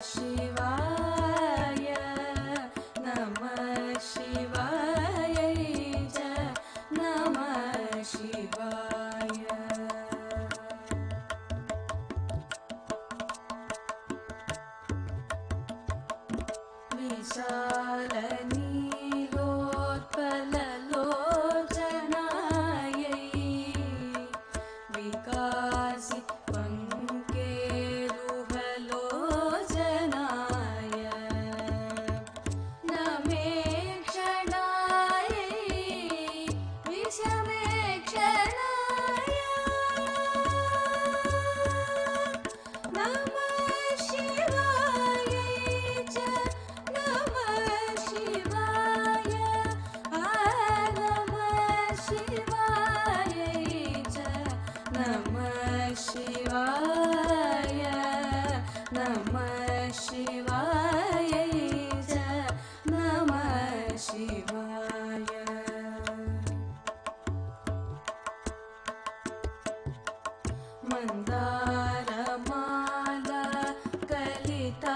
शिवाय नमः शिवाय च नमः शिवाय विशालनीलोत्पललोचनायै विकासि पंकेरुहलोचनाय नमेक्षणायै विषमेक्षणाय नमः शिवाय च नमः शिवाय नमः शिवाय च नमः शिवाय नमः शिवाय च नमः शिवाय मन्दारमाला कलितालगायै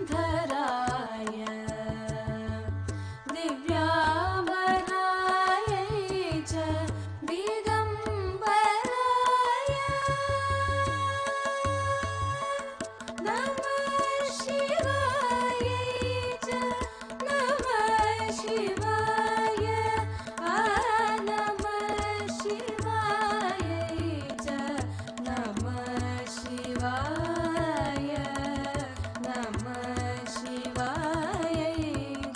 कपालमालाङ्कितकन्धराय दिव्याम्बरायै च दिगम्बराय नमः शिवाय च नमः शिवाय नमः शिवाय च नमः शिवाय नमः शिवाय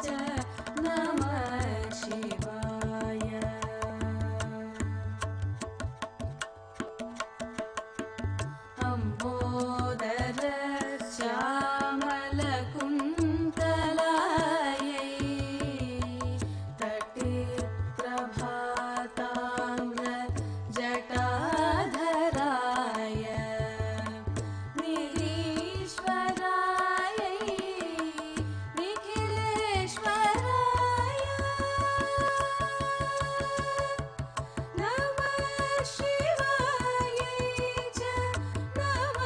च नमः शिवाय अम्बोदर श्यामलकुन्तलायै तटिप्रभाताम्र जटाधराय निरीश्वरायै निखिलेश्वराय नमः शिवाय च नमः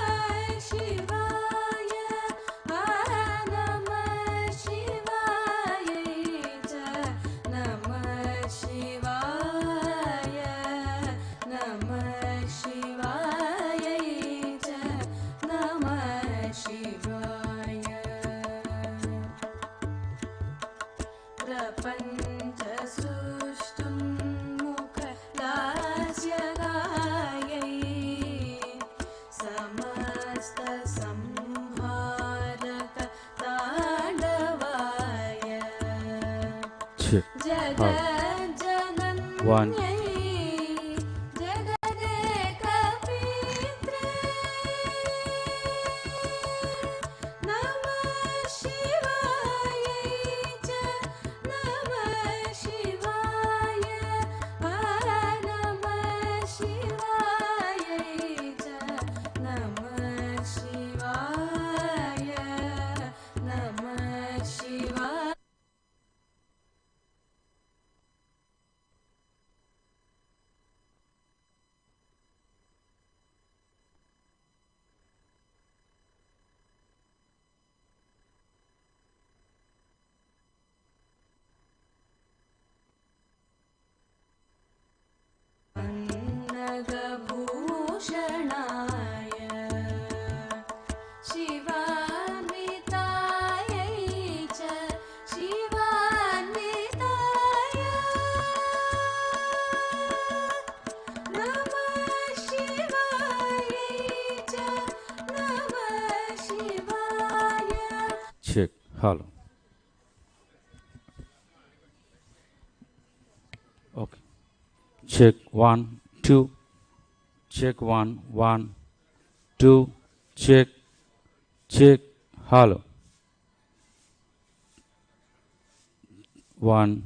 शिवाय नमः शिवाय च नमः शिवाय नमः शिवाय च नमः शिवाय प्रपञ्चसृष्टुं मुखदास्यगायै समस्तसंहारक ताण्डवाय जगज्जनन्यै जगदेकपित्रे नमः शिवाय च नमः शिवाय नमः शिवाय च नमः शिवाय नमः शिवाय अन्नगभूषणाय शिवान्वितायै च शिवान्विताय नमः शिवाय च नमः शिवाय Check. Hello. Okay. Check 1, 2. Check 1, 1, 2. Check. Check. Hello. 1.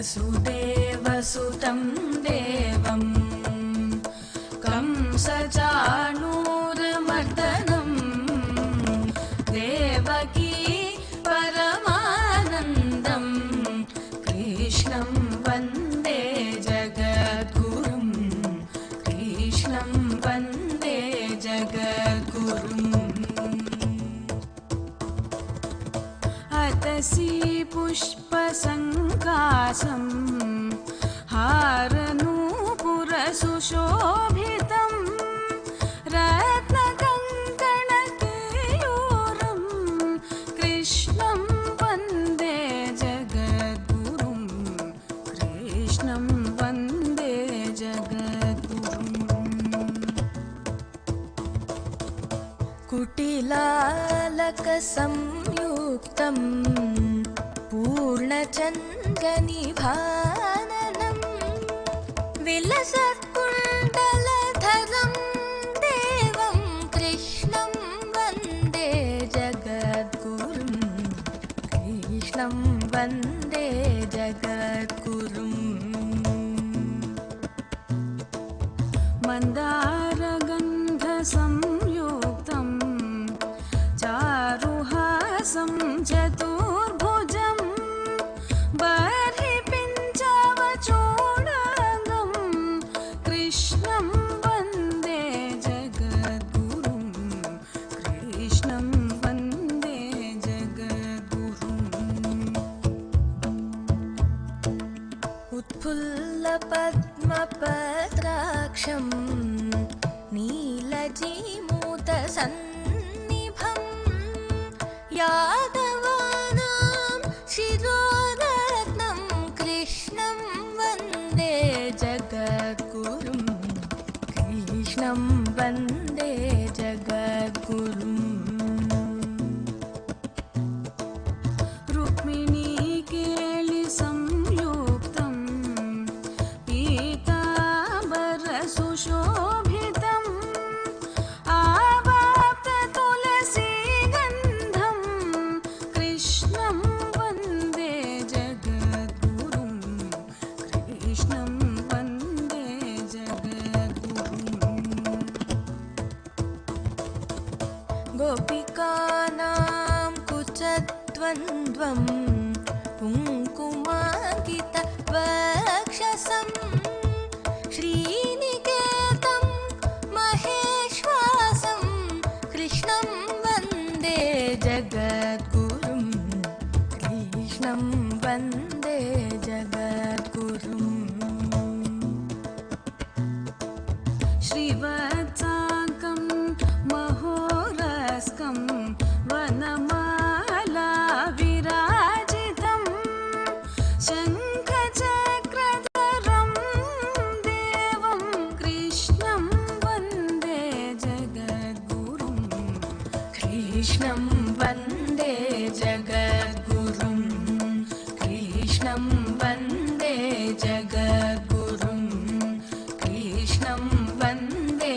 वसुदेवसुतं देवं कंसचाणूरमर्दनं देवकी परमानन्दं कृष्णं वन्दे जगद्गुरुं कृष्णं वन्दे जगद्गुरुम् अतसि पुष्पसङ्कासं हारनूपुरसुशोभितं रत्नकङ्कणकेयूरं कृष्णं वन्दे जगद्गुरुं कृष्णं वन्दे जगद्गुरुम् कुटिलालकसंयुक्तं पूर्णचन्द्रनिभाननं विलसत्कुण्डलधरं देवं कृष्णं वन्दे जगद्गुरुं कृष्णं वन्दे जगद्गुरुम् मन्दारगन्धसंयुक्तं चारुहासं चतुर्भुजं बर्हिपिञ्चवचूडाङ्गं कृष्णं वन्दे जगद्गुरुं कृष्णं वन्दे जगद्गुरुम् उत्फुल्लपद्मपत्राक्षं नीलजीमूतसन्निभं यादवानां शिरोरत्नं कृष्णं वन्दे जगद्गुरुं कृष्णं वन्दे जगद्गुरुम् रुक्मिणीकेलिसंयुक्तं पीताम्बरसुशोभितं आवाप्ततुलसीगन्धं कृष्णं वन्दे जगद्गुरुं कृष्णं वन्दे जगद्गुरुम् गोपिकानां कुचद्वन्द्वं कुङ्कुमाङ्कितवक्षसं श्रीनिकेतं महेश्वासं कृष्णं वन्दे जगद्गुरुं कृष्णं वन्दे जगद्गुरुम् श्रीवत्साङ्कं महोरस्कं वनमाला विराजितं शङ्खचक्रधरं देवं कृष्णं वन्दे जगद्गुरुं कृष्णं वन्दे जगद्गुरुं कृष्णं वन्दे जगद्गुरुं कृष्णं वन्दे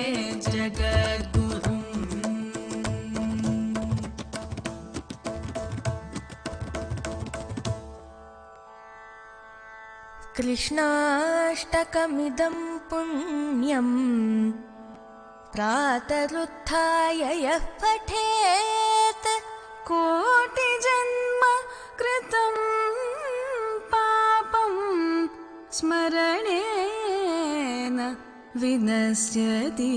जगद्गुरुम् कृष्णाष्टकमिदं पुण्यं प्रातरुत्थाय यः पठेत् कोटिजन्म कृतं पापं स्मरणेन विनश्यति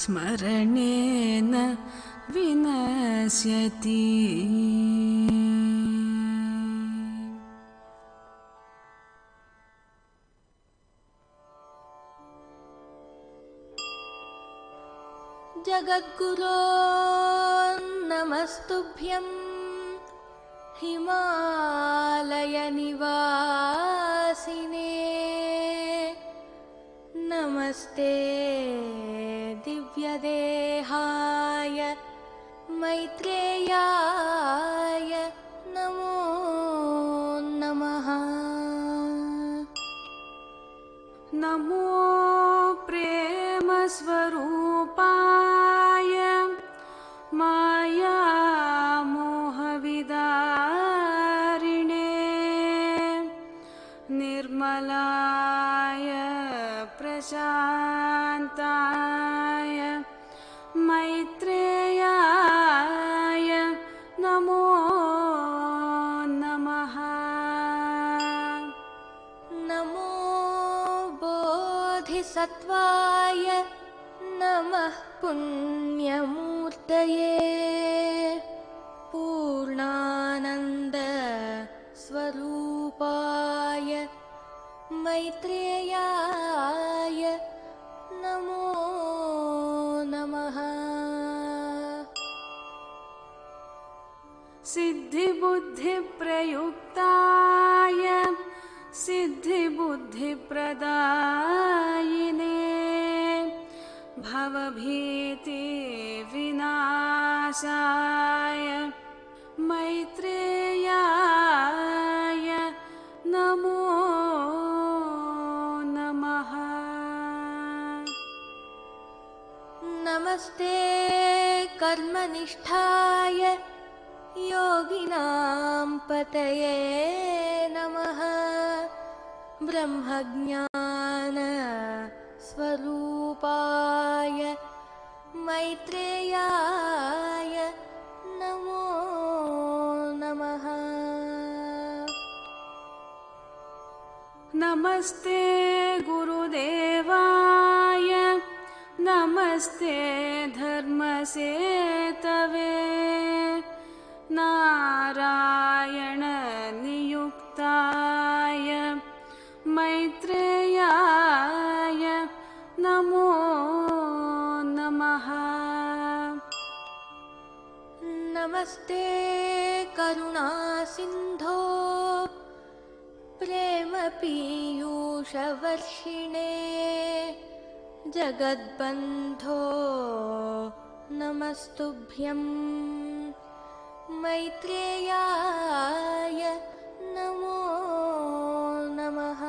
स्मरणेन विनश्यति। जगद्गुरो नमस्तुभ्यं हिमालयनिवासिने नमस्ते दिव्यदेहाय मैत्रेयाय नमो नमः। नमो प्रेमस्वरूपाय मायामोहविदारिणे निर्मलाय प्रशान्ताय मैत्रेयाय नमो नमः। नमो बोधिसत्त्वाय नमः पुण्यमूर्तये पूर्णानन्द स्वरूपाय मैत्रेयाय नमो नमः। सिद्धिबुद्धिप्रयुक्ताय सिद्धिबुद्धिप्रदायिने भवभीतिविनाशाय मैत्रेयाय नमो नमः। नमस्ते कर्मनिष्ठाय योगिनां पतये नमः। ब्रह्मज्ञान स्वरूपाय मैत्रेयाय नमो नमः। नमस्ते गुरुदेवाय नमस्ते धर्मसेतवे नारायण नियुक्ताय मैत्रेयाय नमो नमः। नमस्ते करुणासिन्धो प्रेमपीयूषवर्षिणे जगद्बन्धो नमस्तुभ्यं मैत्रेयाय नमो नमः।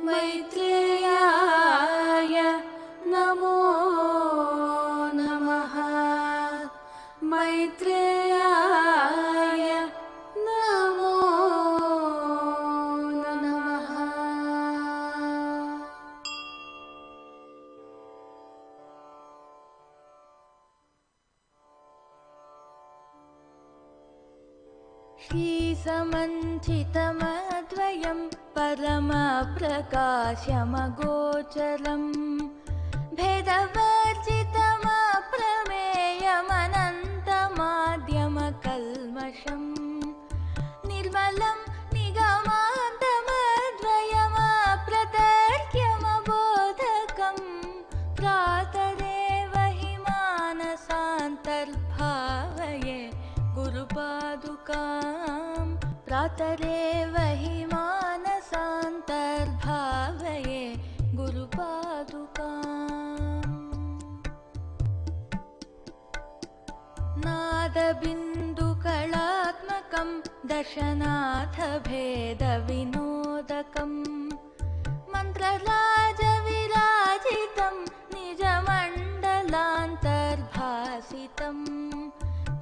मैत्रेयाय नमो नमः। मैत्रेयाय नमो नमः। श्रीसमन्थितमद्वयं परमप्रकाशमगोचरं भेदवर्जितमप्रमेयमनन्तमाद्यमकल्मषं निर्मलं निगमान्तमद्वयमप्रतर्क्यमबोधकं प्रातरेव हि मानसान्तर्भावये गुरुपादुकां प्रातरेव हि मानसान्तर्भावये गुरुपादुकाम्। नादबिन्दुकलात्मकं दशनाथभेदविनोदकं मन्त्रराजविराजितं निजमण्डलान्तर्भासितं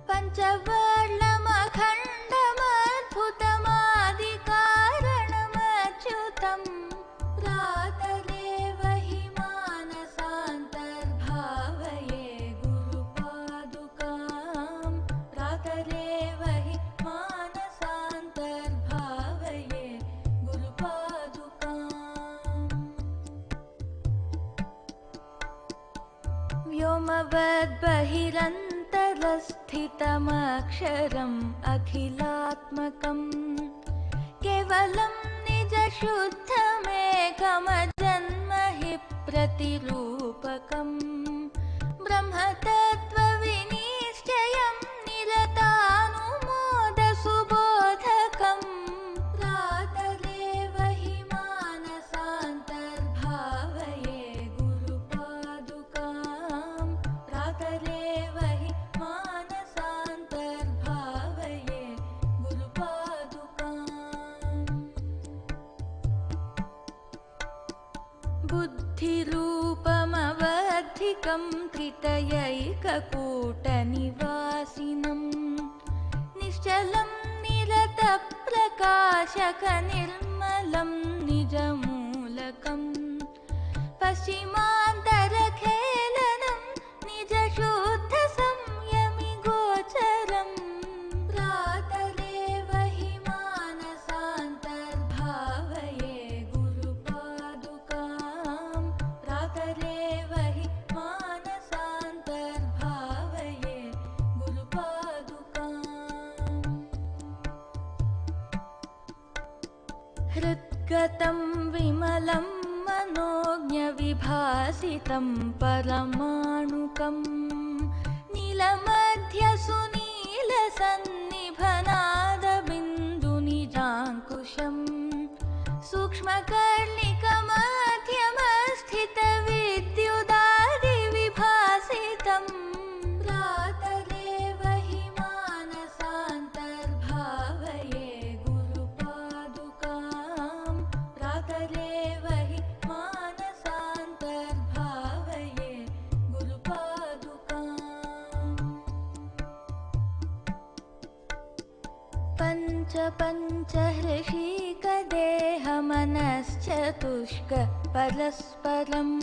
पञ्चवर्णमखण्डमद्भुतमादिकारणमच्युतं प्रातरेव हि मानसान्तर्भावये गुरुपादुकां प्रातरेव हि मानसान्तर्भावये गुरुपादुकाम्। व्योमवद्बहिरन्तरस्थितमक्षरम् अखिलात्मकं केवलं निजशुद्धमेकमजन्म हि प्रतिरूपकं ब्रह्मतत्त्वविनिश्चयं निरतानुमोदसुबोधकं प्रातरेव हि मानसान्तर्भावये गुरुपादुकां प्रातरेव हि मानसान्तर्भावये गुरुपादुकाम्। बुद्धिरूपमवधिकं त्रितयैककूटनिवासिनं निश्चलं निरतप्रकाशं प्रकाशकनिर्मलं निजमूलकम् पश्चिमान्तरखेलनं निजशुद्धसंयमि गोचरम् प्रातरेव हि मानसान्तर्भावये गुरुपादुकां प्रातरेव हि मानसान्तर्भावये गुरुपादुकाम् हृद्गतं विमलं मनोज्ञविभासितं परमाणुकम् नीलमध्यसुनीलसन्निभनादबिन्दुनिजाङ्कुशम् सूक्ष्मकर्णिकमध्यमस्थितविद्युदादिविभासितम् प्रातरेव हि मानसान्तर्भावये गुरुपादुकां प्रातरेव हि मानसान्तर्भावये गुरुपादुकाम् पञ्चहृषिकदेहमनश्चतुष्क परस्परम्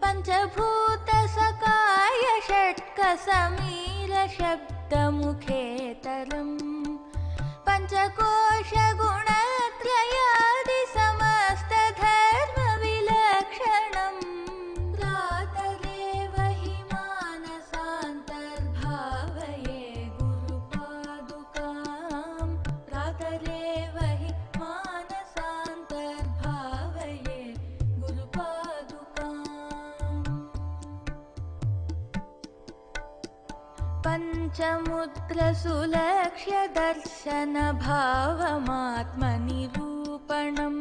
पञ्चभूतसकाय षट्कसमीरशब्दमुखेतरम् पञ्चकोशगुणत्रयादिसमस्तधर्मविलक्षणम् प्रातरेव हि मानसान्तर्भावये गुरुपादुकां प्रातरेव हि मानसान्तर्भावये गुरुपादुकाम् पञ्चमुद्रसुलक्ष्य दर्शनभावमात्मनिरूपणम्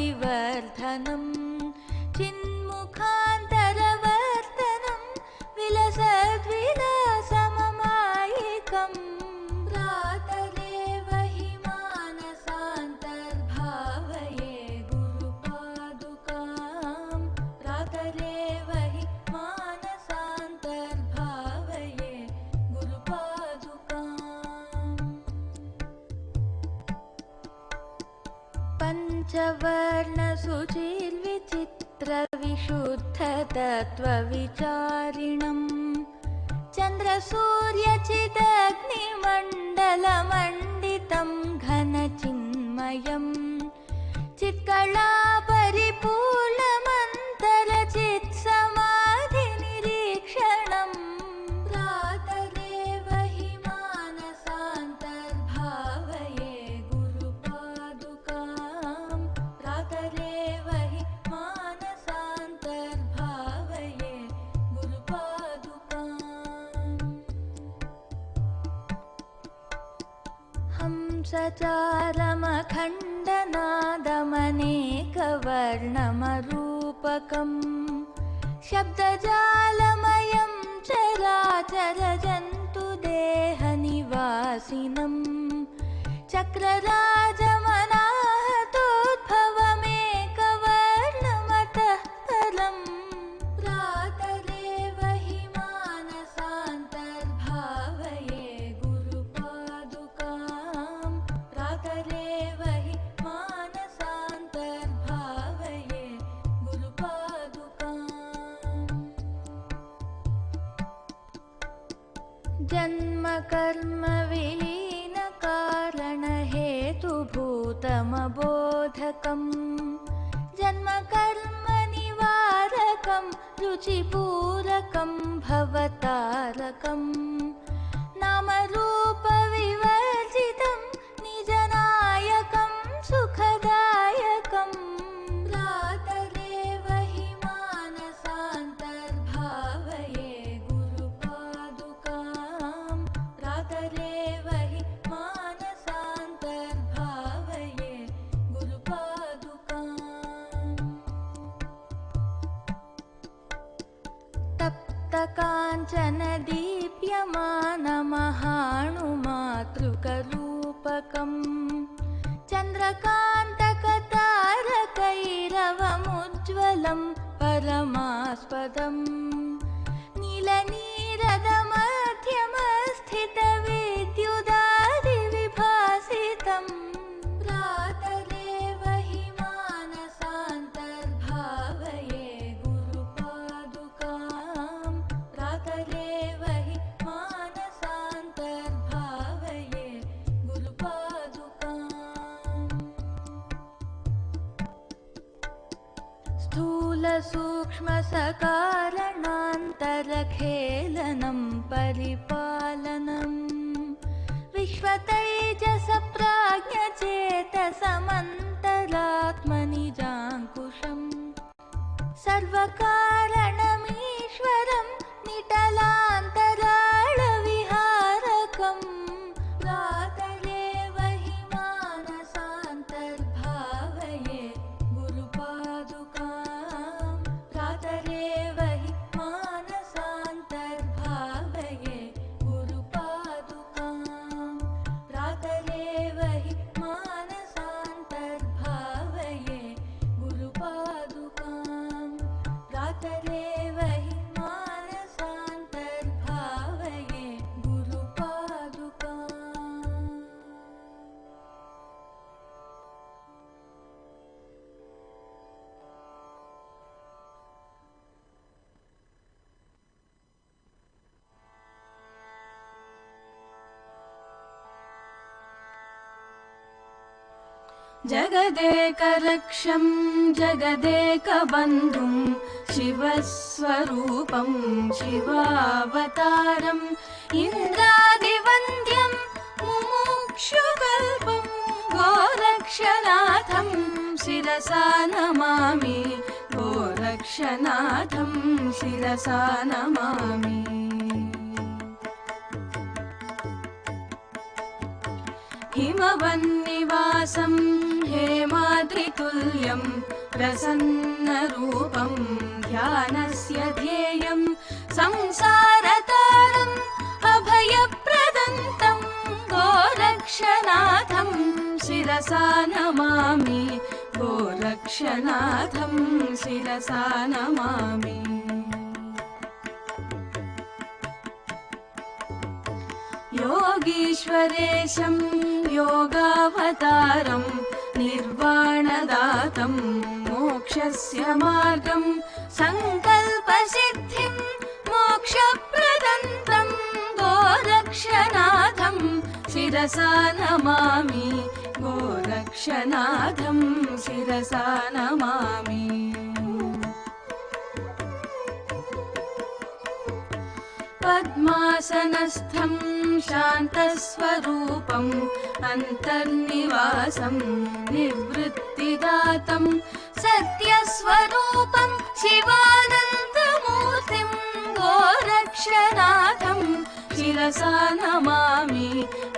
विद्युदादिधगद्धगीत्वसुचिर्विनोदविवर्धनम् चिन्मुखान्तरवर्तनं विलसद्विलासममायिकम् प्रातरेव हि मानसान्तर्भावये गुरुपादुकां प्रातरेव हि मानसान्तर्भावये गुरुपादुकाम् पञ्चवर्णसुचिर्विचित्रविशुद्धतत्त्वविचारिणम् चन्द्रसूर्यचिदग्निमण्डलमण्डितं घनचिन्मयम् चित्कलापरिपूर्णमन्तरचित्समाधिनिरीक्षणम् प्रातरेव हि मानसान्तर्भावये गुरुपादुकां प्रातरेव हि मानसान्तर्भावये गुरुपादुकाम् हंसचारमखण्डनादमनेकवर्णमरूपकम् शब्दजालमयं चराचरजन्तुदेहनिवासिनम् चक्रराजमनाहतोद्भवमेकवर्णमतः परम् प्रातरेव हि मानसान्तर्भावये गुरुपादुकां प्रातरेव हि मानसान्तर्भावये गुरुपादुकाम् जन्मकर्मविलीनकारणहेतुभूतमबोधकम् जन्मकर्मनिवारकं रुचिपूरकं भवतारकम् नामरूपविवर्जितं निजनायकं सुखदायकम् प्रातरेव हि मानसान्तर्भावये गुरुपादुकां प्रातरेव हि मानसान्तर्भावये गुरुपादुकाम् तप्तकाञ्चनदीप्यमानमहाणुमातृकरूपकम् चन्द्रकान्तकतारकैरवमुज्ज्वलं परमास्पदम् नीलनीरद स्थूलसूक्ष्मसकारणान्तरखेलनं परिपालनम् विश्वतैजसप्राज्ञचेतसमन्तरात्मनिजाङ्कुशम् सर्वकारणमीश्वरं निटलान्तराळविहारकम् प्रातरेव हि मानसान्तर्भावये गुरुपादुकाम् प्रातरेव हि मानसान्तर्भावये गुरुपादुकाम् प्रातरेव हि मानसान्तर्भावये गुरुपादुकाम् प्रातरेव हि मानसान्तर्भावये गुरुपादुकाम्। जगदेकरक्षं जगदेकबन्धुं शिवस्वरूपं शिवावतारम् इन्द्रादिवन्द्यं मुमुक्षुकल्पं गोरक्षनाथं शिरसा नमामि गोरक्षनाथं शिरसा नमामि। हिमवन्निवासं हेमाद्रितुल्यं प्रसन्नरूपं ध्यानस्य ध्येयं संसारतारम् अभयप्रदन्तं गोरक्षनाथं शिरसा नमामि गोरक्षनाथं शिरसा नमामि। योगीश्वरेशं योगावतारं निर्वाणदातं मोक्षस्य मार्गं सङ्कल्पसिद्धिं मोक्षप्रदन्तं गोरक्षनाथं शिरसा नमामि गोरक्षनाथं शिरसा नमामि। पद्मासनस्थं शान्तस्वरूपम् अन्तर्निवासं निवृत्तिदातं सत्यस्वरूपं शिवानन्दमूर्तिं गोरक्षनाथं शिरसा नमामि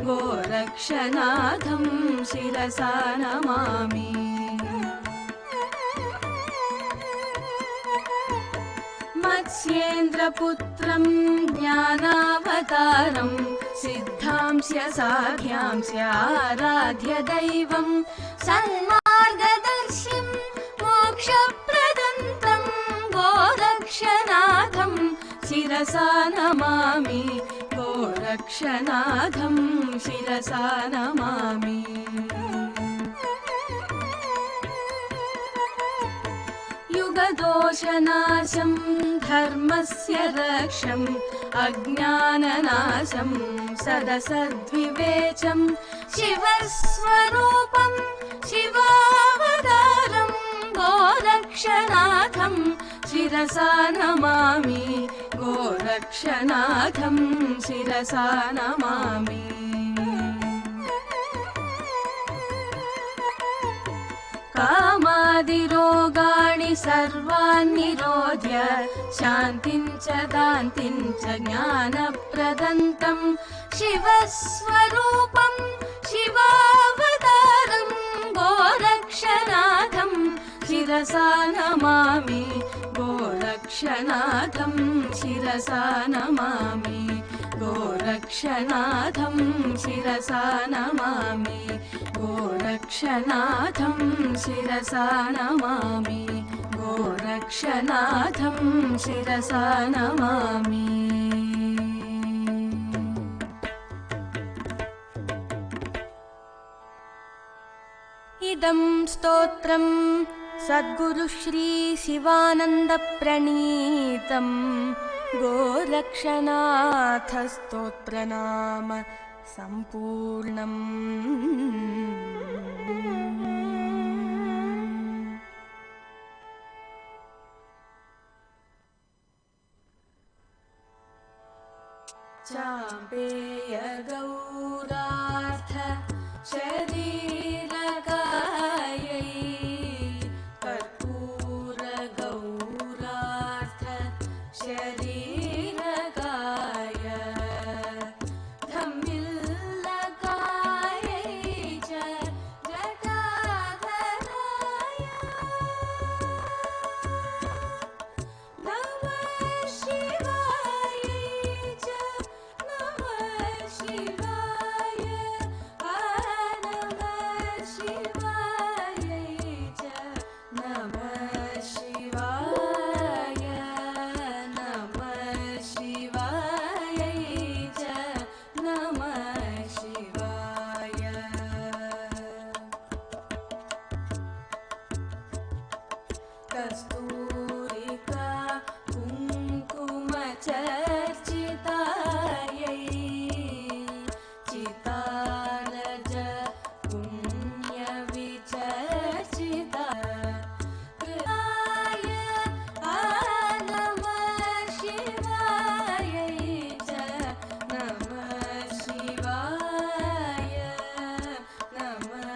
गोरक्षनाथं शिरसा नमामि। मत्स्येन्द्रपुत्रं ज्ञानावतारं सिद्धांस्य साध्यांस्य आराध्य दैवं सन्मार्गदर्शिं मोक्षप्रदन्तं गोरक्षनाथं शिरसा नमामि गोरक्षनाथं शिरसा नमामि। युगदोषनाशं धर्मस्य रक्षम् अज्ञाननाशं सदसद्विवेचं शिवस्वरूपं शिवावतारं गोरक्षनाथं शिरसा नमामि गोरक्षनाथं शिरसा नमामि। कामादिरोगाणि सर्वान् निरोध्य शान्तिं च दान्तिं च ज्ञानप्रदन्तं शिवस्वरूपं शिवावतारं गोरक्षनाथं शिरसा नमामि गोरक्षनाथं शिरसा नमामि गोरक्षनाथं शिरसा नमामि गोरक्षनाथं शिरसा नमामि गोरक्षनाथं शिरसा नमामि। इदं स्तोत्रं सद्गुरु श्री शिवानन्द प्रणीतं गोरक्षनाथ स्तोत्रनाम सम्पूर्णम्। काम्पेय गौरार्थ शरीरकायै कर्पूर गौरार्थ शरीरकाय धम्मिल्लकायै च जटाधराय नमः शिवायै च नमः शिवाय नमः शिवायै च नमः शिवाय नमः शिवायै च नमः शिवाय कस्तूरिका कुङ्कुमचर्चितायै चितारज पुण्यविचर्चिताय नमः शिवायै च नमः शिवाय नमः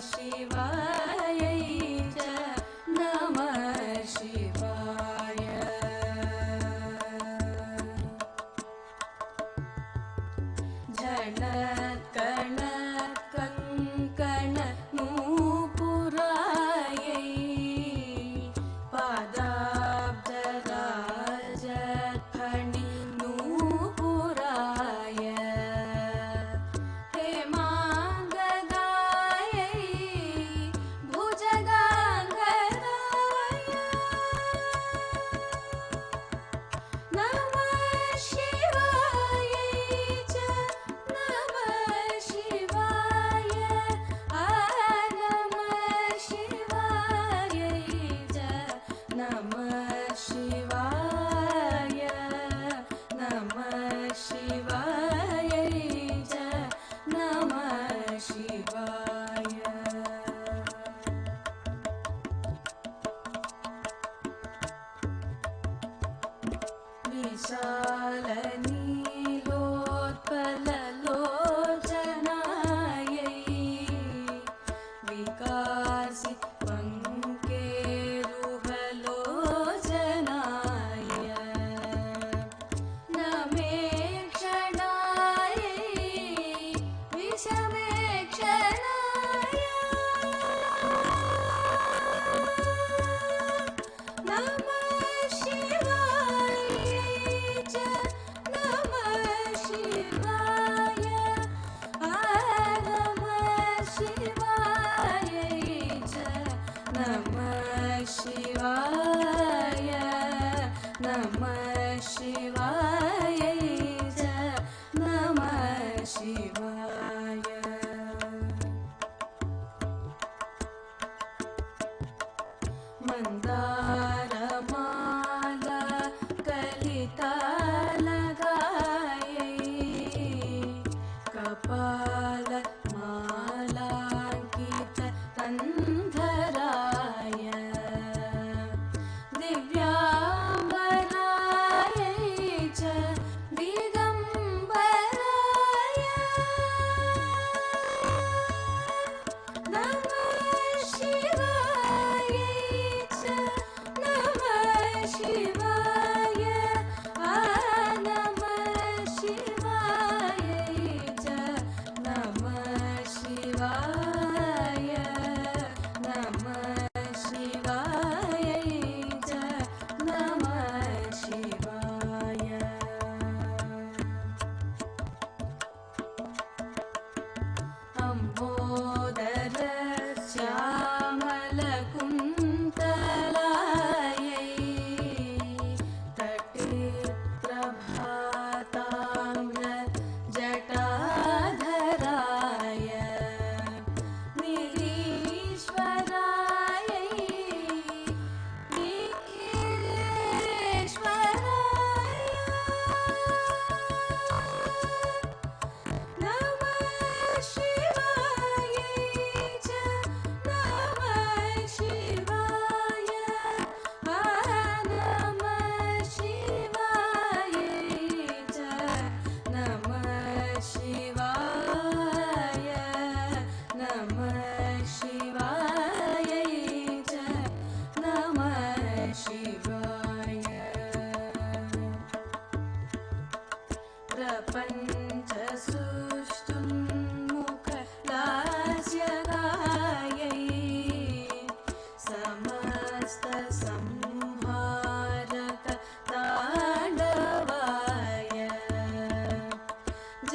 शिवायै च नमः शिवाय झणत्कणत्कङ्कण नूपुरायै पादाब्जराजफणि नूपुराय हेमाङ्गदायै भुजगाङ्गदाय नमः शिवायै च नमः शिवाय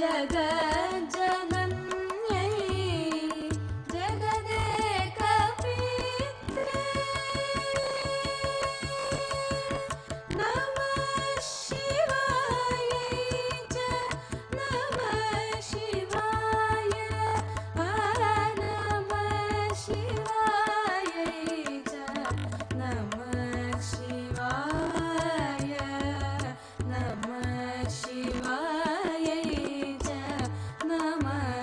जगज्जनन्यै जगदेकपित्रे नमः शिवायै च नमः शिवाय नमः शिवायै च नमः शिवाय नमः शिवायै च नमः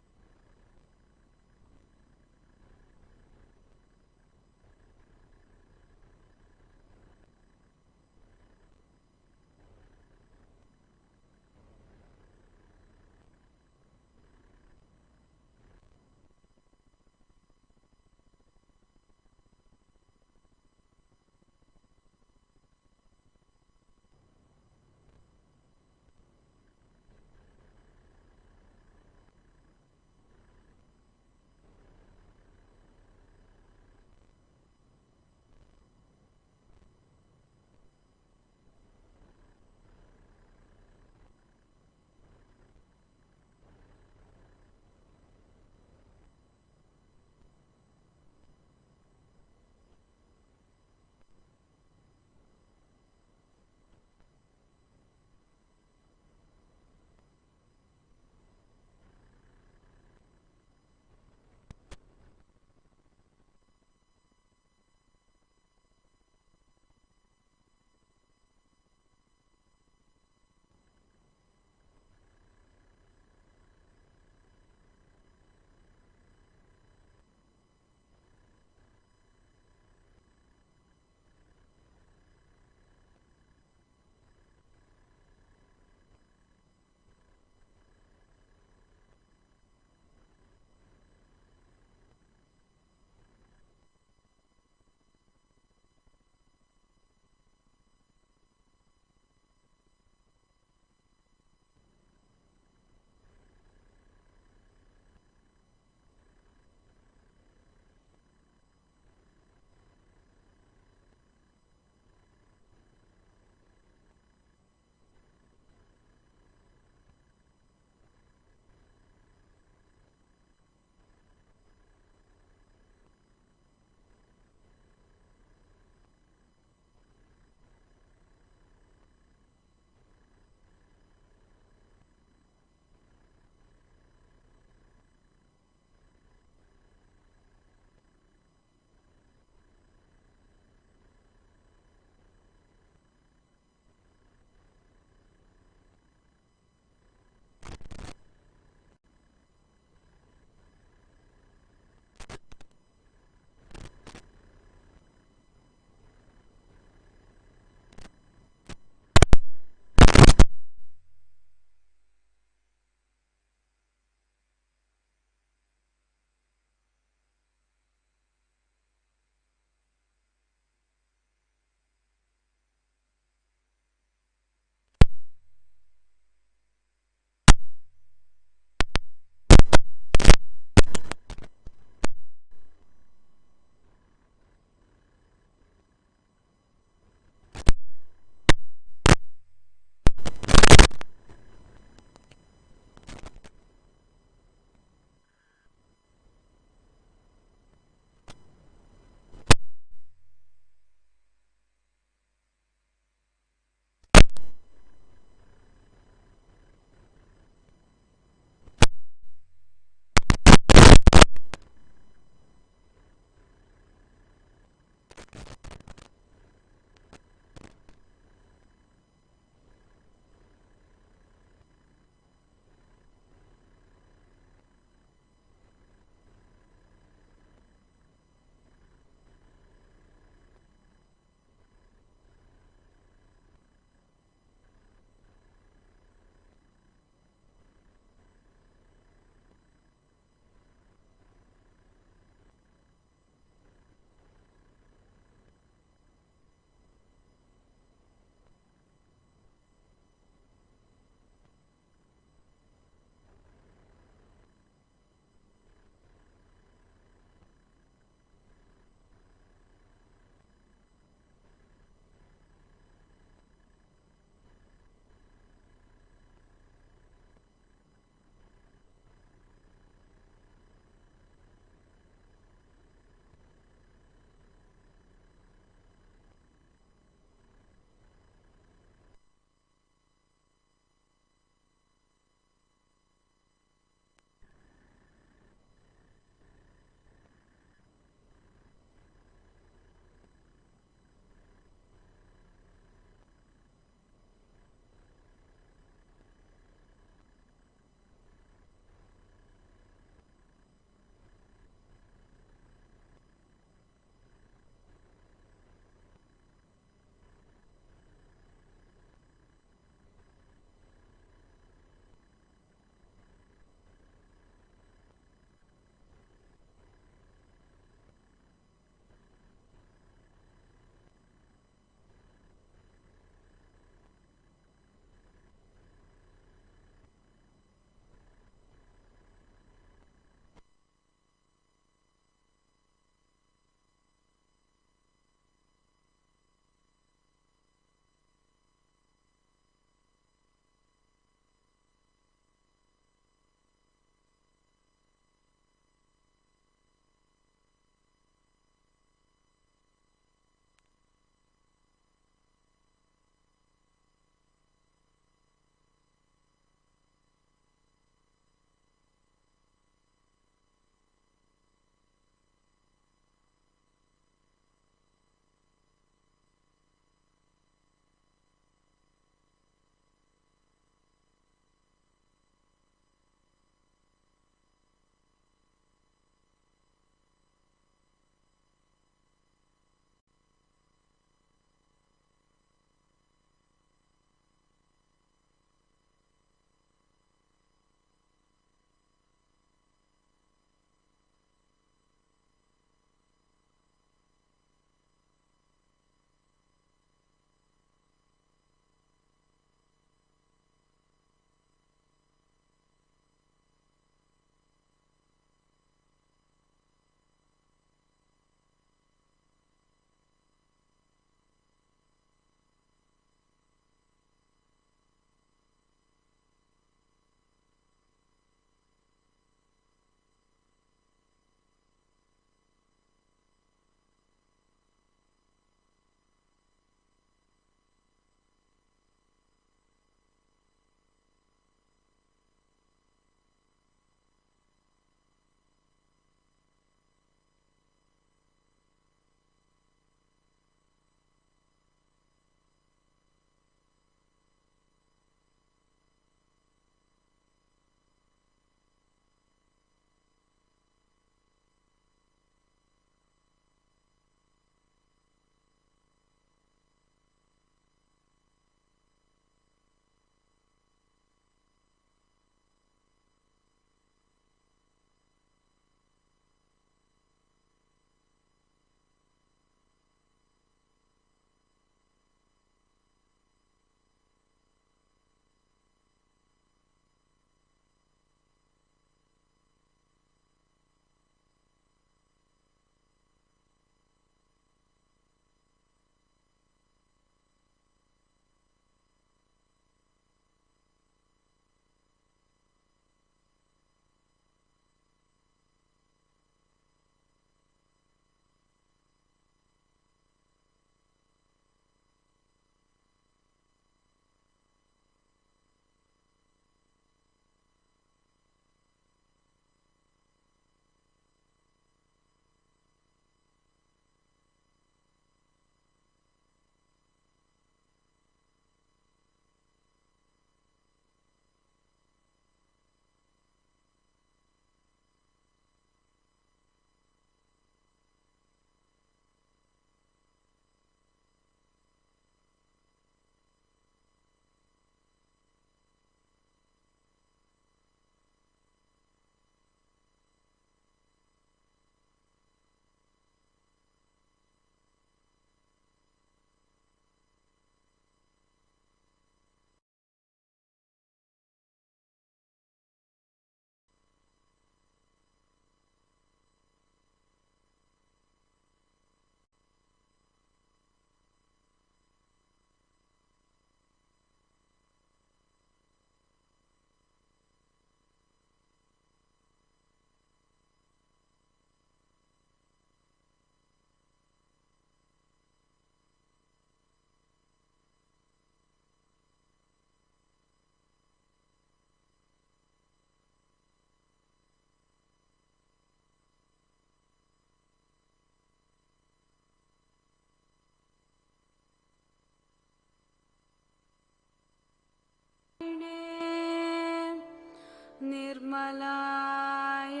निर्मलाय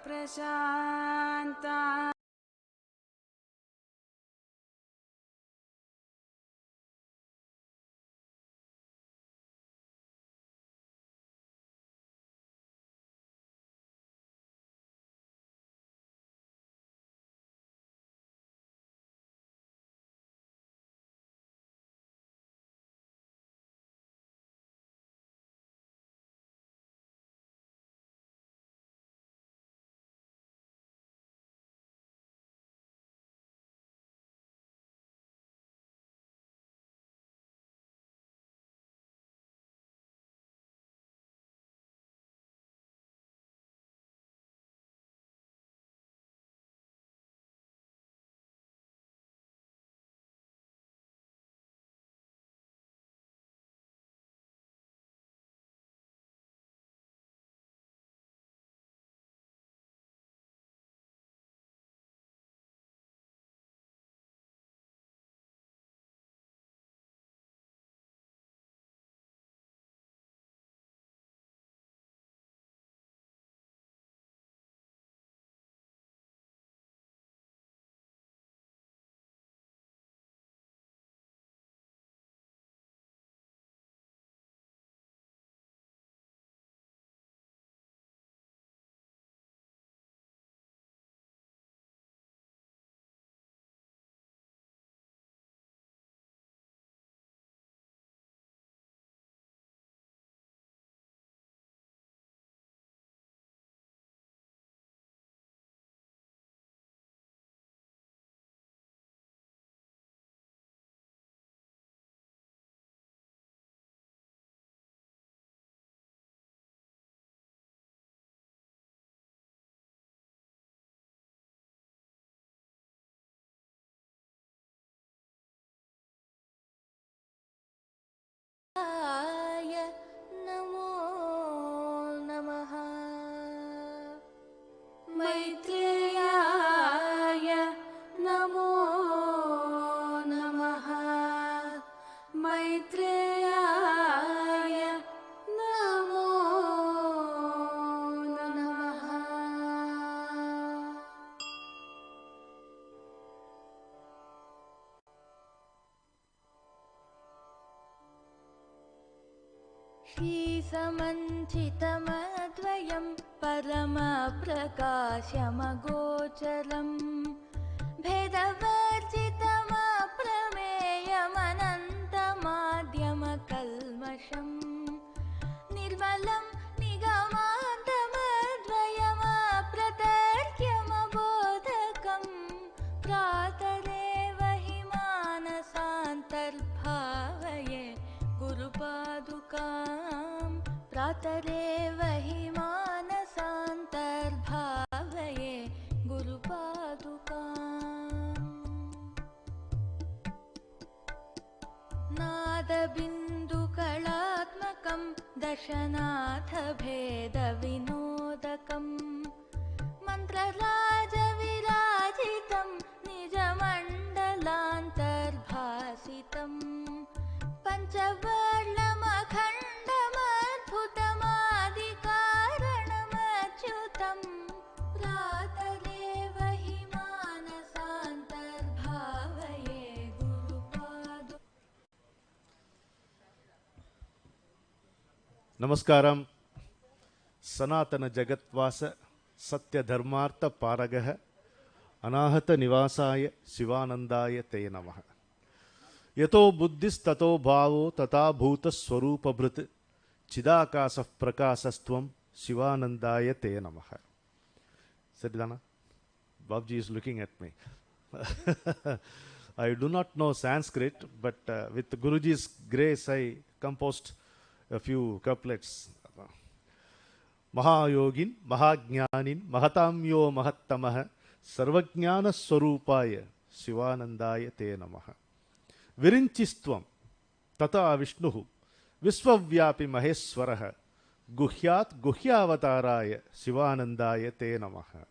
प्रशान्ताय नमो नमः मैत्रेयाय नमो नमः मैत्रेयाय नमो नमः श्रीसमञ्चितमद्वयं परमप्रकाशमगोचरम् भेदवर्जितमप्रमेयमनन्तमाद्यमकल्मषम् निर्मलं निगमान्तमद्वयमप्रतर्क्यमबोधकम् प्रातरेव हि मानसान्तर्भावये गुरुपादुकाम् प्रातरेव हि मानसान्तर्भावये गुरुपादुकाम् नादबिन्दुकलात्मकं दशनाथभेदविनोदकम् मन्त्रराजविराजितं निजमण्डलान्तर्भासितम् पञ्चवर्णमखण्डमद्भुतमादिकारणमच्युतं प्रातरेव हि मानसान्तर्भावये गुरुपादु नमस्कारं सनातन जगत्वास सत्य धर्मार्थ पारगः अनाहत निवासाय शिवानंदाय ते नमः। यतो बुद्धिस्ततो भावो तथा भूत स्वरूपभृत चिदाकाशः प्रकाशस्त्वं शिवानंदाय ते नमः। Siddhana, Babji is looking at me. I do not know Sanskrit, but with Guruji's grace I composed a few couplets. Mahayogin, Mahajnanin, Mahatamyo Mahattamah, Sarvajnana Swarupaya, Shivanandaya Te Namaha. Virinchistvam, Tata Vishnuhu, Visvavyapi Maheswaraha, Guhyat Guhyavataraya, Shivanandaya Te Namaha.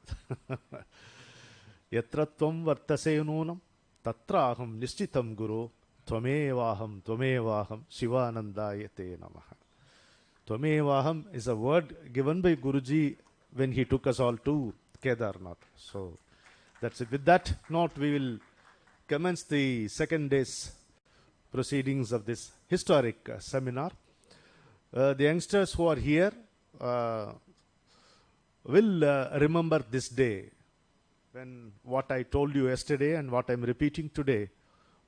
Yatratvam Vartase Nunam, Tatraham Nishchitam Guru, Tvamevaham, Tvamevaham, Shivanandaya Te Namaha. Tvamevaham is a word given by Guruji when he took us all to Kedarnath. So that's it. With that note, we will commence the second day's proceedings of this historic seminar. The youngsters who are here will remember this day when what I told you yesterday and what I'm repeating today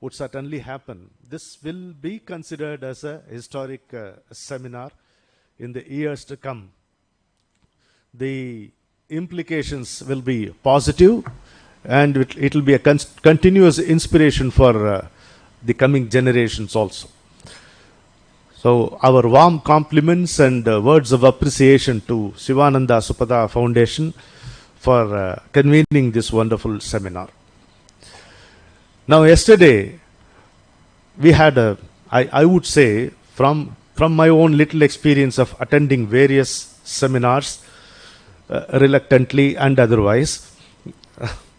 would certainly happen. This will be considered as a historic seminar in the years to come. The implications will be positive and it will be a continuous inspiration for the coming generations also. So our warm compliments and words of appreciation to Sivananda Supada Foundation for convening this wonderful seminar. Now yesterday we had I would say from my own little experience of attending various seminars, reluctantly and otherwise,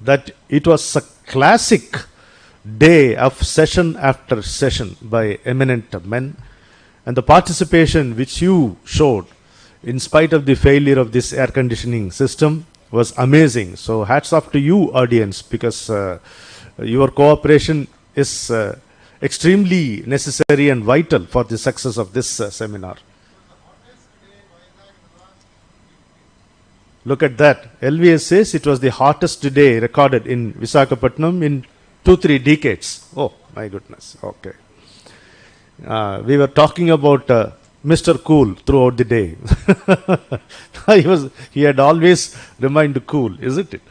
that it was a classic day of session after session by eminent men, and the participation which you showed in spite of the failure of this air conditioning system was amazing. So hats off to you, audience, because your cooperation is extremely necessary and vital for the success of this seminar. Look at that. LVS says it was the hottest day recorded in Visakhapatnam in 2-3 decades. Oh my goodness. Okay. We were talking about Mr. Cool throughout the day. He had always remained cool, isn't it?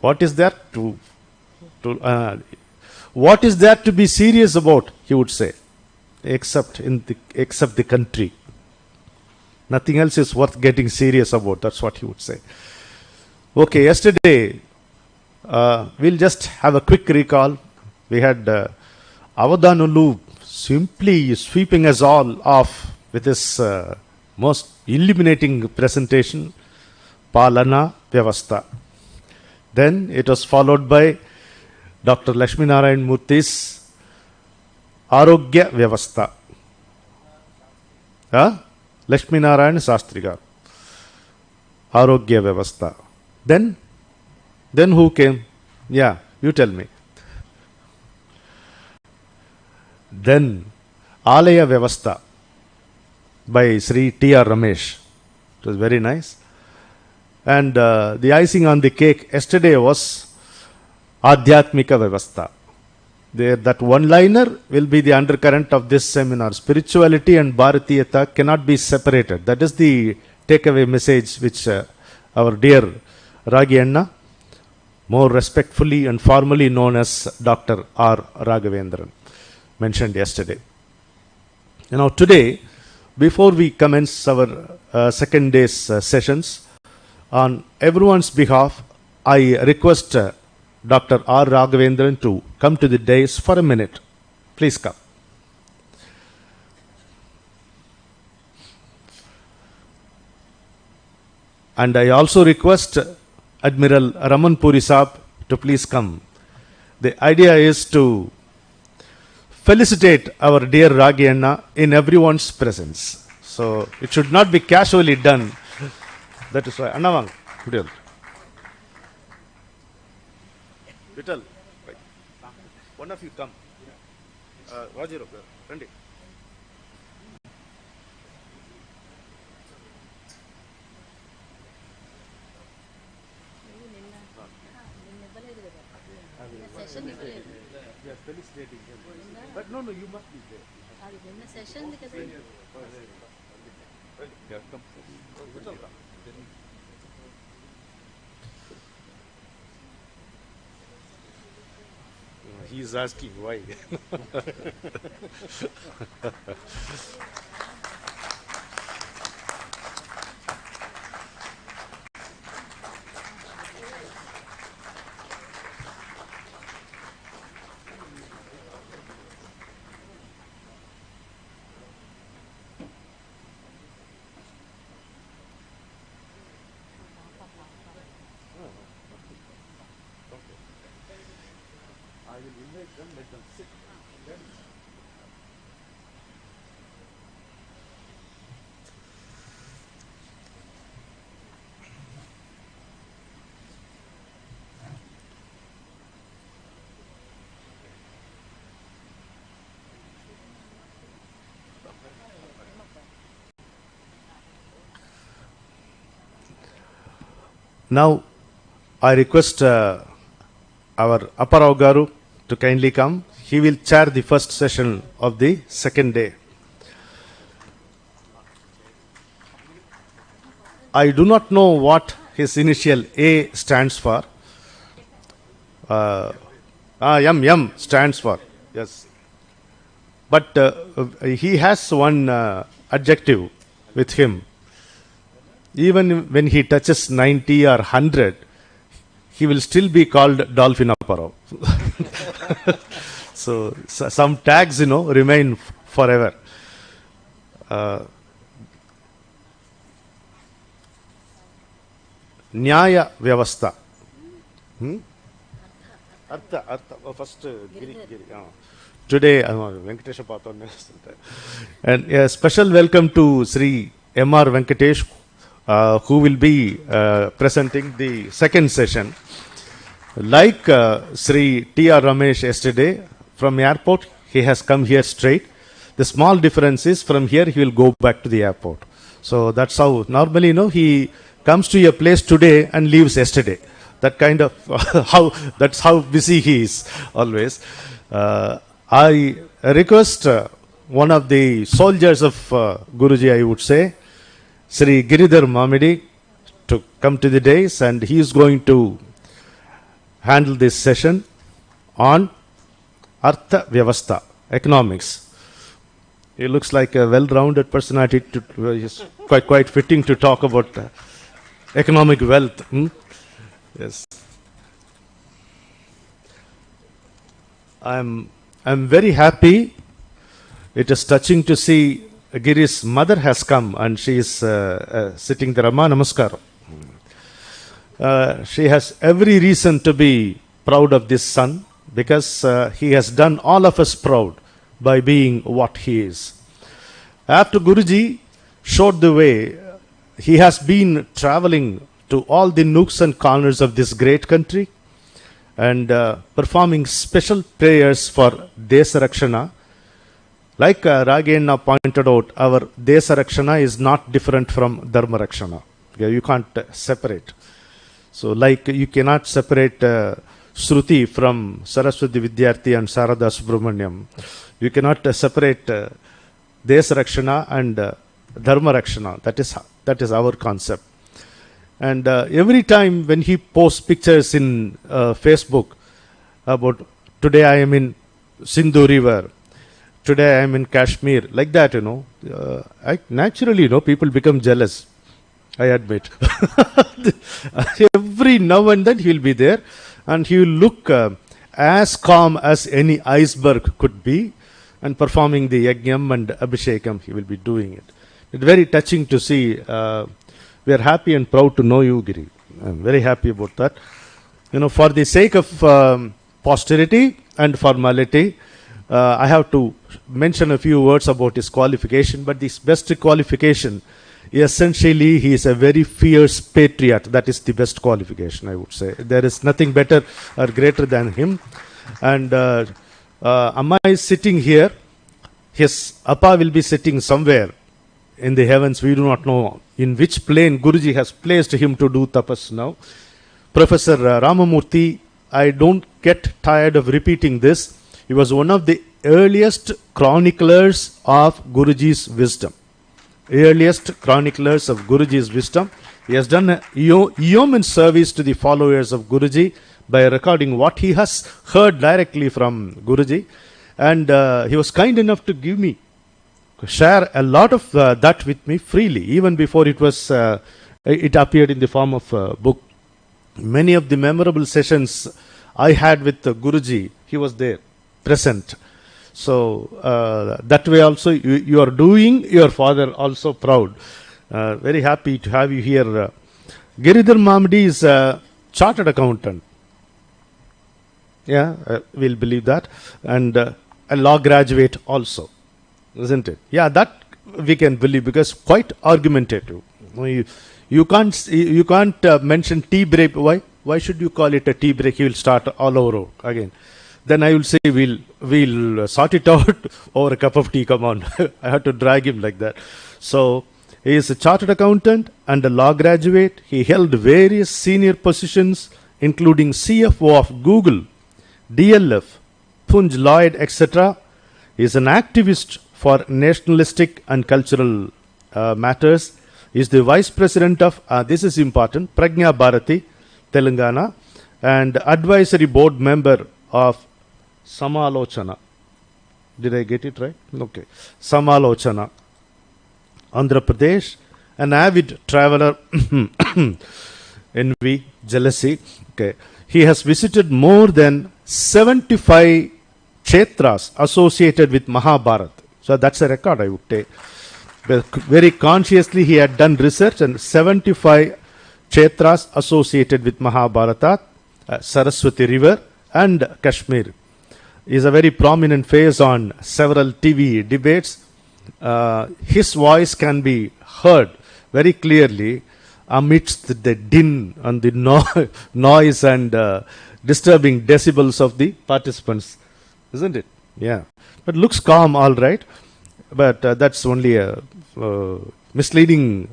What is there what is there to be serious about, he would say, except the country. Nothing else is worth getting serious about. That's what he would say. Okay, yesterday, we'll just have a quick recall. We had Avadanulu simply sweeping us all off with his most illuminating presentation, Palana Vyavastha. Then it was followed by Dr. Lakshminarayan Murthy's Arogya Vyavastha. Lakshminarayan Shastri garu. Arogya Vyavastha. Then who came? Yeah, you tell me. Then Alaya Vyavastha by Sri T.R. Ramesh. It was very nice. And the icing on the cake yesterday was Adhyatmika Vyavastha. That one-liner will be the undercurrent of this seminar. Spirituality and Bharatiyata cannot be separated. That is the takeaway message which our dear Ragi Anna, more respectfully and formally known as Dr. R. Raghavendran, mentioned yesterday. Now today, before we commence our second day's sessions, on everyone's behalf, I request Dr. R. Raghavendran to come to the dais for a minute. Please come. And I also request Admiral Raman Puri Saab to please come. The idea is to felicitate our dear Ragi Anna in everyone's presence. So it should not be casually done. That is why. Annavang, Vital. Vital, right. One of you come. Rajiro, Randy. Yes, felicitating him. But no, you must be there. In the session because Yeah, come. He is asking why. I will invite them, let them sit. Then Now, I request our Apparao Garu to kindly come. He will chair the first session of the second day. I do not know what his initial A stands for. M stands for, yes. But he has one adjective with him. Even when he touches 90 or 100, he will still be called Dolphin Apparao. So some tags, remain forever. Nyaya Vyavastha. Artha. First, Giri. Today, Venkatesha Pathon. And a special welcome to Sri M.R. Venkatesh, who will be presenting the second session. Like Sri T.R. Ramesh yesterday, from airport, he has come here straight. The small difference is from here, he will go back to the airport. So that's how, normally, he comes to a place today and leaves yesterday. That kind of, that's how busy he is always. I request one of the soldiers of Guruji, I would say, Sri Giridhar Mamidi, to come to the dais, and he is going to handle this session on Artha Vyavastha, economics. He looks like a well-rounded personality. He's quite fitting to talk about economic wealth. Yes. I'm very happy. It is touching to see Giri's mother has come and she is sitting there. Amma Namaskar. She has every reason to be proud of this son because he has done all of us proud by being what he is. After Guruji showed the way, he has been traveling to all the nooks and corners of this great country and performing special prayers for Desa Rakshana. Like Raghena pointed out, our Desa Rakshana is not different from Dharma Rakshana. You can't separate. So like you cannot separate Shruti from Saraswati Vidyarthi and Sarada Subramanyam. You cannot separate Desa Rakshana and Dharma Rakshana. That is our concept. And every time when he posts pictures in Facebook about today I am in Sindhu River, today I am in Kashmir, like that, naturally, people become jealous. I admit. Every now and then he will be there and he will look as calm as any iceberg could be and performing the Yajnam and Abhishekam, he will be doing it. It's very touching to see. We are happy and proud to know you, Giri. I'm very happy about that. For the sake of posterity and formality, I have to mention a few words about his qualification, but this best qualification, essentially, he is a very fierce patriot. That is the best qualification, I would say. There is nothing better or greater than him. And Amma is sitting here. His Appa will be sitting somewhere in the heavens. We do not know in which plane Guruji has placed him to do tapas now. Professor Ramamurthy, I don't get tired of repeating this. He was one of the earliest chroniclers of Guruji's wisdom. Earliest chroniclers of Guruji's wisdom. He has done a yeoman service to the followers of Guruji by recording what he has heard directly from Guruji. And he was kind enough to give me share a lot of that with me freely, even before it was it appeared in the form of a book. Many of the memorable sessions I had with Guruji, he was there, present. So that way also you are doing your father also proud. Very happy to have you here. Giridhar Mamdi is a chartered accountant. Yeah, we'll believe that. And a law graduate also. Isn't it? Yeah, that we can believe because quite argumentative. You can't mention tea break. Why should you call it a tea break? He will start all over again. Then I will say we'll sort it out over a cup of tea. Come on, I have to drag him like that. So He is a chartered accountant and a law graduate. He held various senior positions, including CFO of Google, DLF, Punj Lloyd, etc. He is an activist for nationalistic and cultural matters. He is the vice president of, this is important, Pragya Bharati, Telangana, and advisory board member of Samalochana. Did I get it right? Okay. Samalochana, Andhra Pradesh, an avid traveler, envy, jealousy. Okay. He has visited more than 75 kshetras associated with Mahabharata. So that's a record, I would say. Very consciously he had done research, and 75 kshetras associated with Mahabharata, Saraswati River and Kashmir. He is a very prominent face on several TV debates. His voice can be heard very clearly amidst the din and the noise and disturbing decibels of the participants, isn't it? Yeah. But looks calm, all right. But that's only a misleading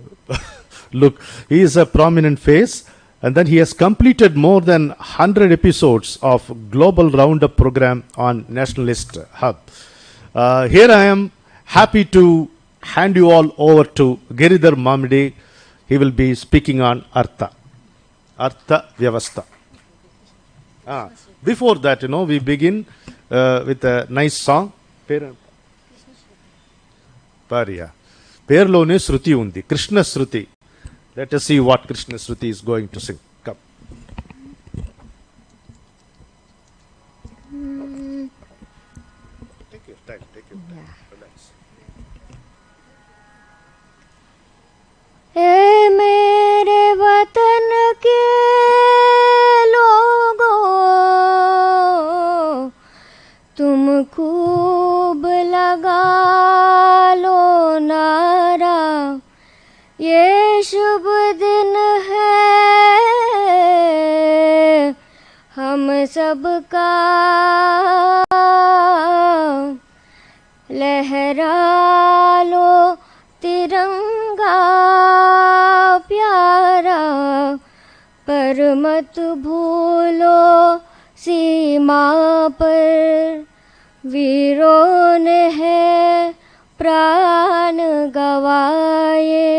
look. He is a prominent face, and then he has completed more than 100 episodes of Global Roundup program on Nationalist Hub. Here I am happy to hand you all over to Giridhar Mamidi. He will be speaking on Artha Vyavastha. Before that, we begin with a nice song. Pariya. Perlone Shruti undi. Krishna Shruti. Let us see what Krishna Shruti is going to sing. Come. Take your time. Relax. ए मेरे वतन के लोगों, तुम खूब लगा लो नारा, ये शुभ दिन है हम सबका, लहरा लो तिरंगा प्यारा, पर मत भूलो सीमा पर वीरों ने है प्राण गवाए,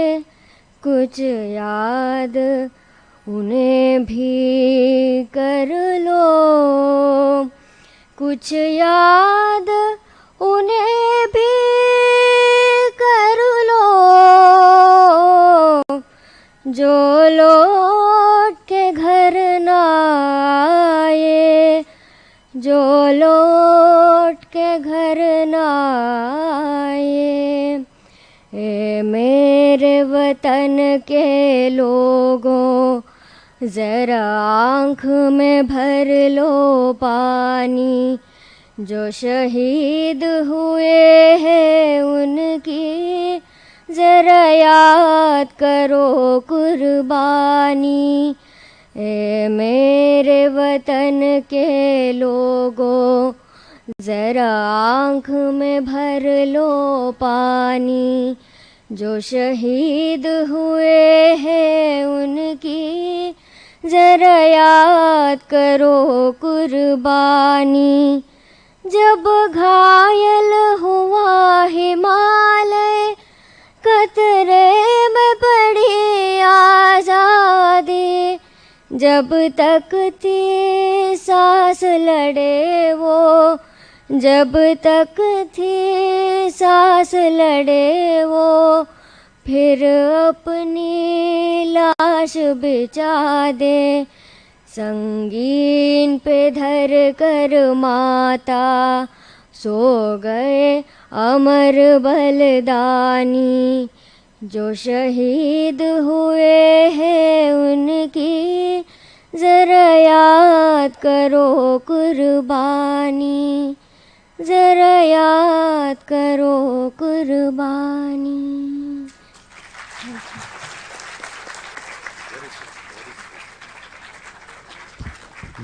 कुछ याद उन्हें भी कर लो, कुछ याद उन्हें भी कर लो, जो लौट के घर न आए, जो लौट के घर न आए। ए मेरे वतन के लोगों, जरा आँख में भर लो पानी, जो शहीद हुए हैं उनकी जरा याद करो कुर्बानी। ए मेरे वतन के लोगों, जरा आँख में भर लो पानी, जो शहीद हुए हैं उनकी जरा याद करो कुर्बानी। जब घायल हुआ हिमालय, कतरे में पड़ी आज़ादी, जब तक थी सांस लड़े वो, जब तक थी सांस लड़े वो, फिर अपनी लाश बिछा दे, संगीन पे धर कर माता, सो गए अमर बलिदानी, जो शहीद हुए हैं उनकी जरा याद करो कुर्बानी, जरा याद करो कुर्बानी।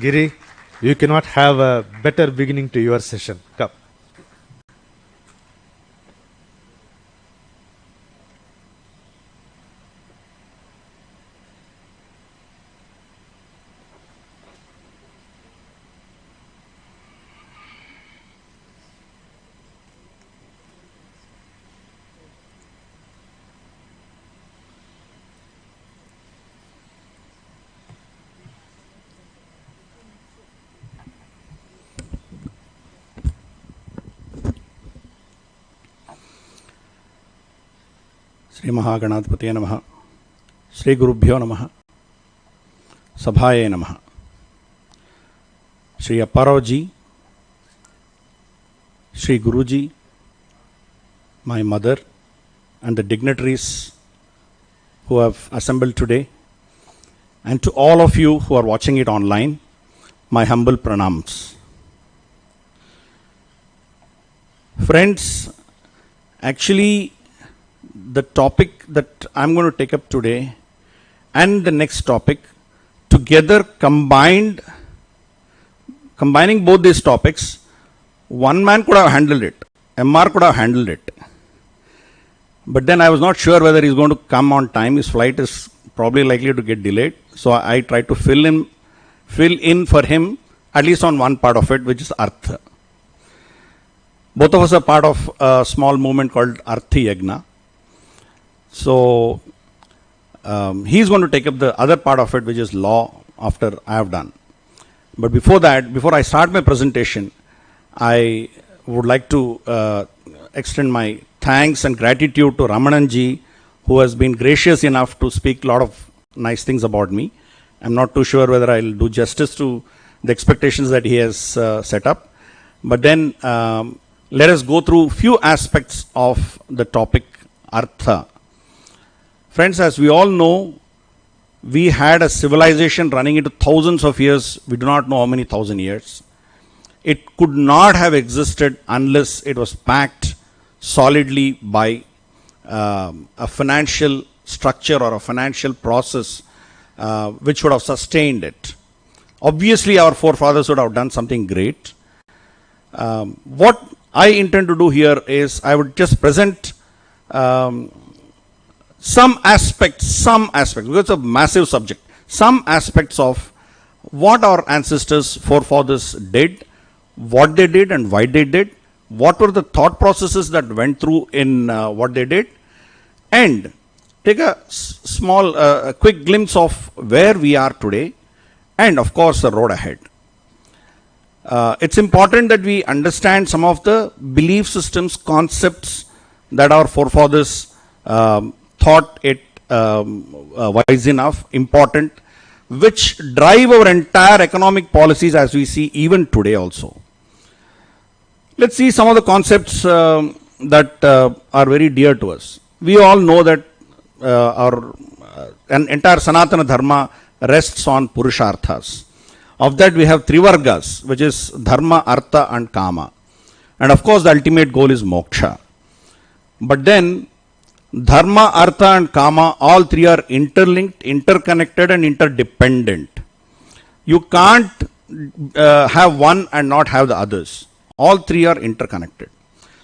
Giri, you cannot have a better beginning to your session. Come. Shri महागणाधिपतये नमः। श्री गुरुभ्यो नमः। सभाये नमः। श्री अप्पाराव जी, Shri Guruji, my mother, and the dignitaries who have assembled today, and to all of you who are watching it online, my humble pranams. Friends, actually, the topic that I'm going to take up today and the next topic together combining both these topics, one man could have handled it. MR could have handled it. But then I was not sure whether he's going to come on time. His flight is probably likely to get delayed. So I tried to fill in for him, at least on one part of it, which is Artha. Both of us are part of a small movement called Arthi Yagna. So he's going to take up the other part of it, which is law, after I have done. But before that, before I start my presentation, I would like to extend my thanks and gratitude to Ramananji, who has been gracious enough to speak a lot of nice things about me. I'm not too sure whether I'll do justice to the expectations that he has set up. But then let us go through few aspects of the topic Artha. Friends, as we all know, we had a civilization running into thousands of years. We do not know how many thousand years. It could not have existed unless it was backed solidly by a financial structure or a financial process which would have sustained it. Obviously, our forefathers would have done something great. What I intend to do here is I would just present some aspects, because it's a massive subject, some aspects of what our ancestors, forefathers did, what they did and why they did, what were the thought processes that went through in what they did, and take a small, quick glimpse of where we are today, and of course the road ahead. It's important that we understand some of the belief systems, concepts that our forefathers thought it wise enough, important, which drive our entire economic policies as we see even today also. Let's see some of the concepts that are very dear to us. We all know that an entire Sanatana Dharma rests on Purusharthas. Of that we have three Vargas, which is Dharma, Artha and Kama. And of course the ultimate goal is Moksha. But then Dharma, Artha and Kama, all three are interlinked, interconnected and interdependent. You can't have one and not have the others. All three are interconnected.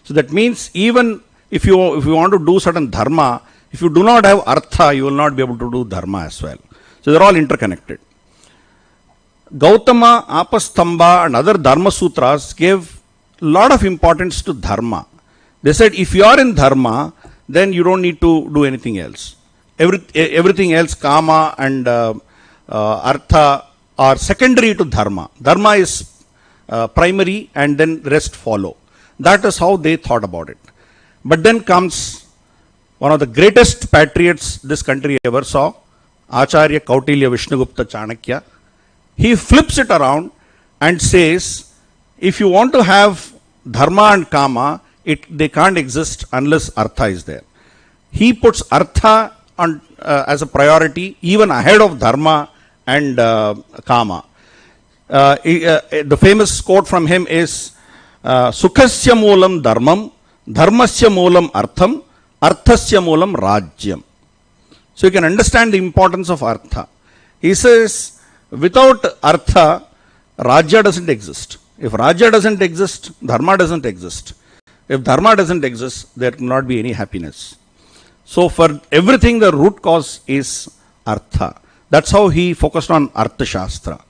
So that means even if you want to do certain dharma, if you do not have artha, you will not be able to do dharma as well. So they're all interconnected. Gautama, Apastamba and other dharma sutras gave a lot of importance to dharma. They said if you are in dharma, then you don't need to do anything else. Everything else, kama and artha, are secondary to dharma. Dharma is primary and then rest follow. That is how they thought about it. But then comes one of the greatest patriots this country ever saw, Acharya Kautilya Vishnugupta Chanakya. He flips it around and says, if you want to have dharma and kama, they can't exist unless artha is there. He puts artha on, as a priority even ahead of dharma and kama. The famous quote from him is Sukhasya moolam dharmam, dharmasya moolam artham, arthasya moolam rajyam. So you can understand the importance of artha. He says without artha, rajya doesn't exist. If rajya doesn't exist, dharma doesn't exist. If dharma doesn't exist, there cannot be any happiness. So for everything the root cause is artha. That's how he focused on Artha Shastra.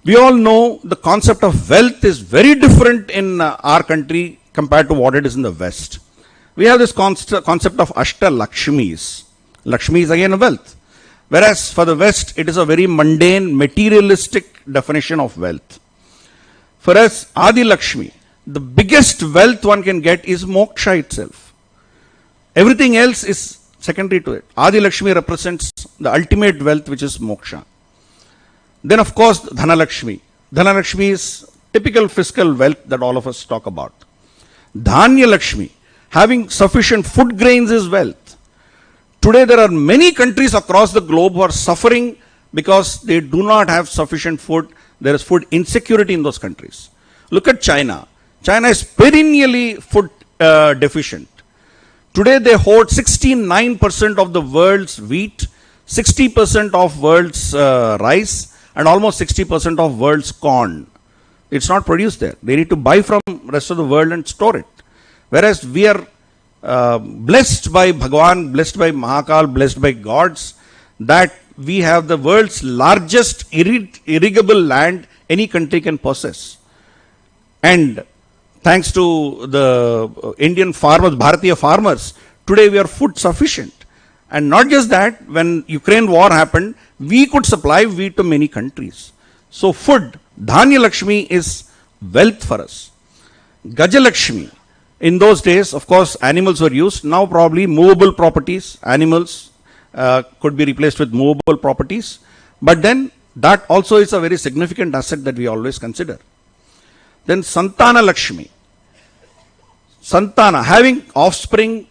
We all know the concept of wealth is very different in our country compared to what it is in the West. We have this concept of Ashta Lakshmis. Lakshmi is again wealth. Whereas for the West, it is a very mundane, materialistic definition of wealth. For us, Adi Lakshmi, the biggest wealth one can get is moksha itself. Everything else is secondary to it. Adi Lakshmi represents the ultimate wealth, which is moksha. Then, of course, Dhanalakshmi. Dhanalakshmi is typical fiscal wealth that all of us talk about. Dhanya Lakshmi, having sufficient food grains, is wealth. Today, there are many countries across the globe who are suffering because they do not have sufficient food. There is food insecurity in those countries. Look at China. China is perennially food deficient. Today, they hoard 69% of the world's wheat, 60% of world's rice, and almost 60% of world's corn. It's not produced there. They need to buy from rest of the world and store it. Whereas we are blessed by Bhagwan, blessed by Mahakal, blessed by gods, that we have the world's largest irrigable land any country can possess. And thanks to the Indian farmers, Bharatiya farmers, today we are food sufficient. And not just that, when Ukraine war happened, we could supply wheat to many countries. So food, Dhanya Lakshmi, is wealth for us. Gaja Lakshmi, in those days, of course, animals were used. Now probably movable properties, animals could be replaced with movable properties. But then that also is a very significant asset that we always consider. Then Santana Lakshmi. Santana, having offspring.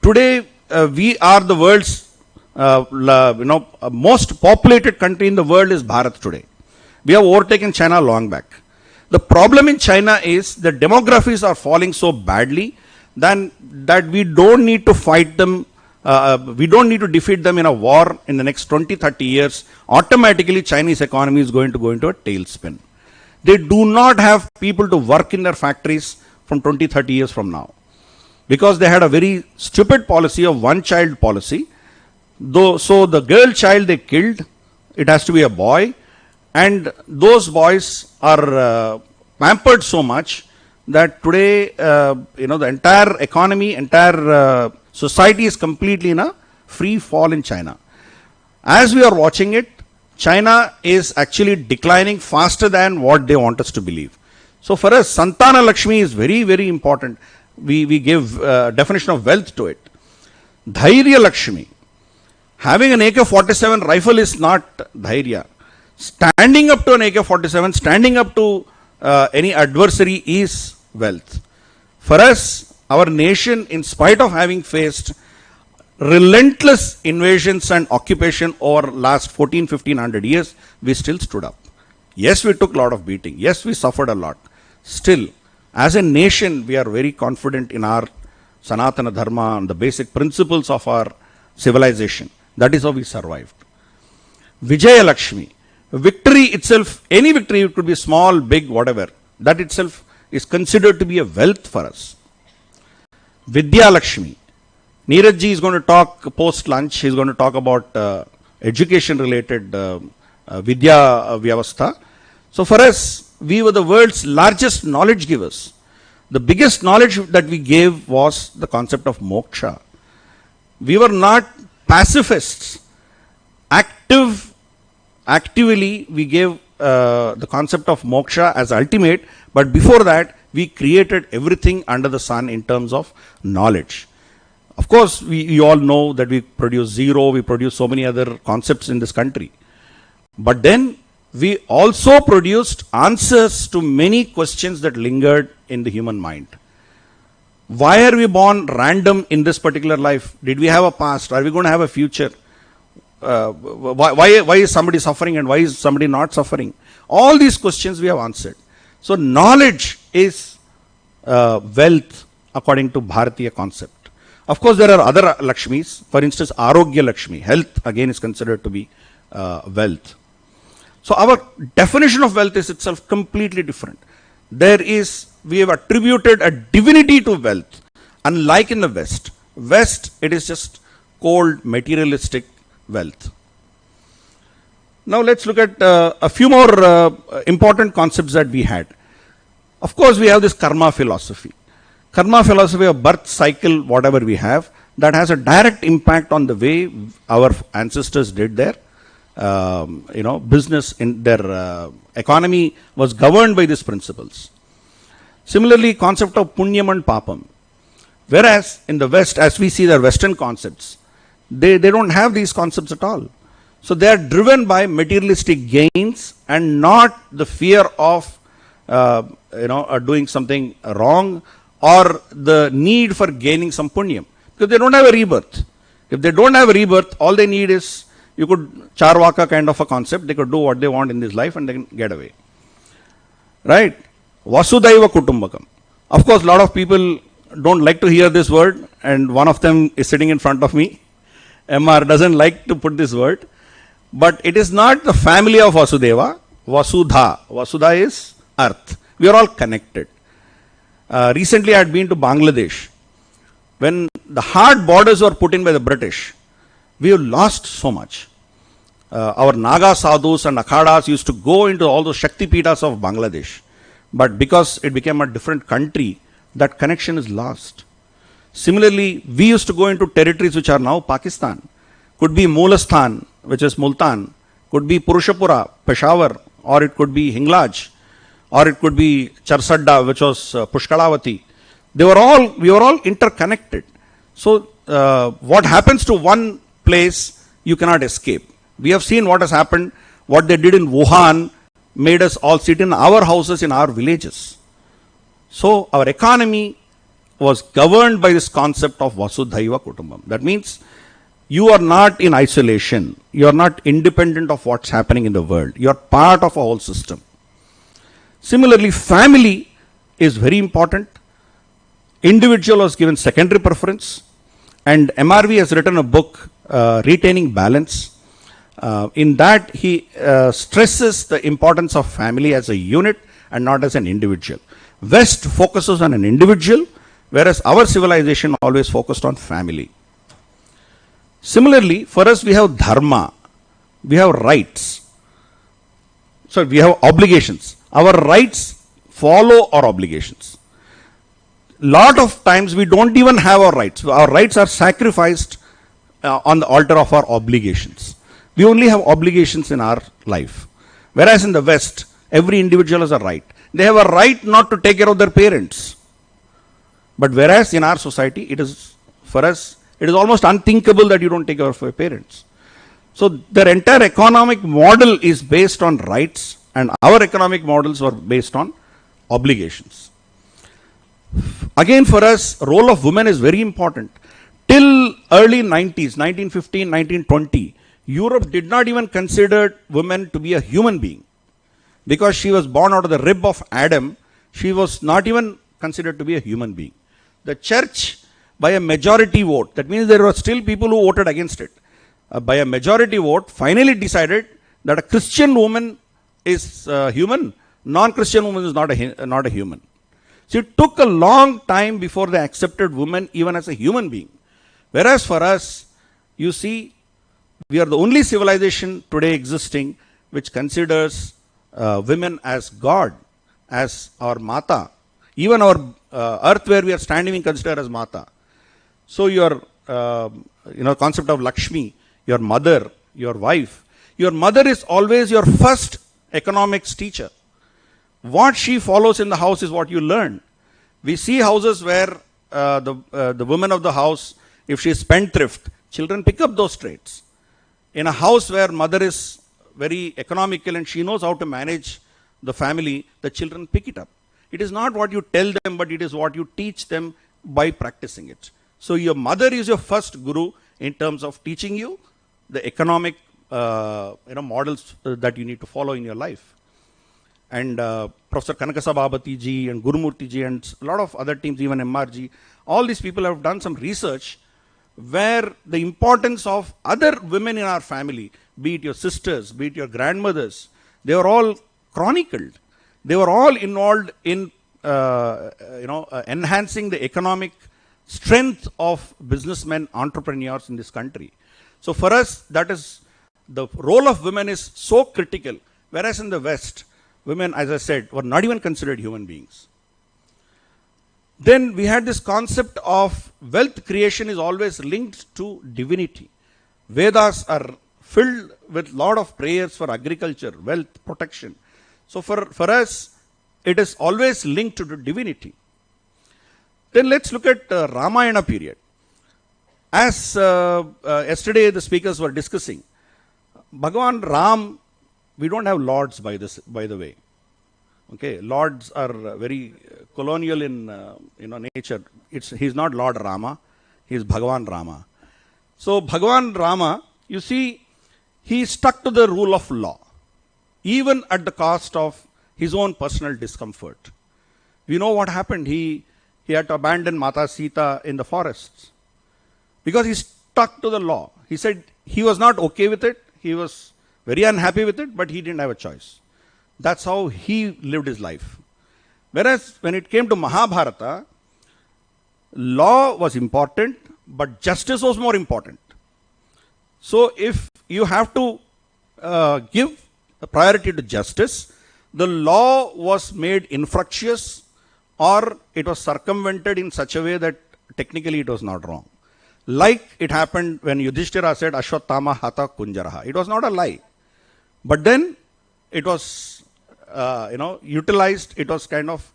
Today we are the world's most populated country in the world is Bharat today. We have overtaken China long back. The problem in China is the demographics are falling so badly that we don't need to fight them. We don't need to defeat them in a war in the next 20, 30 years. Automatically, Chinese economy is going to go into a tailspin. They do not have people to work in their factories from 20, 30 years from now. Because they had a very stupid policy of one-child policy. So the girl child they killed, it has to be a boy. And those boys are pampered so much that today, the entire economy, entire society is completely in a free fall in China. As we are watching it, China is actually declining faster than what they want us to believe. So for us, Santana Lakshmi is very, very important. We give definition of wealth to it. Dhairya Lakshmi. Having an AK-47 rifle is not dhairya. Standing up to an AK-47, standing up to any adversary is wealth. For us, our nation, in spite of having faced relentless invasions and occupation over last 1500 years, we still stood up. Yes, we took a lot of beating. Yes, we suffered a lot. Still, as a nation, we are very confident in our Sanatana Dharma and the basic principles of our civilization. That is how we survived. Vijaya Lakshmi. Victory itself, any victory, it could be small, big, whatever. That itself is considered to be a wealth for us. Vidya Lakshmi. Neeraj ji is going to talk post-lunch. He is going to talk about education-related Vidya Vyavastha. So for us, we were the world's largest knowledge givers. The biggest knowledge that we gave was the concept of moksha. We were not pacifists. Actively, we gave the concept of moksha as ultimate, but before that, we created everything under the sun in terms of knowledge. Of course, we all know that we produce zero, we produce so many other concepts in this country. But then, we also produced answers to many questions that lingered in the human mind. Why are we born random in this particular life? Did we have a past? Are we going to have a future? Why is somebody suffering and why is somebody not suffering? All these questions we have answered. So knowledge is wealth according to Bharatiya concept. Of course, there are other Lakshmis. For instance, Arogya Lakshmi. Health again is considered to be wealth. So our definition of wealth is itself completely different. We have attributed a divinity to wealth. Unlike in the West. West, it is just cold, materialistic wealth. Now let's look at a few more important concepts that we had. Of course, we have this karma philosophy. Karma philosophy of birth cycle, whatever we have, that has a direct impact on the way our ancestors did their business, in their economy was governed by these principles. Similarly, concept of punyam and papam. Whereas in the West, as we see their Western concepts, they don't have these concepts at all. So they are driven by materialistic gains and not the fear of doing something wrong or the need for gaining some punyam. Because they don't have a rebirth. If they don't have a rebirth, all they need is, you could charvaka kind of a concept, they could do what they want in this life and they can get away. Right? Vasudhaiva Kutumbakam. Of course, a lot of people don't like to hear this word, and one of them is sitting in front of me. MR doesn't like to put this word, but it is not the family of Vasudeva. Vasudha. Vasudha is earth. We are all connected. Recently I had been to Bangladesh. When the hard borders were put in by the British, we have lost so much. Our Naga sadhus and akhadas used to go into all those Shakti Pitas of Bangladesh. But because it became a different country, that connection is lost. Similarly, we used to go into territories which are now Pakistan. Could be Moolastan, which is Multan. Could be Purushapura, Peshawar, or it could be Hinglaj, or it could be Charsadda, which was Pushkalavati. We were all interconnected. So what happens to one place, you cannot escape. We have seen what has happened. What they did in Wuhan made us all sit in our houses in our villages. So our economy was governed by this concept of Vasudhaiva Kutumbam. That means you are not in isolation. You are not independent of what's happening in the world. You are part of a whole system. Similarly, family is very important. Individual was given secondary preference, and MRV has written a book, Retaining Balance. In that, he stresses the importance of family as a unit and not as an individual. West focuses on an individual, whereas our civilization always focused on family. Similarly, for us, we have dharma, we have rights. So we have obligations. Our rights follow our obligations. Lot of times we don't even have our rights. Our rights are sacrificed on the altar of our obligations. We only have obligations in our life. Whereas in the West, every individual has a right. They have a right not to take care of their parents. But whereas in our society, it is, for us, it is almost unthinkable that you don't take care of your parents. So their entire economic model is based on rights, and our economic models were based on obligations. Again, for us, role of women is very important. Till early 90s, 1915, 1920, Europe did not even consider women to be a human being. Because she was born out of the rib of Adam, she was not even considered to be a human being. The church, by a majority vote, that means there were still people who voted against it, by a majority vote, finally decided that a Christian woman is human, non-Christian woman is not a human. So it took a long time before they accepted women even as a human being. Whereas for us, you see, we are the only civilization today existing which considers women as God, as our Mata. Even our earth where we are standing, we consider as Mata. So your concept of Lakshmi, your mother, your wife, your mother is always your first economics teacher. What she follows in the house is what you learn. We see houses where the woman of the house, if she is spendthrift, children pick up those traits. In a house where mother is very economical and she knows how to manage the family, the children pick it up. It is not what you tell them, but it is what you teach them by practicing it. So your mother is your first guru in terms of teaching you the economic models that you need to follow in your life. And Professor Kanakasabhabati ji and Gurumurti ji and a lot of other teams, even MRG, all these people have done some research where the importance of other women in our family, be it your sisters, be it your grandmothers, they were all chronicled. They were all involved in enhancing the economic strength of businessmen, entrepreneurs in this country. So for us, that is, the role of women is so critical. Whereas in the West, women, as I said, were not even considered human beings. Then we had this concept of wealth creation is always linked to divinity. Vedas are filled with lot of prayers for agriculture, wealth, protection. So for us, it is always linked to divinity. Then let's look at Ramayana period. As yesterday the speakers were discussing, Bhagavan Ram, we don't have lords by the way. Okay, lords are very colonial in nature. He's not Lord Rama, he is Bhagavan Rama. So Bhagavan Rama, you see, he stuck to the rule of law, even at the cost of his own personal discomfort. We know what happened. He had to abandon Mata Sita in the forests because he stuck to the law. He said he was not okay with it. He was very unhappy with it, but he didn't have a choice. That's how he lived his life. Whereas when it came to Mahabharata, law was important, but justice was more important. So if you have to give a priority to justice, the law was made infructuous or it was circumvented in such a way that technically it was not wrong. Like it happened when Yudhishthira said, Ashwatthama Hata Kunjaraha. It was not a lie. But then it was, utilized, it was kind of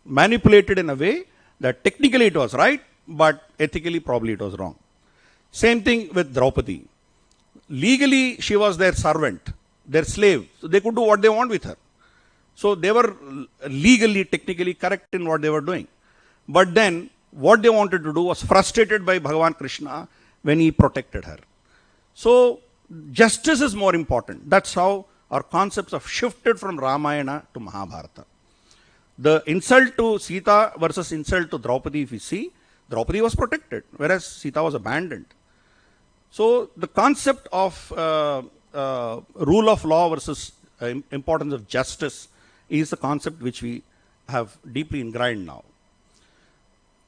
manipulated in a way that technically it was right, but ethically probably it was wrong. Same thing with Draupadi. Legally, she was their servant, their slave. So they could do what they want with her. So they were legally, technically correct in what they were doing. But then what they wanted to do was frustrated by Bhagavan Krishna when he protected her. So justice is more important. That's how our concepts have shifted from Ramayana to Mahabharata. The insult to Sita versus insult to Draupadi, if you see, Draupadi was protected, whereas Sita was abandoned. So the concept of rule of law versus importance of justice is the concept which we have deeply ingrained now.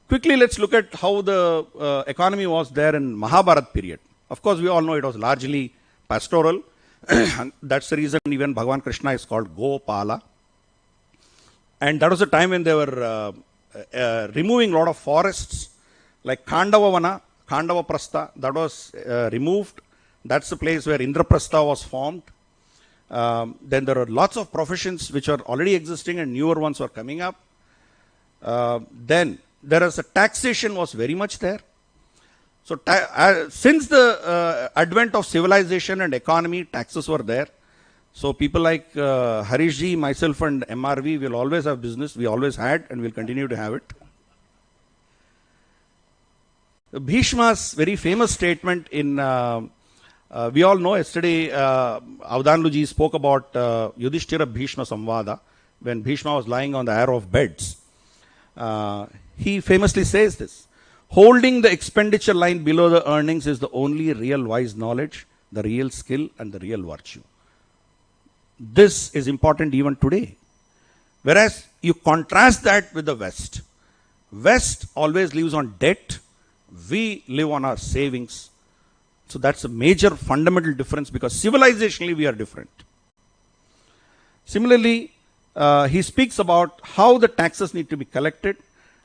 Quickly, let's look at how the economy was there in Mahabharata period. Of course, we all know it was largely pastoral. That's the reason even Bhagavan Krishna is called Gopala. And that was a time when they were removing a lot of forests, like Khandava Prastha, that was removed. That's the place where Indraprastha was formed. Then there are lots of professions which are already existing and newer ones were coming up. Then there is a taxation was very much there. So since the advent of civilization and economy, taxes were there. So people like Harishji, myself and MRV will always have business. We always had and will continue to have it. Bhishma's very famous statement in, we all know yesterday, Avdanluji spoke about Yudhishthira Bhishma Samvada, when Bhishma was lying on the arrow of beds. He famously says this: holding the expenditure line below the earnings is the only real wise knowledge, the real skill and the real virtue. This is important even today. Whereas you contrast that with the West. West always lives on debt. We live on our savings. So that's a major fundamental difference, because civilizationally we are different. Similarly, he speaks about how the taxes need to be collected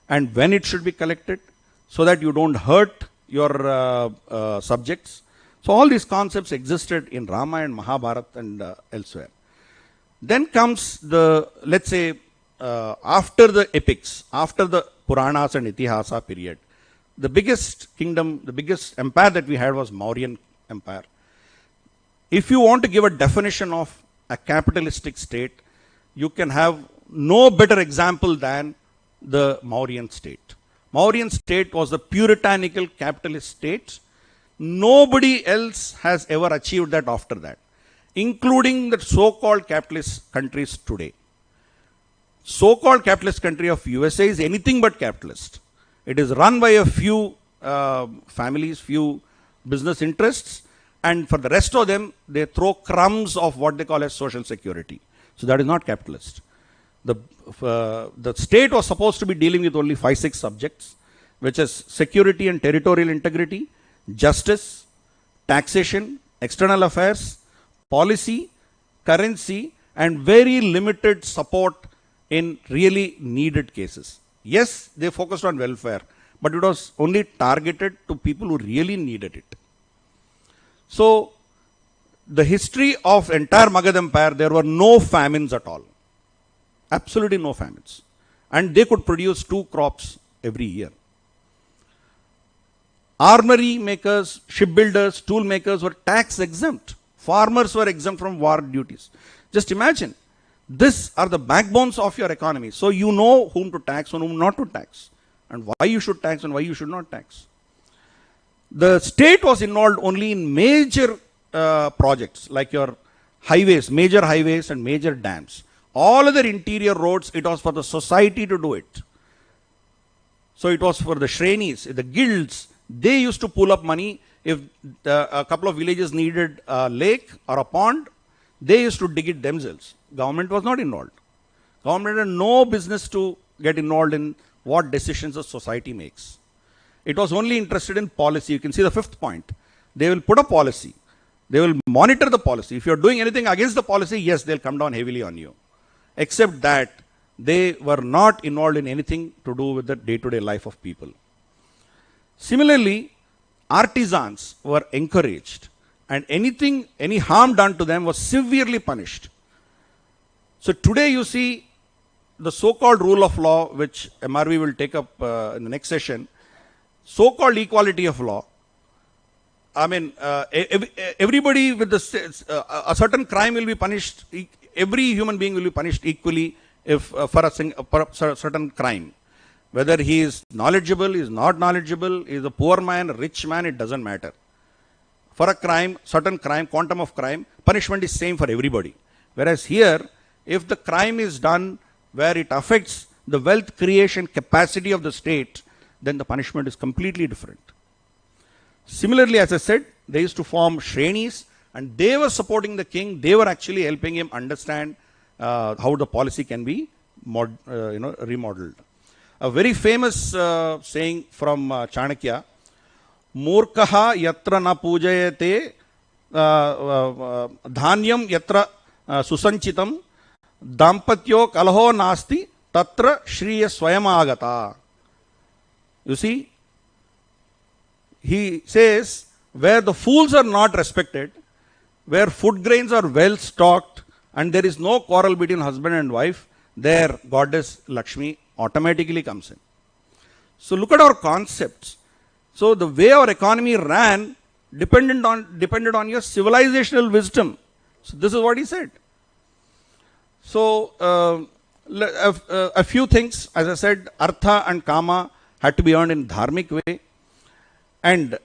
and when it should be collected, so that you don't hurt your subjects. So all these concepts existed in Ramayana and Mahabharata and elsewhere. Then comes the, let's say, after the epics, after the Puranas and Itihasa period, the biggest kingdom, the biggest empire that we had was Mauryan Empire. If you want to give a definition of a capitalistic state, you can have no better example than the Mauryan state. Mauryan state was the puritanical capitalist state. Nobody else has ever achieved that after that, including the so-called capitalist countries today. So-called capitalist country of USA is anything but capitalist. It is run by a few families, few business interests, and for the rest of them, they throw crumbs of what they call as social security. So that is not capitalist. The state was supposed to be dealing with only 5-6 subjects, which is security and territorial integrity, justice, taxation, external affairs, policy, currency, and very limited support in really needed cases. Yes, they focused on welfare, but it was only targeted to people who really needed it. So, the history of entire Magad Empire, there were no famines at all. Absolutely no famines. And they could produce 2 crops every year. Armory makers, shipbuilders, tool makers were tax exempt. Farmers were exempt from war duties. Just imagine, these are the backbones of your economy. So you know whom to tax and whom not to tax, and why you should tax and why you should not tax. The state was involved only in major projects like your highways, major highways and major dams. All other interior roads, it was for the society to do it. So it was for the Shrenis, the guilds. They used to pull up money. If a couple of villages needed a lake or a pond, they used to dig it themselves. Government was not involved. Government had no business to get involved in what decisions the society makes. It was only interested in policy. You can see the fifth point. They will put a policy. They will monitor the policy. If you are doing anything against the policy, yes, they'll come down heavily on you. Except that they were not involved in anything to do with the day-to-day life of people. Similarly, artisans were encouraged, and any harm done to them was severely punished. So today you see the so-called rule of law, which MRV will take up in the next session, so-called equality of law. I mean, everybody with a certain crime will be punished. Every human being will be punished equally if for a certain crime. Whether he is knowledgeable, he is not knowledgeable, he is a poor man, a rich man, it doesn't matter. For a crime, certain crime, quantum of crime, punishment is same for everybody. Whereas here, if the crime is done where it affects the wealth creation capacity of the state, then the punishment is completely different. Similarly, as I said, they used to form Shrenis, and they were supporting the king. They were actually helping him understand how the policy can be remodeled. A very famous saying from Chanakya, Murkaha yatra na pujayate dhanyam yatra susanchitam dampatyo kalaho nasti tatra shriya swayamagata. You see, he says, where the fools are not respected, where food grains are well stocked, and there is no quarrel between husband and wife, there goddess Lakshmi automatically comes in. So look at our concepts. So the way our economy ran depended on your civilizational wisdom. So this is what he said. So a few things, as I said, artha and kama had to be earned in dharmic way. And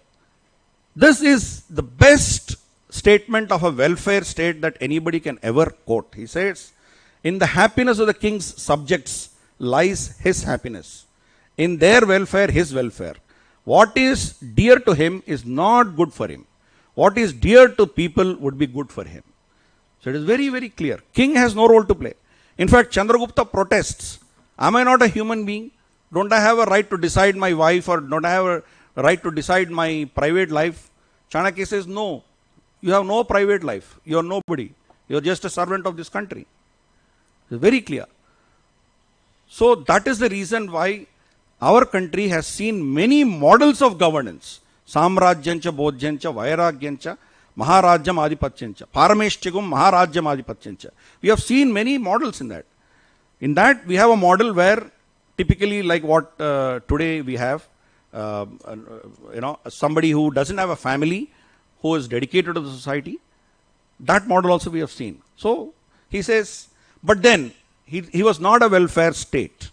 this is the best statement of a welfare state that anybody can ever quote. He says, in the happiness of the king's subjects lies his happiness. In their welfare, his welfare. What is dear to him is not good for him. What is dear to people would be good for him. So it is very, very clear. King has no role to play. In fact, Chandragupta protests. Am I not a human being? Don't I have a right to decide my wife, or don't I have a right to decide my private life? Chanakya says, no. You have no private life. You are nobody. You are just a servant of this country. It's very clear. So that is the reason why our country has seen many models of governance. Samrajyancha, Bodhyancha, Vairagyancha, Maharajyam Adipatyancha, Parameshchagum, Maharajyam Adipatyancha. We have seen many models in that. In that, we have a model where typically like what today we have, somebody who doesn't have a family, who is dedicated to the society. That model also we have seen. So he says, but then he was not a welfare state.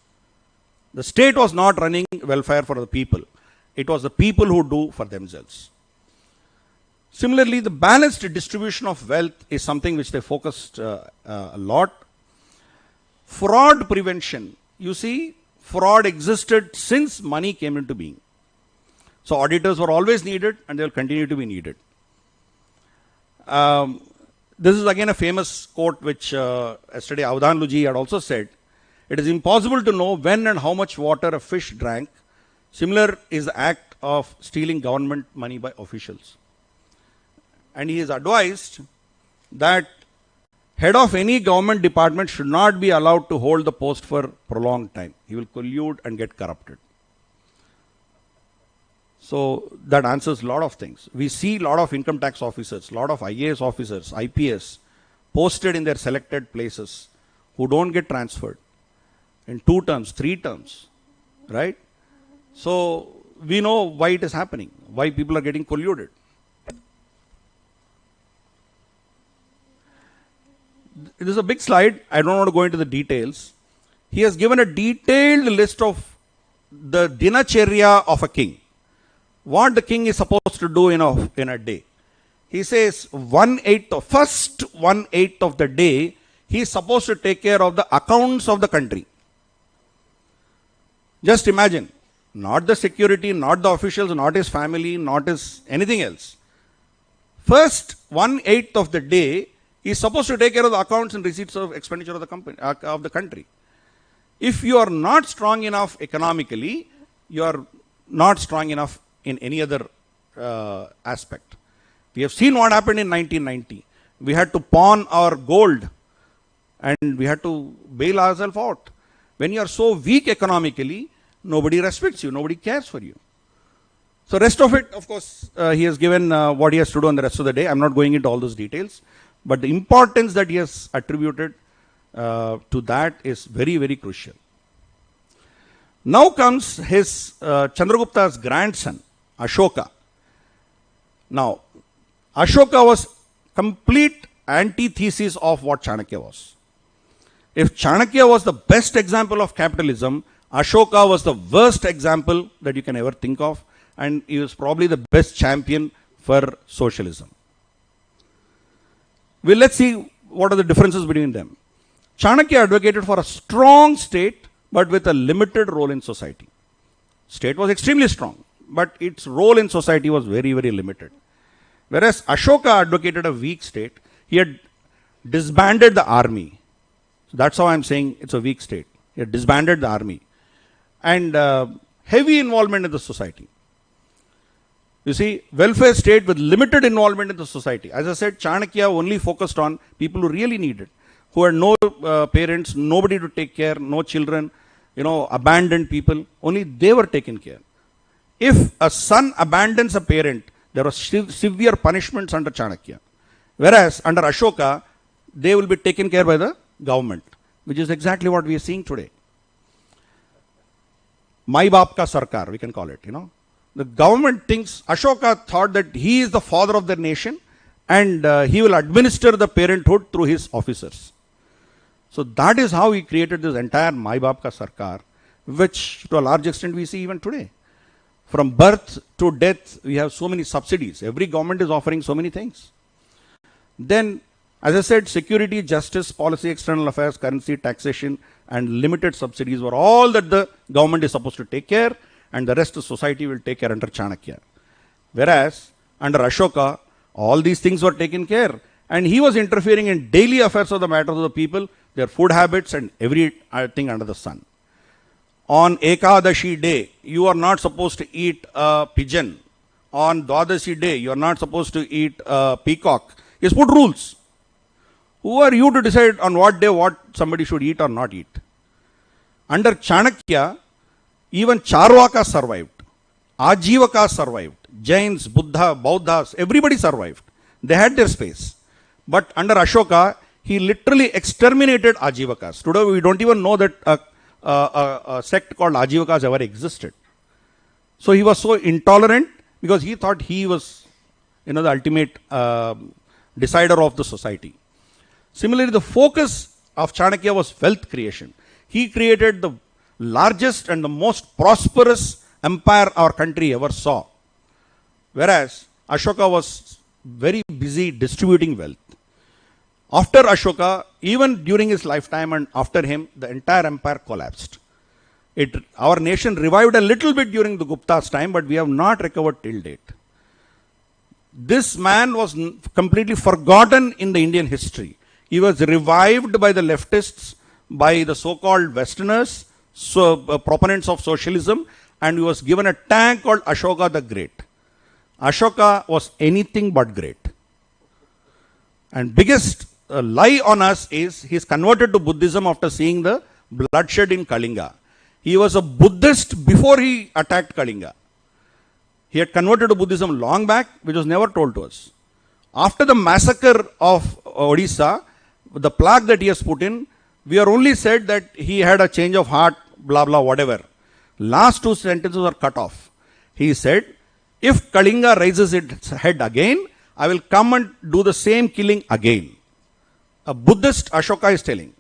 The state was not running welfare for the people. It was the people who do for themselves. Similarly, the balanced distribution of wealth is something which they focused a lot. Fraud prevention. You see, fraud existed since money came into being. So auditors were always needed, and they will continue to be needed. This is again a famous quote which yesterday Avdhanluji had also said. It is impossible to know when and how much water a fish drank. Similar is the act of stealing government money by officials. And he is advised that head of any government department should not be allowed to hold the post for prolonged time. He will collude and get corrupted. So that answers a lot of things. We see a lot of income tax officers, a lot of IAS officers, IPS posted in their selected places who don't get transferred in 2 terms, 3 terms, right? So we know why it is happening, why people are getting polluted. This is a big slide. I don't want to go into the details. He has given a detailed list of the dinacharya of a king. What the king is supposed to do in a day. He says 1/8 of first 1/8 of the day, he is supposed to take care of the accounts of the country. Just imagine, not the security, not the officials, not his family, not his anything else. First 1/8 of the day, he is supposed to take care of the accounts and receipts of expenditure of the country. If you are not strong enough economically, you are not strong enough in any other aspect. We have seen what happened in 1990. We had to pawn our gold and we had to bail ourselves out. When you are so weak economically, nobody respects you, nobody cares for you. So rest of it, of course, he has given what he has to do on the rest of the day. I'm not going into all those details. But the importance that he has attributed to that is very, very crucial. Now comes his Chandragupta's grandson, Ashoka. Now, Ashoka was complete antithesis of what Chanakya was. If Chanakya was the best example of capitalism, Ashoka was the worst example that you can ever think of, and he was probably the best champion for socialism. Well, let's see what are the differences between them. Chanakya advocated for a strong state, but with a limited role in society. State was extremely strong, but its role in society was very, very limited. Whereas Ashoka advocated a weak state, he had disbanded the army. So that's how I'm saying it's a weak state. He had disbanded the army. And heavy involvement in the society. You see, welfare state with limited involvement in the society. As I said, Chanakya only focused on people who really needed, who had no parents, nobody to take care, no children, abandoned people. Only they were taken care. If a son abandons a parent, there were severe punishments under Chanakya. Whereas under Ashoka, they will be taken care by the government, which is exactly what we are seeing today. Mai Baap Ka Sarkar, we can call it, The government thinks, Ashoka thought that he is the father of the nation and he will administer the parenthood through his officers. So that is how he created this entire Mai Baap Ka Sarkar, which to a large extent we see even today. From birth to death, we have so many subsidies. Every government is offering so many things. Then, as I said, security, justice, policy, external affairs, currency, taxation, and limited subsidies were all that the government is supposed to take care, and the rest of society will take care under Chanakya. Whereas, under Ashoka, all these things were taken care, and he was interfering in daily affairs of the matters of the people, their food habits, and everything under the sun. On Ekadashi day, you are not supposed to eat a pigeon. On Dwadashi day, you are not supposed to eat a peacock. He has put rules. Who are you to decide on what day what somebody should eat or not eat? Under Chanakya, even Charvaka survived. Ajivaka survived. Jains, Buddha, Bauddhas, everybody survived. They had their space. But under Ashoka, he literally exterminated Ajivakas. Today we don't even know that a sect called Ajivakas ever existed. So he was so intolerant because he thought he was, the ultimate decider of the society. Similarly, the focus of Chanakya was wealth creation. He created the largest and the most prosperous empire our country ever saw. Whereas Ashoka was very busy distributing wealth. After Ashoka, even during his lifetime and after him, the entire empire collapsed. Our nation revived a little bit during the Gupta's time, but we have not recovered till date. This man was completely forgotten in the Indian history. He was revived by the leftists, by the so-called Westerners, proponents of socialism, and he was given a tag called Ashoka the Great. Ashoka was anything but great. And biggest lie on us is he is converted to Buddhism after seeing the bloodshed in Kalinga. He was a Buddhist before he attacked Kalinga. He had converted to Buddhism long back, which was never told to us. After the massacre of Odisha, the plaque that he has put in, we are only said that he had a change of heart, blah, blah, whatever. Last two sentences are cut off. He said, if Kalinga raises its head again, I will come and do the same killing again. A Buddhist Ashoka is telling.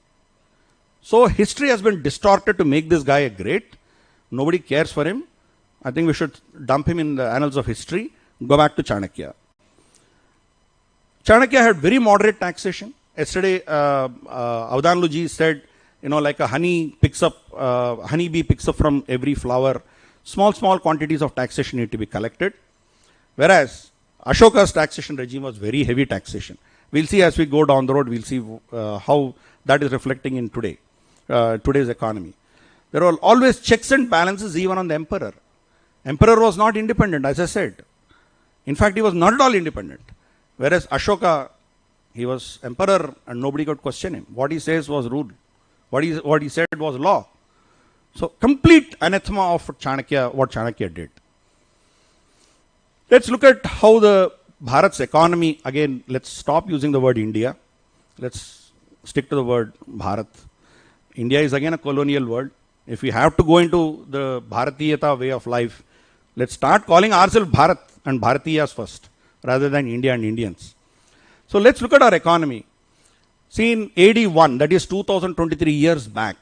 So history has been distorted to make this guy a great. Nobody cares for him. I think we should dump him in the annals of history. Go back to Chanakya. Chanakya had very moderate taxation. Yesterday, Avdanluji said, like a honeybee picks up from every flower. Small quantities of taxation need to be collected. Whereas Ashoka's taxation regime was very heavy taxation. We'll see as we go down the road, we'll see how that is reflecting in today's economy. There were always checks and balances even on the emperor. Emperor was not independent, as I said. In fact, he was not at all independent. Whereas Ashoka, he was emperor and nobody could question him. What he says was rule. What he said was law. So complete anathema of Chanakya, what Chanakya did. Let's look at how the Bharat's economy, again, let's stop using the word India. Let's stick to the word Bharat. India is again a colonial word. If we have to go into the Bharateeyata way of life, let's start calling ourselves Bharat and Bharatiyas first, rather than India and Indians. So let's look at our economy. See, in AD 1, that is 2023 years back,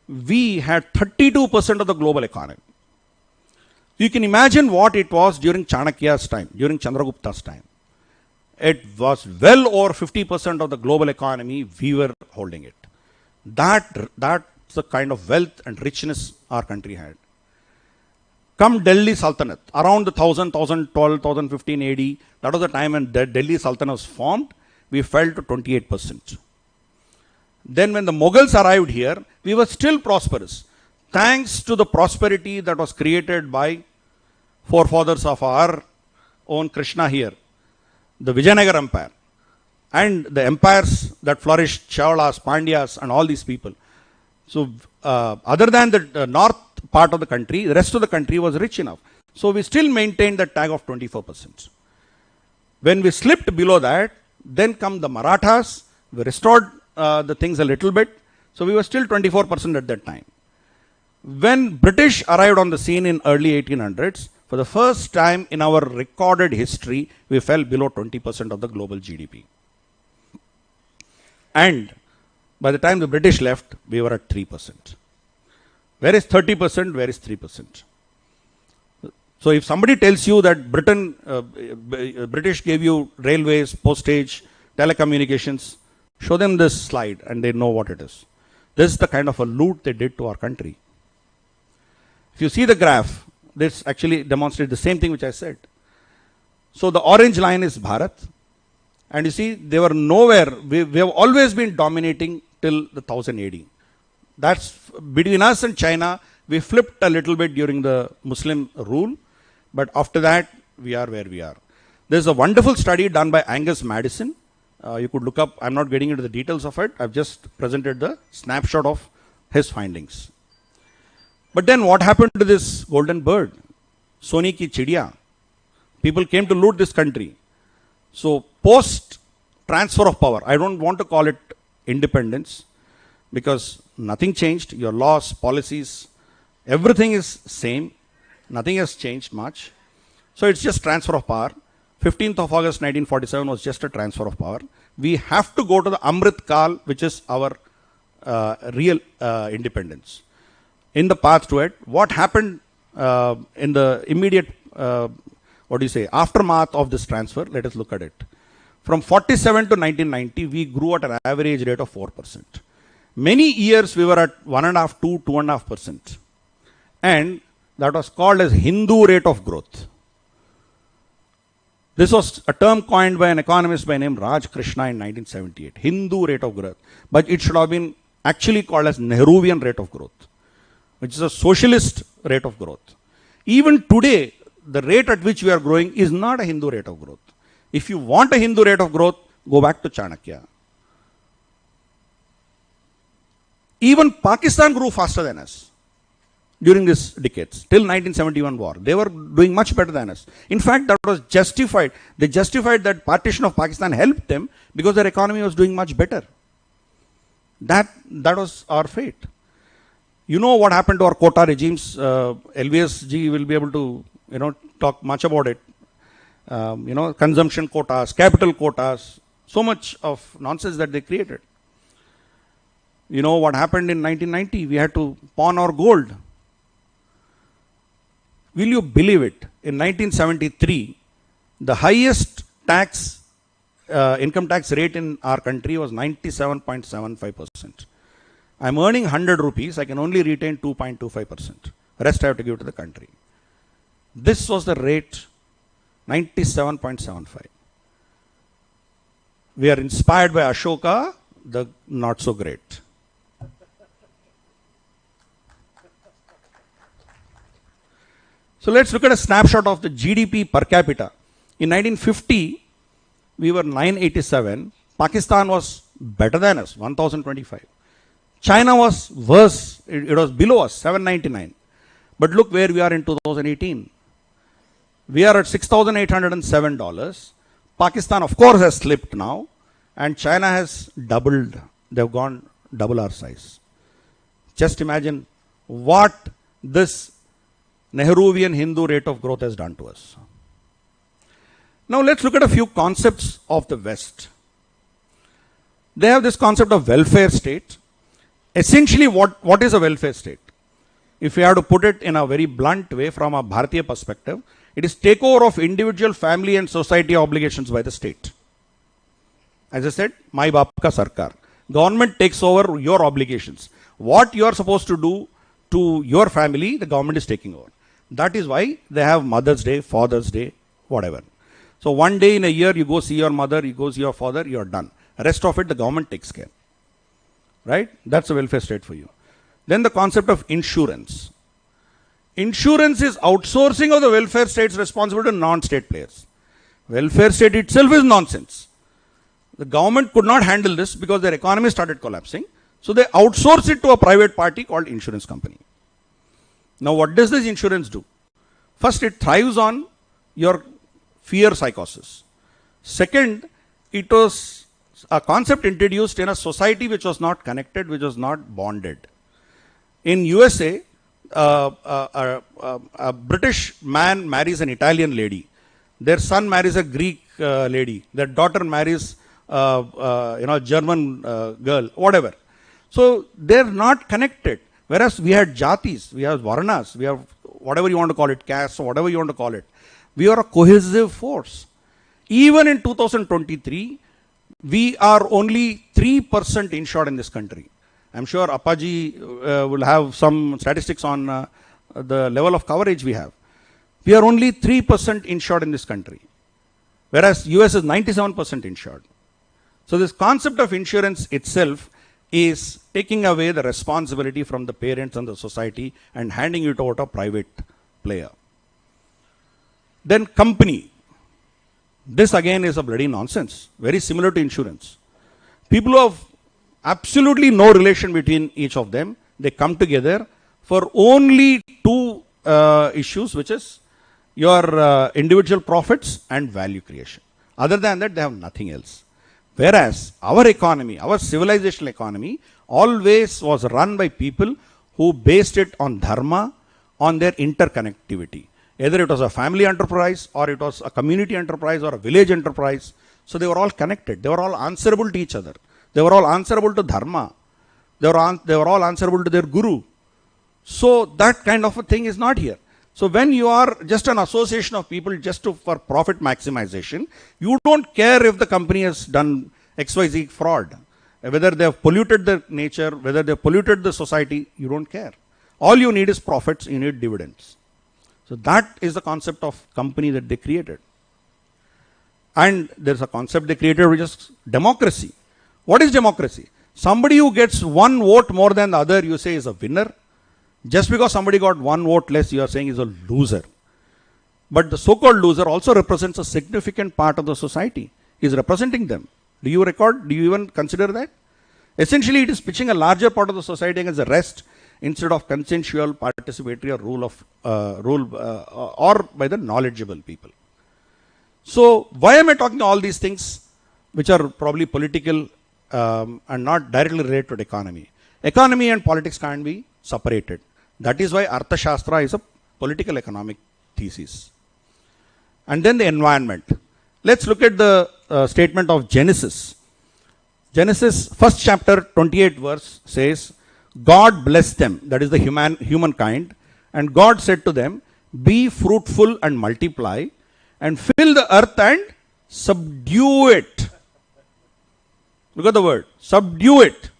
we had 32% of the global economy. You can imagine what it was during Chanakya's time, during Chandragupta's time. It was well over 50% of the global economy, we were holding it. That's the kind of wealth and richness our country had. Come Delhi Sultanate, around the 1012, 1015 AD, that was the time when the Delhi Sultanate was formed, we fell to 28%. Then when the Mughals arrived here, we were still prosperous. Thanks to the prosperity that was created by forefathers of our own Krishna here, the Vijayanagar Empire, and the empires that flourished, Chaulas, Pandyas, and all these people. So, other than the north part of the country, the rest of the country was rich enough. So, we still maintained that tag of 24%. When we slipped below that, then come the Marathas, we restored the things a little bit. So, we were still 24% at that time. When British arrived on the scene in early 1800s, for the first time in our recorded history, we fell below 20% of the global GDP. And by the time the British left, we were at 3%. Where is 30%? Where is 3%? So if somebody tells you that British gave you railways, postage, telecommunications, show them this slide and they know what it is. This is the kind of a loot they did to our country. If you see the graph, this actually demonstrates the same thing which I said. So the orange line is Bharat. And you see, they were nowhere. We have always been dominating till the 1000 AD. That's between us and China. We flipped a little bit during the Muslim rule. But after that, we are where we are. There's a wonderful study done by Angus Madison. You could look up. I'm not getting into the details of it. I've just presented the snapshot of his findings. But then what happened to this golden bird? Soni ki chidiya. People came to loot this country. So post transfer of power, I don't want to call it independence because nothing changed. Your laws, policies, everything is same. Nothing has changed much. So it's just transfer of power. 15th of August 1947 was just a transfer of power. We have to go to the Amrit Kal, which is our real independence. In the path to it, what happened in the immediate aftermath of this transfer, let us look at it. From 47 to 1990, we grew at an average rate of 4%. Many years we were at 1.5 to 2.5%. And that was called as Hindu rate of growth. This was a term coined by an economist by name Raj Krishna in 1978. Hindu rate of growth. But it should have been actually called as Nehruvian rate of growth, which is a socialist rate of growth. Even today, the rate at which we are growing is not a Hindu rate of growth. If you want a Hindu rate of growth, go back to Chanakya. Even Pakistan grew faster than us during this decades, till 1971 war. They were doing much better than us. In fact, that was justified. They justified that partition of Pakistan helped them because their economy was doing much better. That was our fate. You know what happened to our quota regimes. LVSG will be able to, talk much about it. Consumption quotas, capital quotas, so much of nonsense that they created. You know what happened in 1990? We had to pawn our gold. Will you believe it? In 1973, the highest income tax rate in our country was 97.75%. I'm earning 100 rupees, I can only retain 2.25%. Rest I have to give to the country. This was the rate, 97.75. We are inspired by Ashoka, the not so great. So let's look at a snapshot of the GDP per capita. In 1950, we were 987. Pakistan was better than us, 1025. China was worse, it was below us, 799. But look where we are in 2018. We are at $6,807. Pakistan, of course, has slipped now. And China has doubled. They've gone double our size. Just imagine what this Nehruvian Hindu rate of growth has done to us. Now let's look at a few concepts of the West. They have this concept of welfare state. Essentially, what is a welfare state? If we have to put it in a very blunt way from a Bharatiya perspective, it is takeover of individual, family and society obligations by the state. As I said, Mai Baap ka Sarkar. Government takes over your obligations. What you are supposed to do to your family, the government is taking over. That is why they have Mother's Day, Father's Day, whatever. So one day in a year, you go see your mother, you go see your father, you are done. Rest of it, the government takes care. Right? That's a welfare state for you. Then the concept of insurance. Insurance is outsourcing of the welfare state's responsibility to non-state players. Welfare state itself is nonsense. The government could not handle this because their economy started collapsing. So they outsource it to a private party called insurance company. Now what does this insurance do? First, it thrives on your fear psychosis. Second, it was a concept introduced in a society which was not connected, which was not bonded. In USA, a British man marries an Italian lady. Their son marries a Greek lady. Their daughter marries a German girl, whatever. So they're not connected. Whereas we had jatis, we have varnas, we have whatever you want to call it, castes, or whatever you want to call it. We are a cohesive force. Even in 2023, we are only 3% insured in this country. I'm sure Appaji will have some statistics on the level of coverage we have. We are only 3% insured in this country, whereas US is 97% insured. So this concept of insurance itself is taking away the responsibility from the parents and the society and handing it over to a private player. Then company. This again is a bloody nonsense, very similar to insurance. People who have absolutely no relation between each of them, they come together for only two issues, which is your individual profits and value creation. Other than that, they have nothing else. Whereas our economy, our civilizational economy, always was run by people who based it on dharma, on their interconnectivity. Either it was a family enterprise, or it was a community enterprise, or a village enterprise. So they were all connected. They were all answerable to each other. They were all answerable to dharma. They were all answerable to their guru. So that kind of a thing is not here. So when you are just an association of people just for profit maximization, you don't care if the company has done XYZ fraud. Whether they have polluted the nature, whether they have polluted the society, you don't care. All you need is profits, you need dividends. So that is the concept of company that they created. And there's a concept they created which is democracy. What is democracy? Somebody who gets one vote more than the other, you say is a winner. Just because somebody got one vote less, you are saying is a loser. But the so-called loser also represents a significant part of the society. He is representing them. Do you even consider that? Essentially, it is pitching a larger part of the society against the rest instead of consensual, participatory, or rule or by the knowledgeable people. So why am I talking all these things which are probably political and not directly related to the economy? Economy and politics can't be separated. That is why Arthashastra is a political economic thesis. And then the environment. Let's look at the statement of Genesis. Genesis, first chapter, 28 verse says, God blessed them, that is the humankind, and God said to them, be fruitful and multiply, and fill the earth and subdue it. Look at the word, subdue it,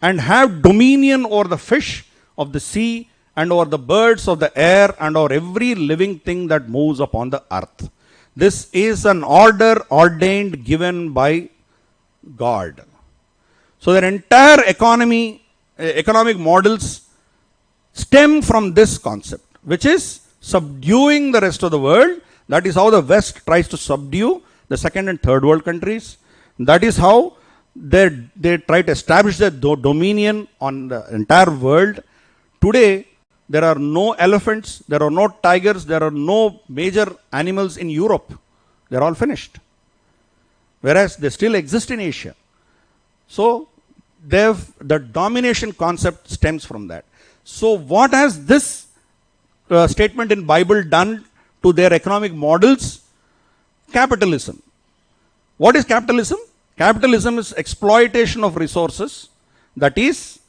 and have dominion over the fish of the sea, and over the birds of the air, and over every living thing that moves upon the earth. This is an order ordained, given by God. So their entire economic models stem from this concept, which is subduing the rest of the world. That is how the West tries to subdue the second and third world countries. That is how they try to establish their dominion on the entire world. Today, there are no elephants, there are no tigers, there are no major animals in Europe. They are all finished. Whereas they still exist in Asia. So, the domination concept stems from that. So, what has this statement in Bible done to their economic models? Capitalism. What is capitalism? Capitalism is exploitation of resources, that is,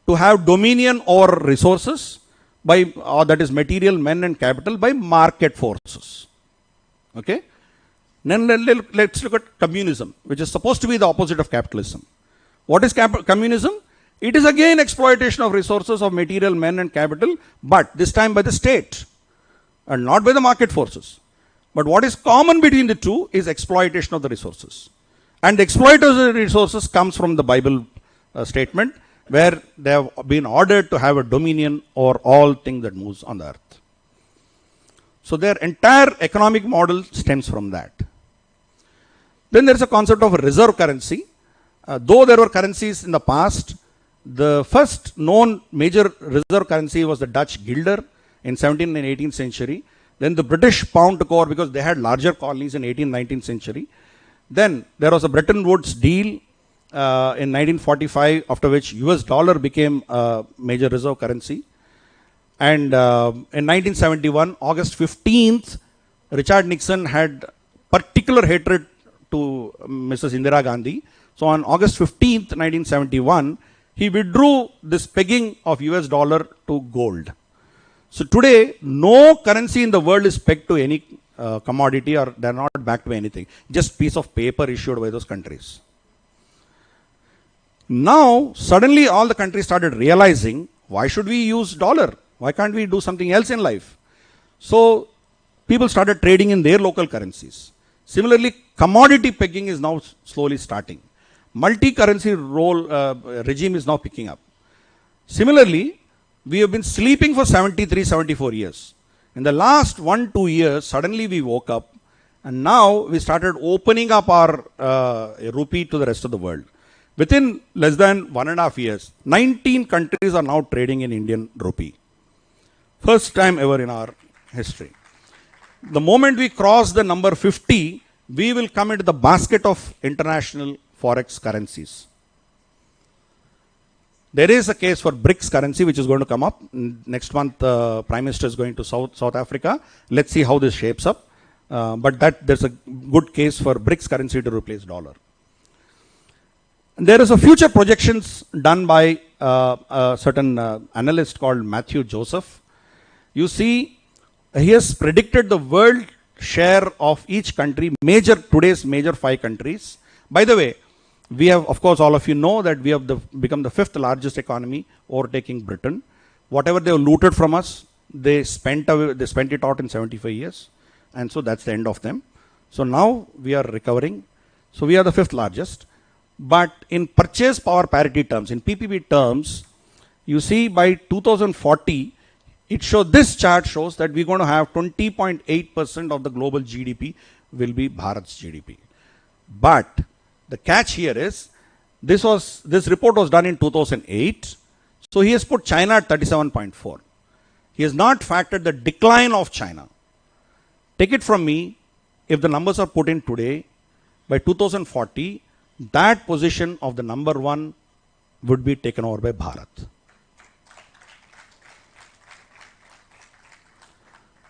to have dominion over resources by, that is material, men and capital, by market forces. Okay? Then let's look at communism, which is supposed to be the opposite of capitalism. What is communism? It is again exploitation of resources of material, men and capital, but this time by the state and not by the market forces. But what is common between the two is exploitation of the resources. And the exploitation of the resources comes from the Bible statement, where they have been ordered to have a dominion over all things that moves on the earth. So their entire economic model stems from that. Then there is a concept of reserve currency. Though there were currencies in the past, the first known major reserve currency was the Dutch guilder in 17th and 18th century. Then the British pound took over because they had larger colonies in 18th, 19th century. Then there was a Bretton Woods deal in 1945, after which US dollar became a major reserve currency. And in 1971, August 15th, Richard Nixon had particular hatred to Mrs. Indira Gandhi. So on August 15th, 1971, he withdrew this pegging of US dollar to gold. So today, no currency in the world is pegged to any commodity, or they are not backed by anything. Just piece of paper issued by those countries. Now, suddenly all the countries started realizing, why should we use dollar? Why can't we do something else in life? So, people started trading in their local currencies. Similarly, commodity pegging is now slowly starting. Multi-currency regime is now picking up. Similarly, we have been sleeping for 73, 74 years. In the last 1-2 years, suddenly we woke up, and now we started opening up our rupee to the rest of the world. Within less than 1.5 years, 19 countries are now trading in Indian rupee. First time ever in our history. The moment we cross the number 50, we will come into the basket of international forex currencies. There is a case for BRICS currency which is going to come up. Next month, Prime Minister is going to South Africa. Let's see how this shapes up. But there's a good case for BRICS currency to replace dollar. And there is a future projections done by a certain analyst called Matthew Joseph. You see, he has predicted the world share of each country, today's major 5 countries. By the way, we have, of course, all of you know that we have become the 5th largest economy, overtaking Britain. Whatever they have looted from us, they spent it out in 75 years. And so that's the end of them. So now we are recovering. So we are the 5th largest. But in purchase power parity terms, in PPP terms, you see by 2040, this chart shows that we're going to have 20.8% of the global GDP will be Bharat's GDP. But the catch here is, this report was done in 2008. So he has put China at 37.4. He has not factored the decline of China. Take it from me, if the numbers are put in today, by 2040, that position of the number 1 would be taken over by Bharat.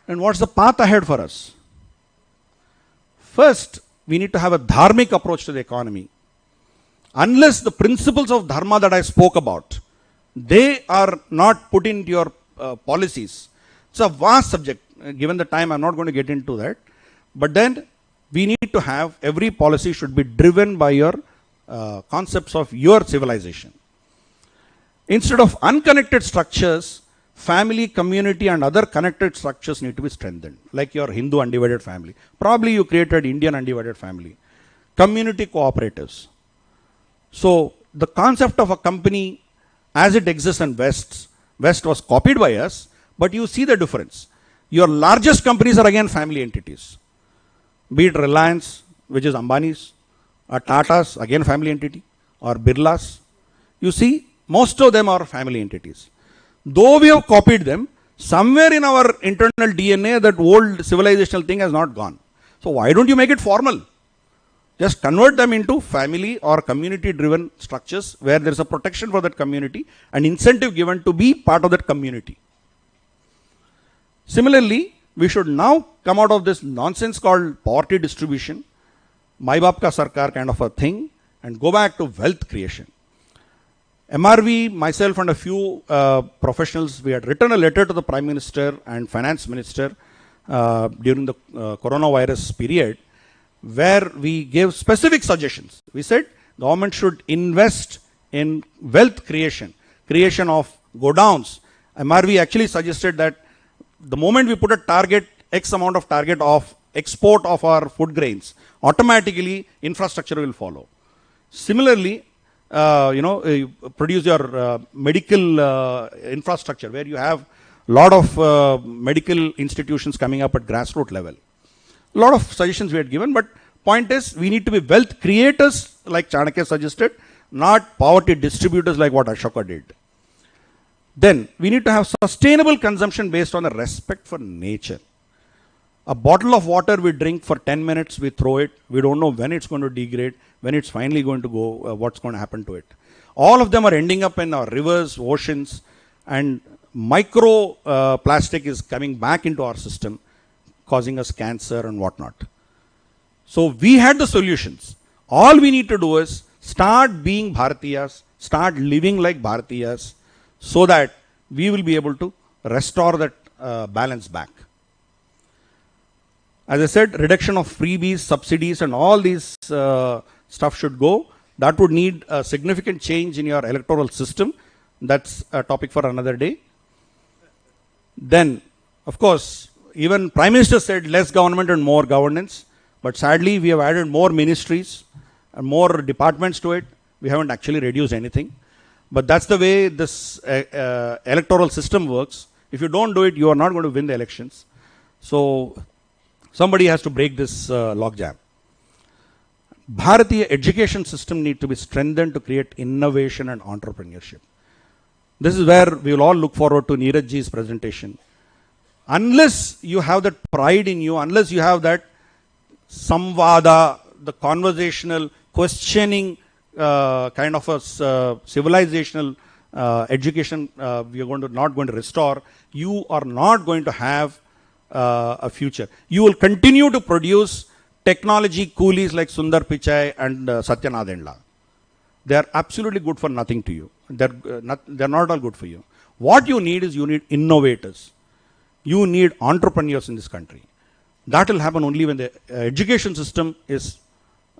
And what's the path ahead for us? First, we need to have a dharmic approach to the economy. Unless the principles of dharma that I spoke about, they are not put into your policies. It's a vast subject. Given the time, I'm not going to get into that. But then we need to have, every policy should be driven by your concepts of your civilization. Instead of unconnected structures, family, community and other connected structures need to be strengthened. Like your Hindu undivided family. Probably you created Indian undivided family. Community cooperatives. So the concept of a company as it exists in West was copied by us, but you see the difference. Your largest companies are again family entities. Be it Reliance, which is Ambani's, or Tata's, again family entity, or Birla's. You see, most of them are family entities. Though we have copied them, somewhere in our internal DNA, that old civilizational thing has not gone. So why don't you make it formal? Just convert them into family or community driven structures where there is a protection for that community and incentive given to be part of that community. Similarly, we should now come out of this nonsense called poverty distribution, Mai Baap Ka Sarkar kind of a thing, and go back to wealth creation. MRV, myself and a few professionals, we had written a letter to the Prime Minister and Finance Minister during the coronavirus period, where we gave specific suggestions. We said government should invest in wealth creation of godowns. MRV actually suggested that the moment we put a target, X amount of target of export of our food grains, automatically infrastructure will follow. Similarly, produce your medical infrastructure where you have a lot of medical institutions coming up at grassroots level. A lot of suggestions we had given, but point is we need to be wealth creators like Chanakya suggested, not poverty distributors like what Ashoka did. Then we need to have sustainable consumption based on a respect for nature. A bottle of water we drink for 10 minutes, we throw it. We don't know when it's going to degrade, when it's finally going to go, what's going to happen to it. All of them are ending up in our rivers, oceans, and micro plastic is coming back into our system, causing us cancer and whatnot. So we had the solutions. All we need to do is start being Bharatiyas, start living like Bharatiyas, so that we will be able to restore that balance back. As I said, reduction of freebies, subsidies and all these stuff should go. That would need a significant change in your electoral system. That's a topic for another day. Then, of course, even Prime Minister said less government and more governance. But sadly, we have added more ministries and more departments to it. We haven't actually reduced anything. But that's the way this electoral system works. If you don't do it, you are not going to win the elections. So somebody has to break this logjam. Bharatiya education system needs to be strengthened to create innovation and entrepreneurship. This is where we will all look forward to Neeraj ji's presentation. Unless you have that pride in you, unless you have that samvada, the conversational, questioning kind of a civilizational education we are not going to restore, you are not going to have a future. You will continue to produce technology coolies like Sundar Pichai and Satyanath Endla. They are absolutely good for nothing to you. They are not all good for you. What you need is you need innovators. You need entrepreneurs in this country. That will happen only when the education system is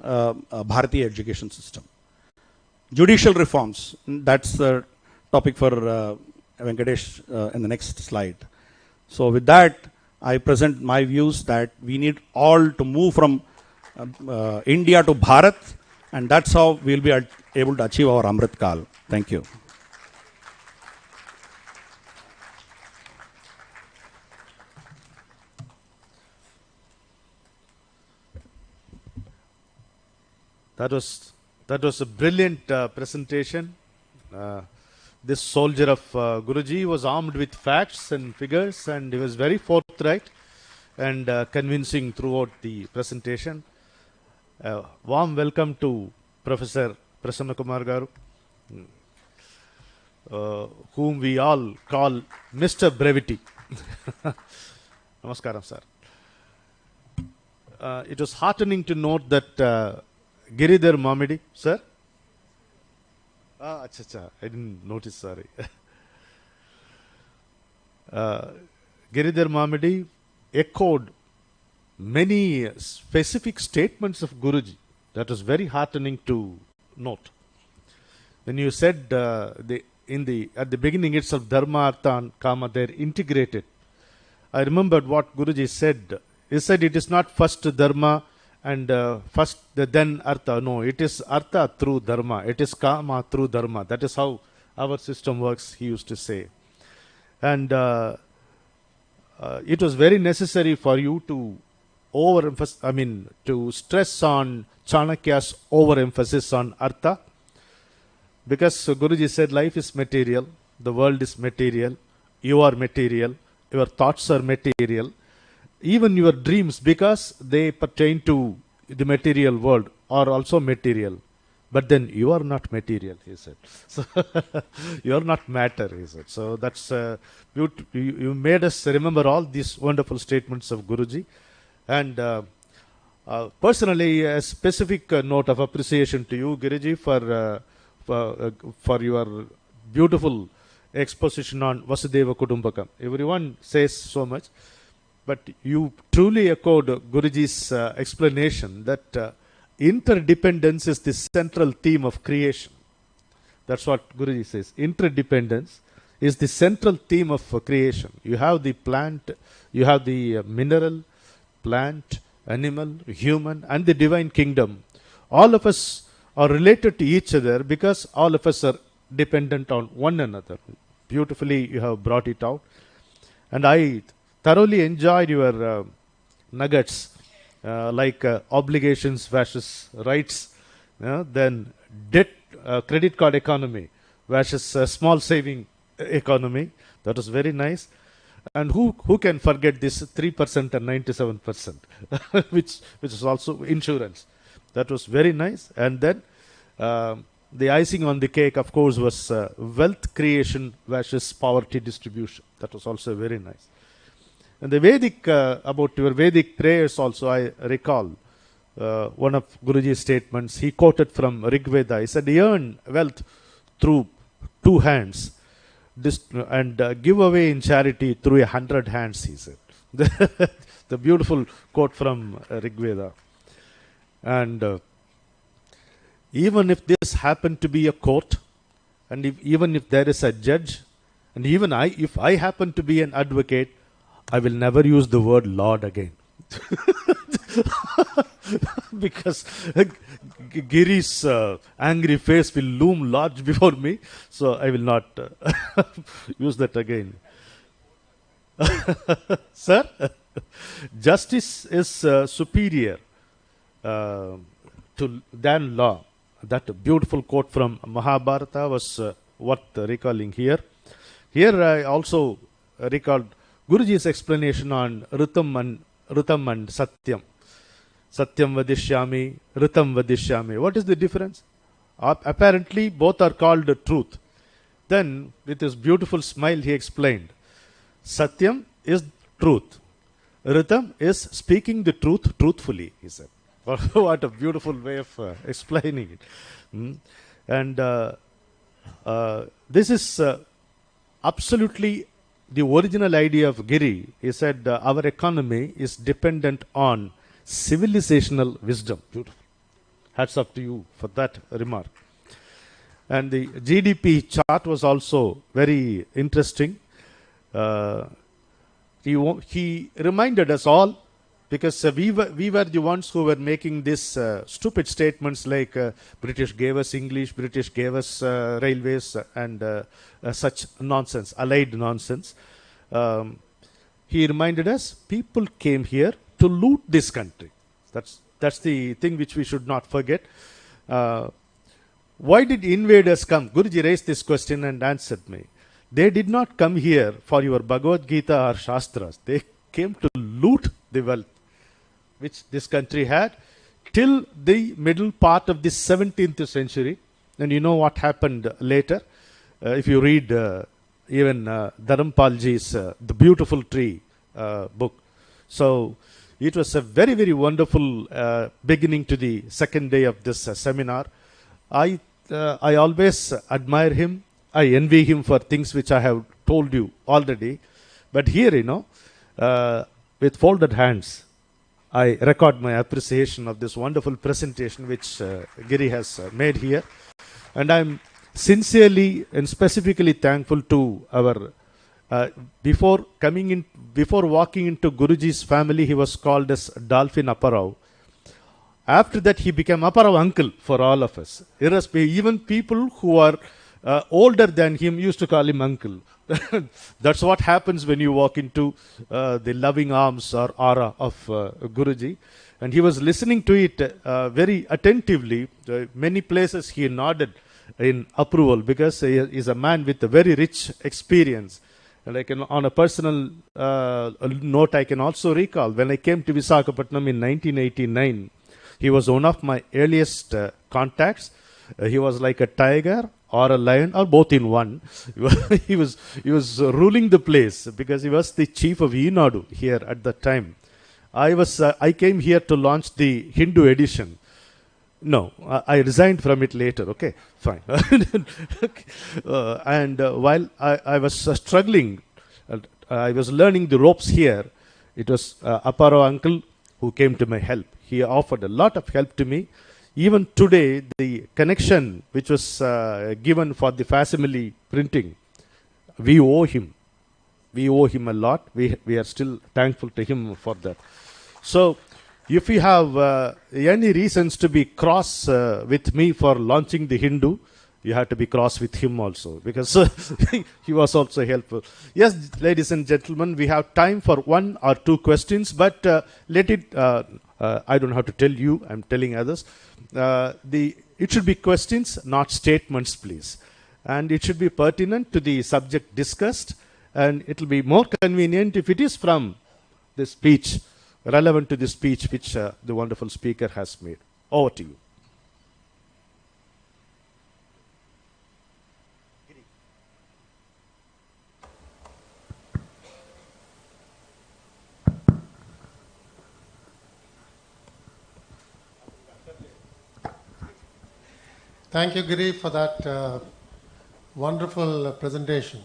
a Bharatiya education system. Judicial reforms, that's the topic for Venkatesh in the next slide. So with that, I present my views that we need all to move from India to Bharat, and that's how we'll be able to achieve our Amrit Kal. Thank you. That was a brilliant presentation. This soldier of Guruji was armed with facts and figures, and he was very forthright and convincing throughout the presentation. Warm welcome to Professor Prasanna Kumar Garu, whom we all call Mr. Brevity. Namaskaram, sir. It was heartening to note that Giridhar Mamidi, sir. Acha, I didn't notice, sorry. Giridhar Mamidi echoed many specific statements of Guruji. That was very heartening to note. When you said at the beginning itself, Dharma, Artha and Kama, they're integrated. I remembered what Guruji said. He said it is not first Dharma and first then Artha. No, it is Artha through Dharma. It is Kama through Dharma. That is how our system works, he used to say. And it was very necessary for you to to stress on Chanakya's overemphasis on Artha. Because Guruji said life is material, the world is material, you are material, your thoughts are material, even your dreams, because they pertain to the material world, are also material. But then you are not material, he said. So you are not matter, he said. So that's you made us remember all these wonderful statements of Guruji. And personally, a specific note of appreciation to you, Guruji, for your beautiful exposition on Vasudeva Kutumbakam. Everyone says so much, but you truly echoed Guruji's explanation that interdependence is the central theme of creation. That's what Guruji says. Interdependence is the central theme of creation. You have the plant, you have the mineral, plant, animal, human, and the divine kingdom. All of us are related to each other because all of us are dependent on one another. Beautifully you have brought it out. And I thoroughly enjoyed your nuggets, like obligations versus rights, then debt, credit card economy versus small saving economy. That was very nice. And who can forget this 3% and 97%, which is also insurance. That was very nice. And then the icing on the cake, of course, was wealth creation versus poverty distribution. That was also very nice. And the Vedic, about your Vedic prayers also, I recall one of Guruji's statements. He quoted from Rig Veda. He said, earn wealth through 2 hands and give away in charity through 100 hands, he said. The beautiful quote from Rig Veda. And even if this happened to be a court, and even if there is a judge, and even if I happen to be an advocate, I will never use the word Lord again. Because Giri's angry face will loom large before me, so I will not use that again. Sir, justice is superior than law. That beautiful quote from Mahabharata was worth recalling here. Here I also recalled Guruji's explanation on Ritam and Satyam. Satyam vadishyami, Ritam vadishyami. What is the difference? Apparently both are called truth. Then with his beautiful smile he explained, Satyam is truth. Ritam is speaking the truth truthfully, he said. What a beautiful way of explaining it. And this is absolutely the original idea of Giri. He said our economy is dependent on civilizational wisdom. Beautiful. Hats off to you for that remark. And the GDP chart was also very interesting. He reminded us all, because we were the ones who were making these stupid statements like British gave us English, British gave us railways, and such nonsense, allied nonsense. He reminded us people came here to loot this country. That's the thing which we should not forget. Why did invaders come? Guruji raised this question and answered me. They did not come here for your Bhagavad Gita or Shastras. They came to loot the wealth which this country had till the middle part of the 17th century. And you know what happened later. If you read even Dharampalji's The Beautiful Tree book, So it was a very, very wonderful beginning to the second day of this seminar. I always admire him. I envy him for things which I have told you already. But here, with folded hands, I record my appreciation of this wonderful presentation which Giri has made here. And I'm sincerely and specifically thankful to our, before walking into Guruji's family, he was called as Dolphin Apparao. After that, he became Apparao uncle for all of us. Even people who are older than him used to call him uncle. That's what happens when you walk into the loving arms or aura of Guruji. And he was listening to it very attentively. Many places he nodded in approval because he is a man with a very rich experience. And I can, on a personal note, I can also recall when I came to Visakhapatnam in 1989, he was one of my earliest contacts. He was like a tiger or a lion or both in one. he was ruling the place because he was the chief of Enadu here at that time. I came here to launch the Hindu edition. No, I resigned from it later. Okay, fine. And while I was struggling, I was learning the ropes here. It was Apparao uncle who came to my help. He offered a lot of help to me. Even today, the connection which was given for the facsimile printing, we owe him. We owe him a lot. We are still thankful to him for that. So, if you have any reasons to be cross with me for launching the Hindu, you have to be cross with him also, because he was also helpful. Yes, ladies and gentlemen, we have time for one or two questions, but let it, I don't have to tell you, I'm telling others. It should be questions, not statements, please. And it should be pertinent to the subject discussed, and it will be more convenient if it is from the speech, relevant to the speech which the wonderful speaker has made. Over to you. Thank you, Giri, for that wonderful presentation.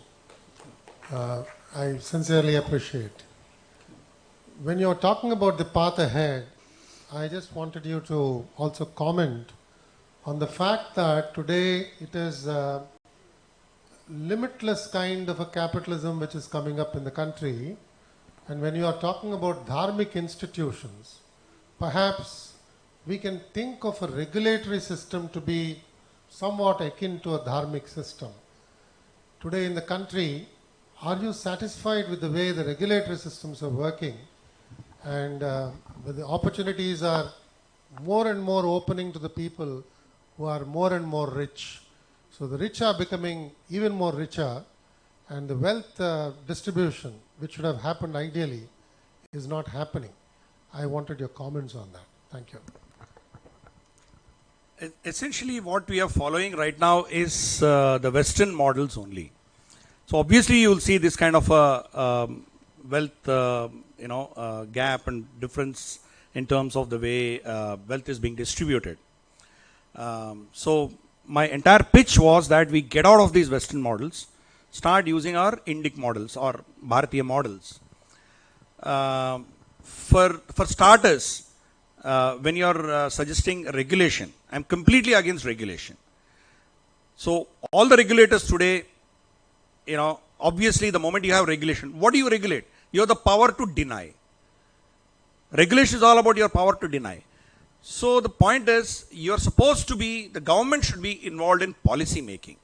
I sincerely appreciate. When you're talking about the path ahead, I just wanted you to also comment on the fact that today it is a limitless kind of a capitalism which is coming up in the country. And when you are talking about dharmic institutions, perhaps we can think of a regulatory system to be somewhat akin to a dharmic system. Today in the country, are you satisfied with the way the regulatory systems are working? And the opportunities are more and more opening to the people who are more and more rich. So the rich are becoming even more richer, and the wealth distribution, which should have happened ideally, is not happening. I wanted your comments on that. Thank you. Essentially, what we are following right now is the Western models only. So obviously, you will see this kind of a wealth, gap and difference in terms of the way wealth is being distributed. So my entire pitch was that we get out of these Western models, start using our Indic models or Bharatiya models. For starters, when you are suggesting regulation, I am completely against regulation. So all the regulators today, obviously the moment you have regulation, what do you regulate? You have the power to deny. Regulation is all about your power to deny. So the point is, you are supposed to be, the government should be involved in policy making.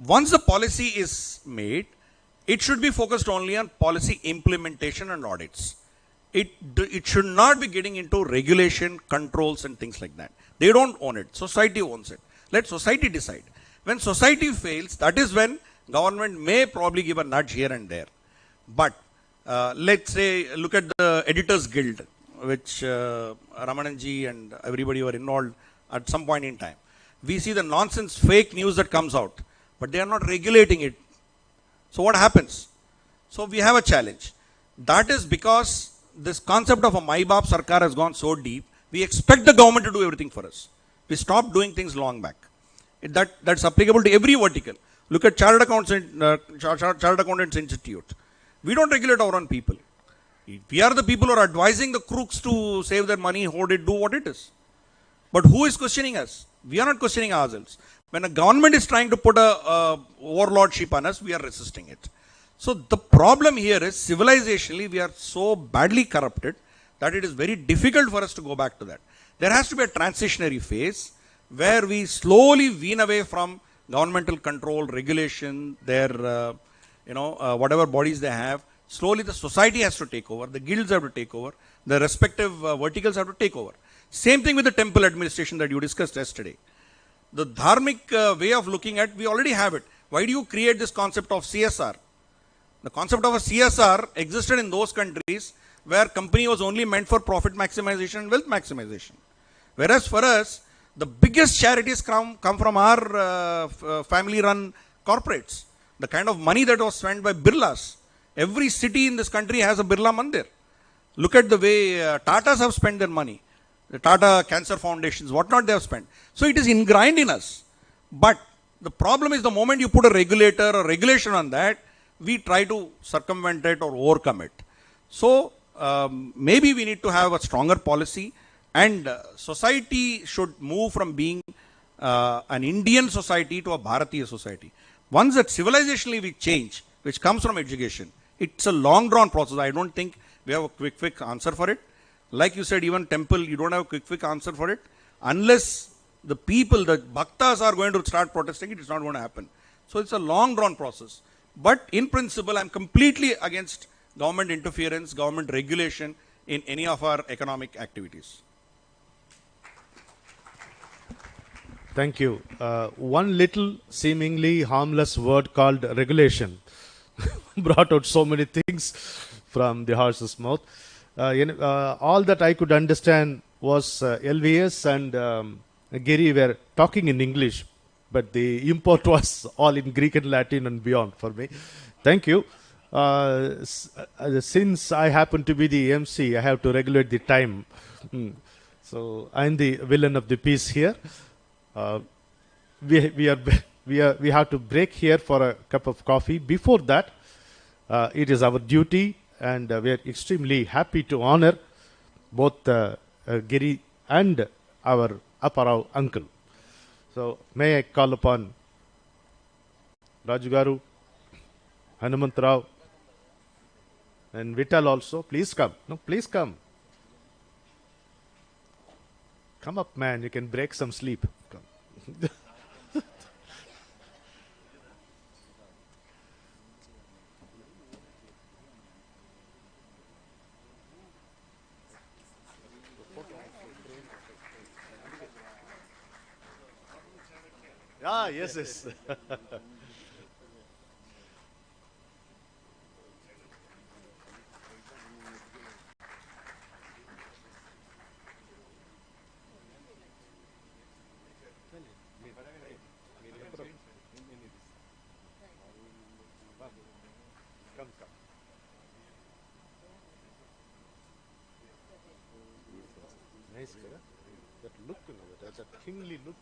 Once the policy is made, it should be focused only on policy implementation and audits. It should not be getting into regulation, controls and things like that. They don't own it. Society owns it. Let society decide. When society fails, that is when government may probably give a nudge here and there. But let's say, look at the Editors Guild, which Ramananji and everybody were involved at some point in time. We see the nonsense, fake news that comes out, but they are not regulating it. So what happens? So we have a challenge. That is because this concept of a My Baap Sarkar has gone so deep, we expect the government to do everything for us. We stopped doing things long back. That's applicable to every vertical. Look at Chartered Accountants Institute. We don't regulate our own people. We are the people who are advising the crooks to save their money, hoard it, do what it is. But who is questioning us? We are not questioning ourselves. When a government is trying to put a overlordship on us, we are resisting it. So the problem here is civilizationally we are so badly corrupted that it is very difficult for us to go back to that. There has to be a transitionary phase where we slowly wean away from governmental control, regulation, their whatever bodies they have. Slowly the society has to take over, the guilds have to take over, the respective verticals have to take over. Same thing with the temple administration that you discussed yesterday. The dharmic way of looking at, we already have it. Why do you create this concept of CSR? The concept of a CSR existed in those countries where company was only meant for profit maximization and wealth maximization. Whereas for us, the biggest charities come from our family-run corporates. The kind of money that was spent by Birlas. Every city in this country has a Birla Mandir. Look at the way Tatas have spent their money. The Tata Cancer Foundations, whatnot they have spent. So it is ingrained in us. But the problem is the moment you put a regulator or regulation on that, we try to circumvent it or overcome it. So maybe we need to have a stronger policy, and society should move from being an Indian society to a Bharatiya society. Once that civilizationally we change, which comes from education, it's a long drawn process. I don't think we have a quick answer for it. Like you said, even temple, you don't have a quick answer for it. Unless the people, the bhaktas are going to start protesting, it is not going to happen. So it's a long drawn process. But in principle, I'm completely against government interference, government regulation in any of our economic activities. Thank you. One little seemingly harmless word called regulation brought out so many things from the horse's mouth. All that I could understand was LVS and Giri were talking in English, but the import was all in Greek and Latin and beyond for me. Thank you. Since I happen to be the MC, I have to regulate the time. So I'm the villain of the piece here. We have to break here for a cup of coffee. Before that, it is our duty, and we are extremely happy to honor both Giri and our Apparao uncle. So may I call upon Raju Garu, Hanumant Rao, and Vital also. Please come. No, please come. Come up, man. You can break some sleep. Come. Yes. Come. Nice, that look, that kingly look.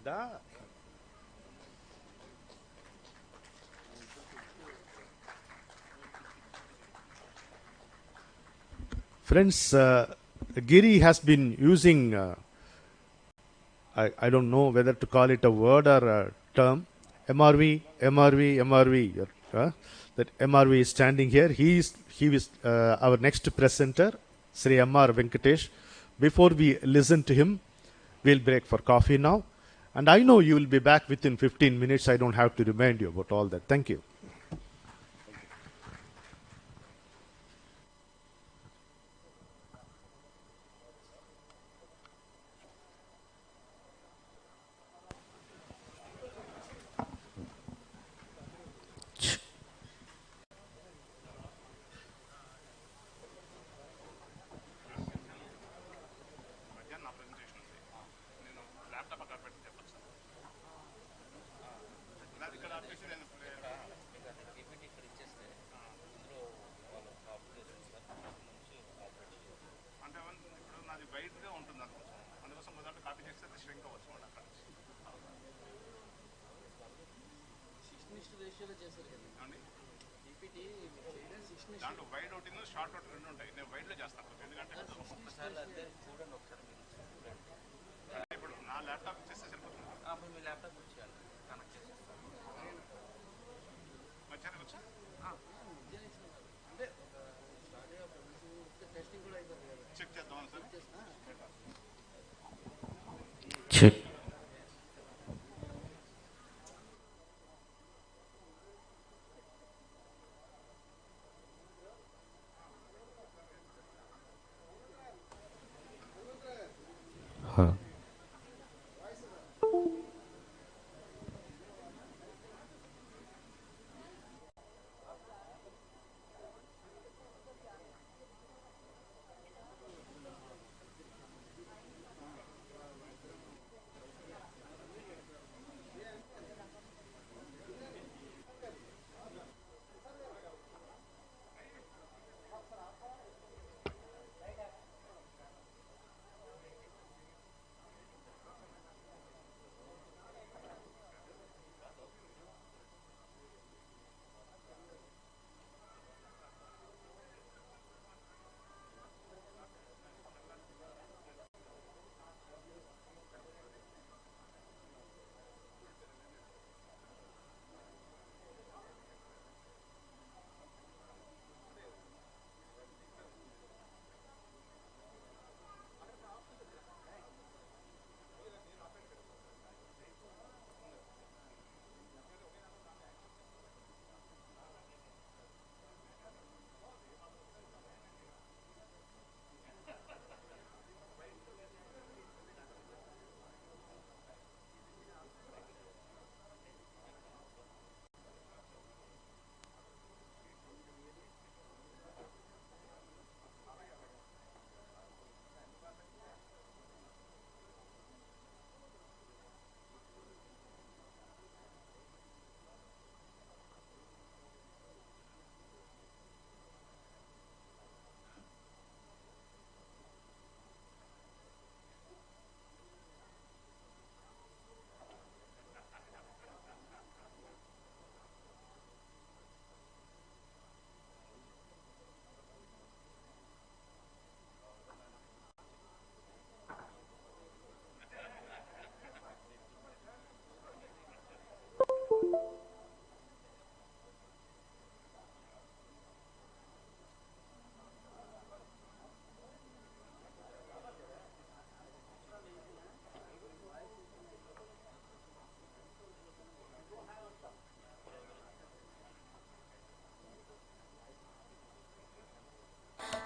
Da. Friends, Giri has been using, I don't know whether to call it a word or a term, MRV. That MRV is standing here. He is our next presenter, Sri M.R. Venkatesh. Before we listen to him, we'll break for coffee now. And I know you will be back within 15 minutes. I don't have to remind you about all that. Thank you. దాంట్లో wide out short out రెండు ఉంటాయి. నేను వైడ్లో చేస్తాను ఎందుకంటే ఇప్పుడు నా laptop చేస్తే సరిపోతుంది. అప్పుడు మీ ల్యాప్టాప్ కనెక్ట్ చేసేస్తాను. మధ్యాహ్నం వచ్చి అంటే టెస్టింగ్ కూడా అయిపోతుంది కదా, చెక్ చేద్దామని sir. Check.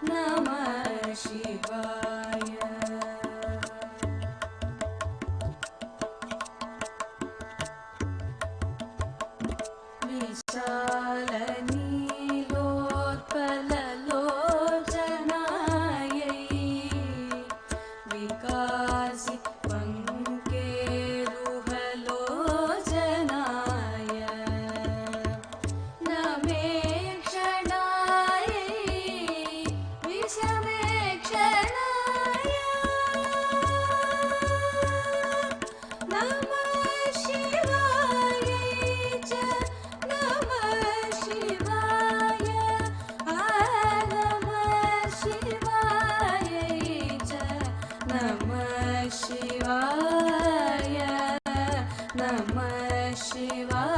Namah Shivaya. Namah Shivaya.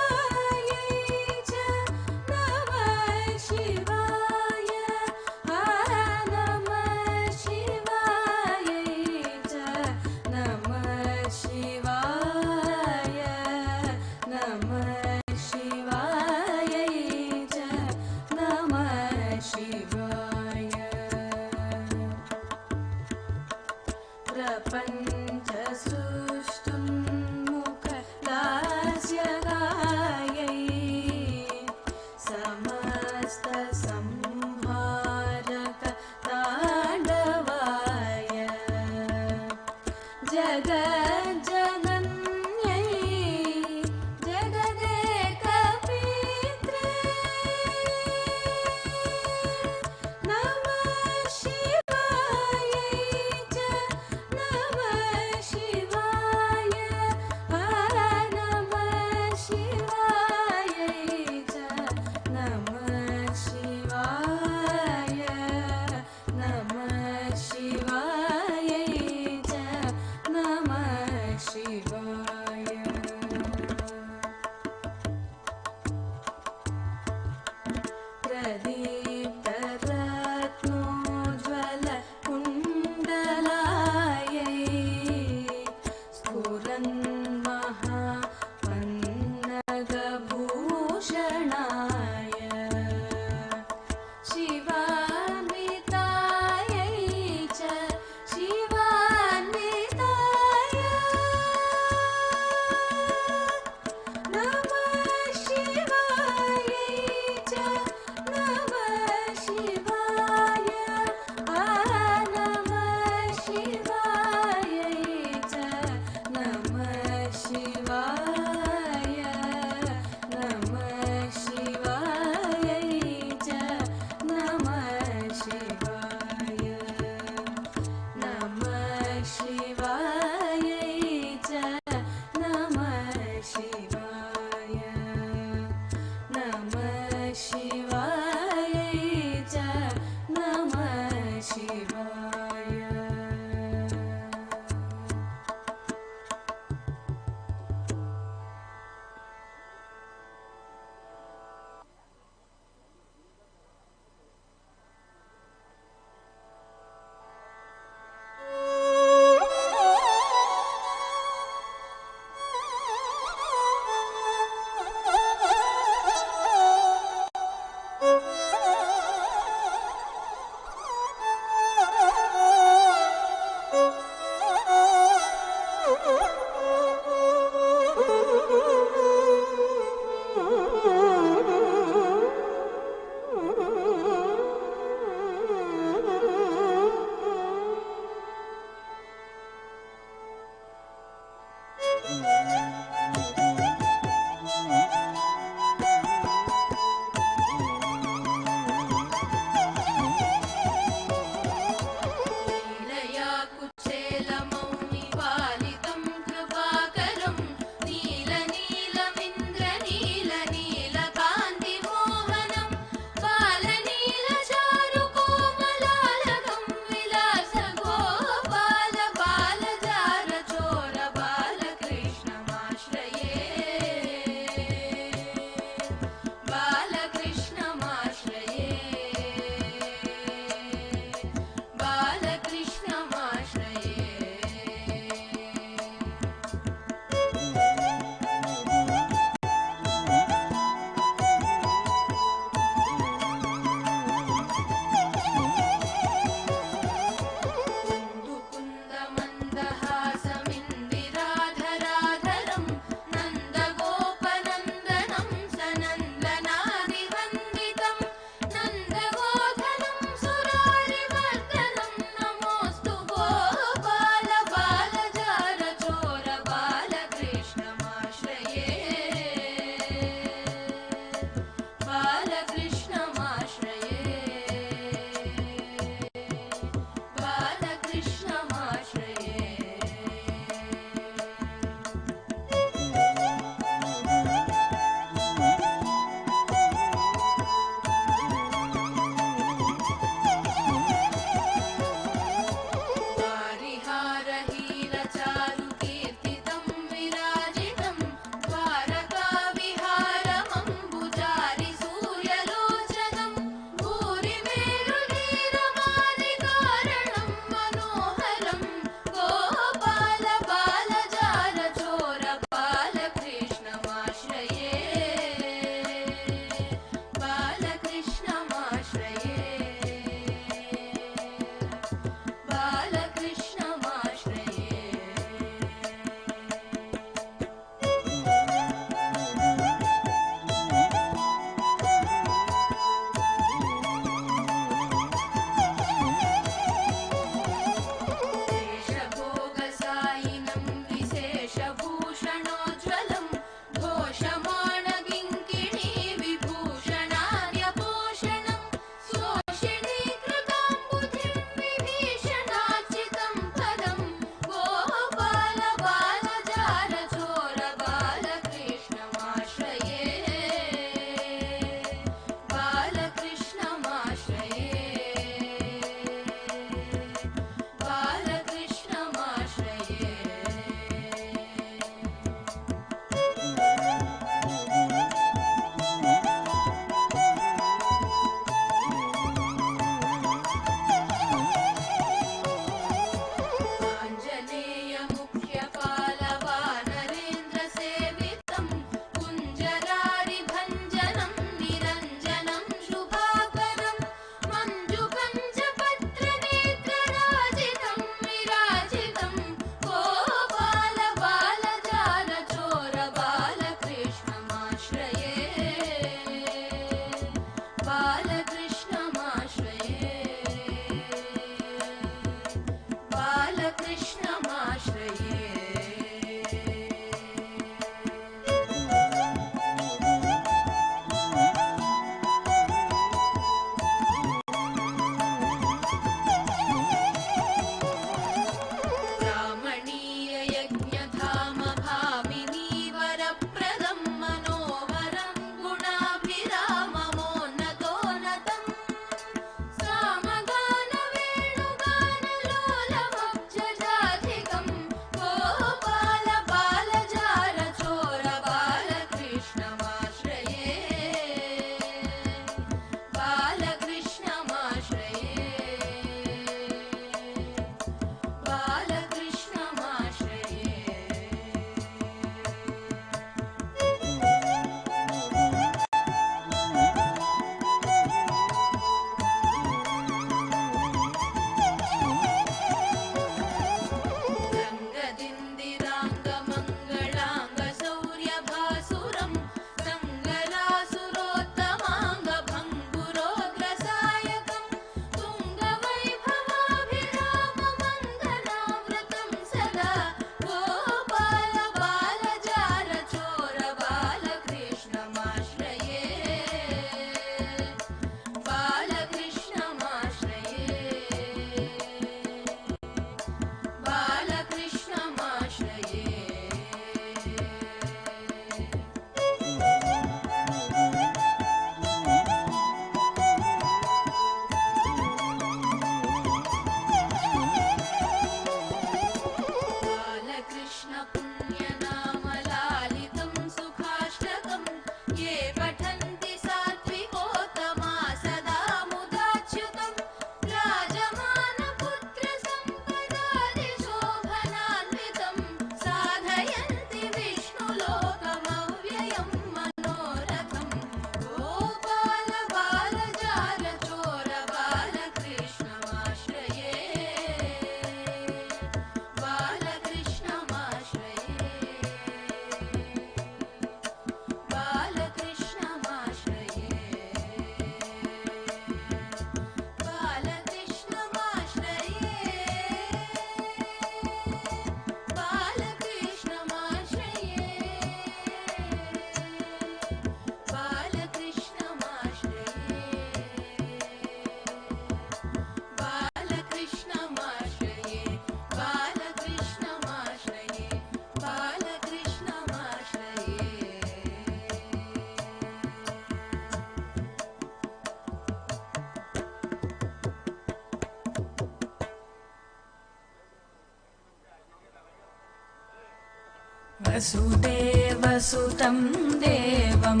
वसुदेवसुतं देवं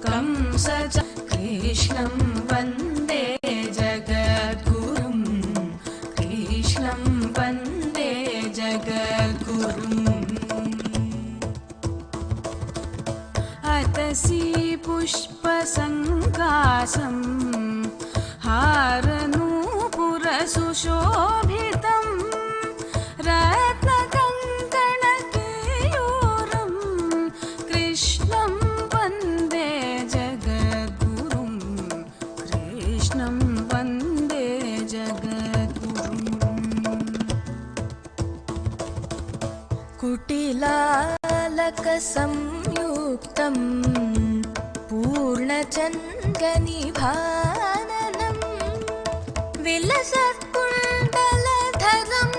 कंस च कृष्णं वन्दे जगद्गुरुं कृष्णं वन्दे जगद्गुरुम् अतसि पुष्पसङ्कासं हारनूपुरसुशोभितं रत्नकङ्कणकेयूरं कृष्णं वन्दे जगद्गुरुं कृष्णं वन्दे जगद्गुरुम् कुटिलालकसंयुक्तं पूर्णचन्द्रनिभाननं विलसत्कुण्डलधरं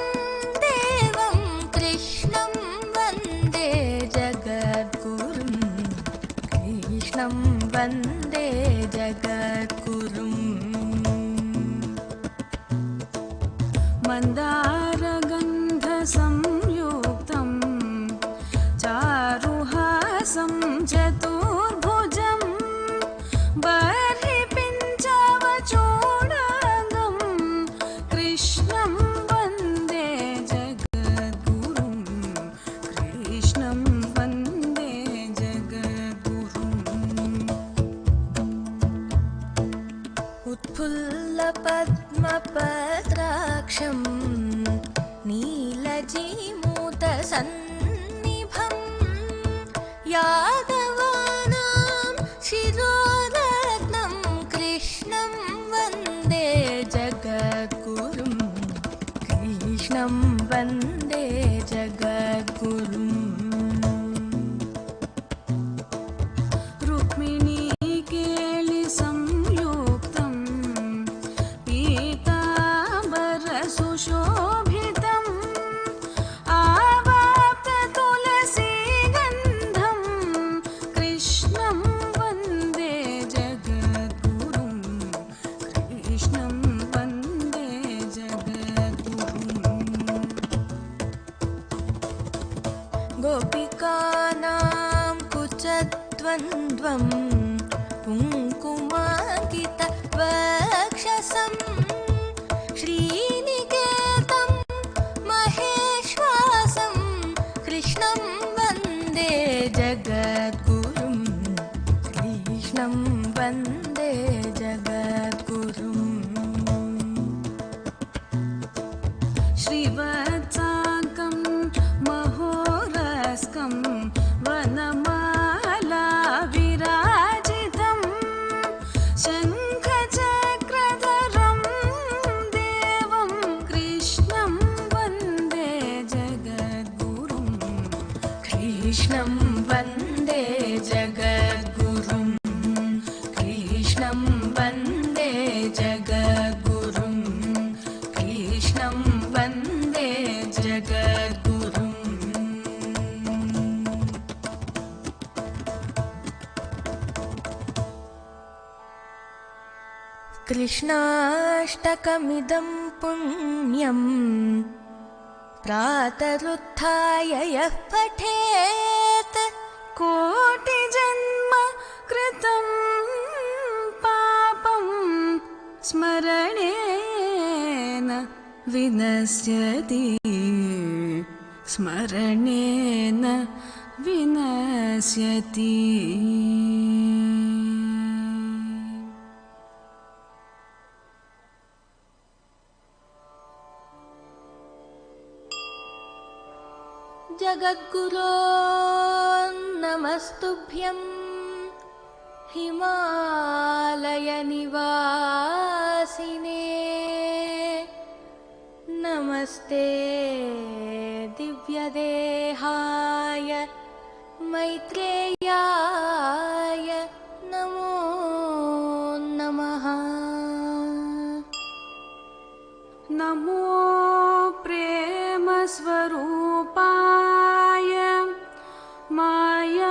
देवं कृष्णं वन्दे जगद्गुरुं कृष्णं वन्दे जगद्गुरुम् मन्दारगन्धसंयुक्तं चारुहासं चतुर्भुजं बर्हिपिञ्चवचूडाङ्गं कृष्णं वन्दे जगद्गुरुं कृष्णं वन्दे जगद्गुरुम् उत्फुल्लपद्मपत्राक्षं नीलजीमूतसन्निभं यादवानां शिरोरत्नं कृष्णं वन्दे जगद्गुरुं कृष्णं वन्दे जगद्गुरुम् रुक्मिणीकेलिसंयुक्तं पीताम्बरसुशोभितं आवाप्ततुलसीगन्धं कृष्णं वन्दे जगद्गुरुं कृष्णं वन्दे जगद्गुरुम् गोपिकानां कुचद्वन्द्वं कुङ्कुमाङ्कितवक्षसं श्रीनिकेतं महेश्वासं कृष्णं वन्दे जगद्गुरुं कृष्णं वन्दे जगद्गुरुम् श्रीवत्साङ्कं महोरस्कं वनमाला विराजितं शङ्खचक्रधरं देवं कृष्णं वन्दे जगद्गुरुं कृष्णं वन्दे जगद्गुरुं कृष्णं वन्दे जगद्गुरुं कृष्णं वन्दे जगद्गुरुम् कृष्णाष्टकमिदं पुण्यं प्रातरुत्थाय यः पठेत् कोटिजन्म कृतं पापं स्मरणेन विनश्यति स्मरणेन विनश्यति। जगद्गुरो नमस्तुभ्यं हिमालयनिवासिने नमस्ते दिव्यदेहाय मैत्रेयाय नमो नमः। नमो प्रेमस्वरूपाय मायामोहविदारिणे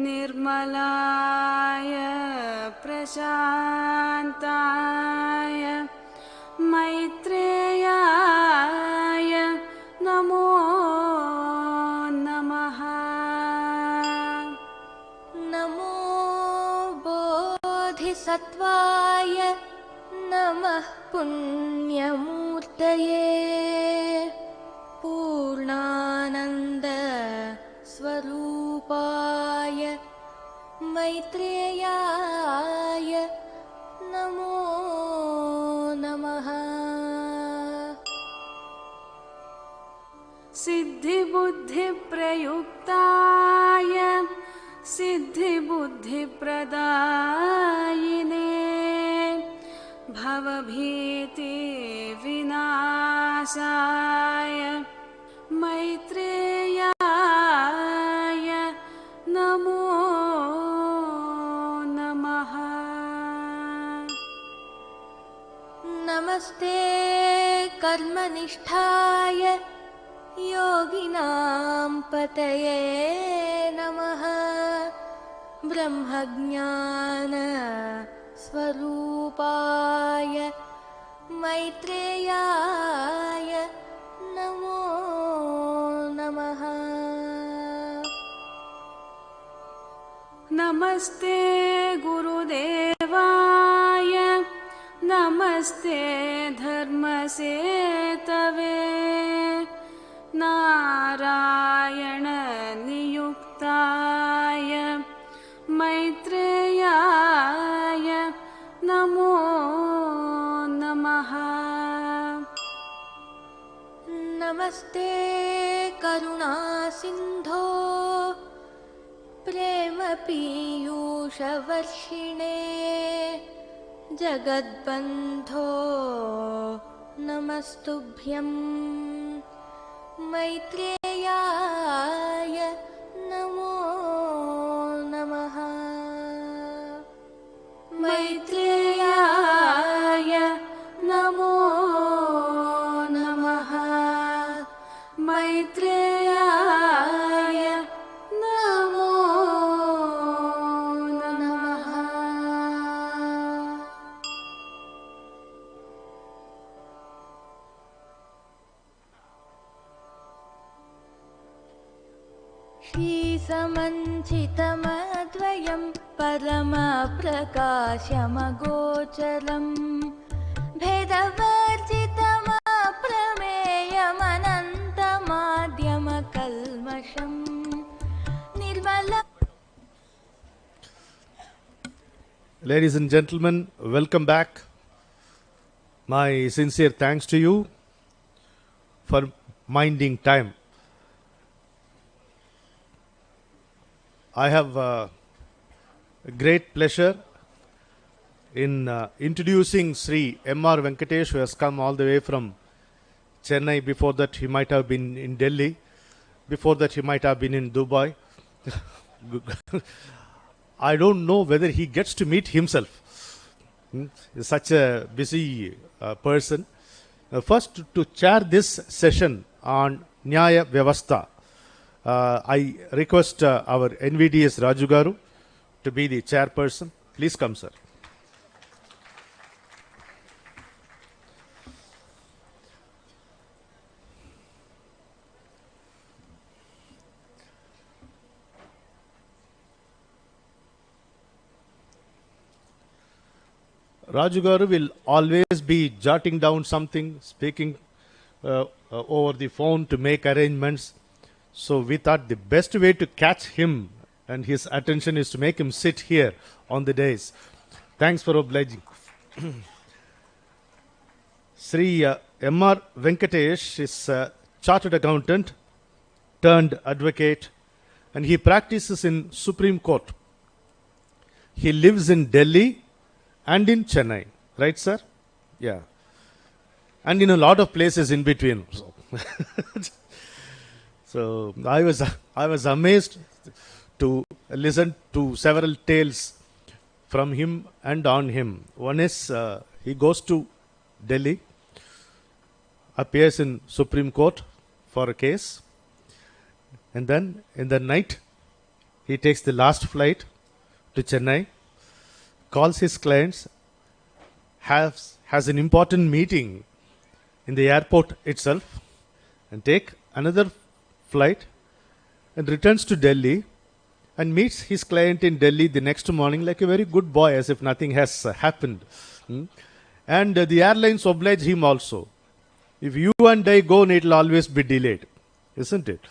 निर्मलाय प्रशान्ताय मयि बोधिसत्त्वाय नमः पुण्यमूर्तये पूर्णानन्द स्वरूपाय मैत्रेयाय नमो नमः। सिद्धिबुद्धिप्रयुक्ताय सिद्धिबुद्धिप्रदायिने भवभीतिविनाशाय मैत्रेयाय नमो नमः। नमस्ते कर्मनिष्ठाय योगिनां पतये नमः। ब्रह्मज्ञान स्वरूपाय मैत्रेयाय नमो नमः। नमस्ते गुरुदेवाय नमस्ते धर्मसेतवे नारायण नियुक्ताय मैत्रेयाय नमो नमः। नमस्ते करुणासिन्धो प्रेमपीयूषवर्षिणे जगद्बन्धो नमस्तुभ्यं मैत्रेयाय नमो नमः। मैत्रेयाय नमो नमः। मैत्रेयाय नमो नमः। श्रीसमञ्चितमद्वयं परमप्रकाशमगोचरं भेदवर्जितमप्रमेयमनन्तमाद्यमकल्मषं निर्मलम्. Ladies and gentlemen, welcome back. My sincere thanks to you for minding time. I have a great pleasure in introducing Sri M.R. Venkatesh, who has come all the way from Chennai. Before that, he might have been in Delhi. Before that, he might have been in Dubai. I don't know whether he gets to meet himself. He's such a busy person. First, to chair this session on Nyaya Vyavastha, I request our NVDS Raju Garu to be the chairperson. Please come, sir. Raju Garu will always be jotting down something, speaking over the phone to make arrangements. So we thought the best way to catch him and his attention is to make him sit here on the dais. Thanks for obliging. Sri M.R. Venkatesh is a chartered accountant turned advocate, and he practices in Supreme Court. He lives in Delhi and in Chennai. Right, sir? Yeah. And in a lot of places in between. So I was amazed to listen to several tales from him and on him. One is he goes to Delhi, appears in Supreme Court for a case, and then in the night he takes the last flight to Chennai, calls his clients, has an important meeting in the airport itself, and take another flight and returns to Delhi and meets his client in Delhi the next morning like a very good boy, as if nothing has happened. And the airlines oblige him also. If you and I go, it will always be delayed, isn't it?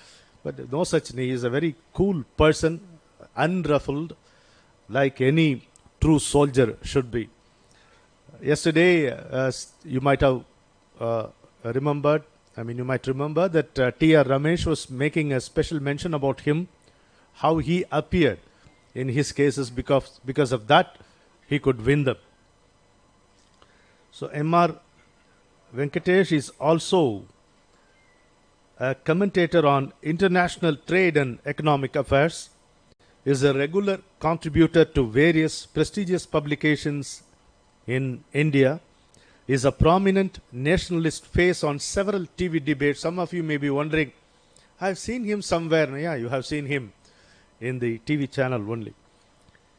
But no such thing. He is a very cool person, unruffled, like any true soldier should be. Yesterday, you might have remembered, you might remember that T.R. Ramesh was making a special mention about him, how he appeared in his cases, because of that he could win them. So M.R. Venkatesh is also a commentator on international trade and economic affairs, is a regular contributor to various prestigious publications in India, is a prominent nationalist face on several TV debates. Some of you may be wondering, I've seen him somewhere. Yeah, you have seen him in the TV channel only.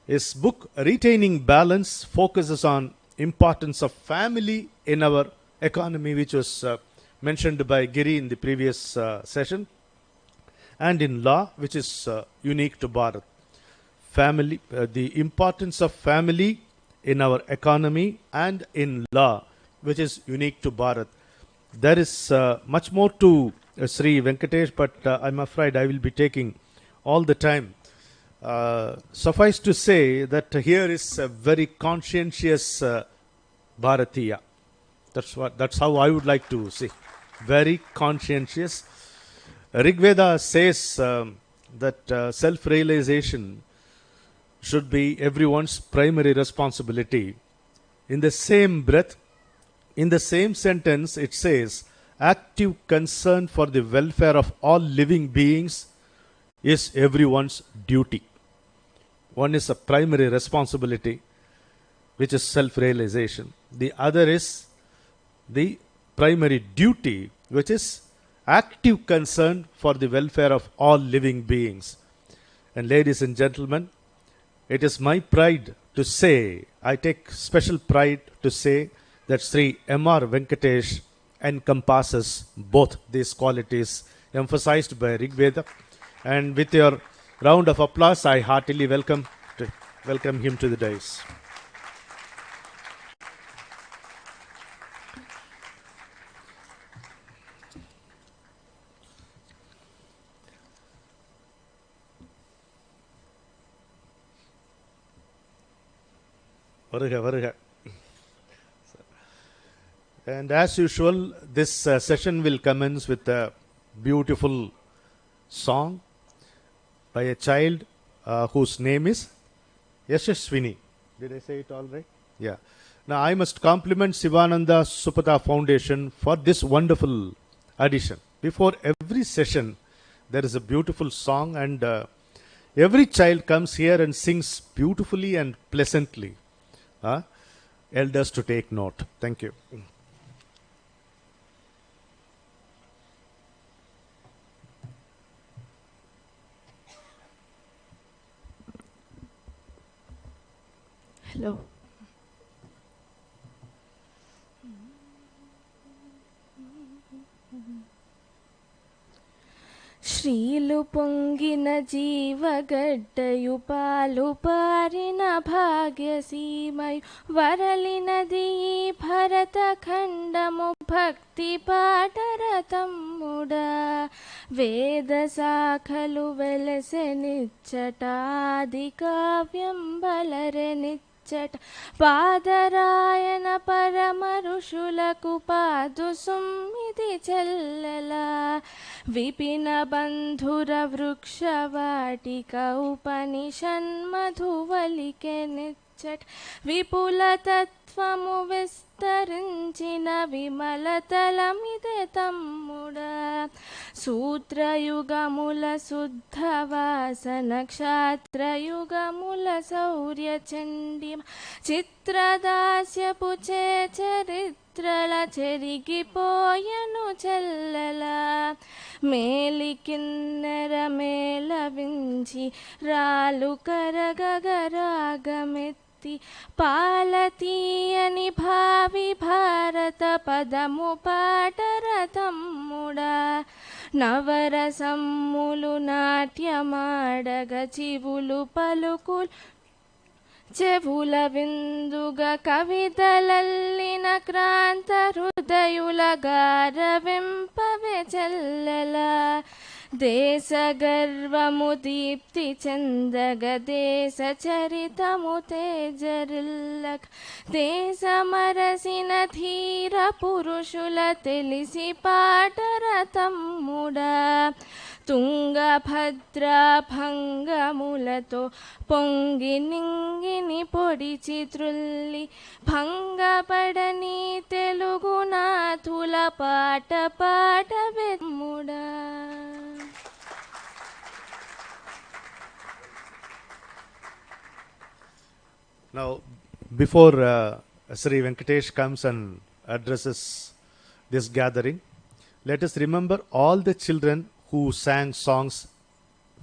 His book, Retaining Balance, focuses on importance of family in our economy, which was mentioned by Giri in the previous session, and in law, which is unique to Bharat. Family, the importance of family in our economy and in law, which is unique to Bharat. There is much more to Sri Venkatesh, but I'm afraid I will be taking all the time. Suffice to say that here is a very conscientious Bharatiya. That's how I would like to say. Very conscientious. Rigveda says that self-realization should be everyone's primary responsibility. In the same breath, in the same sentence, it says, active concern for the welfare of all living beings is everyone's duty. One is a primary responsibility, which is self-realization. The other is the primary duty, which is active concern for the welfare of all living beings. And ladies and gentlemen, it is my pride to say, I take special pride to say that Sri M.R. Venkatesh encompasses both these qualities emphasized by Rigveda. And with your round of applause, I heartily welcome him to the dais. And as usual, this session will commence with a beautiful song by a child whose name is Yashaswini. Did I say it all right? Yeah. Now I must compliment Sivananda Supata Foundation for this wonderful addition. Before every session, there is a beautiful song, and every child comes here and sings beautifully and pleasantly. Elders to take note. Thank you. Hello. శ్రీలు పొంగిన జీవగడ్డయు పాలు పారిన భాగ్యసీమయు వరలినది ఈ భరత ఖండము భక్తి పాటరతమ్ముడా వేద శాఖలు వెలసెనిచ్చటాది కావ్యం బలరెనిచ్చట పాదరాయణ పరమ ఋషులకు పాదు సుమ్మిది చెల్లెలా విపిన బంధుర వృక్షవాటిక ఉపనిషన్మధువలికెనిచ్చట విపుల తత్వము విస్తరించిన విమలతలమిదే తమ్ముడా సూత్రయుగముల శుద్ధవాసన క్షాత్రయుగముల శౌర్య చండి చిత్రదాస్యపు చరిత్రల చెరిగిపోయను చెల్లెలా మేలికిన్నెర మేళవించి రాలు కరగగరాగమెత్తి పాలతీయని భావి భారత పదము పాటర తమ్ముడా నవరసమ్ములు నాట్యమాడగ చివులు పలుకులు చెవుల విందుగా కవితలల్లిన క్రాంత హృదయుల గారవింపవే చెల్లెల దేశ గర్వము దీప్తి చెందగ దేశ చరితము తేజరిల్లక దేశమరసిన ధీర పురుషుల తెలిసి పాటర తమ్ముడా తుంగభద్రా భంగములతో పొంగి నింగిని పొడిచి త్రుల్లి భంగపడని తెలుగునాథుల పాట పాట వెమ్ముడా. Now, before Sri Venkatesh comes and addresses this gathering, let us remember all the children who sang songs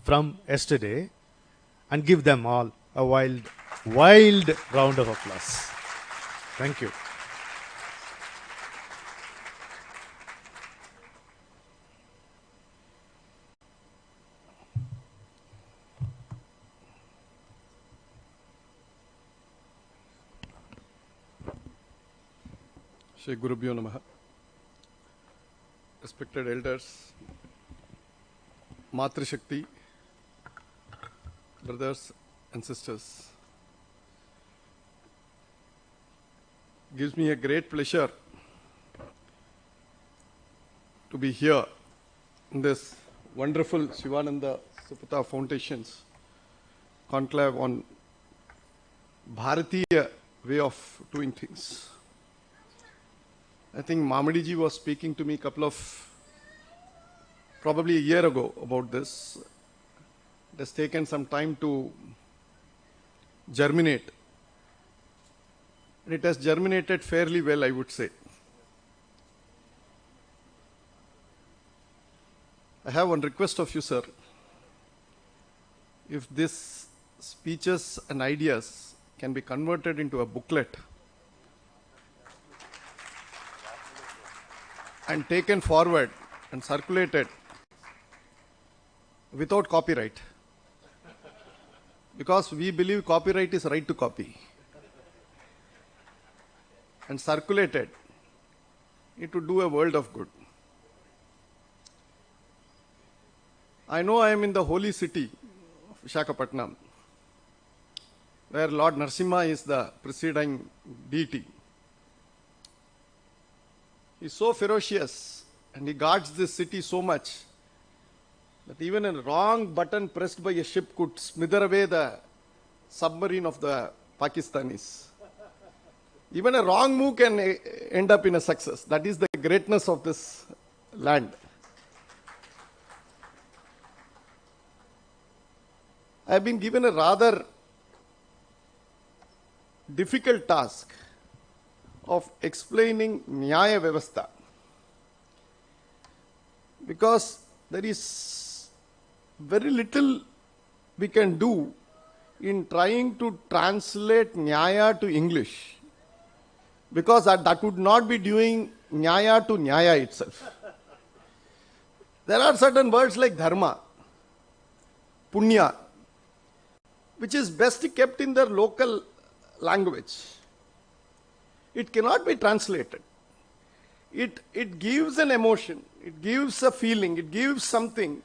from yesterday and give them all a wild round of applause. Thank you. Shri Gurubhyo Namaha. Respected elders, Matri Shakti, brothers and sisters, gives me a great pleasure to be here in this wonderful Shivananda Supata Foundation's conclave on Bharatiya way of doing things. I think Mamadiji was speaking to me probably a year ago about this. It has taken some time to germinate. It has germinated fairly well, I would say. I have one request of you, sir. If these speeches and ideas can be converted into a booklet and taken forward and circulated without copyright, because we believe copyright is right to copy, and circulated, it would do a world of good. I know I am in the holy city of Visakhapatnam, where Lord Narasimha is the presiding deity. He is so ferocious and he guards this city so much that even a wrong button pressed by a ship could smother away the submarine of the Pakistanis. Even a wrong move can end up in a success. That is the greatness of this land. I have been given a rather difficult task of explaining Nyaya Vyavastha, because there is very little we can do in trying to translate Nyaya to English, because that would not be doing Nyaya to Nyaya itself. There are certain words like dharma, punya, which is best kept in their local language. It cannot be translated. It gives an emotion, it gives a feeling, it gives something.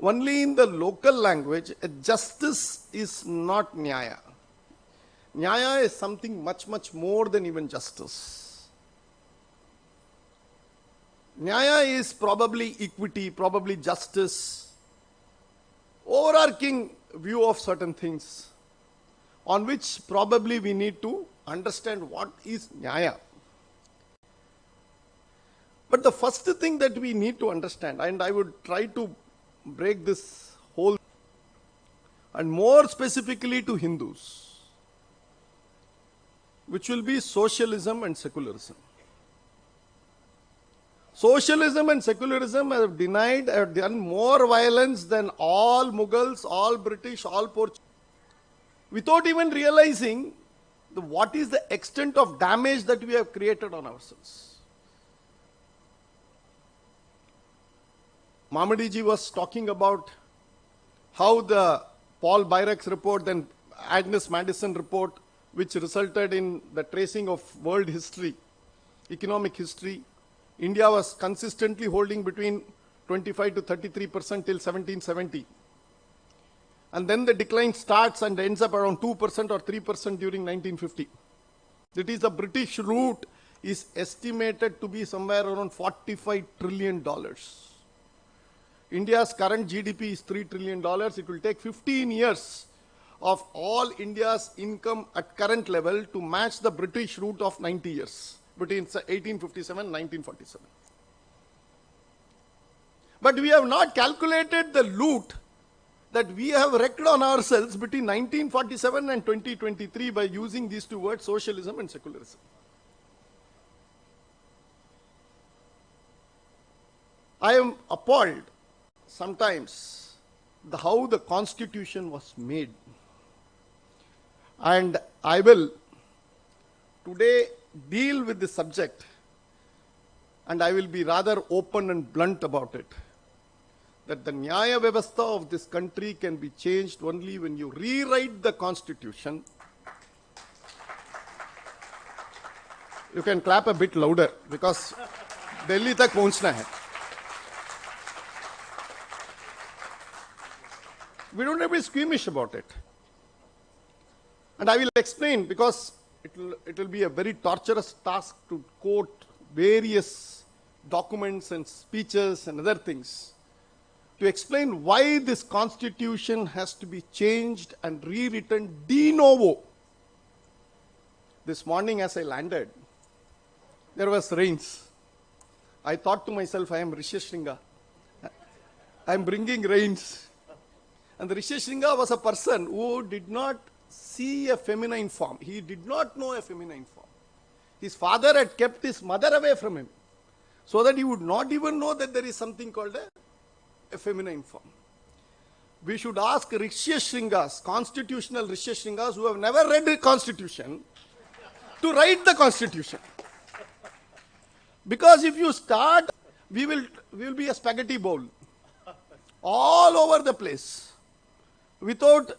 Only in the local language, a justice is not Nyaya. Nyaya is something much, much more than even justice. Nyaya is probably equity, probably justice, overarching view of certain things, on which probably we need to understand what is Nyaya. But the first thing that we need to understand, and I would try to break this whole, and more specifically to Hindus, which will be socialism and secularism. Socialism and secularism have done more violence than all Mughals, all British, all Portuguese, without even realizing what is the extent of damage that we have created on ourselves. Mamadiji was talking about how the Paul Byrek's report, then Agnes Madison report, which resulted in the tracing of world history, economic history, India was consistently holding between 25 to 33% till 1770. And then the decline starts and ends up around 2% or 3% during 1950. That is, the British route is estimated to be somewhere around $45 trillion. India's current GDP is $3 trillion. It will take 15 years of all India's income at current level to match the British route of 90 years, between 1857 and 1947. But we have not calculated the loot that we have wreaked on ourselves between 1947 and 2023 by using these two words, socialism and secularism. I am appalled sometimes how the Constitution was made. And I will today deal with this subject, and I will be rather open and blunt about it. That the Nyaya Vyavastha of this country can be changed only when you rewrite the Constitution. You can clap a bit louder because Delhi tak pahunchna hai. We don't have to be squeamish about it. And I will explain, because it will be a very torturous task to quote various documents and speeches and other things to explain why this Constitution has to be changed and rewritten de novo. This morning as I landed, there was rains. I thought to myself, I am Rishi Shringa. I am bringing rains. And the Rishi Shringa was a person who did not see a feminine form. He did not know a feminine form. His father had kept his mother away from him, so that he would not even know that there is something called a feminine form. We should ask Rishi Shringas, constitutional Rishi Shringas, who have never read the Constitution, to write the Constitution. Because if you start, we will be a spaghetti bowl all over the place, without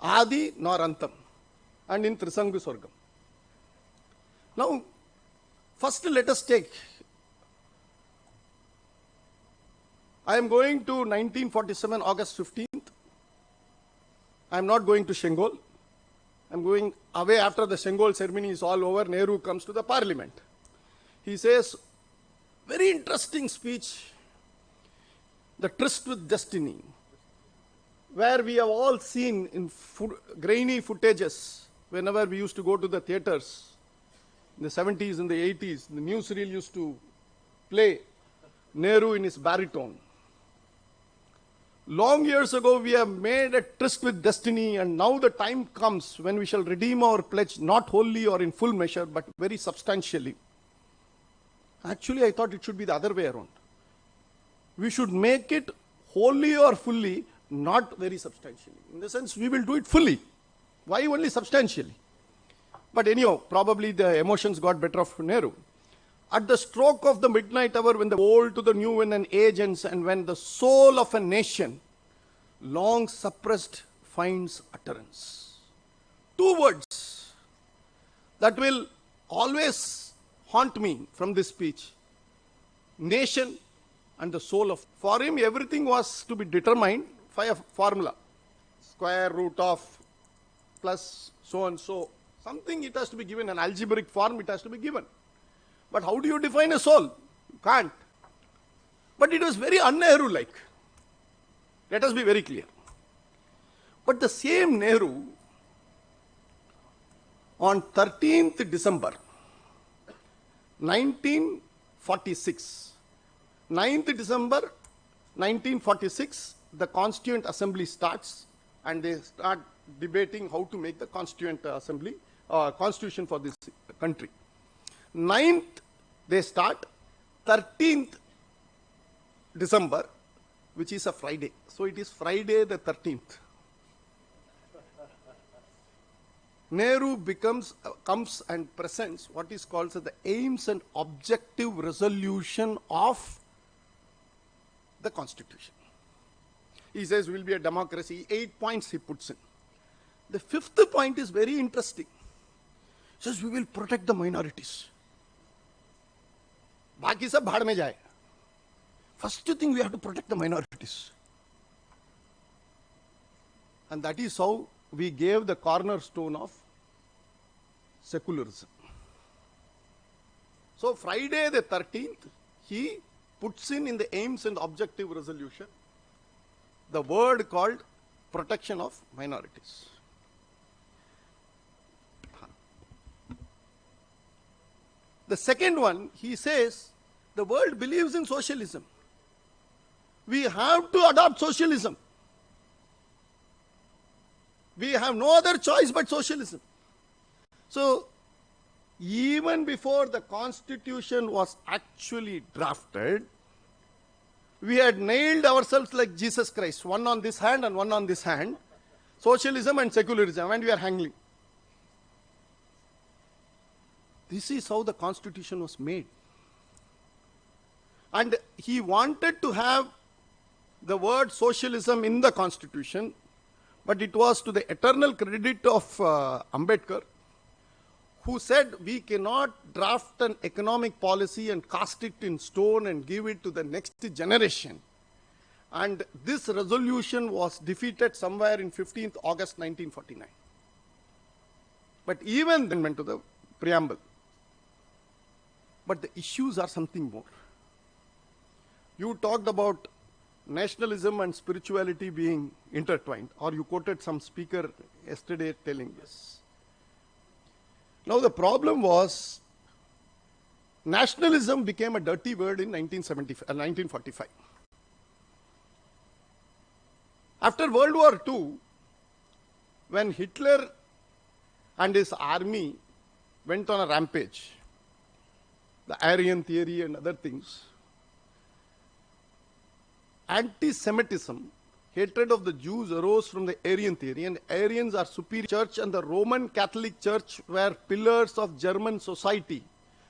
Adi nor Antam, and in Trisangu Swargam. Now, first let us take, I am going to 1947, August 15th. I am not going to Shengol. I am going away after the Shengol ceremony is all over. Nehru comes to the parliament. He says, very interesting speech, The Tryst with Destiny, where we have all seen in grainy footages whenever we used to go to the theaters in the 70s and the 80s. The newsreel used to play Nehru in his baritone. Long years ago, we have made a tryst with destiny, and now the time comes when we shall redeem our pledge, not wholly or in full measure, but very substantially. Actually, I thought it should be the other way around. We should make it wholly or fully, not very substantially. In the sense, we will do it fully. Why only substantially? But anyhow, probably the emotions got better of Nehru. At the stroke of the midnight hour, when the old to the new and an age ends, and when the soul of a nation, long suppressed, finds utterance. Two words that will always haunt me from this speech. Nation and the soul of. For him, everything was to be determined by a formula. Square root of plus so and so. Something it has to be given, an algebraic form it has to be given. But how do you define a soul? You can't. But it was very un-Nehru-like. Let us be very clear. But the same Nehru, on 13th December 1946, 9th December 1946, the Constituent Assembly starts, and they start debating how to make the Constituent Assembly, Constitution for this country. 9th, they start. 13th December, which is a Friday. So it is Friday the 13th. Nehru comes and presents what is called the aims and objective resolution of the Constitution. He says we will be a democracy. 8 points he puts in. The fifth point is very interesting. He says we will protect the minorities. Baki sab bhaad mein jaye. First thing, we have to protect the minorities. And that is how we gave the cornerstone of secularism. So Friday the 13th, he puts in the aims and objective resolution the word called protection of minorities. The second one, he says, the world believes in socialism. We have to adopt socialism. We have no other choice but socialism. So, even before the Constitution was actually drafted, we had nailed ourselves like Jesus Christ, one on this hand and one on this hand, socialism and secularism, and we are hanging. This is how the Constitution was made. And he wanted to have the word socialism in the Constitution, but it was to the eternal credit of Ambedkar, who said we cannot draft an economic policy and cast it in stone and give it to the next generation. And this resolution was defeated somewhere in 15th August 1949. But even then went to the preamble. But the issues are something more. You talked about nationalism and spirituality being intertwined, or you quoted some speaker yesterday telling this. Now the problem was, nationalism became a dirty word in 1945. After World War II, when Hitler and his army went on a rampage, the Aryan theory and other things, anti-Semitism, hatred of the Jews arose from the Aryan theory, and Aryans are superior church, and the Roman Catholic Church were pillars of German society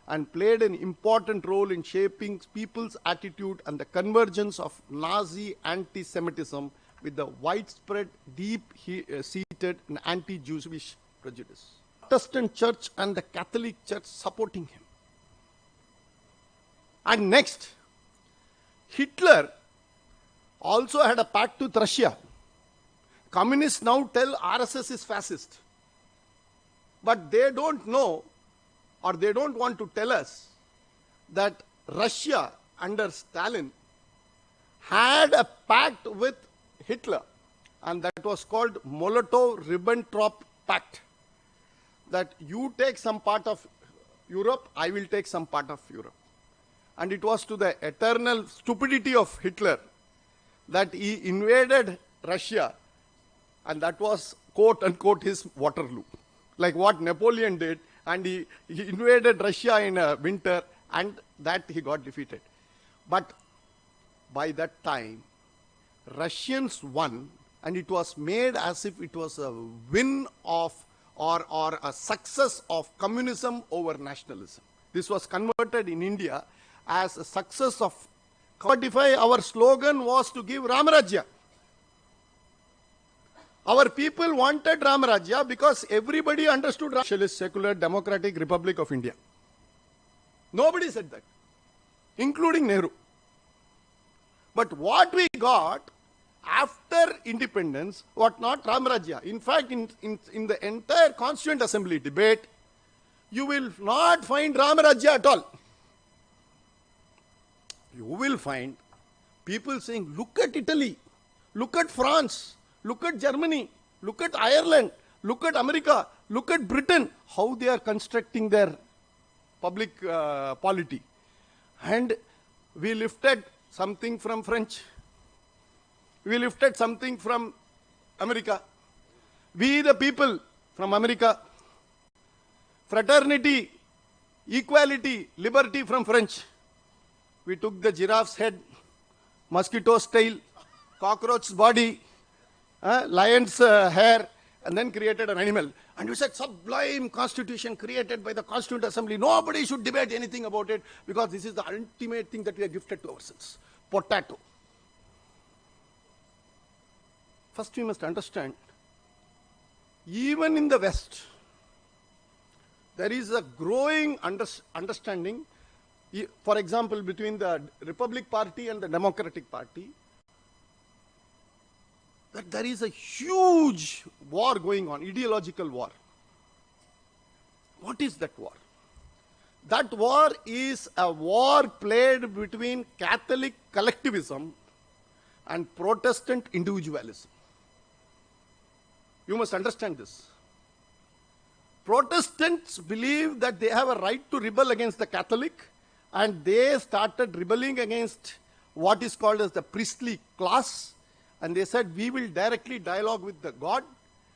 and played an important role in shaping people's attitude and the convergence of Nazi anti-Semitism with the widespread, deep-seated and anti-Jewish prejudice. Protestant Church and the Catholic Church supporting him. And next, Hitler also had a pact with Russia. Communists now tell RSS is fascist. But they don't know, or they don't want to tell us, that Russia under Stalin had a pact with Hitler, and that was called Molotov-Ribbentrop Pact. That you take some part of Europe, I will take some part of Europe. And it was to the eternal stupidity of Hitler that he invaded Russia, and that was, quote unquote, his Waterloo. Like what Napoleon did, and he invaded Russia in winter, and that he got defeated. But by that time, Russians won, and it was made as if it was a win of, or a success of communism over nationalism. This was converted in India as a success of 45, our slogan was to give Ramarajya. Our people wanted Ramarajya because everybody understood Socialist, Secular, Democratic Republic of India. Nobody said that, including Nehru. But what we got after independence was not Ramarajya. In fact, in the entire Constituent Assembly debate, you will not find Ramarajya at all. You will find people saying, look at Italy, look at France, look at Germany, look at Ireland, look at America, look at Britain, how they are constructing their public polity. And we lifted something from French. We lifted something from America. We the people from America. Fraternity, equality, liberty from French. We took the giraffe's head, mosquito's tail, cockroach's body, lion's hair, and then created an animal. And we said, sublime constitution created by the Constituent Assembly. Nobody should debate anything about it because this is the ultimate thing that we are gifted to ourselves. Potato. first we must understand, even in the West, there is a growing understanding, for example, between the Republic Party and the Democratic Party, that there is a huge war going on, ideological war. What is that war? That war is a war played between Catholic collectivism and Protestant individualism. You must understand this. Protestants believe that they have a right to rebel against the Catholic, and they started rebelling against what is called as the priestly class, and they said, we will directly dialogue with the God,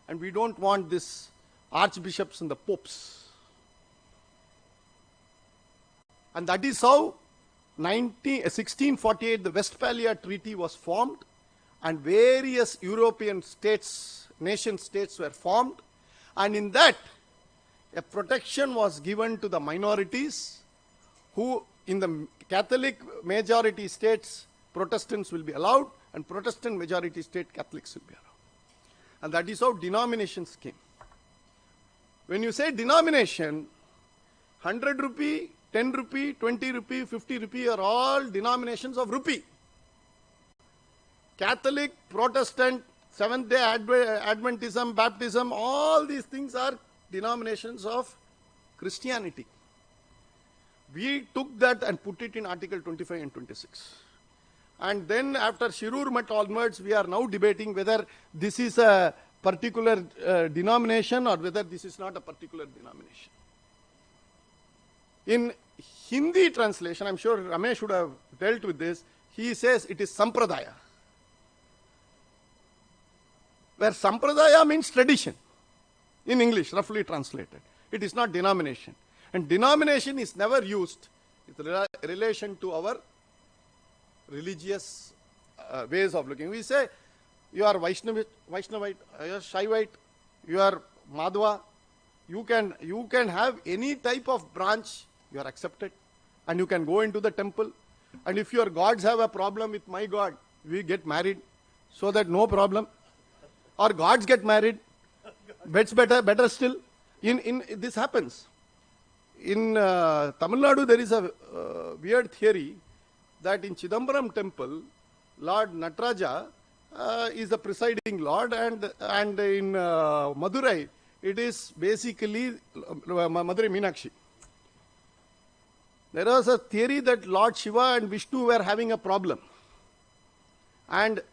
and we don't want this archbishops and the popes. And that is how 1648 the Westphalia Treaty was formed, and various European states, nation states were formed, and in that a protection was given to the minorities who, in the Catholic majority states, Protestants will be allowed, and Protestant majority state Catholics will be allowed. And that is how denominations came. When you say denomination, 100 rupee, 10 rupee, 20 rupee, 50 rupee are all denominations of rupee. Catholic, Protestant, Seventh-day Adventism, Baptism, all these things are denominations of Christianity. We took that and put it in Article 25 and 26. And then after Shirur Math onwards, we are now debating whether this is a particular denomination or whether this is not a particular denomination. In Hindi translation, I'm sure Ramesh should have dealt with this, he says it is Sampradaya. Where Sampradaya means tradition, in English, roughly translated. It is not denomination. And denomination is never used with relation to our religious ways of looking. We say, you are Vaishnavite, you are Shaivite, you are Madhva, you can have any type of branch, you are accepted, and you can go into the temple. And if your gods have a problem with my God, we get married, so that no problem. Or gods get married, better still. In this happens. In Tamil Nadu, there is a weird theory that in Chidambaram temple, Lord Nataraja is the presiding Lord, and in Madurai, it is basically Madurai Meenakshi. There was a theory that Lord Shiva and Vishnu were having a problem. And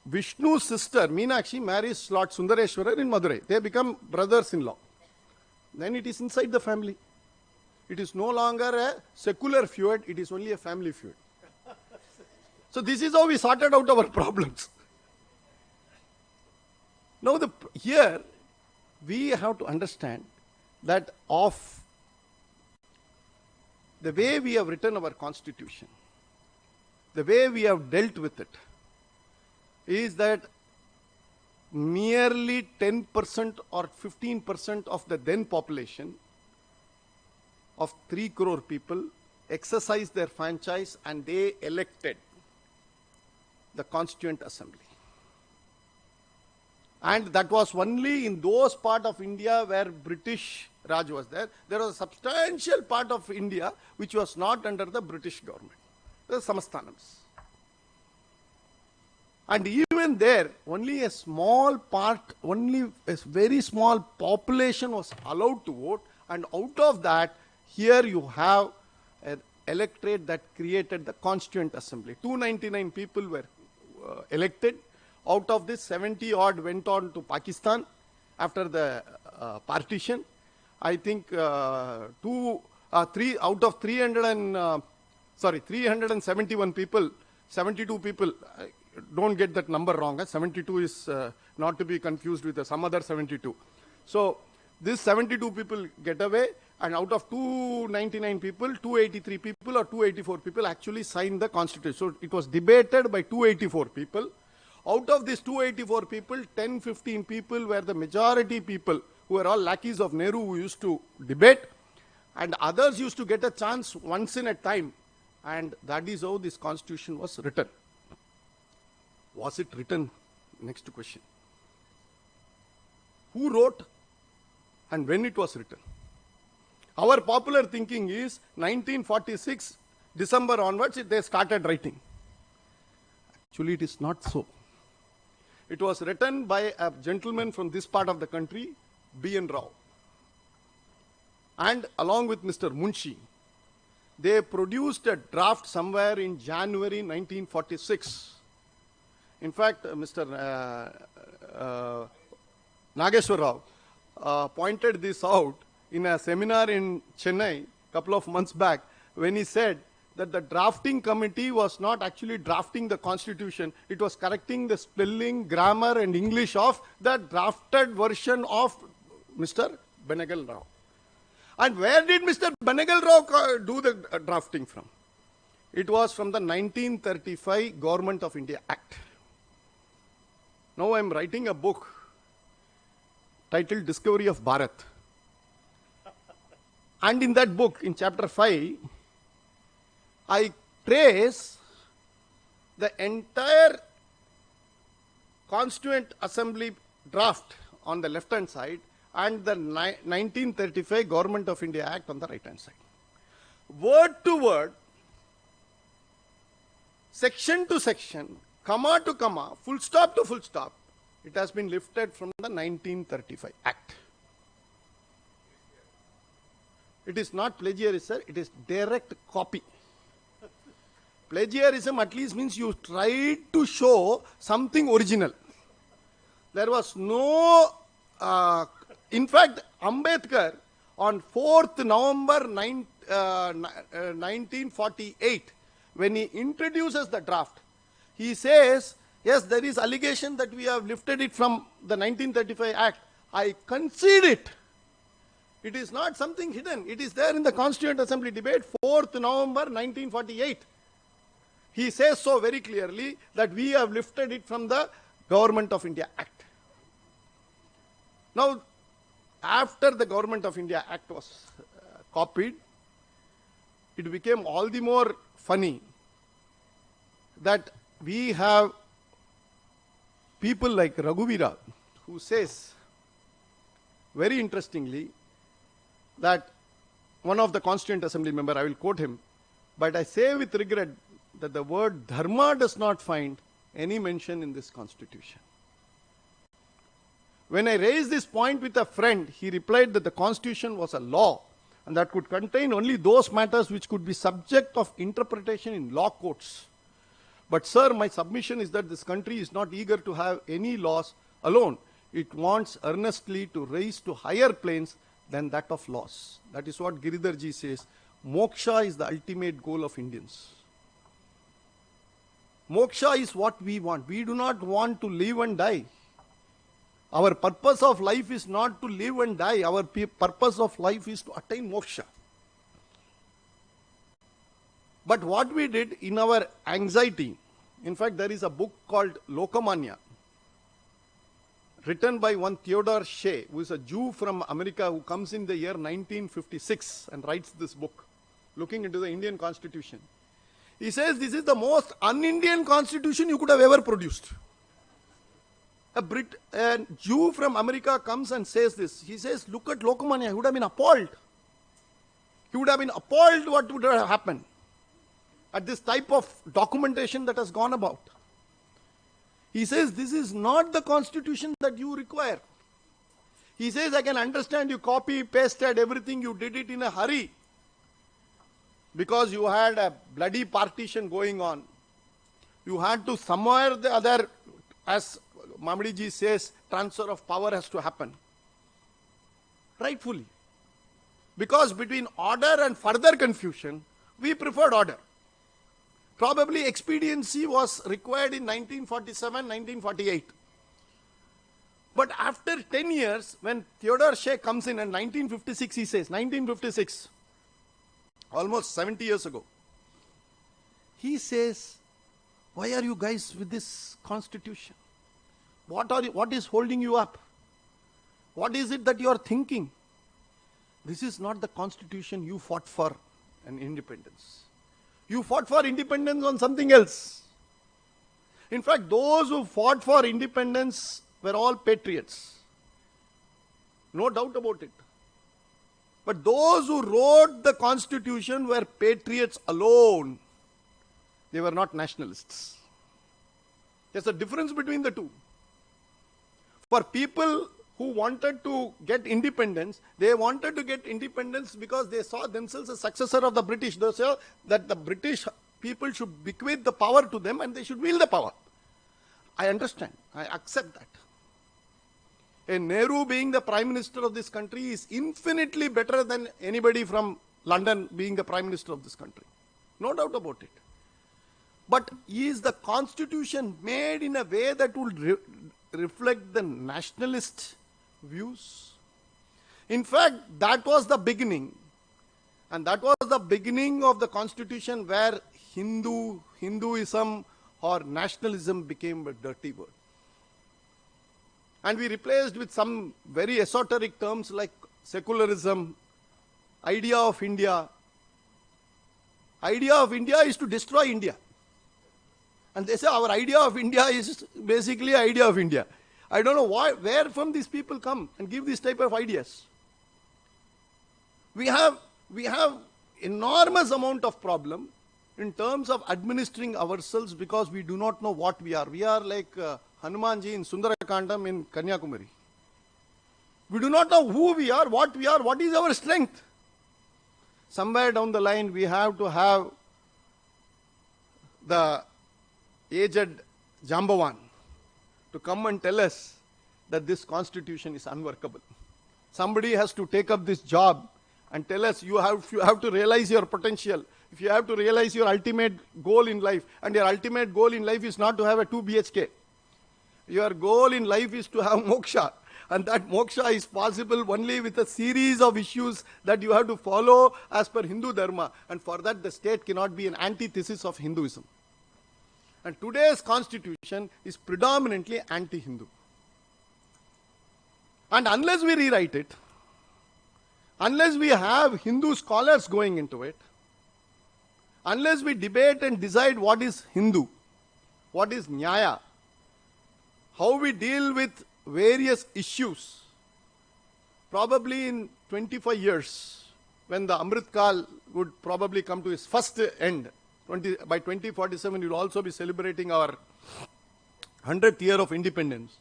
Vishnu's sister, Meenakshi, marries Lord Sundareshwarar in Madurai. They become brothers-in-law. Then it is inside the family. It is no longer a secular feud, it is only a family feud. So this is how we sorted out our problems. Now here, we have to understand that of the way we have written our constitution, the way we have dealt with it, is that nearly 10% or 15% of the then population of 3 crore people exercised their franchise and they elected the Constituent Assembly. And that was only in those parts of India where British Raj was there. There was a substantial part of India which was not under the British government. The Samasthanams. And even there, only a small part, only a very small population was allowed to vote, and out of that, here you have an electorate that created the Constituent Assembly. 299 people were elected. Out of this, 70 odd went on to Pakistan after the partition. I think 3 out of 371 people, 72 people, don't get that number wrong. 72 is not to be confused with some other 72. So this 72 people get away, and out of 299 people, 283 people or 284 people actually signed the constitution. So it was debated by 284 people. Out of these 284 people, 10-15 people were the majority people who were all lackeys of Nehru who used to debate, and others used to get a chance once in a time, and that is how this constitution was written. Was it written Next question. Who wrote and when it was written? Our popular thinking is 1946, December onwards, they started writing. Actually, it is not so. It was written by a gentleman from this part of the country, B.N. Rao. And along with Mr. Munshi, they produced a draft somewhere in January 1946. In fact, Mr. Nageshwar Rao pointed this out in a seminar in Chennai a couple of months back when he said that the drafting committee was not actually drafting the constitution, it was correcting the spelling, grammar and English of the drafted version of Mr. Benegal Rao. And where did Mr. Benegal Rao do the drafting from? It was from the 1935 Government of India Act. Now I am writing a book titled Discovery of Bharat. And in that book, in chapter 5, I trace the entire Constituent Assembly draft on the left hand side and the 1935 Government of India Act on the right hand side. Word to word, section to section, comma to comma, full stop to full stop, it has been lifted from the 1935 Act. It is not plagiarism, it is direct copy. Plagiarism at least means you tried to show something original. There was no, in fact, Ambedkar on 4th November 1948, when he introduces the draft, he says, yes, there is allegation that we have lifted it from the 1935 Act. I concede it. It is not something hidden. It is there in the Constituent Assembly debate, 4th November 1948. He says so very clearly that we have lifted it from the Government of India Act. Now, after the Government of India Act was copied, it became all the more funny that we have people like Raghuvira who says, very interestingly, that one of the Constituent Assembly member, I will quote him, but I say with regret that the word dharma does not find any mention in this constitution. When I raised this point with a friend, he replied that the constitution was a law and that could contain only those matters which could be subject of interpretation in law courts. But sir, my submission is that this country is not eager to have any laws alone. It wants earnestly to raise to higher planes than that of laws. That is what Giridharji says. Moksha is the ultimate goal of Indians. Moksha is what we want. We do not want to live and die. Our purpose of life is not to live and die. Our purpose of life is to attain moksha. But what we did in our anxiety, in fact, there is a book called Lokamanya, written by one Theodore Shea, who is a Jew from America who comes in the year 1956 and writes this book, looking into the Indian Constitution. He says this is the most un-Indian constitution you could have ever produced. A Jew from America comes and says this. He says, look at Lokamanya, he would have been appalled. He would have been appalled what would have happened at this type of documentation that has gone about. He says, this is not the constitution that you require. He says, I can understand you copy, pasted everything, you did it in a hurry because you had a bloody partition going on. You had to somewhere the other, as Mamdiji says, transfer of power has to happen. Rightfully. Because between order and further confusion, we preferred order. Probably expediency was required in 1947, 1948. But after 10 years, when Theodore Shea comes in 1956, he says, 1956, almost 70 years ago, he says, why are you guys with this constitution? What is holding you up? What is it that you are thinking? This is not the constitution you fought for an independence. You fought for independence on something else. In fact, those who fought for independence were all patriots. No doubt about it. But those who wrote the constitution were patriots alone. They were not nationalists. There's a difference between the two. For people who wanted to get independence, they wanted to get independence because they saw themselves as successor of the British. They saw that the British people should bequeath the power to them and they should wield the power. I understand. I accept that. And Nehru being the Prime Minister of this country is infinitely better than anybody from London being the Prime Minister of this country. No doubt about it. But is the constitution made in a way that will reflect the nationalist views? In fact, that was the beginning. And that was the beginning of the constitution where Hinduism or nationalism became a dirty word. And we replaced with some very esoteric terms like secularism, idea of India. Idea of India is to destroy India. And they say our idea of India is basically idea of India. I don't know where from these people come and give this type of ideas. We have enormous amount of problem in terms of administering ourselves because we do not know what we are. We are like Hanumanji in Sundarakandam in Kanyakumari. We do not know who we are, what is our strength. Somewhere down the line we have to have the aged Jambavan to come and tell us that this constitution is unworkable. Somebody has to take up this job and tell us you have to realize your potential. If you have to realize your ultimate goal in life, and your ultimate goal in life is not to have a 2 BHK. Your goal in life is to have moksha. And that moksha is possible only with a series of issues that you have to follow as per Hindu Dharma. And for that the state cannot be an antithesis of Hinduism. And today's constitution is predominantly anti-Hindu. And unless we rewrite it, unless we have Hindu scholars going into it, unless we debate and decide what is Hindu, what is Nyaya, how we deal with various issues, probably in 25 years, when the Amrit Kal would probably come to its first end, by 2047 we will also be celebrating our 100th year of independence.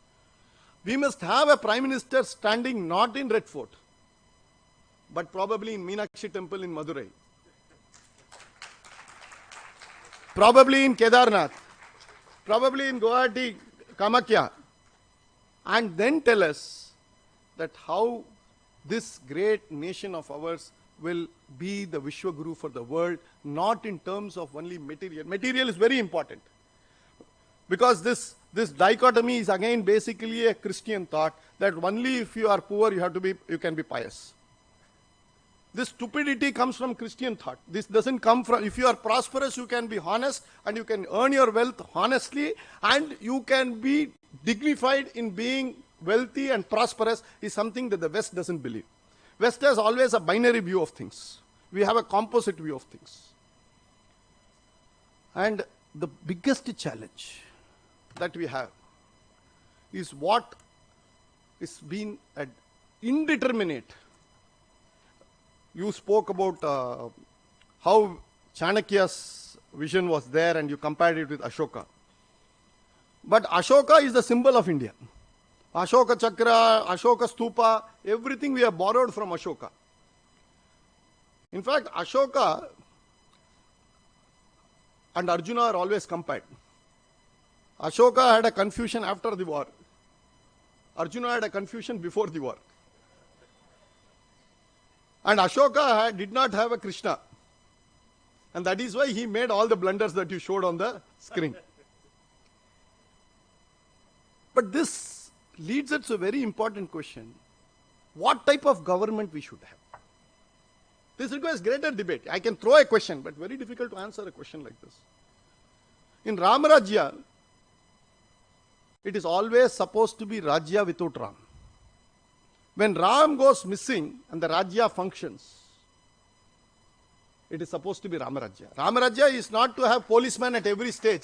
We must have a Prime Minister standing not in Red Fort, but probably in Meenakshi Temple in Madurai, probably in Kedarnath, probably in Guwahati, Kamakya, and then tell us that how this great nation of ours will be the Vishwaguru for the world, not in terms of only material. Material is very important. Because this dichotomy is again basically a Christian thought that only if you are poor you can be pious. This stupidity comes from Christian thought. This doesn't come from, if you are prosperous you can be honest and you can earn your wealth honestly and you can be dignified in being wealthy and prosperous is something that the West doesn't believe. West has always a binary view of things. We have a composite view of things. And the biggest challenge that we have is what is being indeterminate. You spoke about how Chanakya's vision was there and you compared it with Ashoka. But Ashoka is the symbol of India. Ashoka Chakra, Ashoka Stupa, everything we have borrowed from Ashoka. In fact, Ashoka and Arjuna are always compared. Ashoka had a confusion after the war. Arjuna had a confusion before the war. And Ashoka did not have a Krishna. And that is why he made all the blunders that you showed on the screen. But this leads us to a very important question. What type of government we should have? This requires greater debate. I can throw a question, but very difficult to answer a question like this. In Ram Rajya, it is always supposed to be Rajya without Ram. When Ram goes missing and the Rajya functions, it is supposed to be Rama Rajya. Rama Rajya is not to have policemen at every stage.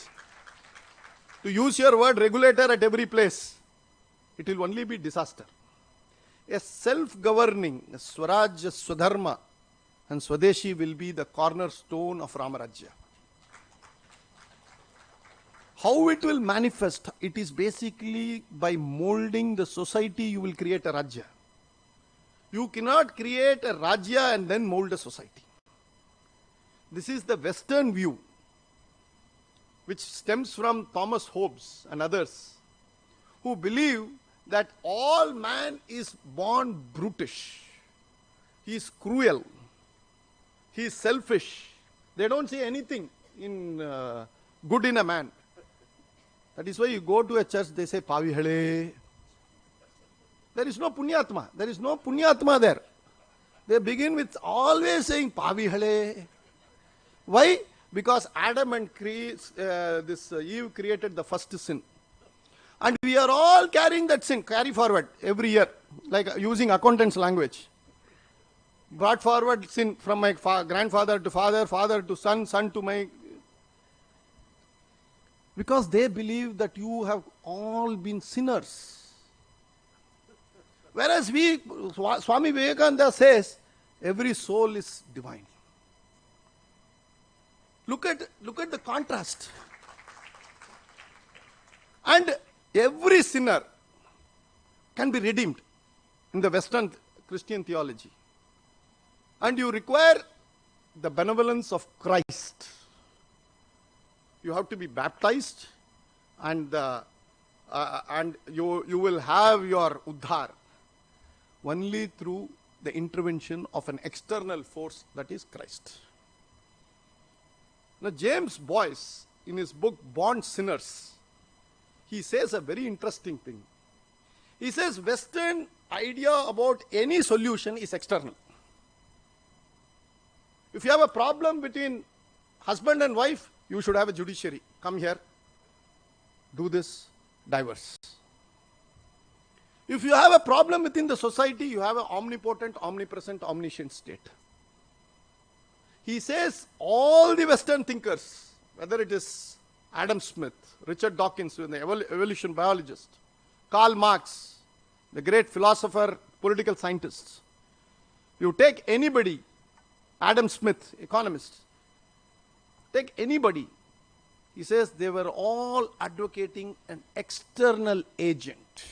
to use your word regulator at every place, it will only be disaster. A self-governing Swaraj, Swadharma and Swadeshi will be the cornerstone of Ramarajya. How it will manifest? It is basically by molding the society you will create a Rajya. You cannot create a Rajya and then mold a society. This is the Western view, which stems from Thomas Hobbes and others, who believe that all man is born brutish. He is cruel. He is selfish. They don't see anything in good in a man. That is why you go to a church, they say, Pavihale. There is no Punyatma. There is no Punyatma there. They begin with always saying Pavihale. Why? Because Adam and Eve created the first sin. And we are all carrying that sin, carry forward every year, like using accountant's language. Brought forward sin from my grandfather to father, father to son, son to my... Because they believe that you have all been sinners. Whereas Swami Vivekananda says, every soul is divine. Look at the contrast. And every sinner can be redeemed in the Western Christian theology. And you require the benevolence of Christ. You have to be baptized, and you will have your uddhar only through the intervention of an external force, that is Christ. Now James Boyce, in his book Born Sinners, he says a very interesting thing. He says Western idea about any solution is external. If you have a problem between husband and wife, you should have a judiciary. Come here, do this, divorce. If you have a problem within the society, you have an omnipotent, omnipresent, omniscient state. He says all the Western thinkers, whether it is Adam Smith, Richard Dawkins, the evolution biologist, Karl Marx, the great philosopher, political scientists. You take anybody, Adam Smith, economist, take anybody, he says they were all advocating an external agent.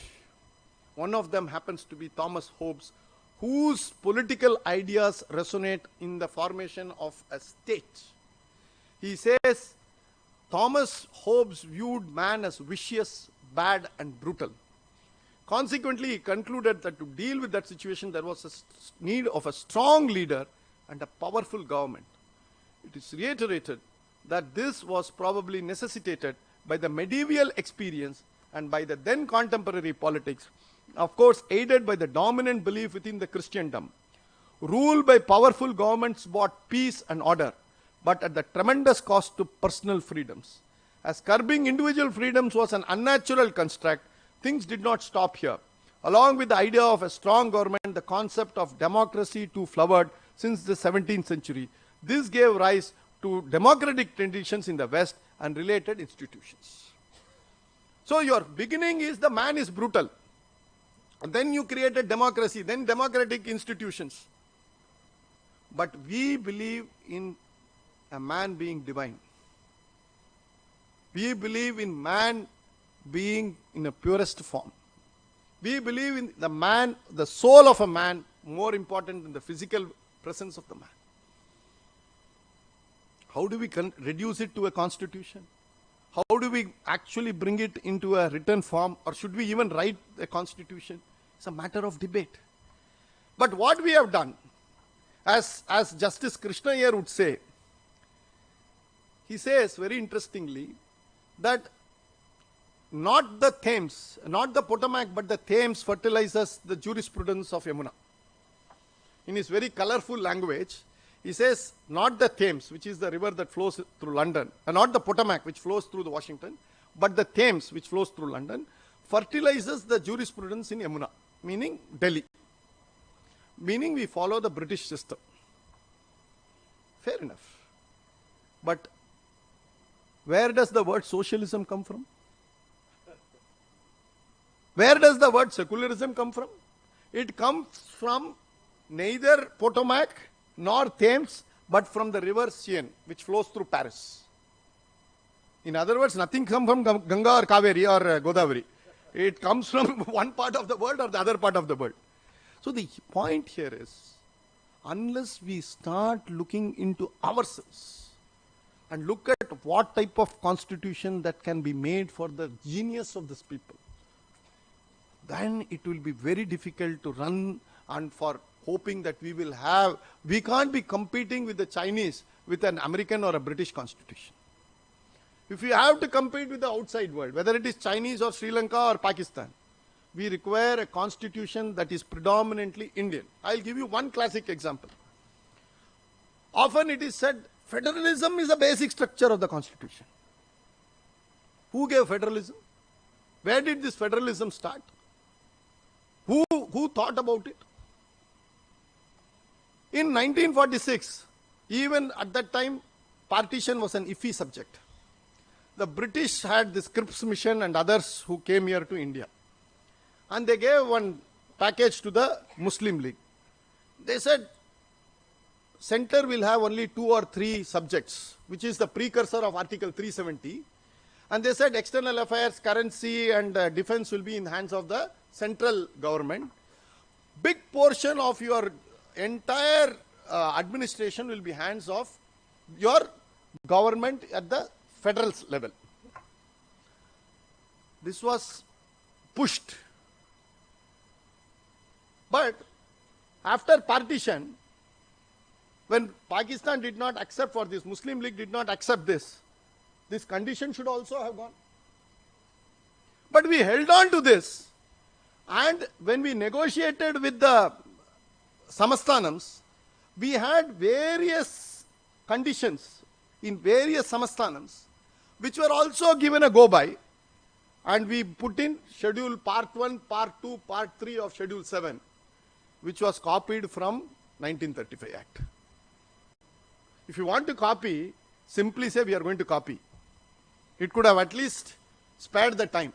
One of them happens to be Thomas Hobbes, whose political ideas resonate in the formation of a state. He says Thomas Hobbes viewed man as vicious, bad and brutal. Consequently, he concluded that to deal with that situation, there was a need of a strong leader and a powerful government. It is reiterated that this was probably necessitated by the medieval experience and by the then contemporary politics, of course aided by the dominant belief within the Christendom. Rule by powerful governments brought peace and order, but at the tremendous cost to personal freedoms. As curbing individual freedoms was an unnatural construct, things did not stop here. Along with the idea of a strong government, the concept of democracy too flowered since the 17th century. This gave rise to democratic traditions in the West and related institutions. So your beginning is the man is brutal. And then you created democracy, then democratic institutions. But we believe in a man being divine. We believe in man being in a purest form. We believe in the man, the soul of a man, more important than the physical presence of the man. How do we reduce it to a constitution? How do we actually bring it into a written form, or should we even write a constitution? It's a matter of debate. But what we have done, as Justice Krishna here would say, he says very interestingly that not the Thames, not the Potomac, but the Thames fertilizes the jurisprudence of Yamuna. In his very colorful language, he says not the Thames, which is the river that flows through London, and not the Potomac, which flows through the Washington, but the Thames, which flows through London, fertilizes the jurisprudence in Yamuna, meaning Delhi. Meaning we follow the British system. Fair enough. But where does the word socialism come from? Where does the word secularism come from? It comes from neither Potomac nor Thames, but from the river Seine, which flows through Paris. In other words, nothing comes from Ganga or Kaveri or Godavari. It comes from one part of the world or the other part of the world. So the point here is, unless we start looking into ourselves and look at what type of constitution that can be made for the genius of this people, then it will be very difficult to run and for hoping that we can't be competing with the Chinese with an American or a British constitution. If we have to compete with the outside world, whether it is Chinese or Sri Lanka or Pakistan, we require a constitution that is predominantly Indian. I'll give you one classic example. Often it is said federalism is a basic structure of the constitution. Who gave federalism? Where did this federalism start? Who thought about it? In 1946, even at that time, partition was an iffy subject. The British had the Cripps mission and others who came here to India. And they gave one package to the Muslim League. They said, center will have only 2 or 3 subjects, which is the precursor of Article 370. And they said external affairs, currency and defense will be in the hands of the central government. Big portion of your entire administration will be hands of your government at the federal level. This was pushed. But after partition, when Pakistan did not accept for this, Muslim League did not accept this condition should also have gone. But we held on to this, and when we negotiated with the Samasthanams, we had various conditions in various Samasthanams, which were also given a go-by, and we put in Schedule Part 1, Part 2, Part 3 of Schedule 7, which was copied from 1935 Act. If you want to copy, simply say we are going to copy. It could have at least spared the time.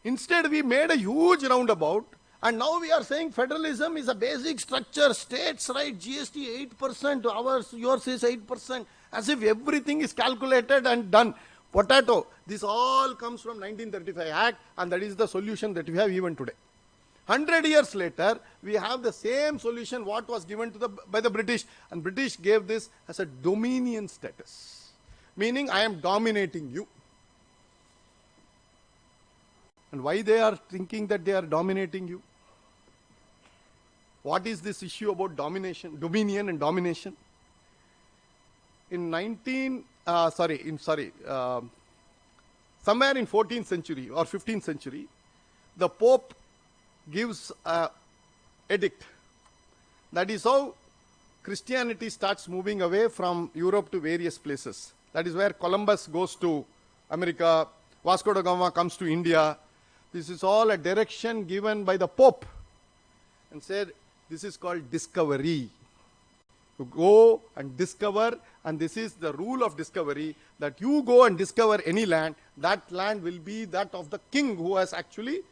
Instead, we made a huge roundabout, and now we are saying federalism is a basic structure, states right, GST 8%, yours is 8%, as if everything is calculated and done. Potato. This all comes from 1935 Act, and that is the solution that we have even today. 100 years later, we have the same solution what was given to by the British, and British gave this as a dominion status, meaning I am dominating you. And why they are thinking that they are dominating you? What is this issue about domination, dominion and domination? Somewhere in 14th century or 15th century, the Pope gives an edict. That is how Christianity starts moving away from Europe to various places. That is where Columbus goes to America, Vasco da Gama comes to India. This is all a direction given by the Pope, and said this is called discovery. You go and discover, and this is the rule of discovery, that you go and discover any land, that land will be that of the king who has actually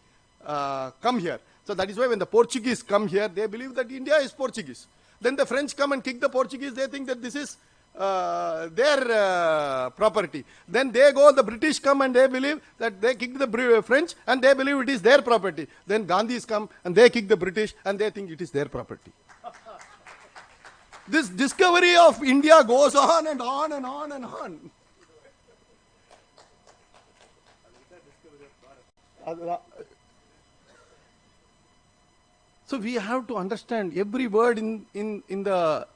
come here. So that is why when the Portuguese come here, they believe that India is Portuguese. Then the French come and kick the Portuguese, they think that this is their property. Then they go, the British come and they believe that they kicked the French and they believe it is their property. Then Gandhis come and they kick the British and they think it is their property. This discovery of India goes on and on and on and on. So we have to understand every word in the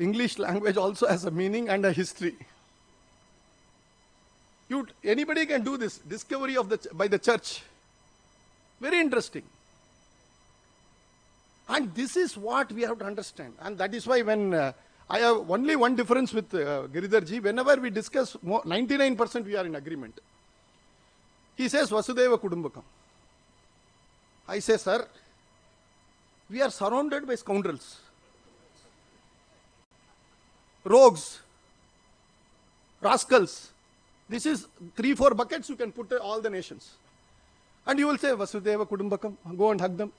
English language also has a meaning and a history. Anybody can do this, discovery of by the church. Very interesting. And this is what we have to understand. And that is why when I have only one difference with Giridharji, whenever we discuss, 99% we are in agreement. He says, Vasudeva Kudumbakam. I say, sir, we are surrounded by scoundrels, rogues, rascals. This is 3-4 buckets you can put all the nations. And you will say, Vasudeva Kudumbakam, go and hug them.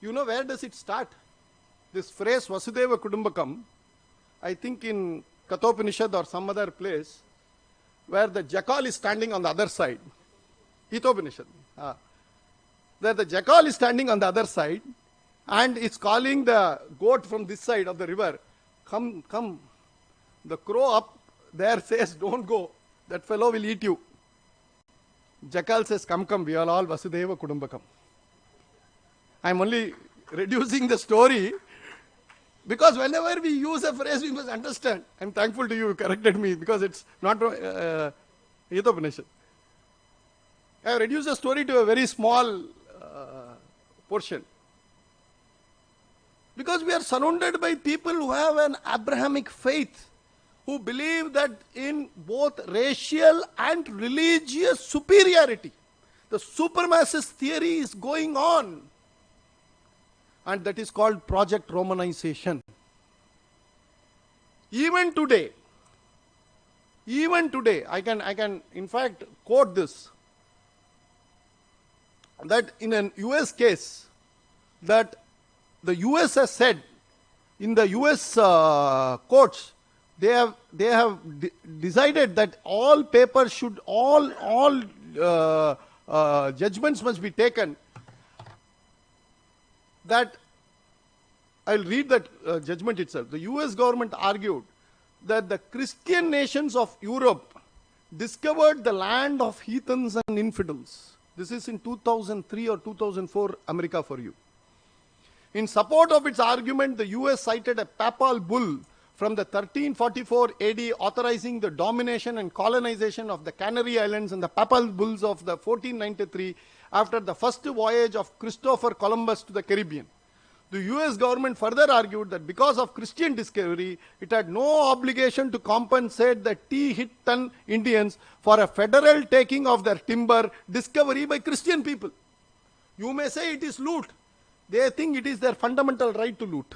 You know where does it start? This phrase Vasudeva Kudumbakam, I think in Kathopanishad or some other place, where the jackal is standing on the other side. Hitopanishad. Where the jackal is standing on the other side and it's calling the goat from this side of the river, come, come. The crow up there says, don't go. That fellow will eat you. Jackal says, come, come, we are all Vasudeva Kudumbakam. I am only reducing the story because whenever we use a phrase, we must understand. I am thankful to you corrected me because it's not Hitopanishad. I have reduced the story to a very small portion. Because we are surrounded by people who have an Abrahamic faith, who believe that in both racial and religious superiority, the supremacist theory is going on. And that is called Project Romanization. Even today, I can in fact quote this, that in an US case, that the US has said, in the US courts, they have decided that all papers should, all judgments must be taken. That I'll read that judgment itself. The US government argued that the Christian nations of Europe discovered the land of heathens and infidels. This is in 2003 or 2004 America for you. In support of its argument, the US cited a papal bull from the 1344 AD authorizing the domination and colonization of the Canary Islands, and the papal bulls of the 1493 after the first voyage of Christopher Columbus to the Caribbean. The US government further argued that because of Christian discovery, it had no obligation to compensate the Tehittan Indians for a federal taking of their timber discovery by Christian people. You may say it is loot. They think it is their fundamental right to loot.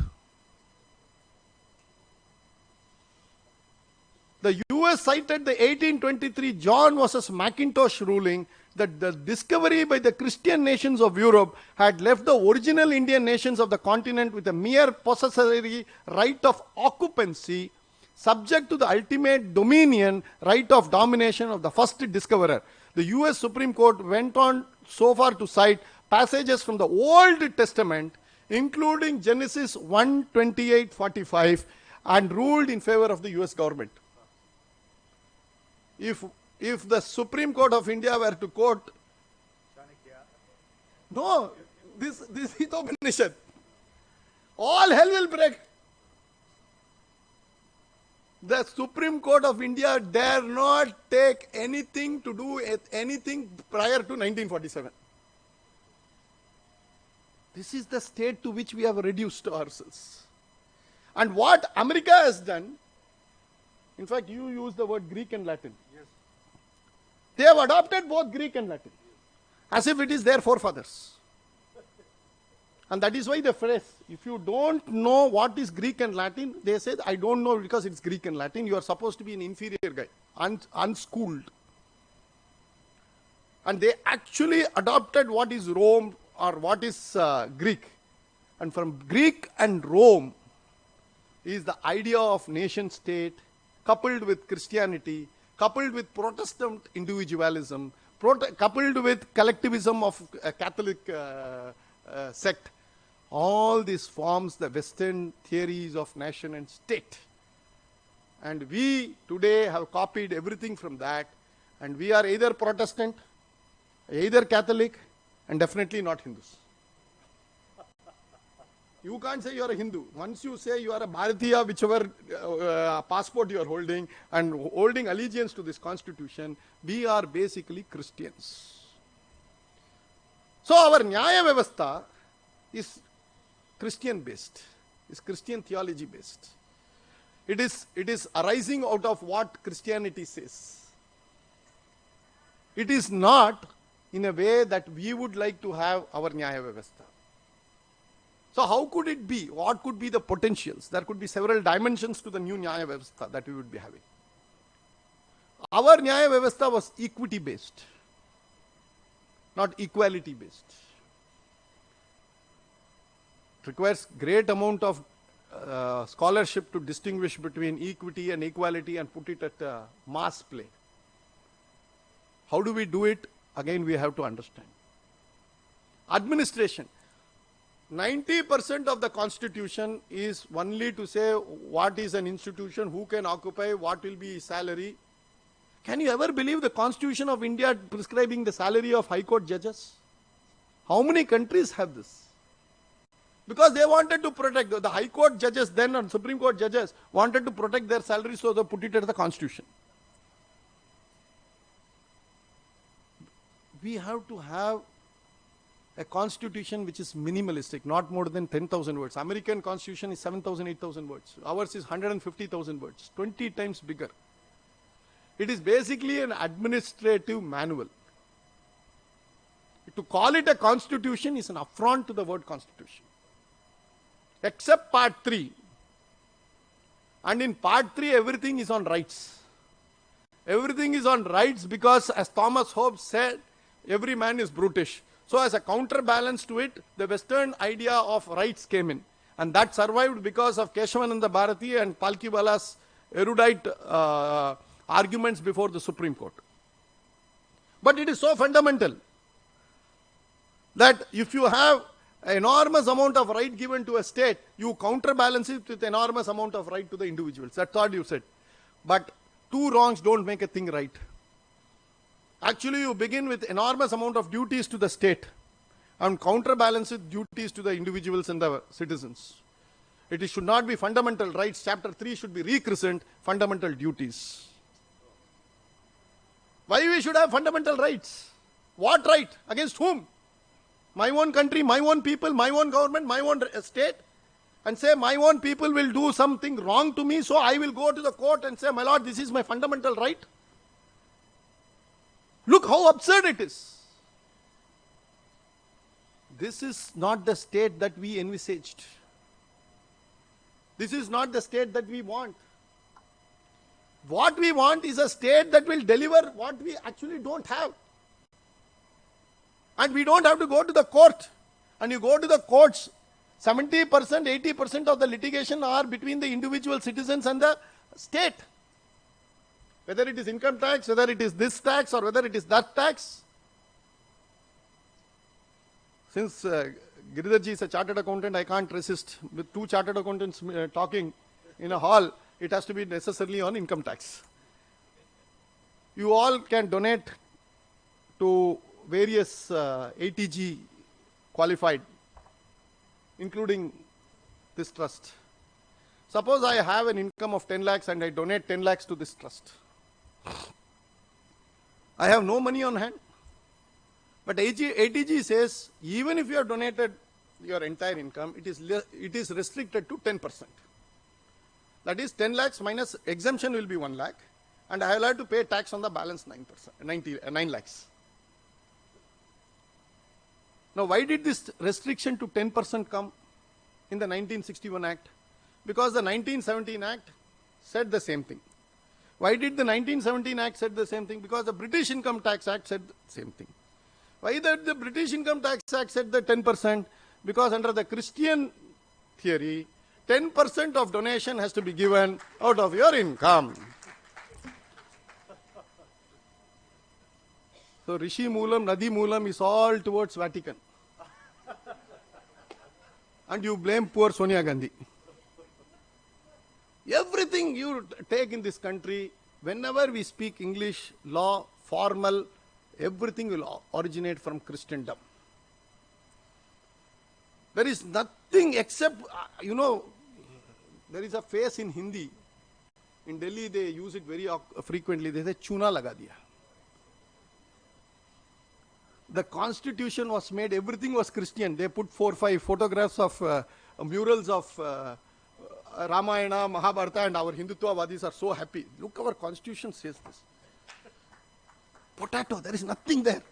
The US cited the 1823 John versus Mackintosh ruling that the discovery by the Christian nations of Europe had left the original Indian nations of the continent with a mere possessory right of occupancy, subject to the ultimate dominion right of domination of the first discoverer. The US Supreme Court went on so far to cite passages from the Old Testament, including Genesis 1:28-45, and ruled in favor of the US government. If the Supreme Court of India were to quote, no, this Hitopanishad, all hell will break. The Supreme Court of India dare not take anything to do with anything prior to 1947. This is the state to which we have reduced ourselves. And what America has done, in fact, you use the word Greek and Latin. Yes. They have adopted both Greek and Latin, as if it is their forefathers. And that is why the phrase, if you don't know what is Greek and Latin, they say, I don't know because it's Greek and Latin. You are supposed to be an inferior guy, unschooled. And they actually adopted what is Rome or what is Greek. And from Greek and Rome is the idea of nation state, coupled with Christianity, coupled with Protestant individualism, coupled with collectivism of a Catholic sect. All this forms the Western theories of nation and state. And we today have copied everything from that, and we are either Protestant, either Catholic, and definitely not Hindus. You can't say you are a Hindu. Once you say you are a Bharatiya, whichever passport you are holding, and holding allegiance to this constitution, we are basically Christians. So our Nyaya Vyavastha is Christian based, is Christian theology based. It is arising out of what Christianity says. It is not in a way that we would like to have our Nyaya Vyavastha. So how could it be? What could be the potentials? There could be several dimensions to the new Nyaya Vyavastha that we would be having. Our Nyaya Vyavastha was equity based. not equality based. It requires great amount of scholarship to distinguish between equity and equality and put it at mass play. How do we do it? Again, we have to understand. Administration. 90% of the constitution is only to say what is an institution, who can occupy, what will be salary. Can you ever believe the Constitution of India prescribing the salary of High Court judges? How many countries have this? Because they wanted to protect, the High Court judges then and Supreme Court judges wanted to protect their salary, so they put it at the Constitution. We have to have a constitution which is minimalistic, not more than 10,000 words. American constitution is 7,000, 8,000 words. Ours is 150,000 words, 20 times bigger. It is basically an administrative manual. To call it a constitution is an affront to the word constitution. Except part 3. And in part 3, everything is on rights. Everything is on rights because, as Thomas Hobbes said, every man is brutish. So as a counterbalance to it, the Western idea of rights came in. And that survived because of Keshavananda Bharati and Palkiwala's erudite arguments before the Supreme Court. But it is so fundamental that if you have an enormous amount of right given to a state, you counterbalance it with enormous amount of right to the individuals. That's what you said. But two wrongs don't make a thing right. Actually, you begin with enormous amount of duties to the state and counterbalance with duties to the individuals and the citizens. It should not be fundamental rights. Chapter 3 should be rechristened fundamental duties. Why we should have fundamental rights? What right? Against whom? My own country, my own people, my own government, my own state, and say my own people will do something wrong to me, so I will go to the court and say, my lord, this is my fundamental right. Look how absurd it is. This is not the state that we envisaged. This is not the state that we want. What we want is a state that will deliver what we actually don't have. And we don't have to go to the court. And you go to the courts, 70%, 80% of the litigation are between the individual citizens and the state. Whether it is income tax, whether it is this tax, or whether it is that tax. Since Giridharji is a chartered accountant, I can't resist. With two chartered accountants talking in a hall, it has to be necessarily on income tax. You all can donate to various ATG qualified, including this trust. Suppose I have an income of 10 lakhs and I donate 10 lakhs to this trust. I have no money on hand. But ATG says, even if you have donated your entire income, it is restricted to 10%. That is 10 lakhs minus exemption will be 1 lakh. And I will have to pay tax on the balance 9 lakhs. Now, why did this restriction to 10% come in the 1961 Act? Because the 1917 Act said the same thing. Why did the 1917 Act said the same thing? Because the British Income Tax Act said the same thing. Why did the British Income Tax Act said the 10%? Because under the Christian theory, 10% of donation has to be given out of your income. So Rishi Moolam, Nadi Moolam is all towards Vatican. And you blame poor Sonia Gandhi. Everything you take in this country, whenever we speak English, law, formal, everything will originate from Christendom. There is nothing except, there is a phrase in Hindi. In Delhi, they use it very frequently. They say, chuna laga diya. The constitution was made, everything was Christian. They put 4 or 5 photographs of murals of Ramayana, Mahabharata, and our Hindutva-vadis are so happy. Look, our constitution says this. Potato, there is nothing there.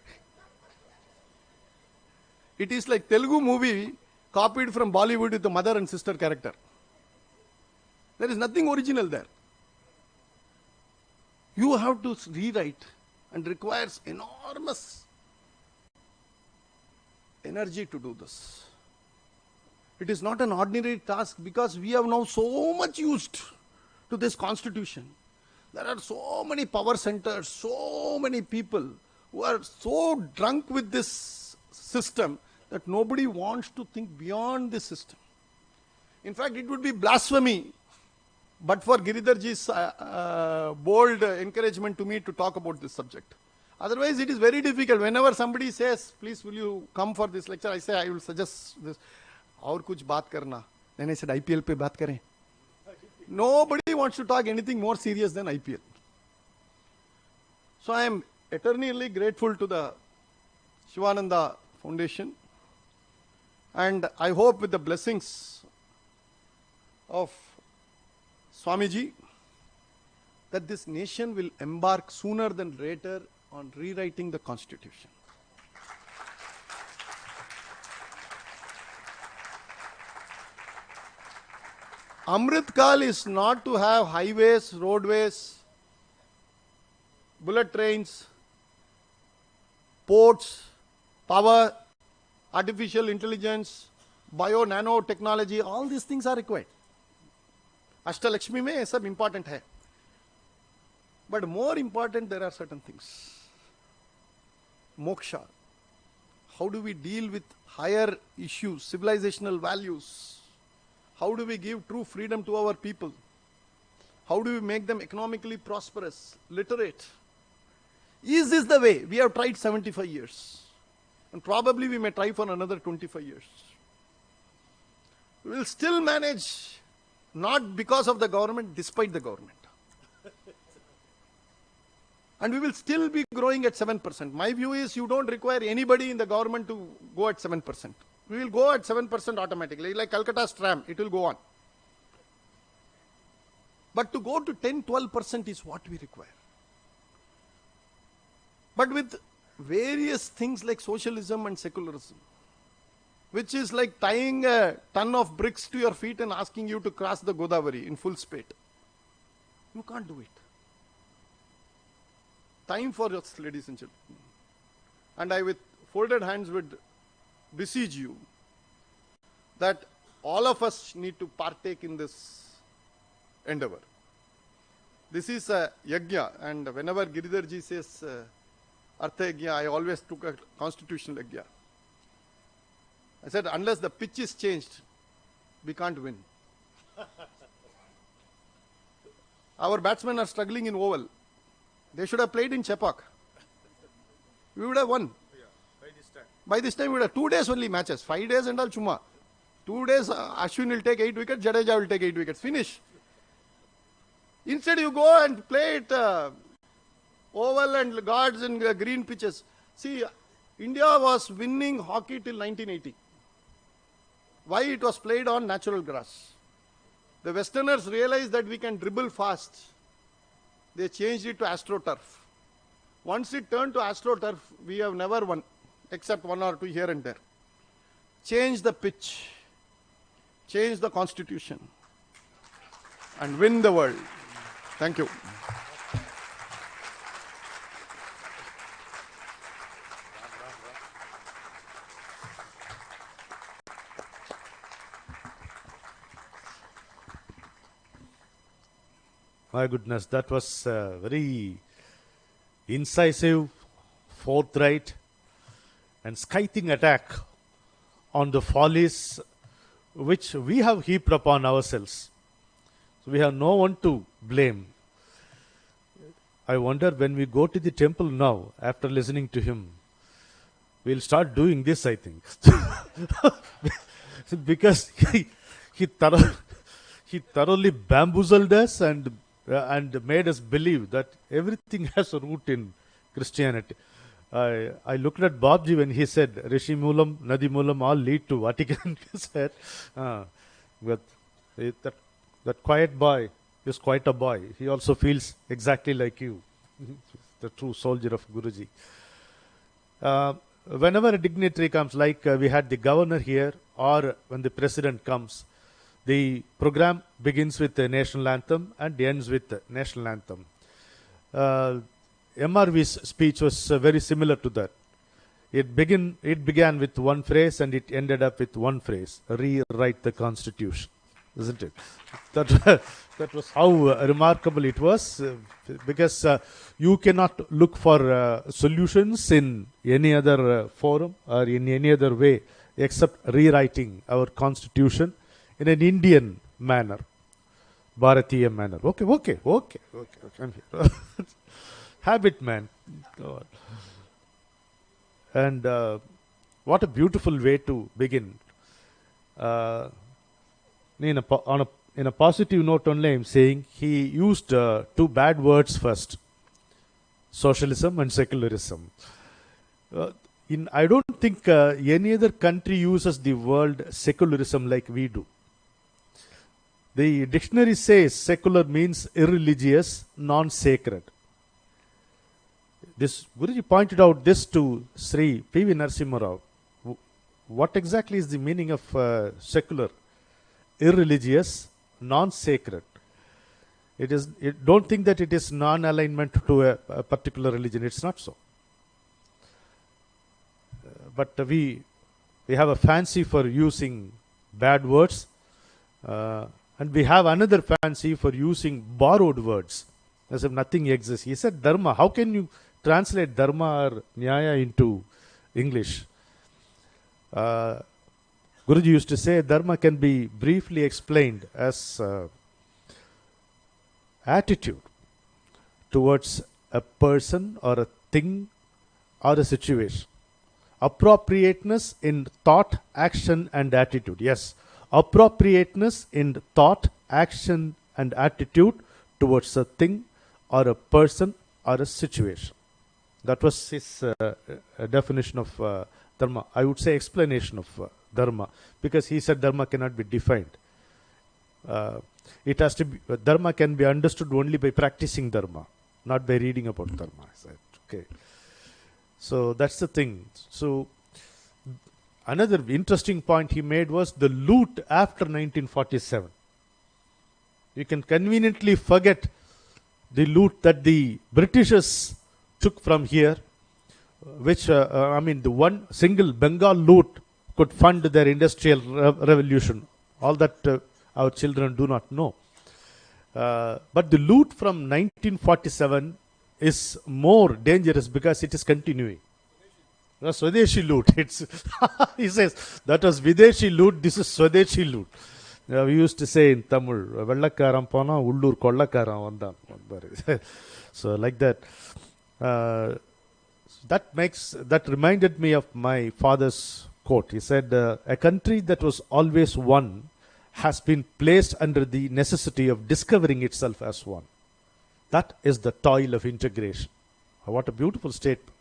It is like Telugu movie copied from Bollywood with the mother and sister character. There is nothing original there. You have to rewrite and requires enormous energy to do this. It is not an ordinary task because we have now so much used to this constitution. There are so many power centers, so many people who are so drunk with this system that nobody wants to think beyond this system. In fact, it would be blasphemy, but for Giridharji's bold encouragement to me to talk about this subject. Otherwise, it is very difficult. Whenever somebody says, please will you come for this lecture, I say, I will suggest this. और कुछ बात करना. Then I said, IPL पे बात करें. Nobody wants to talk anything more serious than IPL. So I am eternally grateful to the Shivananda Foundation, and I hope with the blessings of Swamiji that this nation will embark sooner than later on rewriting the constitution. Amrit Kal is not to have highways, roadways, bullet trains, ports, power, artificial intelligence, bio-nanotechnology, all these things are required. Ashtalakshmi mein ye sab important hai. But more important, there are certain things. Moksha. How do we deal with higher issues, civilizational values? How do we give true freedom to our people? How do we make them economically prosperous, literate? Is this the way? We have tried 75 years. And probably we may try for another 25 years. We will still manage, not because of the government, despite the government. And we will still be growing at 7%. My view is you don't require anybody in the government to go at 7%. We will go at 7% automatically. Like Calcutta's tram, it will go on. But to go to 10-12% is what we require. But with various things like socialism and secularism, which is like tying a ton of bricks to your feet and asking you to cross the Godavari in full speed. You can't do it. Time for us, ladies and gentlemen. And I with folded hands would beseech you that all of us need to partake in this endeavor. This is a yajna, and whenever Giridharji says Artha yajna, I always took a constitutional yajna. I said, unless the pitch is changed, we can't win. Our batsmen are struggling in oval. They should have played in Chepak. We would have won. By this time, we would have 2 days only matches. 5 days and all chuma. 2 days, Ashwin will take 8 wickets, Jadeja will take 8 wickets. Finish. Instead, you go and play it oval and guards and green pitches. See, India was winning hockey till 1980. Why? It was played on natural grass. The Westerners realized that we can dribble fast. They changed it to AstroTurf. Once it turned to AstroTurf, we have never won, except 1 or 2 here and there. Change the pitch, change the constitution, and win the world. Thank you. My goodness, that was very incisive, forthright, and scathing attack on the follies which we have heaped upon ourselves. So we have no one to blame. I wonder when we go to the temple now, after listening to him, we'll start doing this, I think. Because he thoroughly bamboozled us and made us believe that everything has a root in Christianity. I looked at Babji when he said, Rishi Moolam, Nadi Moolam all lead to Vatican. He said, but that quiet boy is quite a boy. He also feels exactly like you, the true soldier of Guruji. Whenever a dignitary comes, like we had the governor here, or when the president comes, the program begins with the national anthem and ends with the national anthem. MRV's speech was very similar to that. It began with one phrase and it ended up with one phrase: rewrite the Constitution, isn't it? That that was how remarkable it was, because you cannot look for solutions in any other forum or in any other way except rewriting our Constitution in an Indian manner, Bharatiya manner. Okay. I'm here. Habit, man. God. And what a beautiful way to begin. In a positive note only, I'm saying he used two bad words first: socialism and secularism. I don't think any other country uses the word secularism like we do. The dictionary says secular means irreligious, non-sacred. This Guruji pointed out this to Sri P.V. Narasimha Rao. What exactly is the meaning of secular? Irreligious, non-sacred. Don't think that it is non-alignment to a particular religion. It's not so. But we have a fancy for using bad words, and we have another fancy for using borrowed words, as if nothing exists. He said dharma. How can you translate dharma or nyaya into English? Guruji used to say dharma can be briefly explained as attitude towards a person or a thing or a situation. Appropriateness in thought, action and attitude. Yes, appropriateness in thought, action and attitude towards a thing or a person or a situation. That was his definition of dharma. I would say explanation of dharma, because he said dharma cannot be defined. It has to be, dharma can be understood only by practicing dharma, not by reading about dharma. I said, okay. So that's the thing. So another interesting point he made was the loot after 1947. You can conveniently forget the loot that the Britishers took from here, which the one single Bengal loot could fund their industrial revolution. All that our children do not know. But the loot from 1947 is more dangerous because it is continuing. That's Swadeshi loot. It's he says that was Videshi loot. This is Swadeshi loot. We used to say in Tamil, "Vellakaram pona ullur kollakaram vandan." So like that. That reminded me of my father's quote. He said, "A country that was always one has been placed under the necessity of discovering itself as one. That is the toil of integration." What a beautiful statement.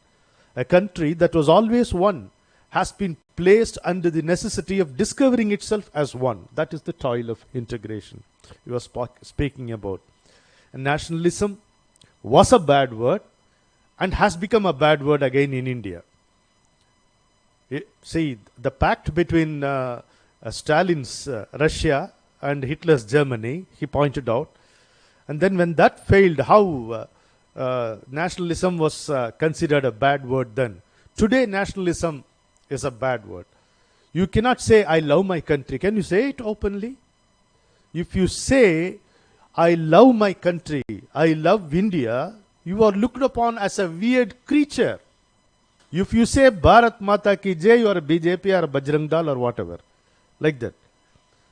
A country that was always one has been placed under the necessity of discovering itself as one. That is the toil of integration he was speaking about. And nationalism was a bad word and has become a bad word again in India. See, the pact between Stalin's Russia and Hitler's Germany, he pointed out. And then when that failed, how nationalism was considered a bad word then. Today, nationalism is a bad word. You cannot say, "I love my country." Can you say it openly? If you say, "I love my country, I love India," you are looked upon as a weird creature. If you say Bharat Mata Ki Jai, you are a BJP or a Bajrang Dal or whatever. Like that.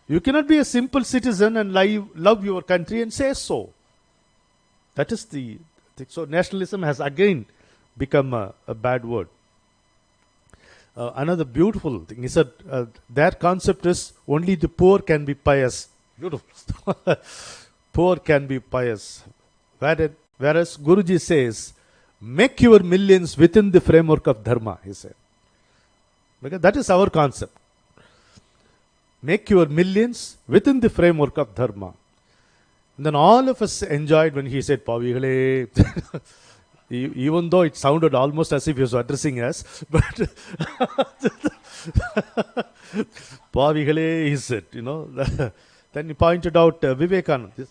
You cannot be a simple citizen and love your country and say so. That is the thing. So nationalism has again become a bad word. Another beautiful thing is that their concept is only the poor can be pious. Beautiful. Poor can be pious. Whereas Guruji says, "Make your millions within the framework of dharma," he said. Because that is our concept. Make your millions within the framework of dharma. And then all of us enjoyed when he said, "Pavigale." Even though it sounded almost as if he was addressing us, but Pavigale, he said, Then he pointed out Vivekananda.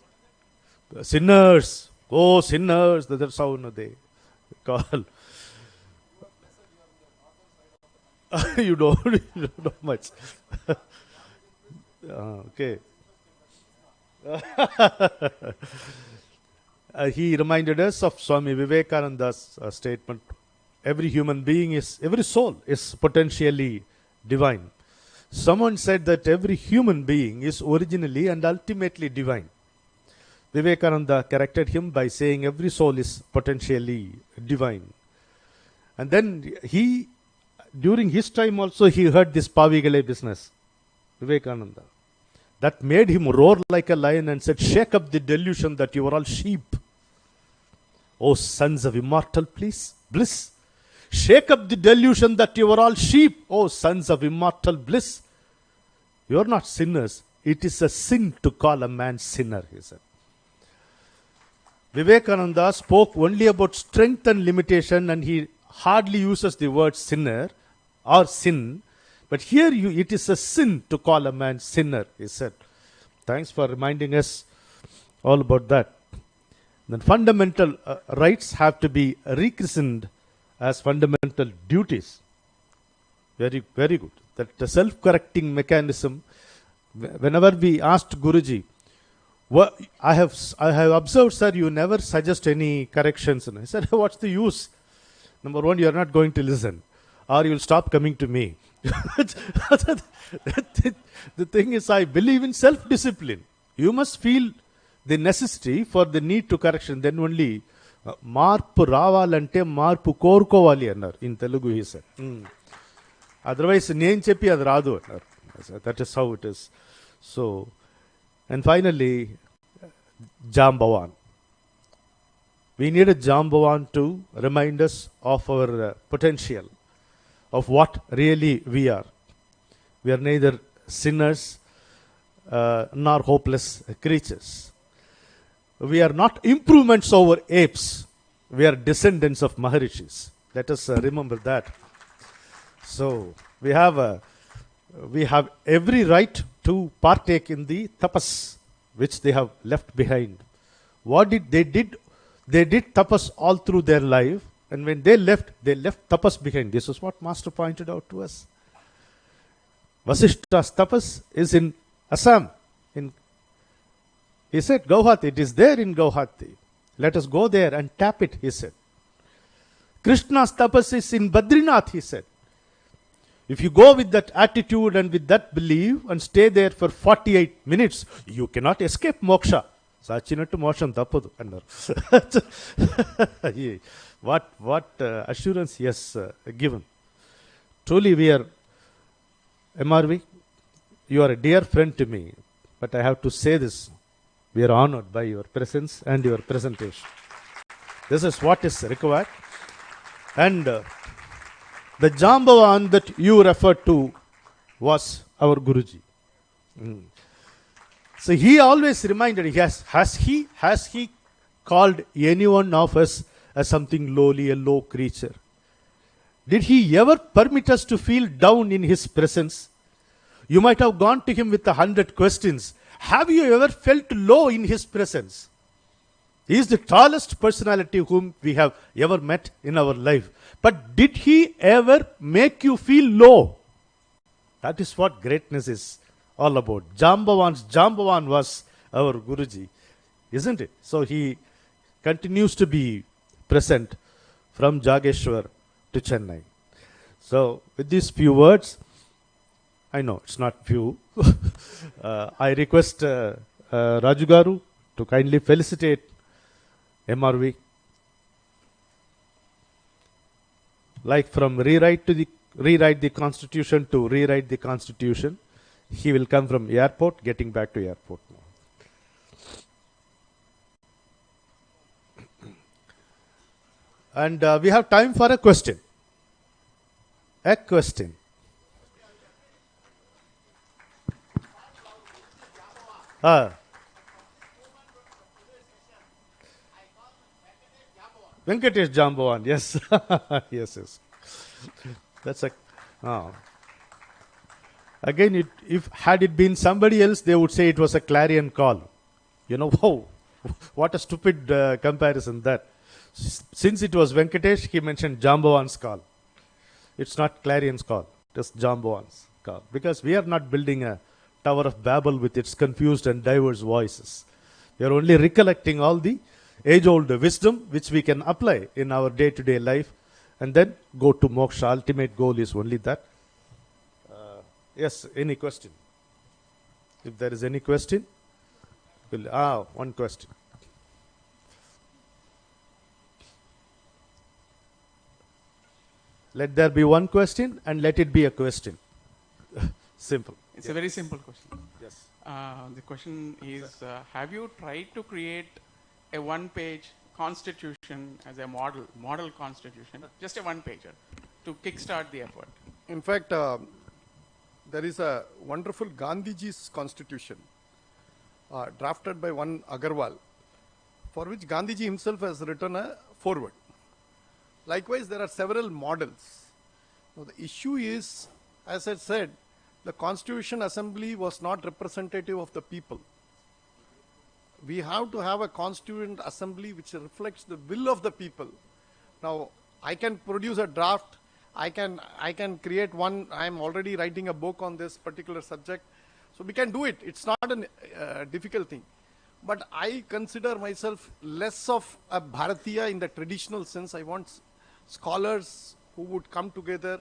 Sinners, oh sinners, that's how they call. You don't know much. Okay. He reminded us of Swami Vivekananda's statement. Every soul is potentially divine. Someone said that every human being is originally and ultimately divine. Vivekananda corrected him by saying every soul is potentially divine. And then during his time also, he heard this Pavigale business, Vivekananda. That made him roar like a lion and said, shake up the delusion that you are all sheep. O sons of immortal bliss. Shake up the delusion that you are all sheep. O sons of immortal bliss. You are not sinners. It is a sin to call a man sinner, he said. Vivekananda spoke only about strength and limitation, and he hardly uses the word sinner or sin. But here it is a sin to call a man sinner, he said. Thanks for reminding us all about that. Then fundamental rights have to be rechristened as fundamental duties. Very, very good. That the self-correcting mechanism, whenever we asked Guruji, I have observed, sir, you never suggest any corrections. And I said, what's the use? Number one, you are not going to listen, or you will stop coming to me. The thing is, I believe in self-discipline. You must feel the necessity for the need to correction. Then only marpu ravalante marpu korukovali annar in Telugu, he said. Otherwise, nenu cheppi adu raadu annar. That is how it is. So, and finally, Jambavan. We need a Jambavan to remind us of our potential, of what really we are. We are neither sinners nor hopeless creatures. We are not improvements over apes. We are descendants of Maharishis. Let us remember that. So we have every right to partake in the tapas which they have left behind. What did they did? They did tapas all through their life, and when they left tapas behind. This is what Master pointed out to us. Vasishta's tapas is in Assam. He said, Gauhati, it is there in Gauhati. Let us go there and tap it, he said. Krishna's tapas is in Badrinath, he said. If you go with that attitude and with that belief and stay there for 48 minutes, you cannot escape moksha. Sachinattu mosham tappadu. What assurance he has given. Truly we are, MRV, you are a dear friend to me, but I have to say this. We are honored by your presence and your presentation. This is what is required. And the Jambavan that you referred to was our Guruji. So he always reminded, has he called any one of us as something lowly, a low creature? Did he ever permit us to feel down in his presence? You might have gone to him with 100 questions. Have you ever felt low in his presence? He is the tallest personality whom we have ever met in our life. But did he ever make you feel low? That is what greatness is all about. Jambavan was our Guruji, isn't it? So he continues to be present from Jageshwar to Chennai. So with these few words, I know it's not few. I request Raju Garu to kindly felicitate MRV. Like from rewrite the constitution to rewrite the constitution, he will come from airport, getting back to airport now. And we have time for a question. A question. Venkatesh Jambavan, yes. yes. That's a. Again, if had it been somebody else, they would say it was a clarion call. You know, whoa, what a stupid comparison that. Since it was Venkatesh, he mentioned Jambavan's call. It's not clarion's call. It is Jamboan's car. Because we are not building a Tower of Babel with its confused and diverse voices. We are only recollecting all the age-old wisdom which we can apply in our day-to-day life and then go to moksha. Ultimate goal is only that. Yes, any question? If there is any question, one question. Let there be one question and let it be a question. Simple. It's a very simple question. Yes. The question is, have you tried to create a one-page constitution as a model constitution, just a one-pager, to kickstart the effort? In fact, there is a wonderful Gandhiji's constitution drafted by one Agarwal, for which Gandhiji himself has written a foreword. Likewise, there are several models. Now, the issue is, as I said, the Constitution Assembly was not representative of the people. We have to have a Constituent Assembly which reflects the will of the people. Now, I can produce a draft, I can create one. I am already writing a book on this particular subject. So we can do it. It's not a difficult thing. But I consider myself less of a Bharatiya in the traditional sense. I want scholars who would come together,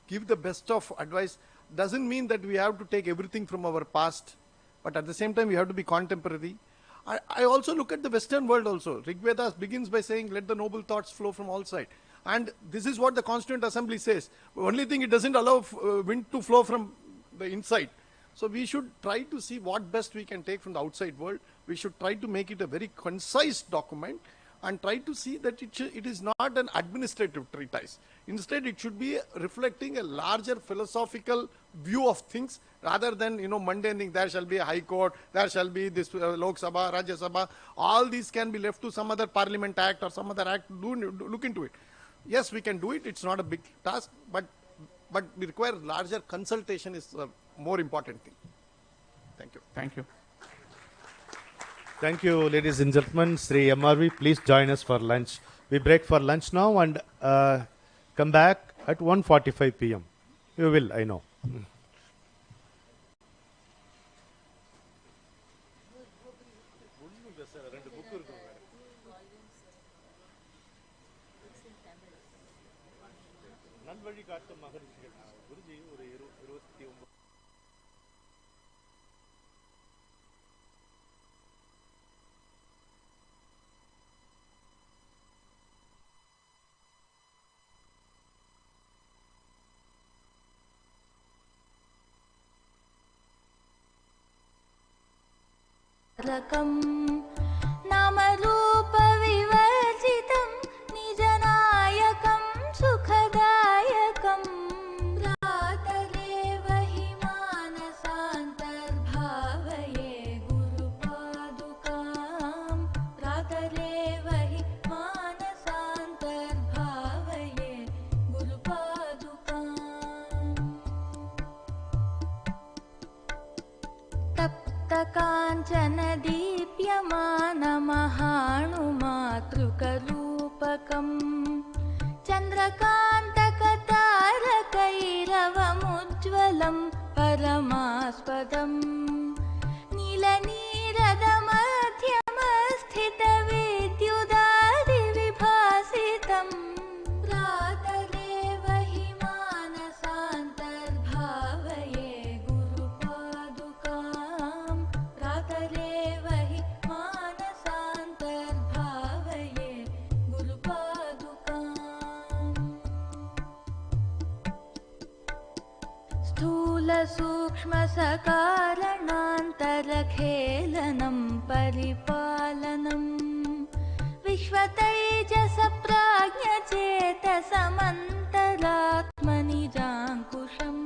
give the best of advice. Doesn't mean that we have to take everything from our past, but at the same time we have to be contemporary. I also look at the Western world also. Rig Vedas begins by saying, let the noble thoughts flow from all sides. And this is what the Constituent Assembly says. The only thing, it doesn't allow wind to flow from the inside. So we should try to see what best we can take from the outside world. We should try to make it a very concise document and try to see that it is not an administrative treatise. Instead, it should be reflecting a larger philosophical view of things rather than, mundane thing. There shall be a high court, there shall be this Lok Sabha, Rajya Sabha. All these can be left to some other parliament act or some other act. Look into it. Yes, we can do it. It's not a big task, but we require larger consultation is a more important thing. Thank you. Thank you. Thank you, ladies and gentlemen. Sri MRV, please join us for lunch. We break for lunch now and come back at 1:45 p.m. You will, I know. नामरूपविवर्जितं निजनायकं सुखदायकं प्रातरेव हि मानसान्तर्भावये गुरुपादुकां प्रातरेव हि मानसान्तर्भावये गुरुपादुकाम् तप्तकाञ्चन दीप्यमानमहाणुमातृकरूपकम् चन्द्रकान्तकतारकैरवमुज्ज्वलं परमास्पदम् नीलनीरदमध्यमस्थितविद्युदादिविभासितम् प्रातरेव हि मानसान्तर्भावये गुरुपादुकां प्रातरेव हि मानसान्तर्भावये गुरुपादुकाम् स्थूलसूक्ष्मसकारणान्तरखेलनं परिपालनं विश्वतैजसप्राज्ञचेतसमन्तरात्मनिजाङ्कुशम्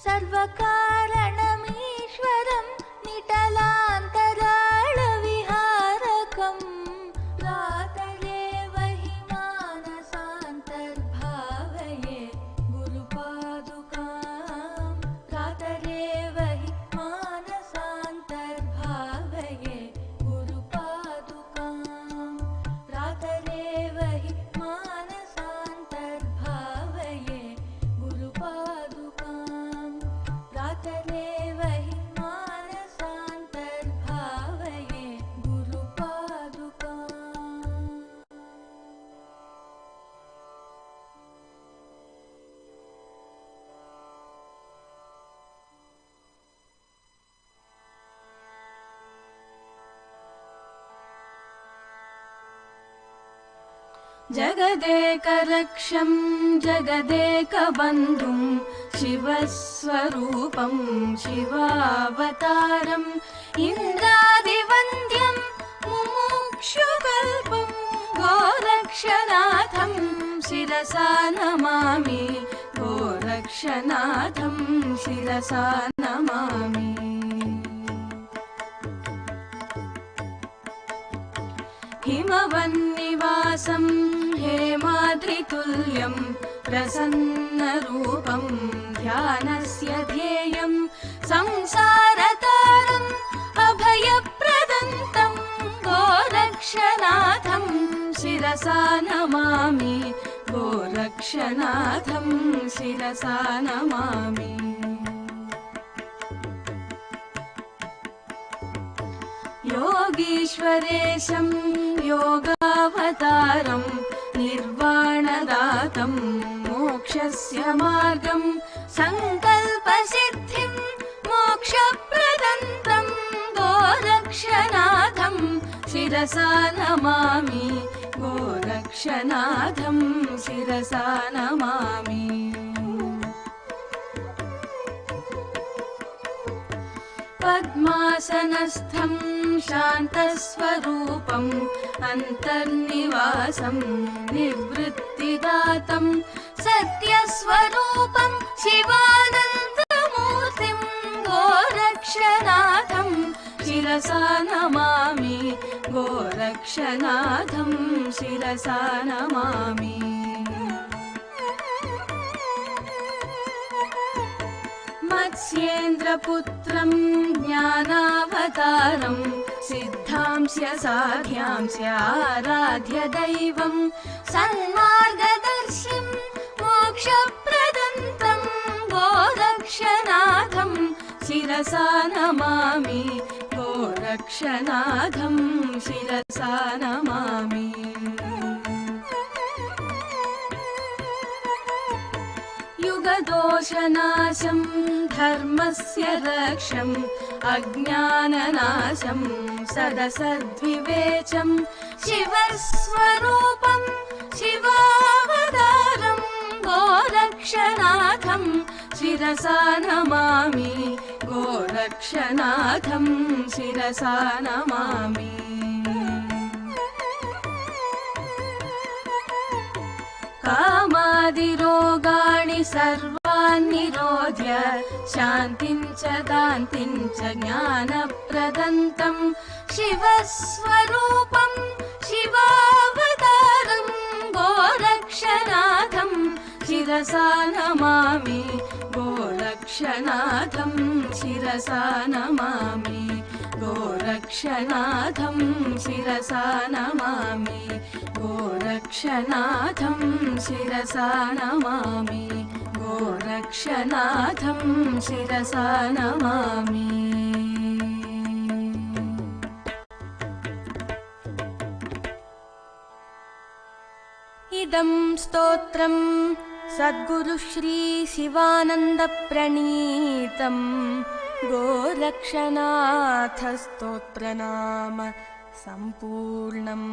सर्वकारणमीश्वरं निटलान्तराळविहारकम् प्रातरेव हि मानसान्तर्भावये गुरुपादुकां प्रातरेव हि मानसान्तर्भावये गुरुपादुकां प्रातरेव हि मानसान्तर्भावये गुरुपादुकाम् जगदेकरक्षं जगदेकबन्धुं शिवस्वरूपं शिवावतारम् इन्द्रादिवन्द्यं मुमुक्षुकल्पं गोरक्षनाथं शिरसा नमामि गोरक्षनाथं शिरसा नमामि हिमवन्निवासं हेमाद्रितुल्यं प्रसन्नरूपं ध्यानस्य ध्येयं संसारतारम् अभयप्रदन्तं गोरक्षनाथं शिरसा नमामि गोरक्षनाथं शिरसा नमामि योगीश्वरेशं योगावतारं निर्वाणदातं मोक्षस्य मार्गं सङ्कल्पसिद्धिं मोक्षप्रदन्तं गोरक्षनाथं शिरसा नमामि गोरक्षनाथं शिरसा नमामि पद्मासनस्थं शान्तस्वरूपम् अन्तर्निवासं निवृत्तिदातं सत्यस्वरूपं शिवानन्दमूर्तिं गोरक्षनाथं शिरसा नमामि गोरक्षनाथं शिरसा नमामि मत्स्येन्द्रपुत्रं ज्ञानावतारं सिद्धांस्य साध्यांस्य आराध्यदैवं सन्मार्गदर्शिं मोक्षप्रदन्तं गोरक्षनाथं शिरसा नमामि गोरक्षनाथं शिरसा नमामि युगदोषनाशं धर्मस्य रक्षम् अज्ञाननाशं सदसद्विवेचं शिवस्वरूपं शिवावतारं गोरक्षनाथं शिरसा नमामि गोरक्षनाथं शिरसा नमामि कामादिरोगाणि सर्वान् निरोध्य शान्तिं च दान्तिं च ज्ञानप्रदन्तं शिवस्वरूपं शिवावतारं गोरक्षनाथं शिरसा नमामि गोरक्षनाथं शिरसा नमामि गोरक्षनाथं शिरसा नमामि गोरक्षनाथं शिरसा नमामि गोरक्षनाथं शिरसा नमामि इदं स्तोत्रं सद्गुरु श्री शिवानन्द प्रणीतं गोरक्षनाथ स्तोत्रनाम सम्पूर्णम्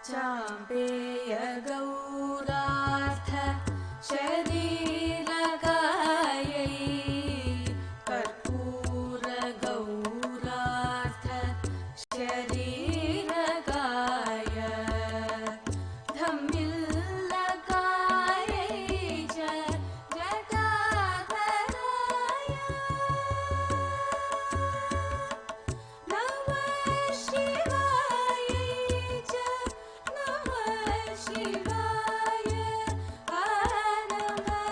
चाम्पेय गौरार्थ शरीरकायै कर्पूर गौरार्थ शरीरकाय धम्मिल्लकायै च जटाधराय नमः शिवायै च नमः शिवाय नमः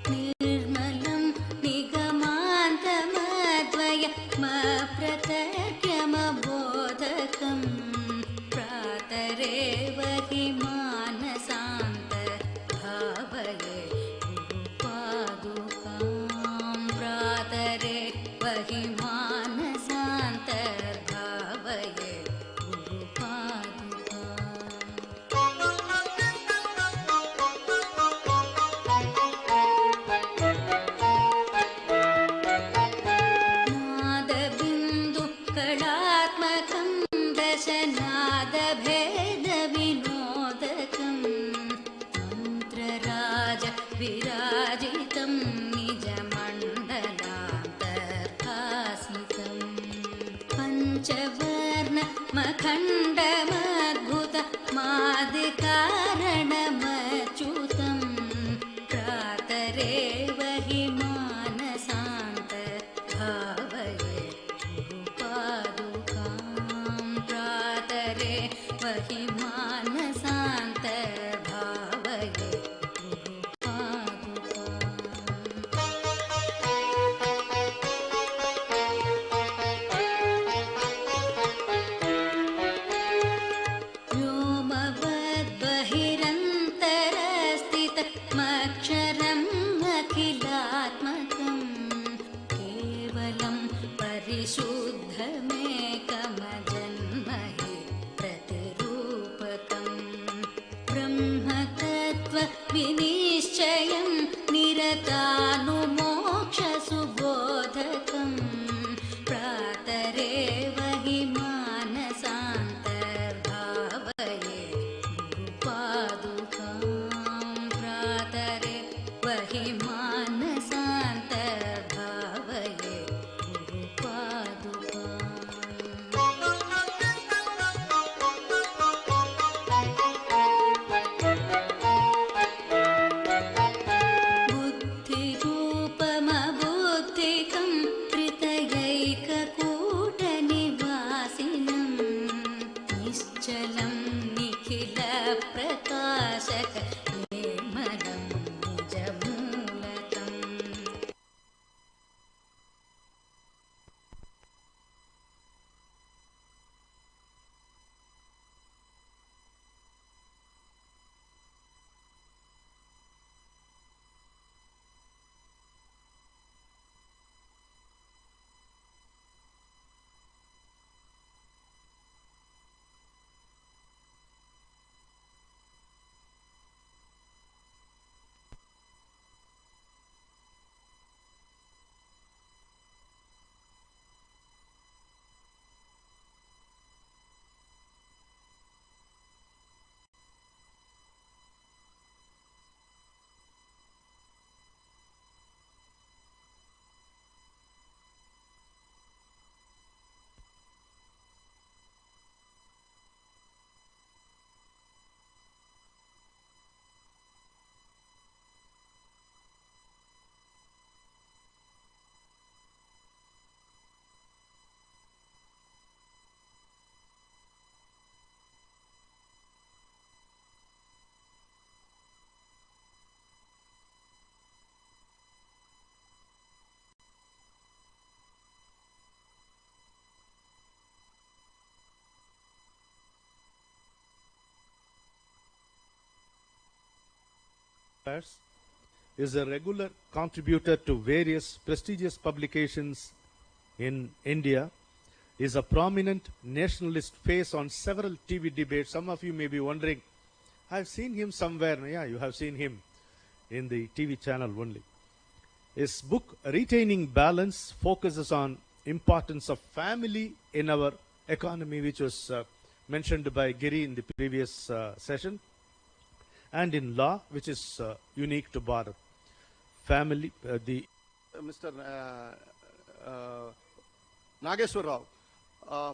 निर्मलं निगमान्तमद्वयमप्रतर्क्यमबोधकं प्रातरेव हि मानसान्त भावये गुरुपादुकां प्रातरेव हि मानसान्त भावये नादबिन्दुकलात्मकं दशनादभेदविनोदकं मन्त्रराज विराजितं निजमण्डलान्तर्भासितं पञ्चवर्णमखण्डमद्भुतमादिकारणमच्युतं प्रातरेव हि मानसान्त भावये गुरुपादुकां प्रातरेव हि मानसान्त भावये व्योमवद्बहिरन्तरस्थितमक्षरम् अखिलात्मकं केवलं परिशुद्धमेकमजन्महि प्रतिरूपकं ब्रह्मतत्त्वविनिश्चयं निरतानुमोक्षसुबोधकं प्रातरेव हि मानसान्तर्भावये गुरुपादुकां प्रातरेव हि मानसान्तर्भावये बुद्धिरूपमबुद्धिकं त्रितयैककूटनिवासिनं निश्चलं निखिलप्रकाशक निर्मलं निजमूलकम् is a regular contributor to various prestigious publications in India, is a prominent nationalist face on several TV debates. Some of you may be wondering, I've seen him somewhere. Yeah, you have seen him in the TV channel only. His book, Retaining Balance, focuses on importance of family in our economy, which was mentioned by Giri in the previous session, and in law, which is unique to Bharat. Family, Mr. Nageshwar Rao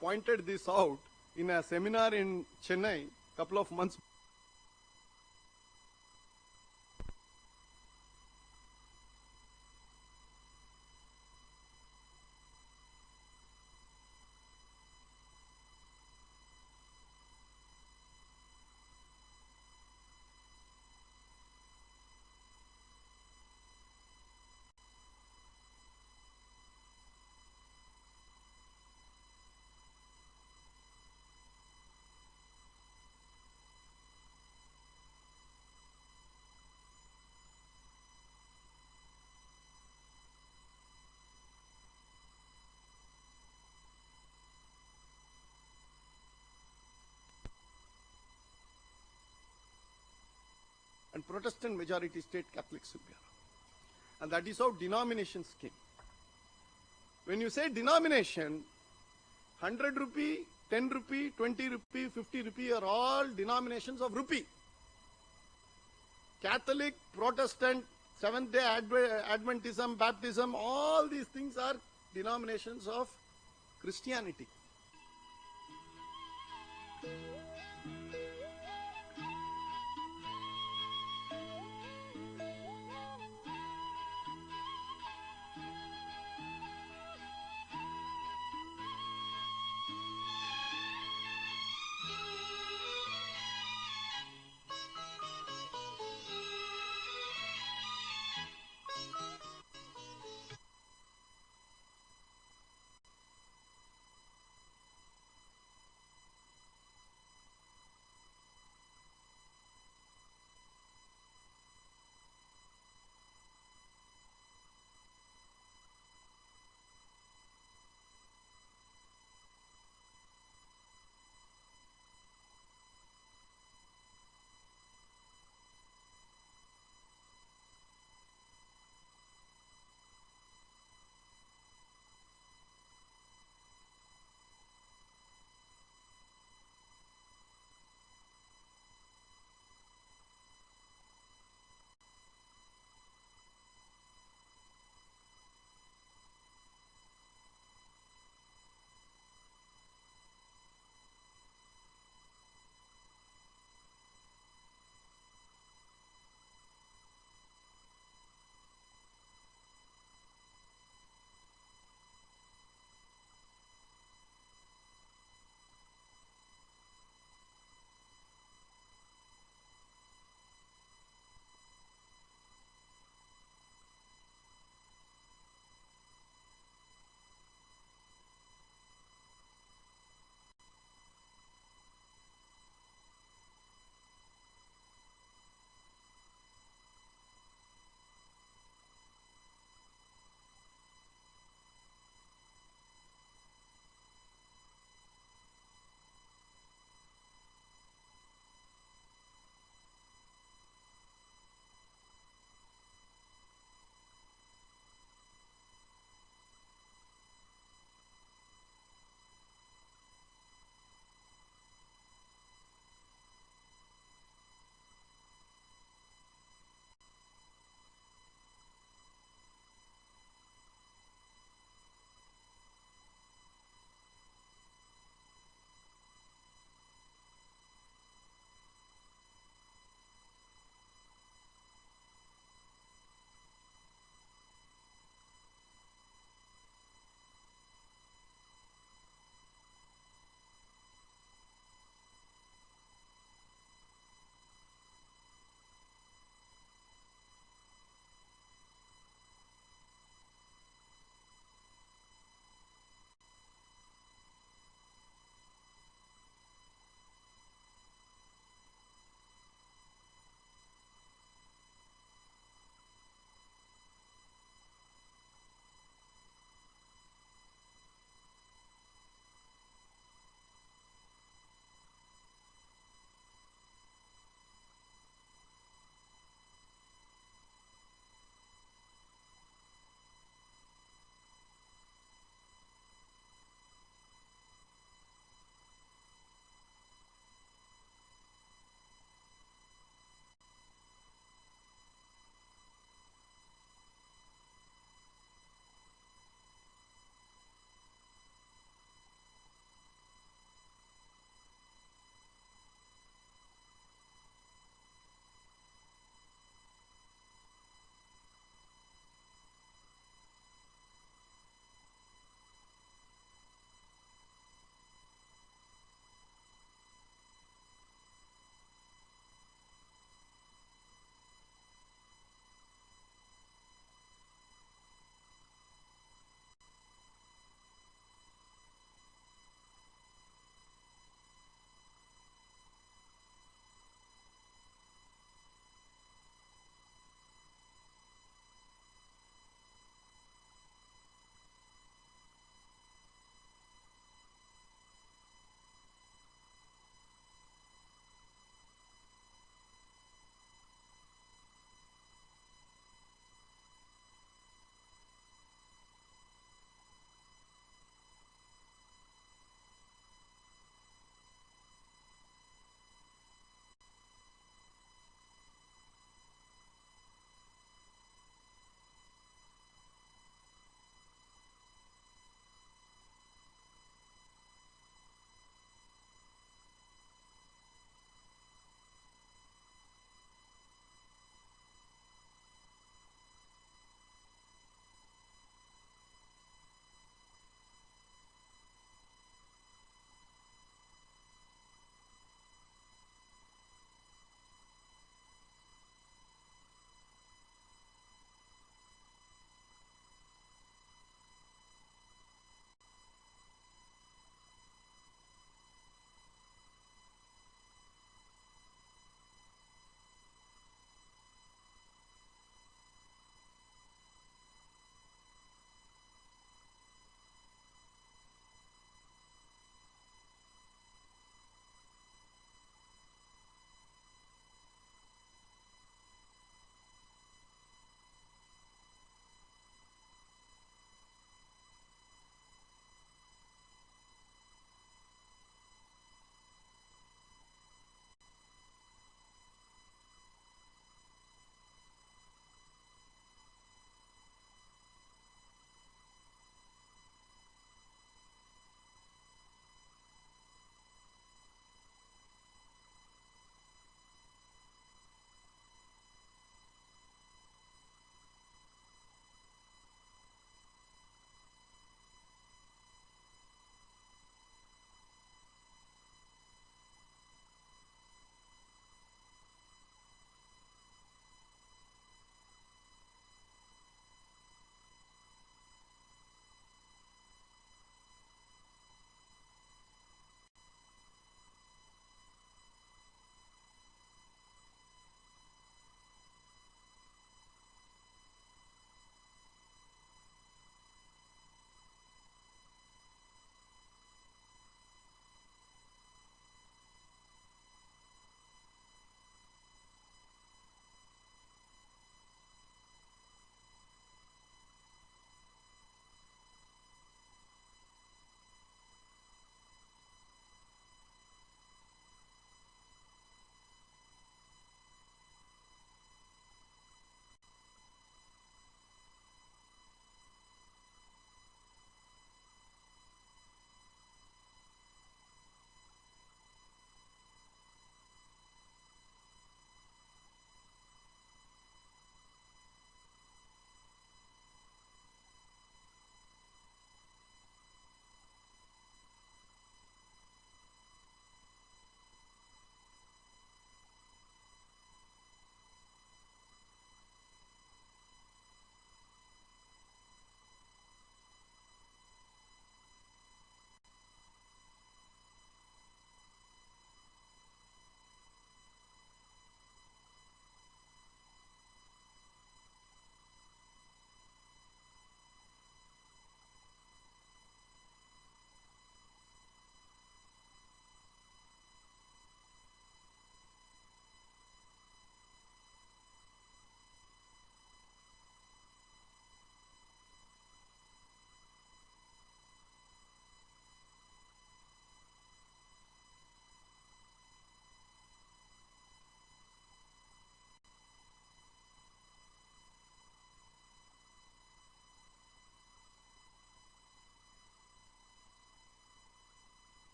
pointed this out in a seminar in Chennai couple of months. Protestant majority state, Catholics will be around. And that is how denominations came. When you say denomination, 100 rupee, 10 rupee, 20 rupee, 50 rupee are all denominations of rupee. Catholic, Protestant, Seventh-day Adventism, Baptism, all these things are denominations of Christianity.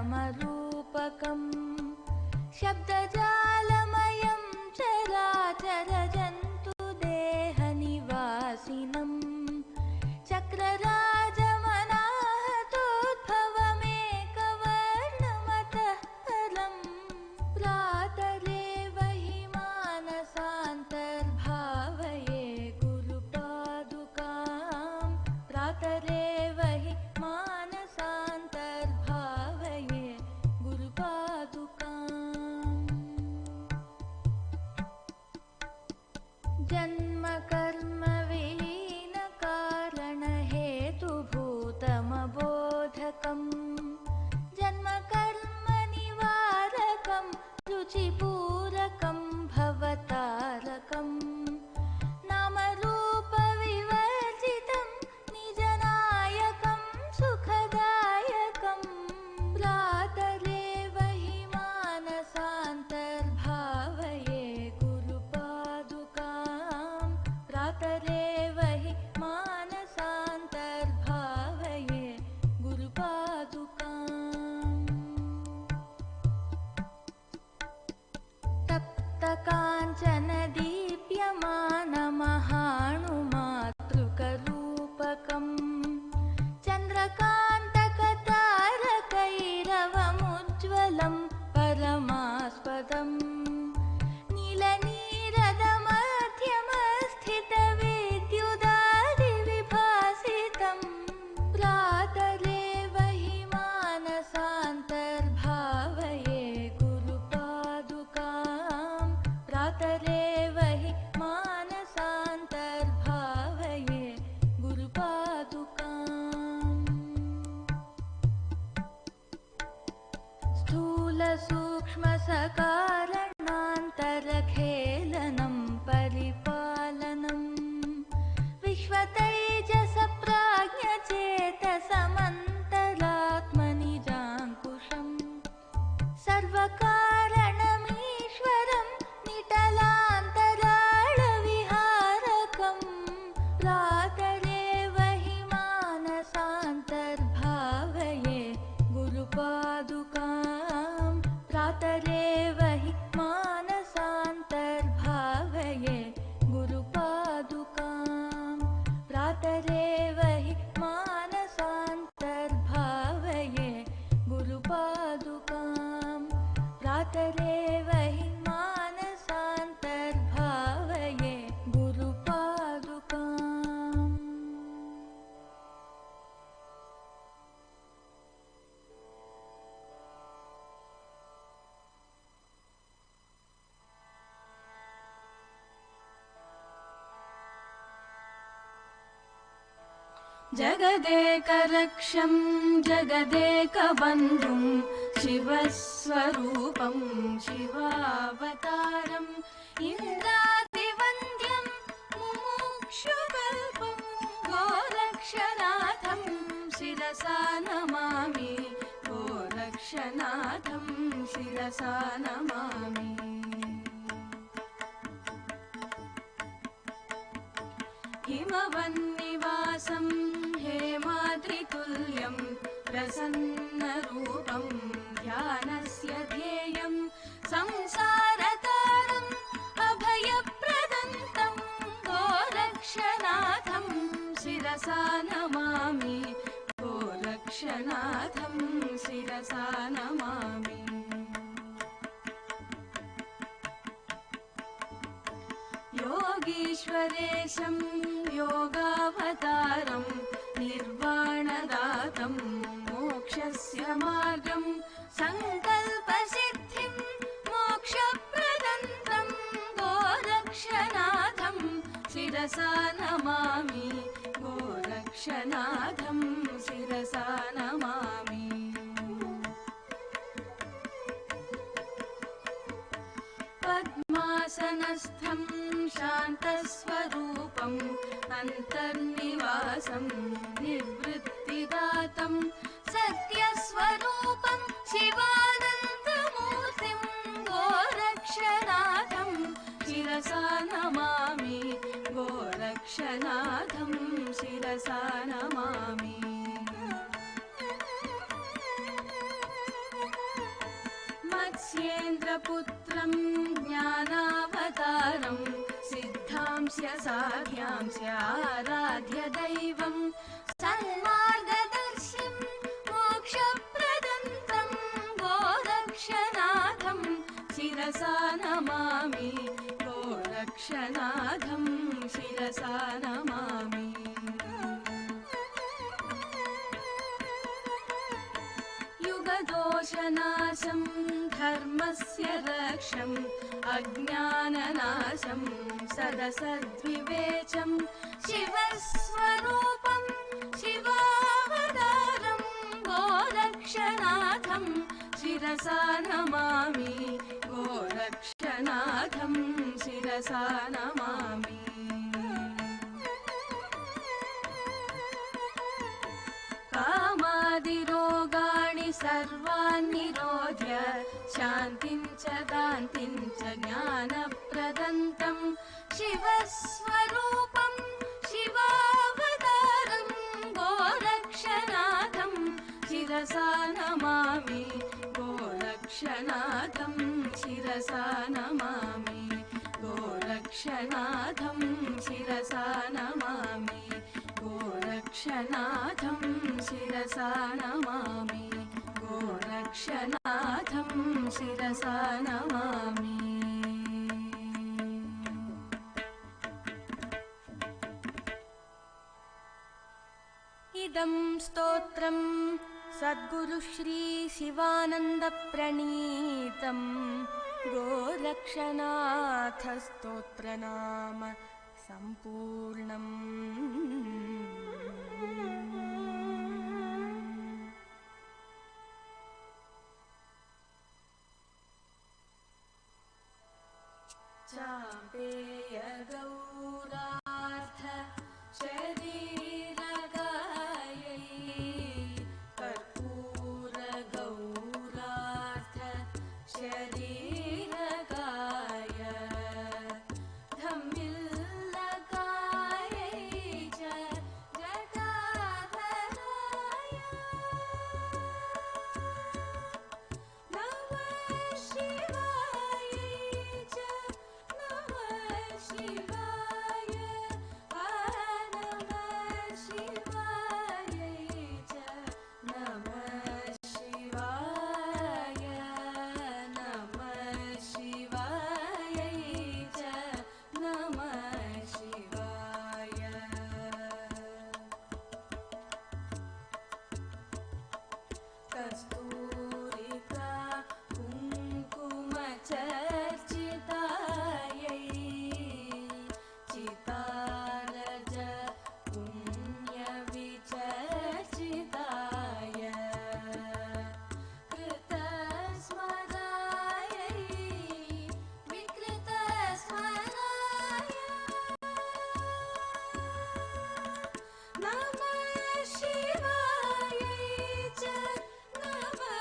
सचारमखण्डनादमनेकवर्णमरूपकम् शब्दजालमयं चराचरजन्तुदेहनिवासिनम् चक्रराजमनाहतोद्भवमेकवर्णमतः परम् प्रातरेव हि मानसान्तर्भावये गुरुपादुकाम् प्रातरेव हि मानसान्तर्भावये गुरुपादुकाम् जन्मकर्मविलीनकारणहेतुभूतमबोधकम् जन्मकर्मनिवारकं रुचिपूरकं भवतारकम् नामरूपविवर्जितं निजनायकं सुखदायकं प्रातरेव हि मानसान्तर्भावये गुरुपादुकाम् प्रातरेव हि मानसान्तर्भावये गुरुपादुकाम् तप्तकाञ्चनदीप्यमानमहाणुमातृकरूपकम् चन्द्रकान्तकतारकैरवमुज्ज्वलं परमास्पदम् नीलनीरदमध्यमस्थितविद्युदादिविभासितं प्रातरेव हि मानसान्तर्भावये गुरुपादुकाम् प्रातरेव हि मानसान्तर्भावये गुरुपादुकाम् स्थूलसूक्ष्मसकारणान्तरखेलनं परिपालनं विश्वतैजसप्राज्ञचेतसमन्तरात्मनिजाङ्कुशम् सर्वकारणमीश्वरं निटलान्तराळविहारकं प्रातरेव हि मानसान्तर्भावये गुरुपादुकाम् प्रातरेव हि मानसान्तर्भावये गुरुपादुकाम् प्रातरेव हि मानसान्तर्भावये गुरुपादुकाम् प्रातरेव हि मानसान्तर्भावये गुरुपादुकाम् जगदेकरक्षं जगदेकबन्धुं शिवस्वरूपं शिवावतारम् इन्द्रादिवन्द्यं मुमुक्षुकल्पं गोरक्षनाथं शिरसा नमामि गोरक्षनाथं शिरसा नमामि हिमवन्निवासं हेमाद्रितुल्यं प्रसन्नरूपं ध्यानस्य ध्येयं संसारतारम् अभयप्रदन्तं गोरक्षनाथं शिरसा नमामि गोरक्षनाथं शिरसा नमामि योगीश्वरेशं योगावतारं निर्वाणदातं मोक्षस्य मार्गं सङ्कल्पसिद्धिं मोक्षप्रदन्तं गोरक्षनाथं शिरसा नमामि गोरक्षनाथं शिरसा नमामि पद्मासनस्थं शान्तस्वरूपम् अन्तर्निवासं निवृत्तिदातं सत्यस्वरूपं शिवानन्दमूर्तिं गोरक्षनाथं शिरसा नमामि गोरक्षनाथं शिरसा पुत्रं ज्ञानावतारं सिद्धांस्य साध्यांस्य आराध्य दैवं सन्मार्गदर्शिं मोक्षप्रदन्तं गोरक्षनाथं शिरसा नमामि गोरक्षनाथं शिरसा नमामि युगदोषनाशं धर्मस्य रक्षम् अज्ञाननाशं सदसद्विवेचं शिवस्वरूपं शिवावतारं गोरक्षनाथं शिरसा नमामि गोरक्षनाथं शिरसा नमामि कामादिरोगाणि सर्वान् निरोध्य शान्तिं च दान्तिं च ज्ञानप्रदन्तं शिवस्वरूपं शिवावतारं गोरक्षनाथं शिरसा नमामि गोरक्षनाथं शिरसा नमामि गोरक्षनाथं शिरसा नमामि गोरक्षनाथं शिरसा नमामि गोरक्षनाथं शिरसा नमामि इदं स्तोत्रं सद्गुरु श्री शिवानन्द प्रणीतं गोरक्षनाथ स्तोत्रनाम सम्पूर्णम् चापेय गौरार्थ शरीरगायै कर्पूर गौरार्थ शरीरगाय धम्मिल्लकायै च जटाधराय नमः शिवायै च नमः शिवाय नमः शिवायै च नमः शिवाय नमः शिवायै च नमः शिवाय कस्तूरिका कुङ्कुमचर्चितायै चितारज पुण्यविचर्चिताय कृतस्मरायै विकृतस्मराय नमः शिवायै च नमः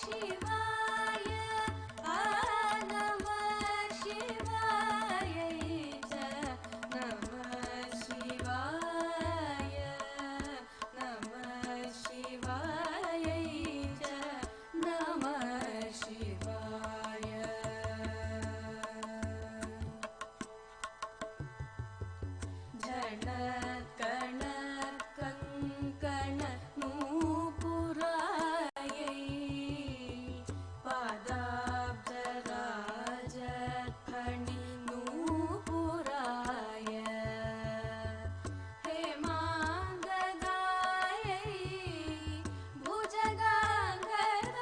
शिवाय नमः शिवायै च नमः शिवाय नमः शिवायै च नमः शिवाय झणकण कङ्कण नूपुरायै पादाब्जराजफणि नूपुराय हेमाङ्गदायै भुजगाङ्गदाय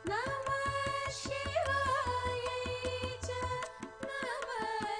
नमः शिवायै च नमः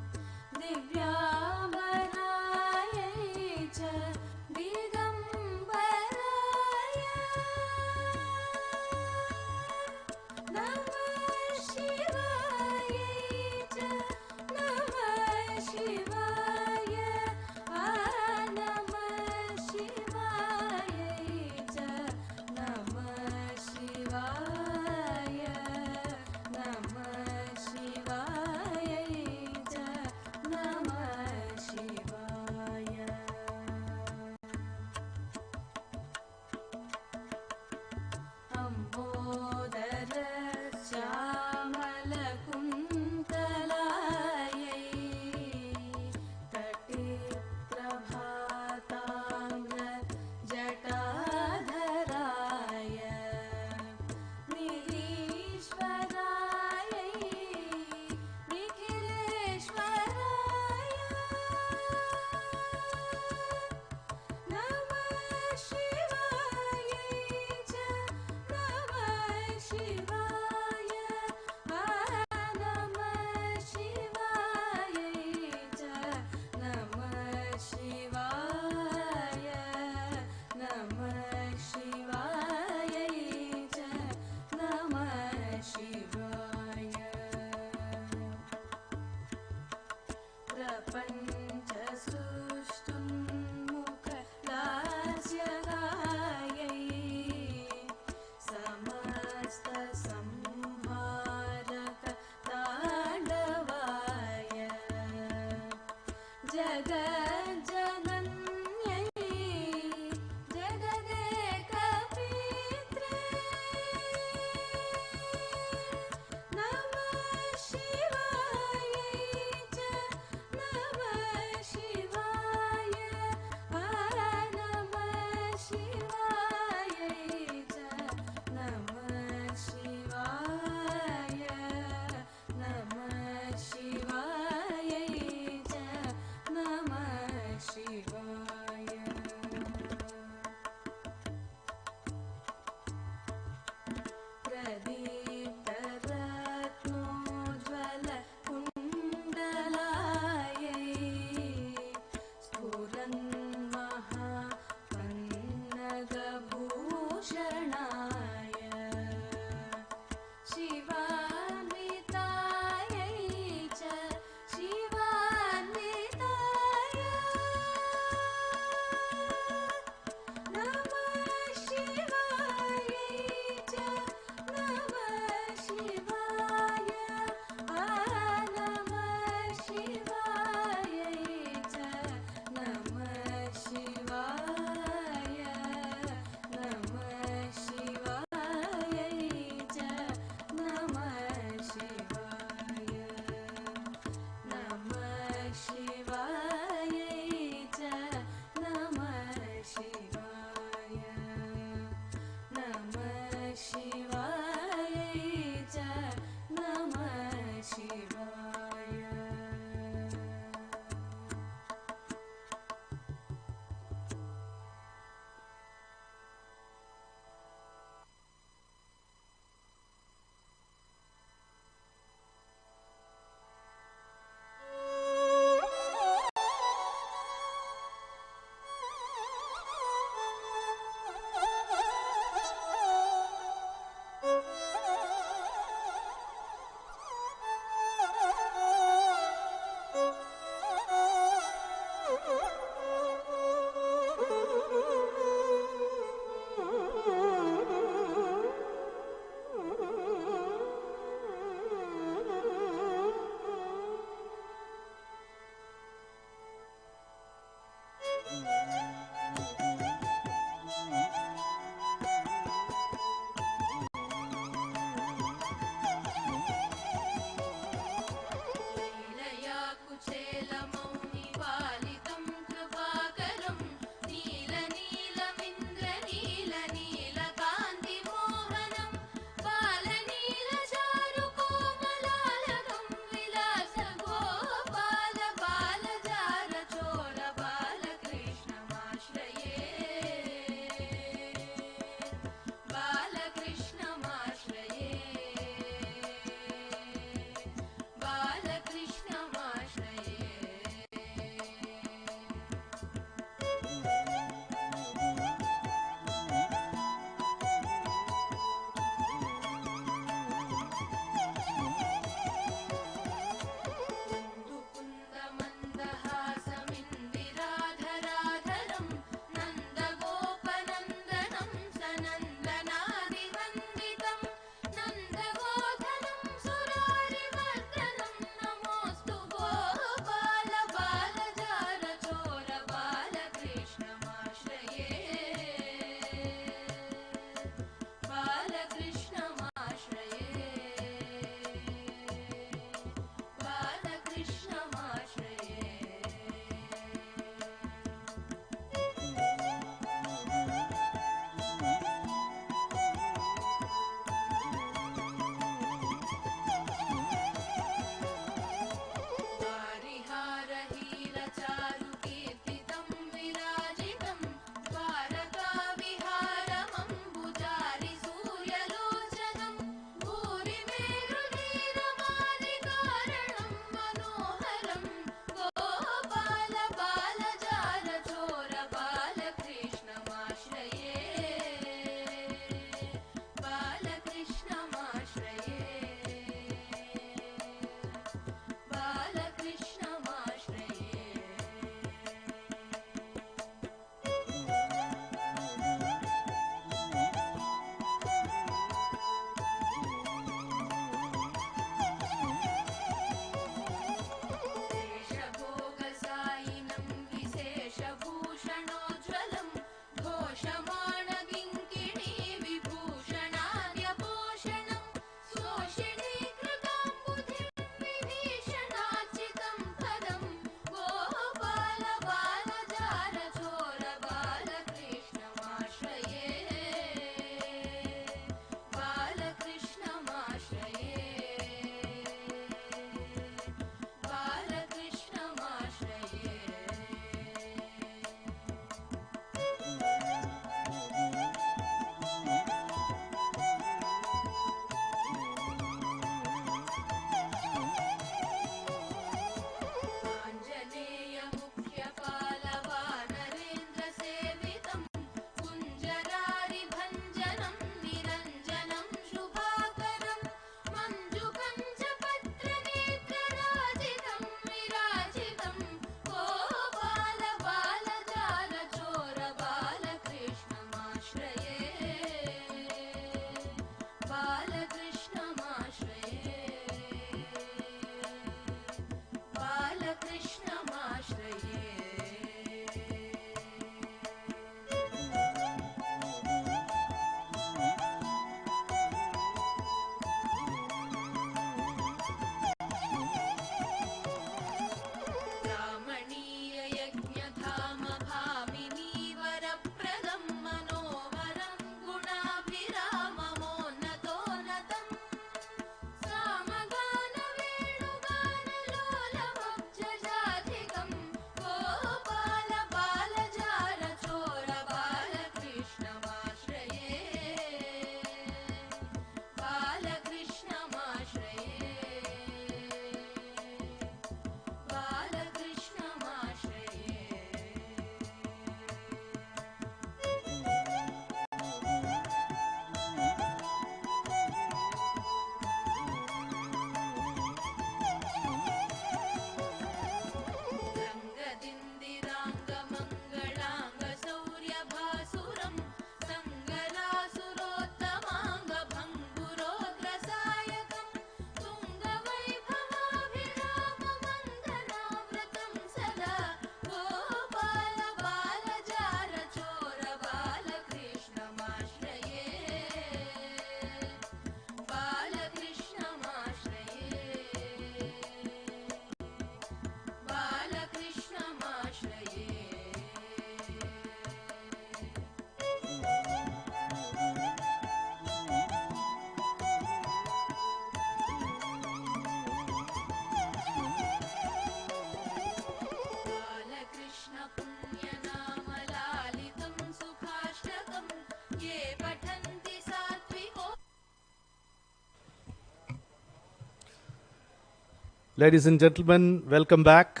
Ladies and gentlemen, welcome back.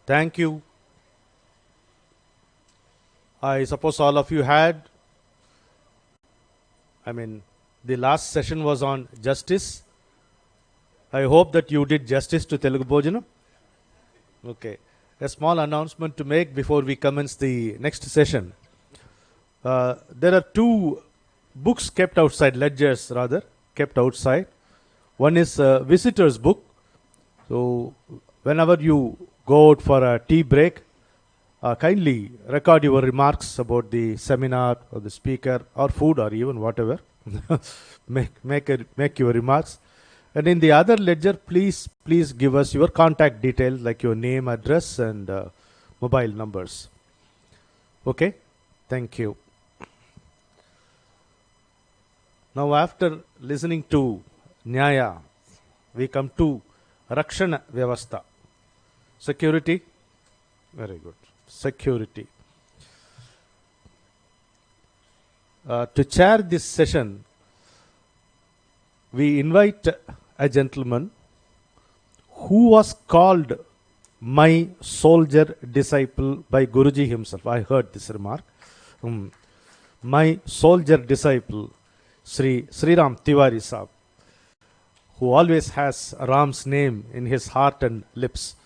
Thank you. I suppose all of you had, the last session was on justice. I hope that you did justice to Telugu Bhojanam. Okay. A small announcement to make before we commence the next session. There are two books kept outside, ledgers rather, kept outside. One is a visitor's book. So, whenever you go out for a tea break, kindly record your remarks about the seminar or the speaker or food or even whatever. make your remarks. And in the other ledger, please give us your contact details like your name, address, and mobile numbers. Okay? Thank you. Now, after listening to Nyaya, we come to Rakshana Vyavastha. Security. Very good. Security. To chair this session, we invite a gentleman who was called my soldier disciple by Guruji himself. I heard this remark. My soldier disciple, Sri Ram Tiwari Saab, who always has Ram's name in his heart and lips.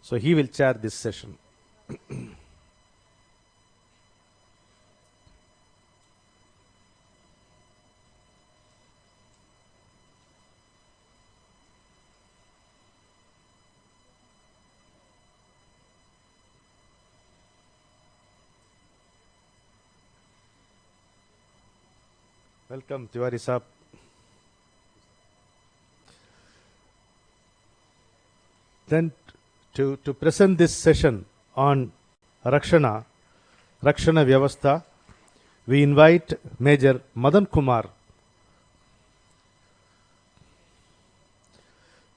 So he will chair this session. Welcome, Tiwari Saab. Then to present this session on Rakshana Vyavastha, we invite Major Madan Kumar.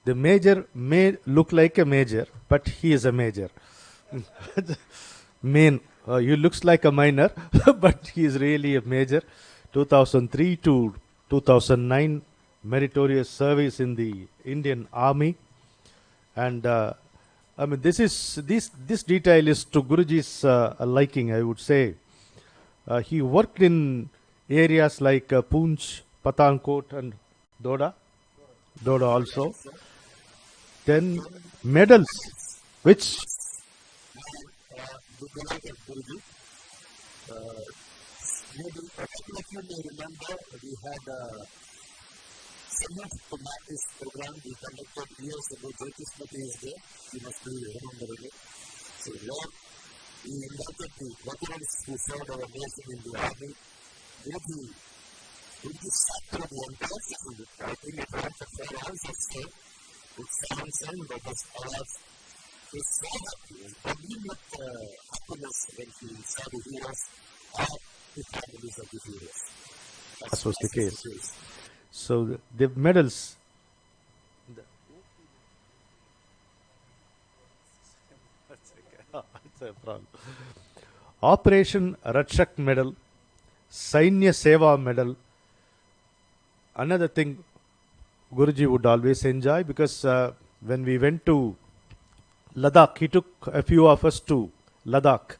The major may look like a major, but he is a major. You looks like a minor, but he is really a major. 2003 to 2009 meritorious service in the Indian Army. And this detail is to Guruji's liking, I would say. He worked in areas like Poonch, Pathankot, and Doda also. Then medals, which maybe a few may remember we had a Summit to Matis program we conducted years ago. Jyotismati is there, you must be remembering it. So Lord, we invited the veterans who served our nation in the army. Would you sat through the entire session? I think it ran for 4 hours or so. With sounds and that was ours. He was so happy, bubbling with happiness when he saw the heroes or the families of the heroes. That was the case. So the medals. That's a problem. Operation Ratchak medal, Sainya Seva medal. Another thing Guruji would always enjoy, because when we went to Ladakh, he took a few of us to Ladakh.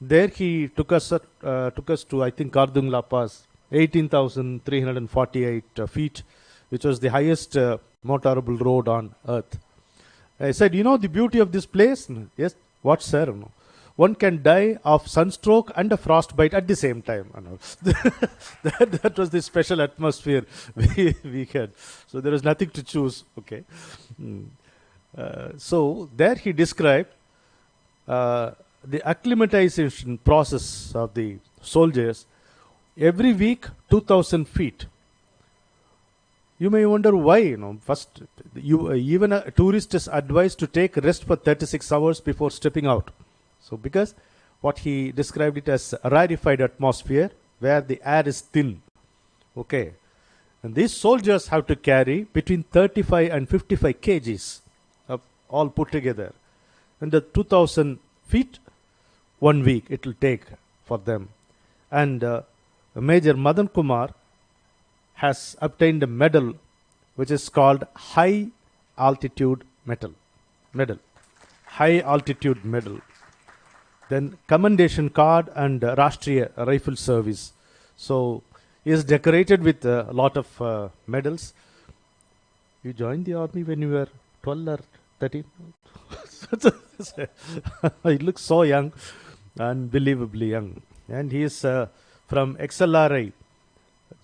There he took us to, I think, Kardungla Pass, 18,348 feet, which was the highest motorable road on earth. I said, you know the beauty of this place? Yes. What, sir? No. One can die of sunstroke and a frostbite at the same time. That was the special atmosphere we had. So there was nothing to choose. Okay. So there he described the acclimatization process of the soldiers. Every week, 2,000 feet. You may wonder why. First, even a tourist is advised to take rest for 36 hours before stepping out. So, because what he described it as a rarefied atmosphere where the air is thin. Okay. And these soldiers have to carry between 35 and 55 kgs all put together. And the 2,000 feet, 1 week it will take for them. And Major Madan Kumar has obtained a medal which is called High altitude medal, high altitude medal. Then commendation card and Rashtriya Rifle Service. So he is decorated with a lot of medals. You joined the army when you were 12 or 13? He looks so young, unbelievably young. And he is from XLRI,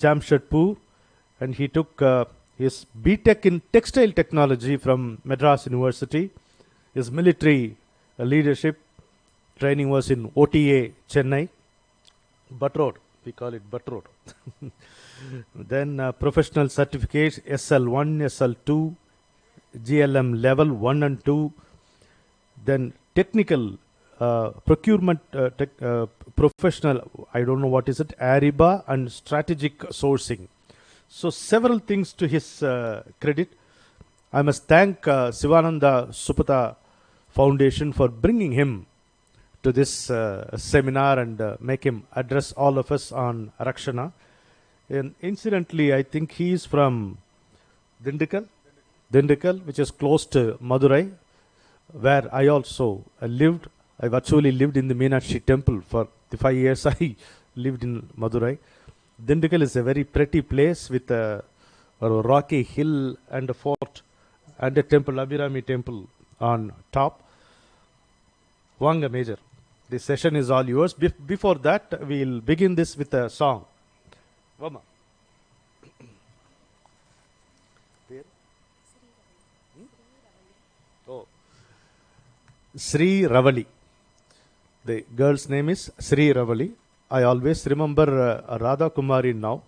Jamshedpur, and he took his BTech in textile technology from Madras University. His military leadership training was in OTA, Chennai, Butt Road. We call it Butt Road. Then professional certificates SL1, SL2, GLM level 1 and 2. Then technical procurement professional, I don't know what is it, ARIBA and strategic sourcing. So several things to his credit. I must thank Sivananda Supata Foundation for bringing him to this seminar and make him address all of us on Rakshana. And incidentally, I think he is from Dindikal, which is close to Madurai, where I also lived. I virtually lived in the Meenakshi temple for the 5 years I lived in Madurai. Dindikal is a very pretty place with a rocky hill and a fort and a temple, Abhirami temple on top. Vanga Major, the session is all yours. Before that, we'll begin this with a song. Vama. Oh. Sri Ravali. The girl's name is Sri Ravali. I always remember Radha Kumari now.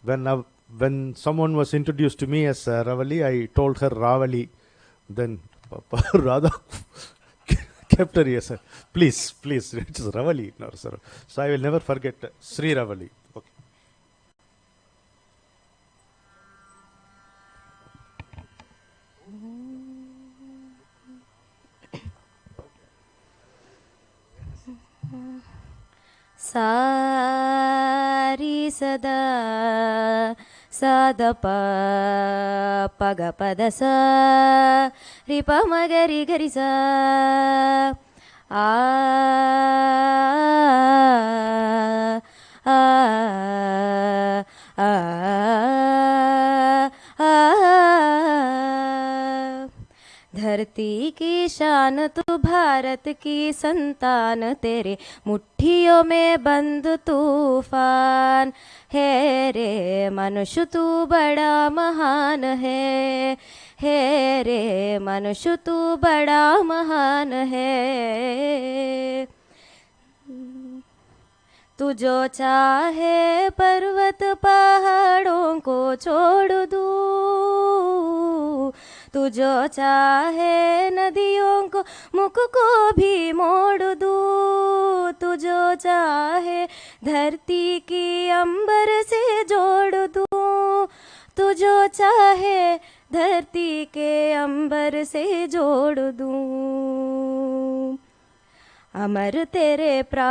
When someone was introduced to me as Ravali, I told her Ravali. Then Radha kept her yes, please, it is Ravali. No, sir. So I will never forget Sri Ravali. Okay. Sari sada sadapa pagapada sa ripa magari gari sa धरती की शान तू भारत की संतान तेरे मुट्ठियों में बंद तूफान है रे मनुष्य तू बड़ा महान है रे मनुष्य तू बड़ा महान है तू जो चाहे पर्वत पहाड़ों को छोड़ दूँ तू जो चाहे नदियों को मुख को भी मोड़ दूँ तू जो चाहे धरती की अंबर से जोड़ दूँ तू जो चाहे धरती के अंबर से जोड़ दूँ अमर तेरे प्राण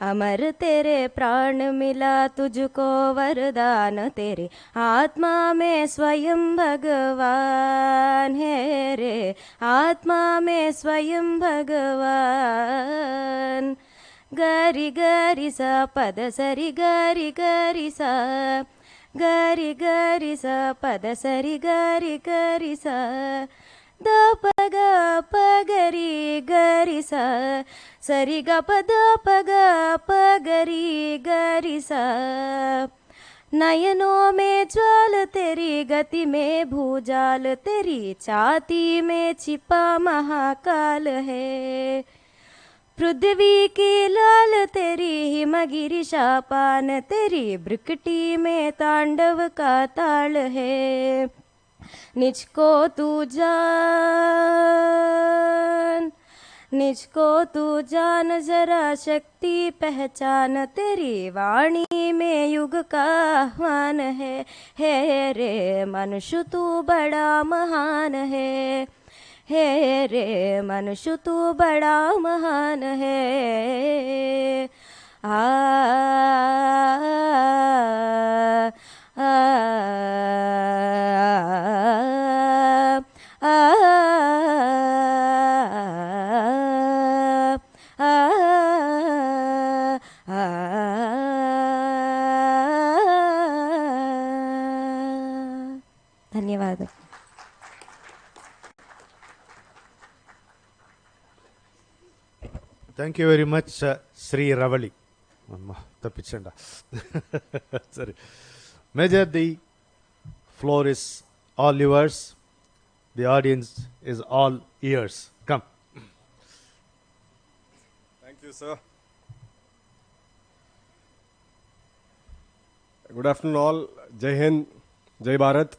अमर तेरे प्राण मिला तुझको वरदान तेरे आत्मा में स्वयं भगवान है रे आत्मा में स्वयं भगवान गरी गरी सा पद सरी गरी गरी सा गरी गरी सा पद सरी गरी गरी सा द प ग प गरी गरी सा सरी ग प द प ग प गरी गरी सा नयनों में ज्वाल तेरी गति में भूजाल तेरी छाती में छिपा महाकाल है पृथ्वी की लाल तेरी हिमगिरी शापान तेरी ब्रिकटी में तांडव का ताल है निजको तू जान जरा शक्ति पहचान तेरी वाणी में युग का आह्वान है रे मनुष्य तू बड़ा महान है रे मनुष्य तू बड़ा महान है आ ಧನ್ಯವಾದ. Thank you very much, Sri Ravali. Tappichanda. Sorry. Major, the floor is all yours. The audience is all ears. Come. Thank you, sir. Good afternoon, all. Jai Hind, Jai Bharat.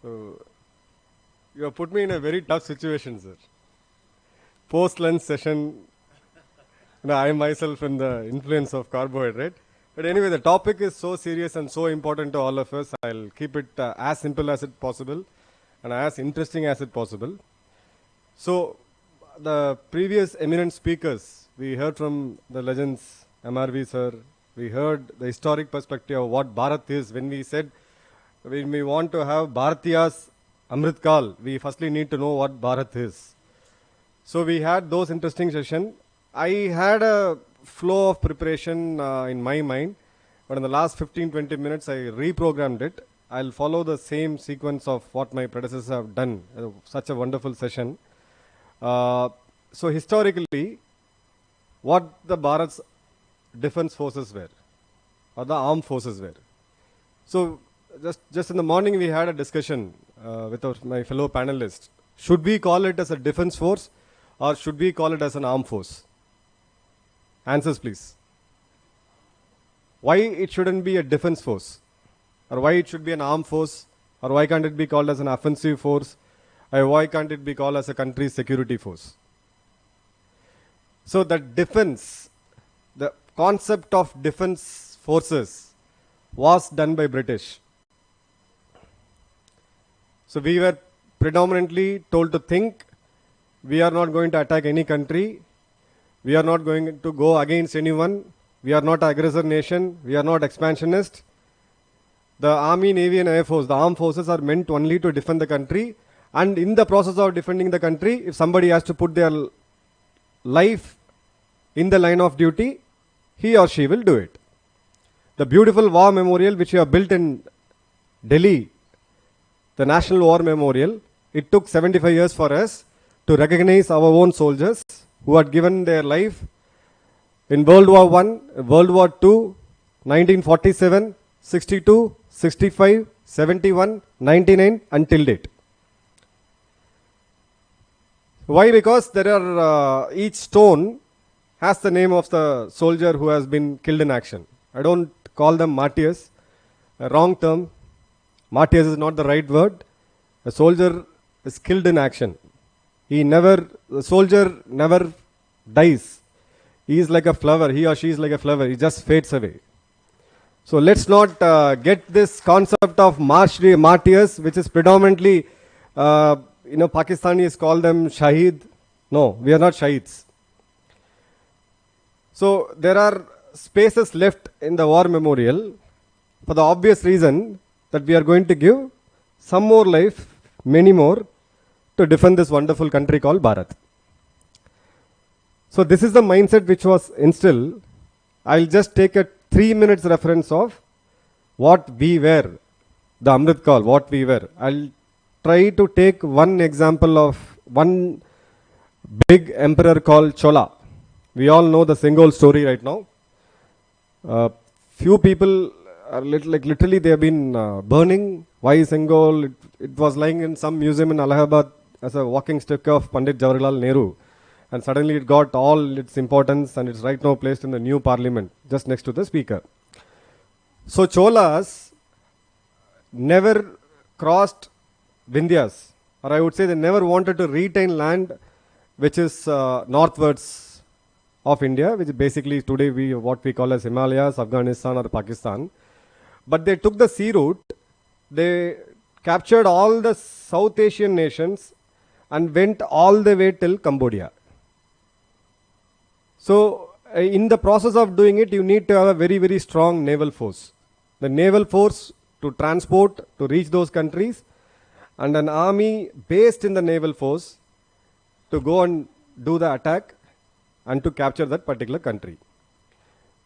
You have put me in a very tough situation, sir. Post-lunch session, I myself in the influence of carbohydrate. But anyway, the topic is so serious and so important to all of us. I'll keep it as simple as it possible and as interesting as it possible. So, the previous eminent speakers, we heard from the legends, MRV sir, we heard the historic perspective of what Bharat is. When we said, when we want to have Bharatiya's Amrit Kal, we firstly need to know what Bharat is. So we had those interesting sessions. I had a flow of preparation in my mind, but in the last 15-20 minutes I reprogrammed it. I'll follow the same sequence of what my predecessors have done. Such a wonderful session. So historically, what the Bharat's defense forces were, or the armed forces were. So just in the morning we had a discussion with my fellow panelists. Should we call it as a defense force or should we call it as an armed force? Answers please. Why it shouldn't be a defense force? Or why it should be an armed force? Or why can't it be called as an offensive force? Or why can't it be called as a country's security force? So the defense, the concept of defense forces was done by British. So we were predominantly told to think we are not going to attack any country. We are not going to go against anyone. We are not an aggressor nation. We are not expansionist. The Army, Navy and Air Force, the armed forces are meant only to defend the country. And in the process of defending the country, if somebody has to put their life in the line of duty, he or she will do it. The beautiful war memorial which we have built in Delhi, the National War Memorial, it took 75 years for us to recognize our own soldiers who had given their life in World War I, World War II, 1947, 62, 65, 71, 99 until date. Why? Because there are each stone has the name of the soldier who has been killed in action. I don't call them martyrs, a wrong term. Martyrs is not the right word. A soldier is killed in action. The soldier never dies. He is like a flower. He or she is like a flower. He just fades away. So let's not get this concept of martyrs, which is predominantly, Pakistanis call them Shaheed. No, we are not Shaheeds. So there are spaces left in the war memorial for the obvious reason that we are going to give some more life, many more, to defend this wonderful country called Bharat. So this is the mindset which was instilled. I'll just take a 3 minutes reference of what we were, the Amrit Kal, what we were. I'll try to take one example of one big emperor called Chola. We all know the Singol story right now. Few people are literally they have been burning. Why Singol? It was lying in some museum in Allahabad as a walking stick of Pandit Jawaharlal Nehru. And suddenly it got all its importance and it's right now placed in the new parliament, just next to the speaker. So Cholas never crossed Vindhyas, or I would say they never wanted to retain land which is northwards of India, which basically today what we call as Himalayas, Afghanistan or Pakistan. But they took the sea route, they captured all the South Asian nations and went all the way till Cambodia. So in the process of doing it, you need to have a very, very strong naval force. The naval force to transport, to reach those countries, and an army based in the naval force to go and do the attack and to capture that particular country.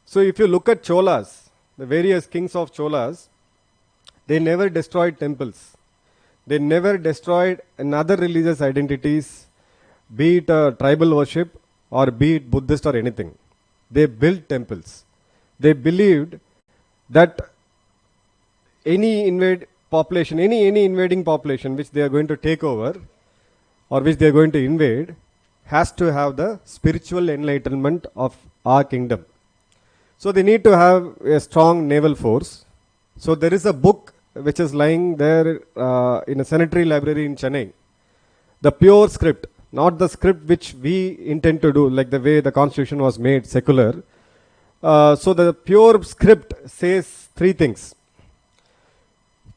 So if you look at Cholas, the various kings of Cholas, they never destroyed temples. They never destroyed another religious identities, be it tribal worship or be it Buddhist or anything. They built temples. They believed that any invading population which they are going to take over or which they are going to invade has to have the spiritual enlightenment of our kingdom. So they need to have a strong naval force. So there is a book which is lying there in a cemetery library in Chennai. The pure script, not the script which we intend to do, like the way the constitution was made secular. So the pure script says three things.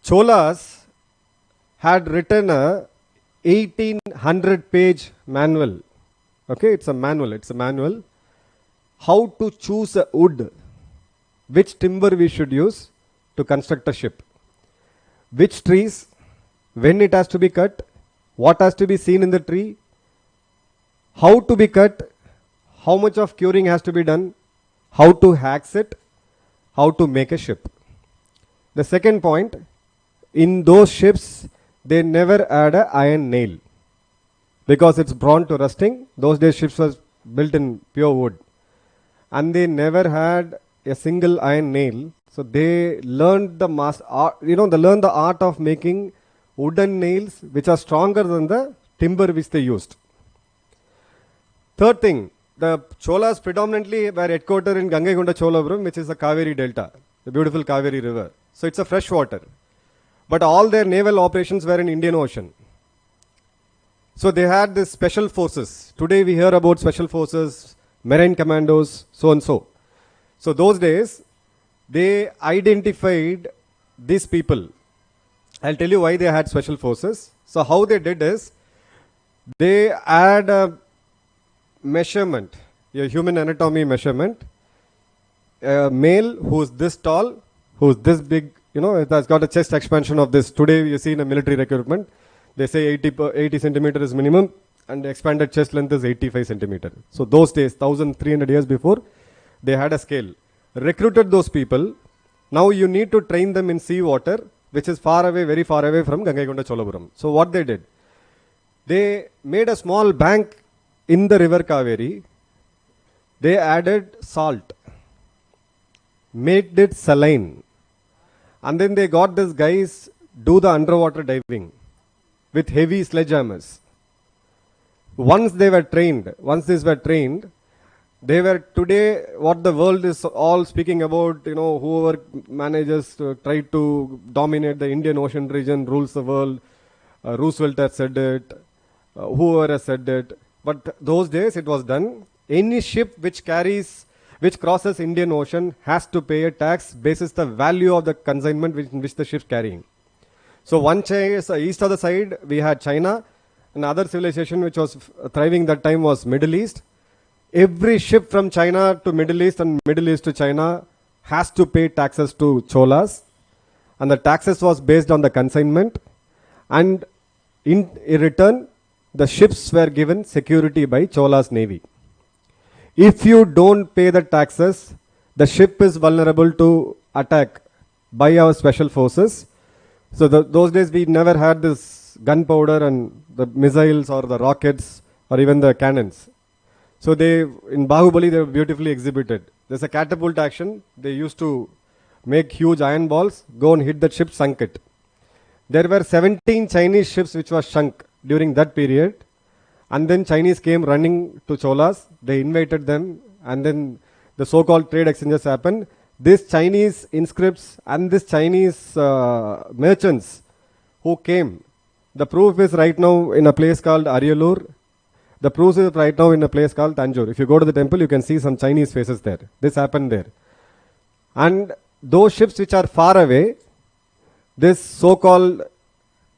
Cholas had written a 1800-page manual. Okay, it's a manual. How to choose a wood, which timber we should use to construct a ship, which trees, when it has to be cut, what has to be seen in the tree, how to be cut, how much of curing has to be done, how to axe it, how to make a ship. The second point, in those ships, they never add an iron nail because it's prone to rusting. Those days ships was built in pure wood. And they never had a single iron nail. So they learned the art of making wooden nails which are stronger than the timber which they used. Third thing, the Cholas predominantly were headquartered in Gangaikonda Cholapuram, which is the Kaveri Delta, the beautiful Kaveri River. So it's a fresh water. But all their naval operations were in Indian Ocean. So they had this special forces. Today we hear about special forces, marine commandos, so and so. So those days, they identified these people. I'll tell you why they had special forces. So how they did is, they had a measurement, a human anatomy measurement. A male who's this tall, who's this big, it has got a chest expansion of this. Today you see in a military recruitment, they say 80 centimeter is minimum and the expanded chest length is 85 centimeter. So those days, 1300 years before, they had a scale. Recruited those people. Now you need to train them in sea water, which is far away, very far away from Gangaikonda Cholapuram. So what they did, they made a small bank in the river Kaveri. They added salt, made it saline. And then they got these guys do the underwater diving with heavy sledgehammers. Once these were trained, they were today what the world is all speaking about, whoever manages to try to dominate the Indian Ocean region rules the world. Roosevelt has said it, whoever has said it. But those days it was done. Any ship which crosses Indian Ocean has to pay a tax basis the value of the consignment which the ship's carrying. So one east of the side we had China. Another civilization which was thriving that time was Middle East. Every ship from China to Middle East and Middle East to China has to pay taxes to Cholas. And the taxes was based on the consignment. And in return, the ships were given security by Chola's navy. If you don't pay the taxes, the ship is vulnerable to attack by our special forces. So those days we never had this gunpowder and the missiles or the rockets or even the cannons. So in Bahubali, they were beautifully exhibited. There's a catapult action. They used to make huge iron balls, go and hit the ship, sunk it. There were 17 Chinese ships which were sunk during that period. And then Chinese came running to Cholas. They invited them. And then the so-called trade exchanges happened. These Chinese inscripts and these Chinese merchants who came, the proof is right now in a place called Aryalur. The proof is right now in a place called Tanjore. If you go to the temple, you can see some Chinese faces there. This happened there. And those ships which are far away, this so-called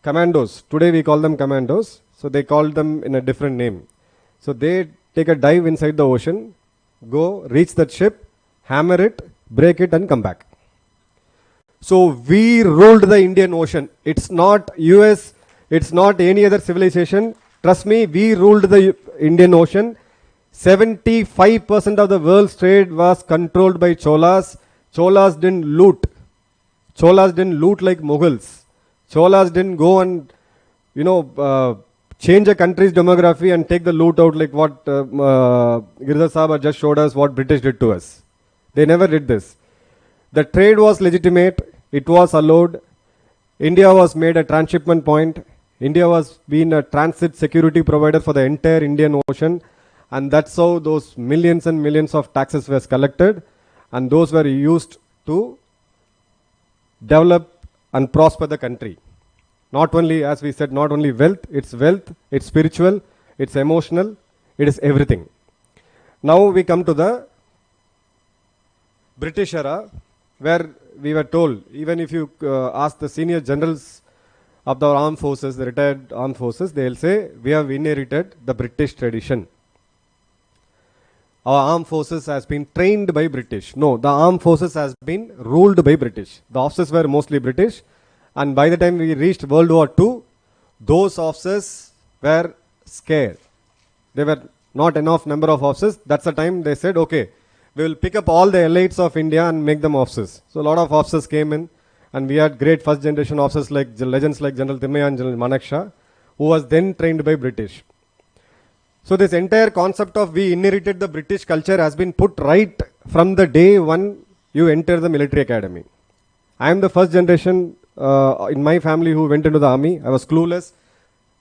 commandos, today we call them commandos, so they called them in a different name. So they take a dive inside the ocean, go, reach that ship, hammer it, break it and come back. So we ruled the Indian Ocean. It's not it's not any other civilization. Trust me, we ruled the Indian Ocean. 75% of the world's trade was controlled by Cholas. Cholas didn't loot. Cholas didn't loot like Mughals. Cholas didn't go and, change a country's demography and take the loot out like what Girdhar Sahib just showed us what British did to us. They never did this. The trade was legitimate. It was allowed. India was made a transshipment point. India was being a transit security provider for the entire Indian Ocean. And that's how those millions and millions of taxes were collected. And those were used to develop and prosper the country. Not only, as we said, not only wealth, it's spiritual, it's emotional, it is everything. Now we come to the British era, where we were told, even if you ask the senior generals of the armed forces, the retired armed forces, they'll say, we have inherited the British tradition. Our armed forces has been trained by British. No, the armed forces has been ruled by British. The officers were mostly British. And by the time we reached World War II, those officers were scared. There were not enough number of officers. That's the time they said, okay, we will pick up all the elites of India and make them officers. So a lot of officers came in, and we had great first generation officers like legends like General Thimayya and General Manaksha, who was then trained by British. So this entire concept of we inherited the British culture has been put right from the day one you enter the military academy. I am the first generation in my family who went into the army. I was clueless.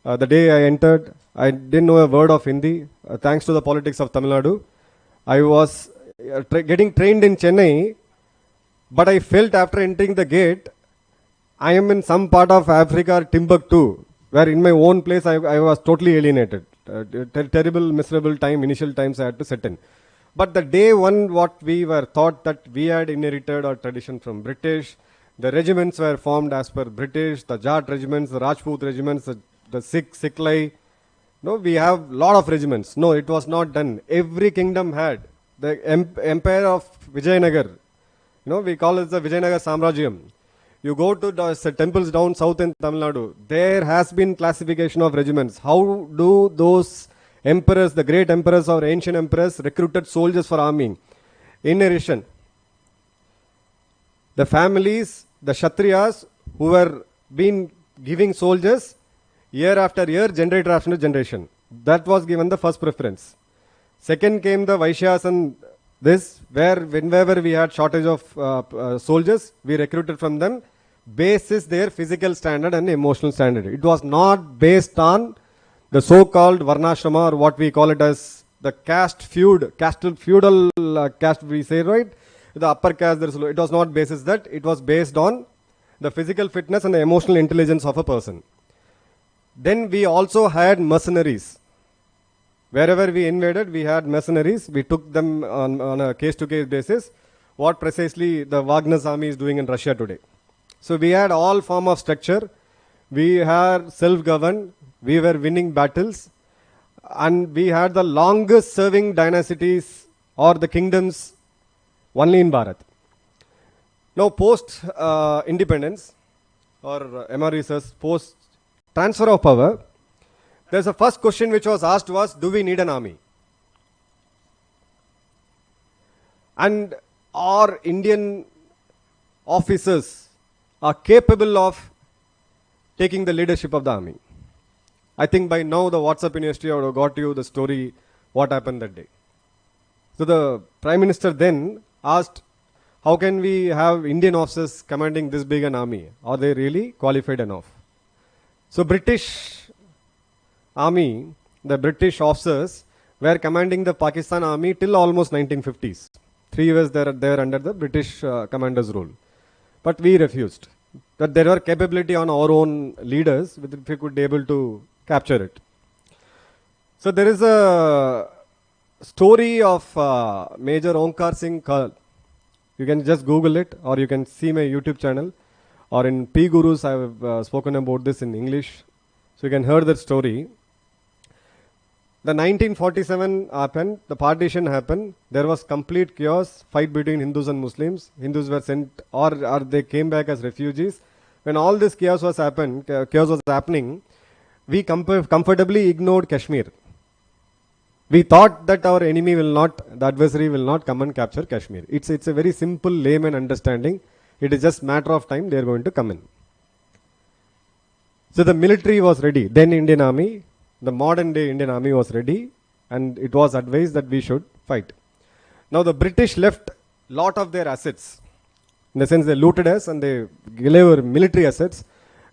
The day I entered, I didn't know a word of Hindi. Thanks to the politics of Tamil Nadu, I was getting trained in Chennai, but I felt after entering the gate, I am in some part of Africa, Timbuktu, where in my own place I was totally alienated. Terrible, miserable time, initial times I had to set in. But the day one, what we were taught that we had inherited our tradition from British, the regiments were formed as per British, the Jat regiments, the Rajput regiments, the Sikh, Sikhlai. No, we have lot of regiments. No, it was not done. Every kingdom had. The empire of Vijayanagar, we call it the Vijayanagar Samrajyam. You go to the temples down south in Tamil Nadu, there has been classification of regiments. How do those emperors, the great emperors or ancient emperors, recruited soldiers for army? In addition, the families, the Kshatriyas, who were been giving soldiers year after year, generation after generation. That was given the first preference. Second came the Vaishyas and this, where whenever we had shortage of soldiers, we recruited from them, basis their physical standard and emotional standard. It was not based on the so-called Varnashrama, or what we call it as the caste feudal caste, we say, right? The upper caste, it was not basis that. It was based on the physical fitness and the emotional intelligence of a person. Then we also had mercenaries. Wherever we invaded, we had mercenaries. We took them on a case-to-case basis. What precisely the Wagner's army is doing in Russia today. So we had all form of structure. We had self-governed. We were winning battles. And we had the longest serving dynasties or the kingdoms only in Bharat. Now post independence, or MRE says post transfer of power, there's a first question which was asked to us, do we need an army? And our Indian officers are capable of taking the leadership of the army. I think by now the WhatsApp University would have got you the story, what happened that day. So the Prime Minister then asked, how can we have Indian officers commanding this big an army? Are they really qualified enough? So British army, the British officers were commanding the Pakistan army till almost 1950s. 3 years they were under the British commander's rule. But we refused. That there were capability on our own leaders, if we could be able to capture it. So there is a story of Major Onkar Singh Kal. You can just Google it, or you can see my YouTube channel, or in P Gurus I have spoken about this in English. So you can hear that story. The 1947 happened, the partition happened, there was complete chaos, fight between Hindus and Muslims. Hindus were sent, or they came back as refugees. When all this chaos was happening, we comfortably ignored Kashmir. We thought that our enemy will not, the adversary will not come and capture Kashmir. It's a very simple layman understanding. It is just matter of time they are going to come in. So the military was ready. Then Indian Army, the modern day Indian Army was ready, and it was advised that we should fight. Now the British left lot of their assets. In the sense they looted us and they gave our military assets,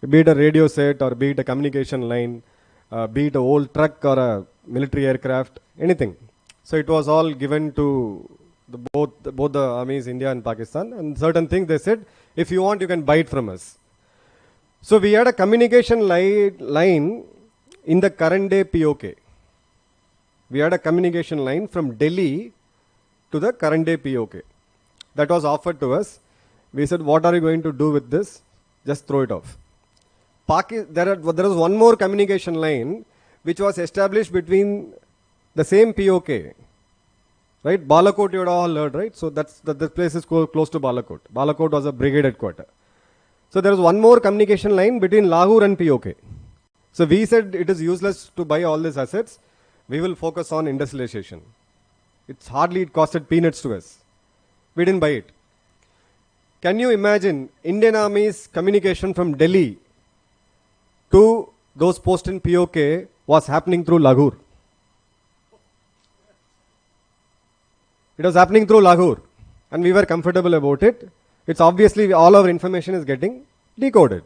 be it a radio set or be it a communication line, be it a old truck or a military aircraft, anything. So it was all given to both the armies, India and Pakistan, and certain things they said, if you want, you can buy it from us. So we had a communication line in the current day POK. We had a communication line from Delhi to the current day POK. That was offered to us. We said, what are you going to do with this? Just throw it off. There was one more communication line which was established between the same POK. Right? Balakot you had all heard, right? So the place is close to Balakot. Balakot was a brigade headquarters. So there was one more communication line between Lahore and POK. So we said it is useless to buy all these assets. We will focus on industrialization. It costed peanuts to us. We didn't buy it. Can you imagine Indian Army's communication from Delhi to those posts in POK was happening through Lahore? It was happening through Lahore, and we were comfortable about it. It's obviously all our information is getting decoded.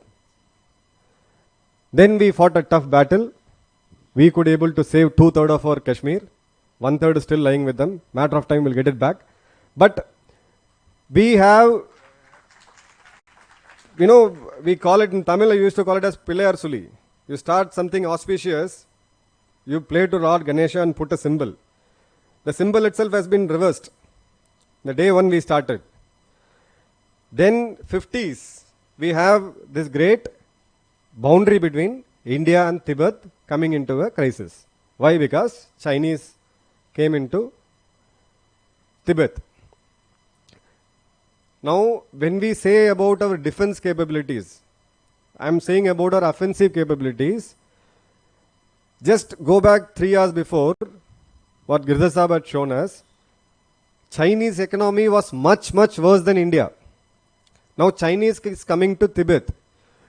Then we fought a tough battle. We could able to save 2/3 of our Kashmir. 1/3 is still lying with them. Matter of time we'll get it back. But we have, we call it in Tamil, I used to call it as Pillayar Suli. You start something auspicious, you play to Lord Ganesha and put a symbol. The symbol itself has been reversed. The day one we started. Then 50s, we have this great boundary between India and Tibet coming into a crisis. Why? Because Chinese came into Tibet. Now, when we say about our defense capabilities, I am saying about our offensive capabilities. Just go back 3 years before, what Girdhar Sahab had shown us, Chinese economy was much, much worse than India. Now Chinese is coming to Tibet.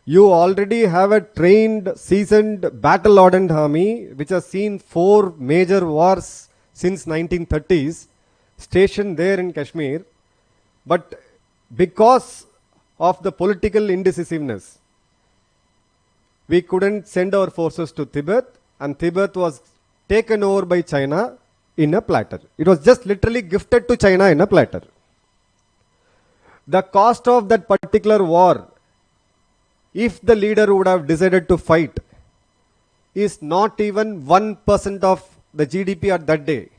You already have a trained, seasoned, battle-hardened army which has seen 4 major wars since 1930s, stationed there in Kashmir. But because of the political indecisiveness, we couldn't send our forces to Tibet, and Tibet was taken over by China in a platter. It was just literally gifted to China in a platter. The cost of that particular war, if the leader would have decided to fight, is not even 1% of the GDP at that day.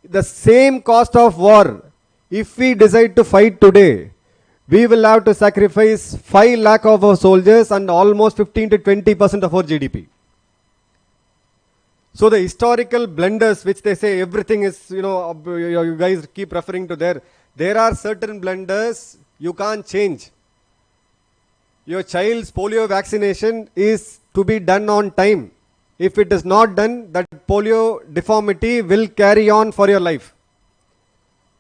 The same cost of war, if we decide to fight today, we will have to sacrifice 5 lakh of our soldiers and almost 15 to 20% of our GDP. So the historical blunders which they say everything is, you guys keep referring to there are certain blunders you can't change. Your child's polio vaccination is to be done on time. If it is not done, that polio deformity will carry on for your life.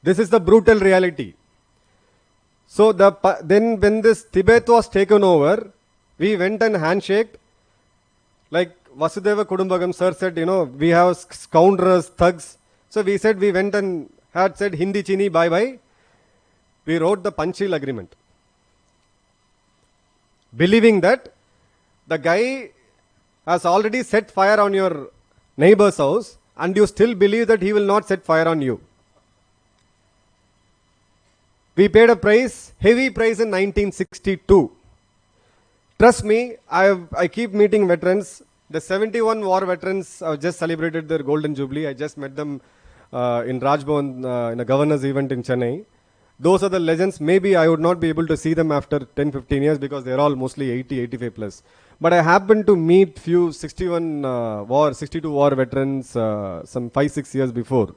This is the brutal reality. So then when this Tibet was taken over, we went and handshaked. Like Vasudeva Kudumbagam sir said, we have scoundrels, thugs. So we said, we went and had said Hindi Chini bye bye. We wrote the Panchil agreement. Believing that the guy has already set fire on your neighbor's house and you still believe that he will not set fire on you. We paid a price, heavy price in 1962. Trust me, I keep meeting veterans. The 71 war veterans have just celebrated their golden jubilee. I just met them in Rajbhavan in a governor's event in Chennai. Those are the legends. Maybe I would not be able to see them after 10-15 years because they're all mostly 80-85 plus. But I happened to meet few 62 war veterans some 5-6 years before.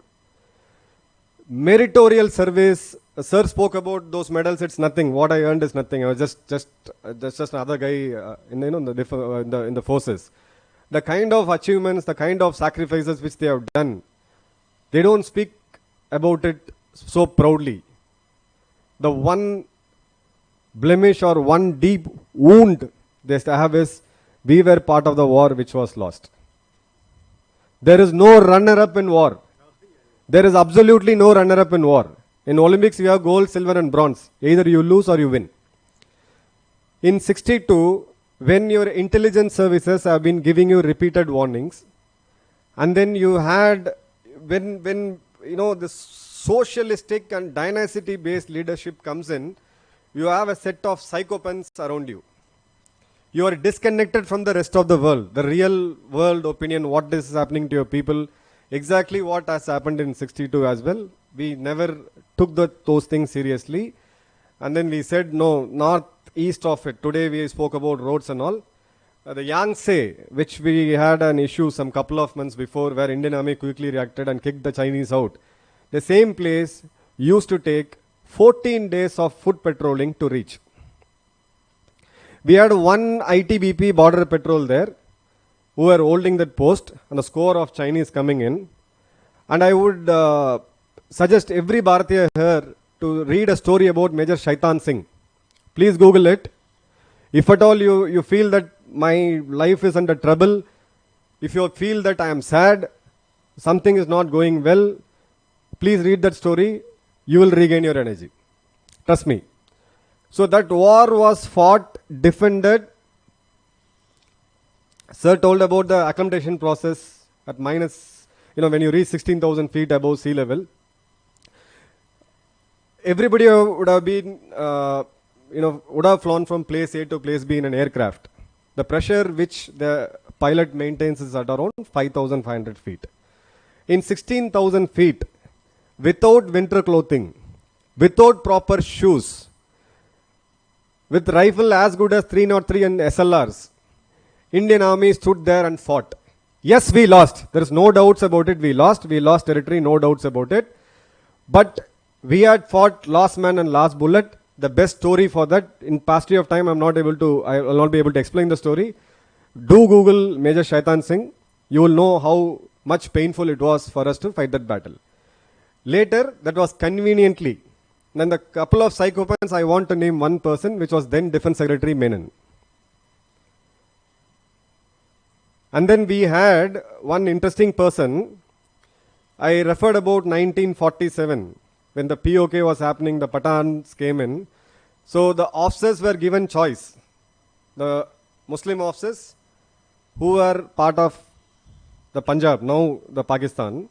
Meritorial service. Sir spoke about those medals. It's nothing. What I earned is nothing. I was just another guy in the forces. The kind of achievements, the kind of sacrifices which they have done. They don't speak about it so proudly. The one blemish or one deep wound they have is, we were part of the war which was lost. There is no runner-up in war. There is absolutely no runner-up in war. In Olympics, you have gold, silver and bronze. Either you lose or you win. In 62, when your intelligence services have been giving you repeated warnings, and then you had, when you know, this socialistic and dynasty-based leadership comes in, you have a set of psychopaths around you. You are disconnected from the rest of the world, the real world opinion, what is happening to your people, exactly what has happened in 62 as well. We never took those things seriously. And then we said, no, north, east of it. Today we spoke about roads and all. The Yangtze, which we had an issue some couple of months before, where Indian Army quickly reacted and kicked the Chinese out. The same place used to take 14 days of foot patrolling to reach. We had one ITBP border patrol there who were holding that post and a score of Chinese coming in. And I would suggest every Bharatiya here to read a story about Major Shaitan Singh. Please Google it. If at all you feel that my life is under trouble, if you feel that I am sad, something is not going well, please read that story. You will regain your energy. Trust me. So that war was fought, defended. Sir told about the acclimatization process at minus, when you reach 16,000 feet above sea level. Everybody would have been, would have flown from place A to place B in an aircraft. The pressure which the pilot maintains is at around 5,500 feet. In 16,000 feet, without winter clothing, without proper shoes, with rifle as good as 303 and SLRs, Indian Army stood there and fought. Yes, we lost. There is no doubts about it. We lost. We lost territory, no doubts about it. But we had fought last man and last bullet. The best story for that, in paucity of time, I will not be able to explain the story. Do Google Major Shaitan Singh. You will know how much painful it was for us to fight that battle. Later, that was conveniently. Then the couple of psychopaths, I want to name one person, which was then Defense Secretary Menon. And then we had one interesting person. I referred about 1947, when the POK was happening, the Pathans came in. So the officers were given choice. The Muslim officers who were part of the Punjab, now the Pakistan,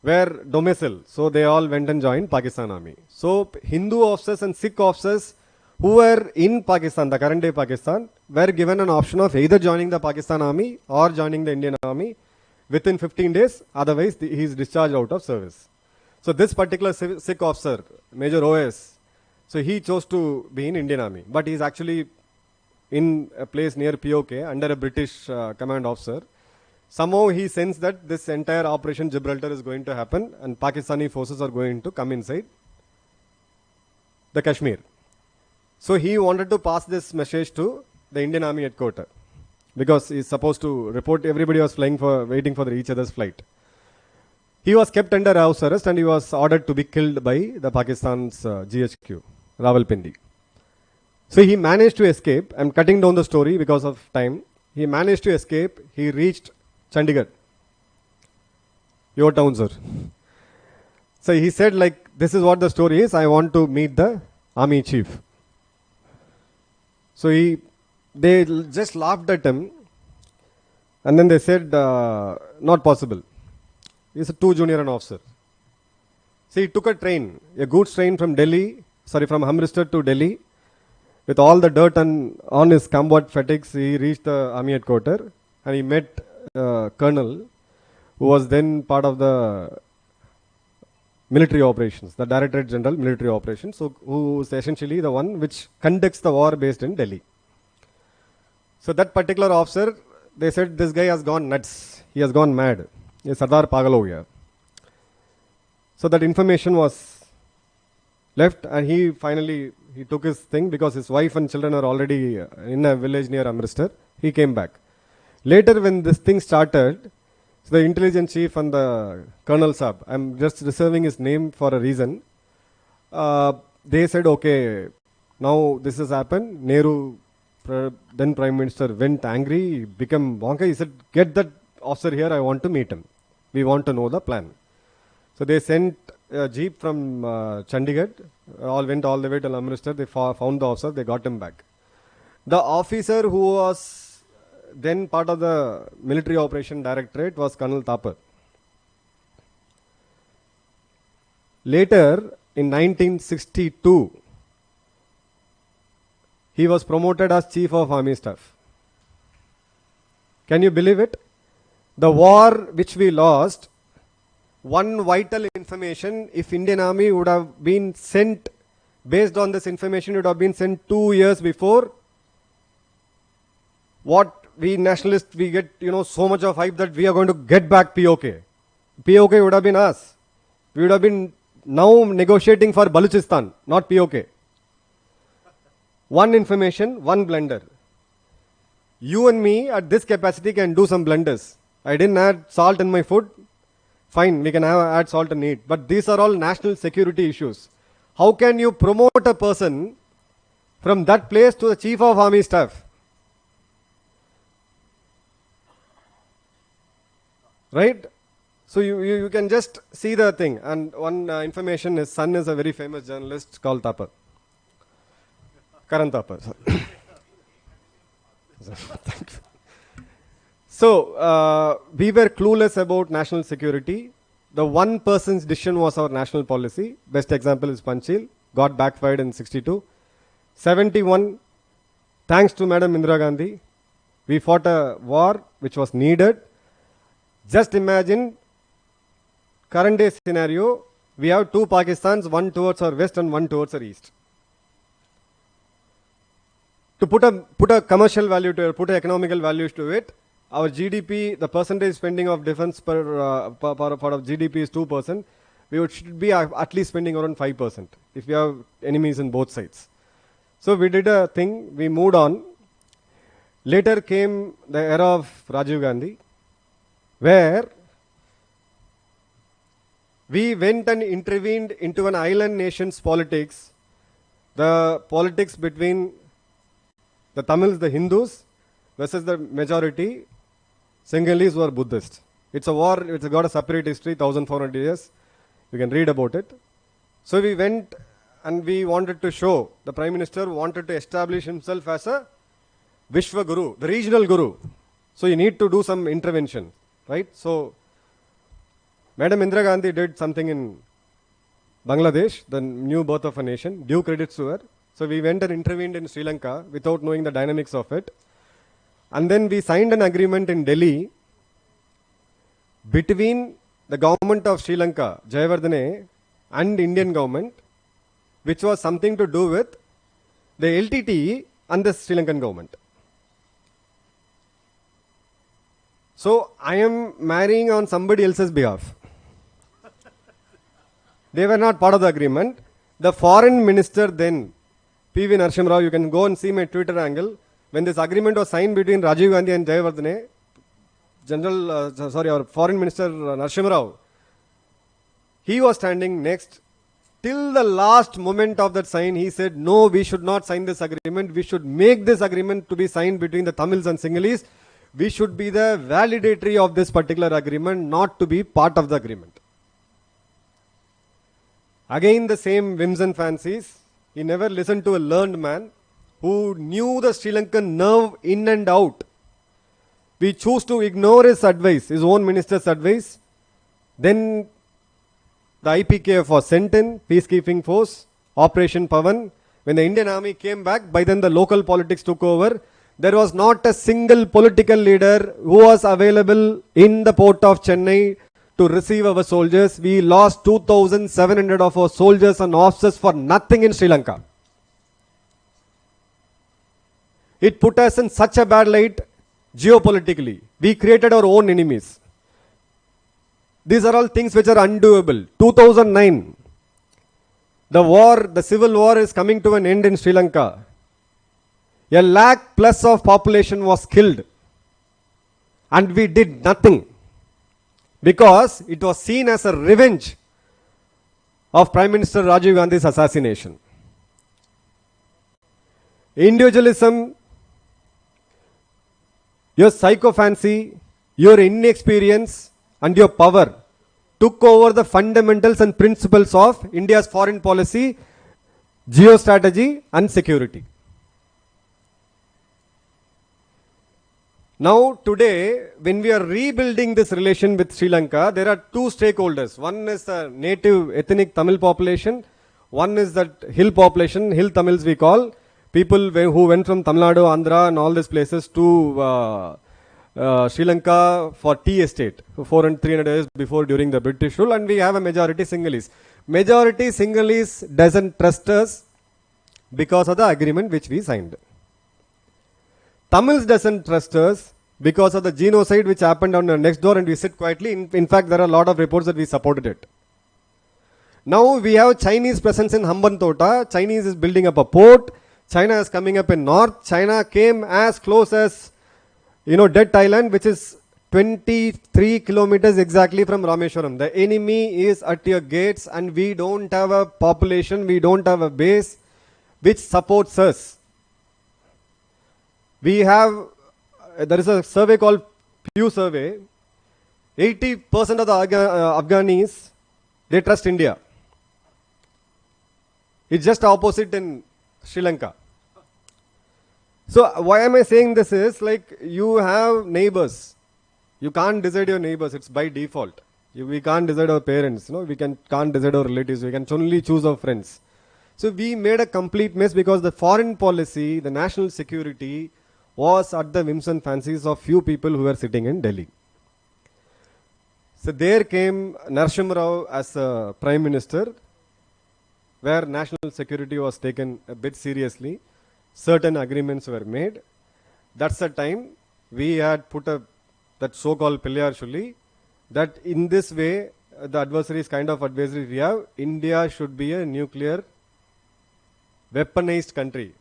were domicile. So they all went and joined Pakistan Army. So Hindu officers and Sikh officers who were in Pakistan, the current day Pakistan, were given an option of either joining the Pakistan Army or joining the Indian Army within 15 days. Otherwise, he is discharged out of service. So this particular Sikh officer, Major OS, so he chose to be in Indian Army. But he is actually in a place near POK under a British command officer. Somehow he sensed that this entire Operation Gibraltar is going to happen and Pakistani forces are going to come inside the Kashmir. So he wanted to pass this message to the Indian Army headquarters because he's supposed to report. Everybody was waiting for each other's flight. He was kept under house arrest and he was ordered to be killed by the Pakistan's GHQ, Rawalpindi. So he managed to escape. I'm cutting down the story because of time. He managed to escape. He reached Chandigarh. Your town, sir. So he said, like, this is what the story is. I want to meet the army chief. So they just laughed at him. And then they said, not possible. He's a too junior an officer. So he took a train, a goods train from Amritsar to Delhi. With all the dirt on his combat fatigues, he reached the army headquarters and he met Colonel, who was then part of the military operations, the Directorate General Military Operations, so who is essentially the one which conducts the war based in Delhi. So that particular officer, they said, this guy has gone nuts. He has gone mad. Ye Sardar pagal ho gaya. So that information was left and he finally took his thing because his wife and children are already in a village near Amritsar. He came back. Later when this thing started, So the intelligence chief and the Colonel Saab, I'm just reserving his name for a reason. They said, okay, now this has happened. Nehru, then Prime Minister, went angry, became wonka. He said, get that officer here, I want to meet him. We want to know the plan. So they sent a jeep from Chandigarh, went all the way to Amritsar. They found the officer, they got him back. The officer who was then part of the military operation directorate was Colonel Thapar. Later, in 1962, he was promoted as Chief of Army Staff. Can you believe it? The war which we lost, one vital information, if Indian Army would have been sent, based on this information, it would have been sent 2 years before. What we nationalists, we get, so much of hype that we are going to get back POK. POK would have been us. We would have been now negotiating for Baluchistan, not POK. One information, one blunder. You and me at this capacity can do some blunders. I didn't add salt in my food. Fine, we can add salt and eat. But these are all national security issues. How can you promote a person from that place to the Chief of Army Staff? Right? So you can just see the thing. And one information, his son is a very famous journalist called Thapar. Karan Thapar. So, we were clueless about national security. The one person's decision was our national policy. Best example is Panchil. Got backfired in 62. 71, thanks to Madam Indira Gandhi, we fought a war which was needed. Just imagine, current day scenario, we have two Pakistans, one towards our west and one towards our east. To put a commercial value to it, put economical values to it, our GDP, the percentage spending of defense per part of GDP is 2%. We should be at least spending around 5% if we have enemies in both sides. So we did a thing, we moved on. Later came the era of Rajiv Gandhi, where we went and intervened into an island nation's politics, the politics between the Tamils, the Hindus, versus the majority, Sinhalese were Buddhist. It's a war, it's got a separate history, 1400 years. You can read about it. So we went and we wanted to show, the Prime Minister wanted to establish himself as a Vishwa Guru, the regional Guru. So you need to do some intervention, right? So Madam Indira Gandhi did something in Bangladesh, the new birth of a nation, due credits to her. So we went and intervened in Sri Lanka without knowing the dynamics of it. And then we signed an agreement in Delhi between the government of Sri Lanka, Jayawardene, and Indian government, which was something to do with the LTTE and the Sri Lankan government. So I am marrying on somebody else's behalf. They were not part of the agreement. The foreign minister then, P.V. Narasimha Rao, you can go and see my Twitter angle. When this agreement was signed between Rajiv Gandhi and Jayawardene, our foreign minister Narasimha Rao, he was standing next. Till the last moment of that sign, he said, no, we should not sign this agreement. We should make this agreement to be signed between the Tamils and Sinhalese. We should be the validatory of this particular agreement, not to be part of the agreement. Again, the same whims and fancies. He never listened to a learned man who knew the Sri Lankan nerve in and out. We choose to ignore his advice, his own minister's advice. Then the IPKF was sent in, peacekeeping force, Operation Pavan. When the Indian army came back, by then the local politics took over. There was not a single political leader who was available in the port of Chennai to receive our soldiers. We lost 2,700 of our soldiers and officers for nothing in Sri Lanka. It put us in such a bad light geopolitically. We created our own enemies. These are all things which are undoable. 2009, the war, the civil war is coming to an end in Sri Lanka. 1 lakh plus of population was killed. And we did nothing. because it was seen as a revenge of Prime Minister Rajiv Gandhi's assassination. Individualism, your psychophancy, your inexperience, and your power took over the fundamentals and principles of India's foreign policy, geostrategy, and security. Now, today, when we are rebuilding this relation with Sri Lanka, there are two stakeholders. One is the native ethnic Tamil population. One is that hill population, hill Tamils we call, people who went from Tamil Nadu, Andhra and all these places to Sri Lanka for tea estate, 400-300 years before during the British rule, and we have a majority Sinhalese. Majority Sinhalese doesn't trust us because of the agreement which we signed. Tamils doesn't trust us because of the genocide which happened on next door, and we sit quietly. In fact, there are a lot of reports that we supported it. Now we have Chinese presence in Hambantota. Chinese is building up a port. China is coming up in north. China came as close as, Dead Island, which is 23 kilometers exactly from Rameshwaram. The enemy is at your gates, and we don't have a population, we don't have a base which supports us. We have, there is a survey called Pew Survey. 80% of the Afghanis, they trust India. It's just opposite in Sri Lanka. So why am I saying this is, like, you have neighbors. You can't decide your neighbors, it's by default. We can't decide our parents, we can't decide our relatives, we can only choose our friends. So we made a complete mess because the foreign policy, the national security was at the whims and fancies of few people who were sitting in Delhi. So there came Narasimha Rao as a Prime Minister, where national security was taken a bit seriously. Certain agreements were made. That's the time we had put that so-called Pillayar Shulli, that in this way, the adversaries kind of advisory we have, India should be a nuclear weaponized country.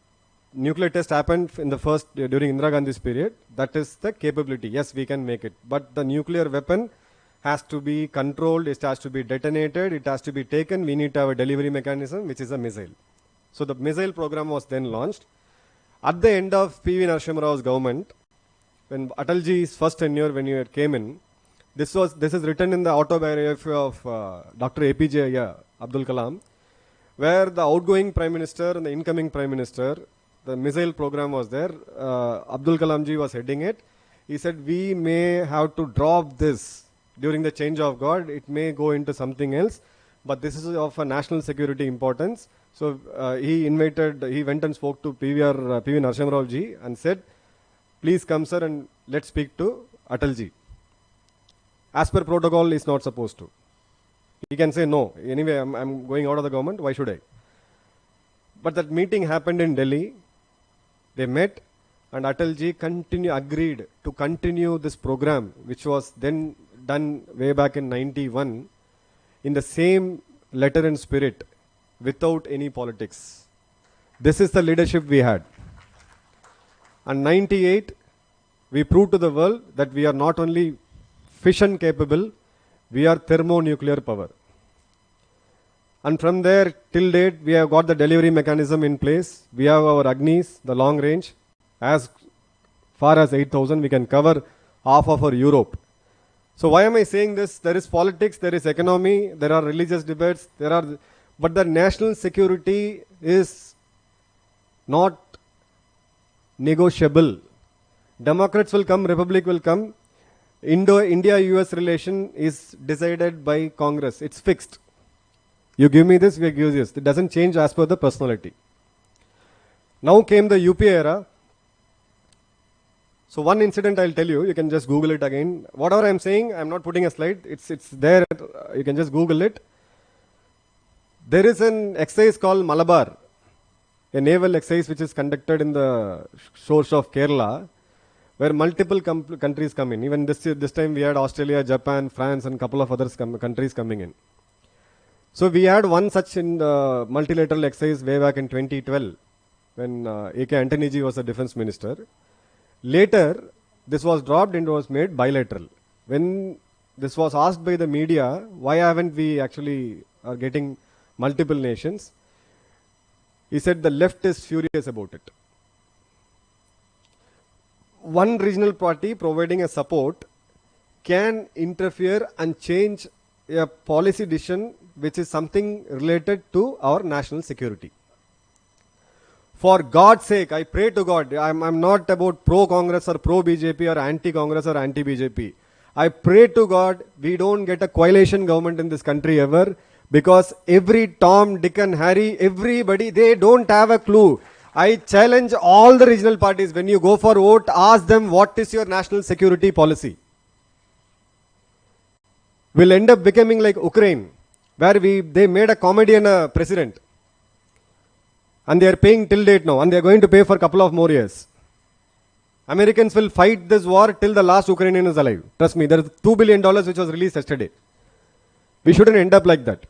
Nuclear test happened in the first, during Indira Gandhi's period. That is the capability. Yes, we can make it. But the nuclear weapon has to be controlled, it has to be detonated, it has to be taken. We need to have a delivery mechanism, which is a missile. So the missile program was then launched. At the end of P.V. Narasimha Rao's government, when Atalji's first tenure, when he came in, this is written in the autobiography of Dr. APJ Abdul Kalam, where the outgoing Prime Minister and the incoming Prime Minister, the missile program was there. Abdul Kalam ji was heading it. He said, we may have to drop this during the change of guard. It may go into something else, but this is of a national security importance. So he went and spoke to P.V. Narasimha Rao ji and said, please come, sir, and let's speak to Atalji. As per protocol, he's not supposed to. He can say no. Anyway, I'm going out of the government. Why should I? But that meeting happened in Delhi. They met, and Atalji agreed to continue this program, which was then done way back in 91, in the same letter and spirit, without any politics. This is the leadership we had. And 98, we proved to the world that we are not only fission capable, we are thermonuclear power. And from there till date, we have got the delivery mechanism in place. We have our Agnis, the long range, as far as 8,000, we can cover half of our Europe. So why am I saying this? There is politics, there is economy, there are religious debates, but the national security is not negotiable. Democrats will come, Republic will come. India-US relation is decided by Congress. It's fixed. You give me this, we give you this. It doesn't change as per the personality. Now came the UPA era. So one incident I'll tell you, you can just Google it again. Whatever I'm saying, I'm not putting a slide. It's there, you can just Google it. There is an exercise called Malabar, a naval exercise which is conducted in the shores of Kerala, where multiple countries come in. Even this time we had Australia, Japan, France, and a couple of other countries coming in. So we had one such in the multilateral exercise way back in 2012, when A.K. Antony ji was the defense minister. Later, this was dropped and was made bilateral. When this was asked by the media, why haven't we actually are getting multiple nations? He said the left is furious about it. One regional party providing a support can interfere and change a policy decision which is something related to our national security. For God's sake, I pray to God, I'm not about pro-Congress or pro-BJP or anti-Congress or anti-BJP. I pray to God we don't get a coalition government in this country ever, because every Tom, Dick and Harry, everybody, they don't have a clue. I challenge all the regional parties, when you go for vote, ask them what is your national security policy. We'll end up becoming like Ukraine, where they made a comedian a president. And they are paying till date now, and they are going to pay for a couple of more years. Americans will fight this war till the last Ukrainian is alive. Trust me, there is $2 billion which was released yesterday. We shouldn't end up like that.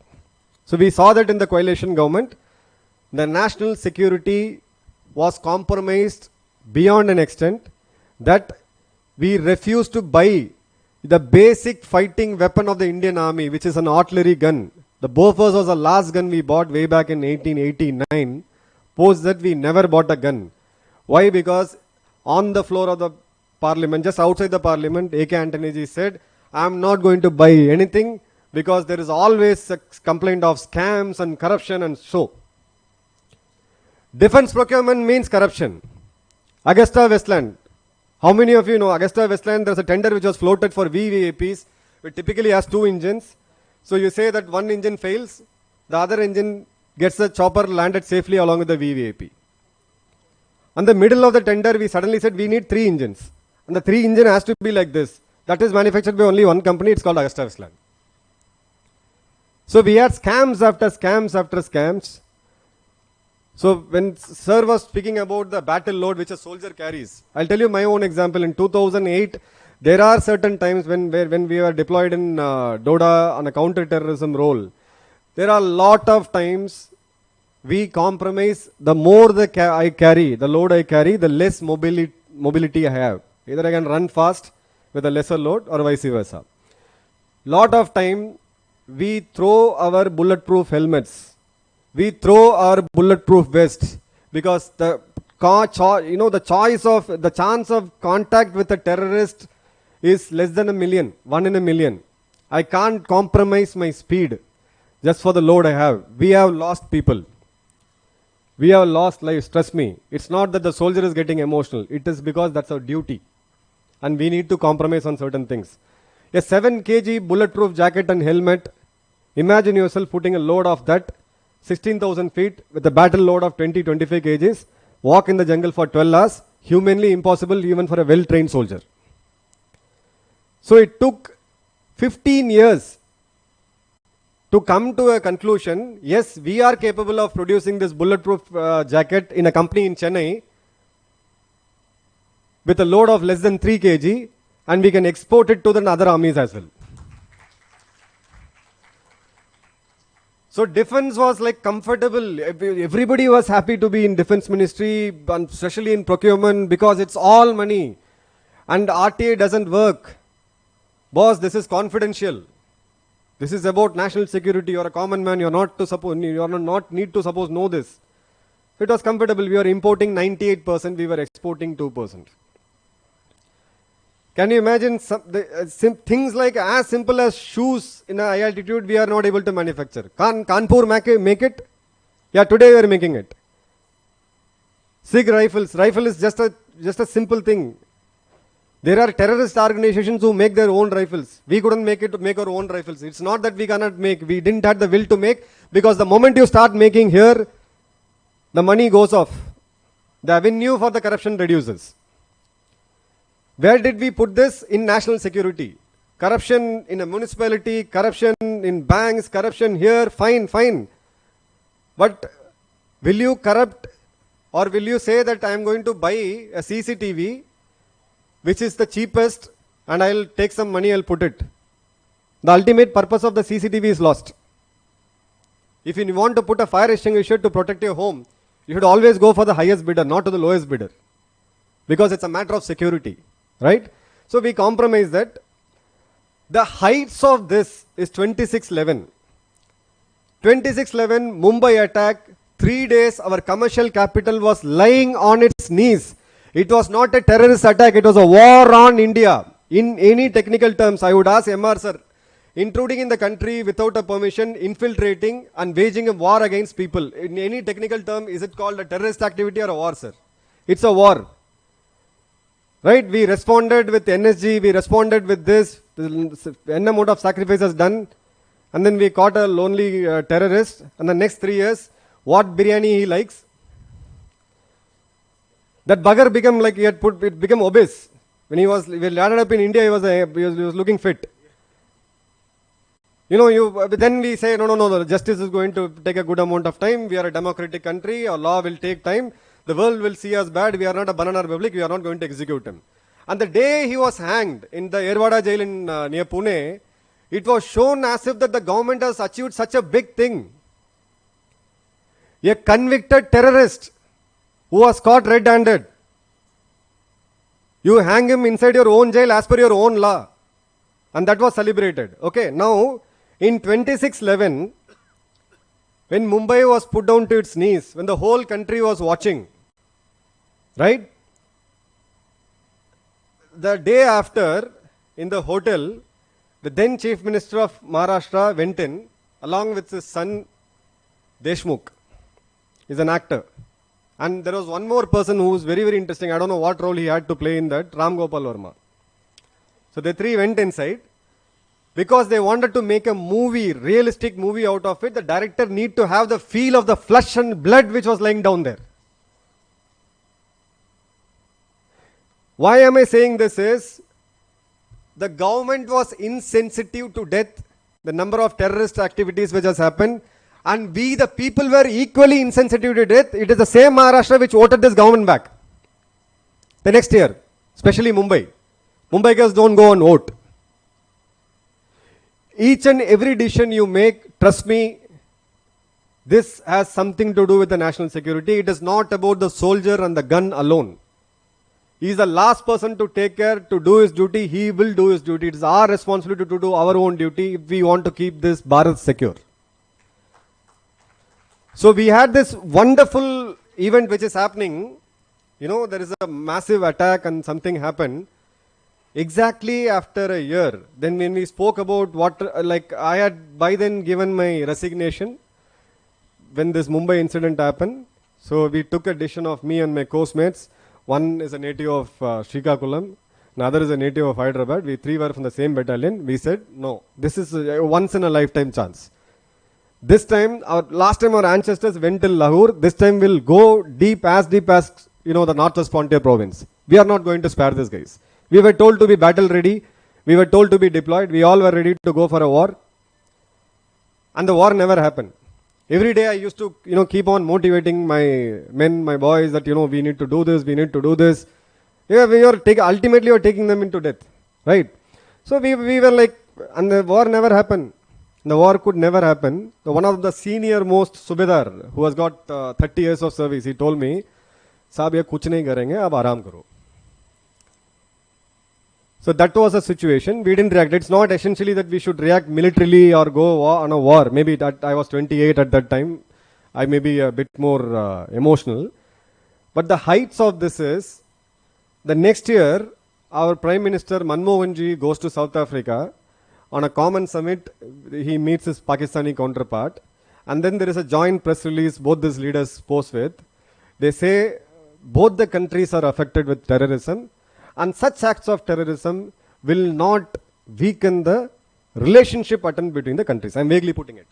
So we saw that in the coalition government. The national security was compromised beyond an extent that we refused to buy the basic fighting weapon of the Indian Army, which is an artillery gun. The Bofors was the last gun we bought way back in 1889. Post that we never bought a gun. Why? Because on the floor of the parliament, just outside the parliament, A.K. Antony ji said, I am not going to buy anything because there is always a complaint of scams and corruption and so. Defense procurement means corruption. Augusta Westland. How many of you know Augusta Westland? There's a tender which was floated for VVAPs. It typically has 2 engines. So you say that one engine fails, the other engine gets the chopper landed safely along with the VVAP. In the middle of the tender, we suddenly said we need 3 engines. And the 3 engine has to be like this. That is manufactured by only one company. It's called Augusta Westland. So we had scams after scams after scams. So when sir was speaking about the battle load which a soldier carries, I'll tell you my own example. In 2008, there are certain times when we were deployed in Doda on a counter-terrorism role. There are a lot of times we compromise. The more I carry, the load I carry, the less mobility I have. Either I can run fast with a lesser load or vice versa. Lot of time we throw our bulletproof helmets. We throw our bulletproof vests because the chance of contact with a terrorist is less than 1 million, 1 in a million. I can't compromise my speed just for the load I have. We have lost people. We have lost lives, trust me. It's not that the soldier is getting emotional. It is because that's our duty. And we need to compromise on certain things. A 7 kg bulletproof jacket and helmet, imagine yourself putting a load of that, 16,000 feet with a battle load of 20-25 kgs, walk in the jungle for 12 hours, humanly impossible even for a well-trained soldier. So it took 15 years to come to a conclusion. Yes, we are capable of producing this bulletproof jacket in a company in Chennai with a load of less than 3 kg, and we can export it to the other armies as well. So defense was like comfortable. Everybody was happy to be in defense ministry, especially in procurement, because it's all money. And RTA doesn't work. Boss, this is confidential. This is about national security. You're a common man. You're not need to suppose know this. It was comfortable. We were importing 98%. We were exporting 2%. Can you imagine things like as simple as shoes in a high altitude we are not able to manufacture? Kanpur make it? Yeah, today we are making it. SIG rifles. Rifle is just a simple thing. There are terrorist organizations who make their own rifles. We couldn't make our own rifles. It's not that we cannot make. We didn't have the will to make, because the moment you start making here, the money goes off. The avenue for the corruption reduces. Where did we put this? In national security. Corruption in a municipality, corruption in banks, corruption here, fine. But will you corrupt, or will you say that I am going to buy a CCTV which is the cheapest and I'll take some money, I'll put it. The ultimate purpose of the CCTV is lost. If you want to put a fire extinguisher to protect your home, you should always go for the highest bidder, not to the lowest bidder, because it's a matter of security. Right? So we compromise that. The heights of this is 26/11. 26/11, Mumbai attack. 3 days, our commercial capital was lying on its knees. It was not a terrorist attack, it was a war on India. In any technical terms, I would ask MR sir, intruding in the country without a permission, infiltrating and waging a war against people. In any technical term, is it called a terrorist activity or a war, sir? It's a war. Right? We responded with NSG, we responded with this, n amount of sacrifices done, and then we caught a lonely terrorist, and the next 3 years, what biryani he likes? That bugger became like it became obese. When he landed up in India, he was looking fit. Then we say, no, the justice is going to take a good amount of time. We are a democratic country, our law will take time. The world will see us bad, we are not a banana republic, we are not going to execute him. And the day he was hanged in the Yerwada jail in near Pune, it was shown as if that the government has achieved such a big thing. A convicted terrorist who was caught red-handed. You hang him inside your own jail as per your own law. And that was celebrated. Okay, now in 26/11, when Mumbai was put down to its knees, when the whole country was watching, right? The day after, in the hotel, the then Chief Minister of Maharashtra went in, along with his son, Deshmukh. He's an actor. And there was one more person who was very, very interesting. I don't know what role he had to play in that, Ram Gopal Verma. So the three went inside. Because they wanted to make a movie, realistic movie out of it, the director need to have the feel of the flesh and blood which was lying down there. Why am I saying this is, the government was insensitive to death, the number of terrorist activities which has happened, and we the people were equally insensitive to death. It is the same Maharashtra which voted this government back. The next year, especially Mumbai. Mumbaikars don't go and vote. Each and every decision you make, trust me, this has something to do with the national security. It is not about the soldier and the gun alone. He is the last person to take care, to do his duty. He will do his duty. It is our responsibility to do our own duty if we want to keep this Bharat secure. So we had this wonderful event which is happening. There is a massive attack and something happened. Exactly after a year, then when we spoke about I had by then given my resignation when this Mumbai incident happened. So we took a decision of me and my course-mates. One is a native of Srikakulam, another is a native of Hyderabad. We three were from the same battalion. We said, no, this is a once in a lifetime chance. This time, last time our ancestors went till Lahore. This time we'll go deep as the Northwest Frontier province. We are not going to spare these guys. We were told to be battle ready. We were told to be deployed. We all were ready to go for a war. And the war never happened. Every day I used to, keep on motivating my men, my boys that, we need to do this, we need to do this. Yeah, ultimately you're taking them into death. Right? So we were like, and the war never happened. The war could never happen. So one of the senior most Subedar, who has got 30 years of service, he told me, Saab ye kuch nahi karenge, ab aaram karo. So that was a situation. We didn't react. It's not essentially that we should react militarily or go on a war. Maybe that I was 28 at that time. I may be a bit more emotional. But the heights of this is, the next year, our Prime Minister Manmohan ji goes to South Africa. On a common summit, he meets his Pakistani counterpart. And then there is a joint press release both these leaders post with. They say both the countries are affected with terrorism. And such acts of terrorism will not weaken the relationship attempt between the countries. I am vaguely putting it.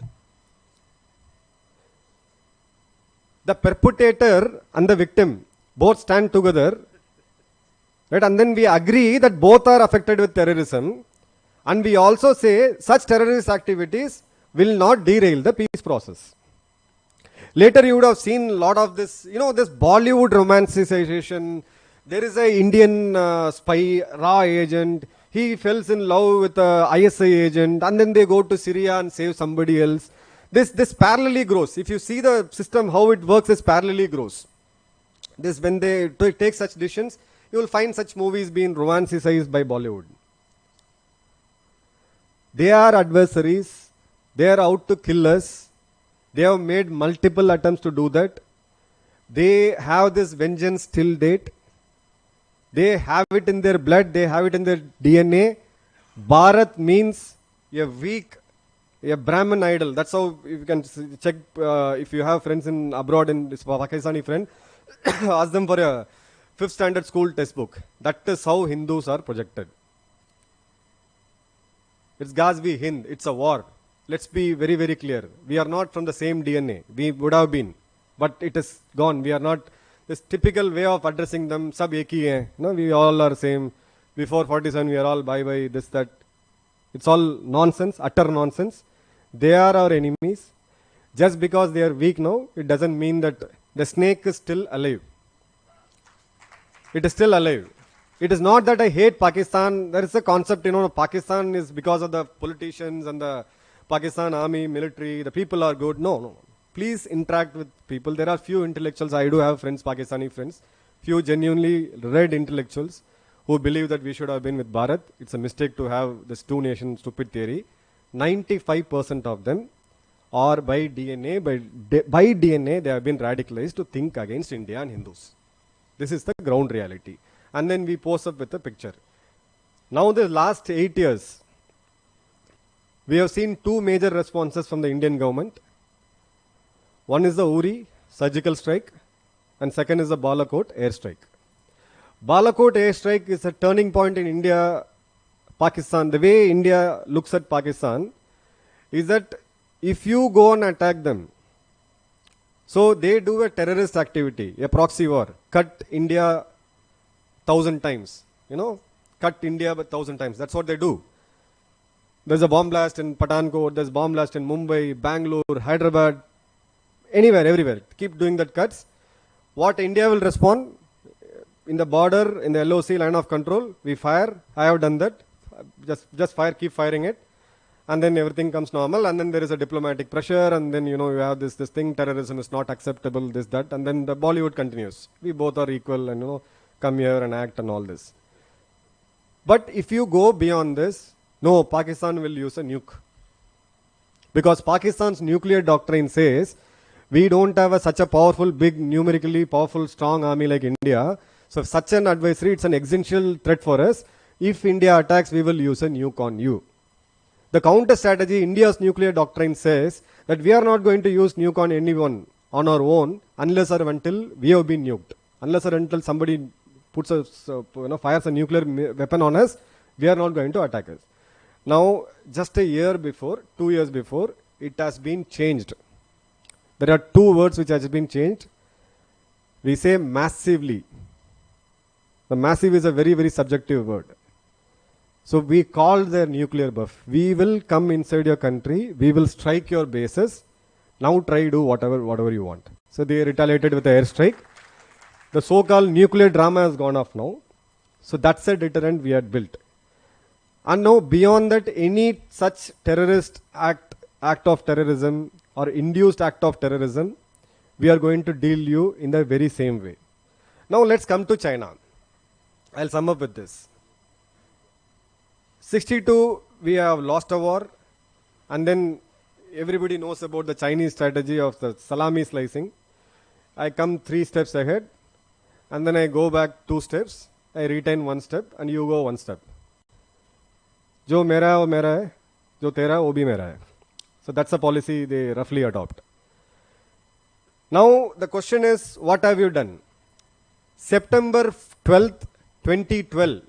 The perpetrator and the victim both stand together, right? And then we agree that both are affected with terrorism. And we also say such terrorist activities will not derail the peace process. Later you would have seen a lot of this, this Bollywood romanticization. There is an Indian spy, raw agent. He falls in love with a ISI agent, and then they go to Syria and save somebody else. This parallelly grows. If you see the system, how it works is parallelly grows. This, when they take such decisions, you will find such movies being romanticized by Bollywood. They are adversaries. They are out to kill us. They have made multiple attempts to do that. They have this vengeance till date. They have it in their blood. They have it in their DNA. Bharat means a weak, a Brahmin idol. That's how you can check if you have friends in abroad, in this Pakistani friend, ask them for a 5th standard school textbook. That is how Hindus are projected. It's Ghazvi Hind. It's a war. Let's be very, very clear. We are not from the same DNA. We would have been, but it is gone. We are not this typical way of addressing them. Sab ek hi hai. No, we all are same. Before 47, we are all bye bye, this, that. It's all nonsense, utter nonsense. They are our enemies. Just because they are weak now, it doesn't mean that the snake is still alive. It is still alive. It is not that I hate Pakistan. There is a concept, Pakistan is because of the politicians and the Pakistan army, military, the people are good. No. Please interact with people. There are few intellectuals. I do have friends, Pakistani friends. Few genuinely read intellectuals who believe that we should have been with Bharat. It's a mistake to have this two nation stupid theory. 95% of them are by DNA, by DNA they have been radicalized to think against India and Hindus. This is the ground reality. And then we pose up with a picture. Now the last 8 years, we have seen two major responses from the Indian government. One is the Uri surgical strike, and second is the Balakot airstrike. Balakot airstrike is a turning point in India, Pakistan. The way India looks at Pakistan is that if you go and attack them, so they do a terrorist activity, a proxy war, cut India 1,000 times, cut India 1,000 times. That's what they do. There's a bomb blast in Pathankot, there's bomb blast in Mumbai, Bangalore, Hyderabad, anywhere, everywhere. Keep doing that cuts. What India will respond? In the border, in the LOC, line of control, we fire. I have done that. Just fire, keep firing it. And then everything comes normal. And then there is a diplomatic pressure. And then, you have this thing, terrorism is not acceptable, this, that. And then the Bollywood continues. We both are equal and, come here and act and all this. But if you go beyond this, no, Pakistan will use a nuke. Because Pakistan's nuclear doctrine says, we don't have such a powerful, big, numerically powerful, strong army like India. So if such an advisory, it's an existential threat for us. If India attacks, we will use a nuke on you. The counter strategy, India's nuclear doctrine says that we are not going to use nuke on anyone on our own unless or until we have been nuked. Unless or until somebody puts fires a nuclear weapon on us, we are not going to attack us. Now, just a year before, 2 years before, it has been changed. There are two words which has been changed. We say massively. The massive is a very, very subjective word. So we called their nuclear buff. We will come inside your country. We will strike your bases. Now try do whatever you want. So they retaliated with the airstrike. The so-called nuclear drama has gone off now. So that's a deterrent we had built. And now beyond that, any such terrorist act of terrorism or induced act of terrorism, we are going to deal you in the very same way. Now let's come to China. I'll sum up with this. 62, we have lost a war, and then everybody knows about the Chinese strategy of the salami slicing. I come 3 steps ahead, and then I go back 2 steps, I retain 1 step, and you go 1 step. Jo mera hai, wo mera hai. Jo tera, wo bhi mera hai. So that's a policy they roughly adopt. Now the question is, what have you done? September 12th, 2012,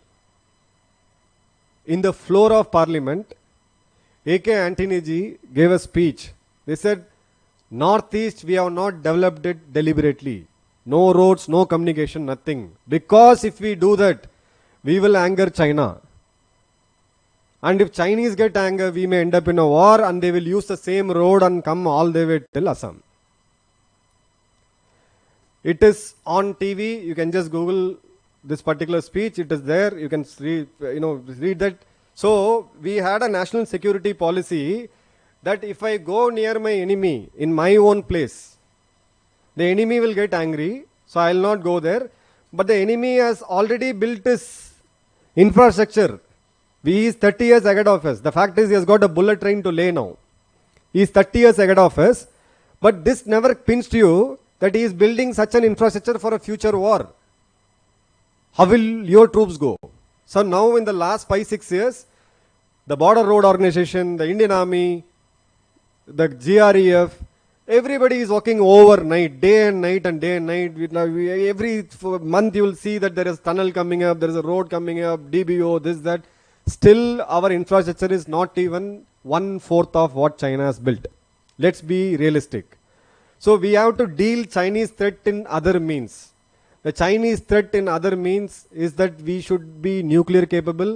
in the floor of Parliament, A.K. Antony ji gave a speech. They said, Northeast, we have not developed it deliberately. No roads, no communication, nothing. Because if we do that, we will anger China. And if Chinese get anger, we may end up in a war and they will use the same road and come all the way till Assam. It is on TV. You can just Google this particular speech. It is there. You can read that. So we had a national security policy that if I go near my enemy in my own place, the enemy will get angry. So I will not go there. But the enemy has already built his infrastructure He is 30 years ahead of us. The fact is he has got a bullet train to lay now. He is 30 years ahead of us. But this never pinched you that he is building such an infrastructure for a future war. How will your troops go? So now in the last 5-6 years, the Border Road Organization, the Indian Army, the GREF, everybody is working overnight, day and night and day and night. Every month you will see that there is tunnel coming up, there is a road coming up, DBO, this, that. Still our infrastructure is not even 1/4 of what China has built. Let's be realistic. So we have to deal Chinese threat in other means. The Chinese threat in other means is that we should be nuclear capable.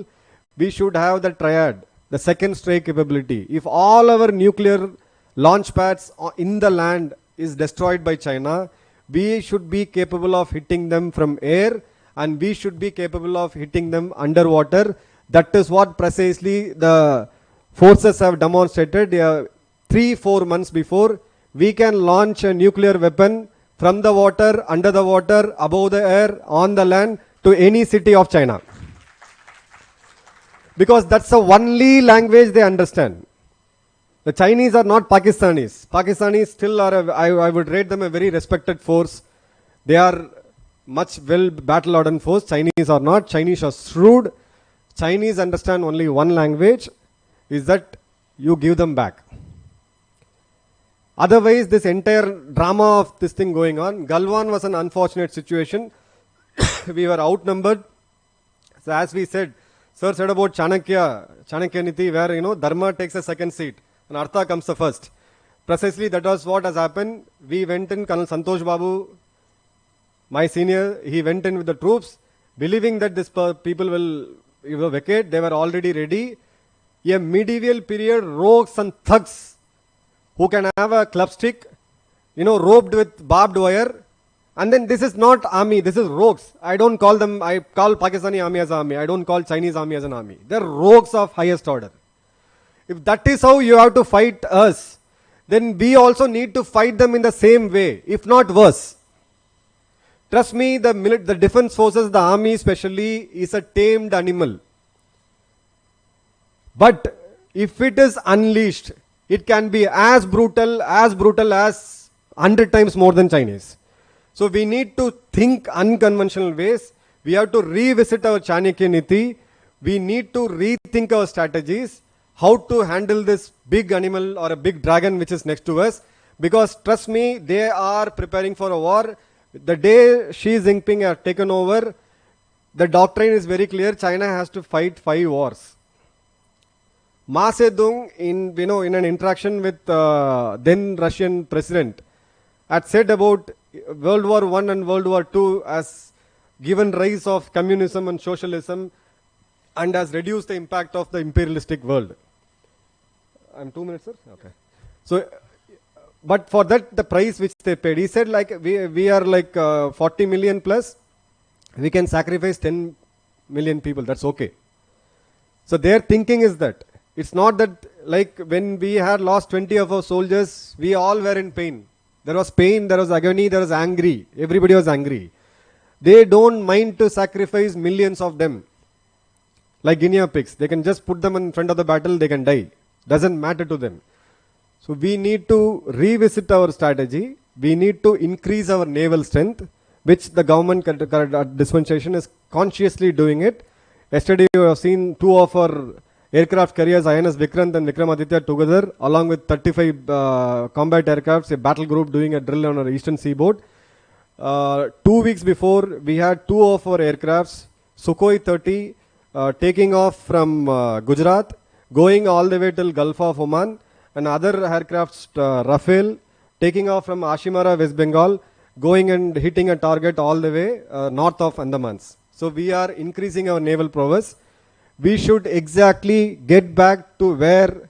We should have the triad, the second strike capability. If all our nuclear launch pads in the land is destroyed by China, we should be capable of hitting them from air, and we should be capable of hitting them underwater. That is what precisely the forces have demonstrated 3-4 months before. We can launch a nuclear weapon from the water, under the water, above the air, on the land, to any city of China. Because that's the only language they understand. The Chinese are not Pakistanis. Pakistanis still are, I would rate them a very respected force. They are much well battle-hardened force. Chinese are not. Chinese are shrewd. Chinese understand only one language, is that you give them back. Otherwise, this entire drama of this thing going on, Galwan was an unfortunate situation. We were outnumbered. So as we said, Sir said about Chanakya Niti, where Dharma takes a second seat and Artha comes the first. Precisely that was what has happened. We went in, Colonel Santosh Babu, my senior, he went in with the troops, believing that this people will vacate. They were already ready. A medieval period rogues and thugs who can have a club stick, roped with barbed wire. And then this is not army, this is rogues. I don't call them, I call Pakistani army as army. I don't call Chinese army as an army. They're rogues of highest order. If that is how you have to fight us, then we also need to fight them in the same way, if not worse. Trust me, the defense forces, the army especially, is a tamed animal. But if it is unleashed, it can be as brutal as 100 times more than Chinese. So we need to think unconventional ways. We have to revisit our Chanakya Niti. We need to rethink our strategies, how to handle this big animal or a big dragon which is next to us. Because trust me, they are preparing for a war. The day Xi Jinping has taken over, the doctrine is very clear. China has to fight 5 wars. Ma Zedong, in an interaction with then Russian president, had said about World War I and World War II as given rise of communism and socialism and has reduced the impact of the imperialistic world. I'm 2 minutes, sir? Okay. So, but for that, the price which they paid, he said like we are like 40 million plus, we can sacrifice 10 million people, that's okay. So their thinking is that, it's not that like when we had lost 20 of our soldiers, we all were in pain. There was pain, there was agony, there was angry. Everybody was angry. They don't mind to sacrifice millions of them. Like guinea pigs. They can just put them in front of the battle, they can die. Doesn't matter to them. So we need to revisit our strategy. We need to increase our naval strength, which the government dispensation is consciously doing it. Yesterday you have seen 2 of our aircraft carriers, INS Vikrant and Vikramaditya together, along with 35 combat aircrafts, a battle group doing a drill on our eastern seaboard. 2 weeks before, we had 2 of our aircrafts, Sukhoi 30, taking off from Gujarat, going all the way till Gulf of Oman, and other aircrafts, Rafale, taking off from Ashimara, West Bengal, going and hitting a target all the way north of Andamans. So we are increasing our naval prowess. We should exactly get back to where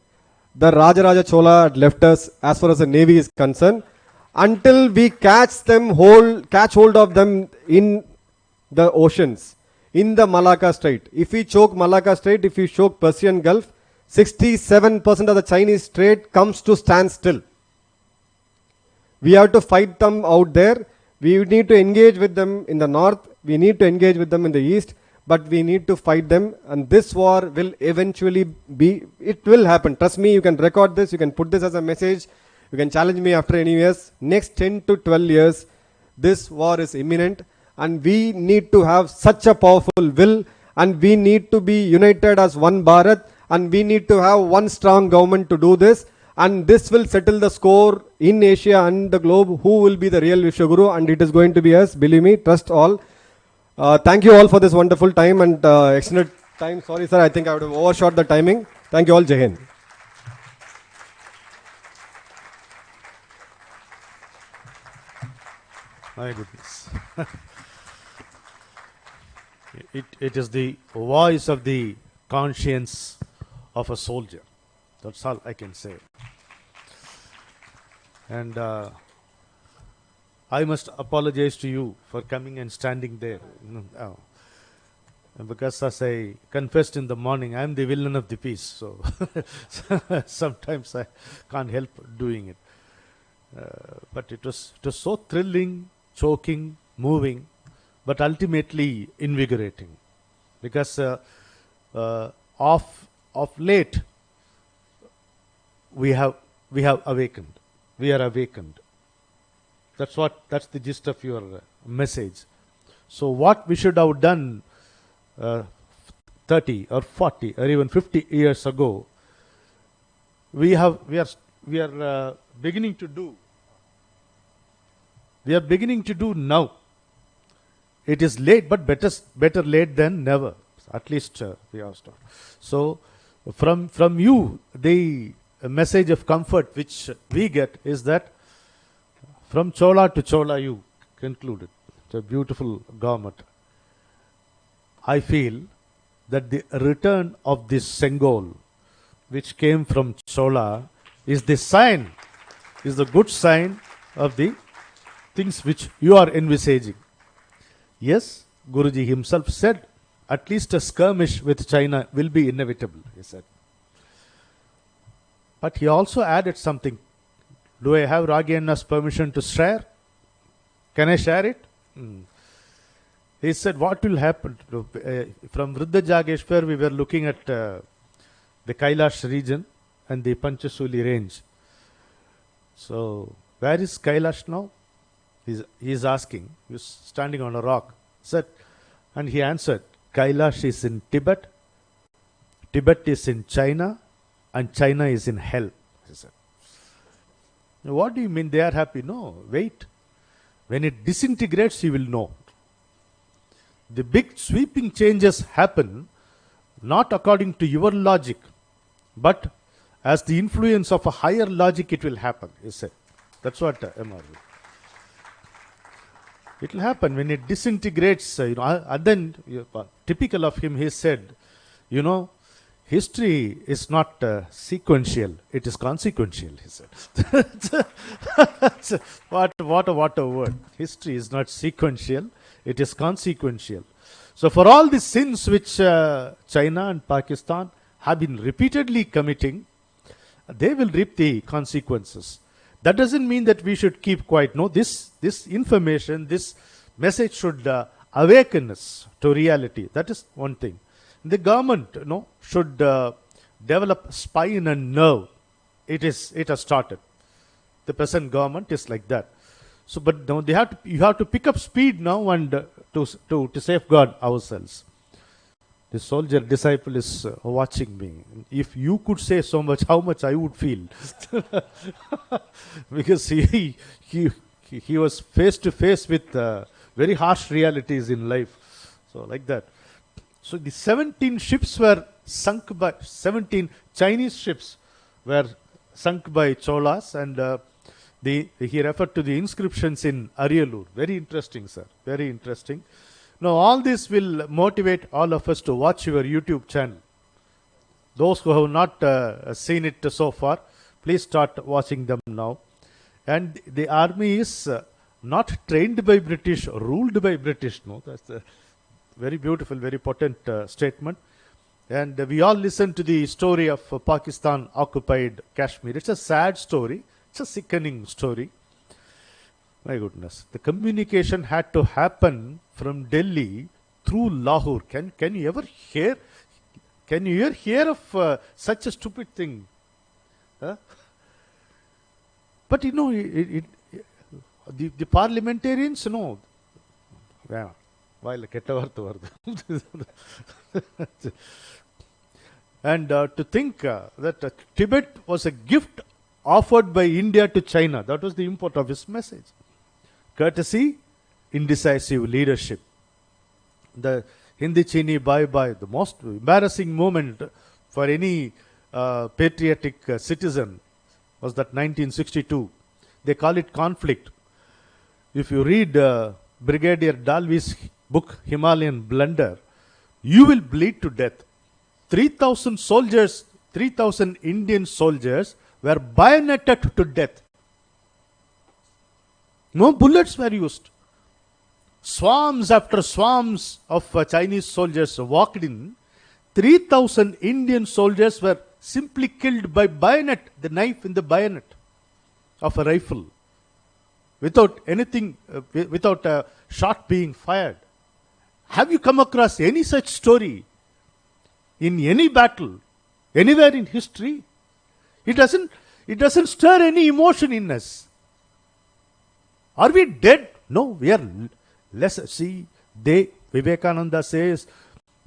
the Rajaraja Chola had left us as far as the navy is concerned, until we catch hold of them in the oceans, in the Malacca Strait. If we choke Malacca Strait, if we choke Persian Gulf, 67% of the Chinese trade comes to standstill. We have to fight them out there. We need to engage with them in the north. We need to engage with them in the east. but we need to fight them, and this war will eventually be, it will happen. Trust me, you can record this, you can put this as a message, you can challenge me after any years. Next 10 to 12 years, this war is imminent, and we need to have such a powerful will, and we need to be united as one Bharat, and we need to have one strong government to do this, and this will settle the score in Asia and the globe, who will be the real Vishwaguru, and it is going to be us, believe me, trust all. Thank you all for this wonderful time and extended time. Sorry sir, I think I would have overshot the timing. Thank you all, Jai Hind. My goodness. It is the voice of the conscience of a soldier. That's all I can say. And I must apologize to you for coming and standing there. Because as I confessed in the morning, I am the villain of the piece. So sometimes I can't help doing it. But it was so thrilling, choking, moving, but ultimately invigorating. Because of late, we have awakened. We are awakened. That's the gist of your message. So what we should have done 30 or 40 or even 50 years ago, we are beginning to do. We are beginning to do now. It is late, but better late than never. At least we have started. So from you, the message of comfort which we get is that from Chola to Chola, you concluded. It's a beautiful garment. I feel that the return of this Sengol, which came from Chola, is the sign, is the good sign of the things which you are envisaging. Yes, Guruji himself said, at least a skirmish with China will be inevitable, he said. But he also added something. Do I have Raghyenna's permission to share? Can I share it? He said, what will happen? From Vruddha Jageshwar, we were looking at the Kailash region and the Panchasuli range. So, where is Kailash now? He is asking. He was standing on a rock. And he answered, Kailash is in Tibet, Tibet is in China, and China is in hell. He said. Now, what do you mean they are happy? No, wait. When it disintegrates, you will know. The big sweeping changes happen not according to your logic, but as the influence of a higher logic, it will happen, he said. That's what MR. It will happen when it disintegrates. And then, typical of him, he said, history is not sequential, it is consequential, he said. What a word. History is not sequential, it is consequential. So for all the sins which China and Pakistan have been repeatedly committing, they will reap the consequences. That doesn't mean that we should keep quiet. No, this information, this message should awaken us to reality. That is one thing. The government, should develop spine and nerve. It has started. The present government is like that. So, but now you have to pick up speed now and to safeguard ourselves. The soldier disciple is watching me. If you could say so much, how much I would feel. Because he was face to face with very harsh realities in life. So like that. So the 17 ships were sunk by, 17 Chinese ships were sunk by Cholas, and he referred to the inscriptions in Ariyalur. Very interesting, sir. Very interesting. Now, all this will motivate all of us to watch your YouTube channel. Those who have not seen it so far, please start watching them now. And the army is not trained by British, ruled by British. No, that's a very beautiful, very potent statement. And we all listen to the story of Pakistan occupied Kashmir. It's a sad story. It's a sickening story. My goodness. The communication had to happen from Delhi through Lahore. Can you ever hear? Can you ever hear of such a stupid thing? Huh? But you know, the parliamentarians know. While and to think that Tibet was a gift offered by India to China. That was the import of his message. Courtesy, indecisive leadership. The Hindi Chini bye bye, the most embarrassing moment for any patriotic citizen was that 1962. They call it conflict. If you read Brigadier Dalvi's book Himalayan Blunder, you will bleed to death. 3,000 soldiers, 3,000 Indian soldiers were bayoneted to death. No bullets were used. Swarms after swarms of Chinese soldiers walked in. 3,000 Indian soldiers were simply killed by bayonet, the knife in the bayonet of a rifle, without anything, without a shot being fired. Have you come across any such story in any battle, anywhere in history? It doesn't stir any emotion in us. Are we dead? No, we are less. See, Vivekananda says,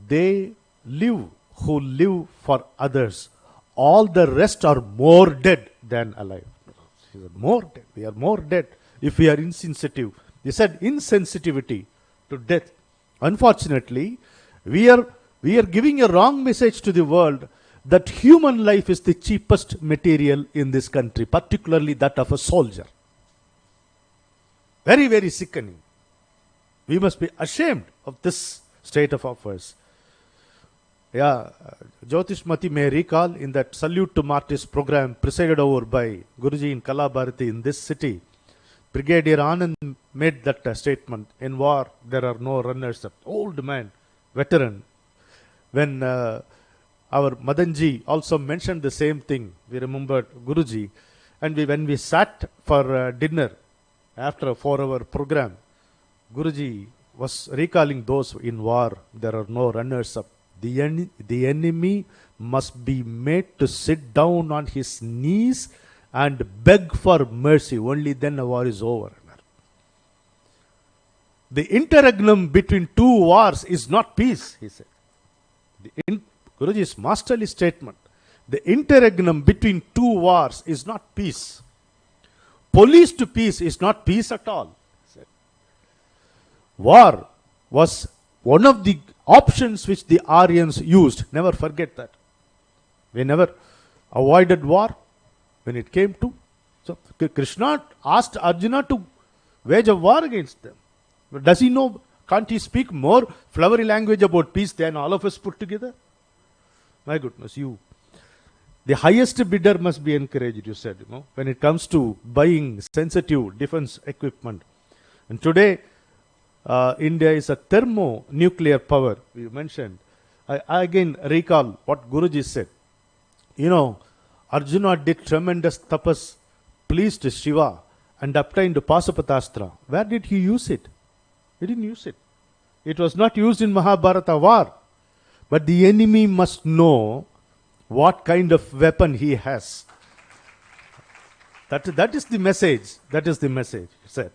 they live who live for others. All the rest are more dead than alive. More dead. We are more dead if we are insensitive. He said insensitivity to death. Unfortunately, we are giving a wrong message to the world that human life is the cheapest material in this country, particularly that of a soldier. Very, very sickening. We must be ashamed of this state of affairs. Yeah, Jyotishmati may recall in that Salute to Martyrs program presided over by Guruji in Kalabharati in this city, Brigadier Anand made that statement, in war there are no runners up. Old man, veteran. When our Madanji also mentioned the same thing, we remembered Guruji, and when we sat for dinner after a 4-hour program, Guruji was recalling those in war, there are no runners up. The enemy must be made to sit down on his knees and beg for mercy. Only then a war is over. The interregnum between two wars is not peace, he said. Guruji's masterly statement. The interregnum between two wars is not peace. Police to peace is not peace at all. He said. War was one of the options which the Aryans used. Never forget that. We never avoided war when it came to. So Krishna asked Arjuna to wage a war against them. But does he know? Can't he speak more flowery language about peace than all of us put together? My goodness, you. The highest bidder must be encouraged, you said, when it comes to buying sensitive defense equipment. And today, India is a thermonuclear power, you mentioned. I again recall what Guruji said. Arjuna did tremendous tapas, pleased Shiva, and obtained Pasapatastra. Where did he use it? He didn't use it. It was not used in Mahabharata war. But the enemy must know what kind of weapon he has. That is the message. That is the message, he said.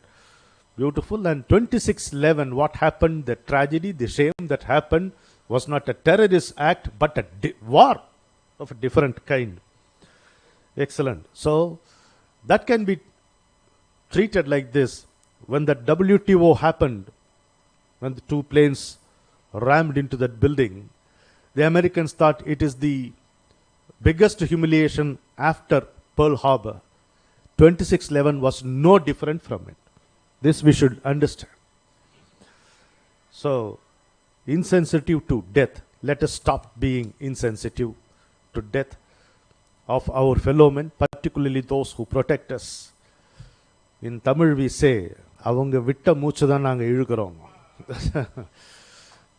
Beautiful. And 26/11, what happened, the tragedy, the shame that happened was not a terrorist act, but a war of a different kind. Excellent. So, that can be treated like this. When the WTO happened, when the two planes rammed into that building, the Americans thought it is the biggest humiliation after Pearl Harbor. 26/11 was no different from it. This we should understand. So, insensitive to death. Let us stop being insensitive to death of our fellow men, particularly those who protect us. In Tamil we say, avanga vitta moochu dhaan naanga ilukurom.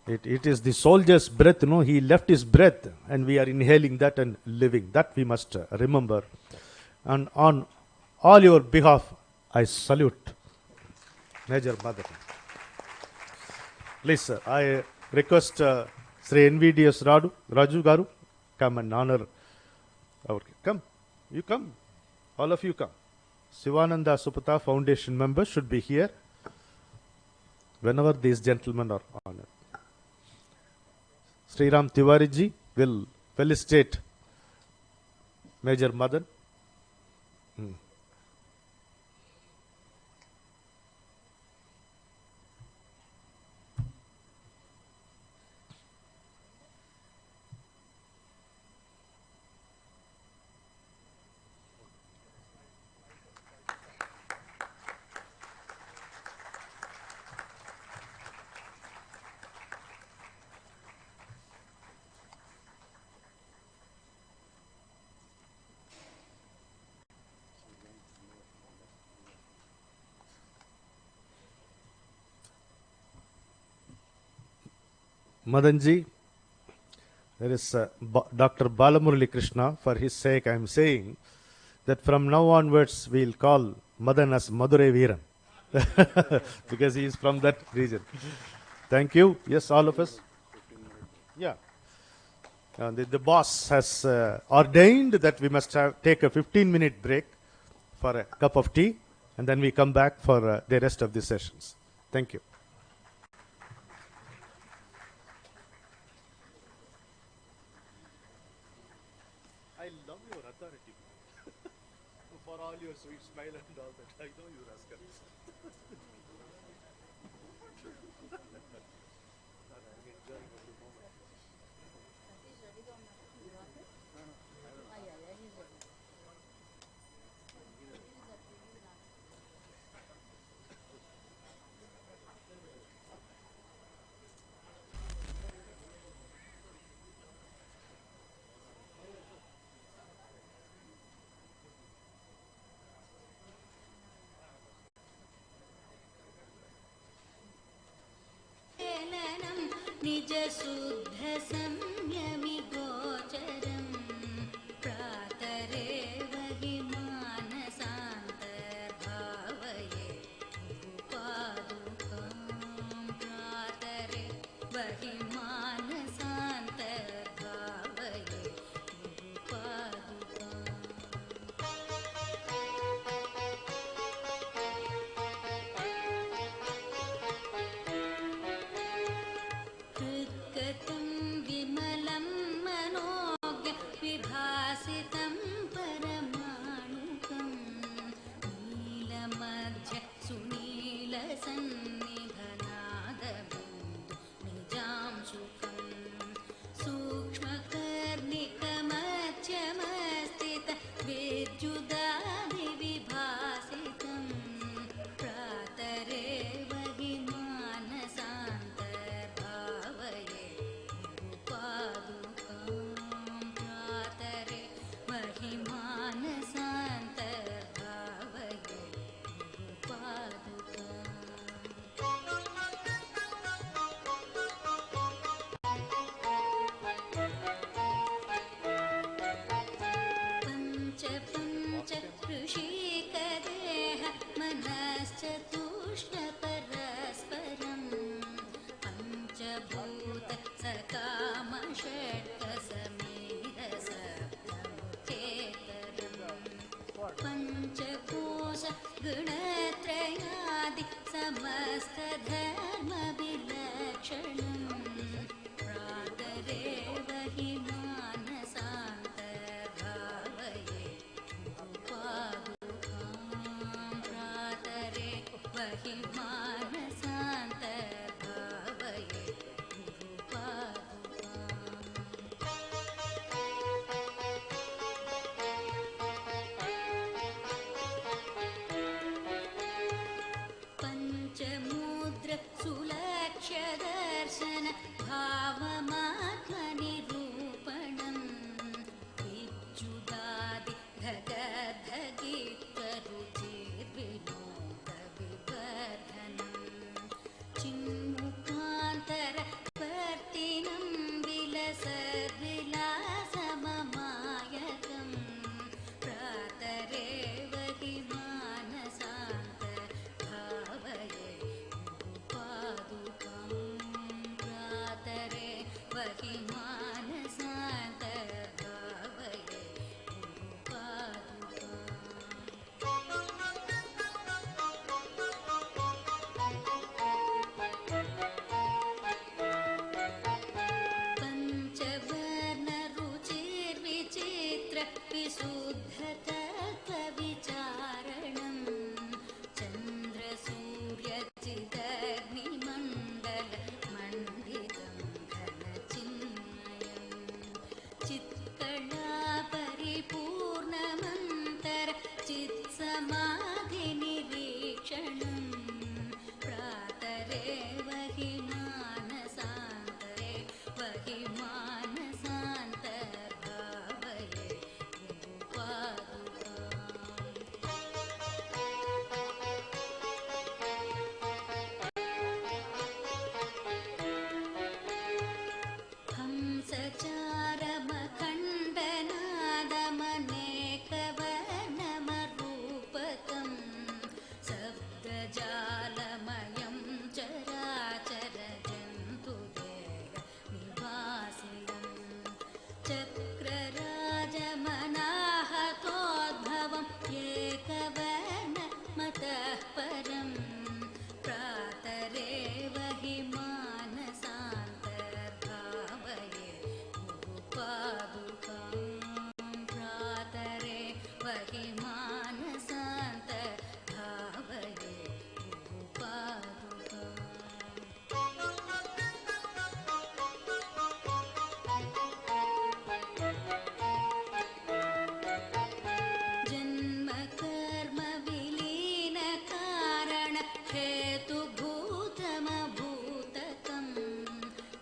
It is the soldier's breath, he left his breath and we are inhaling that and living. That we must remember. And on all your behalf, I salute Major Madhavan. Please, sir, request Sri NVDS Raju Garu come and honor our. Come, you come. All of you come. Sivananda Supata Foundation members should be here whenever these gentlemen are honored. Sri Ram Tiwari ji will felicitate Major Madan. Madanji, there is Dr. Balamurali Krishna. For his sake, I am saying that from now onwards, we will call Madan as Madurai Veeran because he is from that region. Thank you. Yes, all of us. Yeah. The boss has ordained that we must take a 15-minute break for a cup of tea, and then we come back for the rest of the sessions. Thank you. I love your authority for all your sweet smile and all that. I know you rascals. निज शुद्ध संयमि गोचरं प्रातरेव हि मानसान्तर्भावये पादुकां प्रातरेव हि मानसान्तर्भावये पादुकाम् हृद्गतं विमलं मनोज्ञ विभासितं परमाणुकं नीलमध्य सुनीलसन्निधनादबिन्दु निजांशुकं सूक्ष्मकर्णिकमध्यमस्थित विद्युदादिविभासितं प्रातरेव हि मानसान्तर्भावये पादुकां प्रातरे वहि मानसान्तर्भावये पादुकाम् पञ्च पञ्च ऋषिकदेह मनश्च तूष्णपरस्परं पञ्चभूत सकामषट्कसमेधसप्तमुखेतरम् पञ्चकोश गुणत्रयादि समस्तधर्मविलक्षणं प्रातरेव हि मानसान्तर्भावये पादुकां प्रातरे वहि मानसान्तर्भावये पादुकाम् पञ्चमुद्र सुलक्ष्यदर्शन भावमात्मनिरूपणं विद्युदादि धगधगित्वरुचिर्विनोदविवर्धनं चिन्मुखान्तरवर्तिनं विलसद्विलासममायकं प्रातरेव हि मानसान्तर्भावये पादुकां प्रातरे జాలమయం చరాచర జంతుదేహ నివాసినం చక్రరాజమనాహతోద్భవం ఏకవర్ణ మతః పరం ప్రాతరేవ హి మానసాంతర్భావయే గురుపాదుకాం ప్రాతరేవ హి మానసాంతర్భావయే గురుపాదుకాం జన్మ కర్మ విలీన కారణ హేతుభూతమభూతకం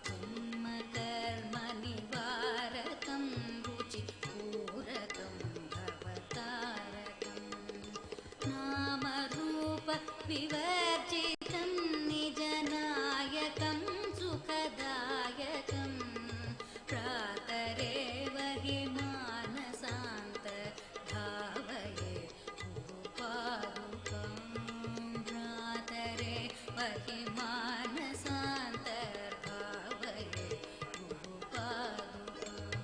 జన్మ కర్మ నివారకం రుచి పూరకం భవతారకం నామ రూప వివర్జితం నిజనాయకం సుఖదాయకం ప్రాతరేవ హి మానసాంతర్భావయే గురుపాదుకాం ప్రాతరేవ హి మానసాంతర్భావయే గురుపాదుకాం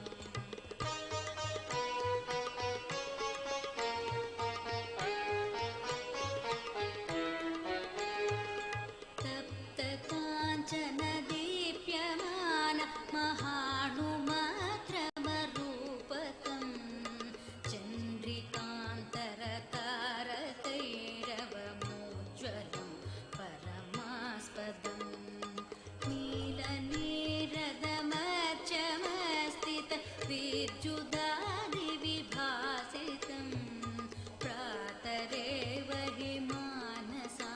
తప్త కాంచన దీప్యమాన మహాణుమాత్రమరూపకం చంద్రికాంతరతారకైరవమోజ్వలం పరమాస్పదం నీలనీరదమర్చమస్థిత విద్యుదాది విభాసితం ప్రాతరేవ హి మానసాంతర్భావయే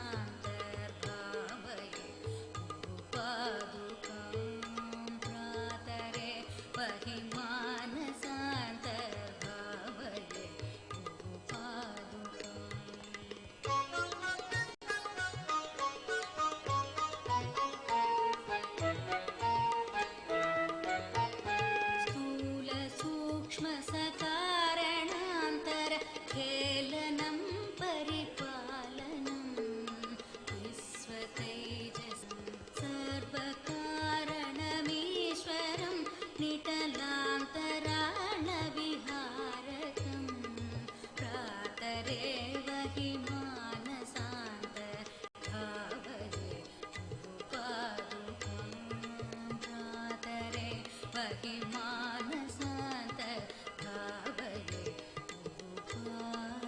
గురుపాదుకాం ప్రాతరేవ హి మానసాంతర్భావయే గురుపాదుకాం స్థూల సూక్ష్మ సకారణాంతర ఖేళనం పరిపాలనం విశ్వతేజసం సర్వకారణమీశ్వరం నిటలాంతరాళ విహారకం ప్రాతరేవ హి మానసాంతర్భావయే గురుపాదుకాం ప్రాతరేవ హి మానసాంతర్భావయే గురుపాదుకాం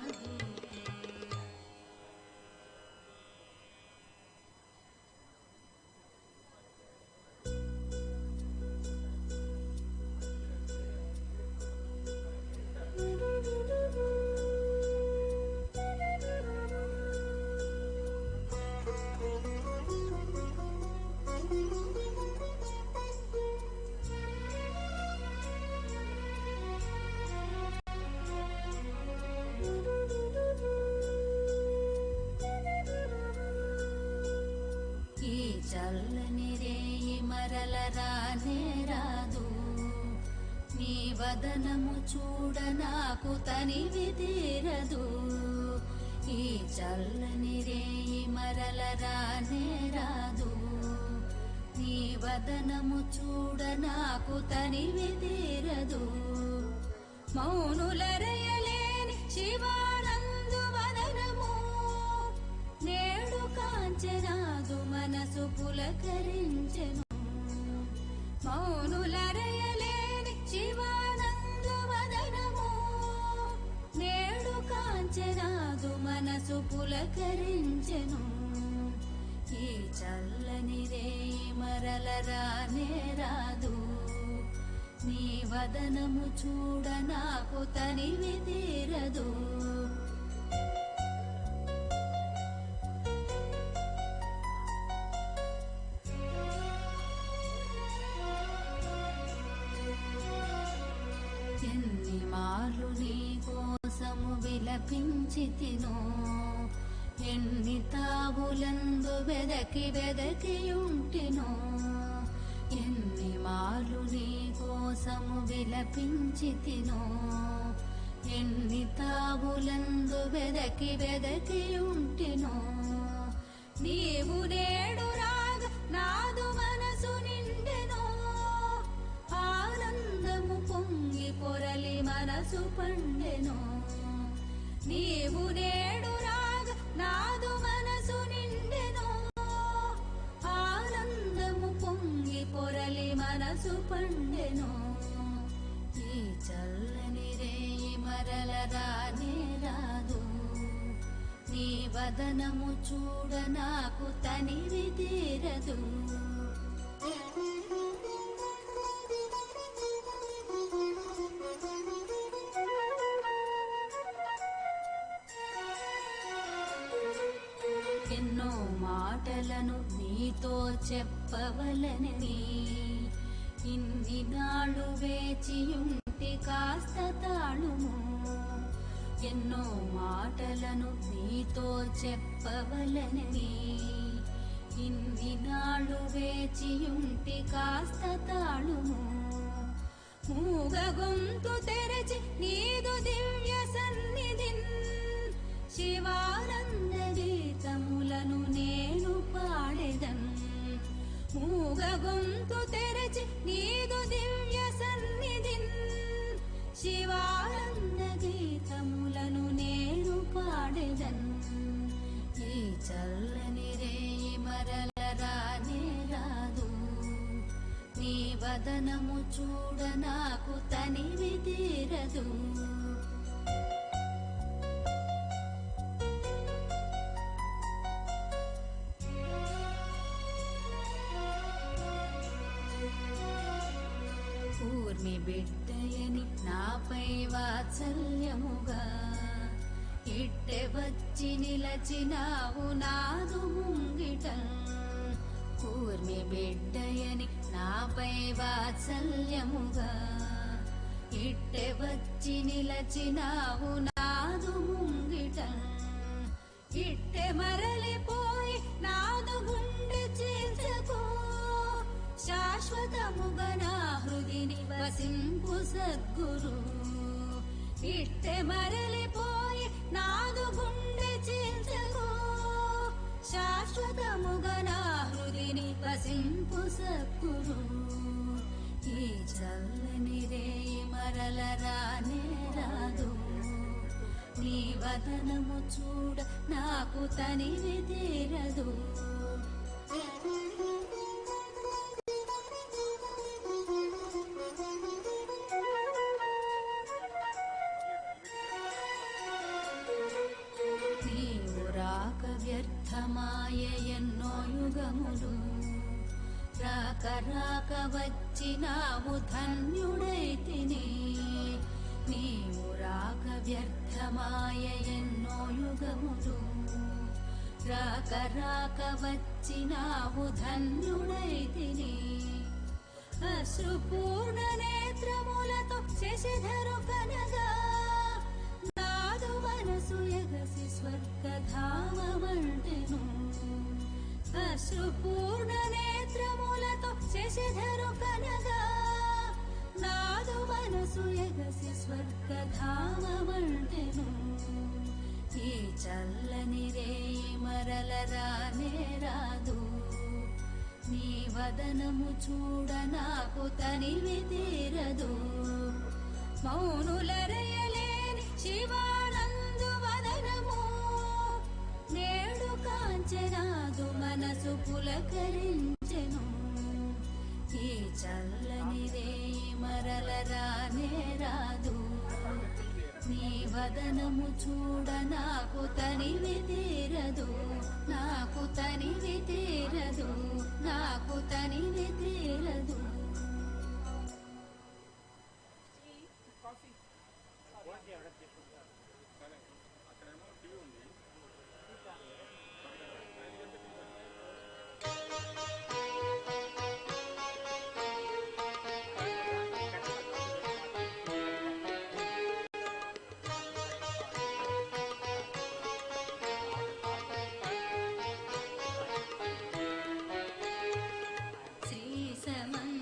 ఈ చల్లని రేయి మరల రానే రాదు నీ వదనము చూడ నాకు తనివి తీరదు ఈ చల్లని రేయి మరల రానే రాదు నీ వదనము చూడ నాకు తనివి తీరదు మౌనులరయలేని శివానందు వదనము నేడు కాంచనాదు మనసు పులకరించెను మౌనులరయలేని శివానందు వదనము నేడు కాంచనాదు మనసు పులకరించెను ఈ చల్లని రేయి మరల రానే రాదు నీ వదనము చూడ నాకు తనివి తీరదు ఎన్ని మార్లు నీ కోసము విలపించితినో ఎన్ని తావులందు వెదకి వెదకియుంటినో ఎన్ని మార్లు నీ కోసము విలపించితినో ఎన్ని తావులందు వెదకి వెదకియుంటినో మనసు పండెను. నీవు నేడు రాగ నాదు మనసు నిండెను. ఆనందము పొంగి పొరలి మనసు పండెను. ఈ చల్లని రేయి మరల రానే రాదు. నీ వదనము చూడ నాకు తనివి తీరదు. ఎన్నో మాటలను నీతో చెప్పవలనని ఇన్ని నాళ్ళు వేచియుంటి కాస్త తాళుము. ఎన్నో మాటలను నీతో చెప్పవలనని ఇన్ని నాళ్ళు వేచియుంటి కాస్త తాళుము. మూగ గొంతు తెరచి నీదు దివ్య సన్నిధిన్ శివానంద గీతములను నేను పాడెదన్. మూగ గొంతు తెరచి నీదు దివ్య సన్నిధిన్ శివానంద గీతములను నేను పాడెదన్. ఈ చల్లని రేయి మరల రానే రాదు. నీ వదనము చూడ నాకు తనివి తీరదు. కూర్మి బిడ్డయని నాపై వాత్సల్యముగా ఇట్టె వచ్చి నిలచినావు నాదు ముంగిట. కూర్మి బిడ్డయని నాపై వాత్సల్యముగా ఇట్టె వచ్చి నిలచినావు నాదు ముంగిట. ఇట్టె మరలిపోయి నాదు గుండె చీల్చకు. శాశ్వతముగా నా హృదిని వసింపు సద్గురు. ఇట్టె మరలిపోయి నాదు గుండె చీల్చకు. శాశ్వతముగా నా హృదిని వసింపు సద్గురు. ఈ చల్లని రేయి మరల రానే రాదు. నీ వదనము చూడ నాకు తనివి తీరదు. నీవు రాక వ్యర్థమాయ ఎన్నో యుగములు. రాక రాక వచ్చినావు ధన్యుడైతిని. నీవు రాక వ్యర్థమాయ ఎన్నో యుగములు. రాక రాక వచ్చినావు ధన్యుడైతిని. అశ్రుపూర్ణ నేత్రములతో శశిధరు కనగా నాదు మనసు ఎగసి స్వర్గధామమంటెను. అశ్రుపూర్ణ నేత్రములతో శశిధరు కనగా నాదు మనసు ఎగసి స్వర్గధామమంటెను. ఈ చల్లని రేయి మరల రానే రాదు. నీ వదనము చూడ నాకు తనివి తీరదు. మౌనులరయలేని శివానందు వదనము నేడు కాంచనాదు మనసు పులకరించెను. ఈ చల్లని రేయి మరల రానే రాదు. నీ వదనము చూడ నాకు తనివి తీరదు. నాకు తనివి తీరదు. నాకు తనివి తీరదు. శ్రీ సమంత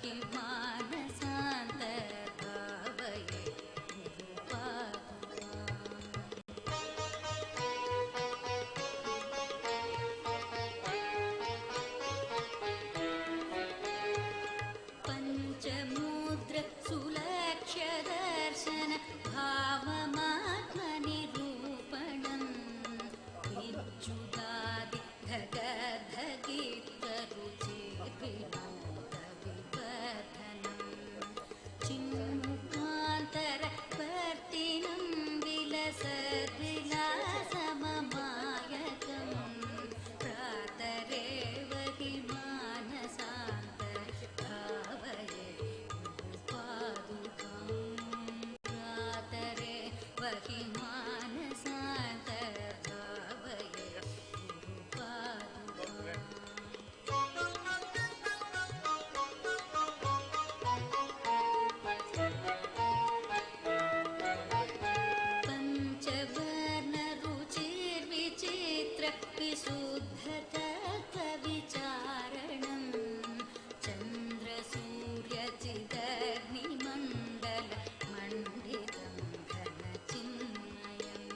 वहि मानसान्तर्भावये पञ्चमुद्र सुलक्ष्य दर्शन भावमात्मनिरूपणम् विद्युदादि धगधगितरुचिर्विनोदविवर्धनम् चिन्मुखान्तरवर्तिनं विलसद्विलासममायकम् प्रातरेव हि मानसान्तर्भावये पादुकां प्रातरे वहि मानसान्तर्भावये पञ्चवर्णरुचिर्विचित्र विशुद्धतत्त्वविचारणम् चन्द्रसूर्यचिदग्निमण्डलमण्डितं घनचिन्मयम्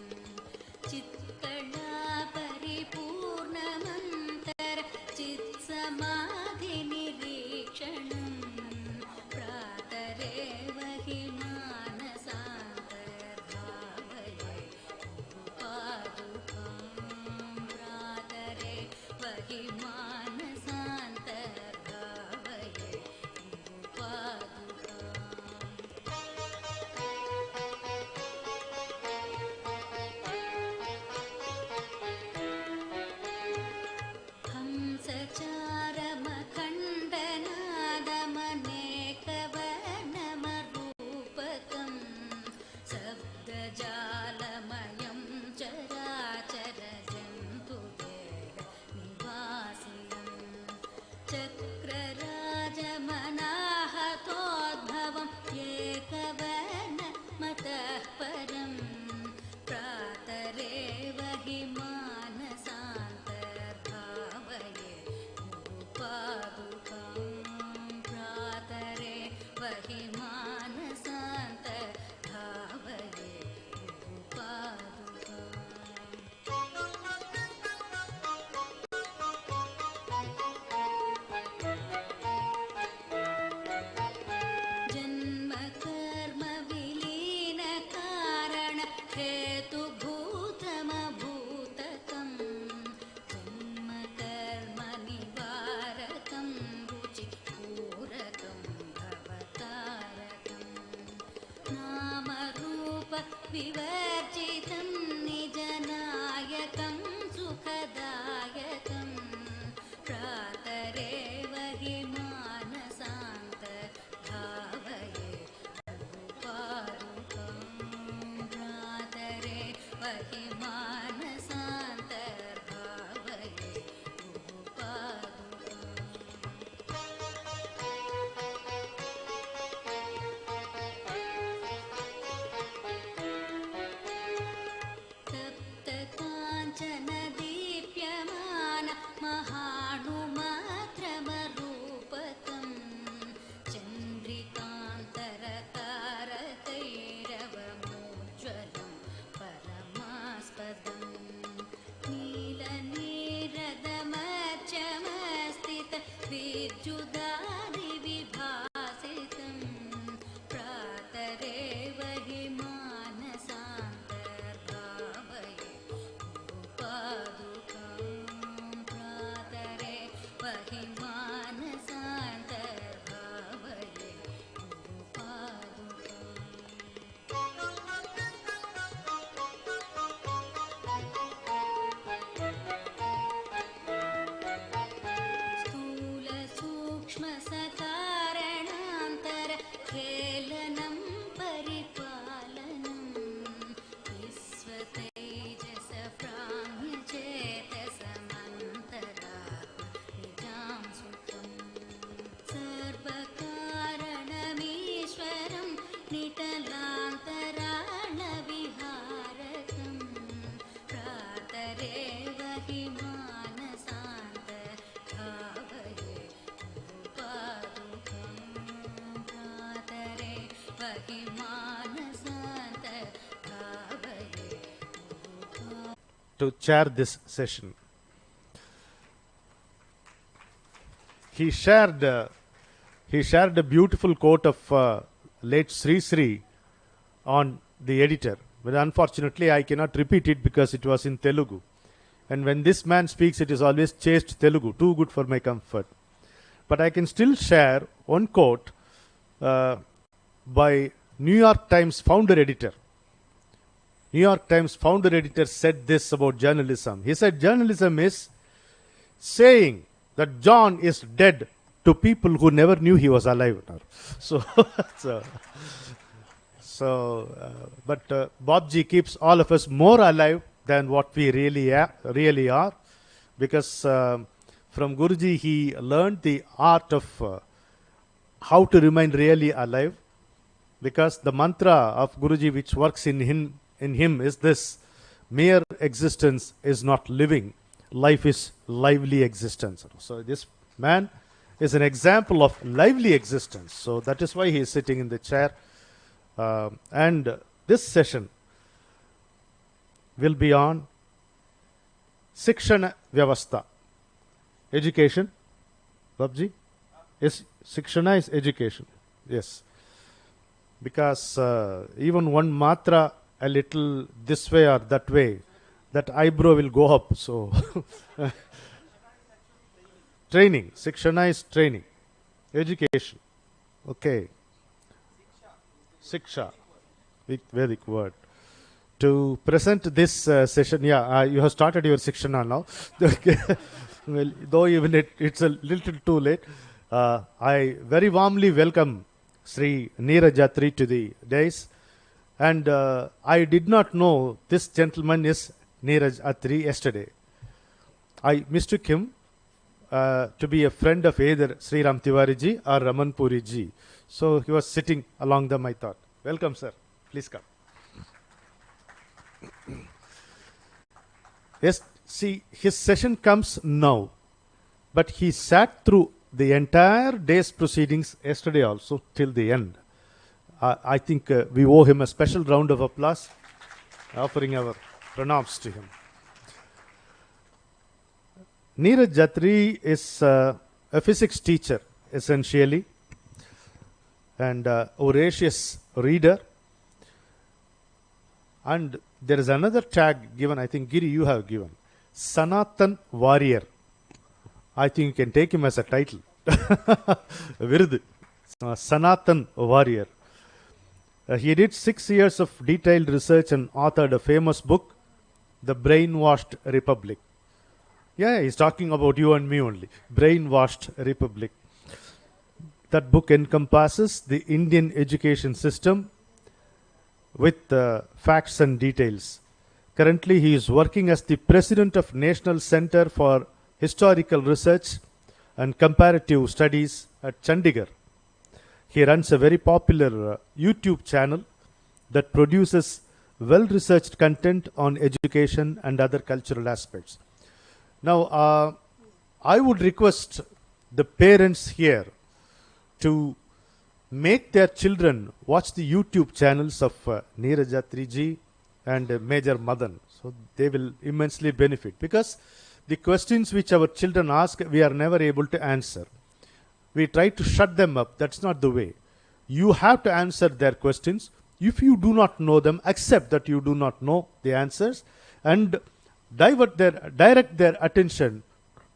चित्कलापरिपूर्णमन्तर चित्समाधिनिरीक्षणम् प्रातरेव हि मानसान्तर्भावये पादुकां प्रातरे वहि मानसान्तर्भावये हंसचारमखण्डनादमनेकवर्णमरूपकं शब्दजालमयं चराचरजन्तुदेहनिवासिनं चक्रराजमनाहतोद्भवम् एकवर्णमतः परं प्रातरेव हि मानसान्तर्भावये पादुकां प्रातरे वहि मानसान्तर्भावये जन्मकर्म विलीनकारण हेतुभूतमभूतकम् जन्मकर्म निवारकं रुचिपूरकं भवतारकं नामरूप विवर्जितं निजनायकं सुखदायकं प्रातरेव हि मानसान्तर्भावये पादुकां प्रातरे वहि मानसान्तर्भावये तप्तकाञ्चनदीप्यमान महाणुमात्रमरूपकं चन्द्रिकान्तरतारकैरवमोज्ज्वलं परमास्पदम् मानसान्त भावये To chair this session. He shared a beautiful quote of late Sri Sri on the editor. But unfortunately, I cannot repeat it because it was in Telugu. And when this man speaks, it is always chaste Telugu, too good for my comfort. But I can still share one quote by New York Times founder editor. New York Times founder editor said this about journalism. He said, journalism is saying that John is dead to people who never knew he was alive. But Bobji keeps all of us more alive than what we really are, because from Guruji he learned the art of how to remain really alive, because the mantra of Guruji which works in him is this: mere existence is not living, life is lively existence. So this man is an example of lively existence. So that is why he is sitting in the chair. And this session will be on Sikshana Vyavastha. Education. Babji? Yes, Sikshana is education. Yes. Because even one matra a little this way or that way, that eyebrow will go up. So training. Sikshana is training. Education. Okay. Siksha. Vedic word. To present this session, you have started your Sikshana now. Well, though even it's a little too late, I very warmly welcome Sri Neeraj Atri to the dais. And I did not know this gentleman is Neeraj Atri yesterday. I mistook him to be a friend of either Sri Ram Tiwari ji or Raman Puri ji. So he was sitting along them, I thought. Welcome, sir. Please come. Yes, see, his session comes now. But he sat through the entire day's proceedings yesterday also till the end. I think we owe him a special round of applause, offering our pranams to him. Neeraj Atri is a physics teacher, essentially, and voracious reader. And there is another tag given, I think Giri you have given, Sanatan Warrior. I think you can take him as a title. Virud. Sanatan Warrior. He did 6 years of detailed research and authored a famous book, The Brainwashed Republic. Yeah, he's talking about you and me only. Brainwashed Republic. That book encompasses the Indian education system with facts and details. Currently, he is working as the president of National Center for Historical Research and Comparative Studies at Chandigarh. He runs a very popular YouTube channel that produces well-researched content on education and other cultural aspects. Now, I would request the parents here to make their children watch the YouTube channels of Neeraj Atri ji and Major Madan. So they will immensely benefit, because the questions which our children ask, we are never able to answer. We try to shut them up. That's not the way. You have to answer their questions. If you do not know them, accept that you do not know the answers and direct their attention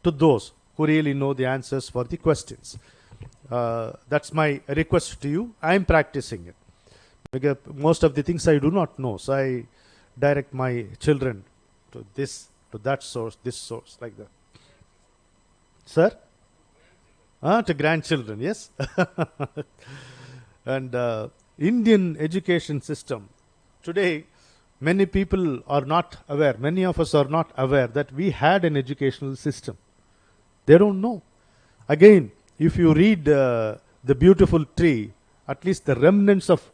to those who really know the answers for the questions. That's my request to you. I am practicing it, because most of the things I do not know. So I direct my children to this, to that source, this source, like that. Sir? To grandchildren, yes. And Indian education system. Today, many people are not aware, many of us are not aware that we had an educational system. They don't know. Again, if you read The Beautiful Tree, at least the remnants of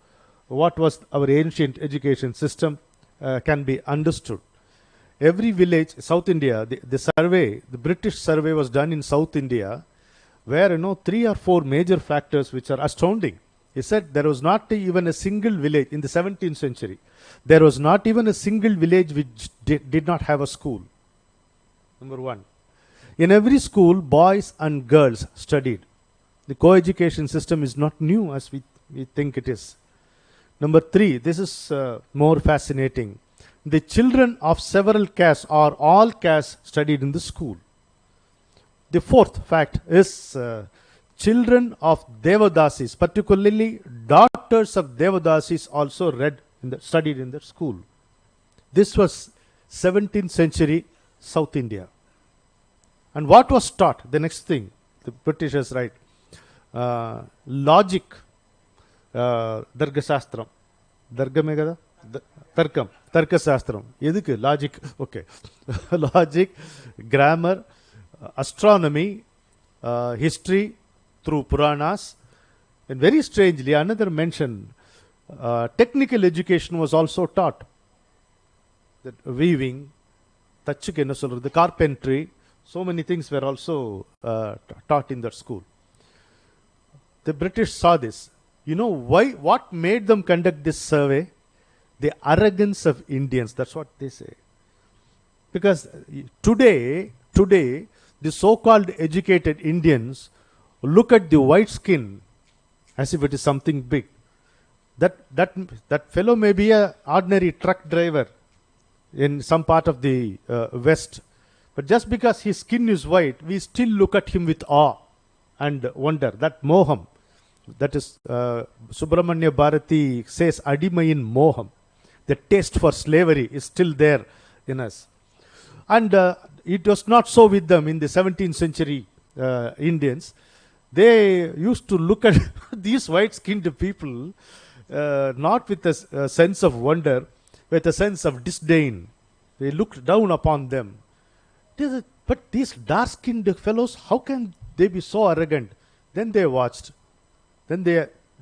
what was our ancient education system can be understood. Every village, South India, the survey, the British survey was done in South India, where 3 or 4 major factors which are astounding. He said there was not even a single village in the 17th century. There was not even a single village which did not have a school. Number one. In every school, boys and girls studied. The co-education system is not new as we think it is. Number three, this is more fascinating. The children of several castes or all castes studied in the school. The fourth fact is children of Devadasis, particularly daughters of Devadasis, also studied in the school. This was 17th century South India. And what was taught? The next thing, the Britishers write, logic, Dargasastram. Dargame kada? Tarkam. Tarkasastram. Edukku? Logic. Okay. Logic, grammar, astronomy, history through Puranas. And very strangely, another mention, technical education was also taught. That weaving, the carpentry, so many things were also taught in that school. The British saw this. You know why? What made them conduct this survey? The arrogance of Indians. That's what they say. Because today, the so-called educated Indians look at the white skin as if it is something big. That fellow may be an ordinary truck driver in some part of the West. But just because his skin is white, we still look at him with awe and wonder. That moham, that is SeminaronBharateeyata says Adimayin moham. The taste for slavery is still there in us. And it was not so with them in the 17th century Indians. They used to look at these white-skinned people not with a sense of wonder, with a sense of disdain. They looked down upon them. But these dark-skinned fellows, how can they be so arrogant? Then they watched. Then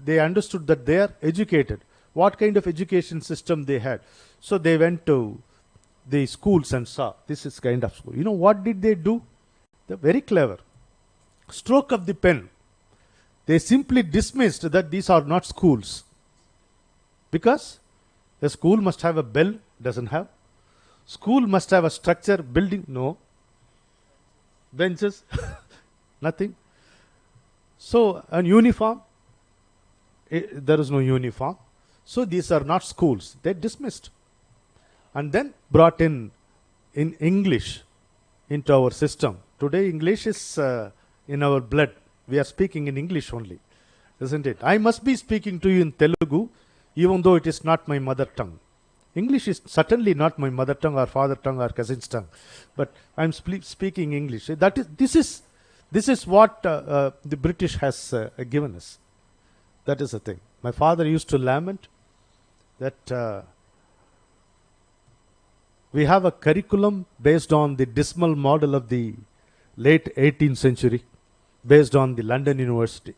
they understood that they are educated. What kind of education system they had. So they went to the schools and saw this is kind of school. You know what did they do? They're very clever. Stroke of the pen. They simply dismissed that these are not schools. Because a school must have a bell, doesn't have. School must have a structure, building, no. Benches, nothing. So, an uniform, there is no uniform. So, these are not schools. They dismissed. And then brought in English into our system. Today, English is in our blood. We are speaking in English only, isn't it? I must be speaking to you in Telugu, even though it is not my mother tongue. English is certainly not my mother tongue or father tongue or cousin's tongue, but I am speaking English. This is what the British has given us. That is the thing. My father used to lament that we have a curriculum based on the dismal model of the late 18th century, based on the London University.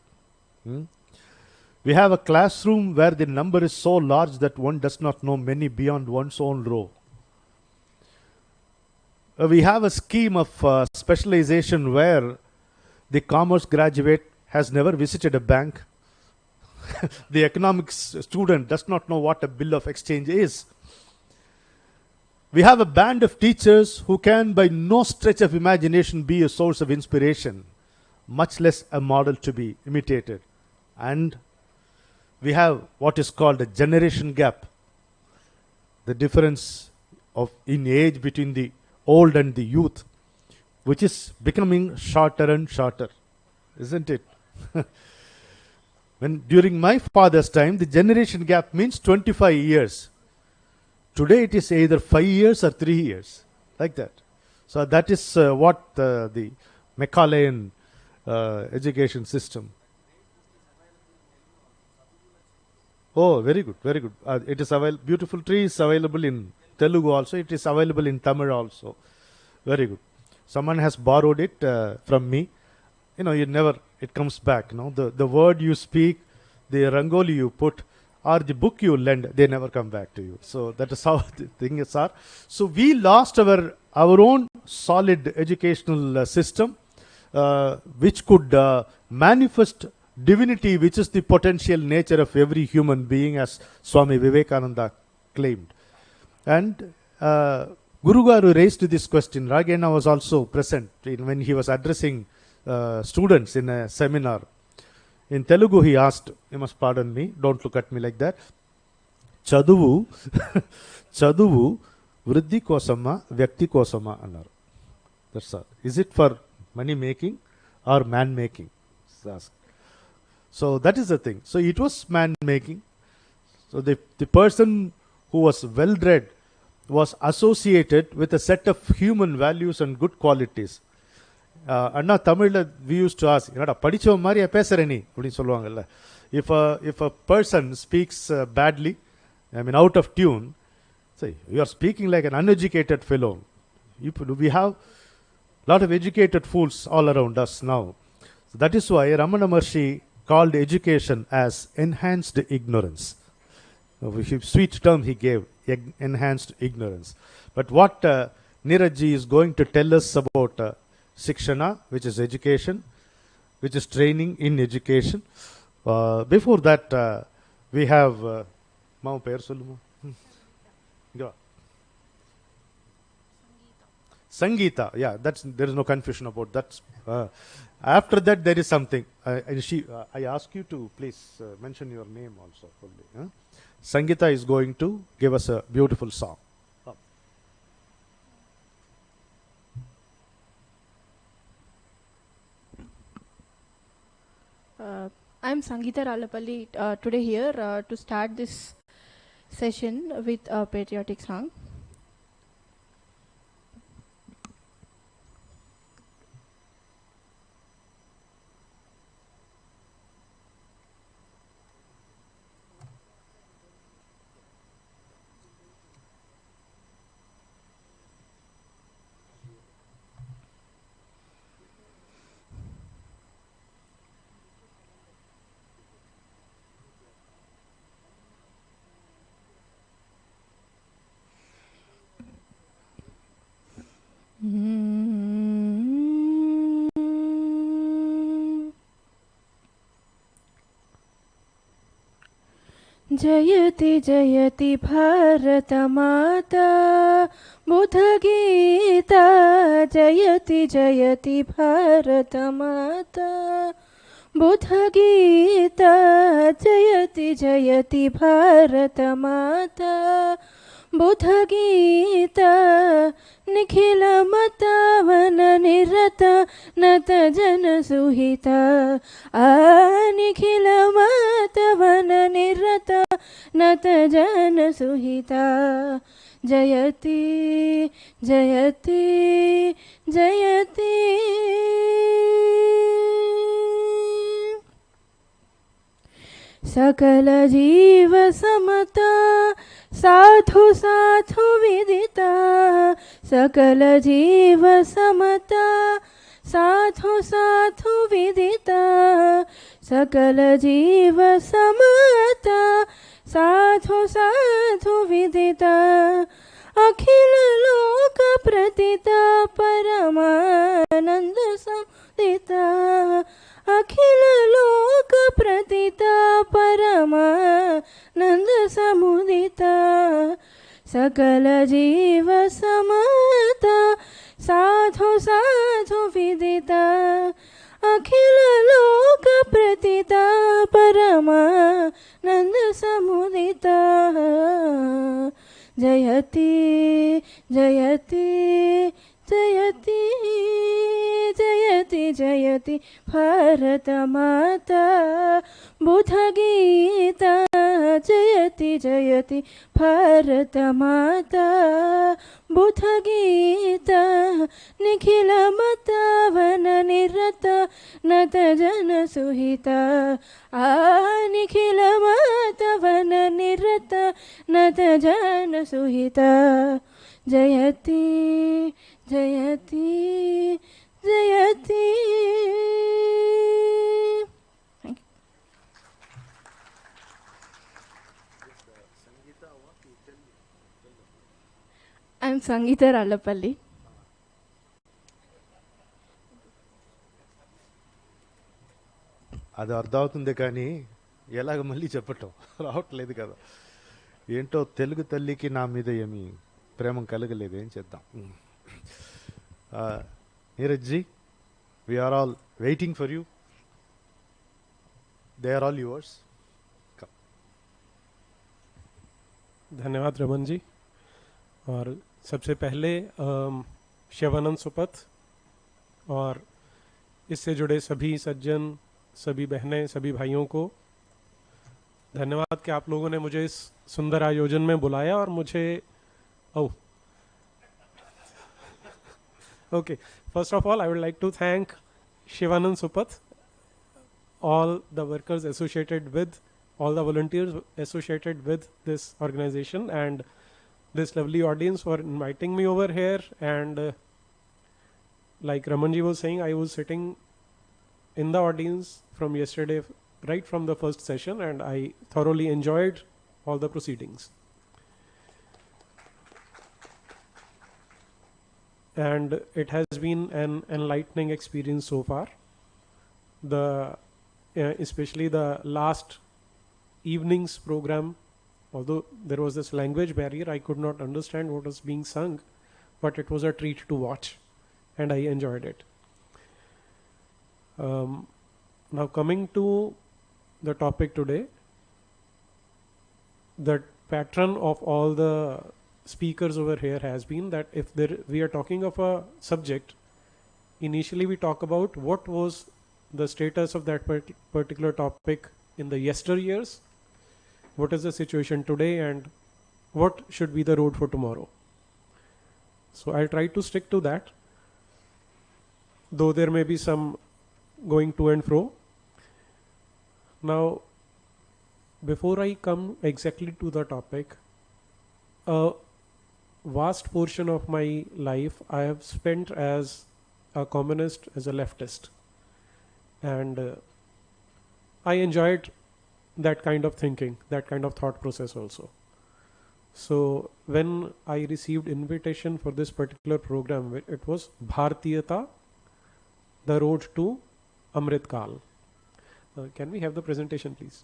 We have a classroom where the number is so large that one does not know many beyond one's own row. We have a scheme of specialization where the commerce graduate has never visited a bank. The economics student does not know what a bill of exchange is. We have a band of teachers who can by no stretch of imagination be a source of inspiration, much less a model to be imitated. And we have what is called a generation gap. The difference in age between the old and the youth, which is becoming shorter and shorter, isn't it? When during my father's time, the generation gap means 25 years. Today it is either 5 years or 3 years, like that. So that is what the Macaulayan education system. Oh, very good, very good. It is available. Beautiful Tree is available in Telugu also. It is available in Tamil also. Very good. Someone has borrowed it from me. You know, it comes back. You know, the word you speak, the rangoli you put, or the book you lend, they never come back to you. So that is how the things are. So we lost our own solid educational system, which could manifest divinity, which is the potential nature of every human being, as Swami Vivekananda claimed. And Guru Garu raised this question. Ragena was also present when he was addressing students in a seminar. In Telugu, he asked, you must pardon me, don't look at me like that. Chaduvu, Chaduvu, Vriddhi Kosama, Vyakti Kosama Annar. That's all. Is it for money making or man making? So that is the thing. So it was man making. So the person who was well read was associated with a set of human values and good qualities. Anna Tamil, we used to ask, படிச்சவ மாதிரியா பேசுற நீ அப்படின்னு சொல்லுவாங்கல்ல. If a person speaks badly, I mean out of tune, say you are speaking like an uneducated fellow. We have a lot of educated fools all around us now. So that is why Ramana Maharshi called education as enhanced ignorance. Sweet term he gave, enhanced ignorance. But what Niraj is going to tell us about Sikshana, which is education, which is training in education. Before that, we have Mau Per Soluma. Sangeeta, yeah, there is no confusion about that. After that, there is something. I ask you to please mention your name also. Sangeeta is going to give us a beautiful song. I'm Sangeeta Ralapalli today here to start this session with a patriotic song. जयति जयति भारत माता बुध गीता जयति जयति भारत माता बुध गीता जयति जयति भारत माता बुध गीता निखिल मतवन निरत नत जन सुहिता निखिल मतवन निरत नत जन सुहिता जयति जयति जयति सकल जीव समता साधु साधु विदिता सकल जीव समता साधु साधु विदिता सकल जीव समता साधु साधु विदिता अखिल लोक प्रतिता परमानंद समुदिता अखिल लोक प्रतिता परमानंद समुदिता सकल जीव समता साधु साधु विदिता अखिल लोक प्रतिता परमानंद समुदिता जयति जयति जयति जयति जयति भारत माता बुध गीता जयति जयति भारत माता बुध गीता निखिल मतवन निरत नत जन सुहिता निखिल मतवन निरत नत जन सुहिता जयति जयति जयति I'm Sangeeta Ralapalli. అది అర్థమవుతుంది కానీ ఎలాగ మళ్ళీ చెప్పటం రావట్లేదు కదా. ఏంటో తెలుగు తల్లికి నా మీద ఏమి ప్రేమ కలగలేదు, ఏం చేద్దాం. Neeraj ji, we are all waiting for you. They are all yours. Come. धन्यवाद रमन जी. और सबसे पहले शिवानंद सुपथ और इससे जुड़े सभी सज्जन, सभी बहनें, सभी भाइयों को धन्यवाद कि आप लोगों ने मुझे इस सुंदर आयोजन में बुलाया और मुझे Okay, first of all, I would like to thank Shivanand Supath, all the workers associated with, all the volunteers associated with this organization, and this lovely audience for inviting me over here. And like Ramanji was saying, I was sitting in the audience from yesterday, right from the first session, and I thoroughly enjoyed all the proceedings. And it has been an enlightening experience so far. Especially the last evening's program, although there was this language barrier, I could not understand what was being sung, but it was a treat to watch, and I enjoyed it. Now coming to the topic today, the pattern of all the speakers over here has been that if we are talking of a subject, initially we talk about what was the status of that particular topic in the yesteryears, what is the situation today, and what should be the road for tomorrow. So I'll try to stick to that, though there may be some going to and fro. Now, before I come exactly to the topic, a vast portion of my life I have spent as a communist, as a leftist, and I enjoyed that kind of thinking, that kind of thought process also. So when I received invitation for this particular program, it was Bharateeyata, the road to Amrit Kal. Can we have the presentation, please?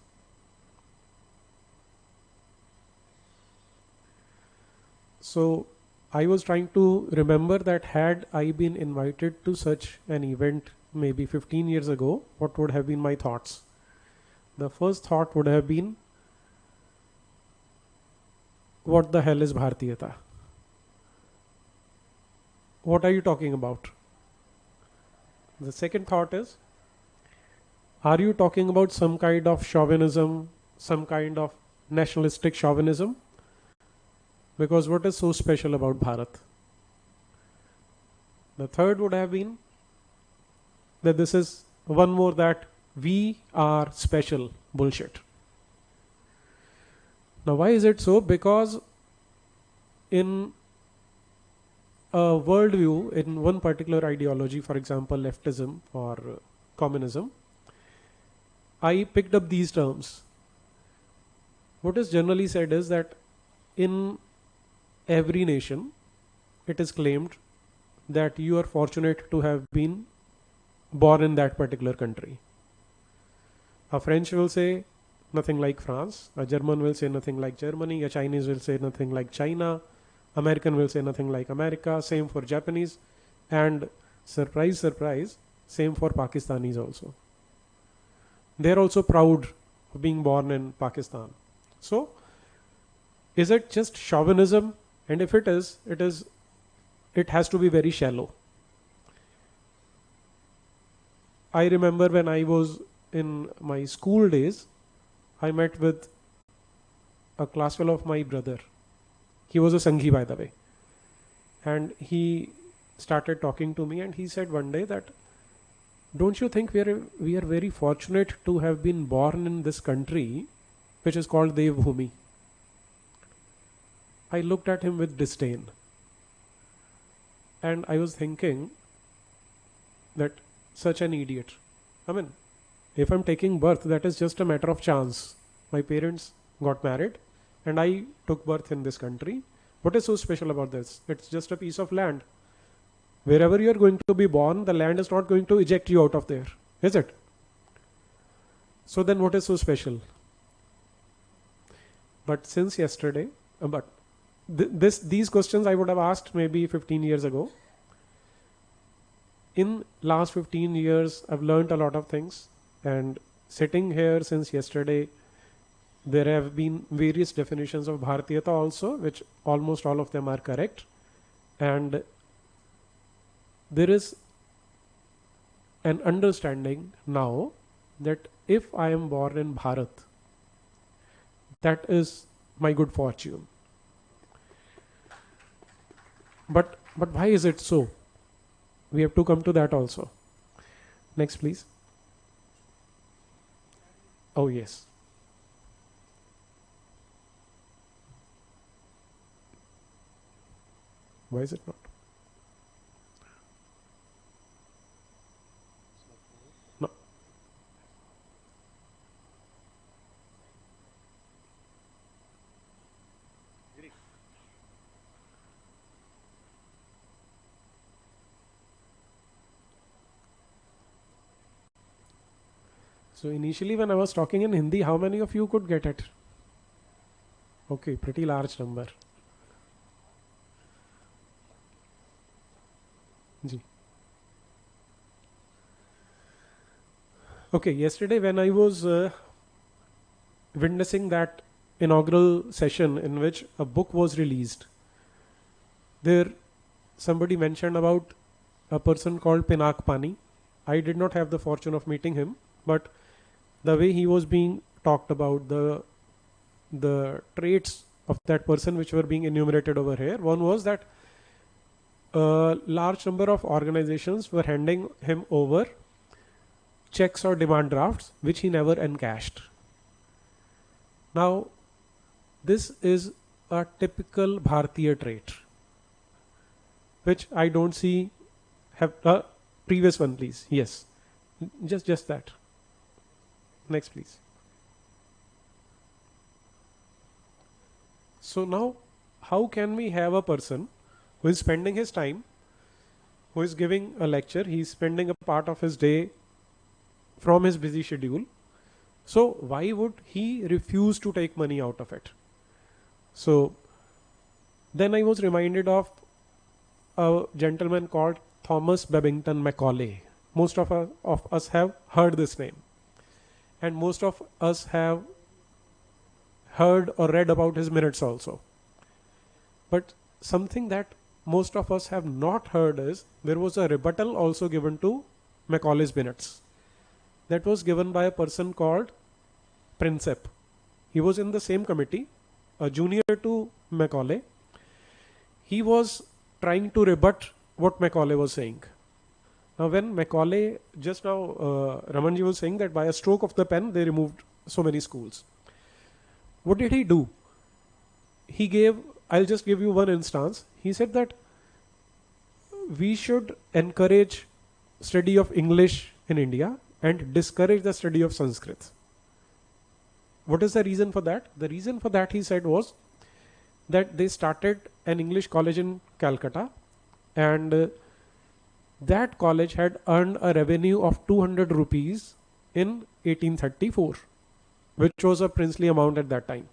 So I was trying to remember that had I been invited to such an event maybe 15 years ago, what would have been my thoughts? The first thought would have been, what the hell is Bharateeyata? What are you talking about? The second thought is, are you talking about some kind of chauvinism, some kind of nationalistic chauvinism? Because what is so special about Bharat? The third would have been that this is one more that we are special bullshit. Now why is it so? Because in a worldview, in one particular ideology, for example leftism or communism, I picked up these terms. What is generally said is that in every nation, it is claimed that you are fortunate to have been born in that particular country. A French will say nothing like France, a German will say nothing like Germany, a Chinese will say nothing like China, American will say nothing like America, same for Japanese, and surprise, surprise, same for Pakistanis also. They are also proud of being born in Pakistan. So, is it just chauvinism? And if it is, it has to be very shallow. I remember when I was in my school days, I met with a class fellow of my brother. He was a Sanghi, by the way. And he started talking to me and he said one day that, don't you think we are very fortunate to have been born in this country which is called Devbhumi? I looked at him with disdain. And I was thinking that such an idiot. I mean, if I'm taking birth, that is just a matter of chance. My parents got married and I took birth in this country. What is so special about this? It's just a piece of land. Wherever you're going to be born, the land is not going to eject you out of there, is it? So then what is so special? But since yesterday, these questions I would have asked maybe 15 years ago. In last 15 years, I've learned a lot of things, and sitting here since yesterday, there have been various definitions of Bharatiyata also, which almost all of them are correct. And there is an understanding now that if I am born in Bharat, that is my good fortune. But why is it so? We have to come to that also. Next, please. Oh, yes. Why is it not? No. So initially when I was talking in Hindi, how many of you could get it? Okay, pretty large number. Ji. Okay, yesterday when I was witnessing that inaugural session in which a book was released, there somebody mentioned about a person called Pinak Pani. I did not have the fortune of meeting him, but the way he was being talked about, the traits of that person which were being enumerated over here, one was that a large number of organizations were handing him over checks or demand drafts which he never encashed. Now, this is a typical Bharatiya trait, which I don't see. Have previous one, please. Yes, just that. Next, please. So now, how can we have a person who is spending his time, who is giving a lecture, he is spending a part of his day from his busy schedule. So why would he refuse to take money out of it? So then I was reminded of a gentleman called Thomas Babington Macaulay. Most of us have heard this name. And most of us have heard or read about his minutes also. But something that most of us have not heard is there was a rebuttal also given to Macaulay's minutes. That was given by a person called Prinsep. He was in the same committee, a junior to Macaulay. He was trying to rebut what Macaulay was saying. Now when Macaulay, just now Ramanji was saying that by a stroke of the pen they removed so many schools. What did he do? He gave, I'll just give you one instance. He said that we should encourage study of English in India and discourage the study of Sanskrit. What is the reason for that? The reason for that, he said, was that they started an English college in Calcutta, and that college had earned a revenue of 200 rupees in 1834, which was a princely amount at that time.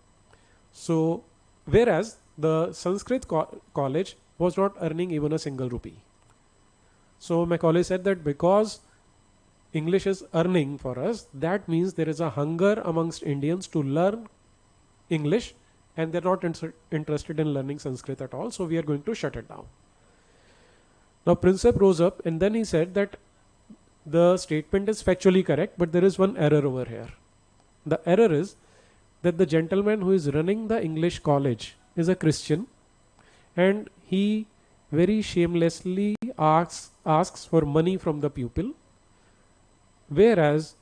So, whereas the Sanskrit college was not earning even a single rupee. So Macaulay said that because English is earning for us, that means there is a hunger amongst Indians to learn English, and they're not interested in learning Sanskrit at all. So we are going to shut it down. Now Prinsep rose up and then he said that the statement is factually correct, but there is one error over here. The error is that the gentleman who is running the English college is a Christian, and he very shamelessly asks for money from the pupil, whereas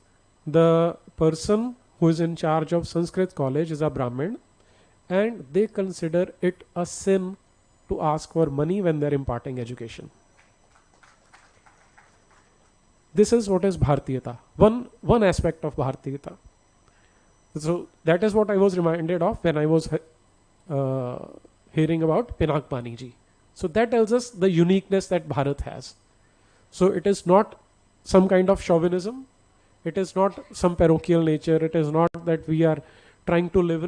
the person who is in charge of Sanskrit college is a Brahmin, and they consider it a sin to ask for money when they are imparting education. This is what is Bharatiyata, one aspect of Bharatiyata. So that is what I was reminded of when I was hearing about Pinak Pani ji. So that tells us the uniqueness that Bharat has. So it is not some kind of chauvinism. It is not some parochial nature. It is not that we are trying to live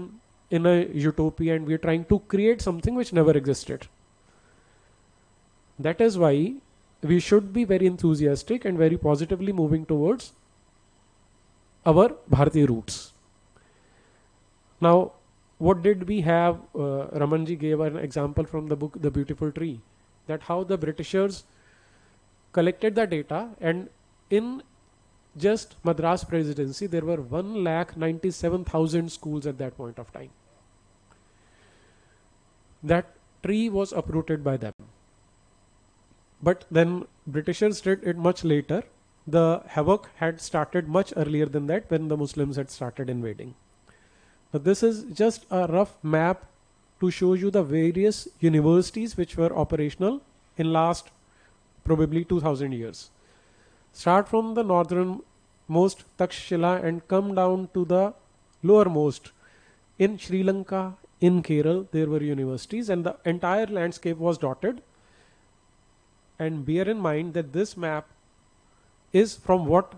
in a utopia and we are trying to create something which never existed. That is why we should be very enthusiastic and very positively moving towards our Bharatiya roots. Now, what did we have? Ramanji gave an example from the book The Beautiful Tree, that how the Britishers collected the data, and in just Madras Presidency there were 1,97,000 schools at that point of time. That tree was uprooted by them. But then Britishers did it much later. The havoc had started much earlier than that, when the Muslims had started invading. Now this is just a rough map to show you the various universities which were operational in last probably 2000 years. Start from the northernmost Takshashila and come down to the lowermost. In Sri Lanka, in Kerala, there were universities, and the entire landscape was dotted. And bear in mind that this map is from what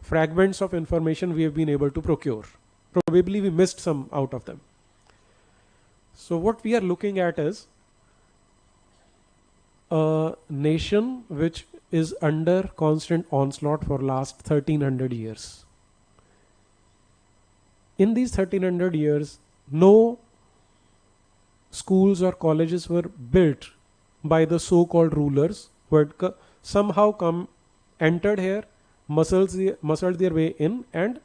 fragments of information we have been able to procure. Probably we missed some out of them. So what we are looking at is a nation which is under constant onslaught for last 1300 years. In these 1300 years, no schools or colleges were built by the so-called rulers who had somehow entered here, muscled their way in and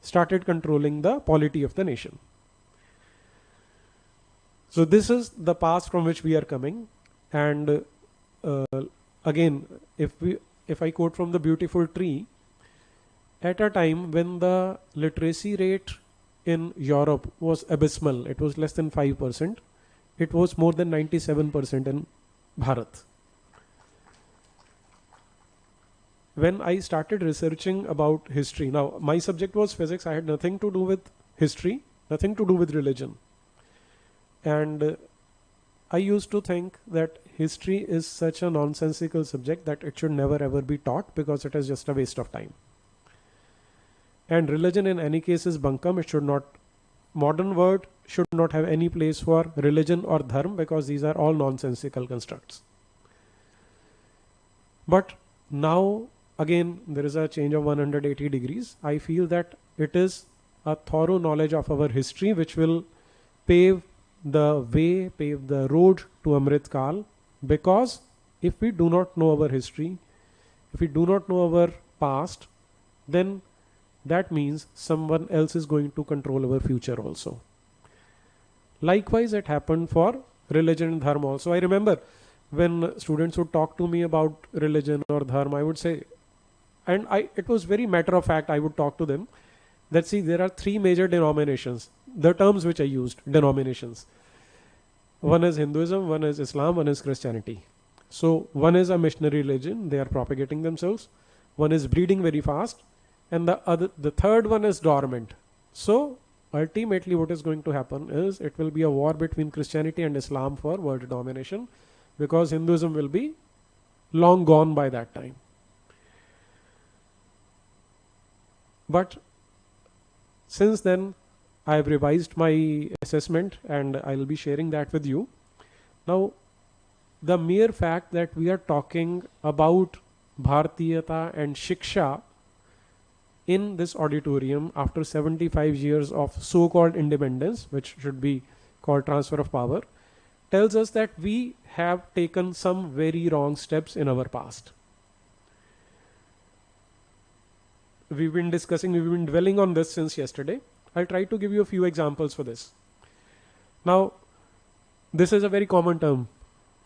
started controlling the polity of the nation. So this is the past from which we are coming. And again, if I quote from The Beautiful Tree, at a time when the literacy rate in Europe was abysmal, it was less than 5%, it was more than 97% in Bharat. When I started researching about history, now my subject was physics, I had nothing to do with history, nothing to do with religion. And I used to think that history is such a nonsensical subject that it should never ever be taught, because it is just a waste of time. And religion in any case is bunkum. It should not, modern word should not have any place for religion or dharma, because these are all nonsensical constructs. But now again there is a change of 180 degrees. I feel that it is a thorough knowledge of our history which will pave the way, pave the road to Amrit Kal, because if we do not know our history, if we do not know our past, then that means someone else is going to control our future also. Likewise, it happened for religion and dharma also. I remember when students would talk to me about religion or dharma, I would say, and it was very matter of fact, I would talk to them that, see, there are three major denominations, the terms which I used, denominations. One is Hinduism, one is Islam, one is Christianity. So one is a missionary religion, they are propagating themselves. One is breeding very fast, and the third one is dormant. So ultimately what is going to happen is it will be a war between Christianity and Islam for world domination, because Hinduism will be long gone by that time. But since then I have revised my assessment and I will be sharing that with you. Now, the mere fact that we are talking about Bharatiyata and Shiksha in this auditorium after 75 years of so-called independence, which should be called transfer of power, tells us that we have taken some very wrong steps in our past. We've been dwelling on this since yesterday. I'll try to give you a few examples for this. Now, this is a very common term,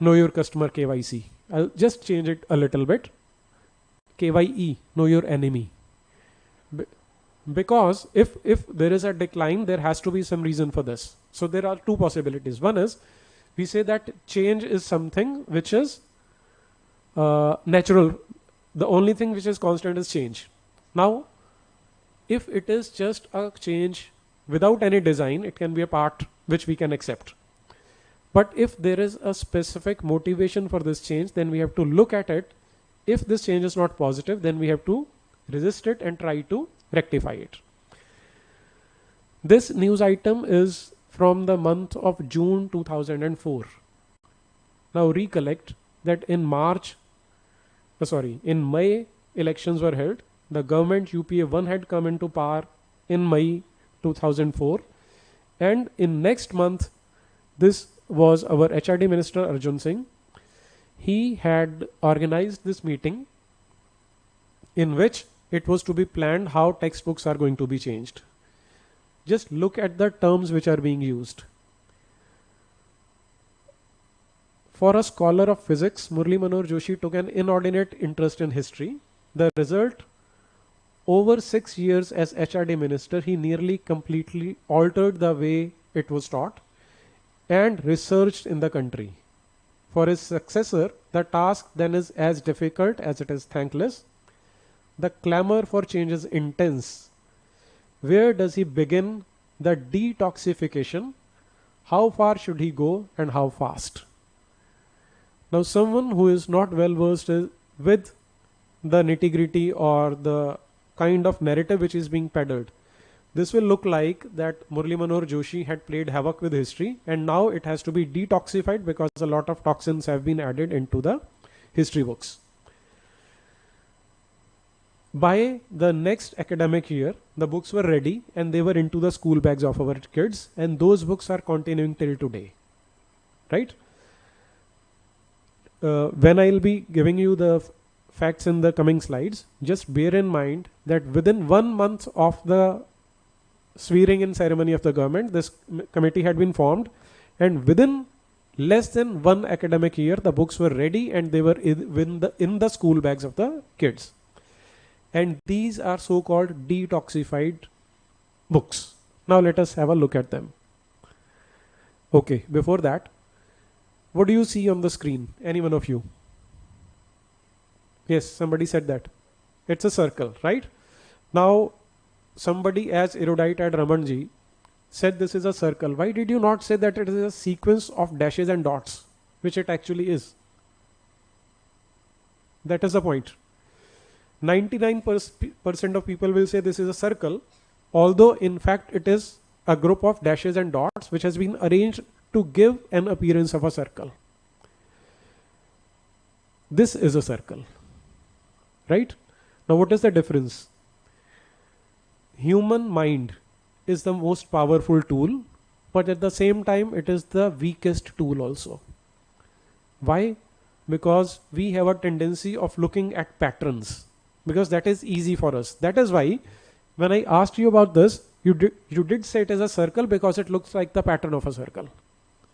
know your customer, KYC. I'll just change it a little bit. KYE, know your enemy. Because if there is a decline, there has to be some reason for this. So there are two possibilities. One is, we say that change is something which is natural. The only thing which is constant is change. Now, if it is just a change without any design, it can be a part which we can accept. But if there is a specific motivation for this change, then we have to look at it. If this change is not positive, then we have to resist it and try to rectify it. This news item is from the month of June 2004. Now recollect that in May elections were held. The government UPA 1 had come into power in May 2004, and in next month, this was our HRD Minister Arjun Singh. He had organized this meeting in which it was to be planned how textbooks are going to be changed. Just look at the terms which are being used. For a scholar of physics, Murli Manohar Joshi took an inordinate interest in history. The result, over 6 years as HRD minister, he nearly completely altered the way it was taught and researched in the country. For his successor, the task then is as difficult as it is thankless. The clamor for change is intense. Where does he begin the detoxification? How far should he go and how fast? Now, someone who is not well versed with the nitty-gritty or the kind of narrative which is being peddled, this will look like that Murli Manohar Joshi had played havoc with history, and now it has to be detoxified because a lot of toxins have been added into the history books. By the next academic year, the books were ready and they were into the school bags of our kids, and those books are continuing till today, right? When I'll be giving you the facts in the coming slides, just bear in mind that within 1 month of the swearing-in ceremony of the government, this committee had been formed, and within less than 1 academic year, the books were ready and they were in the school bags of the kids. And these are so-called detoxified books. Now let us have a look at them. Okay, before that, what do you see on the screen? Any one of you? Yes, somebody said that. It's a circle, right? Now, somebody as erudite as Ramanji said this is a circle. Why did you not say that it is a sequence of dashes and dots, which it actually is? That is the point. 99% of people will say this is a circle, although in fact it is a group of dashes and dots which has been arranged to give an appearance of a circle. This is a circle, right? Now what is the difference? Human mind is the most powerful tool, but at the same time it is the weakest tool also. Why? Because we have a tendency of looking at patterns, because that is easy for us. That is why when I asked you about this, you did say it is a circle because it looks like the pattern of a circle,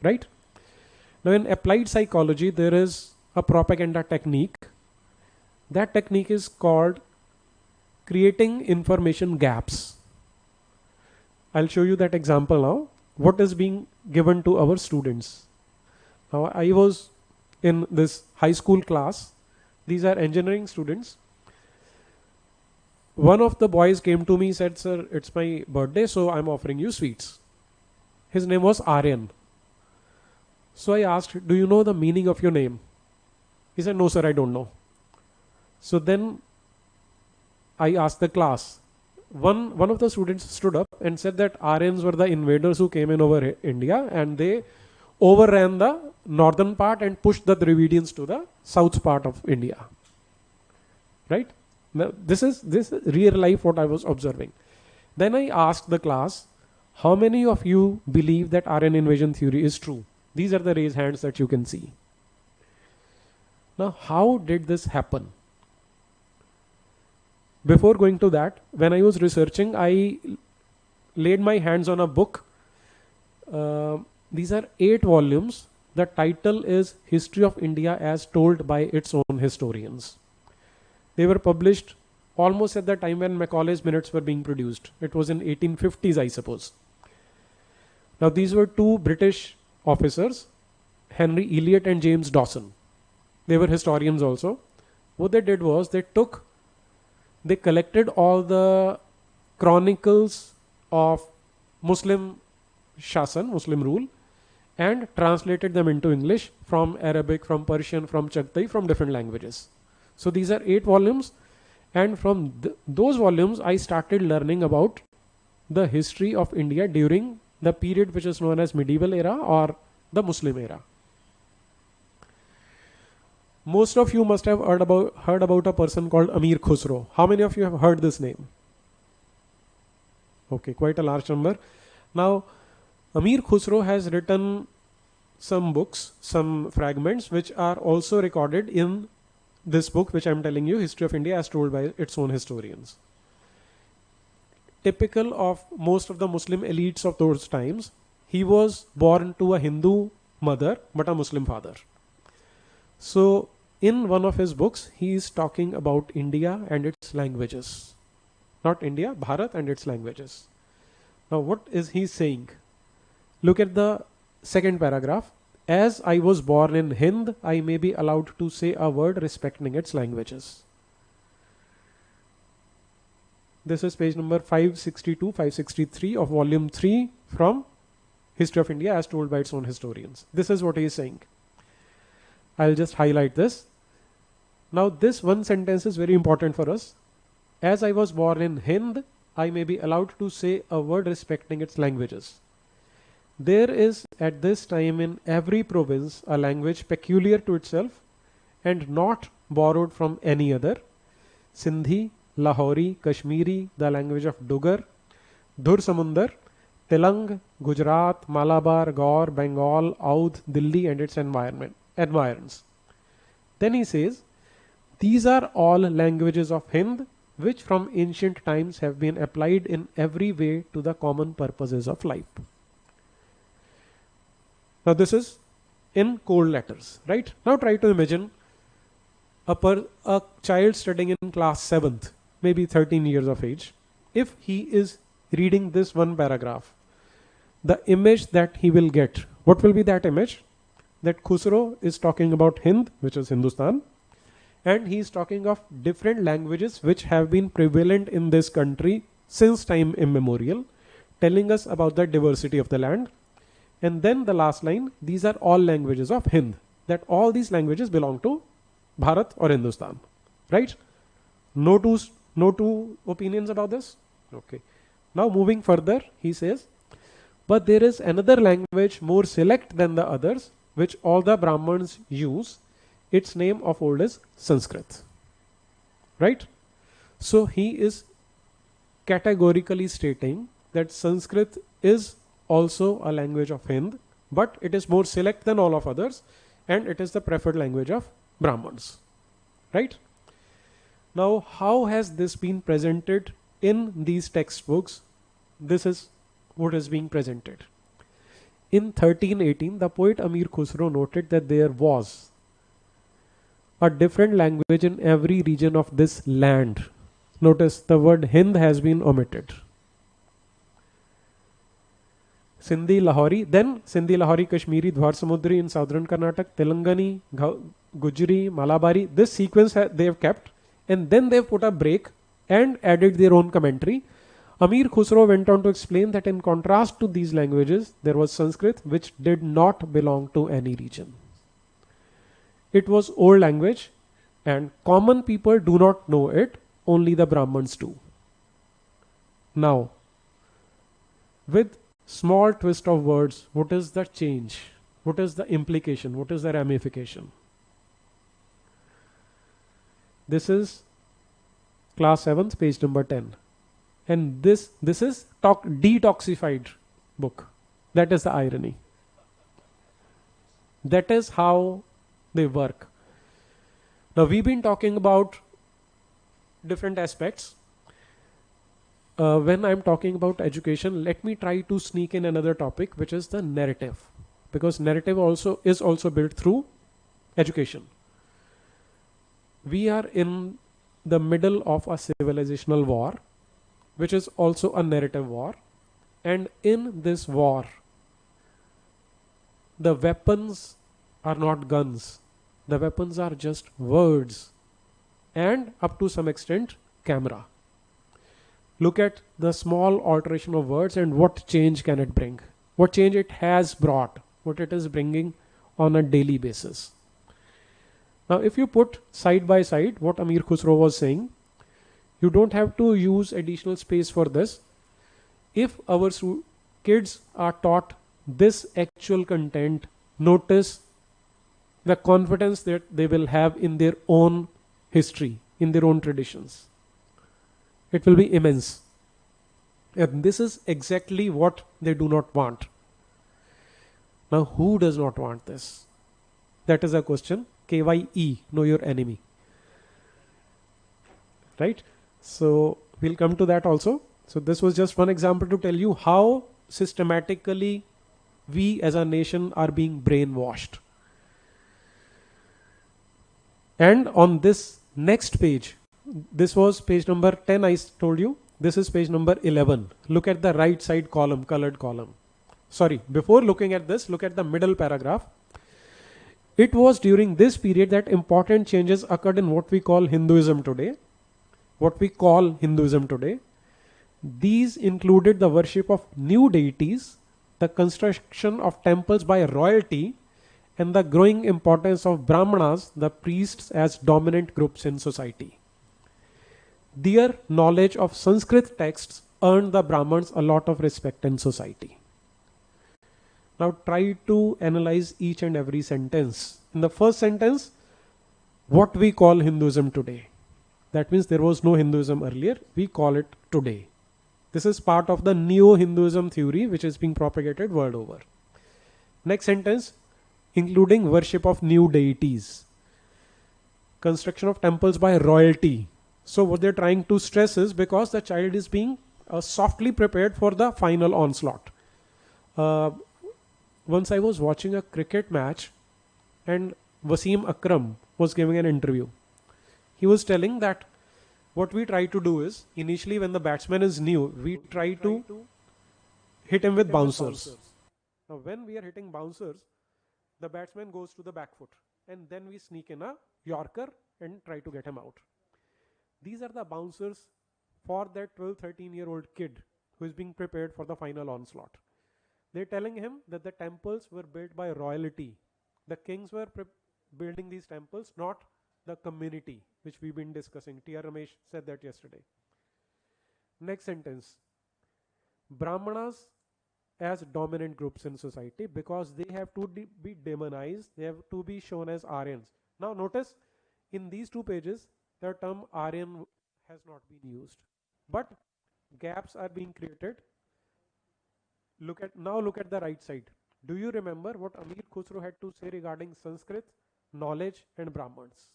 right? Now in applied psychology, there is a propaganda technique. That technique is called creating information gaps. I'll show you that example now. What is being given to our students? Now I was in this high school class. These are engineering students. One of the boys came to me, said, "Sir, it's my birthday, so I'm offering you sweets." His name was Aryan. So I asked, "Do you know the meaning of your name?" He said, "No, sir, I don't know." So then I asked the class. One of the students stood up and said that Aryans were the invaders who came in over India, and they overran the northern part and pushed the Dravidians to the south part of India. Right? Now, this is real life what I was observing. Then I asked the class, how many of you believe that Aryan invasion theory is true? These are the raised hands that you can see. Now, how did this happen? Before going to that, when I was researching, I laid my hands on a book. These are 8 volumes. The title is History of India as Told by Its Own Historians. They were published almost at the time when Macaulay's Minutes were being produced. It was in 1850s, I suppose. Now these were 2 British officers, Henry Elliot and James Dawson. They were historians also. What they did was they collected all the chronicles of Muslim Shasan, Muslim rule, and translated them into English from Arabic, from Persian, from Chagtai, from different languages. So these are 8 volumes, And from those volumes, I started learning about the history of India during the period which is known as medieval era or the Muslim era. Most of you must have heard about a person called Amir Khusro. How many of you have heard this name? Okay, quite a large number. Now, Amir Khusro has written some books, some fragments, which are also recorded in this book, which I am telling you, History of India as told by its own historians. Typical of most of the Muslim elites of those times, he was born to a Hindu mother, but a Muslim father. So, in one of his books, he is talking about India and its languages. Not India, Bharat and its languages. Now, what is he saying? Look at the second paragraph. As I was born in Hind, I may be allowed to say a word respecting its languages. This is page number 562, 563 of volume 3 from History of India as told by its own historians. This is what he is saying. I'll just highlight this. Now, this one sentence is very important for us. As I was born in Hind, I may be allowed to say a word respecting its languages. There is at this time in every province a language peculiar to itself and not borrowed from any other. Sindhi, Lahori, Kashmiri, the language of Dugar, Dhur Samundar, Telang, Gujarat, Malabar, Gaur, Bengal, Oudh, Delhi and its environs. Then he says, these are all languages of Hind which from ancient times have been applied in every way to the common purposes of life. Now this is in cold letters, right? Now try to imagine a child studying in class 7th, maybe 13 years of age. If he is reading this one paragraph, the image that he will get, what will be that image? That Khusro is talking about Hind, which is Hindustan, and he is talking of different languages which have been prevalent in this country since time immemorial, telling us about the diversity of the land. And then the last line, these are all languages of Hind, that all these languages belong to Bharat or Hindustan, right? No two opinions about this? Okay. Now moving further, he says, but there is another language more select than the others, which all the Brahmins use. Its name of old is Sanskrit, right? So he is categorically stating that Sanskrit is also a language of Hind, but it is more select than all of others, and it is the preferred language of Brahmins, right? Now, how has this been presented in these textbooks? This is what is being presented. In 1318, the poet Amir Khusro noted that there was a different language in every region of this land. Notice the word Hind has been omitted. Sindhi, Lahori, then Sindhi, Lahori, Kashmiri, Dhwar Samudri in southern Karnataka, Telangani, Gujri, Malabari. This sequence they have kept, and then they have put a break and added their own commentary. Amir Khusro went on to explain that in contrast to these languages, there was Sanskrit which did not belong to any region. It was old language and common people do not know it, only the Brahmins do. Now, with small twist of words, what is the change? What is the implication? What is the ramification? This is class 7th, page number 10. And this is detoxified book. That is the irony. That is how they work. Now we've been talking about different aspects. When I'm talking about education, let me try to sneak in another topic, which is the narrative, because narrative is also built through education. We are in the middle of a civilizational war, which is also a narrative war, and in this war, the weapons are not guns. The weapons are just words and up to some extent camera. Look at the small alteration of words and what change can it bring, what change it has brought, what it is bringing on a daily basis. Now if you put side by side what Amir Khusro was saying, You don't have to use additional space for this. If our kids are taught this actual content, notice the confidence that they will have in their own history, in their own traditions. It will be immense. And this is exactly what they do not want. Now, who does not want this? That is a question. KYE, know your enemy. Right? So, we'll come to that also. So, this was just one example to tell you how systematically we as a nation are being brainwashed. And on this next page, this was page number 10, I told you. This is page number 11. Look at the right side column, colored column. Sorry, before looking at this, look at the middle paragraph. It was during this period that important changes occurred in what we call Hinduism today. These included the worship of new deities, the construction of temples by royalty, and the growing importance of Brahmanas, the priests, as dominant groups in society. Their knowledge of Sanskrit texts earned the Brahmins a lot of respect in society. Now try to analyze each and every sentence. In the first sentence, what we call Hinduism today. That means there was no Hinduism earlier. We call it today. This is part of the Neo-Hinduism theory which is being propagated world over. Next sentence, including worship of new deities. Construction of temples by royalty. So what they're trying to stress is because the child is being softly prepared for the final onslaught. Once I was watching a cricket match and Wasim Akram was giving an interview. He was telling that what we try to do is, initially when the batsman is new, we try to hit him with bouncers. Now when we are hitting bouncers, the batsman goes to the back foot and then we sneak in a Yorker and try to get him out. These are the bouncers for that 12-13-year-old kid who is being prepared for the final onslaught. They're telling him that the temples were built by royalty. The kings were building these temples, not the community, which we've been discussing. T.R. Ramesh said that yesterday. Next sentence. Brahmanas as dominant groups in society because they have to be demonized. They have to be shown as Aryans. Now notice in these two pages, the term Aryan has not been used. But gaps are being created. Look at the right side. Do you remember what Amir Khusro had to say regarding Sanskrit, knowledge and Brahmins?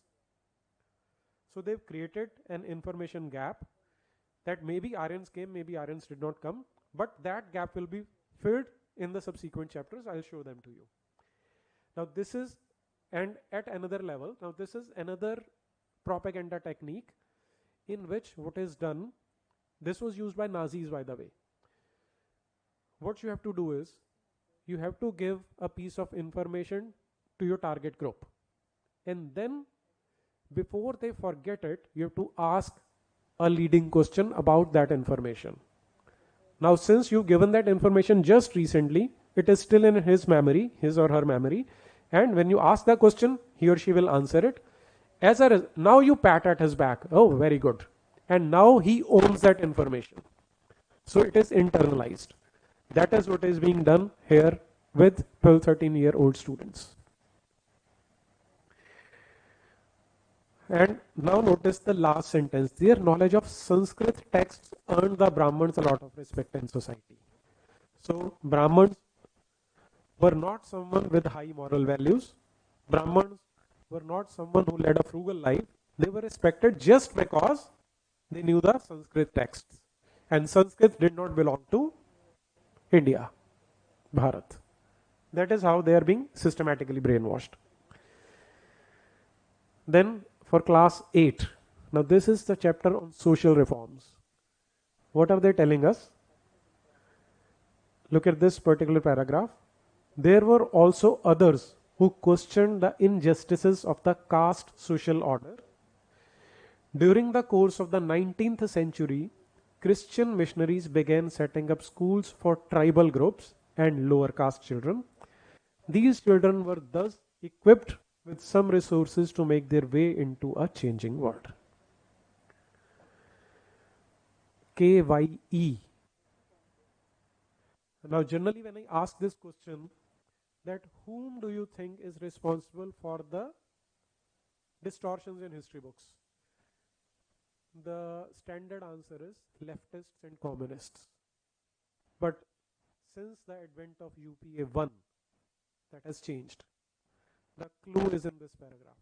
So they've created an information gap that maybe Aryans came, maybe Aryans did not come, but that gap will be filled in the subsequent chapters. I'll show them to you. Now this is, and at another level, now this is another propaganda technique in which what is done, this was used by Nazis by the way. What you have to do is, you have to give a piece of information to your target group. And then, before they forget it, you have to ask a leading question about that information. Now, since you've given that information just recently, it is still in his memory, his or her memory. And when you ask the question, he or she will answer it. Now you pat at his back. Oh, very good. And now he owns that information. So it is internalized. That is what is being done here with 12-13-year-old students. And now notice the last sentence. Their knowledge of Sanskrit texts earned the Brahmins a lot of respect in society. So Brahmins were not someone with high moral values. Brahmins were not someone who led a frugal life. They were respected just because they knew the Sanskrit texts. And Sanskrit did not belong to India, Bharat. That is how they are being systematically brainwashed. Then for class 8, now this is the chapter on social reforms. What are they telling us? Look at this particular paragraph. There were also others who questioned the injustices of the caste social order. During the course of the 19th century, Christian missionaries began setting up schools for tribal groups and lower caste children. These children were thus equipped with some resources to make their way into a changing world. K-Y-E. Now generally when I ask this question, that whom do you think is responsible for the distortions in history books? The standard answer is leftists and communists. But since the advent of UPA 1, that has changed. The clue is in this paragraph.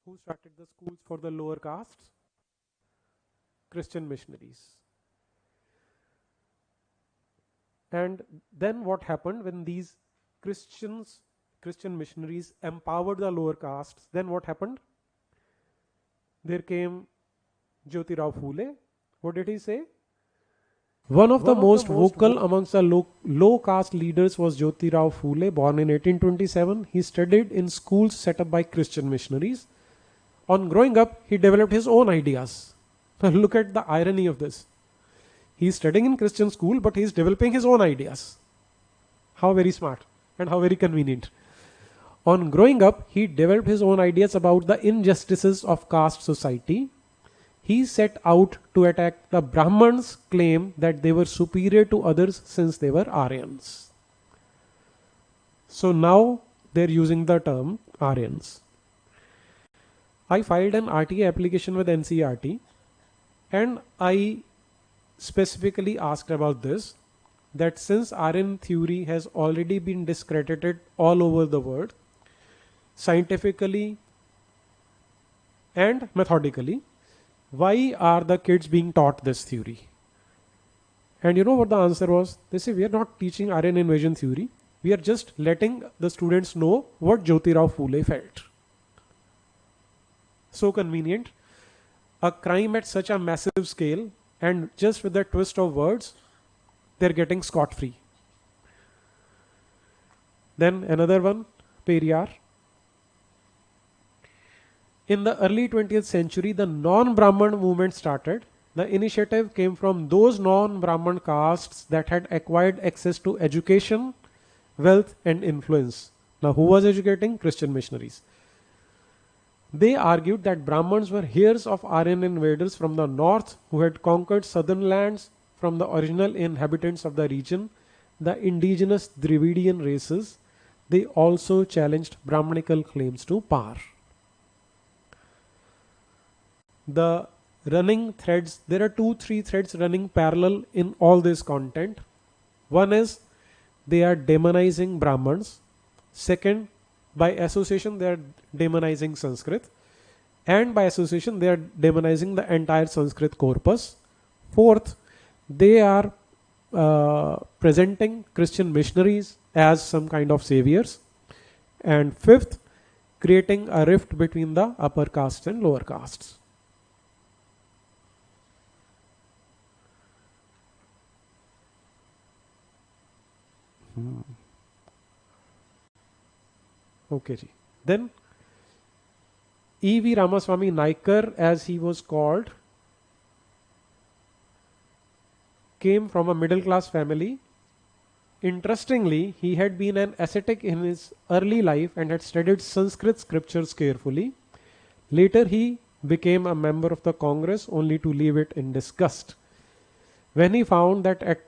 Who started the schools for the lower castes? Christian missionaries. And then what happened when these Christian missionaries empowered the lower castes? Then what happened? There came Jyotirao Phule. What did he say? One of the most vocal amongst the low caste leaders was Jyotirao Phule, born in 1827. He studied in schools set up by Christian missionaries. On growing up, he developed his own ideas. Now look at the irony of this. He is studying in Christian school, but he is developing his own ideas. How very smart and how very convenient. On growing up, he developed his own ideas about the injustices of caste society. He set out to attack the Brahmins' claim that they were superior to others since they were Aryans. So now they're using the term Aryans. I filed an RTA application with NCERT and I specifically asked about this, that since Aryan theory has already been discredited all over the world, scientifically and methodically, why are the kids being taught this theory? And you know what the answer was? They say we are not teaching Aryan invasion theory. We are just letting the students know what Jyotirao Phule felt. So convenient. A crime at such a massive scale, and just with the twist of words, they're getting scot-free. Then another one, Periyar. In the early 20th century, the non-Brahman movement started. The initiative came from those non-Brahman castes that had acquired access to education, wealth and influence. Now who was educating? Christian missionaries. They argued that Brahmins were heirs of Aryan invaders from the north who had conquered southern lands from the original inhabitants of the region, the indigenous Dravidian races. They also challenged Brahmanical claims to power. The running threads, there are 2-3 threads running parallel in all this content. One is they are demonizing Brahmins. Second, by association they are demonizing Sanskrit. And by association they are demonizing the entire Sanskrit corpus. Fourth, they are presenting Christian missionaries as some kind of saviors. And fifth, creating a rift between the upper castes and lower castes. Okay, ji. Then E.V. Ramaswamy Naikar, as he was called, came from a middle class family. Interestingly, he had been an ascetic in his early life and had studied Sanskrit scriptures carefully. Later he became a member of the Congress only to leave it in disgust. When he found that at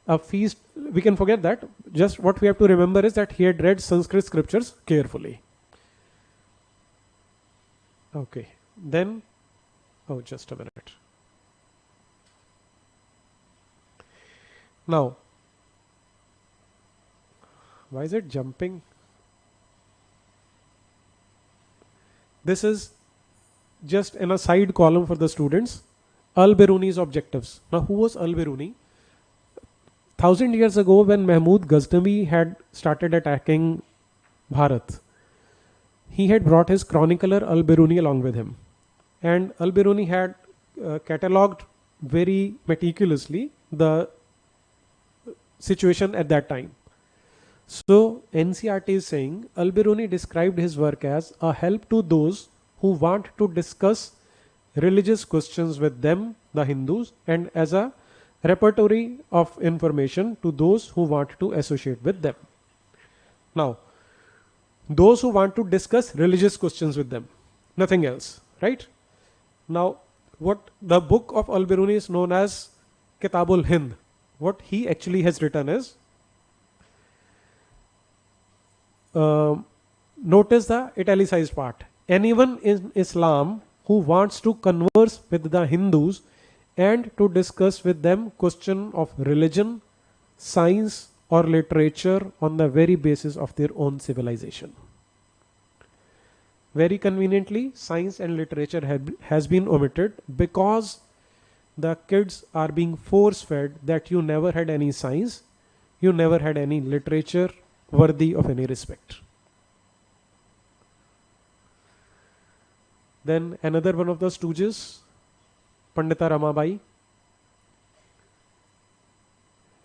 a feast, we can forget that. Just what we have to remember is that he had read Sanskrit scriptures carefully. Okay, then, oh, just a minute. Now, why is it jumping? This is just in a side column for the students. Al-Biruni's objectives. Now, who was Al-Biruni? 1000 years ago, when Mahmud Ghaznavi had started attacking Bharat, he had brought his chronicler Al-Biruni along with him. And Al-Biruni had catalogued very meticulously the situation at that time. So NCERT is saying Al-Biruni described his work as a help to those who want to discuss religious questions with them, the Hindus, and as a repertory of information to those who want to associate with them. Now, those who want to discuss religious questions with them, nothing else, right? Now, what the book of Al-Biruni is known as Kitabul Hind. What he actually has written is, notice the italicized part. Anyone in Islam who wants to converse with the Hindus and to discuss with them question of religion, science or literature on the very basis of their own civilization. Very conveniently, science and literature has been omitted because the kids are being force-fed that you never had any science, you never had any literature worthy of any respect. Then another one of the stooges, Pandita Ramabai.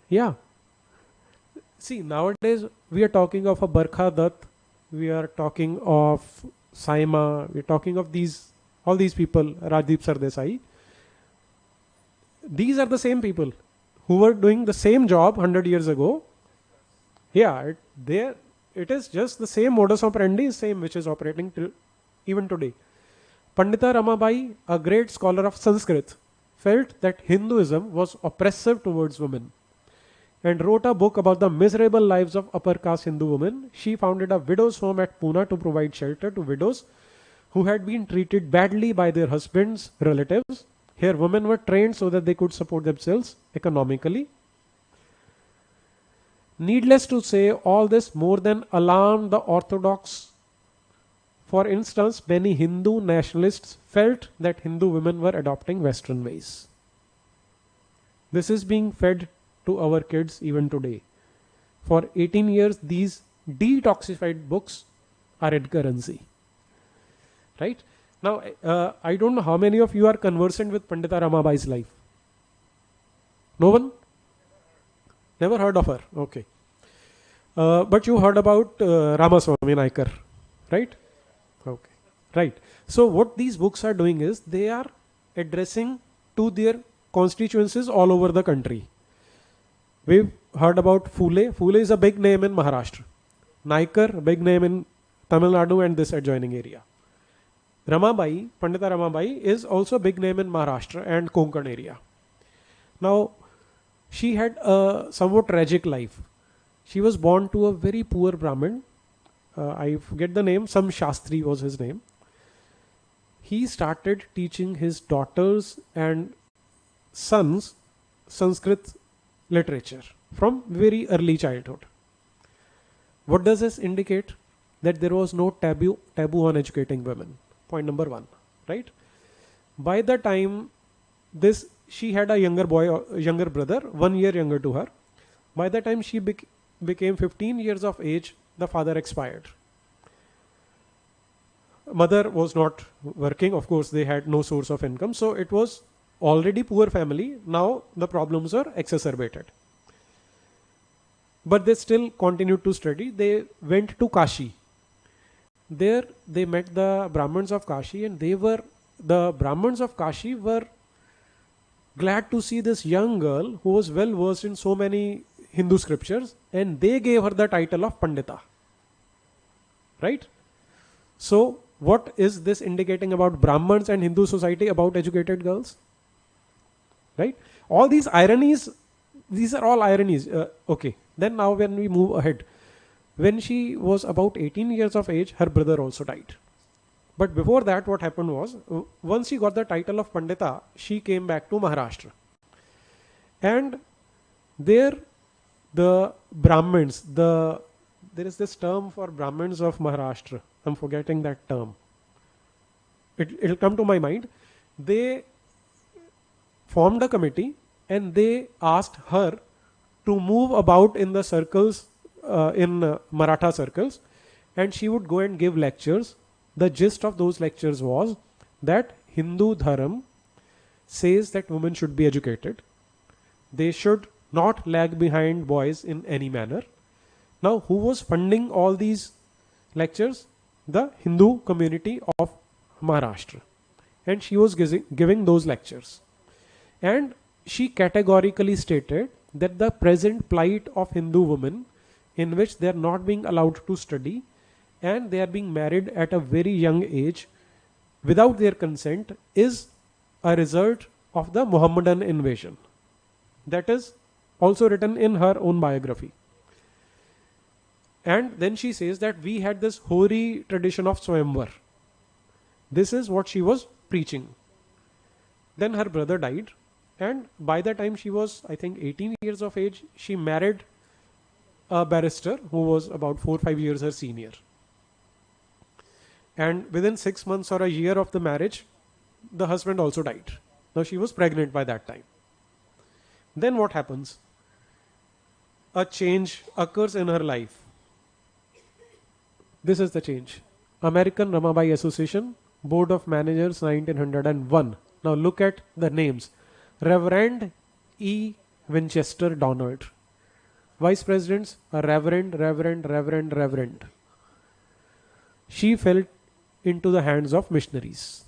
Yeah. See, nowadays we are talking of a Barkha Dutt, we are talking of Saima, we are talking of all these people, Rajdeep Sardesai. These are the same people who were doing the same job 100 years ago. Yeah, it is just the same modus operandi, same which is operating even today. Pandita Ramabai, a great scholar of Sanskrit, felt that Hinduism was oppressive towards women and wrote a book about the miserable lives of upper caste Hindu women. She founded a widow's home at Pune to provide shelter to widows who had been treated badly by their husbands' relatives. Here women were trained so that they could support themselves economically. Needless to say, all this more than alarmed the orthodox. For instance, many Hindu nationalists felt that Hindu women were adopting Western ways. This is being fed to our kids even today. For 18 years, these detoxified books are in currency. Right? Now, I don't know how many of you are conversant with Pandita Ramabai's life. No one? Never heard of her. Okay. But you heard about Ramaswamy Naikar, right? Okay. Right. So what these books are doing is they are addressing to their constituencies all over the country. We've heard about Phule. Phule is a big name in Maharashtra. Naikar, a big name in Tamil Nadu and this adjoining area. Ramabai, Pandita Ramabai is also a big name in Maharashtra and Konkan area. Now, she had a somewhat tragic life. She was born to a very poor Brahmin. I forget the name, some Shastri was his name. He started teaching his daughters and sons Sanskrit literature from very early childhood. What does this indicate? That there was no taboo on educating women. Point number one, right? By the time she had a younger brother, 1 year younger to her. By the time she became 15 years of age, the father expired. Mother was not working. Of course, they had no source of income. So it was already poor family. Now the problems are exacerbated. But they still continued to study. They went to Kashi. There they met the Brahmins of Kashi, and the Brahmins of Kashi were glad to see this young girl who was well versed in so many Hindu scriptures, and they gave her the title of Pandita. Right? So what is this indicating about Brahmins and Hindu society about educated girls? Right? All these ironies, these are all ironies. Okay. Then now when we move ahead, when she was about 18 years of age, her brother also died. But before that, what happened was, once she got the title of Pandita, she came back to Maharashtra. And there, the Brahmins, there is this term for Brahmins of Maharashtra. I'm forgetting that term. It'll come to my mind. They formed a committee and they asked her to move about in the circles, in Maratha circles, and she would go and give lectures. The gist of those lectures was that Hindu Dharam says that women should be educated. They should not lag behind boys in any manner. Now, who was funding all these lectures? The Hindu community of Maharashtra. And she was giving those lectures. And she categorically stated that the present plight of Hindu women, in which they are not being allowed to study and they are being married at a very young age without their consent, is a result of the Muhammadan invasion. That is also written in her own biography. And then she says that we had this hoary tradition of Swayamvar. This is what she was preaching. Then her brother died, and by the time she was, I think, 18 years of age, she married a barrister who was about 4 or 5 years her senior. And within 6 months or a year of the marriage, the husband also died. Now she was pregnant by that time. Then what happens? A change occurs in her life. This is the change. American Ramabai Association, Board of Managers, 1901. Now look at the names. Reverend E. Winchester Donald. Vice Presidents, a Reverend. She fell into the hands of missionaries.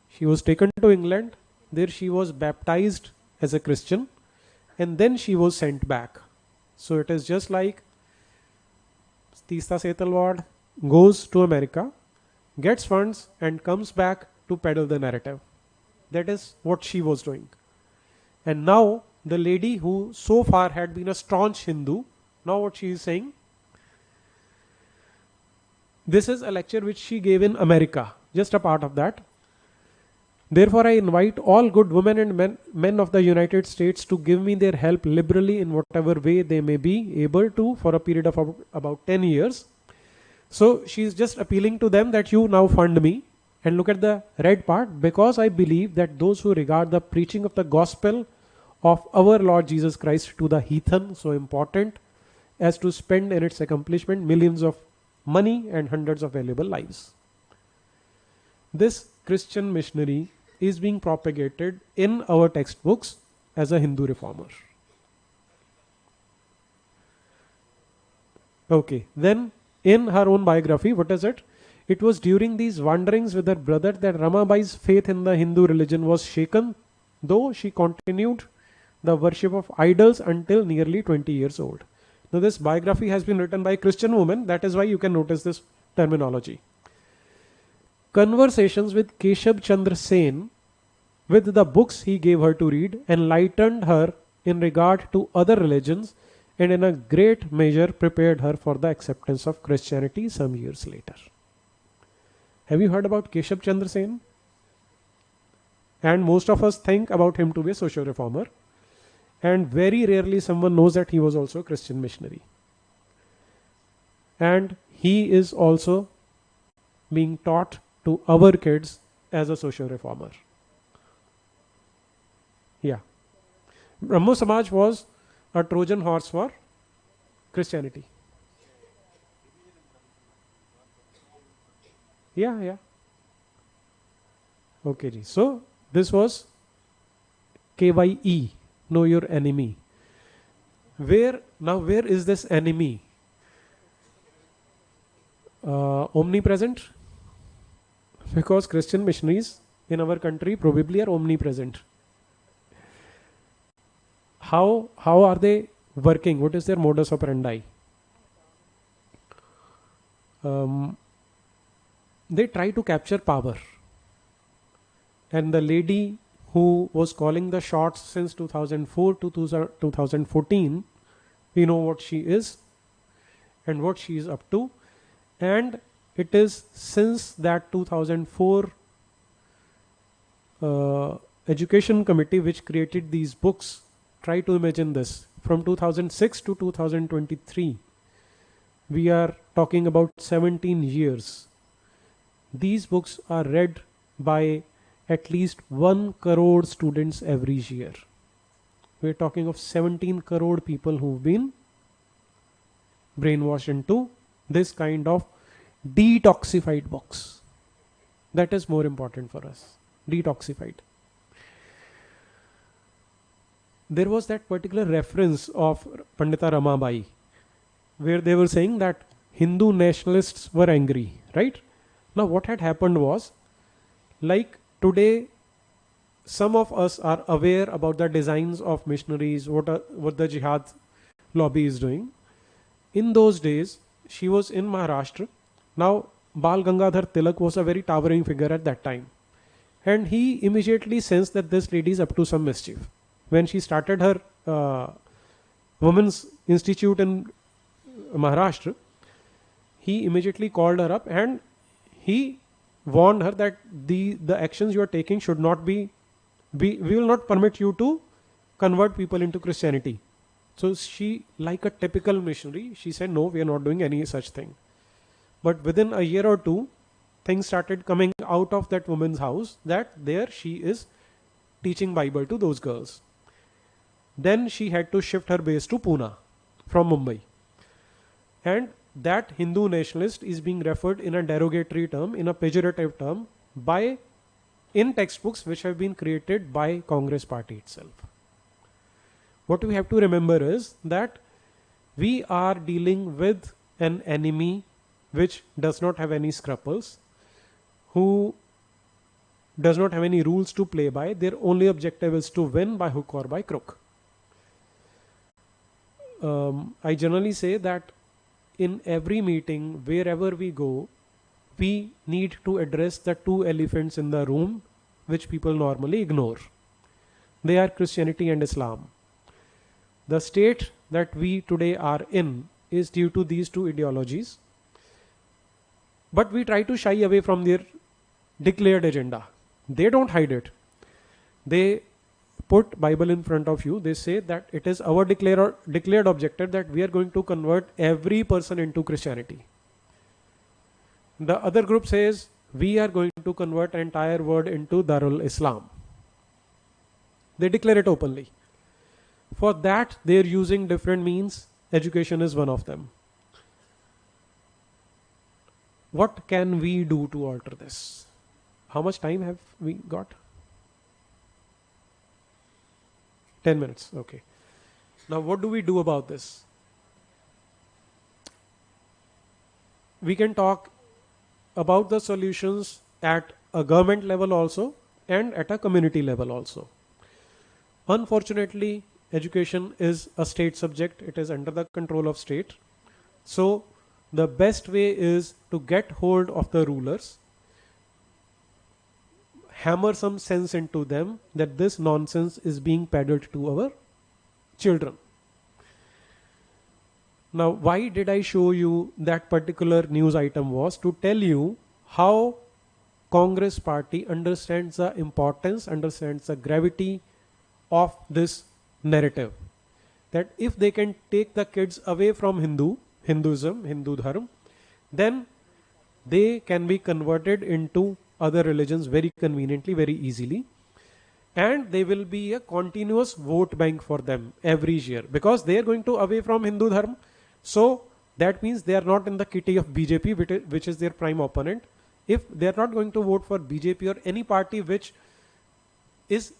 She was taken to England. There she was baptized as a Christian, and then she was sent back. So it is just like Tista Setalwad goes to America, gets funds, and comes back to peddle the narrative. That is what she was doing. And now the lady who so far had been a staunch Hindu, now what she is saying, this is a lecture which she gave in America, just a part of that. Therefore, I invite all good women and men of the United States to give me their help liberally in whatever way they may be able to for a period of about 10 years. So she is just appealing to them that you now fund me. And look at the red part, because I believe that those who regard the preaching of the gospel of our Lord Jesus Christ to the heathen so important as to spend in its accomplishment millions of money and hundreds of valuable lives. This Christian missionary is being propagated in our textbooks as a Hindu reformer. Okay, then in her own biography, what is it? It was during these wanderings with her brother that Ramabai's faith in the Hindu religion was shaken, though she continued the worship of idols until nearly 20 years old. Now this biography has been written by a Christian woman, that is why you can notice this terminology. Conversations with Keshab Chandra Sen, with the books he gave her to read, enlightened her in regard to other religions and in a great measure prepared her for the acceptance of Christianity some years later. Have you heard about Keshab Chandra Sen? And most of us think about him to be a social reformer. And very rarely someone knows that he was also a Christian missionary. And he is also being taught to our kids as a social reformer. Yeah. Brahmo Samaj was a Trojan horse for Christianity. Yeah. Okay, ji. So this was KYE, know your enemy. Where is this enemy? Omnipresent? Because Christian missionaries in our country probably are omnipresent. How are they working? What is their modus operandi? They try to capture power. And the lady who was calling the shots since 2004 to 2014, we know what she is and what she is up to. And it is since that 2004 education committee which created these books. Try to imagine this. From 2006 to 2023, we are talking about 17 years. These books are read by at least 1 crore students every year. We're talking of 17 crore people who've been brainwashed into this kind of detoxified books. That is more important for us. Detoxified. There was that particular reference of Pandita Ramabai where they were saying that Hindu nationalists were angry, right? Now what had happened was, like today, some of us are aware about the designs of missionaries, what the jihad lobby is doing. In those days, she was in Maharashtra. Now, Bal Gangadhar Tilak was a very towering figure at that time. and he immediately sensed that this lady is up to some mischief. When she started her Women's Institute in Maharashtra, he immediately called her up and he warned her that the actions you are taking should not be, we will not permit you to convert people into Christianity. So she, like a typical missionary, she said, no, we are not doing any such thing. But within a year or two, things started coming out of that woman's house that there she is teaching Bible to those girls. Then she had to shift her base to Pune from Mumbai. And that Hindu nationalist is being referred in a derogatory term, in a pejorative term, in textbooks which have been created by Congress party itself. What we have to remember is that we are dealing with an enemy which does not have any scruples, who does not have any rules to play by. Their only objective is to win by hook or by crook. I generally say that in every meeting, wherever we go, we need to address the two elephants in the room which people normally ignore. They are Christianity and Islam. The state that we today are in is due to these two ideologies, but we try to shy away from their declared agenda. They don't hide it. They put Bible in front of you. They say that it is our declared objective that we are going to convert every person into Christianity. The other group says we are going to convert entire world into Darul Islam. They declare it openly. For that, they are using different means. Education is one of them. What can we do to alter this? How much time have we got? 10 minutes. Okay. Now, what do we do about this? We can talk about the solutions at a government level also and at a community level also. Unfortunately, education is a state subject. It is under the control of state. So the best way is to get hold of the rulers, hammer some sense into them that this nonsense is being peddled to our children. Now, why did I show you that particular news item? Was to tell you how Congress party understands the importance, understands the gravity of this narrative. That if they can take the kids away from Hinduism, Hindu Dharma, then they can be converted into other religions very conveniently, very easily. And they will be a continuous vote bank for them every year because they are going to away from Hindu Dharma. So that means they are not in the kitty of BJP, which is their prime opponent. If they are not going to vote for BJP or any party which is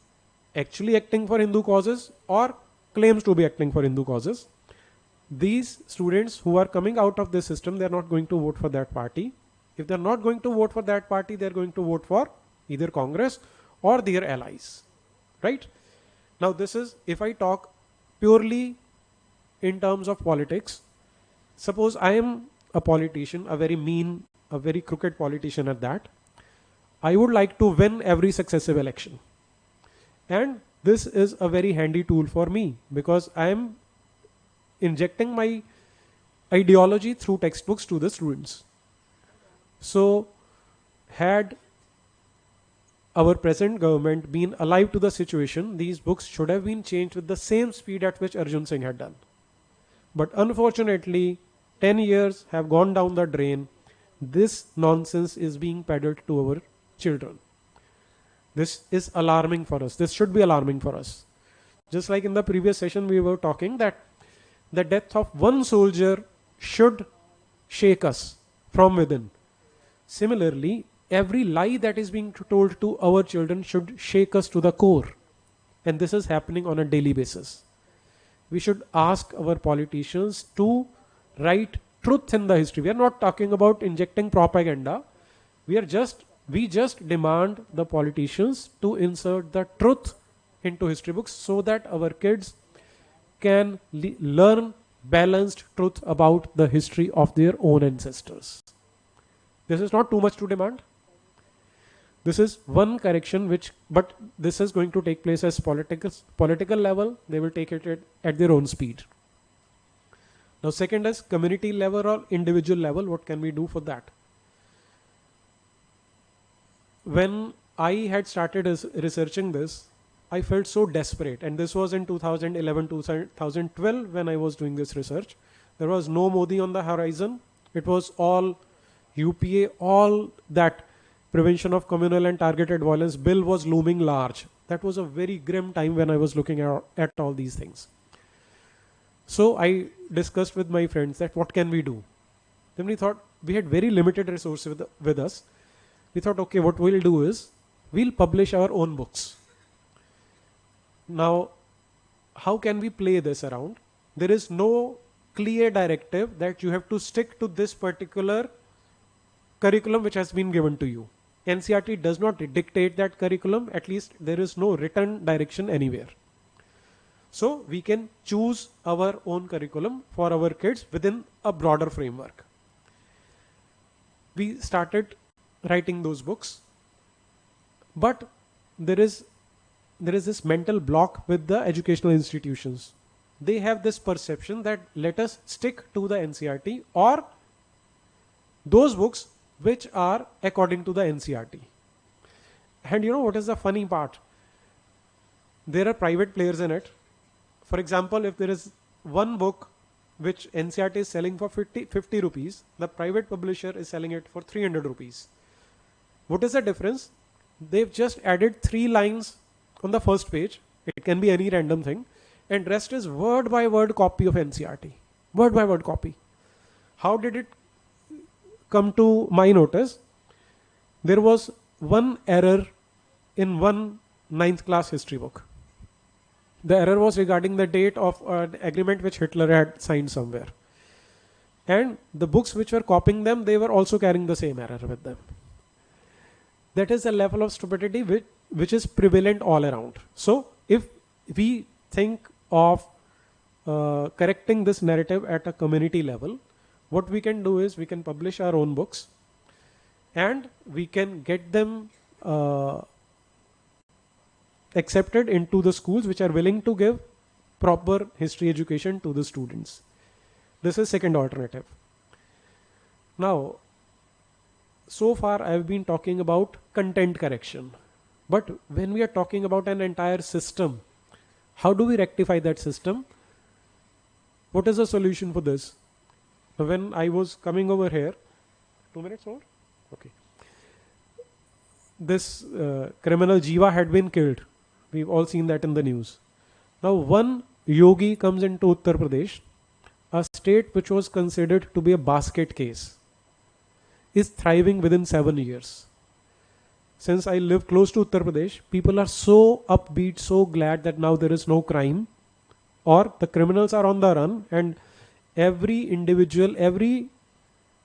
actually acting for Hindu causes or claims to be acting for Hindu causes, these students who are coming out of this system, they are not going to vote for that party. If they are not going to vote for that party, they are going to vote for either Congress or their allies. Right? Now this is, if I talk purely in terms of politics, suppose I am a politician, a very mean, a very crooked politician at that. I would like to win every successive election. And this is a very handy tool for me because I am injecting my ideology through textbooks to the students. So had our present government been alive to the situation, these books should have been changed with the same speed at which Arjun Singh had done. But unfortunately, 10 years have gone down the drain. This nonsense is being peddled to our children. This is alarming for us. This should be alarming for us. Just like in the previous session, we were talking that the death of one soldier should shake us from within. Similarly, every lie that is being told to our children should shake us to the core. And this is happening on a daily basis. We should ask our politicians to write truth in the history. We are not talking about injecting propaganda. We just demand the politicians to insert the truth into history books so that our kids can learn balanced truth about the history of their own ancestors. This is not too much to demand. This is one correction but this is going to take place as political level. They will take it at their own speed. Now second is community level or individual level. What can we do for that? When I had started researching this, I felt so desperate, and this was in 2011, 2012 when I was doing this research. There was no Modi on the horizon. It was all UPA, all that Prevention of Communal and Targeted Violence bill was looming large. That was a very grim time when I was looking at all these things. So I discussed with my friends that what can we do? Then we thought we had very limited resources with us. We thought, okay, what we'll do is we'll publish our own books. Now, how can we play this around? There is no clear directive that you have to stick to this particular curriculum which has been given to you. NCERT does not dictate that curriculum. At least there is no written direction anywhere. So we can choose our own curriculum for our kids within a broader framework. We started writing those books, but there is this mental block with the educational institutions. They have this perception that let us stick to the NCERT or those books which are according to the NCERT. And you know what is the funny part? There are private players in it. For example, if there is one book which NCERT is selling for 50 rupees, the private publisher is selling it for 300 rupees. What is the difference? They've just added 3 lines on the first page. It can be any random thing. And rest is word by word copy of NCERT. Word by word copy. How did it come to my notice? There was one error in one 9th class history book. The error was regarding the date of an agreement which Hitler had signed somewhere. And the books which were copying them, they were also carrying the same error with them. That is a level of stupidity which is prevalent all around. So if we think of correcting this narrative at a community level, what we can do is we can publish our own books and we can get them accepted into the schools which are willing to give proper history education to the students. This is second alternative. Now, so far I have been talking about content correction, but when we are talking about an entire system, how do we rectify that system? What is the solution for this? When I was coming over here, 2 minutes more? Okay. This criminal Jiva had been killed. We've all seen that in the news. Now one yogi comes into Uttar Pradesh, a state which was considered to be a basket case, is thriving within 7 years. Since I live close to Uttar Pradesh, people are so upbeat, so glad that now there is no crime or the criminals are on the run, and every individual, every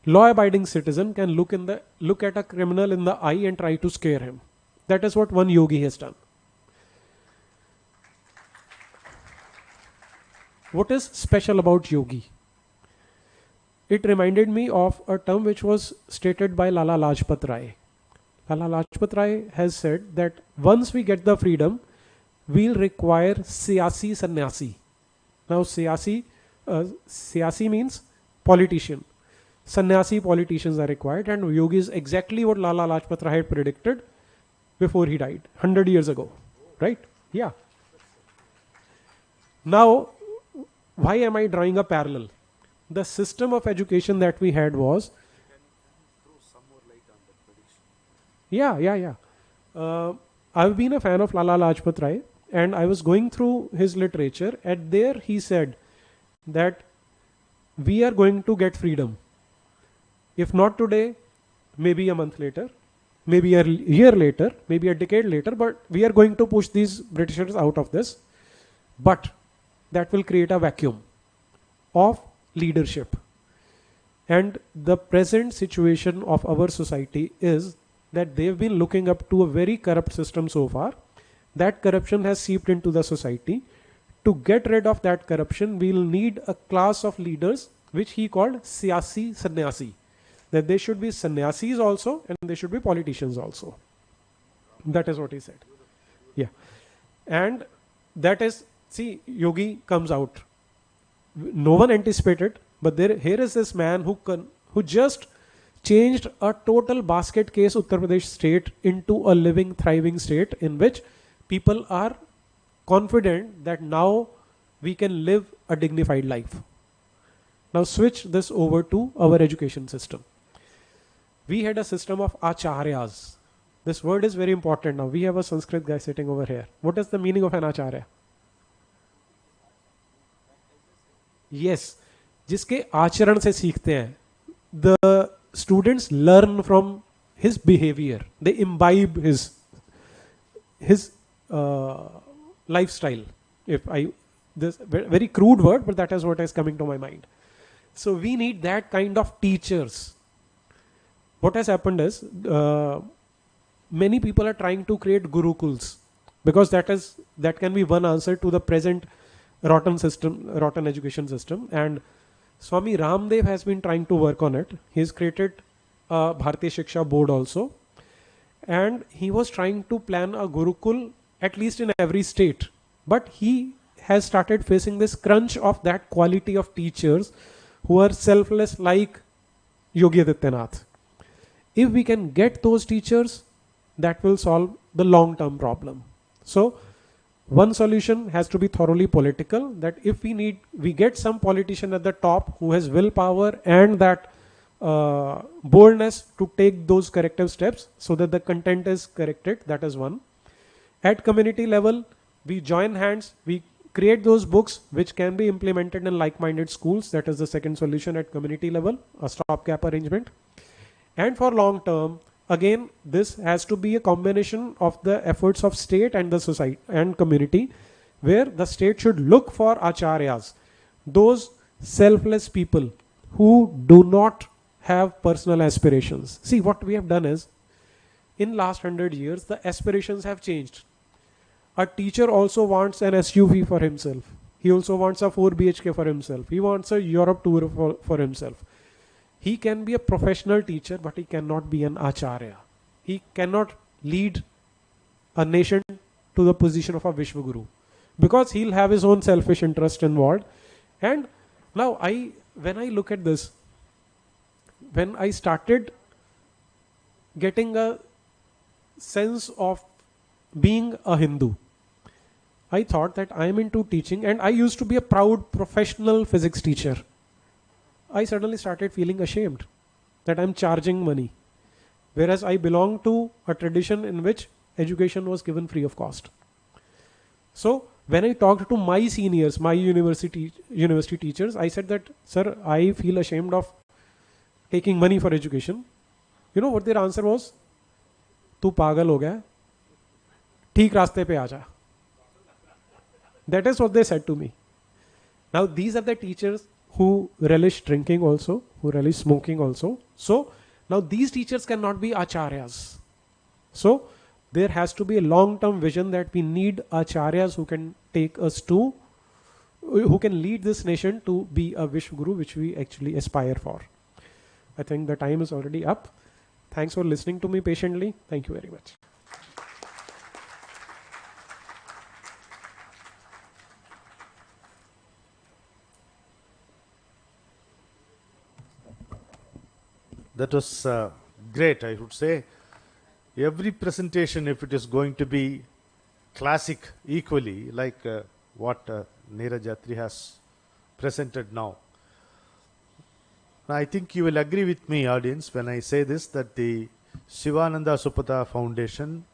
law-abiding citizen can look at a criminal in the eye and try to scare him. That is what one yogi has done. What is special about yogi? It reminded me of a term which was stated by Lala Lajpat Rai. Lala Lajpat Rai has said that once we get the freedom, we'll require siyasi sannyasi. Now siyasi means politician. Sannyasi politicians are required, and yogi is exactly what Lala Lajpat Rai had predicted before he died 100 years ago, right? Yeah. Now, why am I drawing a parallel? The system of education that we had was, I've been a fan of Lala Lajpat Rai, and I was going through his literature, and there he said that we are going to get freedom. If not today, maybe a month later, maybe a year later, maybe a decade later, but we are going to push these Britishers out of this. But that will create a vacuum of leadership. And the present situation of our society is that they've been looking up to a very corrupt system so far. That corruption has seeped into the society. To get rid of that corruption, we'll need a class of leaders which he called siyasi sannyasi. That they should be sannyasis also and they should be politicians also. That is what he said. Yeah. And that is, see, Yogi comes out. No one anticipated, but here is this man who just changed a total basket case Uttar Pradesh state into a living, thriving state in which people are confident that now we can live a dignified life. Now switch this over to our education system. We had a system of acharyas. This word is very important now. We have a Sanskrit guy sitting over here. What is the meaning of an acharya? Yes, जिसके आचरण से सीखते हैं. The students learn from his behavior. They imbibe his lifestyle. This very crude word, but that is what is coming to my mind. So we need that kind of teachers. What has happened is many people are trying to create gurukuls because that can be one answer to the present rotten education system. And Swami Ramdev has been trying to work on it. He has created a Bharatiya Shiksha board also, and he was trying to plan a gurukul at least in every state. But he has started facing this crunch of that quality of teachers who are selfless like Yogi Adityanath. If we can get those teachers, that will solve the long-term problem. So one solution has to be thoroughly political, that if we get some politician at the top who has willpower and that boldness to take those corrective steps so that the content is corrected. That is one. At community level, we join hands, we create those books which can be implemented in like-minded schools. That is the second solution at community level, a stopgap arrangement. And for long term, again, this has to be a combination of the efforts of state and the society and community, where the state should look for acharyas, those selfless people who do not have personal aspirations. See, what we have done is, in last 100 years, the aspirations have changed. A teacher also wants an SUV for himself. He also wants a 4 BHK for himself. He wants a Europe tour for himself. He can be a professional teacher, but he cannot be an acharya. He cannot lead a nation to the position of a Vishwaguru, because he'll have his own selfish interest involved. And now when I look at this, when I started getting a sense of being a Hindu, I thought that I am into teaching, and I used to be a proud professional physics teacher. I suddenly started feeling ashamed that I'm charging money, whereas I belong to a tradition in which education was given free of cost. So when I talked to my seniors, my university teachers, I said that, sir, I feel ashamed of taking money for education. You know what their answer was? तू पागल हो गया, ठीक रास्ते पे आ जा. That is what they said to me. Now these are the teachers who relish drinking also, who relish smoking also. So now these teachers cannot be acharyas. So there has to be a long-term vision that we need acharyas who can take us to, who can lead this nation to be a Vishwaguru, which we actually aspire for. I think the time is already up. Thanks for listening to me patiently. Thank you very much. That was great, I would say. Every presentation, if it is going to be classic equally, like what Neeraj Attri has presented now, I think you will agree with me, audience, when I say this, that the Shivananda Supata Foundation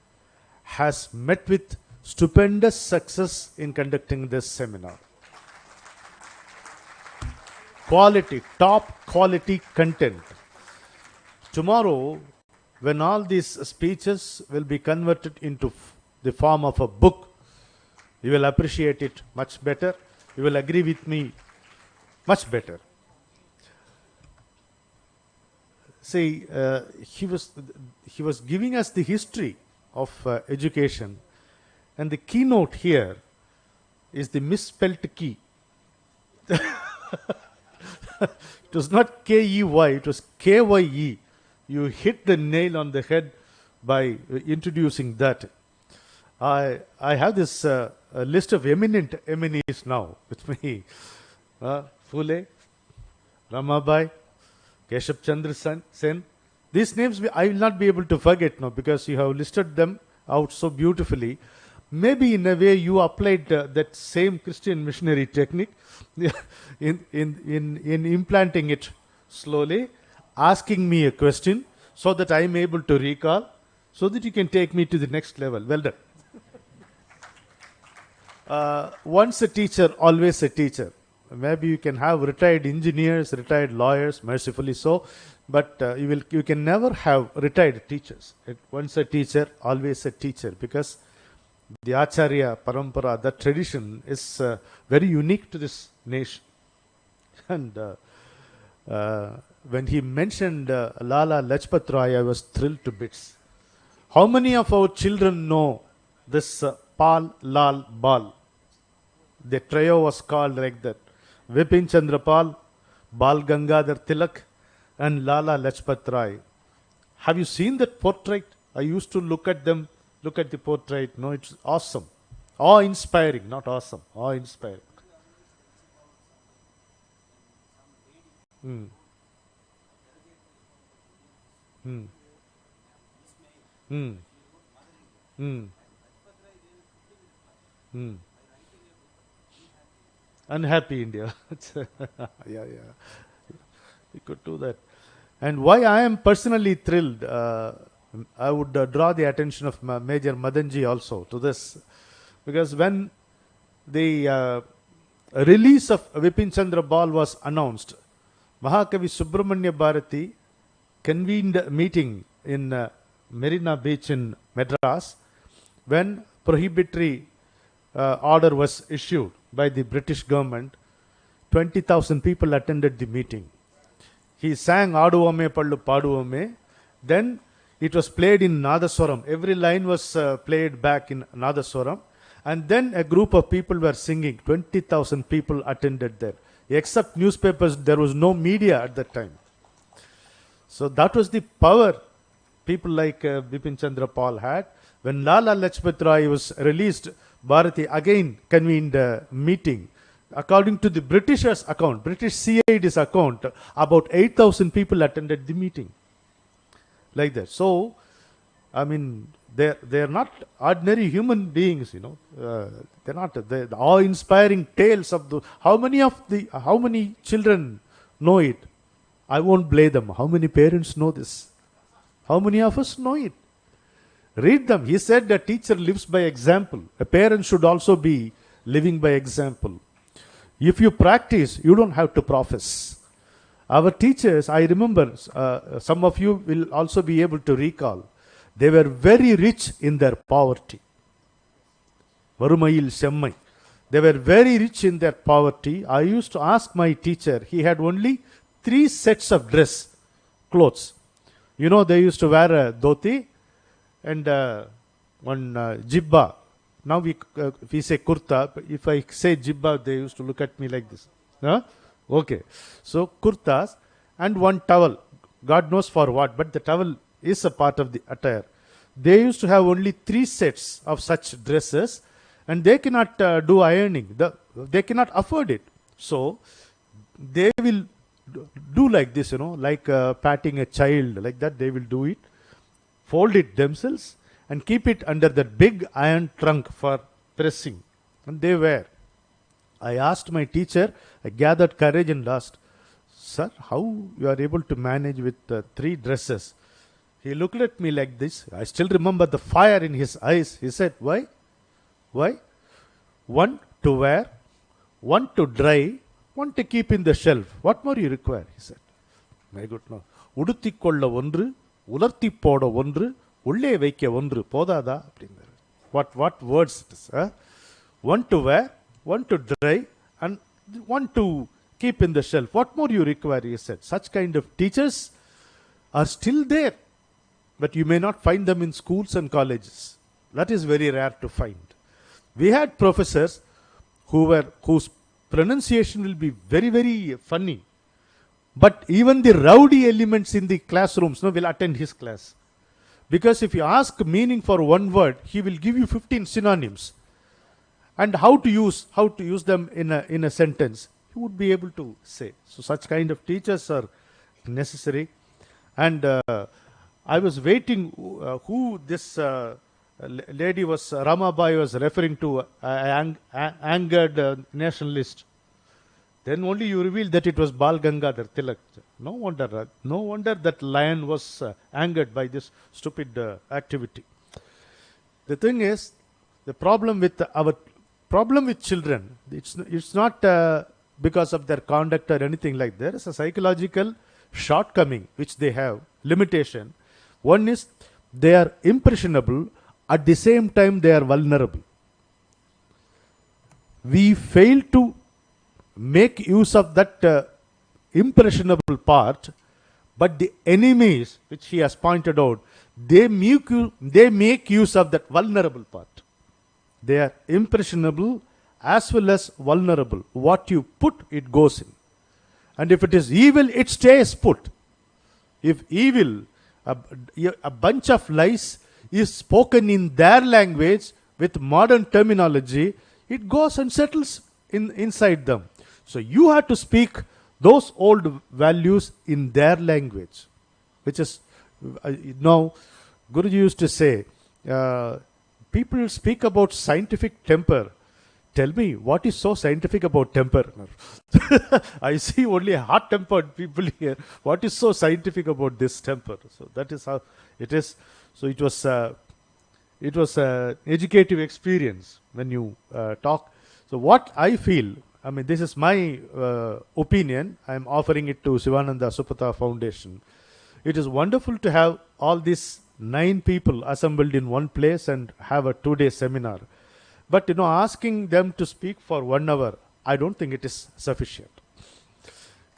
has met with stupendous success in conducting this seminar. Quality, top quality content. Tomorrow, when all these speeches will be converted into the form of a book, you will appreciate it much better. You will agree with me much better. See, he was giving us the history of education, and the keynote here is the misspelt key. It was not K-E-Y, it was K-Y-E. You hit the nail on the head by introducing that. I have this a list of eminent eminees now with me. Phule, Ramabai, Keshav Chandra Sen. These names I will not be able to forget now because you have listed them out so beautifully. Maybe in a way you applied that same Christian missionary technique in implanting it slowly, asking me a question so that I am able to recall, so that you can take me to the next level. Well done. Once a teacher, always a teacher. Maybe you can have retired engineers, retired lawyers, mercifully so, but you can never have retired teachers. Once a teacher, always a teacher, because the Acharya Parampara, that tradition is very unique to this nation. And when he mentioned Lala Lajpat Rai, I was thrilled to bits. How many of our children know this Pal, Lal, Bal? The trio was called like that. Vipin Chandra Pal, Bal Gangadhar Tilak, and Lala Lajpat Rai. Have you seen that portrait? I used to look at them, look at the portrait. No, it's awesome. Awe-inspiring, not awesome. Awe-inspiring. Hmm. Hmm. Hmm. Hmm. Hmm. Unhappy India. Yeah. We could do that. And why I am personally thrilled, I would draw the attention of Major Madanji also to this, because when the release of Vipin Chandra Bal was announced, Mahakavi Subramanya Bharati convened a meeting in Marina Beach in Madras when prohibitory order was issued by the British government. 20,000 people attended the meeting. He sang Aduvame Pallu Paduvame. Then it was played in Nadaswaram. Every line was played back in Nadaswaram. And then a group of people were singing. 20,000 people attended there. Except newspapers, there was no media at that time. So that was the power people like Bipin Chandra Pal had. When Lala Lajpat Rai was released, Bharati again convened a meeting. According to the Britishers' account, British CID's account, about 8,000 people attended the meeting. Like that. So, I mean, they're not ordinary human beings, you know. They're not the awe-inspiring tales of the. How many children know it? I won't blame them. How many parents know this? How many of us know it? Read them. He said a teacher lives by example. A parent should also be living by example. If you practice, you don't have to profess. Our teachers, I remember, some of you will also be able to recall, they were very rich in their poverty. Varumayil Semmai. They were very rich in their poverty. I used to ask my teacher, he had only 3 sets of clothes. You know, they used to wear a dhoti and one jibba. Now we say kurta. If I say jibba, they used to look at me like this. Huh? Okay. So kurtas and one towel. God knows for what, but the towel is a part of the attire. They used to have only 3 sets of such dresses, and they cannot do ironing. They cannot afford it. So they will do like this, you know, like patting a child, like that they will do it. Fold it themselves and keep it under that big iron trunk for pressing. And they wear. I asked my teacher, I gathered courage and asked, sir, how you are able to manage with 3 dresses? He looked at me like this. I still remember the fire in his eyes. He said, why? Why? 1 to wear, 1 to dry, 1 to keep in the shelf. What more you require? He said. My goodness. உடுத்திக்கொள்ள ஒன்று உலர்த்தி போட ஒன்று உள்ளே வைக்க ஒன்று போதாதா அப்படிங்கிறார். What words it is? 1 to wear, 1 to dry, and 1 to keep in the shelf. What more you require? He said. Such kind of teachers are still there, but you may not find them in schools and colleges. That is very rare to find. We had professors whose pronunciation will be very, very funny. But even the rowdy elements in the classrooms will attend his class. Because if you ask meaning for one word, he will give you 15 synonyms. And how to use them in a sentence, he would be able to say. So such kind of teachers are necessary. And I was waiting who this lady was, Ramabai was referring to, angered nationalist. Then only you revealed that it was Bal Gangadhar Tilak. No wonder that lion was angered by this stupid activity. The thing is, the problem with children, it's not because of their conduct or anything like that. There is a psychological shortcoming which they have, limitation. One is they are impressionable, at the same time they are vulnerable. We fail to make use of that impressionable part, but the enemies, which he has pointed out, they make use of that vulnerable part. They are impressionable as well as vulnerable. What you put, it goes in. And if it is evil, it stays put. If evil, a bunch of lies is spoken in their language with modern terminology, it goes and settles inside them. So you have to speak those old values in their language, which is, now, Guruji used to say, people speak about scientific temper. Tell me, what is so scientific about temper? I see only hot-tempered people here. What is so scientific about this temper? So that is how it is. So it was an educative experience when you talk. So what I feel, I mean, this is my opinion. I am offering it to Sivananda Supata Foundation. It is wonderful to have all these 9 people assembled in one place and have a 2-day seminar. But, asking them to speak for 1 hour, I don't think it is sufficient.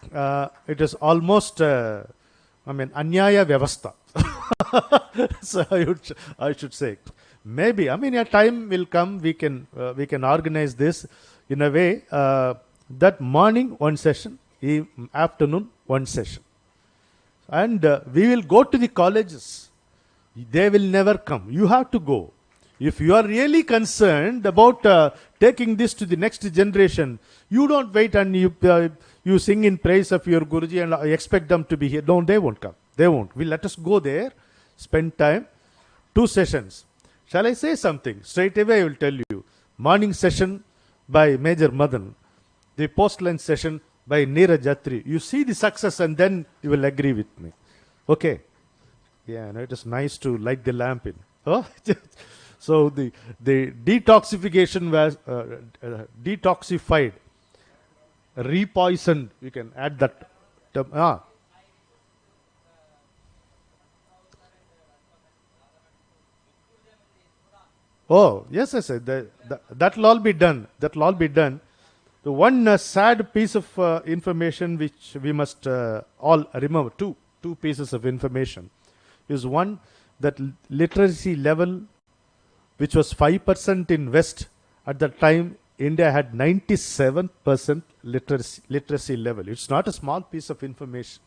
It is almost, anyaya vyavastha. So I should say, maybe, a time will come, we can organize this in a way that morning 1 session, afternoon 1 session. And we will go to the colleges. They will never come. You have to go. If you are really concerned about taking this to the next generation, you don't wait and you sing in praise of your Guruji and expect them to be here. No, they won't come. They won't. Let us go there, spend time, 2 sessions. Shall I say something? Straight away I will tell you. Morning session by Major Madan, the post-lunch session by Neeraj Jatri. You see the success and then you will agree with me. Okay. Yeah, it is nice to light the lamp in. Oh? So the detoxification was detoxified, repoisoned. You can add that term. Oh, yes. That will all be done. That will all be done. The one sad piece of information which we must all remember, two pieces of information, is one, that literacy level, which was 5% in West at the time, India had 97% literacy level. It's not a small piece of information.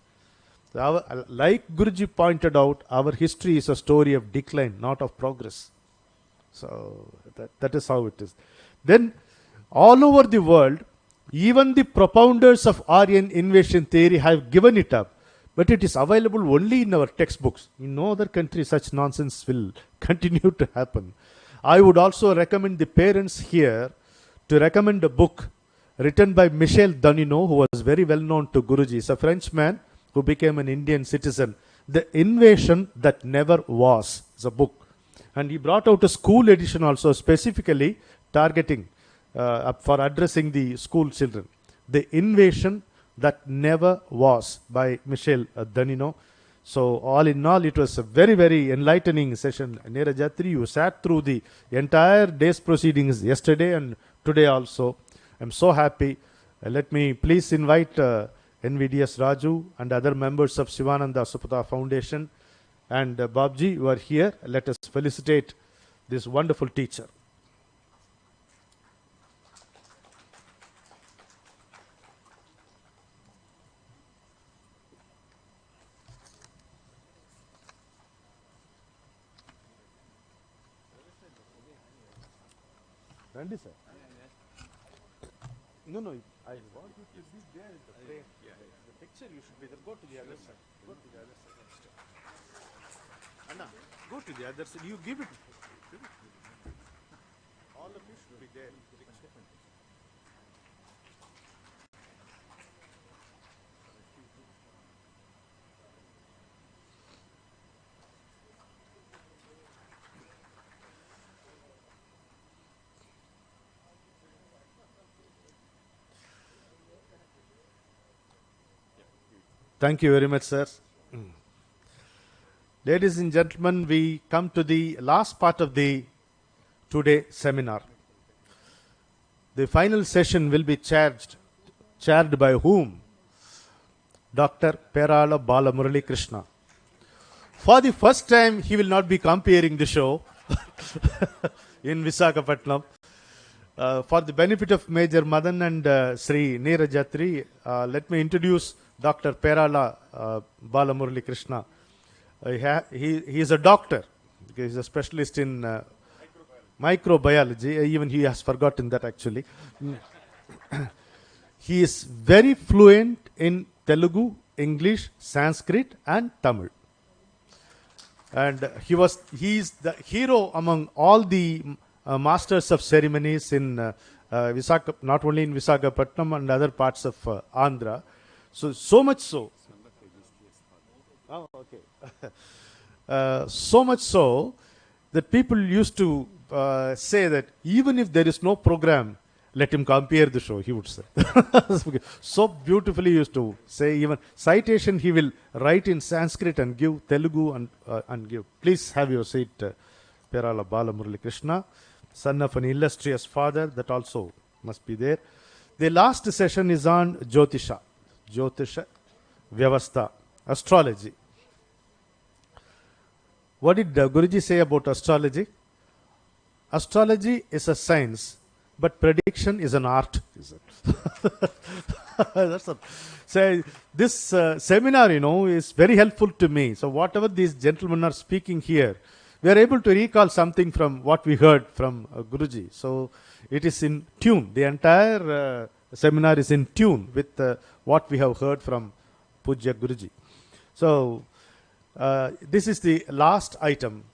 Like Guruji pointed out, our history is a story of decline, not of progress. So that is how it is. Then all over the world, even the propounders of Aryan invasion theory have given it up. But it is available only in our textbooks. In no other country such nonsense will continue to happen. I would also recommend the parents here to recommend a book written by Michel Danino, who was very well known to Guruji. He's a Frenchman who became an Indian citizen. The Invasion That Never Was is a book. And he brought out a school edition also, specifically targeting for addressing the school children. The Invasion That Never Was by Michel Danino. So all in all, it was a very, very enlightening session. Neeraj Jatri, you sat through the entire day's proceedings yesterday and today also. I'm so happy. Let me please invite NVDS Raju and other members of Sivananda Supata Foundation. And Babji, you are here. Let us felicitate this wonderful teacher. Randy sir. No, no, I want you to be there in the frame. The picture you should be there. Go to the other side. Go to the other side next. Anna, go to the other side. You give it. Give it. All of you should be there in the picture. Thank you very much, sir. Ladies and gentlemen, we come to the last part of the today seminar. The final session will be chaired by whom? Dr. Perala Balamurali Krishna. For the first time, he will not be comparing the show in Visakhapatnam. For the benefit of Major Madan and Sri Neerajatri, let me introduce Dr. Perala Balamurali Krishna. He is a doctor. He is a specialist in microbiology. Even he has forgotten that actually. He is very fluent in Telugu, English, Sanskrit and Tamil. And he is the hero among all the masters of ceremonies in not only in Visakhapatnam and other parts of Andhra. So much so. Oh, okay. So much so that people used to say that even if there is no program, let him compare the show, he would say. So beautifully used to say, even citation he will write in Sanskrit and give Telugu and give. Please have your seat, Perala Balamurali Krishna, son of an illustrious father, that also must be there. The last session is on Jyotisha Vyavastha, astrology. What did Guruji say about astrology? Astrology is a science, but prediction is an art. That's a, so this seminar, is very helpful to me. So whatever these gentlemen are speaking here, we are able to recall something from what we heard from Guruji. So it is in tune. The entire seminar is in tune with what we have heard from Pujya Guruji. So this is the last item.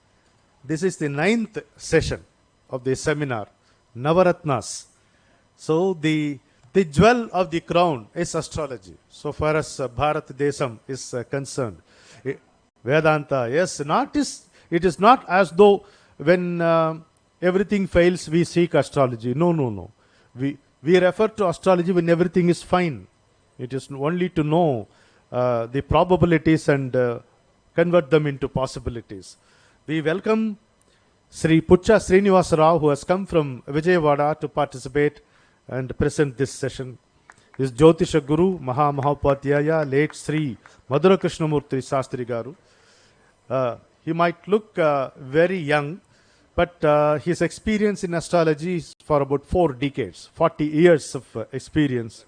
This is the 9th session of the seminar, Navaratnas. So the jewel of the crown is astrology. So far as Bharat Desam is concerned, Vedanta, yes, it is not as though when everything fails we seek astrology. No. We refer to astrology when everything is fine. It is only to know the probabilities and convert them into possibilities. We welcome Sri Pucha Srinivasa Rao, who has come from Vijayawada to participate and present this session. His Jyotisha Guru, Mahapatyaya, late Sri Madhura Krishnamurti Sastri Garu. He might look very young, but his experience in astrology is for about 4 decades, 40 years of experience.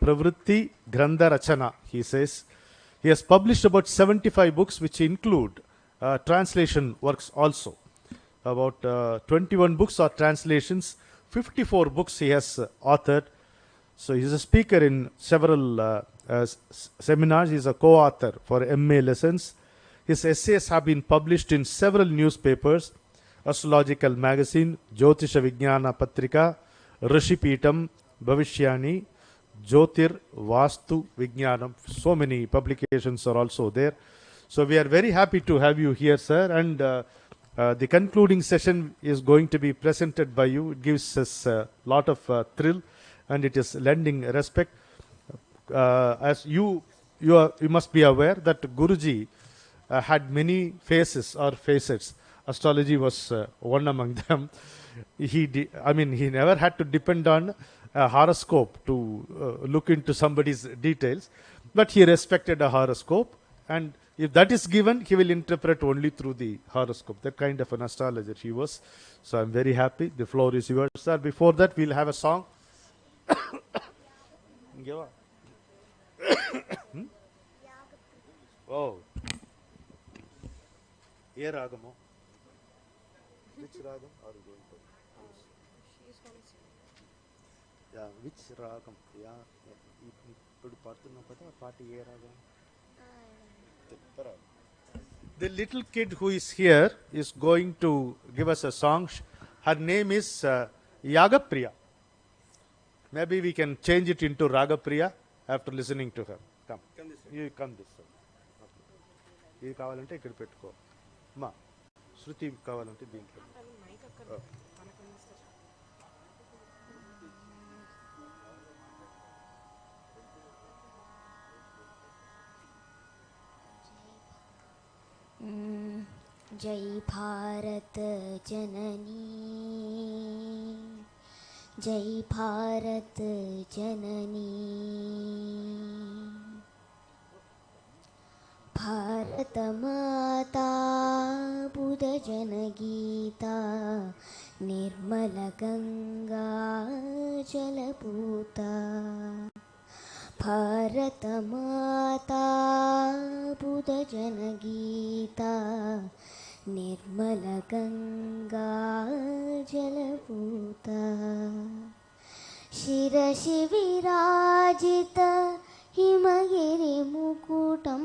Pravritti Grandha Rachana, he says. He has published about 75 books, which include translation works also. About 21 books are translations, 54 books he has authored. So he is a speaker in several seminars. He is a co-author for MA lessons. His essays have been published in several newspapers, Astrological Magazine, Jyotisha Vijnana Patrika, Rishi Pitam, Bhavishyani, Jyotir Vastu Vijnanam. So many publications are also there. So we are very happy to have you here, sir. And the concluding session is going to be presented by you. It gives us a lot of thrill, and it is lending respect. As you must be aware that Guruji had many faces or facets. Astrology was one among them. He never had to depend on a horoscope to look into somebody's details, but he respected a horoscope, and if that is given, he will interpret only through the horoscope. That kind of an astrologer he was. So I'm very happy. The floor is yours, sir. Before that, we'll have a song. Oh. Here, Ragamo. Which Ragam are you going to? Which రాగం ఇప్పుడు పాడుతున్నాం కదా పాట ఏ రాగం? The little kid who is here is going to give us a song. Her name is Yagapriya. Maybe we can change it into Ragapriya after listening to her. Come. You come this way. ఇది కావాలంటే ఇక్కడ పెట్టుకో మా శృతి కావాలంటే దీంట్లో. जय भारत जननी, जय भारत जननी, भारत माता बुध जन गीता, निर्मल गंगा जलपूता, भारत माता बुध जन गीता, निर्मल गंगा जलपूता, शिरसि विराजित हिमगिरि मुकुटं,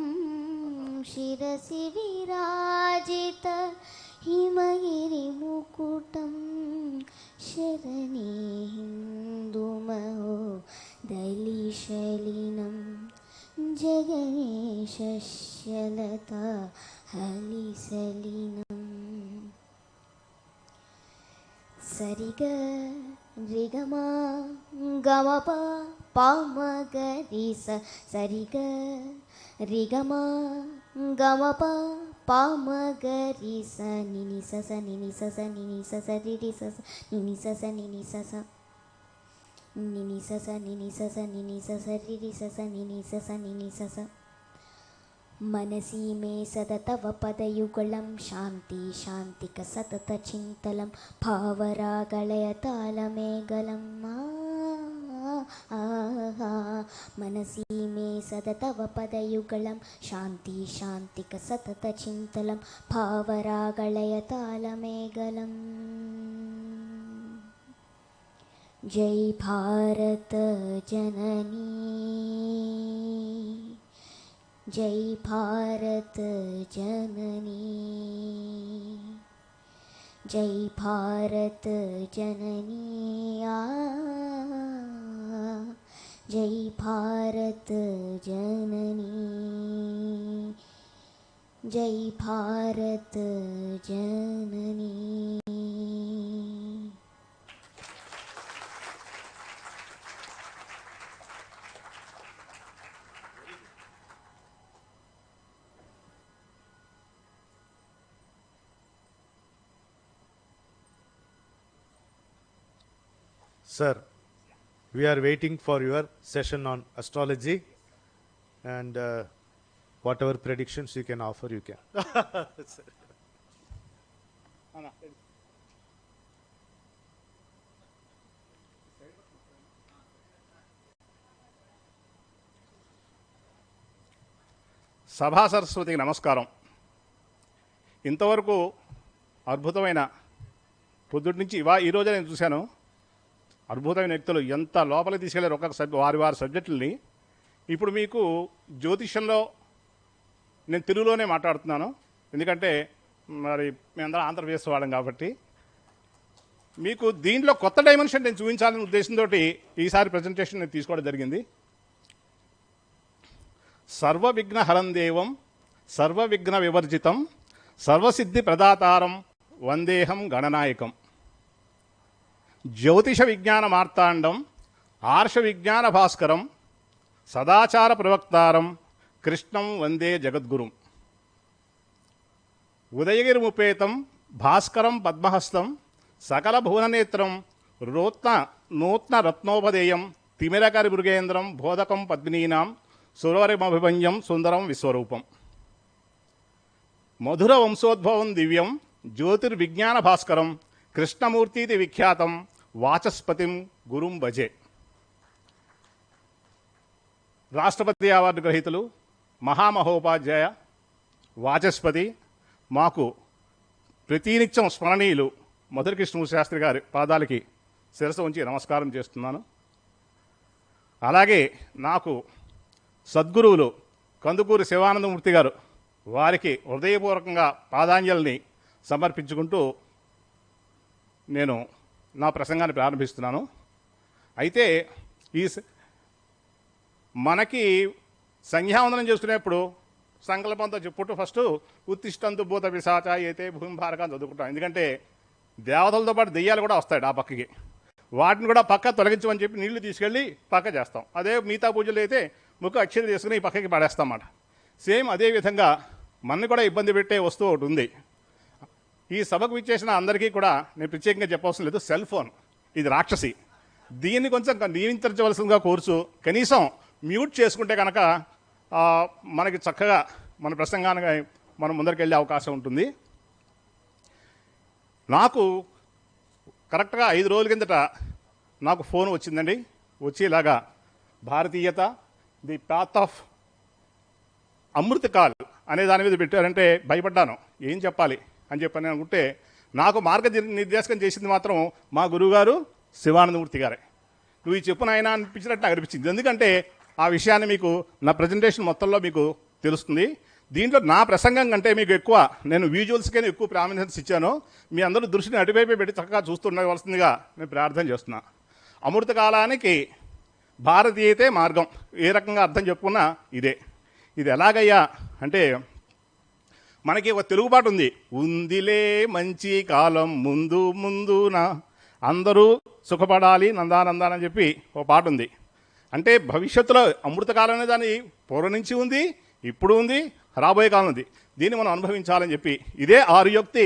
शिरसि विराजित हिमगिरि मुकुटं, शरणे हिन्दुमहो दलिशलिनं, जगनेशलता हलिसलिनं, सरिग रिगमा गमप पामगरिस, सरिग रिगमा गमप पामगरिस, निनि सस निनि सस निनि सस रिरि सस निनि सस निनि सस निनि सस निनि सस निनि सस रिरि सस निनि सस निनि सस, मनसि मे सदतव पदयुगलं, शान्ति शान्तिक सतत चिन्तलं, भावरागलय तालमेगलं, मनसि मे सदतव पदयुगलं, शान्ति शान्तिक सतत चिन्तलं, भावरागलय तालमेगलं, जय भारत जननी, जय भारत जननी, जय भारत जननी, जय भारत जननी, जय भारत जननी. Sir, we are waiting for your session on astrology, and whatever predictions you can offer, you can. సభా సరస్వతికి నమస్కారం. ఇంతవరకు అద్భుతమైన పొద్దుటి నుంచి ఈరోజే నేను చూశాను. అద్భుతమైన వ్యక్తులు ఎంత లోపలికి తీసుకెళ్లారు ఒక్కొక్క వారి సబ్జెక్టుల్ని. ఇప్పుడు మీకు జ్యోతిష్యంలో నేను తెలుగులోనే మాట్లాడుతున్నాను, ఎందుకంటే మరి మేమందరం ఆంధ్రప్రదేశ్ వాళ్ళం కాబట్టి. మీకు దీంట్లో కొత్త డైమెన్షన్ నేను చూపించాలనే ఉద్దేశంతో ఈసారి ప్రజెంటేషన్ నేను తీసుకోవడం జరిగింది. సర్వవిఘ్న హరం దేవం, సర్వవిఘ్న వివర్జితం, సర్వసిద్ధి ప్రదాతారం, వందేహం గణనాయకం. జ్యోతిష విజ్ఞాన మార్తాండం, ఆర్ష విజ్ఞాన భాస్కరం, సదాచార ప్రవక్తారం, కృష్ణం వందే జగద్గురుం. ఉదయగిరి ముపేతం, భాస్కరం పద్మహస్తం, సకల భువననేత్రం, నూత్న రత్నోపదేయం, తిమిరకరి మృగేంద్రం, బోధకం పద్మినీనాం, సురవరిమభిభంజం, సుందరం విశ్వరూపం. మధుర వంశోద్భవం దివ్యం, జ్యోతిర్విజ్ఞాన భాస్కరం, కృష్ణమూర్తీతి విఖ్యాతం, వాచస్పతిం గురుం భజే. రాష్ట్రపతి అవార్డు గ్రహీతలు, మహామహోపాధ్యాయ, వాచస్పతి, మాకు ప్రతినిత్యం స్మరణీయులు మధుర కృష్ణమూర్తి శాస్త్రి గారి పాదాలకి శిరస్సు ఉంచి నమస్కారం చేస్తున్నాను. అలాగే నాకు సద్గురువులు కందుకూరి శివానందమూర్తి గారు, వారికి హృదయపూర్వకంగా పాదాంజలిని సమర్పించుకుంటూ నేను నా ప్రసంగాన్ని ప్రారంభిస్తున్నాను. అయితే మనకి సంధ్యావందనం చేసుకునేప్పుడు సంకల్పంతో చెప్పుకుంటూ ఫస్ట్ ఉత్తిష్టంతు భూత పిశాచ అయితే భూమి భారక అని చదువుకుంటాం. ఎందుకంటే దేవతలతో పాటు దెయ్యాలు కూడా వస్తాయి ఆ పక్కకి, వాటిని కూడా పక్క తొలగించమని చెప్పి నీళ్లు తీసుకెళ్ళి పక్క చేస్తాం. అదే మిగతా పూజలు అయితే ముఖ అక్షర తీసుకుని ఈ పక్కకి పడేస్తాం అన్నమాట. సేమ్ అదే విధంగా మనని కూడా ఇబ్బంది పెట్టే వస్తువు ఒకటి ఉంది. ఈ సభకు విచ్చేసిన అందరికీ కూడా నేను ప్రత్యేకంగా చెప్పవలసిన లేదు, సెల్ ఫోన్ ఇది రాక్షసి. దీన్ని కొంచెం నియంత్రించవలసిందిగా కోర్సు కనీసం మ్యూట్ చేసుకుంటే కనుక మనకి చక్కగా మన ప్రసంగానికి మనం ముందరికి అవకాశం ఉంటుంది. నాకు కరెక్ట్గా 5 రోజుల కిందట నాకు ఫోన్ వచ్చిందండి. వచ్చి ఇలాగా భారతీయత ది పాత్ ఆఫ్ అమృతకాల్ అనే దాని మీద పెట్టారంటే భయపడ్డాను, ఏం చెప్పాలి అని చెప్పని అనుకుంటే నాకు మార్గనిర్దేశకం చేసింది మాత్రం మా గురువుగారు శివానందమూర్తి గారే. నువ్వు ఈ చెప్పు నాయన అనిపించినట్టు నాకు అనిపించింది. ఎందుకంటే ఆ విషయాన్ని మీకు నా ప్రజెంటేషన్ మొత్తంలో మీకు తెలుస్తుంది. దీంట్లో నా ప్రసంగం కంటే మీకు ఎక్కువ నేను విజువల్స్కే ఎక్కువ ప్రాముఖ్యత ఇచ్చాను. మీ అందరూ దృష్టిని అటువైపే పెట్టి చక్కగా చూస్తుండవలసిందిగా నేను ప్రార్థన చేస్తున్నా. అమృత కాలానికి భారతీయతే మార్గం ఏ రకంగా అర్థం చెప్పుకున్నా ఇదే. ఇది ఎలాగయ్యా అంటే మనకి ఒక తెలుగు పాట ఉంది, ఉందిలే మంచి కాలం ముందు ముందున అందరూ సుఖపడాలి నందానందాన్ అని చెప్పి ఒక పాట ఉంది. అంటే భవిష్యత్తులో అమృతకాలం అనే దాని పూర్వం నుంచి ఉంది, ఇప్పుడు ఉంది, రాబోయే కాలం ఉంది. దీన్ని మనం అనుభవించాలని చెప్పి ఇదే ఆర్యోక్తి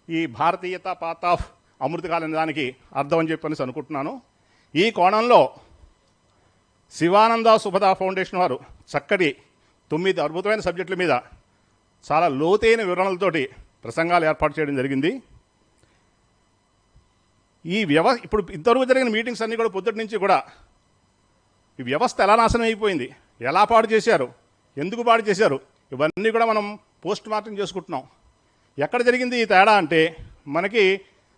ఈ భారతీయత పాత్ ఆఫ్ అమృతకాలం అనే దానికి అర్థం అని చెప్పి అనుకుంటున్నాను. ఈ కోణంలో శివానంద సుభద ఫౌండేషన్ వారు చక్కటి 9 అద్భుతమైన సబ్జెక్టుల మీద చాలా లోతైన వివరణలతోటి ప్రసంగాలు ఏర్పాటు చేయడం జరిగింది. ఈ ఇప్పుడు ఇంతవరకు జరిగిన మీటింగ్స్ అన్నీ కూడా పొద్దుటి నుంచి కూడా ఈ వ్యవస్థ ఎలా నాశనం అయిపోయింది, ఎలా పాడు చేశారు, ఎందుకు పాడు చేశారు, ఇవన్నీ కూడా మనం పోస్ట్ మార్టం చేసుకుంటున్నాం. ఎక్కడ జరిగింది ఈ తేడా అంటే మనకి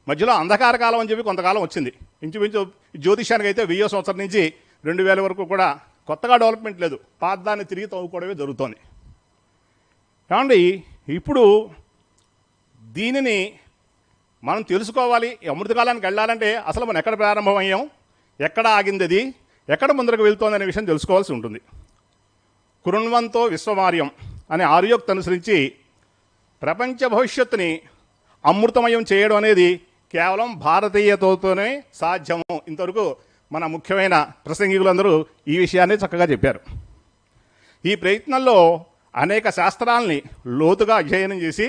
మధ్యలో అంధకార కాలం అని చెప్పి కొంతకాలం వచ్చింది. ఇంచుమించు జ్యోతిషానికి అయితే 1000 సంవత్సరం నుంచి 2000 వరకు కూడా కొత్తగా డెవలప్మెంట్ లేదు, పాదాన్ని తిరిగి తవ్వుకోవడమే జరుగుతోంది. కాబట్టి ఇప్పుడు దీనిని మనం తెలుసుకోవాలి. అమృతకాలానికి వెళ్ళాలంటే అసలు మనం ఎక్కడ ప్రారంభమయ్యాం, ఎక్కడ ఆగింది, అది ఎక్కడ ముందరకు వెళ్తోంది అనే విషయం తెలుసుకోవాల్సి ఉంటుంది. కృణ్వంతో విశ్వమార్యం అనే ఆర్యోక్తి అనుసరించి ప్రపంచ భవిష్యత్తుని అమృతమయం చేయడం అనేది కేవలం భారతీయతతోనే సాధ్యము. ఇంతవరకు మన ముఖ్యమైన ప్రసంగికులందరూ ఈ విషయాన్ని చక్కగా చెప్పారు. ఈ ప్రయత్నంలో అనేక శాస్త్రాలని లోతుగా అధ్యయనం చేసి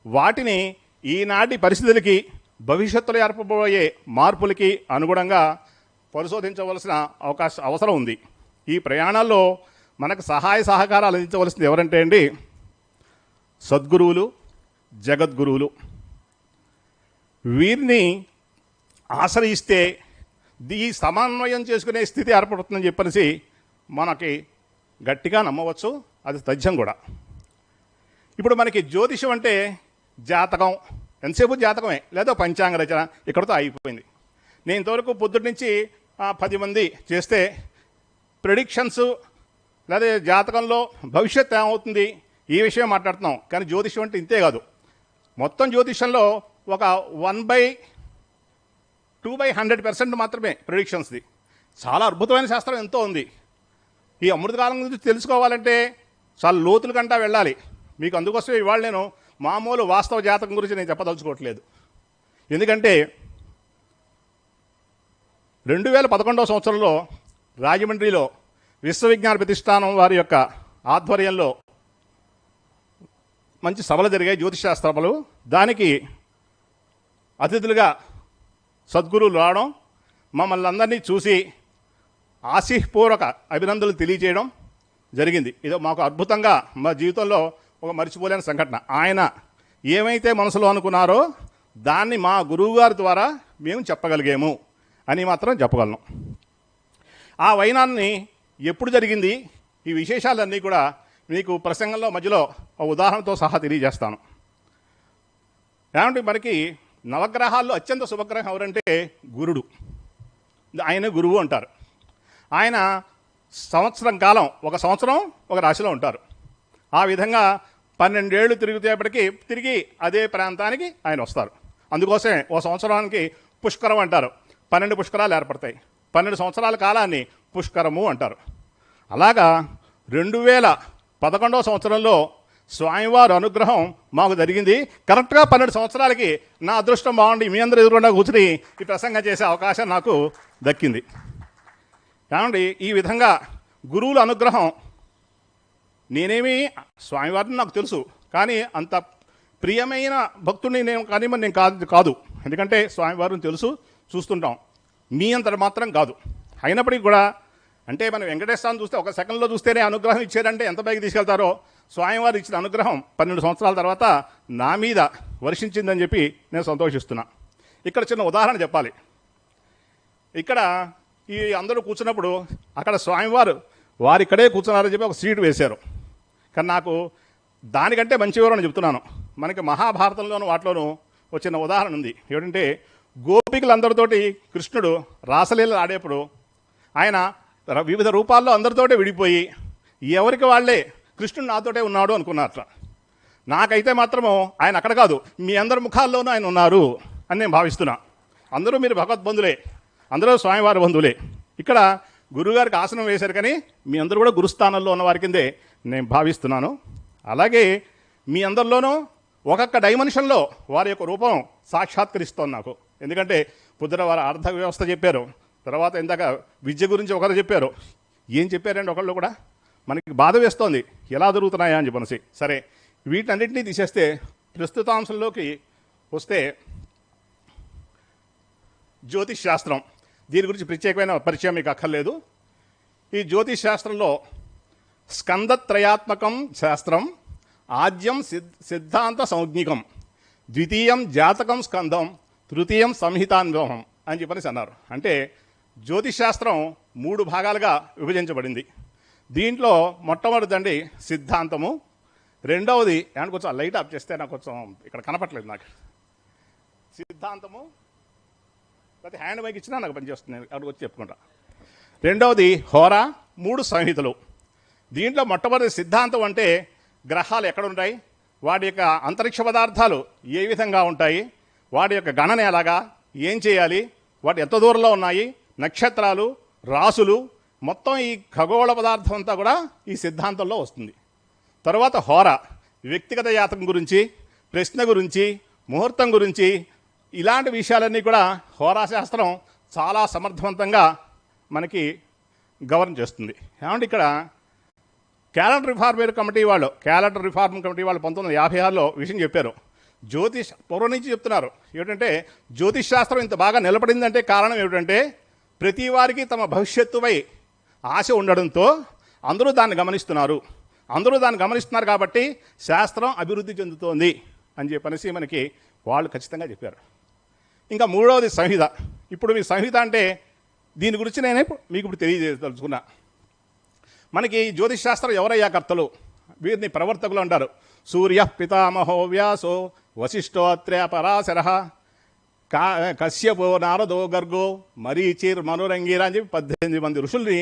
వాటిని ఈనాటి పరిస్థితులకి భవిష్యత్తులో ఏర్పబోయే మార్పులకి అనుగుణంగా పరిశోధించవలసిన అవసరం ఉంది. ఈ ప్రయాణాల్లో మనకు సహాయ సహకారాలు అందించవలసింది ఎవరంటే అండి, సద్గురువులు, జగద్గురువులు. వీరిని ఆశ్రయిస్తే ఈ సమన్వయం చేసుకునే స్థితి ఏర్పడుతుందని చెప్పేసి మనకి గట్టిగా నమ్మవచ్చు. అది తథ్యం కూడా. ఇప్పుడు మనకి జ్యోతిషం అంటే జాతకం, ఎంతసేపు జాతకమే లేదా పంచాంగ రచన, ఇక్కడతో అయిపోయింది. నేను ఇంతవరకు పొద్దుటి నుంచి 10 మంది చేస్తే ప్రెడిక్షన్స్ లేదా జాతకంలో భవిష్యత్తు ఏమవుతుంది ఈ విషయం మాట్లాడుతున్నాం. కానీ జ్యోతిషం అంటే ఇంతే కాదు. మొత్తం జ్యోతిషంలో ఒక 1/200% మాత్రమే ప్రెడిక్షన్స్ది. చాలా అద్భుతమైన శాస్త్రం ఎంతో ఉంది. ఈ అమృతకాలం గురించి తెలుసుకోవాలంటే చాలా లోతుల కంటా వెళ్ళాలి. మీకు అందుకోసమే ఇవాళ నేను మామూలు వాస్తవ జాతకం గురించి నేను చెప్పదలుచుకోవట్లేదు. ఎందుకంటే 2011వ సంవత్సరంలో రాజమండ్రిలో విశ్వవిజ్ఞాన ప్రతిష్టానం వారి యొక్క ఆధ్వర్యంలో మంచి సభలు జరిగాయి, జ్యోతిషశాస్త్ర సభలు. దానికి అతిథులుగా సద్గురువులు రావడం, మమ్మల్ని అందరినీ చూసి ఆశీపూర్వక అభినందనలు తెలియజేయడం జరిగింది. ఇది మాకు అద్భుతంగా మా జీవితంలో ఒక మర్చిపోలేని సంఘటన. ఆయన ఏమైతే మనసులో అనుకున్నారో దాన్ని మా గురువుగారి ద్వారా మేము చెప్పగలిగాము అని మాత్రం చెప్పగలను. ఆ వైనాన్ని ఎప్పుడు జరిగింది, ఈ విశేషాలన్నీ కూడా మీకు ప్రసంగంలో మధ్యలో ఒక ఉదాహరణతో సహా తెలియజేస్తాను. ఏమంటే మనకి నవగ్రహాల్లో అత్యంత శుభగ్రహం ఎవరంటే గురుడు. ఆయన గురువు అంటారు. ఆయన సంవత్సరం కాలం, ఒక సంవత్సరం ఒక రాశిలో ఉంటారు. ఆ విధంగా 12 ఏళ్ళు తిరిగితేపటికి తిరిగి అదే ప్రాంతానికి ఆయన వస్తారు. అందుకోసమే ఓ సంవత్సరానికి పుష్కరం అంటారు. 12 పుష్కరాలు ఏర్పడతాయి. 12 సంవత్సరాల కాలాన్ని పుష్కరము అంటారు. అలాగా 2011వ సంవత్సరంలో స్వామివారి అనుగ్రహం మాకు జరిగింది. కరెక్ట్గా 12 సంవత్సరాలకి నా అదృష్టం బాగుండి మీ అందరూ ఎదురుకుండా కూర్చుని ఈ ప్రసంగం చేసే అవకాశం నాకు దక్కింది. ఏమండి, ఈ విధంగా గురువుల అనుగ్రహం, నేనేమి స్వామివారిని నాకు తెలుసు, కానీ అంత ప్రియమైన భక్తుడిని నేను కాదు. ఎందుకంటే స్వామివారిని తెలుసు, చూస్తుంటాం. మీ అంతటి మాత్రం కాదు. అయినప్పటికీ కూడా అంటే మనం వెంకటేశ్వరాన్ని చూస్తే ఒక సెకండ్లో చూస్తేనే అనుగ్రహం ఇచ్చారంటే ఎంత పైకి తీసుకెళ్తారో, స్వామివారు ఇచ్చిన అనుగ్రహం 12 సంవత్సరాల తర్వాత నా మీద వర్షించిందని చెప్పి నేను సంతోషిస్తున్నా. ఇక్కడ చిన్న ఉదాహరణ చెప్పాలి. ఇక్కడ ఈ అందరూ కూర్చున్నప్పుడు అక్కడ స్వామివారు వారిక్కడే కూర్చున్నారని చెప్పి ఒక సీటు వేశారు. కానీ నాకు దానికంటే మంచి వివరణ చెప్తున్నాను. మనకి మహాభారతంలోనూ వాటిలోనూ వచ్చిన ఉదాహరణ ఉంది. ఏమిటంటే, గోపికలందరితోటి కృష్ణుడు రాసలీలలు ఆడేప్పుడు ఆయన వివిధ రూపాల్లో అందరితోటే విడిపోయి ఎవరికి వాళ్ళే కృష్ణుడు నాతోటే ఉన్నాడు అనుకున్నారట. నాకైతే మాత్రము ఆయన అక్కడ కాదు, మీ అందరి ముఖాల్లోనూ ఆయన ఉన్నారు అని నేను భావిస్తున్నా. అందరూ మీరు భగవద్బంధులే, అందరూ స్వామివారి బంధువులే. ఇక్కడ గురువుగారికి ఆసనం వేశారు, కానీ మీ అందరూ కూడా గురుస్థానంలో ఉన్న వారి కిందే నేను భావిస్తున్నాను. అలాగే మీ అందరిలోనూ ఒక్కొక్క డైమెన్షన్లో వారి యొక్క రూపం సాక్షాత్కరిస్తోంది నాకు. ఎందుకంటే పొద్దున వారు అర్థ వ్యవస్థ చెప్పారు, తర్వాత ఇందాక విద్య గురించి ఒకరు చెప్పారు. ఏం చెప్పారండి ఒకళ్ళు కూడా మనకి బాధ వేస్తోంది, ఎలా జరుగుతున్నాయా అని చెప్పనసి. సరే, వీటన్నిటినీ తీసేస్తే ప్రస్తుతాంశంలోకి వస్తే జ్యోతిష్ శాస్త్రం, దీని గురించి ప్రత్యేకమైన పరిచయం మీకు అక్కర్లేదు. ఈ జ్యోతిష్ శాస్త్రంలో స్కందత్రయాత్మకం శాస్త్రం, ఆద్యం సిద్ధాంత సంజ్ఞికం, ద్వితీయం జాతకం స్కందం, తృతీయం సంహితాన్వహం అని చెప్పనేసి అన్నారు. అంటే జ్యోతిష్ శాస్త్రం 3 భాగాలుగా విభజించబడింది. దీంట్లో మొట్టమొదటిదండి సిద్ధాంతము, రెండవది ఏమన్నా కొంచెం లైట్ ఆఫ్ చేస్తే నాకు కొంచెం ఇక్కడ కనపట్లేదు నాకు. సిద్ధాంతము ప్రతి హ్యాండ్ మైక్ ఇచ్చినా నాకు పనిచేస్తుంది, అక్కడికి వచ్చి చెప్పుకుంటా. రెండవది హోర, 3 సంహితలు. దీంట్లో మొట్టమొదటి సిద్ధాంతం అంటే గ్రహాలు ఎక్కడుంటాయి, వాటి యొక్క అంతరిక్ష పదార్థాలు ఏ విధంగా ఉంటాయి, వాటి యొక్క గణన ఎలాగా, ఏం చేయాలి, వాటి ఎంత దూరంలో ఉన్నాయి, నక్షత్రాలు, రాసులు, మొత్తం ఈ ఖగోళ పదార్థం అంతా కూడా ఈ సిద్ధాంతంలో వస్తుంది. తర్వాత హోర, వ్యక్తిగత జాతకం గురించి, ప్రశ్న గురించి, ముహూర్తం గురించి, ఇలాంటి విషయాలన్నీ కూడా హోరాశాస్త్రం చాలా సమర్థవంతంగా మనకి గవర్న్ చేస్తుంది. ఏమంటే ఇక్కడ క్యాలెండర్ రిఫార్మ్ కమిటీ వాళ్ళు 1956లో విషయం చెప్పారు. జ్యోతిష్ పూర్వం నుంచి చెప్తున్నారు. ఏమిటంటే జ్యోతిష్ శాస్త్రం ఇంత బాగా నిలబడిందంటే కారణం ఏమిటంటే ప్రతి వారికి తమ భవిష్యత్తుపై ఆశ ఉండడంతో అందరూ దాన్ని గమనిస్తున్నారు కాబట్టి శాస్త్రం అభివృద్ధి చెందుతోంది అని చెప్పనేసి మనకి వాళ్ళు ఖచ్చితంగా చెప్పారు. ఇంకా మూడవది సంహిత. ఇప్పుడు మీ సంహిత అంటే దీని గురించి నేనే మీకు ఇప్పుడు తెలియజేయదలుచుకున్నా. మనకి జ్యోతిష్ శాస్త్రం ఎవరయ్యా కర్తలు, వీరిని ప్రవర్తకులు అంటారు. సూర్య పితామహో వ్యాసో వశిష్ఠో అత్రేయ పరాశర కశ్యపో నారదో గర్గో మరీచిర్ మనురంగీర అని చెప్పి 18 మంది ఋషుల్ని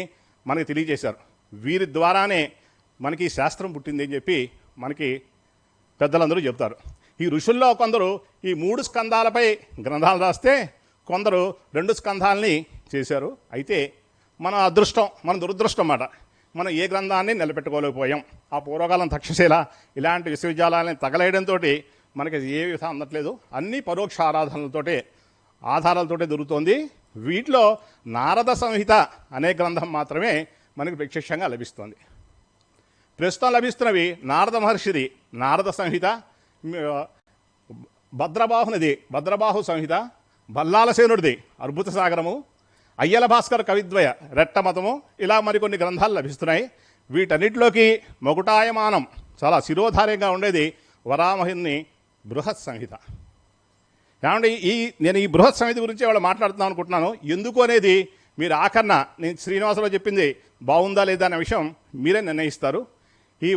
మనకి తెలియజేశారు. వీరి ద్వారానే మనకి శాస్త్రం పుట్టింది అని చెప్పి మనకి పెద్దలందరూ చెప్తారు. ఈ ఋషుల్లో కొందరు ఈ 3 స్కందాలపై గ్రంథాలు రాస్తే, కొందరు 2 స్కంధాలని చేశారు. అయితే మన దురదృష్టం అన్నమాట, మనం ఏ గ్రంథాన్ని నిలబెట్టుకోలేకపోయాం. ఆ పూర్వకాలం తక్షశిల ఇలాంటి విశ్వవిద్యాలయాలను తగలేయడంతో మనకి ఏ విధంగా అందట్లేదు. అన్ని పరోక్ష ఆధారాలతోటే దొరుకుతోంది. వీటిలో నారద సంహిత అనే గ్రంథం మాత్రమే మనకి ప్రత్యక్షంగా లభిస్తుంది. ప్రస్తుతం లభిస్తున్నవి నారద మహర్షిది నారద సంహిత, భద్రబాహు సంహిత, బల్లాలసేనుడిది అద్భుత సాగరము, అయ్యల భాస్కర్ కవిద్వయ రెట్టమతము, ఇలా మరికొన్ని గ్రంథాలు లభిస్తున్నాయి. వీటన్నిటిలోకి మొగుటాయమానం చాలా శిరోధార్యంగా ఉండేది వరామహిని బృహత్ సంహిత. ఏమంటే నేను ఈ బృహత్ సంహిత గురించి వాళ్ళు మాట్లాడుతున్నాను అనుకుంటున్నాను. ఎందుకు అనేది మీరు ఆఖరణ నేను శ్రీనివాసరావు చెప్పింది బాగుందా లేదా అనే విషయం మీరే నిర్ణయిస్తారు. ఈ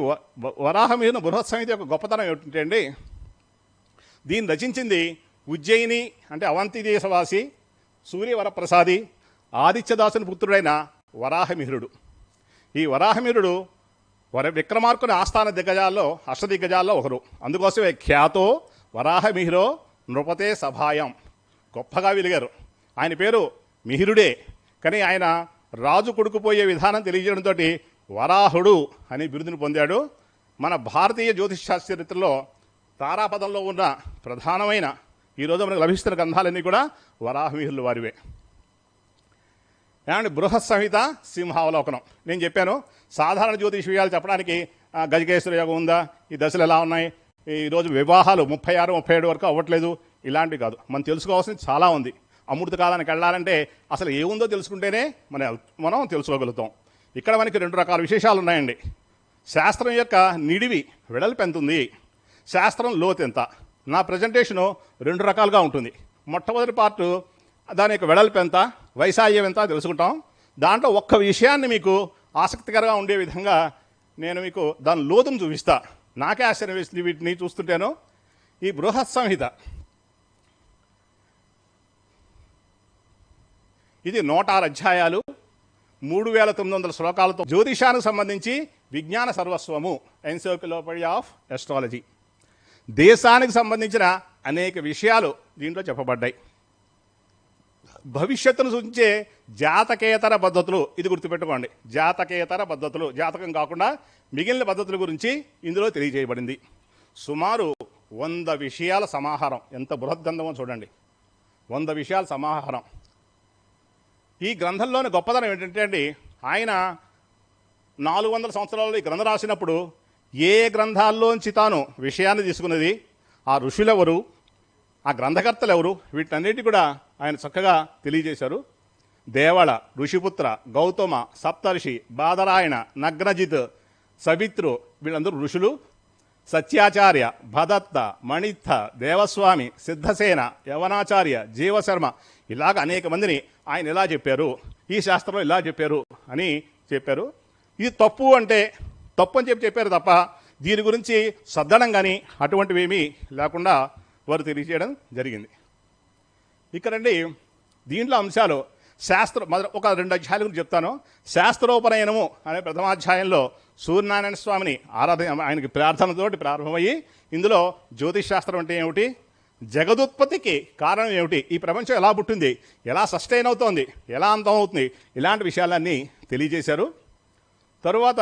వరాహమిహిన బృహత్ సంహిత యొక్క గొప్పతనం ఏమిటంటే అండి, దీన్ని రచించింది ఉజ్జయిని అంటే అవంతి దేశవాసి సూర్యవరప్రసాది ఆదిత్యదాసుని పుత్రుడైన వరాహమిహిరుడు. ఈ వరాహమిహిరుడు విక్రమార్కుని ఆస్థాన దిగ్గజాల్లో అష్టదిగ్గజాల్లో ఒకరు. అందుకోసమే ఖ్యాతో వరాహమిహిరో నృపతే సభాయం, గొప్పగా వెలిగారు. ఆయన పేరు మిహిరుడే, కానీ ఆయన రాజు కొడుకుపోయే విధానం తెలియజేయడంతో వరాహుడు అని బిరుదును పొందాడు. మన భారతీయ జ్యోతిషశాస్త్ర చరిత్రలో తారాపదంలో ఉన్న ప్రధానమైన ఈరోజు మనకు లభిస్తున్న గ్రంథాలన్నీ కూడా వరాహమిహిరులు వారివే. ఏమంటే బృహత్ సంహిత, సింహావలోకనం. నేను చెప్పాను సాధారణ జ్యోతిష విషయాలు చెప్పడానికి గజకేశ్వర యోగం ఉందా, ఈ దశలు ఎలా ఉన్నాయి, ఈరోజు వివాహాలు 36, 37 వరకు అవ్వట్లేదు, ఇలాంటివి కాదు. మనం తెలుసుకోవాల్సింది చాలా ఉంది. అమృత కాలానికి వెళ్ళాలంటే అసలు ఏముందో తెలుసుకుంటేనే మనం తెలుసుకోగలుగుతాం. ఇక్కడ మనకి 2 రకాల విశేషాలు ఉన్నాయండి. శాస్త్రం యొక్క నిడివి వెడల్పు ఎంత ఉంది, శాస్త్రం లోతు ఎంత. నా ప్రజెంటేషను 2 రకాలుగా ఉంటుంది. మొట్టమొదటి పార్టు దాని యొక్క వెడల్పు ఎంత, వైశాల్యం ఎంత తెలుసుకుంటాం. దాంట్లో ఒక్క విషయాన్ని మీకు ఆసక్తికరంగా ఉండే విధంగా నేను మీకు దాని లోతును చూపిస్తా. నాకే ఆశ్చర్యం వేసింది వీటిని చూస్తుంటేను. ఈ బృహత్ సంహిత ఇది 106 అధ్యాయాలు, 3900 శ్లోకాలతో జ్యోతిషానికి సంబంధించి విజ్ఞాన సర్వస్వము, ఎన్సైక్లోపీడియా ఆఫ్ ఎస్ట్రాలజీ. దేశానికి సంబంధించిన అనేక విషయాలు దీంట్లో చెప్పబడ్డాయి. భవిష్యత్తును సూచించే జాతకేతర పద్ధతులు, ఇది గుర్తుపెట్టుకోండి. జాతకేతర పద్ధతులు, జాతకం కాకుండా మిగిలిన పద్ధతుల గురించి ఇందులో తెలియజేయబడింది. సుమారు 100 విషయాల సమాహారం. ఎంత బృహద్గ్రంథమో చూడండి, 100 విషయాల సమాహారం. ఈ గ్రంథంలోని గొప్పదనం ఏంటంటే అండి, ఆయన 400 సంవత్సరాల్లో ఈ గ్రంథం రాసినప్పుడు ఏ గ్రంథాల్లోంచి తాను విషయాన్ని తీసుకున్నది, ఆ ఋషులెవరు, ఆ గ్రంథకర్తలు ఎవరు, వీటన్నిటి కూడా ఆయన చక్కగా తెలియజేశారు. దేవళ, ఋషిపుత్ర, గౌతమ, సప్తర్షి, బాదరాయణ, నగ్నజిత్, సవిత్రు, వీళ్ళందరూ ఋషులు. సత్యాచార్య, భదత్త, మణిత్థ, దేవస్వామి, సిద్ధసేన, యవనాచార్య, జీవశర్మ, ఇలాగ అనేక మందిని ఆయన ఇలా చెప్పారు, ఈ శాస్త్రంలో ఇలా చెప్పారు అని చెప్పారు. ఇది తప్పు అంటే తప్పు అని చెప్పారు తప్ప దీని గురించి సద్దడం కానీ అటువంటివి ఏమీ లేకుండా వారు తెలియజేయడం జరిగింది. ఇక్కడండి దీంట్లో అంశాలు ఒక 2 అధ్యాయాల గురించి చెప్తాను. శాస్త్రోపనయనము అనే ప్రథమాధ్యాయంలో సూర్యనారాయణ స్వామిని ఆయనకి ప్రార్థనతోటి ప్రారంభమయ్యి ఇందులో జ్యోతిష్ శాస్త్రం అంటే ఏమిటి, జగదుత్పత్తికి కారణం ఏమిటి, ఈ ప్రపంచం ఎలా పుట్టింది, ఎలా సస్టైన్ అవుతోంది, ఎలా అంతం అవుతుంది, ఇలాంటి విషయాలన్నీ తెలియజేశారు. తరువాత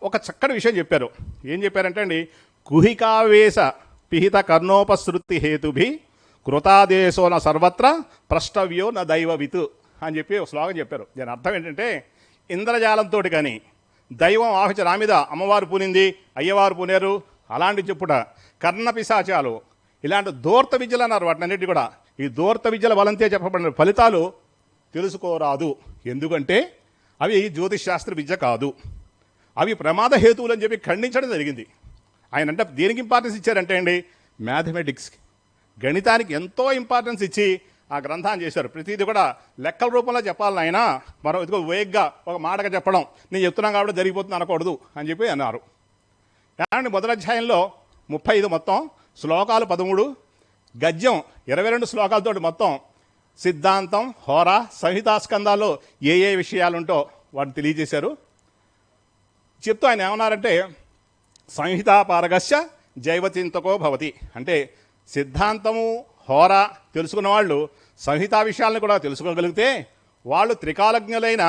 ఒక చక్కటి విషయం చెప్పారు. ఏం చెప్పారంటే అండి, కుహికావేశ పిహిత కర్ణోపసృతి హేతుభి కృతాదేశోన సర్వత్ర ప్రష్టవ్యో న దైవవిత్ అని చెప్పి ఒక శ్లోకం చెప్పారు. దాని అర్థం ఏంటంటే, ఇంద్రజాలంతో కానీ దైవం ఆహుతి నా మీద అమ్మవారు పూనింది, అయ్యవారు పూనారు అలాంటి చెప్పుట, కర్ణపిశాచాలు, ఇలాంటి దూర్త విద్యలు అన్నారు వాటినన్నిటి కూడా. ఈ దూర్త విద్యల బలంతే చెప్పబడిన ఫలితాలు తెలుసుకోరాదు. ఎందుకంటే అవి జ్యోతిష్ శాస్త్ర విద్య కాదు, అవి ప్రమాద హేతువులు అని చెప్పి ఖండించడం జరిగింది. ఆయన అంటే దేనికి ఇంపార్టెన్స్ ఇచ్చారంటే అండి, మ్యాథమెటిక్స్కి, గణితానికి ఎంతో ఇంపార్టెన్స్ ఇచ్చి ఆ గ్రంథాన్ని చేశారు. ప్రతిదీ కూడా లెక్కల రూపంలో చెప్పాలని ఆయన మరో ఇదిగో వేగ్గా ఒక మాటగా చెప్పడం, నేను చెప్తున్నాను కాబట్టి జరిగిపోతుంది అనకూడదు అని చెప్పి అన్నారు. కానీ మొదటి అధ్యాయంలో 35 మొత్తం శ్లోకాలు 13, గద్యం 22 శ్లోకాలతో మొత్తం సిద్ధాంతం, హోర, సంహితాస్కందాల్లో ఏ విషయాలుంటో వాటిని తెలియజేశారు. చెప్తూ ఆయన ఏమన్నారంటే, సంహితాపారగస్య జైవచింతకో భవతి, అంటే సిద్ధాంతము, హోర తెలుసుకున్న వాళ్ళు సంహితా విషయాలను కూడా తెలుసుకోగలిగితే వాళ్ళు త్రికాలజ్ఞులైన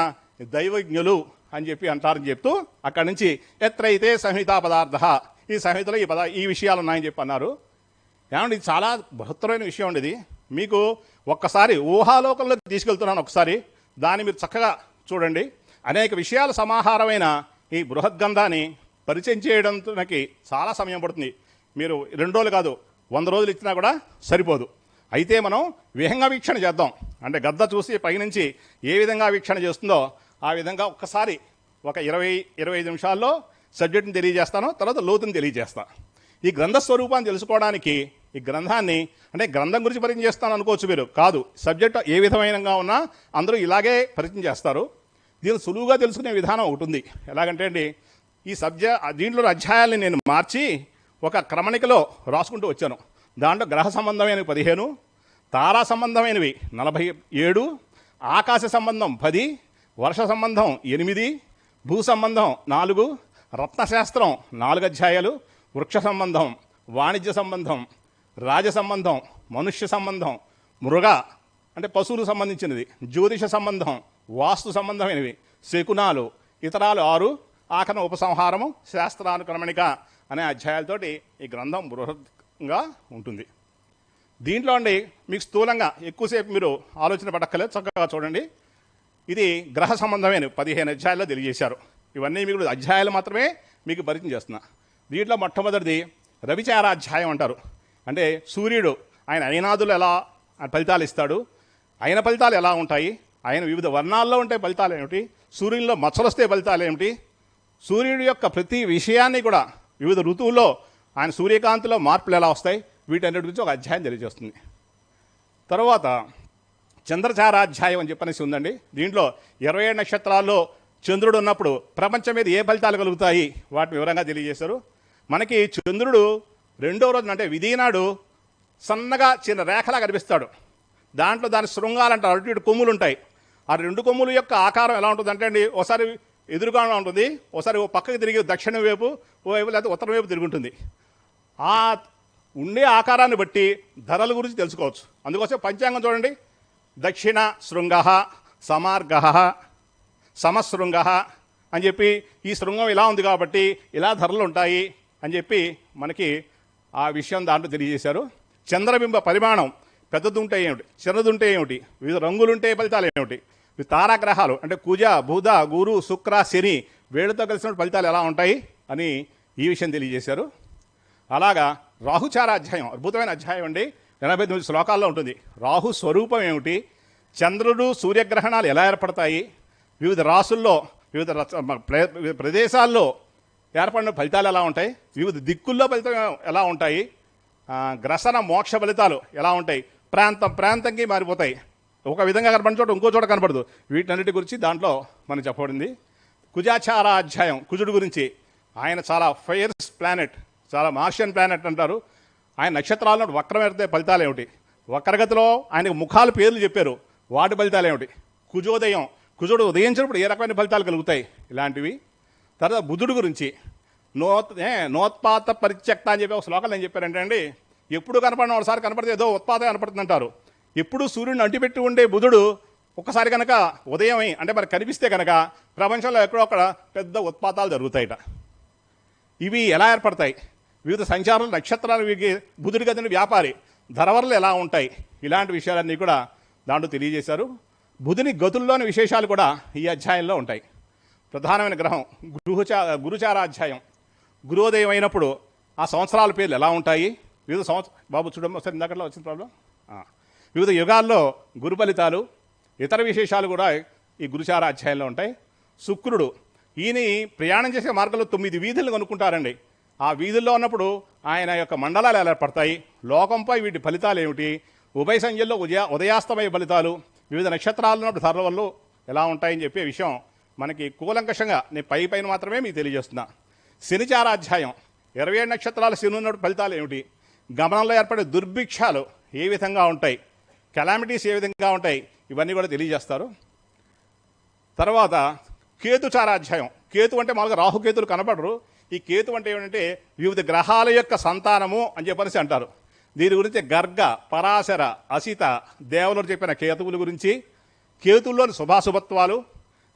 దైవజ్ఞులు అని చెప్పి అంటారని చెప్తూ అక్కడి నుంచి ఎత్రైతే సంహితా పదార్థ, ఈ సంహితలో ఈ విషయాలు ఉన్నాయని చెప్పి అన్నారు. ఏమంటే ఇది చాలా బృహత్తరమైన విషయం ఉండేది. మీకు ఒక్కసారి ఊహాలోకంలోకి తీసుకెళ్తున్నాను, ఒకసారి దాన్ని మీరు చక్కగా చూడండి. అనేక విషయాల సమాహారమైన ఈ బృహద్గ్రంథాన్ని పరిచయం చేయడానికి చాలా సమయం పడుతుంది. మీరు 2 రోజులు కాదు 100 రోజులు ఇచ్చినా కూడా సరిపోదు. అయితే మనం విహంగ వీక్షణ చేద్దాం. అంటే గద్ద చూసి పైనుంచి ఏ విధంగా వీక్షణ చేస్తుందో ఆ విధంగా ఒక్కసారి ఒక 20-25 నిమిషాల్లో సబ్జెక్ట్ని తెలియజేస్తాను, తర్వాత లోతుని తెలియజేస్తాను. ఈ గ్రంథ స్వరూపాన్ని తెలుసుకోవడానికి ఈ గ్రంథాన్ని, అంటే గ్రంథం గురించి పరిచయం చేస్తాను అనుకోవచ్చు మీరు, కాదు, సబ్జెక్ట్ ఏ విధమైనగా ఉన్నా అందరూ ఇలాగే పరిచయం చేస్తారు. దీన్ని సులువుగా తెలుసుకునే విధానం ఒకటి ఉంది. ఎలాగంటే అండి, ఈ దీంట్లో అధ్యాయాల్ని నేను మార్చి ఒక క్రమణికలో రాసుకుంటూ వచ్చాను. దాంట్లో గ్రహ సంబంధమైనవి 15, తారా సంబంధమైనవి 47, ఆకాశ సంబంధం 10, వర్ష సంబంధం 8, భూ సంబంధం 4, రత్నశాస్త్రం 4 అధ్యాయాలు, వృక్ష సంబంధం, వాణిజ్య సంబంధం, రాజ సంబంధం, మనుష్య సంబంధం, మృగ అంటే పశువులకు సంబంధించినది, జ్యోతిష సంబంధం, వాస్తు సంబంధమైనవి, శకునాలు, ఇతరాలు 6, ఆఖరణ ఉపసంహారము, శాస్త్రానుక్రమణిక అనే అధ్యాయాలతోటి ఈ గ్రంథం బృహత్గా ఉంటుంది. దీంట్లో అండి మీకు స్థూలంగా ఎక్కువసేపు మీరు ఆలోచన పడక్కలేదు, చక్కగా చూడండి. ఇది గ్రహ సంబంధమైన 15 అధ్యాయాల్లో తెలియజేశారు. ఇవన్నీ మీకు అధ్యాయాలు మాత్రమే మీకు పరిచయం చేస్తున్నా. దీంట్లో మొట్టమొదటిది రవిచారాధ్యాయం అంటారు. అంటే సూర్యుడు ఆయన అయినాదులు ఎలా ఫలితాలు ఇస్తాడు, ఆయన ఫలితాలు ఎలా ఉంటాయి, ఆయన వివిధ వర్ణాల్లో ఉంటే ఫలితాలు ఏమిటి, సూర్యుల్లో మచ్చలు వస్తే ఫలితాలు ఏమిటి, సూర్యుడి యొక్క ప్రతి విషయాన్ని కూడా వివిధ ఋతువుల్లో ఆయన సూర్యకాంతిలో మార్పులు ఎలా వస్తాయి, వీటన్నిటి గురించి ఒక అధ్యాయం తెలియజేస్తుంది. తర్వాత చంద్రచారాధ్యాయం అని చెప్పనేసి ఉందండి. దీంట్లో 27 నక్షత్రాల్లో చంద్రుడు ఉన్నప్పుడు ప్రపంచం మీద ఏ ఫలితాలు కలుగుతాయి వాటిని వివరంగా తెలియజేశారు. మనకి చంద్రుడు 2వ రోజున అంటే విధినాడు సన్నగా చిన్న రేఖలా కనిపిస్తాడు. దాంట్లో దాని శృంగాలంటారు, అటు ఇటు కొమ్ములు ఉంటాయి. ఆ 2 కొమ్ముల యొక్క ఆకారం ఎలా ఉంటుంది అంటే అండి, ఒకసారి ఎదురుగా ఉంటుంది, ఒకసారి ఓ పక్కకి తిరిగి దక్షిణం వైపు, ఓ వైపు లేకపోతే ఉత్తరం వైపు తిరుగుంటుంది. ఆ ఉండే ఆకారాన్ని బట్టి ధరల గురించి తెలుసుకోవచ్చు. అందుకోసం పంచాంగం చూడండి, దక్షిణ శృంగ, సమార్గ, సమశృంగ అని చెప్పి ఈ శృంగం ఇలా ఉంది కాబట్టి ఇలా ధరలు ఉంటాయి అని చెప్పి మనకి ఆ విషయం దాంట్లో తెలియజేశారు. చంద్రబింబ పరిమాణం పెద్దదుంటే ఏమిటి, చిన్నదుంటే ఏమిటి, వివిధ రంగులుంటే ఫలితాలు ఏమిటి, తారాగ్రహాలు అంటే కుజ, బుధ, గురు, శుక్ర, శని వేళ్ళతో కలిసిన ఫలితాలు ఎలా ఉంటాయి అని ఈ విషయం తెలియజేశారు. అలాగా రాహుచారాధ్యాయం అద్భుతమైన అధ్యాయం అండి. 89 శ్లోకాల్లో ఉంటుంది. రాహు స్వరూపం ఏమిటి, చంద్రుడు సూర్యగ్రహణాలు ఎలా ఏర్పడతాయి, వివిధ రాసుల్లో వివిధ ప్రదేశాల్లో ఏర్పడిన ఫలితాలు ఎలా ఉంటాయి, వివిధ దిక్కుల్లో ఫలితం ఎలా ఉంటాయి, గ్రసన మోక్ష ఫలితాలు ఎలా ఉంటాయి, ప్రాంతంకి మారిపోతాయి, ఒక విధంగా కనపడిన చోట ఇంకో చోట కనపడదు. వీటన్నిటి గురించి దాంట్లో మనం చెప్పబడింది. కుజాచారాధ్యాయం కుజుడు గురించి. ఆయన చాలా ఫైర్స్ ప్లానెట్, చాలా మార్షియన్ ప్లానెట్ అంటారు. ఆయన నక్షత్రాలను వక్రం ఎడితే ఫలితాలు ఏమిటి, వక్రగతిలో ఆయనకు ముఖాలు పేర్లు చెప్పారు, వాటి ఫలితాలు ఏమిటి, కుజోదయం కుజుడు ఉదయించినప్పుడు ఏ రకమైన ఫలితాలు కలుగుతాయి, ఇలాంటివి. తర్వాత బుధుడు గురించి నోత్పాత పరిత్యక్త అని చెప్పి ఒక శ్లోకాలు ఏం చెప్పారంటే అండి, ఎప్పుడు కనపడిన ఒకసారి కనపడితే ఏదో ఉత్పాతం కనపడుతుంది అంటారు. ఎప్పుడు సూర్యుడిని అంటిపెట్టి ఉండే బుధుడు ఒక్కసారి కనుక ఉదయం అంటే మనకు కనిపిస్తే కనుక ప్రపంచంలో ఎక్కడో అక్కడ పెద్ద ఉత్పాతాలు జరుగుతాయిట. ఇవి ఎలా ఏర్పడతాయి, వివిధ సంచారాలు నక్షత్రాలు, బుధుడి గదిని వ్యాపారి ధరవర్లు ఎలా ఉంటాయి, ఇలాంటి విషయాలన్నీ కూడా దాంట్లో తెలియజేశారు. బుధుని గతుల్లోని విశేషాలు కూడా ఈ అధ్యాయంలో ఉంటాయి. ప్రధానమైన గ్రహం గురుచారాధ్యాయం. గురుోదయం అయినప్పుడు ఆ సంవత్సరాల పేర్లు ఎలా ఉంటాయి, వివిధ బాబు చూడమ్మ ఒకసారి ఇందాకట్లో వచ్చిన ప్రాబ్లం, వివిధ యుగాల్లో గురు ఫలితాలు, ఇతర విశేషాలు కూడా ఈ గురుచారాధ్యాయంలో ఉంటాయి. శుక్రుడు ఈయన ప్రయాణం చేసే మార్గంలో 9 వీధులను కనుక్కుంటారండి. ఆ వీధుల్లో ఉన్నప్పుడు ఆయన యొక్క మండలాలు ఎలా ఏర్పడతాయి, లోకంపై వీటి ఫలితాలు ఏమిటి, ఉభయ సంధ్యల్లో ఉదయాస్తమయ ఫలితాలు, వివిధ నక్షత్రాలు ఉన్నప్పుడు ధరలు ఎలా ఉంటాయని చెప్పే విషయం మనకి కూలంకషంగా నేను పైన మాత్రమే మీకు తెలియజేస్తున్నా. శనిచారాధ్యాయం 27 నక్షత్రాల శని ఉన్నప్పుడు ఫలితాలు ఏమిటి, గమనంలో ఏర్పడే దుర్భిక్షాలు ఏ విధంగా ఉంటాయి, కెలామిటీస్ ఏ విధంగా ఉంటాయి, ఇవన్నీ కూడా తెలియజేస్తారు. తర్వాత కేతుచారాధ్యాయం. కేతు అంటే మామూలుగా రాహుకేతులు కనపడరు. ఈ కేతు అంటే ఏమిటంటే వివిధ గ్రహాల యొక్క సంతానము అని చెప్పనేసి అంటారు. దీని గురించి గర్గ, పరాశర, అసిత దేవులు చెప్పిన కేతువుల గురించి, కేతుల్లోని శుభాశుభత్వాలు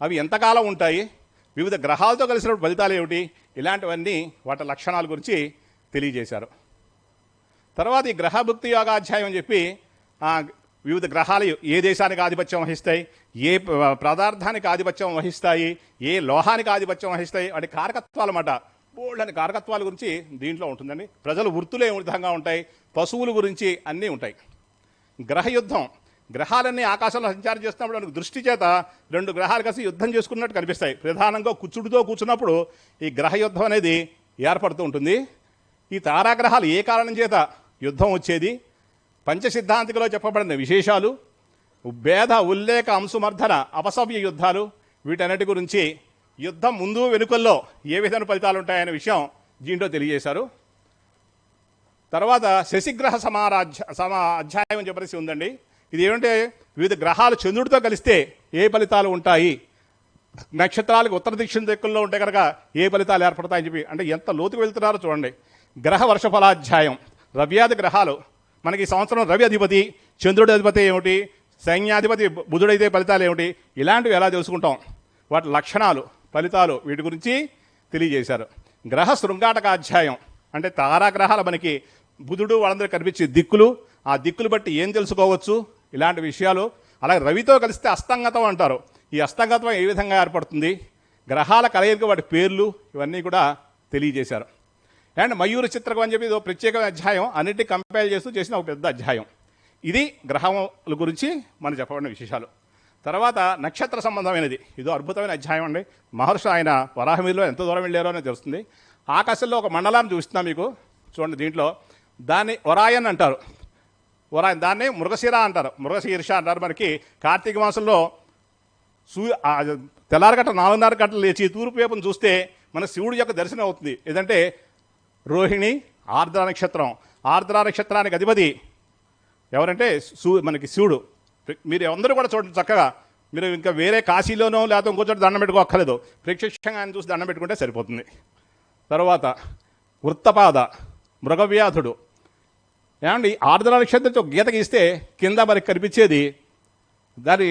అవి ఎంతకాలం ఉంటాయి, వివిధ గ్రహాలతో కలిసినప్పుడు ఫలితాలు ఏమిటి, ఇలాంటివన్నీ వాటి లక్షణాల గురించి తెలియజేశారు. తర్వాత ఈ గ్రహభుక్తి యోగాధ్యాయం అని చెప్పి వివిధ గ్రహాలు ఏ దేశానికి ఆధిపత్యం వహిస్తాయి, ఏ పదార్థానికి ఆధిపత్యం వహిస్తాయి, ఏ లోహానికి ఆధిపత్యం వహిస్తాయి, వాటి కారకత్వాలు అన్నమాట. బోల్డని కారకత్వాల గురించి దీంట్లో ఉంటుందండి. ప్రజల వృత్తులు ఏ విధంగా ఉంటాయి, పశువుల గురించి అన్నీ ఉంటాయి. గ్రహయుద్ధం. గ్రహాలన్నీ ఆకాశంలో సంచారం చేస్తున్నప్పుడు మనకు దృష్టి చేత 2 గ్రహాలు కలిసి యుద్ధం చేసుకున్నట్టు కనిపిస్తాయి. ప్రధానంగా కుచుడితో కూర్చున్నప్పుడు ఈ గ్రహయుద్ధం అనేది ఏర్పడుతూ ఉంటుంది. ఈ తారాగ్రహాలు ఏ కారణం చేత యుద్ధం వచ్చేది, పంచసిద్ధాంతికలో చెప్పబడిన విశేషాలు, భేద ఉల్లేఖ అంశుమర్ధన అపసవ్య యుద్ధాలు, వీటన్నిటి గురించి యుద్ధం ముందు వెనుకల్లో ఏ విధమైన ఫలితాలు ఉంటాయనే విషయం దీంట్లో తెలియజేశారు. తర్వాత శశిగ్రహ అధ్యాయం అని చెప్పేసి ఉందండి. ఇది ఏమంటే వివిధ గ్రహాలు చంద్రుడితో కలిస్తే ఏ ఫలితాలు ఉంటాయి, నక్షత్రాలకు ఉత్తర దిక్కుల్లో ఉంటే కనుక ఏ ఫలితాలు ఏర్పడతాయని చెప్పి, అంటే ఎంత లోతుకు వెళ్తున్నారో చూడండి. గ్రహ వర్షఫలాధ్యాయం, రవ్యాది గ్రహాలు మనకి ఈ సంవత్సరం రవి అధిపతి, చంద్రుడి అధిపతి ఏమిటి, సైన్యాధిపతి బుధుడైతే ఫలితాలు ఏమిటి, ఇలాంటివి ఎలా తెలుసుకుంటాం, వాటి లక్షణాలు ఫలితాలు వీటి గురించి తెలియజేశారు. గ్రహ శృంగాటకాధ్యాయం అంటే తారాగ్రహాలు మనకి బుధుడు వాళ్ళందరూ కనిపించే దిక్కులు, ఆ దిక్కులు బట్టి ఏం తెలుసుకోవచ్చు ఇలాంటి విషయాలు. అలాగే రవితో కలిస్తే అస్తంగతం అంటారు, ఈ అస్తంగతం ఏ విధంగా ఏర్పడుతుంది, గ్రహాల కలయిక వాటి పేర్లు ఇవన్నీ కూడా తెలియజేశారు. అండ్ మయూర చిత్రకం అని చెప్పి ఇది ప్రత్యేకమైన అధ్యాయం, అన్నిటినీ కంపేర్ చేస్తూ చేసిన ఒక పెద్ద అధ్యాయం. ఇది గ్రహముల గురించి మనం చెప్పబడిన విశేషాలు. తర్వాత నక్షత్ర సంబంధమైనది ఇదో అద్భుతమైన అధ్యాయం అండి. మహర్షి ఆయన వరాహమిలో ఎంత దూరం వెళ్ళారో అనేది తెలుస్తుంది. ఆకాశంలో ఒక మండలాన్ని చూస్తున్నాం మీకు చూడండి. దీంట్లో దాన్ని ఒరాయన్ అంటారు, ఒరాయన్ దాన్ని మృగశిర అంటారు, మృగశీర్ష అంటారు. మనకి కార్తీక మాసంలో తెల్లారగట్ట 4:30 గంటలు లేచి తూర్పు వైపును చూస్తే మన శివుడి యొక్క దర్శనం అవుతుంది. ఏదంటే రోహిణి ఆర్ద్ర నక్షత్రం, ఆర్ద్ర నక్షత్రానికి అధిపతి ఎవరంటే మనకి శివుడు. మీరు అందరూ కూడా చూడండి చక్కగా, మీరు ఇంకా వేరే కాశీలోనో లేకపోతే ఇంకో చోట దండం పెట్టుకోక్కర్లేదు, ప్రత్యక్షంగా ఆయన చూసి దండం పెట్టుకుంటే సరిపోతుంది. తర్వాత వృత్తపాద మృగవ్యాధుడు, ఏమండి ఆర్ద్ర నక్షత్రంతో గీత గీస్తే కింద మనకి కనిపించేది దాని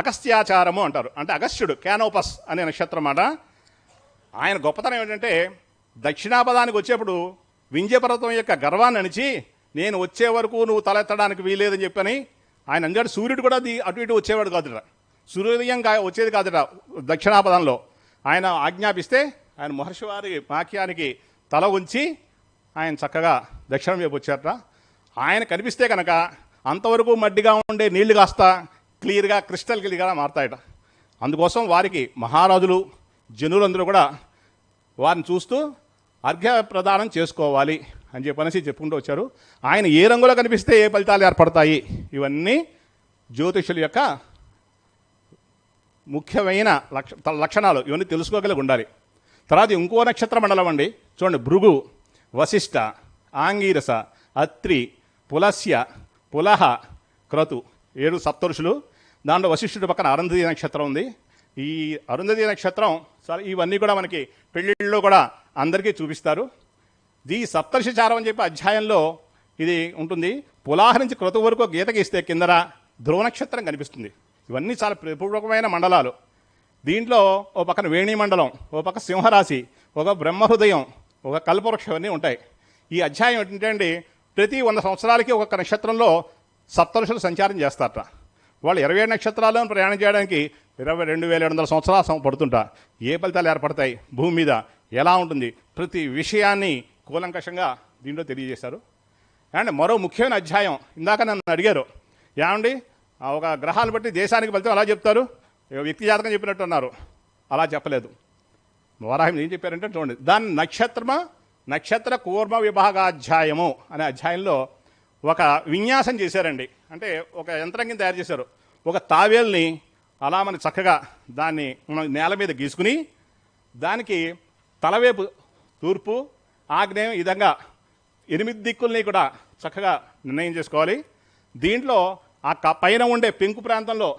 అగస్త్యాచారము అంటారు. అంటే అగస్త్యుడు క్యానోపస్ అనే నక్షత్రం అన్నమాట. ఆయన గొప్పతనం ఏంటంటే దక్షిణాపదానికి వచ్చేప్పుడు వింధ్యపర్వతం యొక్క గర్వాన్ని అణిచి నేను వచ్చే వరకు నువ్వు తలెత్తడానికి వీలేదని చెప్పని ఆయన అందాడు. సూర్యుడు కూడా అటు ఇటు వచ్చేవాడు కాదుట, సూర్యోదయం వచ్చేది కాదుట దక్షిణాపదంలో. ఆయన ఆజ్ఞాపిస్తే ఆయన మహర్షి వారి వాక్యానికి తల ఉంచి ఆయన చక్కగా దక్షిణం వైపు వచ్చారట. ఆయన కనిపిస్తే కనుక అంతవరకు మడ్డిగా ఉండే నీళ్లు కాస్త క్లియర్గా క్రిస్టల్ క్లియర్గా మారుతాయట. అందుకోసం వారికి మహారాజులు జనులందరూ కూడా వారిని చూస్తూ అర్ఘ్య ప్రదానం చేసుకోవాలి అని చెప్పనేసి చెప్పుకుంటూ వచ్చారు. ఆయన ఏ రంగులో కనిపిస్తే ఏ ఫలితాలు ఏర్పడతాయి, ఇవన్నీ జ్యోతిషుల యొక్క ముఖ్యమైన లక్షణాలు, ఇవన్నీ తెలుసుకోగలిగి ఉండాలి. తర్వాత ఇంకో నక్షత్ర మండలం అండి చూడండి. భృగు, వశిష్ఠ, ఆంగీరస, అత్రి, పులస్య, పులహ, క్రతు 7 సప్తఋషులు. దాంట్లో వశిష్ఠుడి పక్కన అరుంధతి నక్షత్రం ఉంది. ఈ అరుంధతి నక్షత్రం ఇవన్నీ కూడా మనకి పెళ్ళిళ్ళలో కూడా అందరికీ చూపిస్తారు. ఈ సప్తర్షిచారం అని చెప్పి అధ్యాయంలో ఇది ఉంటుంది. పులాహ నుంచి క్రతు వరకు గీత గీస్తే కిందన ధ్రువ నక్షత్రం కనిపిస్తుంది. ఇవన్నీ చాలా ప్రపూర్వకమైన మండలాలు. దీంట్లో ఓ పక్కన వేణి మండలం, ఓ పక్క సింహరాశి, ఒక బ్రహ్మహృదయం, ఒక కల్పవృక్షం అన్నీ ఉంటాయి. ఈ అధ్యాయం ఏంటంటే ప్రతి 100 సంవత్సరాలకి ఒక్కొక్క నక్షత్రంలో సప్తఋషులు సంచారం చేస్తారట. వాళ్ళు 27 నక్షత్రాల్లో ప్రయాణం చేయడానికి 22,700 సంవత్సరాలు పడుతుంటా. ఏ ఫలితాలు ఏర్పడతాయి, భూమి మీద ఎలా ఉంటుంది, ప్రతి విషయాన్ని కూలంకషంగా దీంట్లో తెలియజేశారు. అండ్ మరో ముఖ్యమైన అధ్యాయం, ఇందాక నన్ను అడిగారు ఏమండి ఒక గ్రహాలు బట్టి దేశానికి ఫలితం అలా చెప్తారు, వ్యక్తి జాతకం చెప్పినట్టు అన్నారు. అలా చెప్పలేదు. వరాహం ఏం చెప్పారంటే చూడండి, దాని నక్షత్ర కూర్మ విభాగాధ్యాయము అనే అధ్యాయంలో ఒక విన్యాసం చేశారండి. అంటే ఒక యంత్రం కింద తయారు చేశారు. ఒక తావేల్ని అలా మనం చక్కగా దాన్ని మనం నేల మీద గీసుకుని దానికి తలవైపు తూర్పు, ఆగ్నేయం ఈ విధంగా 8 దిక్కుల్ని కూడా చక్కగా నిర్ణయం చేసుకోవాలి. దీంట్లో ఆ పైన ఉండే పెంకు ప్రాంతంలో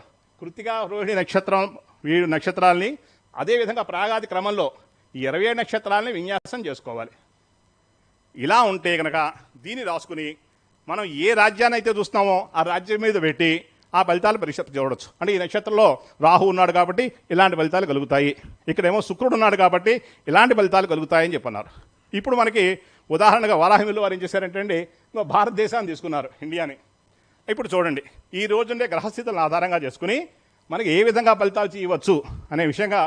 కృత్తిక, రోహిణి నక్షత్రం వీడు నక్షత్రాలని, అదేవిధంగా ప్రాగాది క్రమంలో ఈ 27 నక్షత్రాలని విన్యాసం చేసుకోవాలి. ఇలా ఉంటే కనుక దీన్ని రాసుకుని మనం ఏ రాజ్యాన్ని అయితే చూస్తున్నామో ఆ రాజ్యం మీద పెట్టి ఆ ఫలితాలు పరీక్ష చూడవచ్చు. అంటే ఈ నక్షత్రంలో రాహు ఉన్నాడు కాబట్టి ఇలాంటి ఫలితాలు కలుగుతాయి, ఇక్కడేమో శుక్రుడు ఉన్నాడు కాబట్టి ఇలాంటి ఫలితాలు కలుగుతాయని చెప్పన్నారు. ఇప్పుడు మనకి ఉదాహరణగా వరాహమిల్లు వారు ఏం చేశారంటే అండి, భారతదేశాన్ని తీసుకున్నారు, ఇండియాని. ఇప్పుడు చూడండి, ఈ రోజుండే గ్రహస్థితులను ఆధారంగా చేసుకుని మనకి ఏ విధంగా ఫలితాలు చేయవచ్చు అనే విషయంగా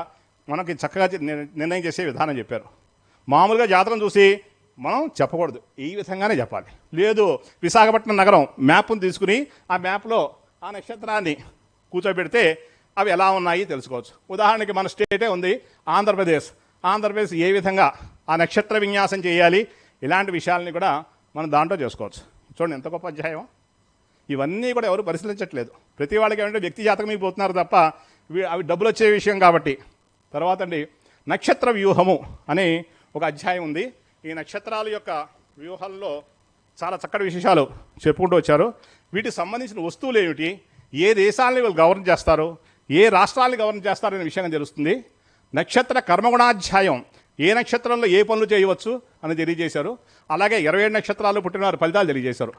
మనకి చక్కగా నిర్ణయం చేసే విధానం చెప్పారు. మామూలుగా జాతకం చూసి మనం చెప్పకూడదు, ఈ విధంగానే చెప్పాలి. లేదు విశాఖపట్నం నగరం మ్యాప్ను తీసుకుని ఆ మ్యాప్లో ఆ నక్షత్రాన్ని కూర్చోబెడితే అవి ఎలా ఉన్నాయి తెలుసుకోవచ్చు. ఉదాహరణకి మన స్టేటే ఉంది ఆంధ్రప్రదేశ్ ఏ విధంగా ఆ నక్షత్ర విన్యాసం చేయాలి, ఇలాంటి విషయాలని కూడా మనం దాంట్లో చేసుకోవచ్చు. చూడండి ఎంత గొప్ప అధ్యాయం. ఇవన్నీ కూడా ఎవరు పరిశీలించట్లేదు. ప్రతి వాళ్ళకి ఏమంటే వ్యక్తి జాతకం మీకు పోతున్నారు తప్ప అవి డబ్బులు వచ్చే విషయం కాబట్టి. తర్వాత అండి నక్షత్ర వ్యూహము అనే ఒక అధ్యాయం ఉంది. ఈ నక్షత్రాల యొక్క వ్యూహంలో చాలా చక్కటి విశేషాలు చెప్పుకుంటూ వచ్చారు. వీటికి సంబంధించిన వస్తువులు ఏమిటి, ఏ దేశాలని వీళ్ళు గవర్న్ చేస్తారు, ఏ రాష్ట్రాలని గవర్న్ చేస్తారనే విషయంగా తెలుస్తుంది. నక్షత్ర కర్మగుణాధ్యాయం, ఏ నక్షత్రంలో ఏ పనులు చేయవచ్చు అని తెలియజేశారు. అలాగే 27 నక్షత్రాలు పుట్టినవారి ఫలితాలు తెలియజేశారు.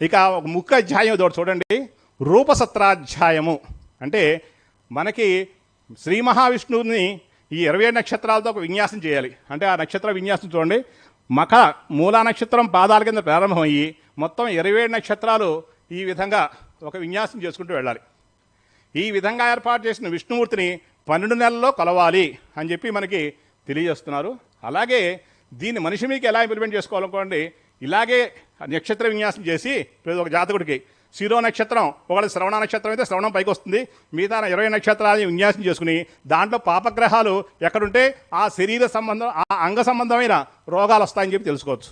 ఇక ఒక ముఖ్య అధ్యాయం ఇదొకటి చూడండి, రూపసత్రాధ్యాయము. అంటే మనకి శ్రీ మహావిష్ణువుని ఈ 27 నక్షత్రాలతో ఒక విన్యాసం చేయాలి. అంటే ఆ నక్షత్ర విన్యాసం చూడండి, మఖ మూలా నక్షత్రం పాదాల కింద ప్రారంభమయ్యి మొత్తం 27 నక్షత్రాలు ఈ విధంగా ఒక విన్యాసం చేసుకుంటూ వెళ్ళాలి. ఈ విధంగా ఏర్పాటు చేసిన విష్ణుమూర్తిని 12 నెలల్లో కొలవాలి అని చెప్పి మనకి తెలియజేస్తున్నారు. అలాగే దీన్ని మనిషి మీకు ఎలా ఇంప్లిమెంట్ చేసుకోవాలనుకోండి, ఇలాగే నక్షత్ర విన్యాసం చేసి ప్రతి ఒక జాతకుడికి శిరో నక్షత్రం, ఒకవేళ శ్రవణ నక్షత్రం అయితే శ్రవణం పైకి వస్తుంది, మిగతా 20 నక్షత్రాలని విన్యాసం చేసుకుని దాంట్లో పాపగ్రహాలు ఎక్కడుంటే ఆ శరీర సంబంధం, ఆ అంగ సంబంధమైన రోగాలు వస్తాయని చెప్పి తెలుసుకోవచ్చు.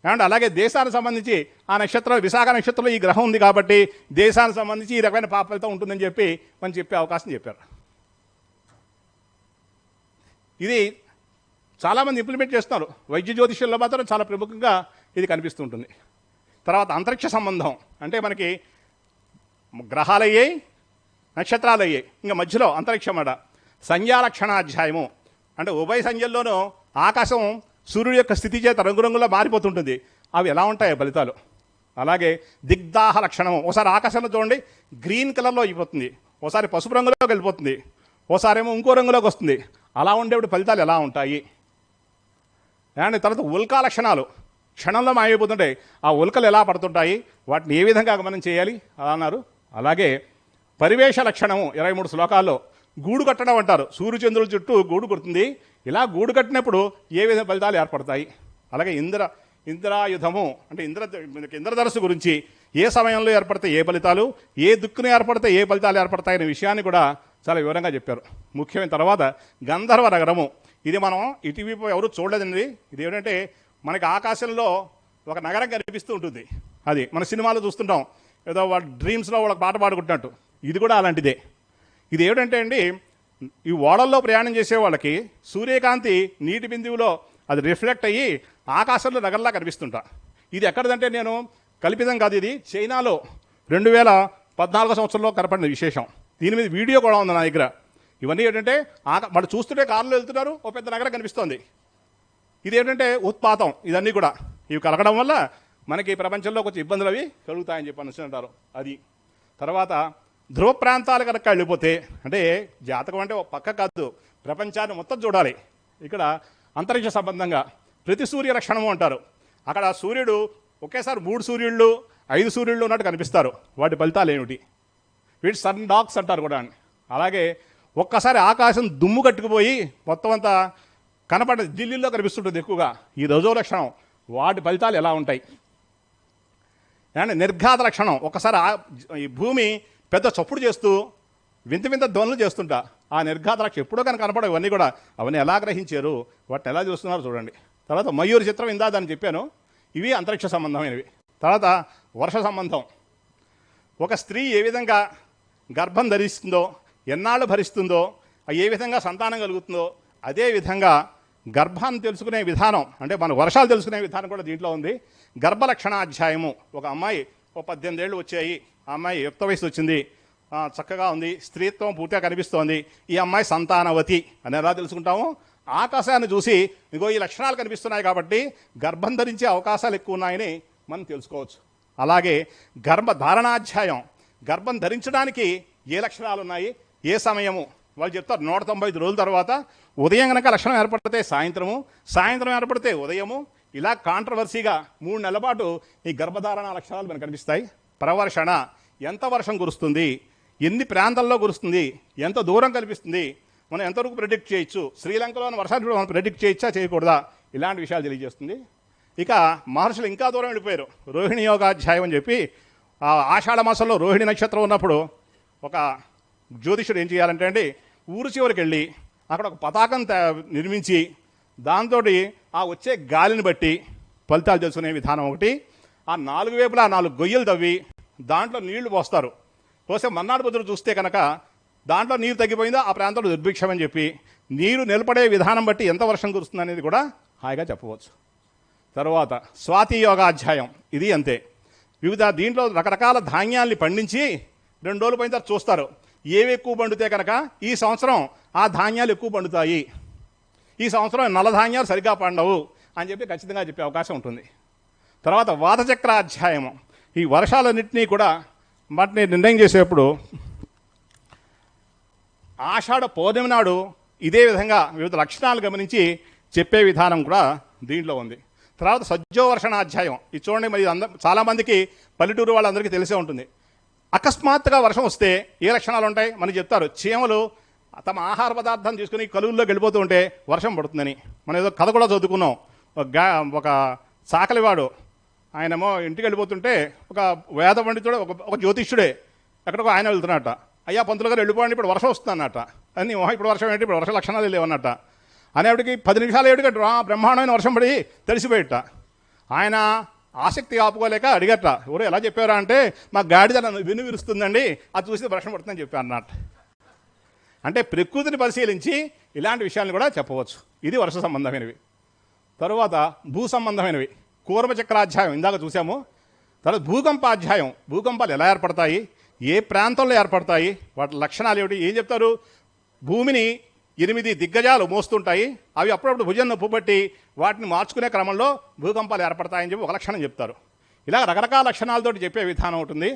అండ్ అలాగే దేశానికి సంబంధించి ఆ నక్షత్రం, విశాఖ నక్షత్రంలో ఈ గ్రహం ఉంది కాబట్టి దేశానికి సంబంధించి ఈ రకమైన పాప ఫలితం ఉంటుందని చెప్పి మనం చెప్పే అవకాశం చెప్పారు. ఇది చాలామంది ఇంప్లిమెంట్ చేస్తున్నారు. వైద్య జ్యోతిష్యంలో మాత్రం చాలా ప్రముఖంగా ఇది కనిపిస్తూ ఉంటుంది. తర్వాత అంతరిక్ష సంబంధం, అంటే మనకి గ్రహాలయ్యాయి, నక్షత్రాలు అయ్యాయి, ఇంకా మధ్యలో అంతరిక్షం అట. సంధ్యాలక్షణాధ్యాయము, అంటే ఉభయ సంధ్యల్లోనూ ఆకాశం సూర్యుడి యొక్క స్థితి చేత రంగురంగులో మారిపోతుంటుంది. అవి ఎలా ఉంటాయో ఫలితాలు. అలాగే దిగ్దాహ లక్షణము, ఒకసారి ఆకాశంలో చూడండి గ్రీన్ కలర్లో అయిపోతుంది, ఒకసారి పసుపు రంగులోకి వెళ్ళిపోతుంది, ఒకసారి ఏమో ఇంకో రంగులోకి వస్తుంది. అలా ఉండేప్పుడు ఫలితాలు ఎలా ఉంటాయి. అండ్ తర్వాత ఉల్కా లక్షణాలు, క్షణంలో మాయమైపోతుంటాయి. ఆ ఉల్కలు ఎలా పడుతుంటాయి, వాటిని ఏ విధంగా మనం చేయాలి అలా అన్నారు. అలాగే పరివేష లక్షణము 23 శ్లోకాల్లో గూడు కట్టడం అంటారు. సూర్యచంద్రుల చుట్టూ గూడు కొడుతుంది. ఇలా గూడు కట్టినప్పుడు ఏ విధంగా ఫలితాలు ఏర్పడతాయి. అలాగే ఇంద్రాయుధము, అంటే ఇంద్రధనస్సు గురించి ఏ సమయంలో ఏర్పడతాయి ఏ ఫలితాలు, ఏ దిక్కున ఏర్పడితే ఏ ఫలితాలు ఏర్పడతాయనే విషయాన్ని కూడా చాలా వివరంగా చెప్పారు. ముఖ్యమైన తర్వాత గంధర్వ నగరము, ఇది మనం ఇటీవీ ఎవరు చూడలేదండి. ఇది ఏంటంటే మనకి ఆకాశంలో ఒక నగరం కనిపిస్తూ ఉంటుంది. అది మన సినిమాలో చూస్తుంటాం, ఏదో వాళ్ళ డ్రీమ్స్లో వాళ్ళకి పాట పాడుకుంటున్నట్టు. ఇది కూడా అలాంటిదే. ఇది ఏమిటంటే అండి, ఈ ఓడల్లో ప్రయాణం చేసే వాళ్ళకి సూర్యకాంతి నీటి బిందువులో అది రిఫ్లెక్ట్ అయ్యి ఆకాశంలో నగరంలా కనిపిస్తుంటా. ఇది ఎక్కడిదంటే నేను కల్పితం కాదు, ఇది చైనాలో 2014 సంవత్సరంలో కనపడిన విశేషం. దీని మీద వీడియో కూడా ఉంది నా దగ్గర. ఇవన్నీ ఏంటంటే వాళ్ళు చూస్తుంటే కారులో వెళ్తున్నారు, ఓ పెద్ద నగరం కనిపిస్తోంది. ఇదేంటంటే ఉత్పాతం. ఇదన్నీ కూడా ఇవి కలగడం వల్ల మనకి ప్రపంచంలో కొంచెం ఇబ్బందులు అవి కలుగుతాయని చెప్పి అంటారు. అది తర్వాత ధ్రువ ప్రాంతాలు కనుక వెళ్ళిపోతే, అంటే జాతకం అంటే ఒక పక్క కాదు, ప్రపంచాన్ని మొత్తం చూడాలి. ఇక్కడ అంతరిక్ష సంబంధంగా ప్రతి సూర్య లక్షణము అంటారు. అక్కడ సూర్యుడు ఒకేసారి 3 సూర్యుళ్ళు 5 సూర్యుళ్ళు ఉన్నట్టు కనిపిస్తారు. వాటి ఫలితాలు ఏమిటి, వీటి సన్ డాగ్స్ అంటారు కూడా. అలాగే ఒక్కసారి ఆకాశం దుమ్ము కట్టుకుపోయి మొత్తం అంతా కనపడ ఢిల్లీలో కనిపిస్తుంటుంది ఎక్కువగా, ఈ రజో లక్షణం, వాటి ఫలితాలు ఎలా ఉంటాయి. అండ్ నిర్ఘాత లక్షణం, ఒక్కసారి ఈ భూమి పెద్ద చప్పుడు చేస్తూ వింత వింత ధ్వనులు చేస్తుంటా, ఆ నిర్ఘాత లక్షణం ఎప్పుడో కానీ కనపడవు. ఇవన్నీ కూడా అవన్నీ ఎలా గ్రహించారు, వాటిని ఎలా చూస్తున్నారు చూడండి. తర్వాత మయూరి చిత్రం ఇందా దాన్ని చెప్పాను, ఇవి అంతరిక్ష సంబంధమైనవి. తర్వాత వర్ష సంబంధం, ఒక స్త్రీ ఏ విధంగా గర్భం ధరిస్తుందో, ఎన్నాళ్ళు భరిస్తుందో, ఏ విధంగా సంతానం కలుగుతుందో, అదే విధంగా గర్భాన్ని తెలుసుకునే విధానం, అంటే మన వర్షాలు తెలుసుకునే విధానం కూడా దీంట్లో ఉంది. గర్భలక్షణాధ్యాయము, ఒక అమ్మాయి 18 ఏళ్ళు వచ్చాయి, ఆ అమ్మాయి యుక్త వయసు వచ్చింది, చక్కగా ఉంది, స్త్రీత్వం పూర్తిగా కనిపిస్తోంది, ఈ అమ్మాయి సంతానవతి అని ఎలా తెలుసుకుంటాము, ఆకాశాన్ని చూసి ఇగో ఈ లక్షణాలు కనిపిస్తున్నాయి కాబట్టి గర్భం ధరించే అవకాశాలు ఎక్కువ ఉన్నాయని మనం తెలుసుకోవచ్చు. అలాగే గర్భధారణాధ్యాయం, గర్భం ధరించడానికి ఏ లక్షణాలు ఉన్నాయి, ఏ సమయము వాళ్ళు చెప్తారు. 195 రోజుల తర్వాత ఉదయం కనుక లక్షణం ఏర్పడితే సాయంత్రము, సాయంత్రం ఏర్పడితే ఉదయము, ఇలా కాంట్రవర్సీగా 3 నెలల పాటు ఈ గర్భధారణ లక్షణాలు మనకు కనిపిస్తాయి. ప్రవర్షణ, ఎంత వర్షం కురుస్తుంది, ఎన్ని ప్రాంతాల్లో కురుస్తుంది, ఎంత దూరం కనిపిస్తుంది, మనం ఎంతవరకు ప్రెడిక్ట్ చేయొచ్చు, శ్రీలంకలోని వర్షాలు మనం ప్రెడిక్ట్ చేయొచ్చా చేయకూడదా, ఇలాంటి విషయాలు తెలియజేస్తుంది. ఇక మహర్షులు ఇంకా దూరం వెళ్ళిపోయారు. రోహిణి యోగాధ్యాయం అని చెప్పి ఆషాఢ మాసంలో రోహిణి నక్షత్రం ఉన్నప్పుడు ఒక జ్యోతిషుడు ఏం చేయాలంటే అండి, ఊరు చివరికి వెళ్ళి అక్కడ ఒక పతాకం నిర్మించి దాంతో ఆ వచ్చే గాలిని బట్టి ఫలితాలు తెలుసుకునే విధానం ఒకటి. ఆ 4 వైపులా 4 గొయ్యలు తవ్వి దాంట్లో నీళ్లు పోస్తారు. పోస్తే మన్నాడు పొద్దున చూస్తే కనుక దాంట్లో నీరు తగ్గిపోయిందో ఆ ప్రాంతంలో దుర్భిక్షం అని చెప్పి నీరు నిలబడే విధానం బట్టి ఎంత వర్షం కురుస్తుంది అనేది కూడా హాయిగా చెప్పవచ్చు. తర్వాత స్వాతి యోగాధ్యాయం, ఇది అంతే. వివిధ దీంట్లో రకరకాల ధాన్యాల్ని పండించి 2 రోజులు పోయిన తర్వాత చూస్తారు ఏవి ఎక్కువ పండితే కనుక ఈ సంవత్సరం ఆ ధాన్యాలు ఎక్కువ పండుతాయి, ఈ సంవత్సరం నల్ల ధాన్యాలు సరిగ్గా పండవు అని చెప్పి ఖచ్చితంగా చెప్పే అవకాశం ఉంటుంది. తర్వాత వాతచక్ర అధ్యాయము, ఈ వర్షాలన్నింటినీ కూడా వాటిని నిర్ణయం చేసేటప్పుడు ఆషాఢ పౌర్ణమి నాడు ఇదే విధంగా వివిధ లక్షణాలు గమనించి చెప్పే విధానం కూడా దీంట్లో ఉంది. తర్వాత సజ్జోవర్షణాధ్యాయం, ఇది చూడండి, మరి చాలామందికి పల్లెటూరు వాళ్ళందరికీ తెలిసే ఉంటుంది. అకస్మాత్తుగా వర్షం వస్తే ఏ లక్షణాలు ఉంటాయి మనకి చెప్తారు. చీమలు తమ ఆహార పదార్థం తీసుకుని కలువుల్లోకి వెళ్ళిపోతూ ఉంటే వర్షం పడుతుందని మనం ఏదో కథ కూడా చదువుకున్నాం. ఒక సాకలివాడు ఆయనేమో ఇంటికి వెళ్ళిపోతుంటే ఒక వేద పండితుడు ఒక జ్యోతిష్యుడే ఎక్కడికో ఆయన వెళ్తున్నట్ట. అయ్యా పంతులు గారు వెళ్ళిపోండి, ఇప్పుడు వర్షం వస్తుందన్నట్ట. అని ఇప్పుడు వర్షం ఏంటి, ఇప్పుడు వర్ష లక్షణాలు లేవన్నట్ట. అనేటికి 10 నిమిషాలు ఏడుగా బ్రహ్మాండమైన వర్షం పడి తెలిసిపోయేట. ఆయన ఆసక్తి ఆపుకోలేక అడిగట, ఎవరు ఎలా చెప్పారా అంటే మా గాడిద నన్ను విరుస్తుందండి, అది చూసి వర్షం పడుతుందని చెప్పారు అన్నట్టు. అంటే ప్రకృతిని పరిశీలించి ఇలాంటి విషయాలను కూడా చెప్పవచ్చు. ఇది వర్ష సంబంధమైనవి. తరువాత భూ సంబంధమైనవి కూర్మచక్రాధ్యాయం ఇందాక చూసాము. తర్వాత భూకంపాధ్యాయం, భూకంపాలు ఎలా ఏర్పడతాయి, ఏ ప్రాంతంలో ఏర్పడతాయి, వాటి లక్షణాలు ఏమిటి, ఏం చెప్తారు. భూమిని 8 దిగ్గజాలు మోస్తుంటాయి, అవి అప్పుడప్పుడు భుజం నొప్పు బట్టి వాటిని మార్చుకునే క్రమంలో భూకంపాలు ఏర్పడతాయని చెప్పి ఒక లక్షణం చెప్తారు. ఇలా రకరకాల లక్షణాలతో చెప్పే విధానం ఉంటుంది.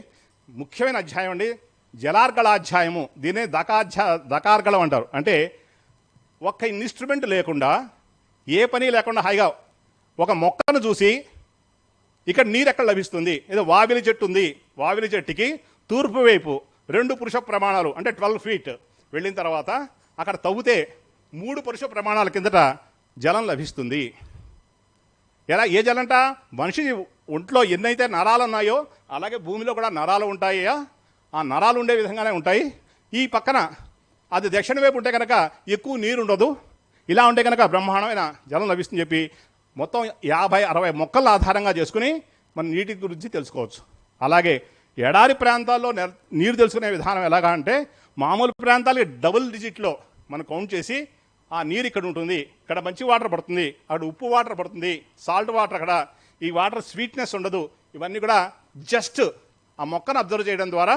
ముఖ్యమైన అధ్యాయం అండి జలార్గళాధ్యాయము, దీనే దకార్గళం అంటారు. అంటే ఒక్క ఇన్స్ట్రుమెంట్ లేకుండా ఏ పని లేకుండా హాయిగా ఒక మొక్కను చూసి ఇక్కడ నీరు ఎక్కడ లభిస్తుంది, ఏదో వావిలి చెట్టు ఉంది, వావిలి చెట్టుకి తూర్పు వైపు 2 పురుష ప్రమాణాలు అంటే 12 ఫీట్ వెళ్ళిన తర్వాత అక్కడ తవ్వితే 3 పురుష ప్రమాణాల కిందట జలం లభిస్తుంది. ఎలా, ఏ జలంట, మనిషి ఒంట్లో ఎన్నైతే నరాలు ఉన్నాయో అలాగే భూమిలో కూడా నరాలు ఉంటాయా, ఆ నరాలు ఉండే విధంగానే ఉంటాయి. ఈ పక్కన అది దక్షిణ వైపు ఉంటే కనుక ఎక్కువ నీరు ఉండదు, ఇలా ఉంటే కనుక బ్రహ్మాండమైన జలం లభిస్తుంది చెప్పి మొత్తం 50-60 మొక్కల ఆధారంగా చేసుకుని మనం నీటి గురించి తెలుసుకోవచ్చు. అలాగే ఎడారి ప్రాంతాల్లో నీరు తెలుసుకునే విధానం ఎలాగా అంటే మామూలు ప్రాంతాలకి డబుల్ డిజిట్లో మనం కౌంట్ చేసి ఆ నీరు ఇక్కడ ఉంటుంది, ఇక్కడ మంచి వాటర్ పడుతుంది, అక్కడ ఉప్పు వాటర్ పడుతుంది, సాల్ట్ వాటర్ అక్కడ, ఈ వాటర్ స్వీట్నెస్ ఉండదు, ఇవన్నీ కూడా జస్ట్ ఆ మొక్కను అబ్జర్వ్ చేయడం ద్వారా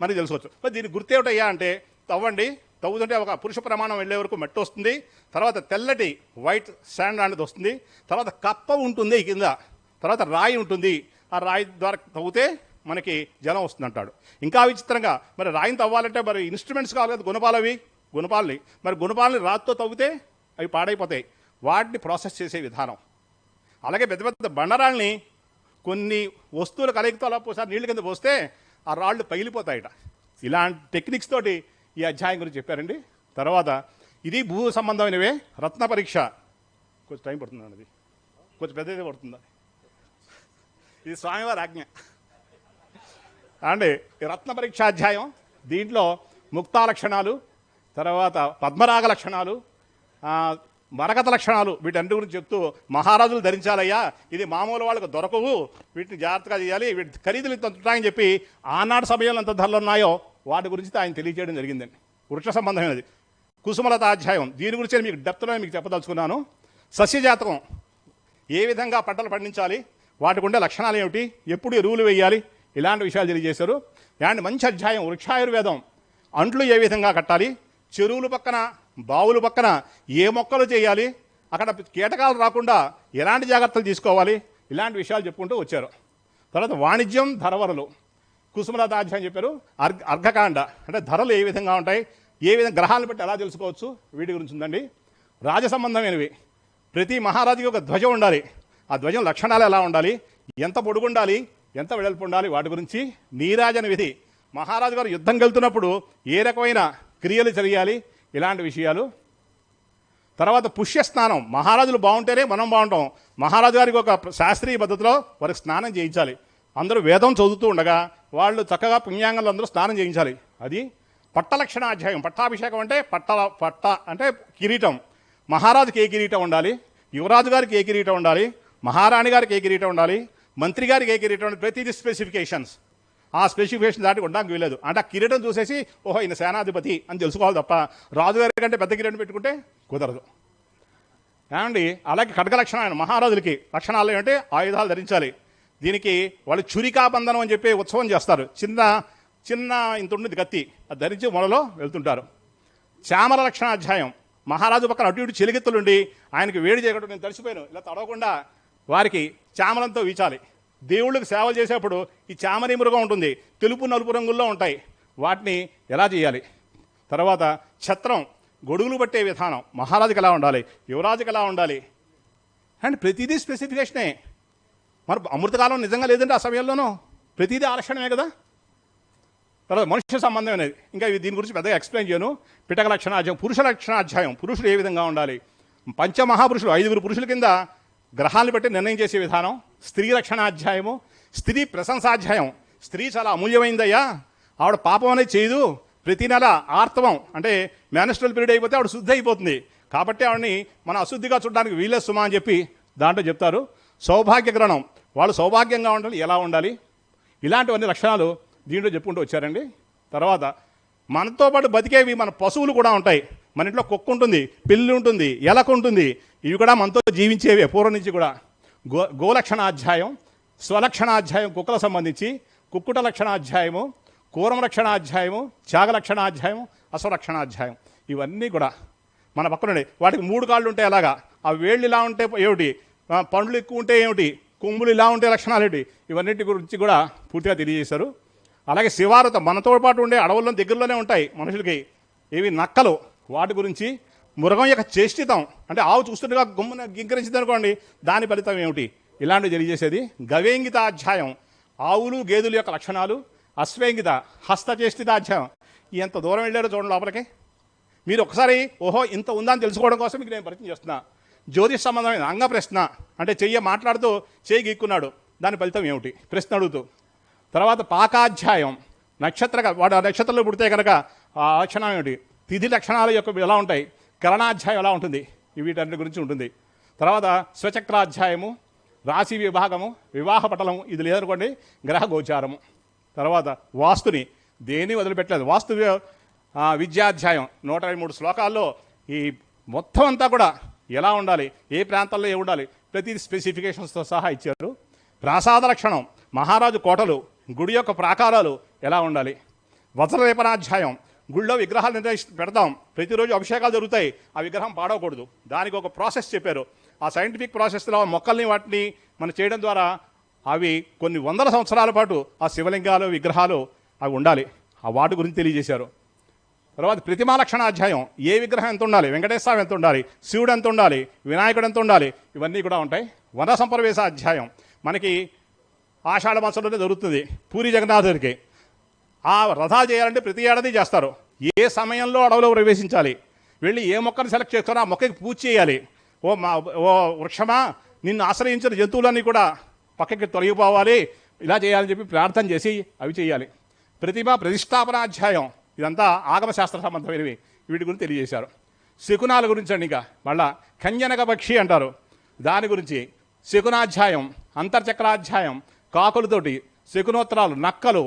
మనకి తెలుసుకోవచ్చు. మరి దీని గుర్తేమిటయ్యా అంటే తవ్వండి, తవ్వుతుంటే ఒక పురుష ప్రమాణం వెళ్ళే వరకు మట్టి వస్తుంది, తర్వాత తెల్లటి వైట్ శాండ్ అనేది వస్తుంది, తర్వాత కప్ప ఉంటుంది కింద, తర్వాత రాయి ఉంటుంది, ఆ రాయి ద్వారా తవ్వుతే మనకి జలం వస్తుంది అంటాడు. ఇంకా విచిత్రంగా మరి రాయిని తవ్వాలంటే మరి ఇన్స్ట్రుమెంట్స్ కావాలి కదా, గుణపాలవి, గుణపాలని, మరి గుణపాలని రాతితో తవ్వితే అవి పాడైపోతాయి, వాటిని ప్రాసెస్ చేసే విధానం. అలాగే పెద్ద పెద్ద బండరాళ్ళని కొన్ని వస్తువుల కలయికతో అలా పోసారి నీళ్ళ కింద పోస్తే ఆ రాళ్ళు పగిలిపోతాయట. ఇలాంటి టెక్నిక్స్ తోటి ఈ అధ్యాయం గురించి చెప్పారండి. తర్వాత ఇది భూ సంబంధమైనవే. రత్న పరీక్ష కొంచెం టైం పడుతుందండి, అది కొంచెం పెద్దదే పడుతుందా, ఇది స్వామివారి ఆజ్ఞ అండి. రత్న పరీక్ష అధ్యాయం, దీంట్లో ముక్తా లక్షణాలు, తర్వాత పద్మరాగ లక్షణాలు, మరకత లక్షణాలు, వీటన్నిటి గురించి చెప్తూ మహారాజులు ధరించాలయ్యా, ఇది మామూలు వాళ్ళకు దొరకవు, వీటిని జాగ్రత్తగా చేయాలి, వీటి ఖరీదులు ఇంత ఉంటాయని చెప్పి ఆనాడు సమయంలో ఎంత ధరలు ఉన్నాయో వాటి గురించి ఆయన తెలియజేయడం జరిగిందండి. వృక్ష సంబంధమైనది కుసుమలత అధ్యాయం, దీని గురించి మీకు డెప్త్లో మీకు చెప్పదలుచుకున్నాను. సస్యజాతకం, ఏ విధంగా పంటలు పండించాలి, వాటికి ఉండే లక్షణాలు ఏమిటి, ఎప్పుడు ఎరువులు వేయాలి, ఇలాంటి విషయాలు తెలియజేశారు. ఇలాంటి మంచి అధ్యాయం వృక్షాయుర్వేదం, అంట్లు ఏ విధంగా కట్టాలి, చెరువుల పక్కన బావుల పక్కన ఏ మొక్కలు చేయాలి, అక్కడ కీటకాలు రాకుండా ఎలాంటి జాగ్రత్తలు తీసుకోవాలి, ఇలాంటి విషయాలు చెప్పుకుంటూ వచ్చారు. తర్వాత వాణిజ్యం ధరవరలు కుసుమలత అధ్యాయం చెప్పారు. అర్ఘకాండ అంటే ధరలు ఏ విధంగా ఉంటాయి, ఏ విధంగా గ్రహాలను బట్టి ఎలా తెలుసుకోవచ్చు, వీటి గురించి ఉందండి. రాజ సంబంధమైనవి, ప్రతి మహారాజుకి ఒక ధ్వజం ఉండాలి, ఆ ధ్వజం లక్షణాలు ఎలా ఉండాలి, ఎంత పొడుగుండాలి, ఎంత వెడల్పు ఉండాలి, వాటి గురించి. నీరాజన విధి, మహారాజు గారు యుద్ధం వెళ్తున్నప్పుడు ఏ రకమైన క్రియలు చేయాలి, ఇలాంటి విషయాలు. తర్వాత పుష్యస్నానం, మహారాజులు బాగుంటేనే మనం బాగుంటాం, మహారాజు గారికి ఒక శాస్త్రీయ పద్ధతిలో వారికి స్నానం చేయించాలి. అందరూ వేదం చదువుతూ ఉండగా వాళ్ళు చక్కగా పుణ్యాంగంలో అందరూ స్నానం చేయించాలి. అది పట్టలక్షణ అధ్యాయం. పట్టాభిషేకం అంటే పట్ట అంటే కిరీటం, మహారాజుకి ఏ కిరీటం ఉండాలి, యువరాజు గారికి ఏ కిరీటం ఉండాలి, మహారాణి గారికి ఏ కిరీటం ఉండాలి, మంత్రి గారికి ఏ కిరీటం ఉండాలి, ప్రతిదీ స్పెసిఫికేషన్స్. ఆ స్పెసిఫికేషన్ దాటి ఉండడానికి వీలేదు. అంటే ఆ కిరీటం చూసేసి ఓహో ఈయన సేనాధిపతి అని తెలుసుకోవాలి తప్ప రాజుగారి కంటే పెద్ద కిరీటం పెట్టుకుంటే కుదరదు. ఏమండి అలాగే ఖడ్గ లక్షణాలు మహారాజులకి లక్షణాలు ఏమంటే ఆయుధాలు ధరించాలి. దీనికి వాళ్ళు చురికాబంధనం అని చెప్పి ఉత్సవం చేస్తారు. చిన్న చిన్న ఇంత ఉండేది కత్తి, అది ధరించి మొలలో వెళ్తుంటారు. చామర లక్షణాధ్యాయం మహారాజు పక్కన అటు ఇటు చెలిగెత్తులుండి ఆయనకి వేడి చేయకుండా నేను తడిసిపోయాను ఇలా తడవకుండా వారికి చామరంతో వీచాలి. దేవుళ్ళకి సేవలు చేసేప్పుడు ఈ చామరి మృగం ఉంటుంది, తెలుపు నలుపు రంగుల్లో ఉంటాయి, వాటిని ఎలా చేయాలి. తర్వాత ఛత్రం గొడుగులు పట్టే విధానం మహారాజుకి ఎలా ఉండాలి, యువరాజుకి ఎలా ఉండాలి అండ్ ప్రతిదీ స్పెసిఫికేషనే. మరి అమృతకాలం నిజంగా లేదంటే ఆ సమయంలోనూ ప్రతిదీ ఆలక్షణమే కదా. తర్వాత మనుష్య సంబంధం అనేది ఇంకా దీని గురించి పెద్దగా ఎక్స్ప్లెయిన్ చేయను. పిటక లక్షణాధ్యాయం పురుష లక్షణాధ్యాయం పురుషుడు ఏ విధంగా ఉండాలి. పంచమహాపురుషులు 5 పురుషుల కింద గ్రహాలను బట్టి నిర్ణయం చేసే విధానం. స్త్రీ రక్షణాధ్యాయము స్త్రీ ప్రశంసాధ్యాయం స్త్రీ చాలా అమూల్యమైందయ్యా, ఆవిడ పాపం అనేది చేయదు, ప్రతి నెల ఆర్తవం అంటే మ్యానిస్ట్రల్ పీరియడ్ అయిపోతే ఆవిడ శుద్ధి అయిపోతుంది, కాబట్టి ఆవిడని మనం అశుద్ధిగా చూడడానికి వీలే సుమా అని చెప్పి దాంట్లో చెప్తారు. సౌభాగ్య గ్రహణం వాళ్ళు సౌభాగ్యంగా ఉండాలి, ఎలా ఉండాలి, ఇలాంటివన్నీ లక్షణాలు దీంట్లో చెప్పుకుంటూ వచ్చారండి. తర్వాత మనతో పాటు బతికేవి మన పశువులు కూడా ఉంటాయి. మన ఇంట్లో కుక్క ఉంటుంది, పిల్లి ఉంటుంది, ఎలక ఉంటుంది, ఇవి కూడా మనతో జీవించేవి పూర్వం నుంచి కూడా. గోలక్షణాధ్యాయం స్వలక్షణాధ్యాయం కుక్కలకు సంబంధించి, కుక్కుట లక్షణాధ్యాయము, కూరం రక్షణాధ్యాయము, త్యాగలక్షణాధ్యాయం, అస్వరక్షణాధ్యాయం ఇవన్నీ కూడా మన పక్కన వాటికి 3 కాళ్ళు ఉంటాయి. అలాగా ఆ వేళ్ళు ఇలా ఉంటే ఏమిటి, పండ్లు ఎక్కువ ఉంటే ఏమిటి, కొమ్ములు ఇలా ఉంటే లక్షణాలు ఏమిటి, ఇవన్నిటి గురించి కూడా పూర్తిగా తెలియజేశారు. అలాగే శివారుత మనతో పాటు ఉండే అడవుల్లో దగ్గరలోనే ఉంటాయి మనుషులకి, ఇవి నక్కలు, వాటి గురించి. మృగం యొక్క చేష్టితం అంటే ఆవు చూస్తుండగా గుమ్మన గింకరించింది అనుకోండి, దాని ఫలితం ఏమిటి, ఇలాంటివి తెలియజేసేది. గవేంగితాధ్యాయం ఆవులు గేదెల యొక్క లక్షణాలు. అశ్వేంగిత హస్తచేష్టితాధ్యాయం ఎంత దూరం వెళ్ళారో చూడండి లోపలికి. మీరు ఒకసారి ఓహో ఇంత ఉందని తెలుసుకోవడం కోసం మీకు నేను పరిచయం చేస్తున్నా. జ్యోతిష్ సంబంధమైన అంగ ప్రశ్న అంటే చెయ్యి మాట్లాడుతూ చేయి గీక్కున్నాడు, దాని ఫలితం ఏమిటి ప్రశ్న అడుగుతూ. తర్వాత పాకాధ్యాయం వాడు ఆ నక్షత్రంలో పుడితే కనుక ఆ లక్షణం ఏమిటి, తిథి లక్షణాల యొక్క ఎలా ఉంటాయి, కరణాధ్యాయం ఎలా ఉంటుంది, వీటన్నిటి గురించి ఉంటుంది. తర్వాత స్వచక్రాధ్యాయము, రాశి విభాగము, వివాహ పటలము, ఇది లేదనుకోండి గ్రహ గోచారము. తర్వాత వాస్తుని దేన్ని వదిలిపెట్టలేదు. వాస్తు విద్యాధ్యాయం 123 శ్లోకాల్లో ఈ మొత్తం అంతా కూడా ఎలా ఉండాలి, ఏ ప్రాంతాల్లో ఏ ఉండాలి, ప్రతి స్పెసిఫికేషన్స్తో సహా ఇచ్చారు. ప్రాసాద లక్షణం మహారాజు కోటలు, గుడి యొక్క ప్రాకారాలు ఎలా ఉండాలి. వజ్రలేపనాధ్యాయం గుళ్ళో విగ్రహాలు పెడతాం, ప్రతిరోజు అభిషేకాలు జరుగుతాయి, ఆ విగ్రహం పాడవకూడదు, దానికి ఒక ప్రాసెస్ చెప్పారు. ఆ సైంటిఫిక్ ప్రాసెస్లో మొక్కల్ని వాటిని మనం చేయడం ద్వారా అవి కొన్ని వందల సంవత్సరాల పాటు ఆ శివలింగాలు విగ్రహాలు అవి ఉండాలి, ఆ వాటి గురించి తెలియజేశారు. తర్వాత ప్రతిమా లక్షణాధ్యాయం ఏ విగ్రహం ఎంత ఉండాలి, వెంకటేశ్వర స్వామి ఎంత ఉండాలి, శివుడు ఎంత ఉండాలి, వినాయకుడు ఎంత ఉండాలి, ఇవన్నీ కూడా ఉంటాయి. వన సంప్రవేశాధ్యాయం మనకి ఆషాఢ మాసంలోనే జరుగుతుంది పూరి జగన్నాథుడికి. ఆ రథాలు చేయాలంటే ప్రతి ఏడాది చేస్తారు. ఏ సమయంలో అడవిలో ప్రవేశించాలి, వెళ్ళి ఏ మొక్కను సెలెక్ట్ చేసుకుని ఆ మొక్కకి పూజ చేయాలి. ఓ వృక్షమా నిన్ను ఆశ్రయించిన జంతువులన్నీ కూడా పక్కకి తొలగిపోవాలి, ఇలా చేయాలని చెప్పి ప్రార్థన చేసి అవి చేయాలి. ప్రతిమా ప్రతిష్టాపనాధ్యాయం ఇదంతా ఆగమశాస్త్ర సంబంధమైనవి, వీటి గురించి తెలియజేశారు. శకునాల గురించి అండి, ఇంకా మళ్ళా కంజనక పక్షి అంటారు, దాని గురించి శకునాధ్యాయం. అంతర్చక్రాధ్యాయం కాకులతోటి శకునోత్తరాలు, నక్కలు,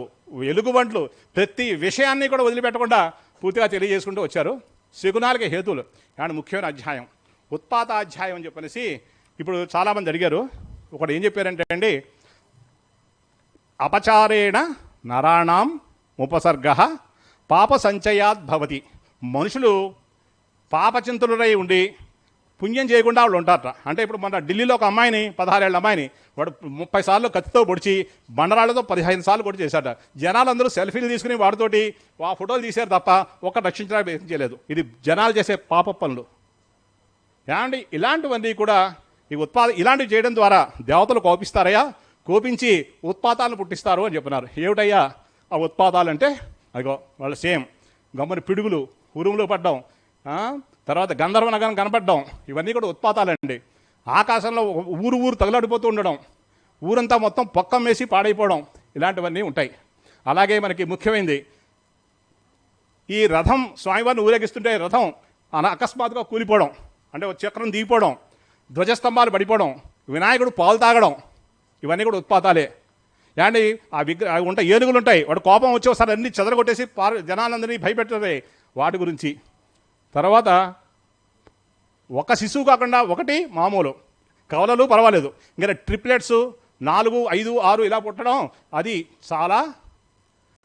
ఎలుగుబంట్లు, ప్రతి విషయాన్ని కూడా వదిలిపెట్టకుండా పూర్తిగా తెలియజేసుకుంటూ వచ్చారు. శకునాలకి హేతువులు అండ్ ముఖ్యమైన అధ్యాయం. ఉత్పాతాధ్యాయం అని చెప్పనేసి ఇప్పుడు చాలామంది అడిగారు. ఒకటి ఏం చెప్పారంటే అండి, అపచారేణ నరాణం ఉపసర్గ పాప సంచయాత్ భవతి. మనుషులు పాపచింతులై ఉండి పుణ్యం చేయకుండా వాళ్ళు ఉంటారట. అంటే ఇప్పుడు మన ఢిల్లీలో ఒక అమ్మాయిని 16 ఏళ్ళ అమ్మాయిని వాడు 30 సార్లు కత్తితో పొడిచి బండరాళ్లతో 15 సార్లు కొట్టి చేశాట. జనాలందరూ సెల్ఫీలు తీసుకుని వాడితోటి ఆ ఫోటోలు తీశారు తప్ప ఒక్క రక్షించడానికి ప్రయత్నం చేయలేదు. ఇది జనాలు చేసే పాప పనులు. ఏమండి ఇలాంటివన్నీ కూడా ఇలాంటివి చేయడం ద్వారా దేవతలు కోపిస్తారయ్యా, కోపించి ఉత్పాతాలను పుట్టిస్తారు అని చెప్పినారు. ఏమిటయ్యా ఆ ఉత్పాతాలంటే, అదిగో వాళ్ళ సేమ్ గమ్మని పిడుగులు ఉరుములు పడ్డం, తర్వాత గంధర్వ నగరం కనపడడం, ఇవన్నీ కూడా ఉత్పాతాలండి. ఆకాశంలో ఊరు తగలడిపోతూ ఉండడం, ఊరంతా మొత్తం పొక్కం వేసి పాడైపోవడం, ఇలాంటివన్నీ ఉంటాయి. అలాగే మనకి ముఖ్యమైనది ఈ రథం స్వామివారిని ఊరేగిస్తుంటే రథం అకస్మాత్తుగా కూలిపోవడం, అంటే చక్రం దిగిపోవడం, ధ్వజస్తంభాలు పడిపోవడం, వినాయకుడు పాలు తాగడం, ఇవన్నీ కూడా ఉత్పాతాలే. అండి అవి ఉంటాయి, ఏనుగులు ఉంటాయి, వాడు కోపం వచ్చి ఒకసారి అన్ని చెదరగొట్టేసి జనాలందరినీ భయపెట్టారే, వాటి గురించి. తర్వాత ఒక శిశువు కాకుండా ఒకటి మామూలు కవలలు పర్వాలేదు, ఇంకా ట్రిప్లెట్స్ 4, 5, 6 ఇలా పుట్టడం అది చాలా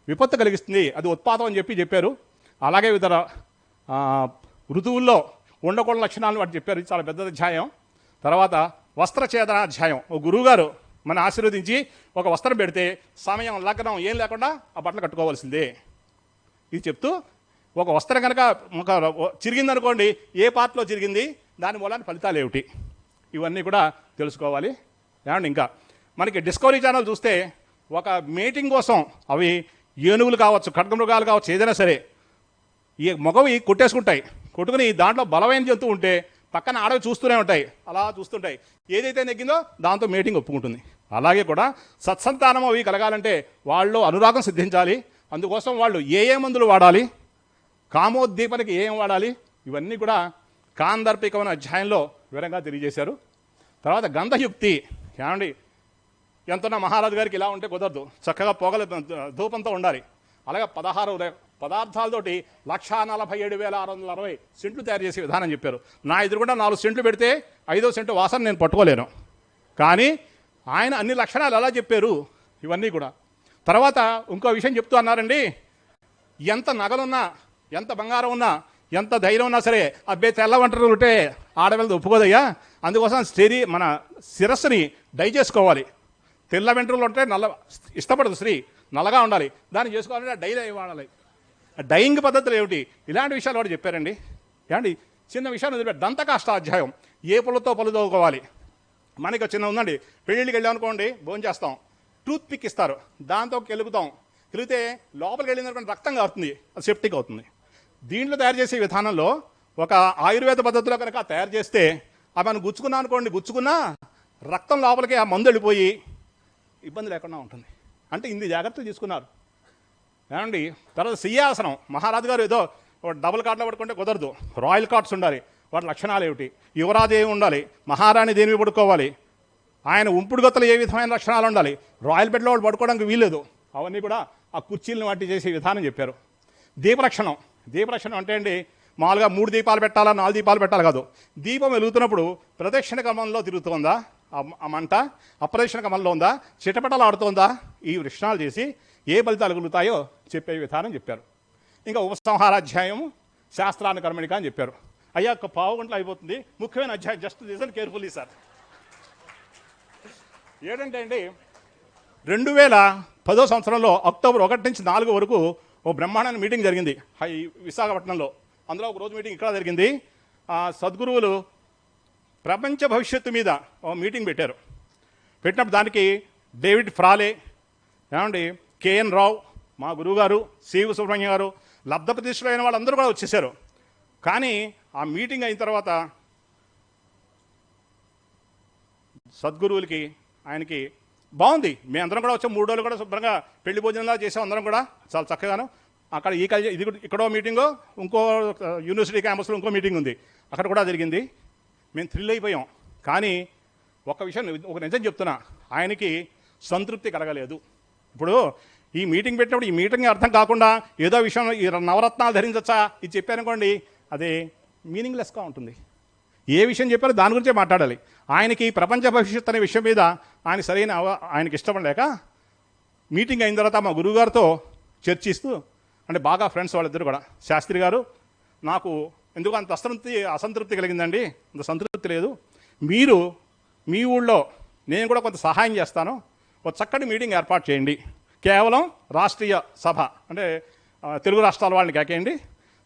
విపత్తు కలిగిస్తుంది, అది ఉత్పాతం అని చెప్పారు. అలాగే ఇతర ఋతువుల్లో ఉండకూడని లక్షణాలను వాటి చెప్పారు. ఇది చాలా పెద్ద అధ్యాయం. తర్వాత వస్త్రఛేదన అధ్యాయం. ఓ గురువుగారు మన ఆశీర్వదించి ఒక వస్త్రం పెడితే సమయం లగ్నం ఏం లేకుండా ఆ బట్టలు కట్టుకోవాల్సిందే. ఇది చెప్తూ ఒక వస్త్రం కనుక ఒక చిరిగిందనుకోండి, ఏ పార్ట్లో చిరిగింది, దాని మూలాన్ని ఫలితాలు ఏమిటి, ఇవన్నీ కూడా తెలుసుకోవాలి. ఏమండి ఇంకా మనకి డిస్కవరీ ఛానల్ చూస్తే ఒక మీటింగ్ కోసం అవి ఏనుగులు కావచ్చు, ఖడ్గమృగాలు కావచ్చు, ఏదైనా సరే ఈ మగవి కొట్టేసుకుంటాయి. కొట్టుకుని దాంట్లో బలమైన జంతువు ఉంటే పక్కన ఆడవి చూస్తూనే ఉంటాయి, అలా చూస్తుంటాయి. ఏదైతే నెగ్గిందో దాంతో మీటింగ్ ఒప్పుకుంటుంది. అలాగే కూడా సత్సంతానం అవి కలగాలంటే వాళ్ళు అనురాగం సిద్ధించాలి. అందుకోసం వాళ్ళు ఏ మందులు వాడాలి, కామోద్దీపనకి ఏం వాడాలి, ఇవన్నీ కూడా కాందర్పికమైన అధ్యాయంలో వివరంగా తెలియజేశారు. తర్వాత గంధయుక్తి. ఏమండి ఎంతన్నా మహారాజు గారికి ఇలా ఉంటే కుదరదు, చక్కగా పొగల ధూపంతో ఉండాలి. అలాగే 16 పదార్థాలతోటి 1,47,660 సెంట్లు తయారు చేసే విధానం చెప్పారు. నా ఎదురుగుండా 4 సెంట్లు పెడితే 5వ సెంటు వాసన నేను పట్టుకోలేను, కానీ ఆయన అన్ని లక్షణాలు ఎలా చెప్పారు ఇవన్నీ కూడా. తర్వాత ఇంకో విషయం చెప్తూ అన్నారండి, ఎంత నగలున్నా, ఎంత బంగారం ఉన్నా, ఎంత ధైర్యం ఉన్నా సరే అబ్బే తెల్ల వంటలు ఉంటే ఆడవాళ్ళది ఒప్పుకోదయ్యా. అందుకోసం మన శిరస్సుని డై చేసుకోవాలి. తెల్ల వెంట్రులు ఉంటే ఇష్టపడదు స్త్రీ, నల్లగా ఉండాలి. దాన్ని చేసుకోవాలంటే డైలీ వాడాలి. డైయింగ్ పద్ధతులు ఏమిటి, ఇలాంటి విషయాలు కూడా చెప్పారండి. ఏమండి చిన్న విషయాన్ని వదిలిపెట్టి దంతకాష్టాధ్యాయం. ఏ పుల్లతో పళ్ళు తోకోవాలి. మనకి చిన్న ఉందండి, పెళ్ళిళ్ళకి వెళ్ళామనుకోండి, భోజనం చేస్తాం, టూత్ పిక్ ఇస్తారు, దాంతో కెలుగుతాం. కెలిగితే లోపలికి వెళ్ళిందనుకోండి రక్తం కారుతుంది, అది సెప్టిక్ అవుతుంది. దీంట్లో తయారు చేసే విధానంలో ఒక ఆయుర్వేద పద్ధతిలో కనుక తయారు చేస్తే అవి మనం గుచ్చుకున్నా అనుకోండి, గుచ్చుకున్నా రక్తం లోపలికి ఆ మందు వెళ్ళిపోయి ఇబ్బంది లేకుండా ఉంటుంది. అంటే ఇన్ని జాగ్రత్తలు తీసుకున్నారు. ఏమండి తర్వాత సియ్యాసనం. మహారాజు గారు ఏదో డబుల్ కార్డులో పడుకుంటే కుదరదు, రాయల్ కార్డ్స్ ఉండాలి. వాటి లక్షణాలు ఏమిటి, యువరాజు ఏమి ఉండాలి, మహారాణి దేనివి పడుకోవాలి, ఆయన ఉంపుడు గొత్తలు ఏ విధమైన లక్షణాలు ఉండాలి, రాయల్ బెడ్లో వాళ్ళు పడుకోవడానికి వీల్లేదు, అవన్నీ కూడా ఆ కుర్చీలను వాటి చేసే విధానం చెప్పారు. దీపలక్షణం. దీపలక్షణం అంటే అండి మామూలుగా 3 దీపాలు పెట్టాలా, 4 దీపాలు పెట్టాలి కాదు. దీపం వెలుగుతున్నప్పుడు ప్రదక్షిణ క్రమంలో తిరుగుతుందా ఆ మంట, అప్రదక్షిణ క్రమంలో ఉందా, చిటపటలు ఆడుతోందా, ఈ లక్షణాలు చేసి ఏ ఫలితాలు కలుగుతాయో చెప్పే విధానం చెప్పారు. ఇంకా ఉపసంహారాధ్యాయం శాస్త్రాన్ని కర్మణిక అని చెప్పారు. అయ్యా ఒక పావు గంటలు అయిపోతుంది, ముఖ్యమైన అధ్యాయం, జస్ట్ లిసన్ కేర్ఫుల్లీ సార్. ఏంటంటే అండి 2010 సంవత్సరంలో అక్టోబర్ 1 నుంచి 4 వరకు ఓ బ్రహ్మాండమైన మీటింగ్ జరిగింది విశాఖపట్నంలో. అందులో ఒక రోజు మీటింగ్ ఇక్కడ జరిగింది. సద్గురువులు ప్రపంచ భవిష్యత్తు మీద ఓ మీటింగ్ పెట్టారు. పెట్టినప్పుడు దానికి డేవిడ్ ఫ్రాలే, ఏమండి కేఎన్ రావు, మా గురువుగారు సివి సుబ్రహ్మణ్యం గారు, లబ్ధ ప్రతిష్ఠులైన వాళ్ళందరూ కూడా వచ్చేసారు. కానీ ఆ మీటింగ్ అయిన తర్వాత సద్గురువులకి ఆయనకి బాగుంది, మేమందరం కూడా వచ్చాం, 3 రోజులు కూడా శుభ్రంగా పెళ్లి భోజనంలా చేసాం అందరం కూడా చాలా చక్కగాను. అక్కడ ఇది ఇక్కడో మీటింగు, ఇంకో యూనివర్సిటీ క్యాంపస్లో ఇంకో మీటింగ్ ఉంది, అక్కడ కూడా జరిగింది. మేము థ్రిల్ అయిపోయాం. కానీ ఒక విషయం, ఒక నిజం చెప్తున్నా, ఆయనకి సంతృప్తి కలగలేదు. ఇప్పుడు ఈ మీటింగ్ పెట్టినప్పుడు ఈ మీటింగ్ అర్థం కాకుండా ఏదో విషయం ఈ నవరత్నాలు ధరించచ్చా ఇది చెప్పారనుకోండి, అది మీనింగ్లెస్గా ఉంటుంది. ఏ విషయం చెప్పారో దాని గురించే మాట్లాడాలి. ఆయనకి ప్రపంచ భవిష్యత్తు అనే విషయం మీద ఆయనకి ఇష్టపడలేక మీటింగ్ అయిన తర్వాత మా గురువుగారితో చర్చిస్తూ, అంటే బాగా ఫ్రెండ్స్ వాళ్ళిద్దరు కూడా, శాస్త్రి గారు నాకు ఎందుకు అంత అసంతృప్తి కలిగిందండి, అంత సంతృప్తి లేదు, మీరు మీ ఊళ్ళో నేను కూడా కొంత సహాయం చేస్తాను, ఒక చక్కటి మీటింగ్ ఏర్పాటు చేయండి, కేవలం రాష్ట్రీయ సభ అంటే తెలుగు రాష్ట్రాల వాళ్ళని కాకేయండి,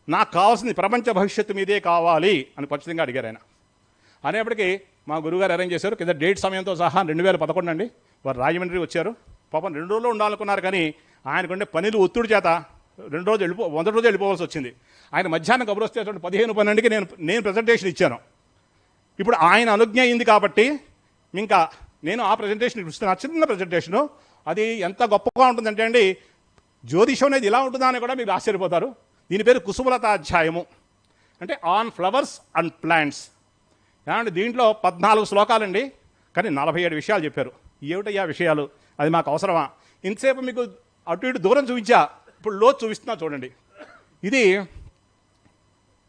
నాకు కావాల్సింది ప్రపంచ భవిష్యత్తు మీదే కావాలి అని ఖచ్చితంగా అడిగారు ఆయన. అనేప్పటికీ మా గురువుగారు అరేంజ్ చేశారు, కింద డేట్ సమయంతో సహా 2011 అండి. వారు రాజమండ్రి వచ్చారు. పాపం 2 రోజుల్లో ఉండాలనుకున్నారు, కానీ ఆయనకుండే పనులు ఒత్తిడి చేత 100 రోజు వెళ్ళిపోవాల్సి వచ్చింది. ఆయన మధ్యాహ్నం కబురు వస్తే 15-12కి నేను ప్రజెంటేషన్ ఇచ్చాను. ఇప్పుడు ఆయన అనుజ్ఞ అయింది కాబట్టి ఇంకా నేను ఆ ప్రజెంటేషన్ ఇస్తున్నా, చిన్న ప్రజెంటేషను. అది ఎంత గొప్పగా ఉంటుందంటే అండి, జ్యోతిషం అనేది ఇలా ఉంటుందా అని కూడా మీరు ఆశ్చర్యపోతారు. దీని పేరు కుసుమలత అధ్యాయము, అంటే ఆన్ ఫ్లవర్స్ అండ్ ప్లాంట్స్. ఏమంటే దీంట్లో 14 శ్లోకాలండి, కానీ 47 విషయాలు చెప్పారు. ఏమిటయ్యా విషయాలు, అది మాకు అవసరమా? ఇంతసేపు మీకు అటు ఇటు దూరం చూపించా, ఇప్పుడు లోతు చూపిస్తున్నా చూడండి. ఇది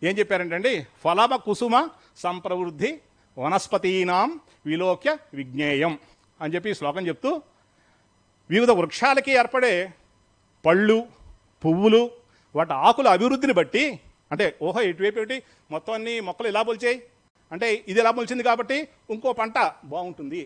ఏం చెప్పారంటే ఫలమ కుసుమ సంప్రవృద్ధి వనస్పతీనాం విలోక్య విజ్ఞేయం అని చెప్పి శ్లోకం చెప్తూ వివిధ వృక్షాలకి ఏర్పడే పళ్ళు పువ్వులు వాటి ఆకుల అభివృద్ధిని బట్టి అంటే ఓహో ఇటువైపు ఏమిటి మొత్తం అన్ని మొక్కలు ఇలా మొలిచాయి అంటే ఇది ఇలా మొలిచింది కాబట్టి ఇంకో పంట బాగుంటుంది,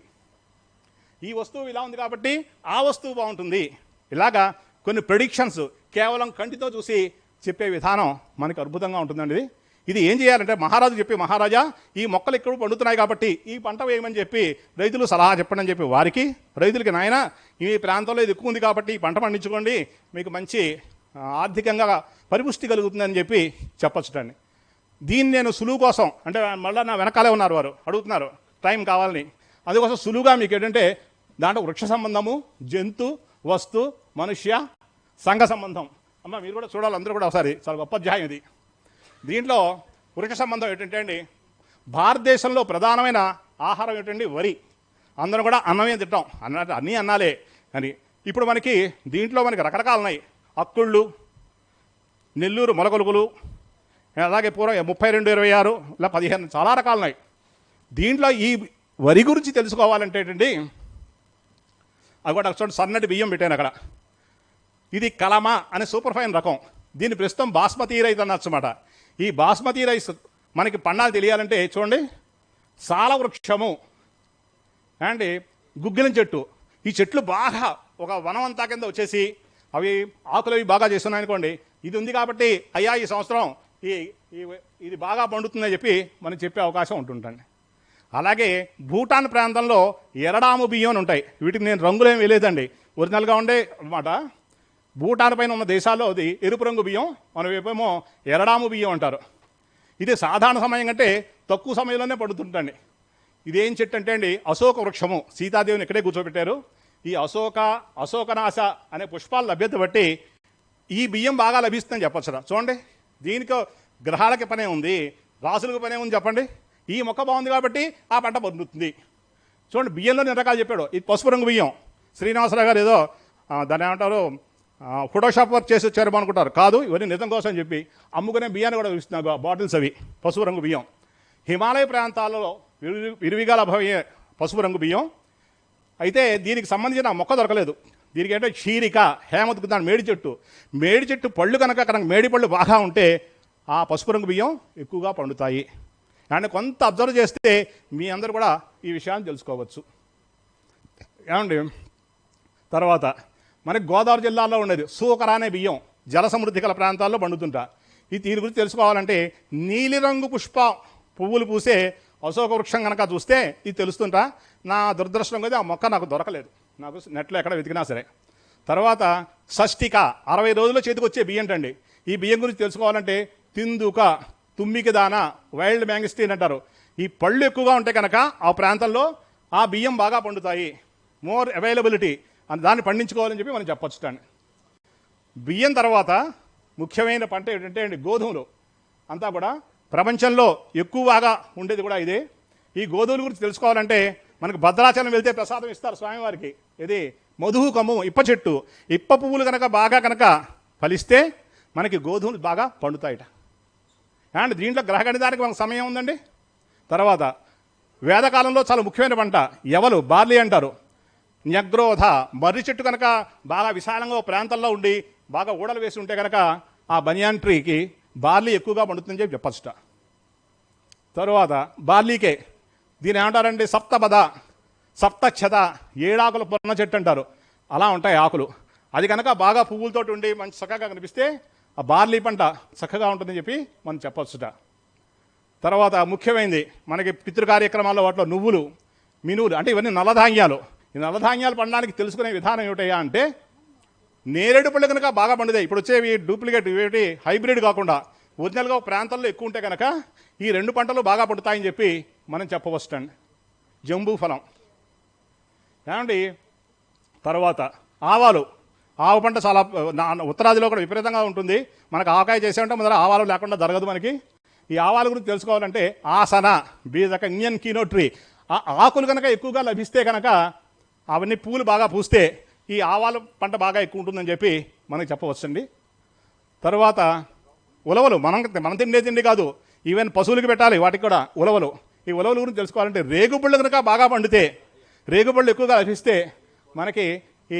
ఈ వస్తువు ఇలా ఉంది కాబట్టి ఆ వస్తువు బాగుంటుంది. ఇలాగా కొన్ని ప్రెడిక్షన్స్ కేవలం కంటితో చూసి చెప్పే విధానం మనకి అద్భుతంగా ఉంటుందండి. ఇది ఏం చేయాలంటే మహారాజు చెప్పి, మహారాజా ఈ మొక్కలు ఇక్కడ పండుతున్నాయి కాబట్టి ఈ పంట వేయమని చెప్పి రైతులు సలహా చెప్పండి అని చెప్పి వారికి, రైతులకి నాయన ఈ ప్రాంతంలో ఇది ఎక్కువ ఉంది కాబట్టి ఈ పంట పండించుకోండి, మీకు మంచి ఆర్థికంగా పరిపుష్టి కలుగుతుందని చెప్పి చెప్పచ్చుటండి. దీన్ని నేను సులువు కోసం అంటే మళ్ళీ నా వెనకాలే ఉన్నారు వారు అడుగుతున్నారు టైం కావాలని, అందుకోసం సులువుగా మీకు ఏంటంటే దాంట్లో వృక్ష సంబంధము, జంతు, వస్తు, మనుష్య, సంఘ సంబంధం. అమ్మ మీరు కూడా చూడాలి, అందరూ కూడా ఒకసారి, చాలా గొప్ప అధ్యాయం ఇది. దీంట్లో వృక్ష సంబంధం ఏంటంటే అండి, భారతదేశంలో ప్రధానమైన ఆహారం ఏంటండి వరి. అందరం కూడా అన్నమే తింటాం, అన్నీ అన్నాలే. అని ఇప్పుడు మనకి దీంట్లో మనకి రకరకాలు ఉన్నాయి. అక్కుళ్ళు, నెల్లూరు మొలకొలుగులు, అలాగే పూర్వం 32, 26 ఇలా 15 చాలా రకాలు ఉన్నాయి. దీంట్లో ఈ వరి గురించి తెలుసుకోవాలంటే ఏంటండి, అది కూడా చూడండి సన్నటి బియ్యం పెట్టాను అక్కడ. ఇది కలమ అనే సూపర్ ఫైన్ రకం. దీని ప్రస్తుతం బాస్మతి రైస్ అనొచ్చు అన్నమాట. ఈ బాస్మతి రైస్ మనకి పండాలు తెలియాలంటే చూడండి, సాల వృక్షము అండ్ గుగ్గిలం చెట్టు, ఈ చెట్లు బాగా ఒక వనం అంతా కింద వచ్చేసి అవి ఆకులు అవి బాగా చేస్తున్నాయి అనుకోండి, ఇది ఉంది కాబట్టి అయ్యా ఈ సంవత్సరం ఇది బాగా పండుతుందని చెప్పి మనం చెప్పే అవకాశం ఉంటుందండి. అలాగే భూటాన్ ప్రాంతంలో ఎరడాము బియ్యం అని ఉంటాయి. వీటికి నేను రంగులేం వేయలేదండి, ఒరిజినల్గా ఉండే అన్నమాట. భూటాన్ పైన ఉన్న దేశాల్లో అది ఎరుపు రంగు బియ్యం, మన వైపేమో ఎరడాము బియ్యం అంటారు. ఇది సాధారణ సమయం కంటే తక్కువ సమయంలోనే పడుతుంటండి. ఇదేం చెట్టు అంటే అండి అశోక వృక్షము. సీతాదేవిని ఇక్కడే కూర్చోబెట్టారు. ఈ అశోకనాశ అనే పుష్పాల లభ్యత బట్టి ఈ బియ్యం బాగా లభిస్తుందని చెప్పచ్చు. చూడండి, దీనికి గ్రహాలకి పనే ఉంది, రాసులకు పనే ఉంది చెప్పండి. ఈ మొక్క బాగుంది కాబట్టి ఆ పంట పండుతుంది. చూడండి, బియ్యంలో నేను రకాలు చెప్పాడు. ఇది పసుపు రంగు బియ్యం. శ్రీనివాసరావు గారు ఏదో దాన్ని ఏమంటారు ఫోటోషాప్ వర్క్ చేసి వచ్చారు అనుకుంటారు, కాదు ఇవన్నీ నిజం కోసం అని చెప్పి అమ్ముకునే బియ్యాన్ని కూడా ఇస్తున్నారు బాటిల్స్, అవి పసుపు రంగు బియ్యం. హిమాలయ ప్రాంతాలలో విరివిగా లభ్యమయ్యే పసుపు రంగు బియ్యం. అయితే దీనికి సంబంధించిన మొక్క దొరకలేదు. దీనికి ఏంటంటే క్షీరిక, హేమత్ దాని మేడి చెట్టు పళ్ళు కనుక మేడి పళ్ళు బాగా ఉంటే ఆ పసుపు రంగు బియ్యం ఎక్కువగా పండుతాయి. అండ్ కొంత అబ్జర్వ్ చేస్తే మీ అందరూ కూడా ఈ విషయాన్ని తెలుసుకోవచ్చు. ఏమండి, తర్వాత మనకి గోదావరి జిల్లాలో ఉండేది సూకర అనే బియ్యం, జల సమృద్ధి గల ప్రాంతాల్లో పండుతుంటా. దీని గురించి తెలుసుకోవాలంటే నీలిరంగు పువ్వులు పూసే అశోక వృక్షం కనుక చూస్తే ఇది తెలుస్తుంటా. నా దురదృష్టం కదా ఆ మొక్క నాకు దొరకలేదు, నాకు నెట్లో ఎక్కడ వెతికినా సరే. తర్వాత షష్ఠిక 60 రోజుల్లో చేతికి వచ్చే బియ్యం అండి. ఈ బియ్యం గురించి తెలుసుకోవాలంటే తిందుక, తుమ్మికి దాన, వైల్డ్ మ్యాంగిస్టీన్ అంటారు. ఈ పళ్ళు ఎక్కువగా ఉంటే కనుక ఆ ప్రాంతంలో ఆ బియ్యం బాగా పండుతాయి, మోర్ అవైలబిలిటీ అని దాన్ని పండించుకోవాలని చెప్పి మనం చెప్పొచ్చుటండి. బియ్యం తర్వాత ముఖ్యమైన పంట ఏంటంటే అండి గోధుమలు. అంతా కూడా ప్రపంచంలో ఎక్కువగా ఉండేది కూడా ఇదే. ఈ గోధుమల గురించి తెలుసుకోవాలంటే మనకు భద్రాచలం వెళ్తే ప్రసాదం ఇస్తారు స్వామివారికి. ఇది మధుకము, ఇప్ప చెట్టు. ఇప్ప పువ్వులు కనుక ఫలిస్తే మనకి గోధుమలు బాగా పండుతాయిట. అండ్ దీంట్లో గ్రహగణితానికి మనకు సమయం ఉందండి. తర్వాత వేదకాలంలో చాలా ముఖ్యమైన పంట ఎవలు, బార్లీ అంటారు. న్యగ్రోధ, మర్రి చెట్టు కనుక బాగా విశాలంగా ప్రాంతాల్లో ఉండి బాగా ఊడలు వేసి ఉంటే కనుక ఆ బనియాన్ ట్రీకి బార్లీ ఎక్కువగా పండుతుందని చెప్పి చెప్పచ్చుట. తరువాత బార్లీకే దీని ఏమంటారండి సప్తపద, సప్తక్షత, 7 ఆకుల పొన్న చెట్టు అంటారు. అలా ఉంటాయి ఆకులు. అది కనుక బాగా పువ్వులతో ఉండి మంచి చక్కగా కనిపిస్తే ఆ బార్లీ పంట చక్కగా ఉంటుందని చెప్పి మనం చెప్పచ్చుట. తర్వాత ముఖ్యమైనది మనకి పితృ కార్యక్రమాల్లో వాటిలో నువ్వులు, మినువులు అంటే ఇవన్నీ నల్లధాన్యాలు. ఈ నల్లధాన్యాలు పండడానికి తెలుసుకునే విధానం ఏమిటయ్యా అంటే నేరేడు పళ్ళు కనుక బాగా పండుతాయి. ఇప్పుడు వచ్చేవి డూప్లికేట్, ఇవేటి హైబ్రిడ్ కాకుండా ఒరిజినల్గా ప్రాంతాల్లో ఎక్కువ ఉంటే కనుక ఈ 2 పంటలు బాగా పండుతాయని చెప్పి మనం చెప్పవచ్చండి. జంబూ ఫలం ఏమండి. తర్వాత ఆవాలు, ఆవు పంట చాలా ఉత్తరాదిలో కూడా విపరీతంగా ఉంటుంది. మనకు ఆవకాయ చేసామంటే ముందర ఆవాలు లేకుండా జరగదు మనకి. ఈ ఆవాల గురించి తెలుసుకోవాలంటే ఆసన, బీజక, ఇండియన్ కీనో ట్రీ, ఆ ఆకులు కనుక ఎక్కువగా లభిస్తే కనుక అవన్నీ పూలు బాగా పూస్తే ఈ ఆవాల పంట బాగా ఎక్కువ ఉంటుందని చెప్పి మనకి చెప్పవచ్చండి. తర్వాత ఉలవలు మనం తిండి కాదు, ఈవెన్ పశువులకి పెట్టాలి వాటికి కూడా ఉలవలు. ఈ ఉలవల గురించి తెలుసుకోవాలంటే రేగుపళ్ళు కనుక బాగా పండితే, రేగుపళ్ళు ఎక్కువగా లభిస్తే మనకి ఈ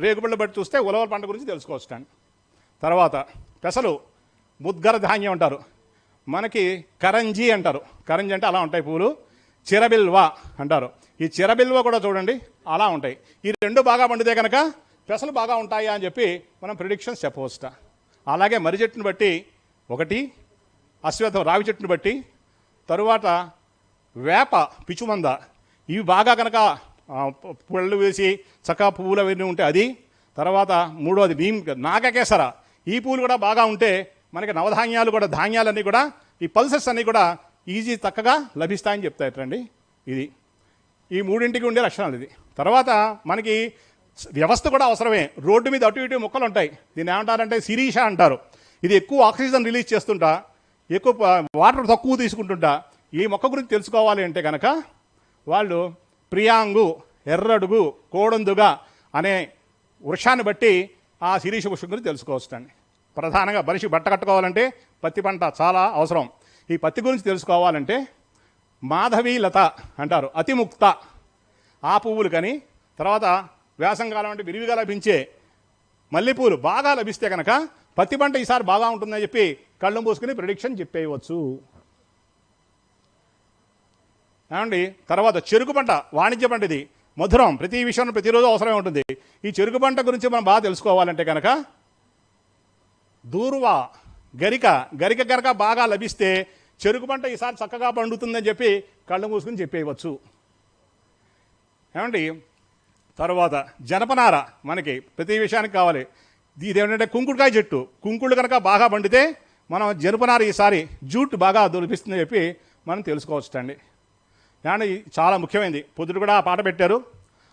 రేగుపళ్ళు బట్టి చూస్తే ఉలవల పంట గురించి తెలుసుకోవచ్చు. తర్వాత పెసలు ముద్గర ధాన్యం అంటారు, మనకి కరంజీ అంటారు. కరంజీ అంటే అలా ఉంటాయి పువ్వులు. చిరబిల్వ అంటారు. ఈ చిరబిల్వ కూడా చూడండి అలా ఉంటాయి. ఈ రెండు బాగా పండితే కనుక పెసలు బాగా ఉంటాయా అని చెప్పి మనం ప్రిడిక్షన్స్ చెప్పవచ్చుట. అలాగే మర్రి చెట్టును బట్టి ఒకటి, అశ్వత్థం రావి చెట్టును బట్టి, తరువాత వేప పిచుమంద ఇవి బాగా కనుక పళ్ళు వేసి చక్కగా పువ్వులు అవన్నీ ఉంటే అది. తర్వాత మూడోది నాగకేసర, ఈ పువ్వులు కూడా బాగా ఉంటే మనకి నవధాన్యాలు కూడా ధాన్యాలన్నీ కూడా ఈ పల్సెస్ అన్నీ కూడా ఈజీ చక్కగా లభిస్తాయని చెప్తాయండి. ఇది ఈ మూడింటికి ఉండే లక్షణాలు. ఇది తర్వాత మనకి వ్యవస్థ కూడా అవసరమే. రోడ్డు మీద అటు ఇటు మొక్కలు ఉంటాయి, దీన్ని ఏమంటారంటే శిరీష అంటారు. ఇది ఎక్కువ ఆక్సిజన్ రిలీజ్ చేస్తుంటా, ఎక్కువ వాటర్ తక్కువ తీసుకుంటుంటా. ఈ మొక్క గురించి తెలుసుకోవాలి అంటే కనుక వాళ్ళు ప్రియాంగు, ఎర్రడుగు, కోడందుగా అనే వృక్షాన్ని బట్టి ఆ శిరీష వృక్షం గురించి తెలుసుకోవచ్చండి. ప్రధానంగా మనిషి బట్ట కట్టుకోవాలంటే పత్తి పంట చాలా అవసరం. ఈ పత్తి గురించి తెలుసుకోవాలంటే మాధవీ లత అంటారు, అతిముక్త ఆ పువ్వులు. కానీ తర్వాత వేసంకాలం అంటే విరివిగా లభించే మల్లెపూలు బాగా లభిస్తే కనుక పత్తి పంట ఈసారి బాగా ఉంటుందని చెప్పి కళ్ళు మూసుకుని ప్రిడిక్షన్ చెప్పేయవచ్చు. ఏమండి తర్వాత చెరుకు పంట వాణిజ్య పంట, ఇది మధురం, ప్రతి విషయంలో ప్రతిరోజు అవసరమే ఉంటుంది. ఈ చెరుకు పంట గురించి మనం బాగా తెలుసుకోవాలంటే కనుక దూర్వ, గరిక గనక బాగా లభిస్తే చెరుకు పంట ఈసారి చక్కగా పండుతుందని చెప్పి కళ్ళు మూసుకుని చెప్పేయవచ్చు. ఏమండి తర్వాత జనపనార మనకి ప్రతి విషయానికి కావాలి. ఇది ఏమిటంటే కుంకుడుకాయ చెట్టు, కుంకుళ్ళు కనుక బాగా పండితే మనం జనపనార ఈసారి జూట్ బాగా దొరికిస్తుందని చెప్పి మనం తెలుసుకోవచ్చండి. ఏమంటే చాలా ముఖ్యమైనది. పొద్దుట కూడా ఆ పాట పెట్టారు,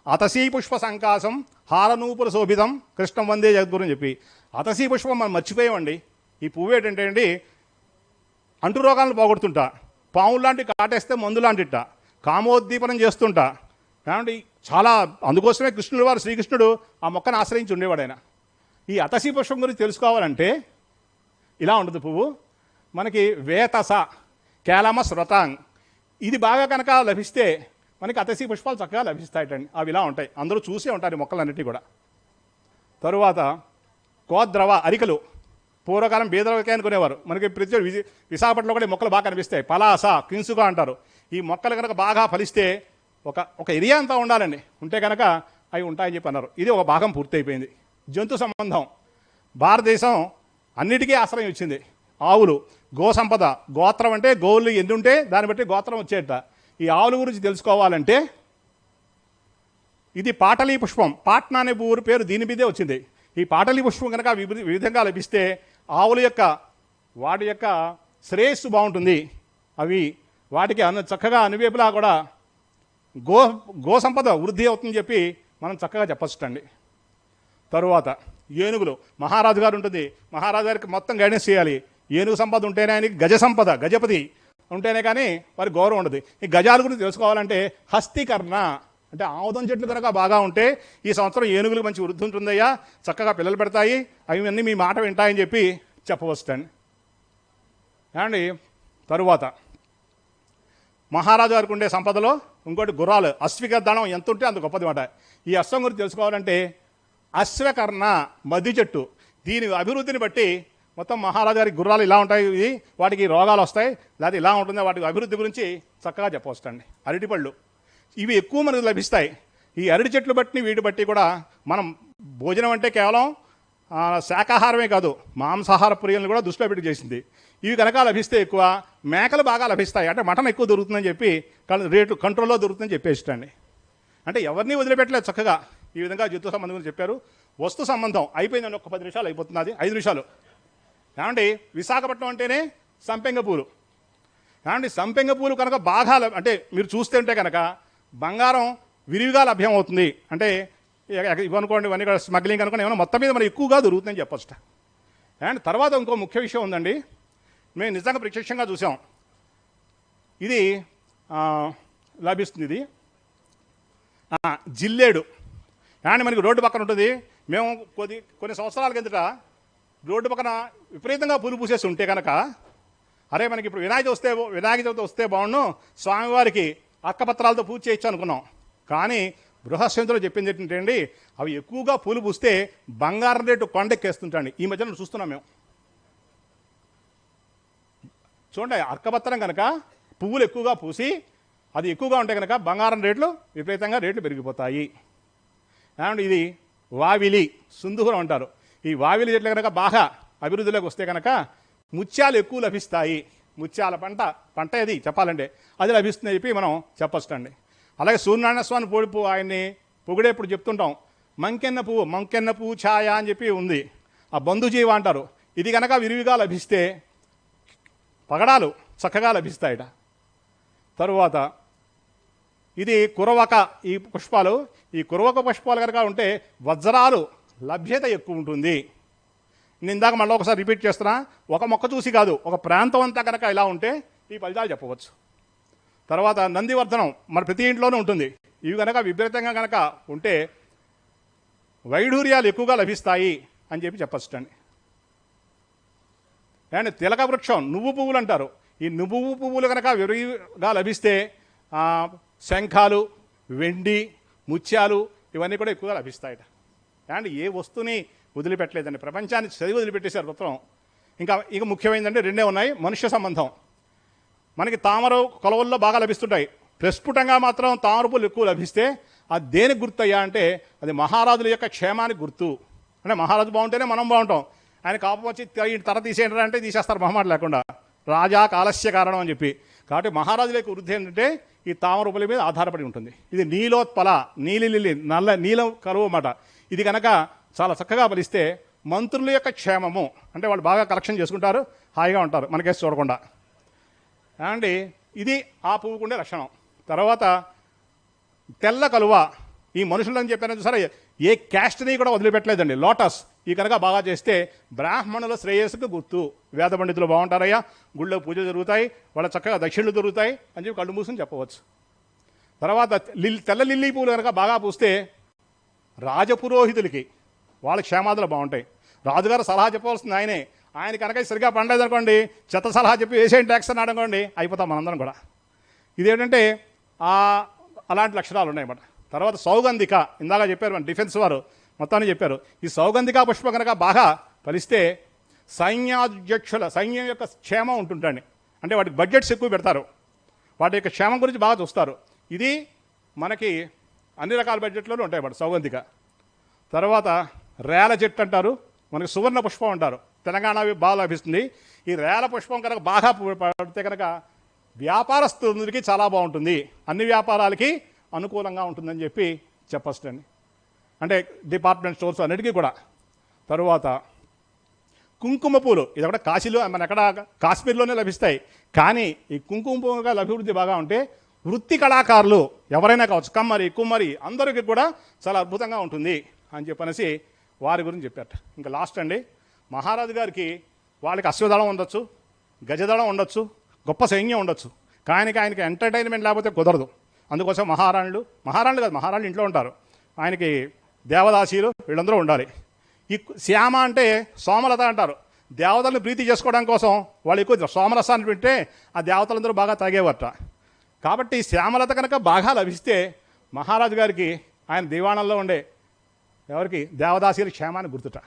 అతసీ పుష్ప సంకాసం హారనూపుర శోభితం కృష్ణం వందే జగద్గురు అని చెప్పి. అతసీ పుష్పం మనం మర్చిపోయామండి. ఈ పువ్వు ఏంటంటే అండి అంటు రోగాలను పోగొడుతుంటా, పాములు లాంటి కాటేస్తే మందు లాంటిట, కామోద్దీపనం చేస్తుంటా. ఏమంటే చాలా అందుకోసమే కృష్ణుడు వారు శ్రీకృష్ణుడు ఆ మొక్కను ఆశ్రయించి ఉండేవాడు ఆయన. ఈ అతసీ పుష్పం గురించి తెలుసుకోవాలంటే ఇలా ఉంటుంది పువ్వు మనకి వేతస, క్యాలమస్ రొతాంగ్, ఇది బాగా కనుక లభిస్తే మనకి అతసీ పుష్పాలు చక్కగా లభిస్తాయటండి. అవి ఇలా ఉంటాయి, అందరూ చూసే ఉంటారు ఈ మొక్కలన్నిటి కూడా. తరువాత కోద్రవ, అరికలు పూర్వకాలం బీదరవకాయ అనుకునేవారు. మనకి ప్రతి విశాఖపట్నంలో కూడా ఈ మొక్కలు బాగా కనిపిస్తాయి. పలాస, కిన్సుగా అంటారు. ఈ మొక్కలు కనుక బాగా ఫలిస్తే ఒక ఏరియా అంతా ఉండాలండి, ఉంటే కనుక అవి ఉంటాయని చెప్పి అన్నారు. ఇది ఒక భాగం పూర్తయిపోయింది. జంతు సంబంధం భారతదేశం అన్నిటికీ ఆశ్రయం ఇచ్చింది. ఆవులు, గో సంపద, గోత్రం అంటే గోవులు ఎన్ని ఉంటే దాన్ని బట్టి గోత్రం వచ్చేట. ఈ ఆవుల గురించి తెలుసుకోవాలంటే ఇది పాటలీ పుష్పం, పాట్నా అనే ఊరి పేరు దీని మీదే వచ్చింది. ఈ పాటలీ పుష్పం కనుక వివిధంగా లభిస్తే ఆవుల యొక్క వాటి యొక్క శ్రేయస్సు బాగుంటుంది. అవి వాటికి చక్కగా అనువేపులా కూడా గో సంపద వృద్ధి అవుతుందని చెప్పి మనం చక్కగా చెప్పచ్చండి. తరువాత ఏనుగులు, మహారాజు గారు ఉంటుంది, మహారాజు గారికి మొత్తం గైడెన్స్ చేయాలి. ఏనుగు సంపద ఉంటేనే ఆయనకి గజ సంపద, గజపతి ఉంటేనే కానీ వారికి గౌరవం ఉండదు. ఈ గజాల గురించి తెలుసుకోవాలంటే హస్తికర్ణ అంటే ఆముదం చెట్లు కనుక బాగా ఉంటే ఈ సంవత్సరం ఏనుగులు మంచి వృద్ధి ఉంటుందయ్యా, చక్కగా పిల్లలు పెడతాయి, అవి అన్నీ మీ మాట వింటాయని చెప్పి చెప్పవచ్చండి. ఏమండి తరువాత మహారాజు గారికి ఉండే సంపదలో ఇంకోటి గుర్రాలు, అశ్విక దళం ఎంత ఉంటే అంత గొప్పది మాట. ఈ అశ్వం గురించి తెలుసుకోవాలంటే అశ్వకర్ణ మద్ది చెట్టు, దీని అభివృద్ధిని బట్టి మొత్తం మహారాజు గారికి గుర్రాలు ఇలా ఉంటాయి, వాటికి రోగాలు వస్తాయి, లేకపోతే ఇలా ఉంటుంది, వాటి అభివృద్ధి గురించి చక్కగా చెప్పవచ్చండి. అరటిపళ్ళు ఇవి ఎక్కువ మనకు లభిస్తాయి. ఈ అరటి చెట్లు బట్టి వీటి బట్టి కూడా మనం భోజనం అంటే కేవలం శాకాహారమే కాదు, మాంసాహార ప్రియులను కూడా దృష్టిలో పెట్టి చేసింది. ఇవి కనుక లభిస్తే ఎక్కువ మేకలు బాగా లభిస్తాయి, అంటే మటన్ ఎక్కువ దొరుకుతుందని చెప్పి రేటు కంట్రోల్లో దొరుకుతుందని చెప్పేసిటండి. అంటే ఎవరిని వదిలిపెట్టలేదు, చక్కగా ఈ విధంగా జంతు సంబంధం గురించి చెప్పారు. వస్తు సంబంధం అయిపోయిందండి, ఒక 10 నిమిషాలు అయిపోతుంది, 5 నిమిషాలు. ఏమండి విశాఖపట్నం అంటేనే సంపెంగ పూలు. ఏమండి సంపెంగ పూలు కనుక బాగా అంటే మీరు చూస్తే ఉంటే కనుక బంగారం విరివిగా లభ్యం అవుతుంది. అంటే ఇవనుకోండి, ఇవన్నీ కూడా స్మగ్లింగ్ అనుకోండి, ఏమైనా మొత్తం మీద మనం ఎక్కువగా దొరుకుతుందని చెప్పొచ్చు. అండ్ తర్వాత ఇంకో ముఖ్య విషయం ఉందండి, మేము నిజంగా ప్రత్యక్షంగా చూసాం. ఇది లభిస్తుంది, ఇది జిల్లేడు. అండ్ మనకి రోడ్డు పక్కన ఉంటుంది. మేము కొన్ని సంవత్సరాల కిందట రోడ్డు పక్కన విపరీతంగా పూలు పూసేసి ఉంటే కనుక, అరే మనకి ఇప్పుడు వినాయక చవితి వస్తే బాగుండు, స్వామివారికి అక్కపత్రాలతో పూజ చేయొచ్చు అనుకున్నాం. కానీ బృహస్పతిలో చెప్పింది ఏంటంటే అండి, అవి ఎక్కువగా పూలు పూస్తే బంగారం రేటు కొండెక్కేస్తుంటండి. ఈ మధ్యన చూస్తున్నాం మేము. చూడండి, అక్కపత్రం కనుక పువ్వులు ఎక్కువగా పూసి అది ఎక్కువగా ఉంటే కనుక బంగారం రేట్లు విపరీతంగా రేట్లు పెరిగిపోతాయి. ఏమంటే ఇది వావిలి సింధూరం అంటారు. ఈ వావిలి చెట్లు కనుక బాగా అభివృద్ధిలోకి వస్తే కనుక ముత్యాలు ఎక్కువ లభిస్తాయి. ముత్యాల పంట అది చెప్పాలంటే అది లభిస్తుందని చెప్పి మనం చెప్పొచ్చండి. అలాగే సూర్యనారాయణ స్వామి ఆయన్ని పొగిడేప్పుడు చెప్తుంటాం, మంకెన్న పువ్వు ఛాయ అని చెప్పి ఉంది. ఆ బంధుజీవ అంటారు. ఇది కనుక విరివిగా లభిస్తే పగడాలు చక్కగా లభిస్తాయట. తరువాత ఇది కురవక, ఈ పుష్పాలు, ఈ కురవక పుష్పాలు కనుక ఉంటే వజ్రాలు లభ్యత ఎక్కువ ఉంటుంది. నేను ఇందాక మళ్ళీ ఒకసారి రిపీట్ చేస్తున్నా, ఒక మొక్క చూసి కాదు, ఒక ప్రాంతం అంతా కనుక ఇలా ఉంటే ఈ ఫలితాలు చెప్పవచ్చు. తర్వాత నందివర్ధనం మన ప్రతి ఇంట్లోనూ ఉంటుంది. ఇవి కనుక విపరీతంగా కనుక ఉంటే వైఢూర్యాలు ఎక్కువగా లభిస్తాయి అని చెప్పి చెప్పచ్చండి. అండ్ తిలక వృక్షం, నువ్వు పువ్వులు అంటారు. ఈ నువ్వు పువ్వులు కనుక విరివిగా లభిస్తే శంఖాలు, వెండి, ముత్యాలు ఇవన్నీ కూడా ఎక్కువగా లభిస్తాయట. అండ్ ఏ వస్తువుని వదిలిపెట్టలేదండి, ప్రపంచాన్ని చదివి వదిలిపెట్టేశారు మొత్తం. ఇంకా ముఖ్యమైనదంటే రెండే ఉన్నాయి. మనుష్య సంబంధం మనకి తామర కొలవల్లో బాగా లభిస్తుంటాయి. ప్రస్ఫుటంగా మాత్రం తామర పూలు ఎక్కువ లభిస్తే అది దేనికి గుర్తయ్యా అంటే అది మహారాజుల యొక్క క్షేమానికి గుర్తు. అంటే మహారాజు బాగుంటేనే మనం బాగుంటాం. ఆయన కాపం వచ్చి తర తీసేయండి అంటే తీసేస్తారు మొహమాట లేకుండా, రాజా కాలస్య కారణం అని చెప్పి. కాబట్టి మహారాజుల యొక్క వృద్ధి ఏంటంటే ఈ తామర పూల మీద ఆధారపడి ఉంటుంది. ఇది నీలోత్పల, నీలి నీలం కరువు అన్నమాట. ఇది కనుక చాలా చక్కగా ఫలిస్తే మంత్రుల యొక్క క్షేమము, అంటే వాళ్ళు బాగా కలెక్షన్ చేసుకుంటారు, హాయిగా ఉంటారు మనకేసి చూడకుండా. అండి ఇది ఆ పువ్వుకుండే లక్షణం. తర్వాత తెల్ల కలువ, ఈ మనుషులని చెప్పాను సరే, ఏ క్యాస్ట్ని కూడా వదిలిపెట్టలేదండి. లోటస్ ఈ కనుక బాగా చేస్తే బ్రాహ్మణుల శ్రేయస్సుకు గుర్తు. వేద పండితులు బాగుంటారయ్యా, గుళ్ళో పూజలు జరుగుతాయి, వాళ్ళ చక్కగా దక్షిణలు దొరుకుతాయి అని చెప్పి కళ్ళు మూసుని చెప్పవచ్చు. తర్వాత తెల్ల లిల్లీ పువ్వులు కనుక బాగా పూస్తే రాజపురోహితులకి వాళ్ళ క్షేమాదులు బాగుంటాయి. రాజుగారు సలహా చెప్పవలసింది ఆయన కనుక సరిగా పండలేదు అనుకోండి, చెత్త సలహా చెప్పి వేసేయం ట్యాక్స్ అన్నాడు అనుకోండి, అయిపోతాం మనందరం కూడా. ఇదేంటంటే అలాంటి లక్షణాలు ఉన్నాయన్నమాట. తర్వాత సౌగంధిక, ఇందాక చెప్పారు మన డిఫెన్స్ వారు మొత్తాన్ని చెప్పారు. ఈ సౌగంధిక పుష్పం కనుక బాగా ఫలిస్తే సైన్యం యొక్క క్షేమం ఉంటుందండి. అంటే వాటికి బడ్జెట్స్ ఎక్కువ పెడతారు, వాటి యొక్క క్షేమం గురించి బాగా చూస్తారు. ఇది మనకి అన్ని రకాల బడ్జెట్లోనూ ఉంటాయి అన్నమాట సౌగంధిక. తర్వాత రేల చెట్టు అంటారు, మనకి సువర్ణ పుష్పం అంటారు, తెలంగాణ బాగా లభిస్తుంది. ఈ రేల పుష్పం కనుక బాగా పడితే కనుక వ్యాపారస్తులకి చాలా బాగుంటుంది, అన్ని వ్యాపారాలకి అనుకూలంగా ఉంటుందని చెప్పి చెప్పచ్చండి. అంటే డిపార్ట్మెంట్ స్టోర్స్ అన్నిటికీ కూడా. తరువాత కుంకుమ పూలు, ఇది కూడా కాశీలో మన ఎక్కడ కాశ్మీర్లోనే లభిస్తాయి. కానీ ఈ కుంకుమ పువ్వుగా అభివృద్ధి బాగా ఉంటే వృత్తి కళాకారులు ఎవరైనా కావచ్చు, కమ్మరి కుమ్మరి అందరికీ కూడా చాలా అద్భుతంగా ఉంటుంది అని చెప్పనేసి వారి గురించి చెప్పారు. ఇంకా లాస్ట్ అండి, మహారాజు గారికి వాళ్ళకి అశ్వదళం ఉండొచ్చు, గజదళం ఉండొచ్చు, గొప్ప సైన్యం ఉండొచ్చు, కానీ ఆయనకి ఎంటర్టైన్మెంట్ లేకపోతే కుదరదు. అందుకోసం మహారాణులు కాదు, మహారాణులు ఇంట్లో ఉంటారు, ఆయనకి దేవదాసీలు వీళ్ళందరూ ఉండాలి. ఈ శ్యామ అంటే సోమలత అంటారు, దేవతలను ప్రీతి చేసుకోవడం కోసం వాళ్ళు ఎక్కువ సోమరసాన్ని పెడితే ఆ దేవతలందరూ బాగా తాగేవట. కాబట్టి శ్యామలత కనుక బాగా లభిస్తే మహారాజు గారికి ఆయన దివాణంలో ఉండే ఎవరికి దేవదాసీల క్షేమాన్ని గుర్తుట.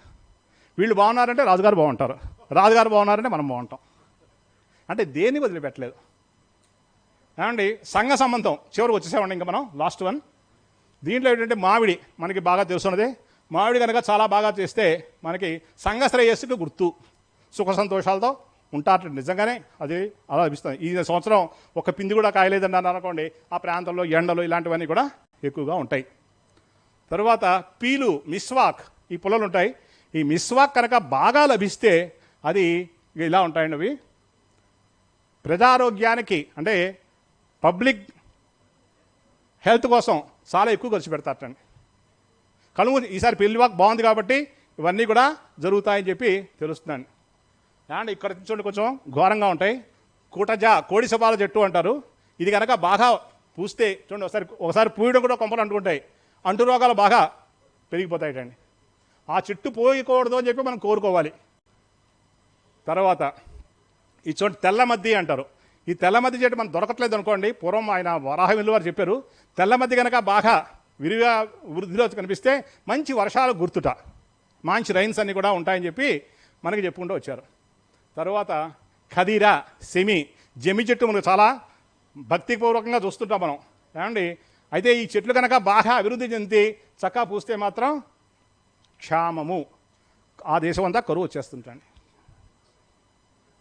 వీళ్ళు బాగున్నారంటే రాజుగారు బాగుంటారు, రాజుగారు బాగున్నారంటే మనం బాగుంటాం. అంటే దేన్ని వదిలిపెట్టలేదు. ఏమండి సంఘ సంబంధం చివరికి వచ్చేసామండి. ఇంకా మనం లాస్ట్ వన్. దీంట్లో ఏంటంటే మామిడి మనకి బాగా తెలుసున్నది. మామిడి కనుక చాలా బాగా చేస్తే మనకి సంఘ శ్రేయస్సుకు గుర్తు, సుఖ సంతోషాలతో ఉంటారు. నిజంగానే అది అలా లభిస్తుంది. ఈ సంవత్సరం ఒక పిండి కూడా కాయలేదండి అన్నారు అనుకోండి, ఆ ప్రాంతంలో ఎండలు ఇలాంటివన్నీ కూడా ఎక్కువగా ఉంటాయి. తరువాత పీలు, మిస్వాక్ ఈ పొలాలు ఉంటాయి. ఈ మిస్వాక్ కనుక బాగా లభిస్తే అది ఇలా ఉంటాయండి. అవి ప్రజారోగ్యానికి అంటే పబ్లిక్ హెల్త్ కోసం చాలా ఎక్కువ ఖర్చు పెడతారటండి. కలుము ఈసారి పిల్లివాక్ బాగుంది కాబట్టి ఇవన్నీ కూడా జరుగుతాయని చెప్పి తెలుస్తుందండి. అండ్ ఇక్కడ చూడండి కొంచెం ఘోరంగా ఉంటాయి. కోడి సపాల చెట్టు అంటారు. ఇది కనుక బాగా పూస్తే చూడండి, ఒకసారి పూయడం కూడా కొంపలు అంటుకుంటాయి, అంటు రోగాలు బాగా పెరిగిపోతాయటండి. ఆ చెట్టు పోయకూడదు అని చెప్పి మనం కోరుకోవాలి. తర్వాత ఈ చోటు తెల్ల మద్ది అంటారు. ఈ తెల్ల మద్ది చెట్టు మనకు దొరకట్లేదు అనుకోండి. పూర్వం ఆయన వరాహమిల్లు వారు చెప్పారు, తెల్ల మద్ది కనుక బాగా విరిగా వృద్ధిలో కనిపిస్తే మంచి వర్షాలు గుర్తుట, మంచి రైన్స్ అన్నీ కూడా ఉంటాయని చెప్పి మనకి చెప్పుకుంటూ వచ్చారు. తర్వాత ఖదీరా, సెమి, జమి చెట్టు మనకు చాలా భక్తిపూర్వకంగా చూస్తుంటాం మనం ఏమండి. అయితే ఈ చెట్లు కనుక బాగా అభివృద్ధి చెంది చక్కగా పూస్తే మాత్రం క్షామము, ఆ దేశం అంతా కరువు వచ్చేస్తుంటండి.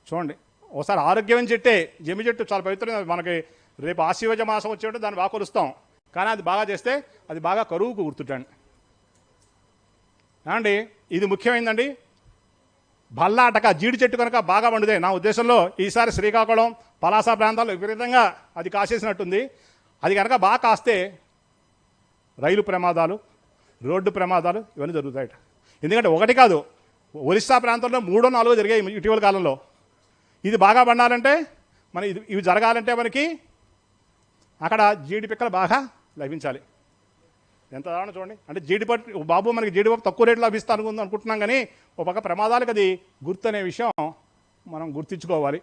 చూడండి, ఒకసారి ఆరోగ్యమైన చెట్టే జమి చెట్టు చాలా పవిత్రమైన, మనకి రేపు ఆశీర్వజ మాసం వచ్చేటట్టు దాన్ని బాగా కొలుస్తాం. కానీ అది బాగా చేస్తే అది బాగా కరువుకు గుర్తుంటండి. ఏమండి ఇది ముఖ్యమైందండి. బల్లాటక జీడి చెట్టు కనుక బాగా పండుదే. నా ఉద్దేశంలో ఈసారి శ్రీకాకుళం, పలాస ప్రాంతాల్లో విపరీతంగా అది కాసేసినట్టుంది. అది కనుక బాగా కాస్తే రైలు ప్రమాదాలు, రోడ్డు ప్రమాదాలు ఇవన్నీ జరుగుతాయట. ఎందుకంటే ఒకటి కాదు, ఒరిస్సా ప్రాంతంలో 3-4 జరిగాయి ఇటీవల కాలంలో. ఇది బాగా పండాలంటే మన ఇవి జరగాలంటే మనకి అక్కడ జీడి పిక్కలు బాగా లభించాలి. ఎంత దారుణ చూడండి. అంటే జీడిపప్పు బాబు మనకి జీడిపప్పు తక్కువ రేట్లు లభిస్తా అనుకుంటున్నాం, కానీ ఒక పక్క ప్రమాదాలకు అది గుర్తు అనే విషయం మనం గుర్తించుకోవాలి.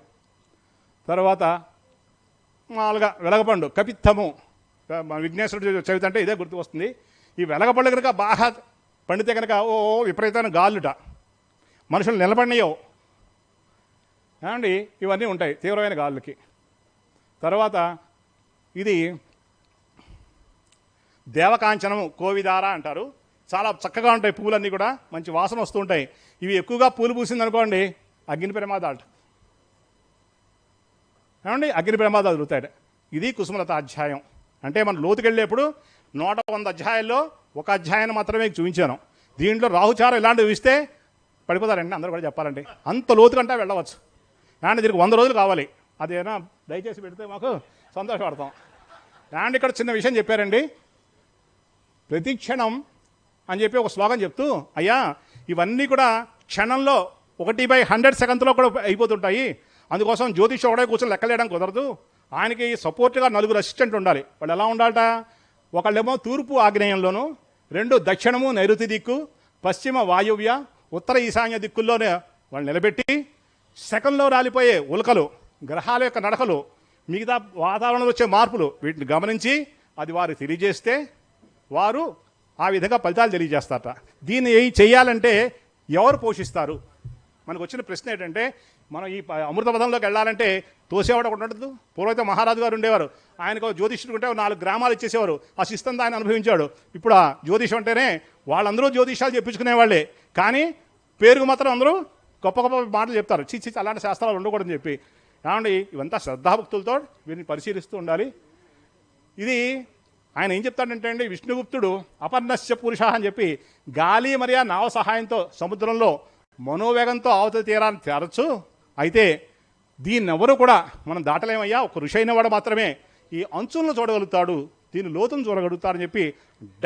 తర్వాత మామూలుగా వెలగపండు, కపిత్తము, విఘ్నేశ్వరుడు చవితి అంటే ఇదే గుర్తు వస్తుంది. ఈ వెలగపండు కనుక బాగా పండితే కనుక విపరీతమైన గాలుట, మనుషులు నిలబడినయో ఏమండి ఇవన్నీ ఉంటాయి తీవ్రమైన గాలులకి. తర్వాత ఇది దేవకాంచనము, కోవిదార అంటారు. చాలా చక్కగా ఉంటాయి పువ్వులన్నీ కూడా, మంచి వాసన వస్తూ ఉంటాయి. ఇవి ఎక్కువగా పూలు పూసింది అనుకోండి అగ్ని ప్రమాదాలు ఏమండి, అగ్ని ప్రమాదాలు జరుగుతాయి. ఇది కుసుమలత అధ్యాయం. అంటే మనం లోతుకెళ్ళేప్పుడు 100 అధ్యాయాల్లో ఒక అధ్యాయాన్ని మాత్రమే చూపించాను. దీంట్లో రాహుచారం ఇలాంటివి ఇస్తే పడిపోతారండి అందరూ కూడా చెప్పాలంటే. అంత లోతుకంటే వెళ్ళవచ్చు. అండ్ దీనికి 100 రోజులు కావాలి. అదేనా దయచేసి పెడితే మాకు సంతోషపడతాం. అండ్ ఇక్కడ చిన్న విషయం చెప్పారండి, ప్రతిక్షణం అని చెప్పి ఒక స్లోగన్ చెప్తూ, అయ్యా ఇవన్నీ కూడా క్షణంలో 1/100 సెకండ్లో కూడా అయిపోతుంటాయి. అందుకోసం జ్యోతిష్ ఒకడే కూర్చొని లెక్కలేయడం కుదరదు. ఆయనకి సపోర్ట్గా 4 అసిస్టెంట్ ఉండాలి. వాళ్ళు ఎలా ఉండాలట, ఒకళ్ళేమో తూర్పు ఆగ్నేయంలోను, 2 దక్షిణము నైరుతి దిక్కు, పశ్చిమ వాయువ్య, ఉత్తర ఈశాన్య దిక్కుల్లోనే వాళ్ళు నిలబెట్టి సెకండ్లో రాలిపోయే ఉల్కలు, గ్రహాల యొక్క నడకలు, మిగతా వాతావరణంలో వచ్చే మార్పులు వీటిని గమనించి అది వారు తెలియజేస్తే వారు ఆ విధంగా ఫలితాలు తెలియజేస్తారట. దీన్ని చేయాలంటే ఎవరు పోషిస్తారు? మనకు వచ్చిన ప్రశ్న ఏంటంటే, మనం ఈ అమృత పదంలోకి వెళ్ళాలంటే తోసేవాడు ఒకటి ఉండదు. పూర్వైతే మహారాజు గారు ఉండేవారు, ఆయనకు జ్యోతిష్యుడు ఉంటే 4 గ్రామాలు ఇచ్చేసేవారు. ఆ శిస్తంతా ఆయన అనుభవించాడు. ఇప్పుడు ఆ జ్యోతిషం అంటేనే వాళ్ళందరూ జ్యోతిషాలు చెప్పించుకునేవాళ్ళే, కానీ పేరుకు మాత్రం అందరూ గొప్ప గొప్ప మాటలు చెప్తారు. చిచ్చి అలాంటి శాస్త్రాలు ఉండకూడదని చెప్పి. ఏమండి ఇవంతా శ్రద్ధాభక్తులతో వీరిని పరిశీలిస్తూ ఉండాలి. ఇది ఆయన ఏం చెప్తాడంటే అండి, విష్ణుగుప్తుడు అపర్ణస్య పురుష అని చెప్పి గాలి మరియు నావ సహాయంతో సముద్రంలో మనోవేగంతో అవతల తీరాన్ని చేరచ్చు. అయితే దీన్నెవరూ కూడా మనం దాటలేమయ్యా, ఒక ఋషి అయిన వాడు మాత్రమే ఈ అంచులను చూడగలుగుతాడు, దీని లోతును చూడగలుగుతారని చెప్పి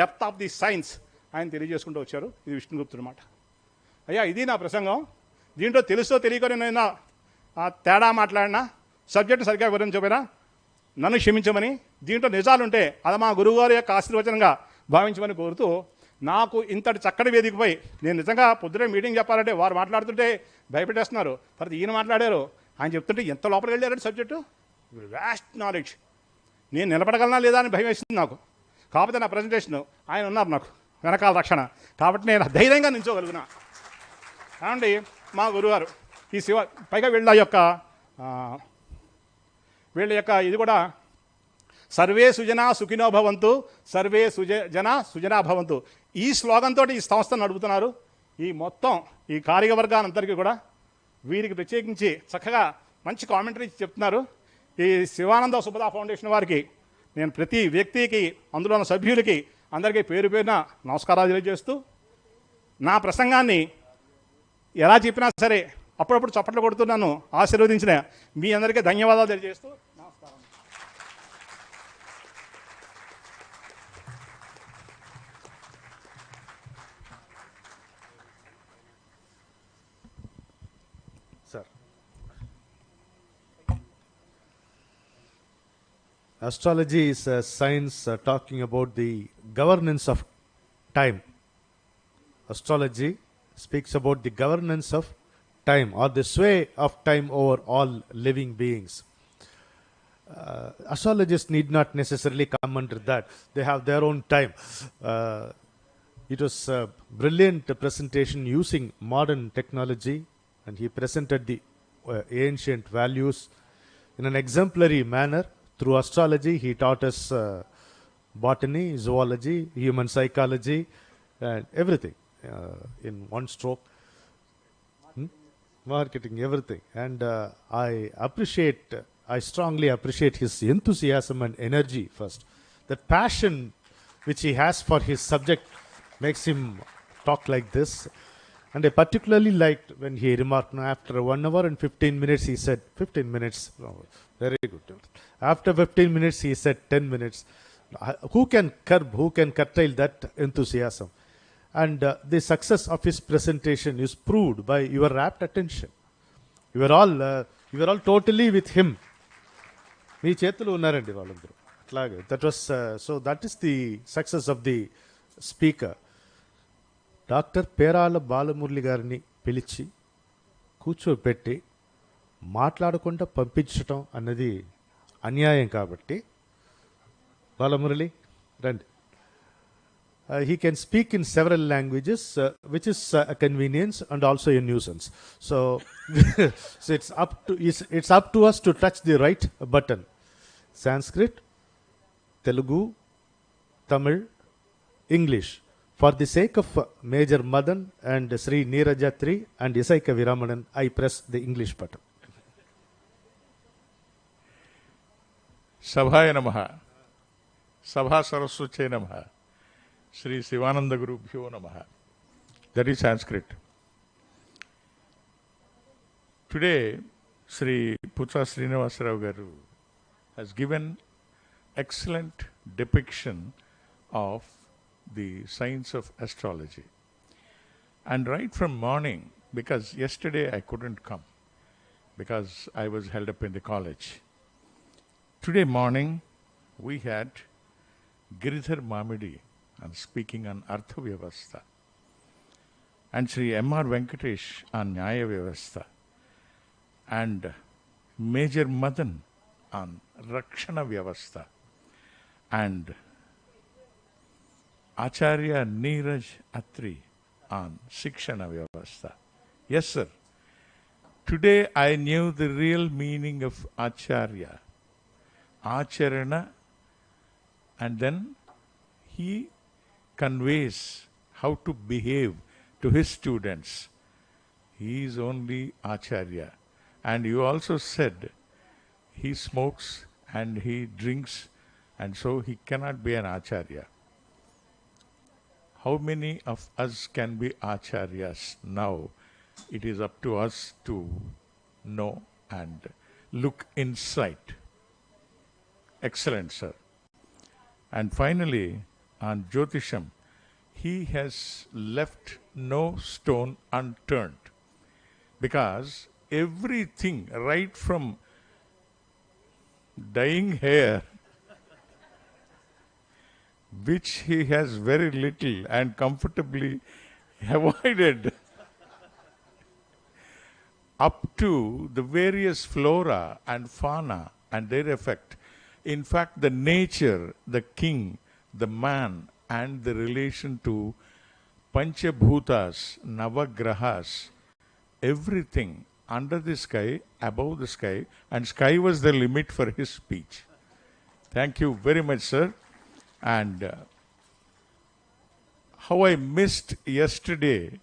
డెప్త్ ఆఫ్ ది సైన్స్ ఆయన తెలియజేసుకుంటూ వచ్చారు. ఇది విష్ణుగుప్తుడు మాట. అయ్యా ఇది నా ప్రసంగం. దీంట్లో తెలుసో తెలియకొని నేను తేడా మాట్లాడినా, సబ్జెక్టు సరిగ్గా వివరించకపోయినా నన్ను క్షమించమని, దీంట్లో నిజాలుంటే అది మా గురువుగారి యొక్క ఆశీర్వచనంగా భావించమని కోరుతూ, నాకు ఇంతటి చక్కటి వేదికపై నేను నిజంగా పొద్దునే మీటింగ్ చెప్పాలంటే వారు మాట్లాడుతుంటే భయపెట్టేస్తున్నారు. తర్వాత ఈయన మాట్లాడారు, ఆయన చెప్తుంటే ఎంత లోపలికి వెళ్ళారంటే సబ్జెక్టు వ్యాస్ట్ నాలెడ్జ్. నేను నిలబడగలనా లేదా అని భయం వేసింది నాకు. కాకపోతే నా ప్రజెంటేషన్ ఆయన ఉన్నారు నాకు వెనకాల రక్షణ, కాబట్టి నేను ధైర్యంగా నిల్చోగలుగునా. ఏమండి మా గురుగారు ఈ శివ పైగా వీళ్ళ యొక్క ఇది కూడా సర్వే సుజనా సుఖినో భవంతు, సర్వే జన సుజనా భవంతు, ఈ స్లోగన్తో ఈ సంస్థను నడుపుతున్నారు. ఈ మొత్తం ఈ కార్యవర్గానందరికీ కూడా వీరికి ప్రత్యేకించి చక్కగా మంచి కామెంటరీ చెప్తున్నారు. ఈ శివానంద సుభదా ఫౌండేషన్ వారికి నేను ప్రతి వ్యక్తికి, అందులో ఉన్న సభ్యులకి అందరికీ పేరు పేరున నమస్కారాలు తెలియజేస్తూ, నా ప్రసంగాన్ని ఎలా చెప్పినా సరే అప్పుడప్పుడు చప్పట్లు కొడుతున్నాను ఆశీర్వదించిన మీ అందరికీ ధన్యవాదాలు తెలియజేస్తూ నమస్కారం. Sir, astrology is a science talking about the governance of time. Astrology speaks about the governance of time or the sway of time over all living beings. Astrologists need not necessarily come under that. They have their own time. It was a brilliant presentation using modern technology, and he presented the ancient values in an exemplary manner. Through astrology, he taught us botany, zoology, human psychology, and everything in one stroke. Marketing, everything. And I strongly appreciate his enthusiasm and energy first. That passion which he has for his subject makes him talk like this. And I particularly liked when he remarked, after 1 hour and 15 minutes, he said, 15 minutes, very good. After 15 minutes, he said 10 minutes. Who can curtail that enthusiasm? And the success of his presentation is proved by your rapt attention. You were all totally with him. మీ చేతులు ఉన్నారండి వాళ్ళందరూ అట్లాగే. That was so that is the success of the speaker. Doctor Perala Balamurali గారిని పిలిచి కూర్చోబెట్టి మాట్లాడకుండా పంపించటం అన్నది అన్యాయం కాబట్టి, బాలమురళి రండి. He can speak in several languages, which is a convenience and also a nuisance. So, so it's up to us to touch the right button. Sanskrit, Telugu, Tamil, English. For the sake of Major Madan and Sri Neerajatri and Isaika Viramanan, I press the English button. Sabhaya Namaha. Sabha Saraswate Namaha. Sri Sivananda Gurubhyo Namaha. That is Sanskrit. Today, Sri Putra Srinivasarao Garu has given excellent depiction of the science of astrology. And right from morning, because yesterday I couldn't come because I was held up in the college. Today morning, we had Giridhar Mamidi and speaking on Artha Vyavastha, and Sri M.R. Venkatesh on Nyaya Vyavastha, and Major Madan on Rakshana Vyavastha, and Acharya Neeraj Atri on Shikshana Vyavastha. Yes, sir. Today I knew the real meaning of Acharya. Acharana, and then he conveys how to behave to his students. He is only Acharya. And you also said he smokes and he drinks, and so he cannot be an Acharya. How many of us can be Acharyas now? It is up to us to know and look inside. Excellent, sir. And finally, on Jyotisham, he has left no stone unturned, because everything, right from dyeing hair, which he has very little and comfortably avoided, up to the various flora and fauna and their effect. In fact, the nature, the king, the man, and the relation to Panchabhutas, Navagrahas, everything under the sky, above the sky, and sky was the limit for his speech. Thank you very much, sir. And how I missed yesterday,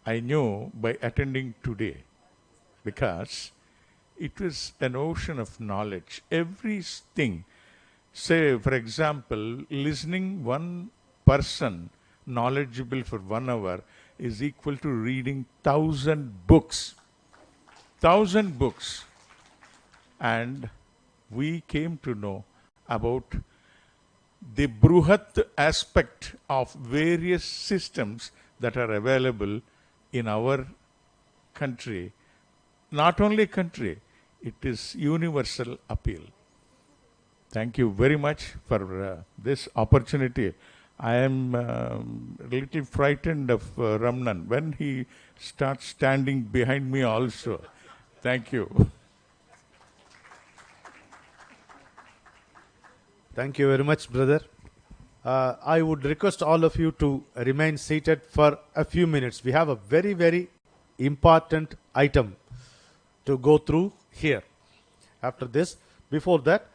I knew by attending today, because it was an ocean of knowledge. Everything. Say, for example, listening one person knowledgeable for 1 hour is equal to reading 1,000 books. 1,000 books. And we came to know about the Bruhat aspect of various systems that are available in our country. Not only country, it is universal appeal. Thank you very much for this opportunity. I am a little frightened of Ramnan when he starts standing behind me also. Thank you. Thank you very much, brother. I would request all of you to remain seated for a few minutes. We have a very, very important item to go through here. After this, before that,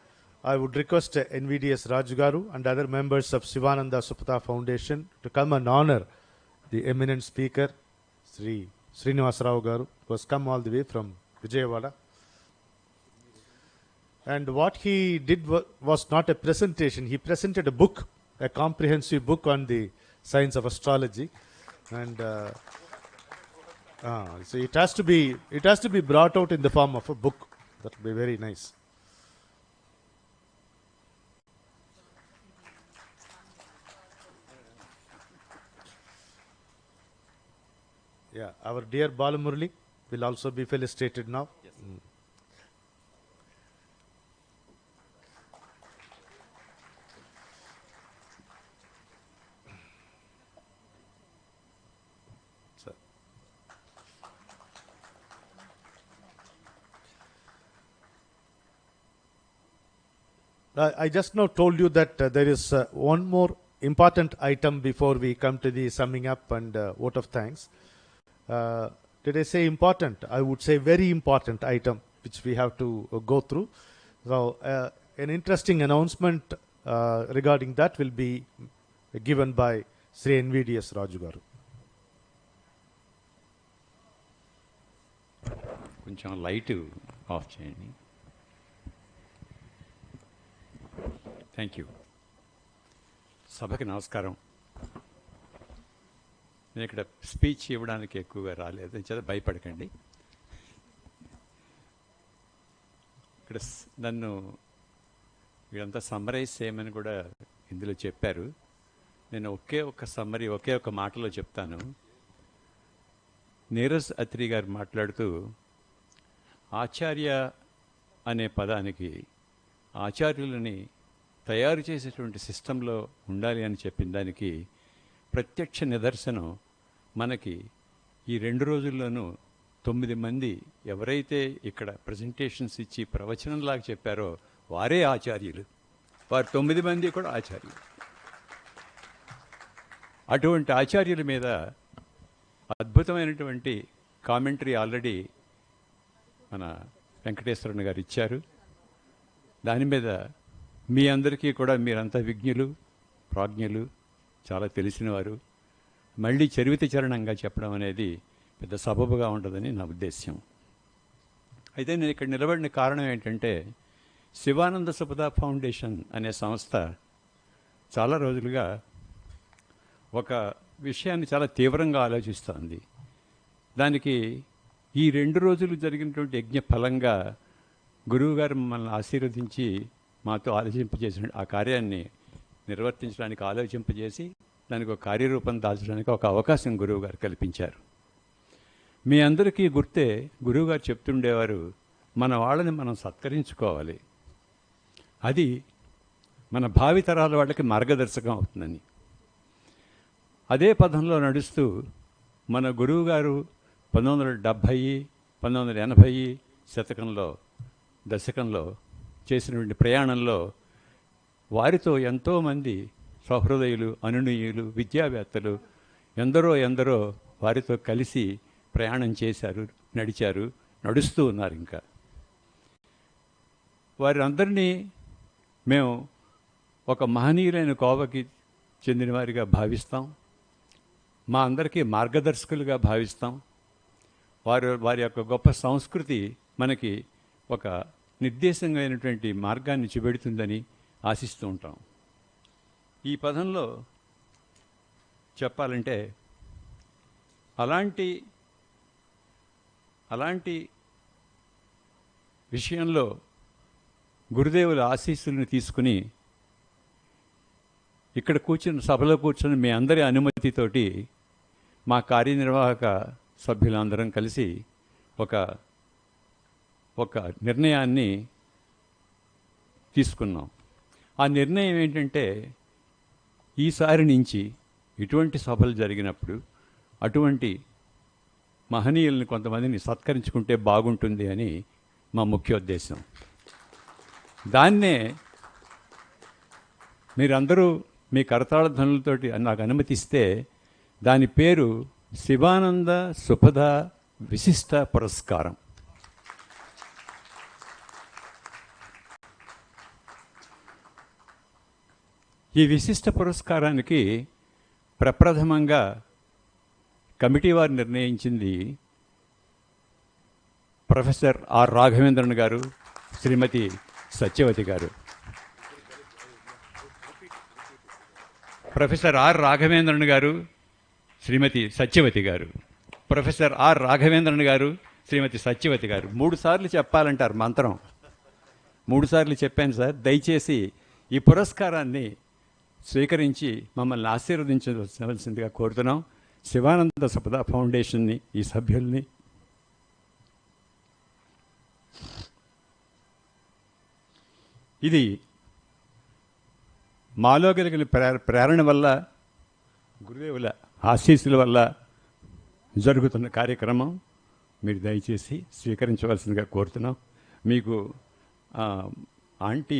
I would request NVDS Rajugaru and other members of Sivananda Supata Foundation to come and honor the eminent speaker, Sri Srinivas Rao Garu, who has come all the way from Vijayawada. And what he did was not a presentation. He presented a book, a comprehensive book on the science of astrology. And so it has to be brought out in the form of a book. That will be very nice. Yeah, our dear Balamurli will also be felicitated now. Yes. Sir. I just now told you that there is one more important item before we come to the summing up and vote of thanks. Did I say important? I would say very important item which we have to go through. So an interesting announcement regarding that will be given by Sri NVDS Rajugaru. కొంచెం light of చేయండి. Thank you. సభకి నమస్కారం. నేను ఇక్కడ speech ఇవ్వడానికి ఎక్కువగా రాలేదు, చేత భయపడకండి. ఇక్కడ నన్ను వీళ్ళంతా సమ్మరైజ్ చేయమని కూడా ఇందులో చెప్పారు. నేను ఒకే ఒక మాటలో చెప్తాను. నీరజ్ అత్రి గారు మాట్లాడుతూ ఆచార్య అనే పదానికి ఆచార్యులని తయారు చేసేటువంటి సిస్టంలో ఉండాలి అని చెప్పిన దానికి ప్రత్యక్ష నిదర్శనం మనకి ఈ 2 రోజుల్లోనూ 9 మంది ఎవరైతే ఇక్కడ ప్రజెంటేషన్స్ ఇచ్చి ప్రవచనంలాగా చెప్పారో వారే ఆచార్యులు. వారు 9 మంది కూడా ఆచార్యులు. అటువంటి ఆచార్యుల మీద అద్భుతమైనటువంటి కామెంటరీ ఆల్రెడీ మన వెంకటేశ్వరన్ గారు ఇచ్చారు. దాని మీద మీ అందరికీ కూడా మీరంతా విజ్ఞులు, ప్రాజ్ఞులు, చాలా తెలిసినవారు. మళ్ళీ చరివిత చరణంగా చెప్పడం అనేది పెద్ద సబబుగా ఉండదని నా ఉద్దేశ్యం. అయితే నేను ఇక్కడ నిలబడిన కారణం ఏంటంటే శివానంద సుపద ఫౌండేషన్ అనే సంస్థ చాలా రోజులుగా ఒక విషయాన్ని చాలా తీవ్రంగా ఆలోచిస్తోంది. దానికి ఈ 2 రోజులు జరిగినటువంటి యజ్ఞ ఫలంగా గురువుగారు మమ్మల్ని ఆశీర్వదించి మాతో ఆలోచింపజేసిన ఆ కార్యాన్ని నిర్వర్తించడానికి ఆలోచింపజేసి దానికి ఒక కార్యరూపం దాల్చడానికి ఒక అవకాశం గురువుగారు కల్పించారు. మీ అందరికీ గుర్తే గురువుగారు చెప్తుండేవారు, మన వాళ్ళని మనం సత్కరించుకోవాలి, అది మన భావితరాల వాళ్ళకి మార్గదర్శకం అవుతుందని. అదే పదంలో నడుస్తూ మన గురువుగారు 1970, 1980 దశకంలో చేసినటువంటి ప్రయాణంలో వారితో ఎంతోమంది సహృదయులు, అనునీయులు, విద్యావేత్తలు ఎందరో వారితో కలిసి ప్రయాణం చేశారు, నడిచారు, నడుస్తూ ఉన్నారు. ఇంకా వారందరినీ మేము ఒక మహనీయులైన కోవకి చెందిన వారిగా భావిస్తాం. మా అందరికీ మార్గదర్శకులుగా భావిస్తాం. వారి యొక్క గొప్ప సంస్కృతి మనకి ఒక నిర్దేశమైనటువంటి మార్గాన్ని చూపెడుతుందని ఆశిస్తూ ఉంటాం. ఈ పదంలో చెప్పాలంటే అలాంటి విషయంలో గురుదేవుల ఆశీస్సులను తీసుకుని ఇక్కడ సభలో కూర్చుని మీ అందరి అనుమతితోటి మా కార్యనిర్వాహక సభ్యులందరం కలిసి ఒక నిర్ణయాన్ని తీసుకున్నాం. ఆ నిర్ణయం ఏంటంటే ఈసారి నుంచి ఇటువంటి సభలు జరిగినప్పుడు అటువంటి మహనీయుల్ని కొంతమందిని సత్కరించుకుంటే బాగుంటుంది అని మా ముఖ్యోద్దేశం. దాన్నే మీరందరూ మీ కరతాళ ధ్వనులతోటి నాకు అనుమతిస్తే దాని పేరు శివానంద సుపద విశిష్ట పురస్కారం. ఈ విశిష్ట పురస్కారానికి ప్రప్రథమంగా కమిటీ వారు నిర్ణయించింది ప్రొఫెసర్ ఆర్ రాఘవేంద్రన్ గారు, శ్రీమతి సత్యవతి గారు. ప్రొఫెసర్ ఆర్ రాఘవేంద్రన్ గారు, శ్రీమతి సత్యవతి గారు. ప్రొఫెసర్ ఆర్ రాఘవేంద్రన్ గారు, శ్రీమతి సత్యవతి గారు. 3 సార్లు చెప్పాలంటారు మంత్రం. 3 సార్లు చెప్పాను సార్. దయచేసి ఈ పురస్కారాన్ని స్వీకరించి మమ్మల్ని ఆశీర్వదించవలసిందిగా కోరుతున్నాం. శివానంద సపద ఫౌండేషన్ని, ఈ సభ్యుల్ని. ఇది మాలో కలిగిన ప్రేరణ వల్ల, గురుదేవుల ఆశీస్సుల వల్ల జరుగుతున్న కార్యక్రమం. మీరు దయచేసి స్వీకరించవలసిందిగా కోరుతున్నాం. మీకు ఆంటీ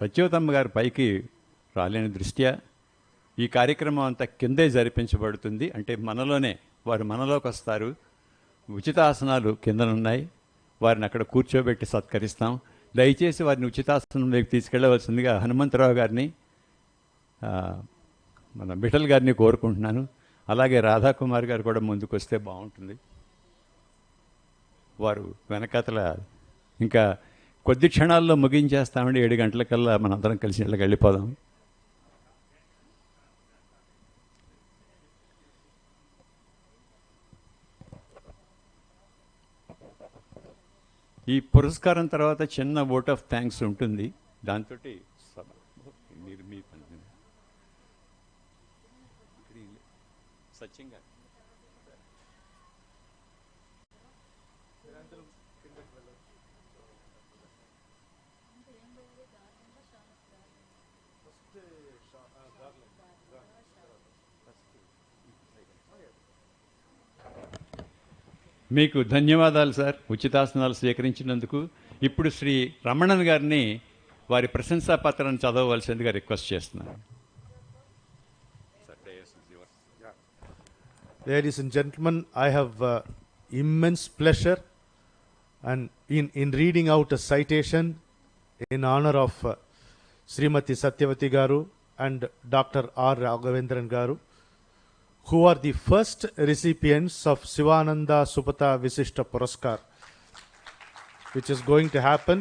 సత్యవతమ్మ గారి పైకి రాలేని దృష్ట్యా ఈ కార్యక్రమం అంతా కిందే జరిపించబడుతుంది. అంటే మనలోనే, వారు మనలోకి వస్తారు. ఉచితాసనాలు కిందనున్నాయి, వారిని అక్కడ కూర్చోబెట్టి సత్కరిస్తాం. దయచేసి వారిని ఉచితాసనంలోకి తీసుకెళ్ళవలసిందిగా హనుమంతరావు గారిని, మన బిఠల్ గారిని కోరుకుంటున్నాను. అలాగే రాధాకుమార్ గారు కూడా ముందుకు వస్తే బాగుంటుంది. వారు వెనకాతల ఇంకా కొద్ది క్షణాల్లో ముగించేస్తామండి. 7 గంటలకల్లా మనందరం కలిసి ఇళ్ళకి వెళ్ళిపోదాం. ఈ పురస్కారం తర్వాత చిన్న ఓట్ ఆఫ్ థ్యాంక్స్ ఉంటుంది. దాంతో మీరు మీ సత్యంగా మీకు ధన్యవాదాలు సార్, ఉచితాసనాలు స్వీకరించినందుకు. ఇప్పుడు శ్రీ రమణన్ గారిని వారి ప్రశంసా పత్రాన్ని చదవవలసిందిగా రిక్వెస్ట్ చేస్తున్నాను. Ladies and gentlemen, I have immense pleasure and in reading out a citation in honor of Srimati Satyavati Garu and Dr. R. Raghavendran Garu, who are the first recipients of Sivananda Supata Visishta Puraskar, which is going to happen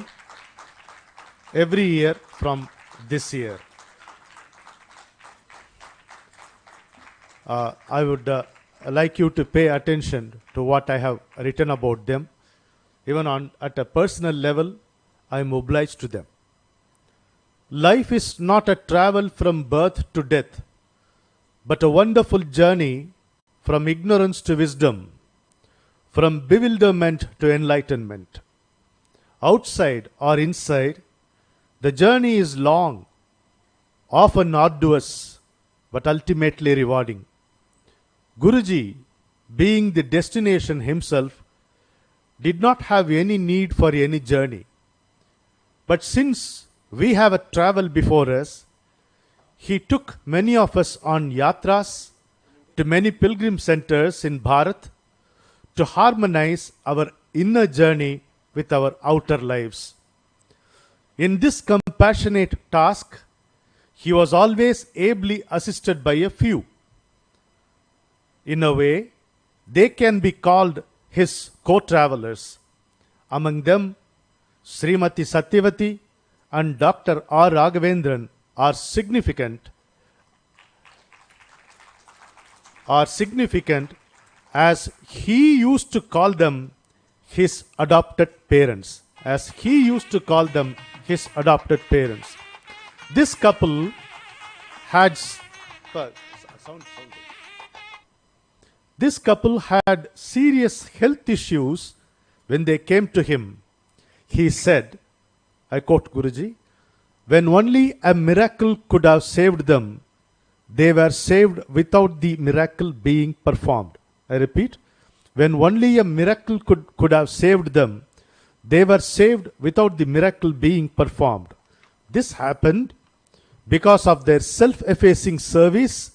every year from this year. I would like you to pay attention to what I have written about them. Even at a personal level, I am obliged to them. Life is not a travel from birth to death, but a wonderful journey from ignorance to wisdom, from bewilderment to enlightenment. Outside or inside, the journey is long, often arduous, but ultimately rewarding. Guruji, being the destination himself, did not have any need for any journey. But since we have a travel before us, he took many of us on yatras to many pilgrim centers in Bharat to harmonize our inner journey with our outer lives. In this compassionate task, he was always ably assisted by a few. In a way, they can be called his co-travelers. Among them, Srimati Satyavati and Dr. R. Raghavendran are significant as he used to call them his adopted parents. This couple had serious health issues when they came to him. He said, I quote Guruji, when only a miracle could have saved them, they were saved without the miracle being performed. I repeat, when only a miracle could have saved them, they were saved without the miracle being performed. This happened because of their self-effacing service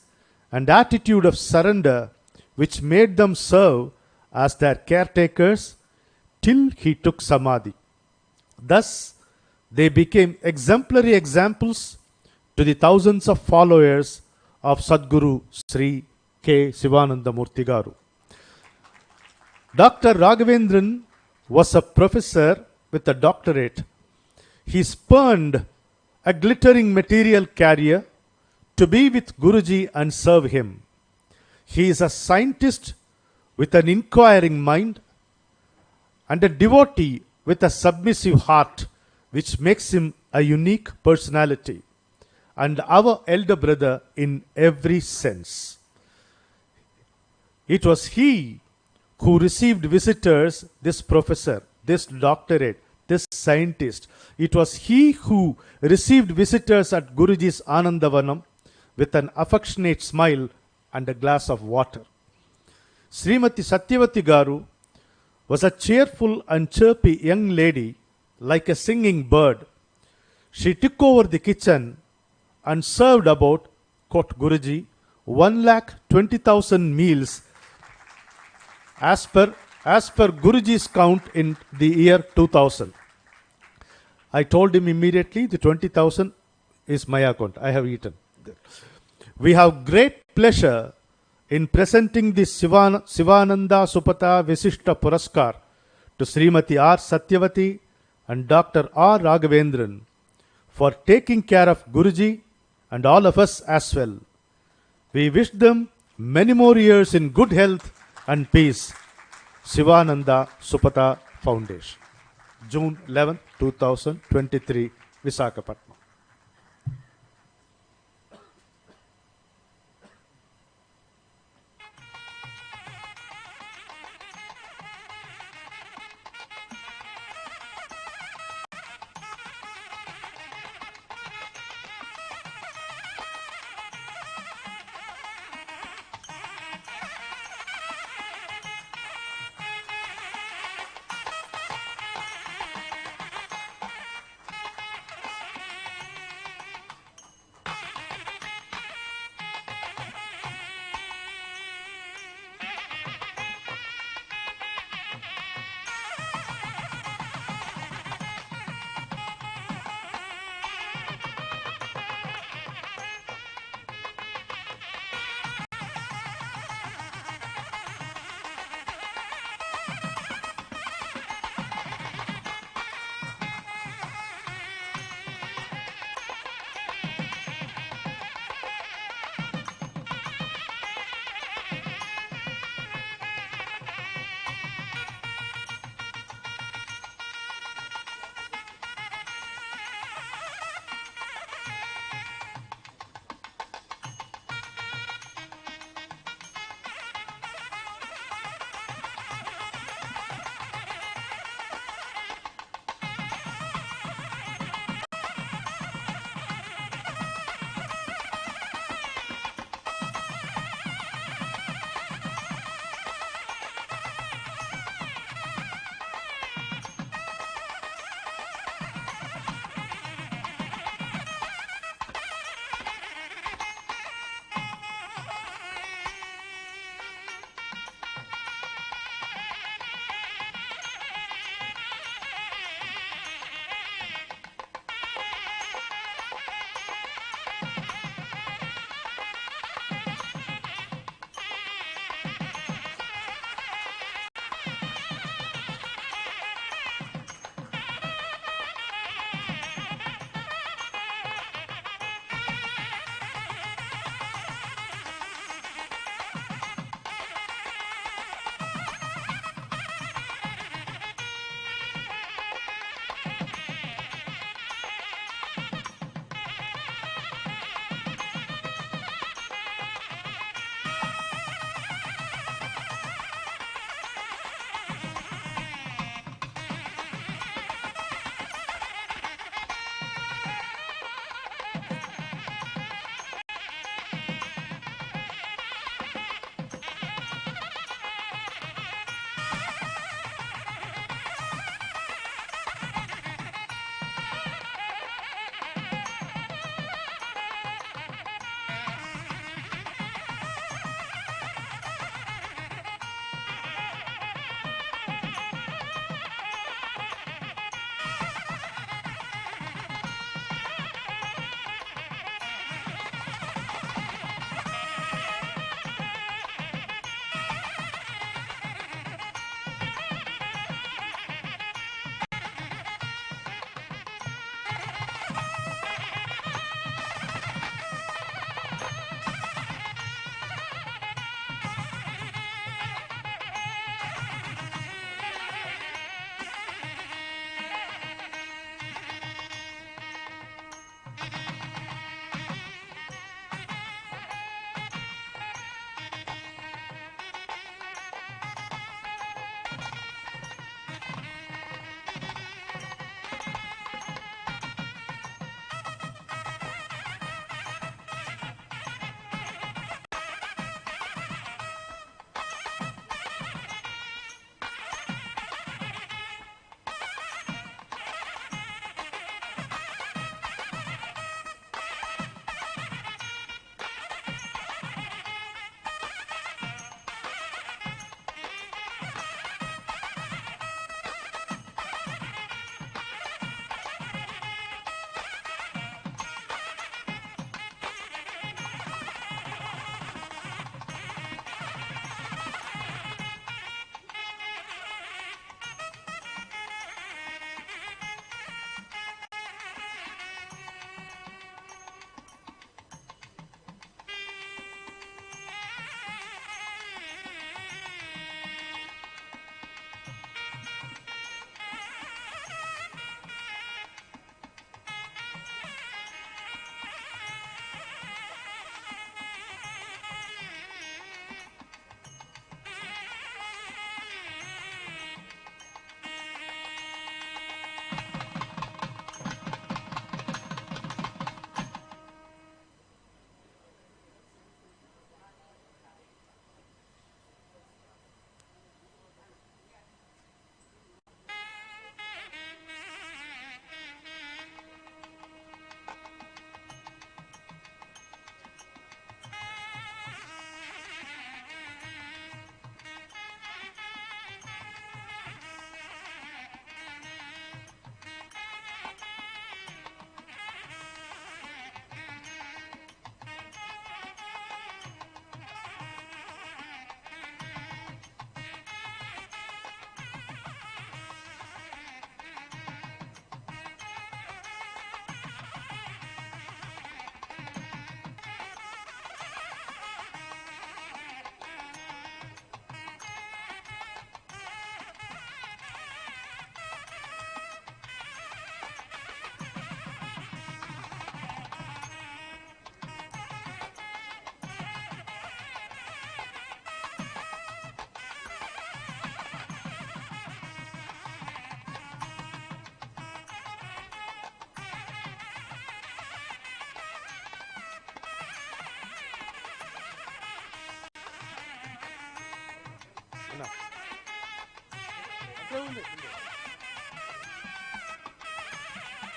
and attitude of surrender, which made them serve as their caretakers till he took samadhi. Thus, they became exemplary examples to the thousands of followers of Sadguru Sri K. Sivananda Murthy Garu. Dr. Raghavendran was a professor with a doctorate. He spurned a glittering material carrier to be with Guruji and serve him. He is a scientist with an inquiring mind and a devotee with a submissive heart, which makes him a unique personality and our elder brother in every sense. It was he who received visitors, this professor, this doctorate, this scientist. It was he who received visitors at Guruji's Anandavanam with an affectionate smile and a glass of water. Srimati Satyavati Garu was a cheerful and chirpy young lady like a singing bird. She took over the kitchen and served about, quote Guruji, 1,20,000 meals as per Guruji's count in the year 2000. I told him immediately the 20,000 is my account. I have eaten. We have great pleasure in presenting the Sivananda Supata Visishta Puraskar to Srimati R. Satyavati and Dr. R. Raghavendran for taking care of Guruji and all of us as well. We wish them many more years in good health and peace. Sivananda Supata Foundation. June 11, 2023, Visakhapatnam.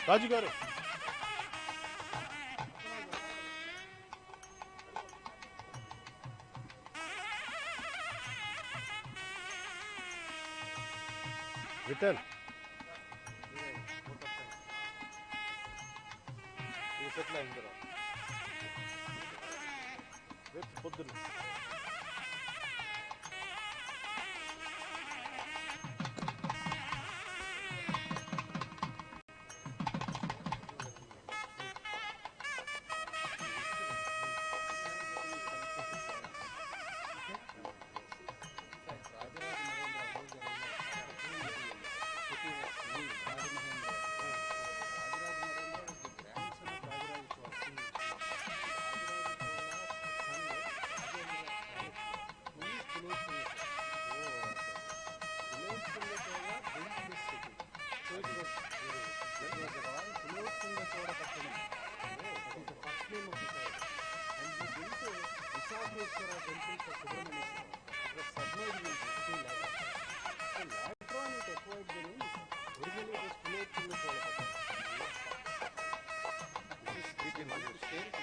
రాజు గారు Vithal settle అయిన తర్వాత రేపు పొద్దున్న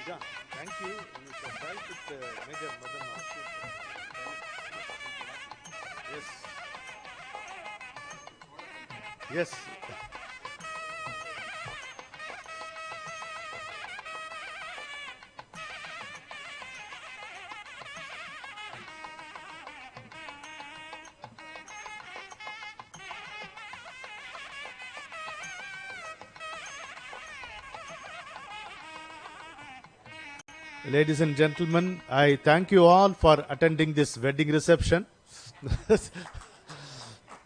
Yeah, thank you. You should try with Major Madan also. Yes. Yes. Ladies and gentlemen, I thank you all for attending this wedding reception.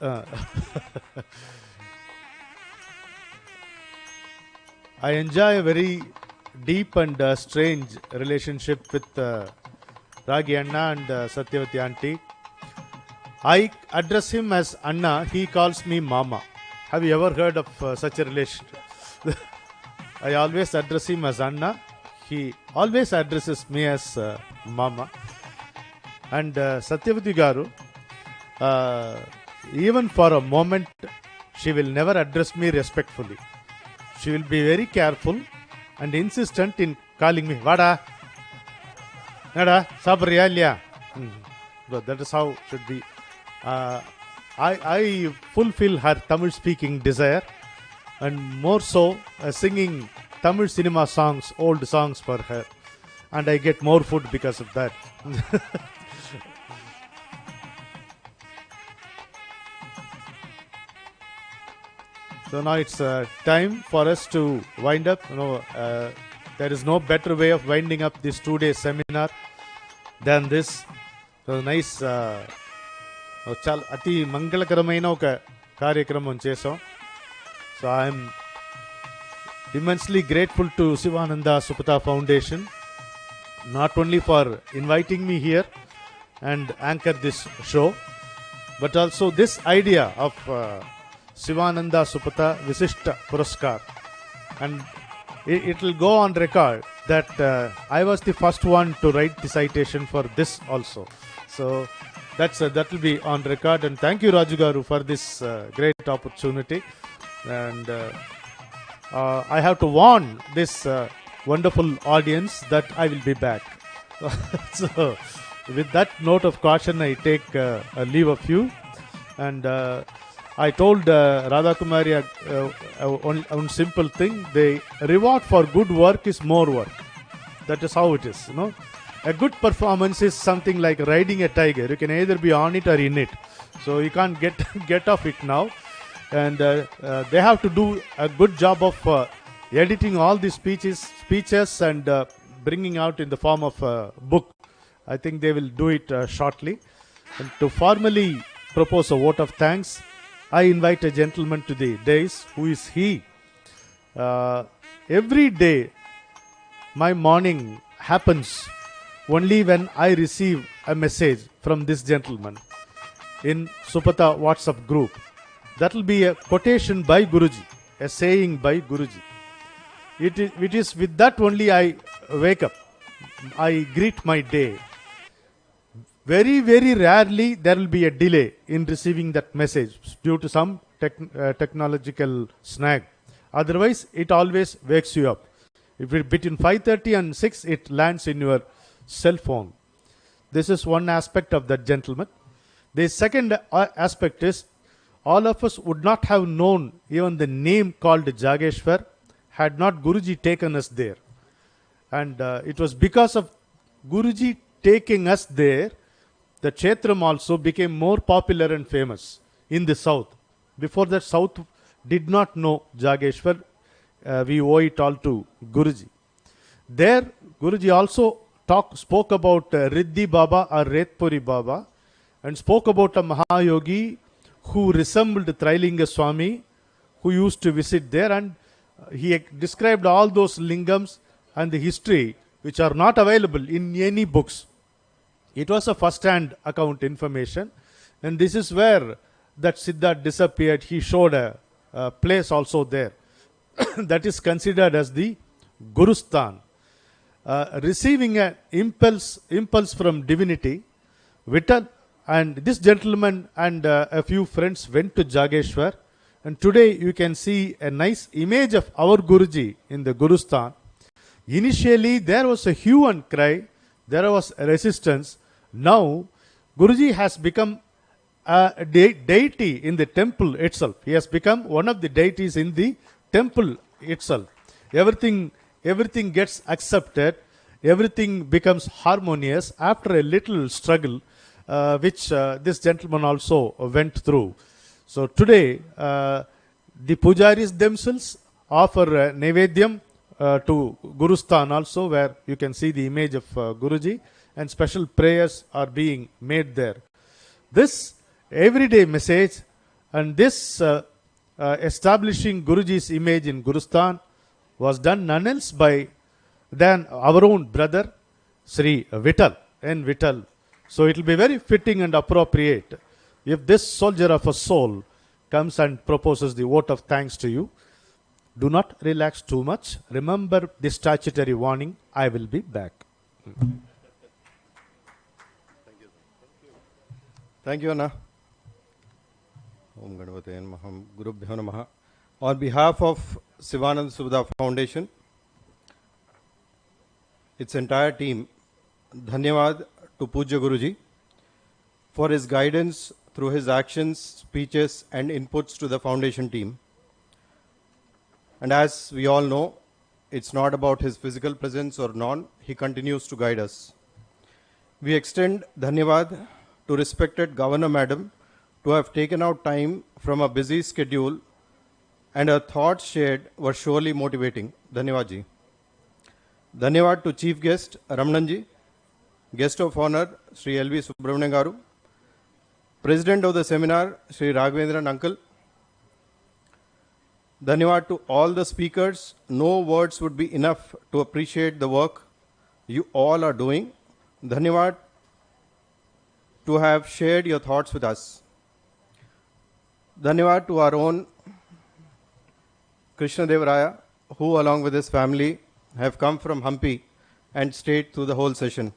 Uh, I enjoy a very deep and strange relationship with Ragi Anna and Satyavati Auntie. I address him as Anna, he calls me Mama. Have you ever heard of such a relationship? I always address him as Anna. He always addresses me as Mama. And Satyavati Garu, even for a moment, she will never address me respectfully. She will be very careful and insistent in calling me Vada, Nada, Sabriya Ilya. That is how it should be. I fulfill her Tamil speaking desire, and more so singing Tamil cinema songs, old songs for her, and I get more food because of that. So now it's time for us to wind up. There is no better way of winding up this 2-day seminar than this. So nice. చాలా అతి మంగళకరమైన ఒక కార్యక్రమం చేసాం. So I am immensely grateful to Sivananda Supata Foundation, not only for inviting me here and anchor this show, but also this idea of Sivananda Supata Visishta Puraskar. And it will go on record that I was the first one to write the citation for this also. So that will be on record. And thank you, Raju Garu, for this great opportunity. And I have to warn this wonderful audience that I will be back. So with that note of caution, I take a leave of you. And I told Radha Kumari one simple thing: the reward for good work is more work. That is how it is. A good performance is something like riding a tiger. You can either be on it or in it. So you can't get off it now. And they have to do a good job of editing all the speeches and bringing out in the form of a book. I think they will do it shortly. And to formally propose a vote of thanks, I invite a gentleman to the dais. Who is he? Every day, my morning happens only when I receive a message from this gentleman in Supata WhatsApp group. That will be a quotation by Guruji, a saying by Guruji. It is with that only I wake up. I greet my day. Very, very rarely there will be a delay in receiving that message due to some technological snag. Otherwise, it always wakes you up. If it between 5:30 and 6, it lands in your cell phone. This is one aspect of that gentleman. The second aspect is, all of us would not have known even the name called Jageshwar had not Guruji taken us there. And it was because of Guruji taking us there, the Kshetram also became more popular and famous in the south. Before that, south did not know Jageshwar. We owe it all to Guruji. There, Guruji also spoke about Riddhi Baba or Retpuri Baba, and spoke about a Mahayogi who resembled Trilinga Swami, who used to visit there, and he described all those lingams and the history which are not available in any books. It was a first-hand account information, and this is where that Siddharth disappeared. He showed a place also there that is considered as the Gurusthan. Receiving an impulse from divinity, Vittal and this gentleman and a few friends went to Jageshwar, and today you can see a nice image of our Guruji in the Gurusthan. Initially there was a hue and cry, there was a resistance. Now Guruji has become a deity in the temple itself. He has become one of the deities in the temple itself. Everything gets accepted, everything becomes harmonious after a little struggle, which this gentleman also went through. So today, the pujaris themselves offer Nevedyam to Gurusthan also, where you can see the image of Guruji, and special prayers are being made there. This everyday message and this establishing Guruji's image in Gurusthan was done none else than our own brother, Sri Vittal, N. Vittal. So it will be very fitting and appropriate if this soldier of a soul comes and proposes the vote of thanks to you. Do not relax too much. Remember the statutory warning. I will be back. Thank you, Anna. Om Ganavate Namaha, Gurubhyo Namaha. On behalf of Sivanand Subhada Foundation, its entire team, Dhanyavad to Pujya Guruji for his guidance through his actions, speeches and inputs to the foundation team. And as we all know, it's not about his physical presence or non, he continues to guide us. We extend Dhanyavad to respected Governor Madam to have taken out time from a busy schedule, and her thoughts shared were surely motivating. Dhanyavad ji. Dhanyavad to Chief Guest Ramanan ji, Guest of Honor Sri L.V. Subramanian Garu, President of the Seminar Sri Raghavendran Uncle. Dhanyavad to all the speakers. No words would be enough to appreciate the work you all are doing. Dhanyavad to have shared your thoughts with us. Dhanyavad to our own Krishna Devaraya, who along with his family have come from Hampi and stayed through the whole session.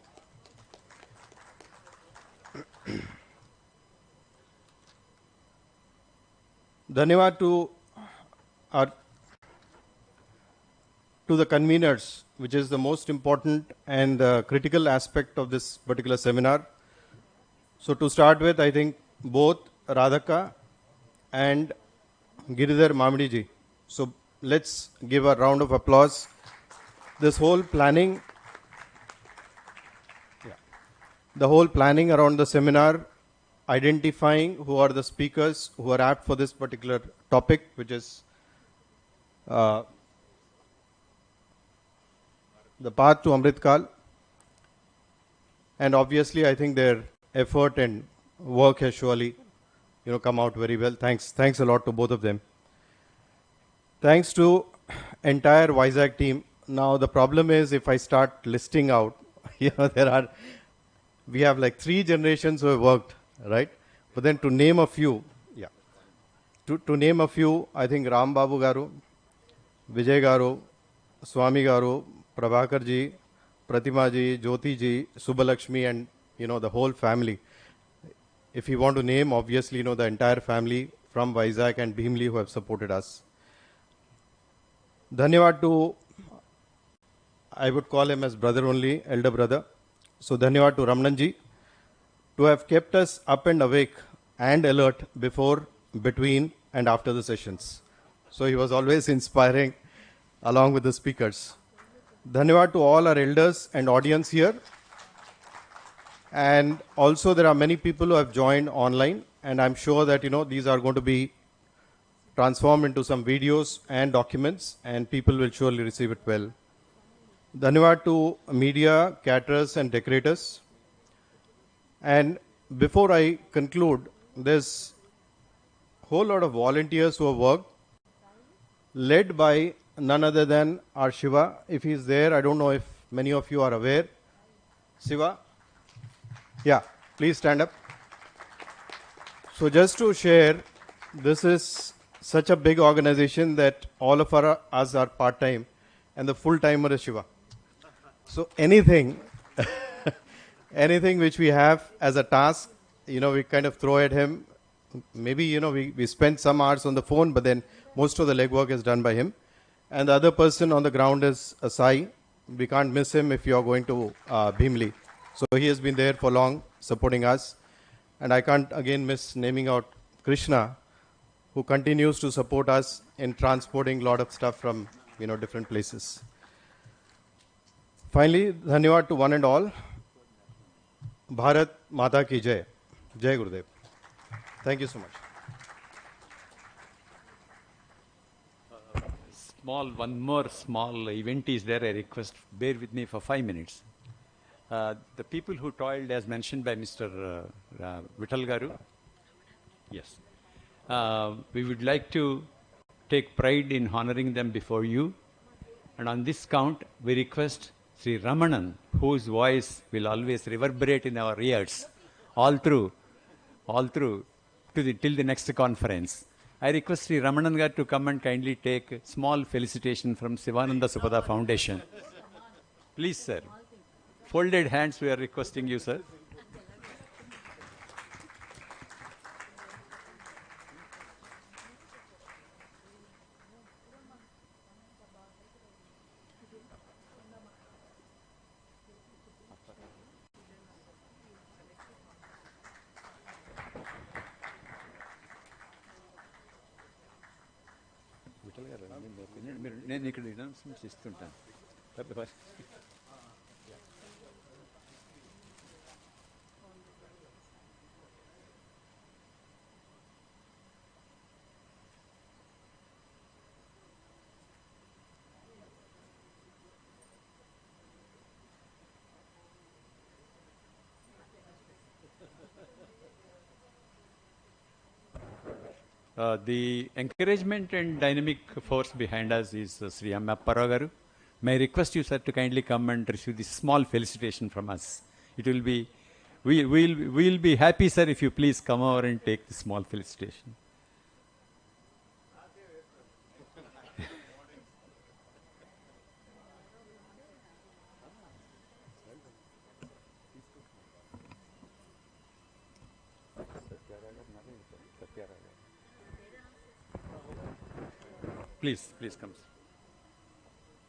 Dhanyavad to the conveners, which is the most important and critical aspect of this particular seminar. So to start with, I think both Radhaka and Giridhar Mamidi ji. So let's give a round of applause. This whole planning, the whole planning around the seminar, identifying who are the speakers who are apt for this particular topic, which is the path to Amritkal. And obviously, I think their effort and work has surely, come out very well. Thanks a lot to both of them. Thanks to entire Vizag team. Now the problem is, if I start listing out, we have like 3 generations who have worked, right? But then to name a few, to name a few, I think Ram Babu Garu, Vijay Garu, Swami Garu, Prabhakar ji, Pratima ji, Jyoti ji, Subbalakshmi, and the whole family. If you want to name, obviously, the entire family from Vizag and Bhimli who have supported us. Dhanyawad to, I would call him as brother only, elder brother. So Dhanyawad to Ramnanji to have kept us up and awake and alert before, between and after the sessions. So he was always inspiring along with the speakers. Dhanyawad to all our elders and audience here. And also there are many people who have joined online, and I'm sure that these are going to be transformed into some videos and documents, and people will surely receive it well. Dhanyawad to media, caterers and decorators. And before I conclude, there's a whole lot of volunteers who have worked, led by none other than our Shiva. If he's there, I don't know if many of you are aware. Shiva? Yeah, please stand up. So just to share, this is such a big organization that all of us are part-time, and the full-timer is Shiva. So anything which we have as a task, we kind of throw at him. Maybe, we spend some hours on the phone, but then most of the legwork is done by him. And the other person on the ground is Sai. We can't miss him if you're going to Bhimli. So he has been there for long, supporting us. And I can't again miss naming out Krishna, who continues to support us in transporting a lot of stuff from, different places. Finally, Dhanyawad to one and all. Bharat Mata Ki Jai. Jai Gurudev. Thank you so much. One more small event is there. I request, bear with me for 5 minutes. The people who toiled, as mentioned by Mr. Vittal Garu, yes. We would like to take pride in honoring them before you. And on this count, we request Sri Ramanan, whose voice will always reverberate in our ears, all through, till the next conference. I request Sri Ramanan Garu to come and kindly take a small felicitation from Sivananda Supada Foundation. Please, sir. Folded hands, we are requesting you, sir. నేను ఇక్కడ announcements ఇస్తుంటాను. The encouragement and dynamic force behind us is Sri Amapparao Garu. May I request you, sir, to kindly come and receive this small felicitation from us. It will be, we'll be happy, sir, if you please come over and take this small felicitation. Please come.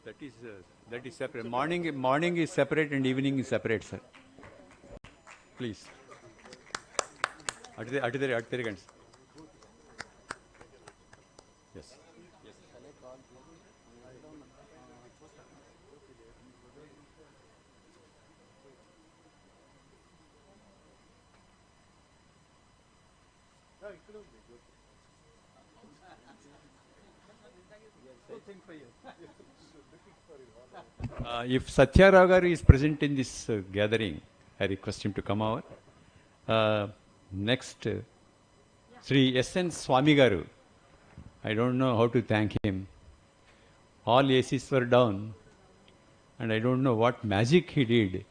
That is separate. Morning is separate and evening is separate, sir. Please. Yes. If Satya Rao Garu is present in this gathering, I request him to come over. Next, Sri S.N. Swami Garu. I don't know how to thank him. All ACs were down, and I don't know what magic he did.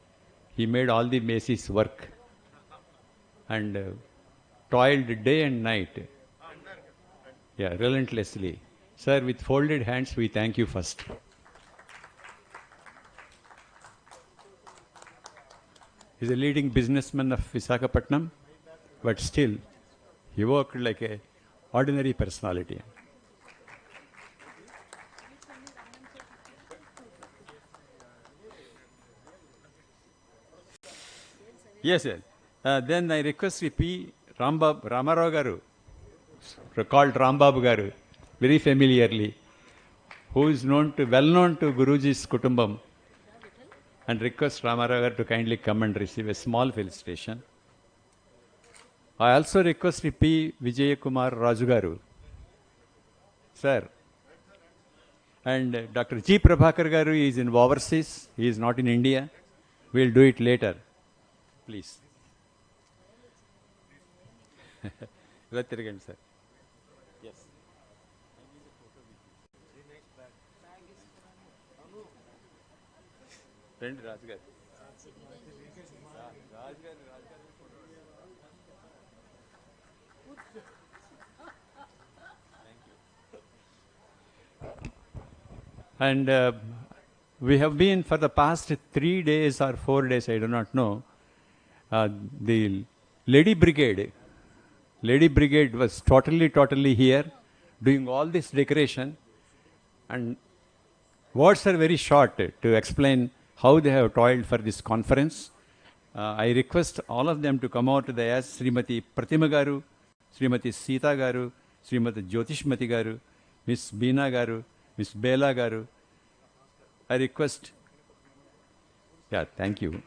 He made all the ACs work and toiled day and night. Yeah, relentlessly. Sir, with folded hands, we thank you first. He's a leading businessman of Visakhapatnam, but still, he worked like a ordinary personality. Yes, yes. Then I request P. Ramarao Garu, called Rambabu Garu, very familiarly, who is well known to Guruji's Kutumbam, and request Ramarao Garu to kindly come and receive a small felicitation. I also request P. Vijayakumar Raju Garu, sir. And Dr. G. Prabhakar Garu is in overseas. He is not in India. We'll do it later. Please. Sir. Yes. Friend Raj Garu. And we have been for the past 3 days or 4 days, I do not know, the Lady Brigade was totally here, doing all this decoration, and words are very short to explain how they have toiled for this conference. I request all of them to come out to the dais, Srimati Pratima Garu, Srimati Sita Garu, Srimati Jyotishmati Garu, Miss Beena Garu, Miss Bela Garu. I request. Yeah, thank you.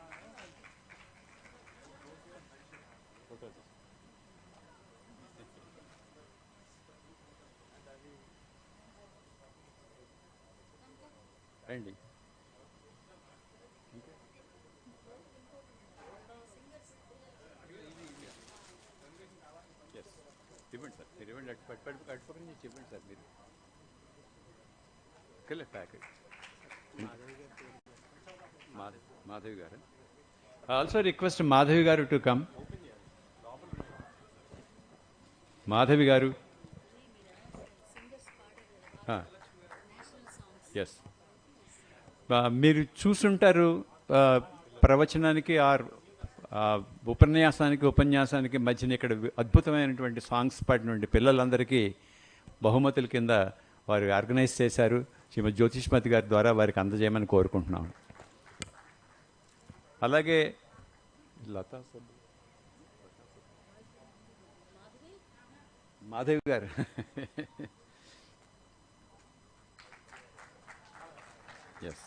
Ending. Yes. Event, sir. Event at event, sir. Collect package. Madhavi Garu. I also request Madhavi Garu to come. Madhavi Garu. Yes. మీరు చూసుంటారు ప్రవచనానికి are ఉపన్యాసానికి మధ్యన ఇక్కడ అద్భుతమైనటువంటి songs పాడినటువంటి పిల్లలందరికీ బహుమతుల కింద వారు ఆర్గనైజ్ చేశారు. శ్రీమతి జ్యోతిష్మతి గారి ద్వారా వారికి అందజేయమని కోరుకుంటున్నాను. అలాగే లతా మాధవి గారు ఎస్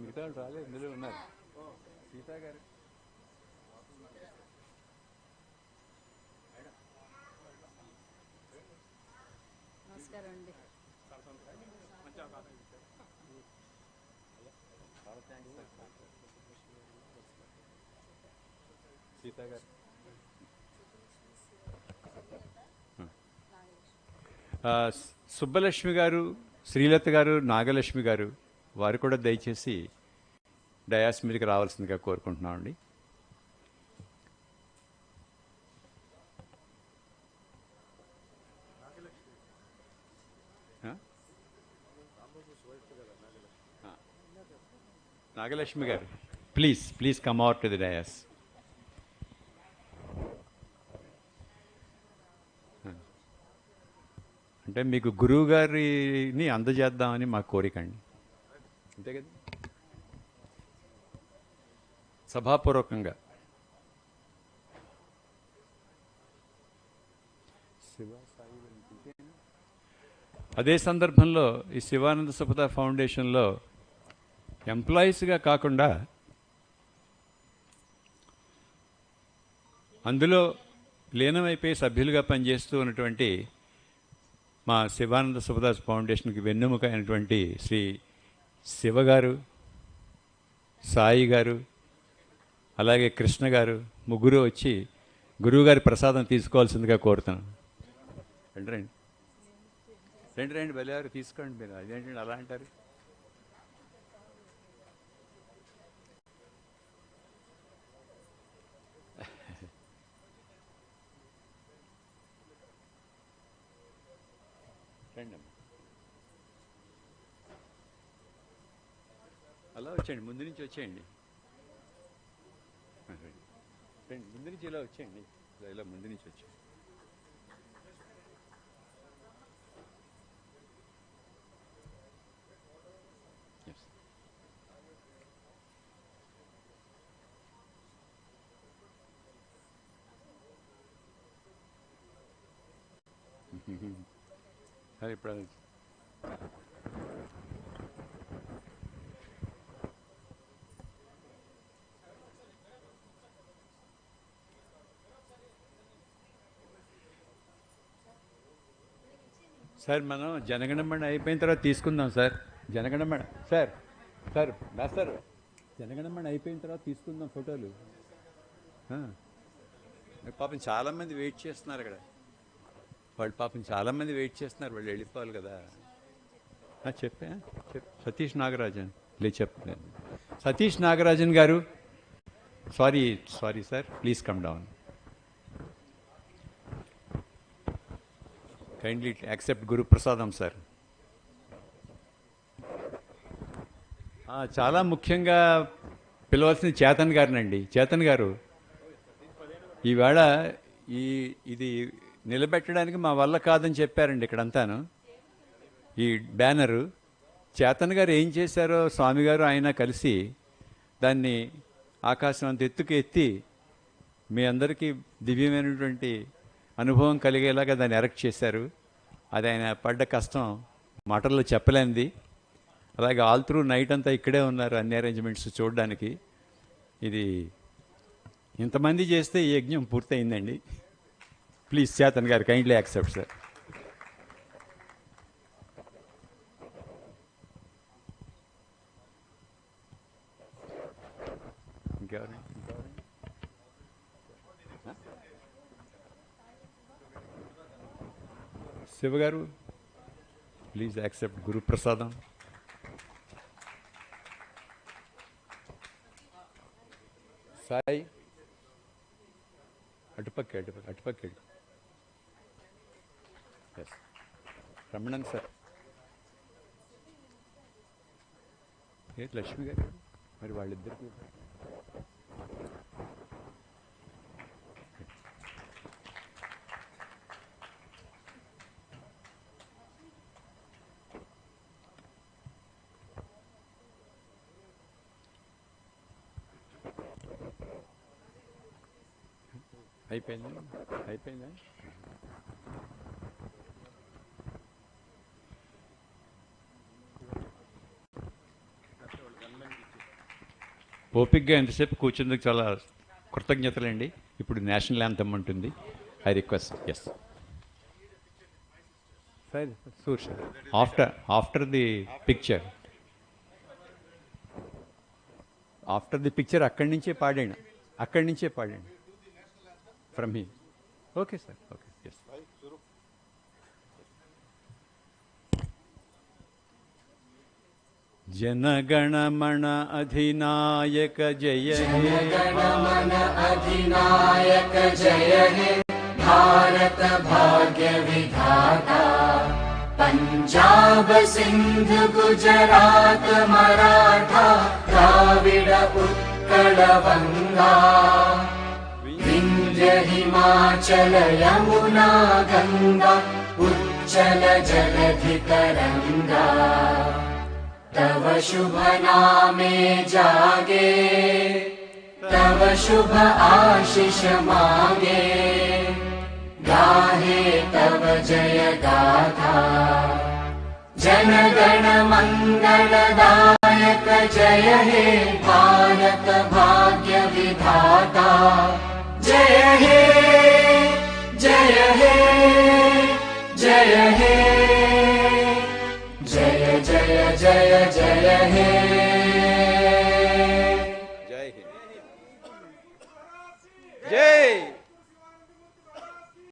మిగతా రాలేదు, ఇందులో ఉన్నారు. సీతా గారు నమస్కారం అండి. సీతా గారు సుబ్బలక్ష్మి గారు, శ్రీలత గారు, నాగలక్ష్మి గారు వారు కూడా దయచేసి డయాస్ మీదకి రావాల్సిందిగా కోరుకుంటున్నామండి. నాగలక్ష్మి గారు, please come out to the dais. అంటే మీకు గురువు గారిని అందజేద్దామని మా కోరిక అండి. అంతే కదా, సభాపూర్వకంగా. అదే సందర్భంలో ఈ శివానంద సుపథ ఫౌండేషన్లో ఎంప్లాయీస్గా కాకుండా అందులో లీనమైపోయి సభ్యులుగా పనిచేస్తూ ఉన్నటువంటి మా శివానంద సుపథ ఫౌండేషన్కి వెన్నెముక అయినటువంటి శ్రీ శివ గారు, సాయి గారు, అలాగే కృష్ణ గారు ముగ్గురు వచ్చి గురువుగారి ప్రసాదం తీసుకోవాల్సిందిగా కోరుతున్నాను. రండి బలివారు తీసుకోండి. మీరు అదేంటండి అలా అంటారు? రండి. వచ్చేయండి, ముందు నుంచి వచ్చేయండి, రండి, ముందు నుంచి ఇలా వచ్చేయండి, ఇలా ముందు నుంచి వచ్చేయండి. Hi, brothers. సార్ మనం జనగణమన అయిపోయిన తర్వాత తీసుకుందాం sir. Janaganamana sir master Janaganamana అయిపోయిన తర్వాత తీసుకుందాం ఫోటోలు. పాపం చాలామంది వెయిట్ చేస్తున్నారు అక్కడ. చాలామంది వెయిట్ చేస్తున్నారు, వాళ్ళు వెళ్ళిపోవాలి కదా. చెప్పా సతీష్ నాగరాజన్ చెప్పలేదు. Satish Nagarajan garu, sorry sir, please come down. Kindly accept గురుప్రసాదం సార్. చాలా ముఖ్యంగా పిలవాల్సిన చేతన్ గారినండి. చేతన్ గారు ఈవేళ ఇది నిలబెట్టడానికి మా వల్ల కాదని చెప్పారండి ఇక్కడంతాను. ఈ బ్యానరు చేతన్ గారు ఏం చేశారో స్వామి గారు ఆయన కలిసి దాన్ని ఆకాశం అంత ఎత్తుకు ఎత్తి మీ అందరికీ దివ్యమైనటువంటి అనుభవం కలిగేలాగా దాన్ని ఎరెక్ట్ చేశారు. అది ఆయన పడ్డ కష్టం మాటల్లో చెప్పలేనిది. అలాగే ఆల్ త్రూ నైట్ అంతా ఇక్కడే ఉన్నారు అన్ని అరేంజ్మెంట్స్ చూడడానికి. ఇది ఇంతమంది చేస్తే ఈ యజ్ఞం పూర్తయిందండి. Please Chetan garu kindly accept sir. ఇంకెవరండి? శివగారు ప్లీజ్ యాక్సెప్ట్ గురుప్రసాదం. సాయి అటుపక్క S Ramanan sir. A Lakshmi garu మరి వాళ్ళిద్దరికి అయిపోయిందా? ఓపిక్గా ఎంతసేపు కూర్చుందుకు చాలా కృతజ్ఞతలండి. ఇప్పుడు నేషనల్ యాంథమ్ ఉంటుంది. I request yes sir sure sir after the picture అక్కడి నుంచే పాడండి from here. Okay sir, okay yes. जनगणमन अधिनायक जय हे, जनगणमन अधिनायक जय हे, भारत भाग्य विधाता। पंजाब सिंध गुजरात मराठा द्राविड उत्कल बंगा, विंध्य हिमाचल यमुना गंगा उच्चल जलधि तरंगा। तव शुभ नामे जागे, तव शुभ आशीष मांगे, गाहे तव जय गाथा। जन गण मंगलदायक जय हे, भारत भाग्य विधाता। जय हे जय हे जय हे, जय जय जय जय हे। जय हिंद, जय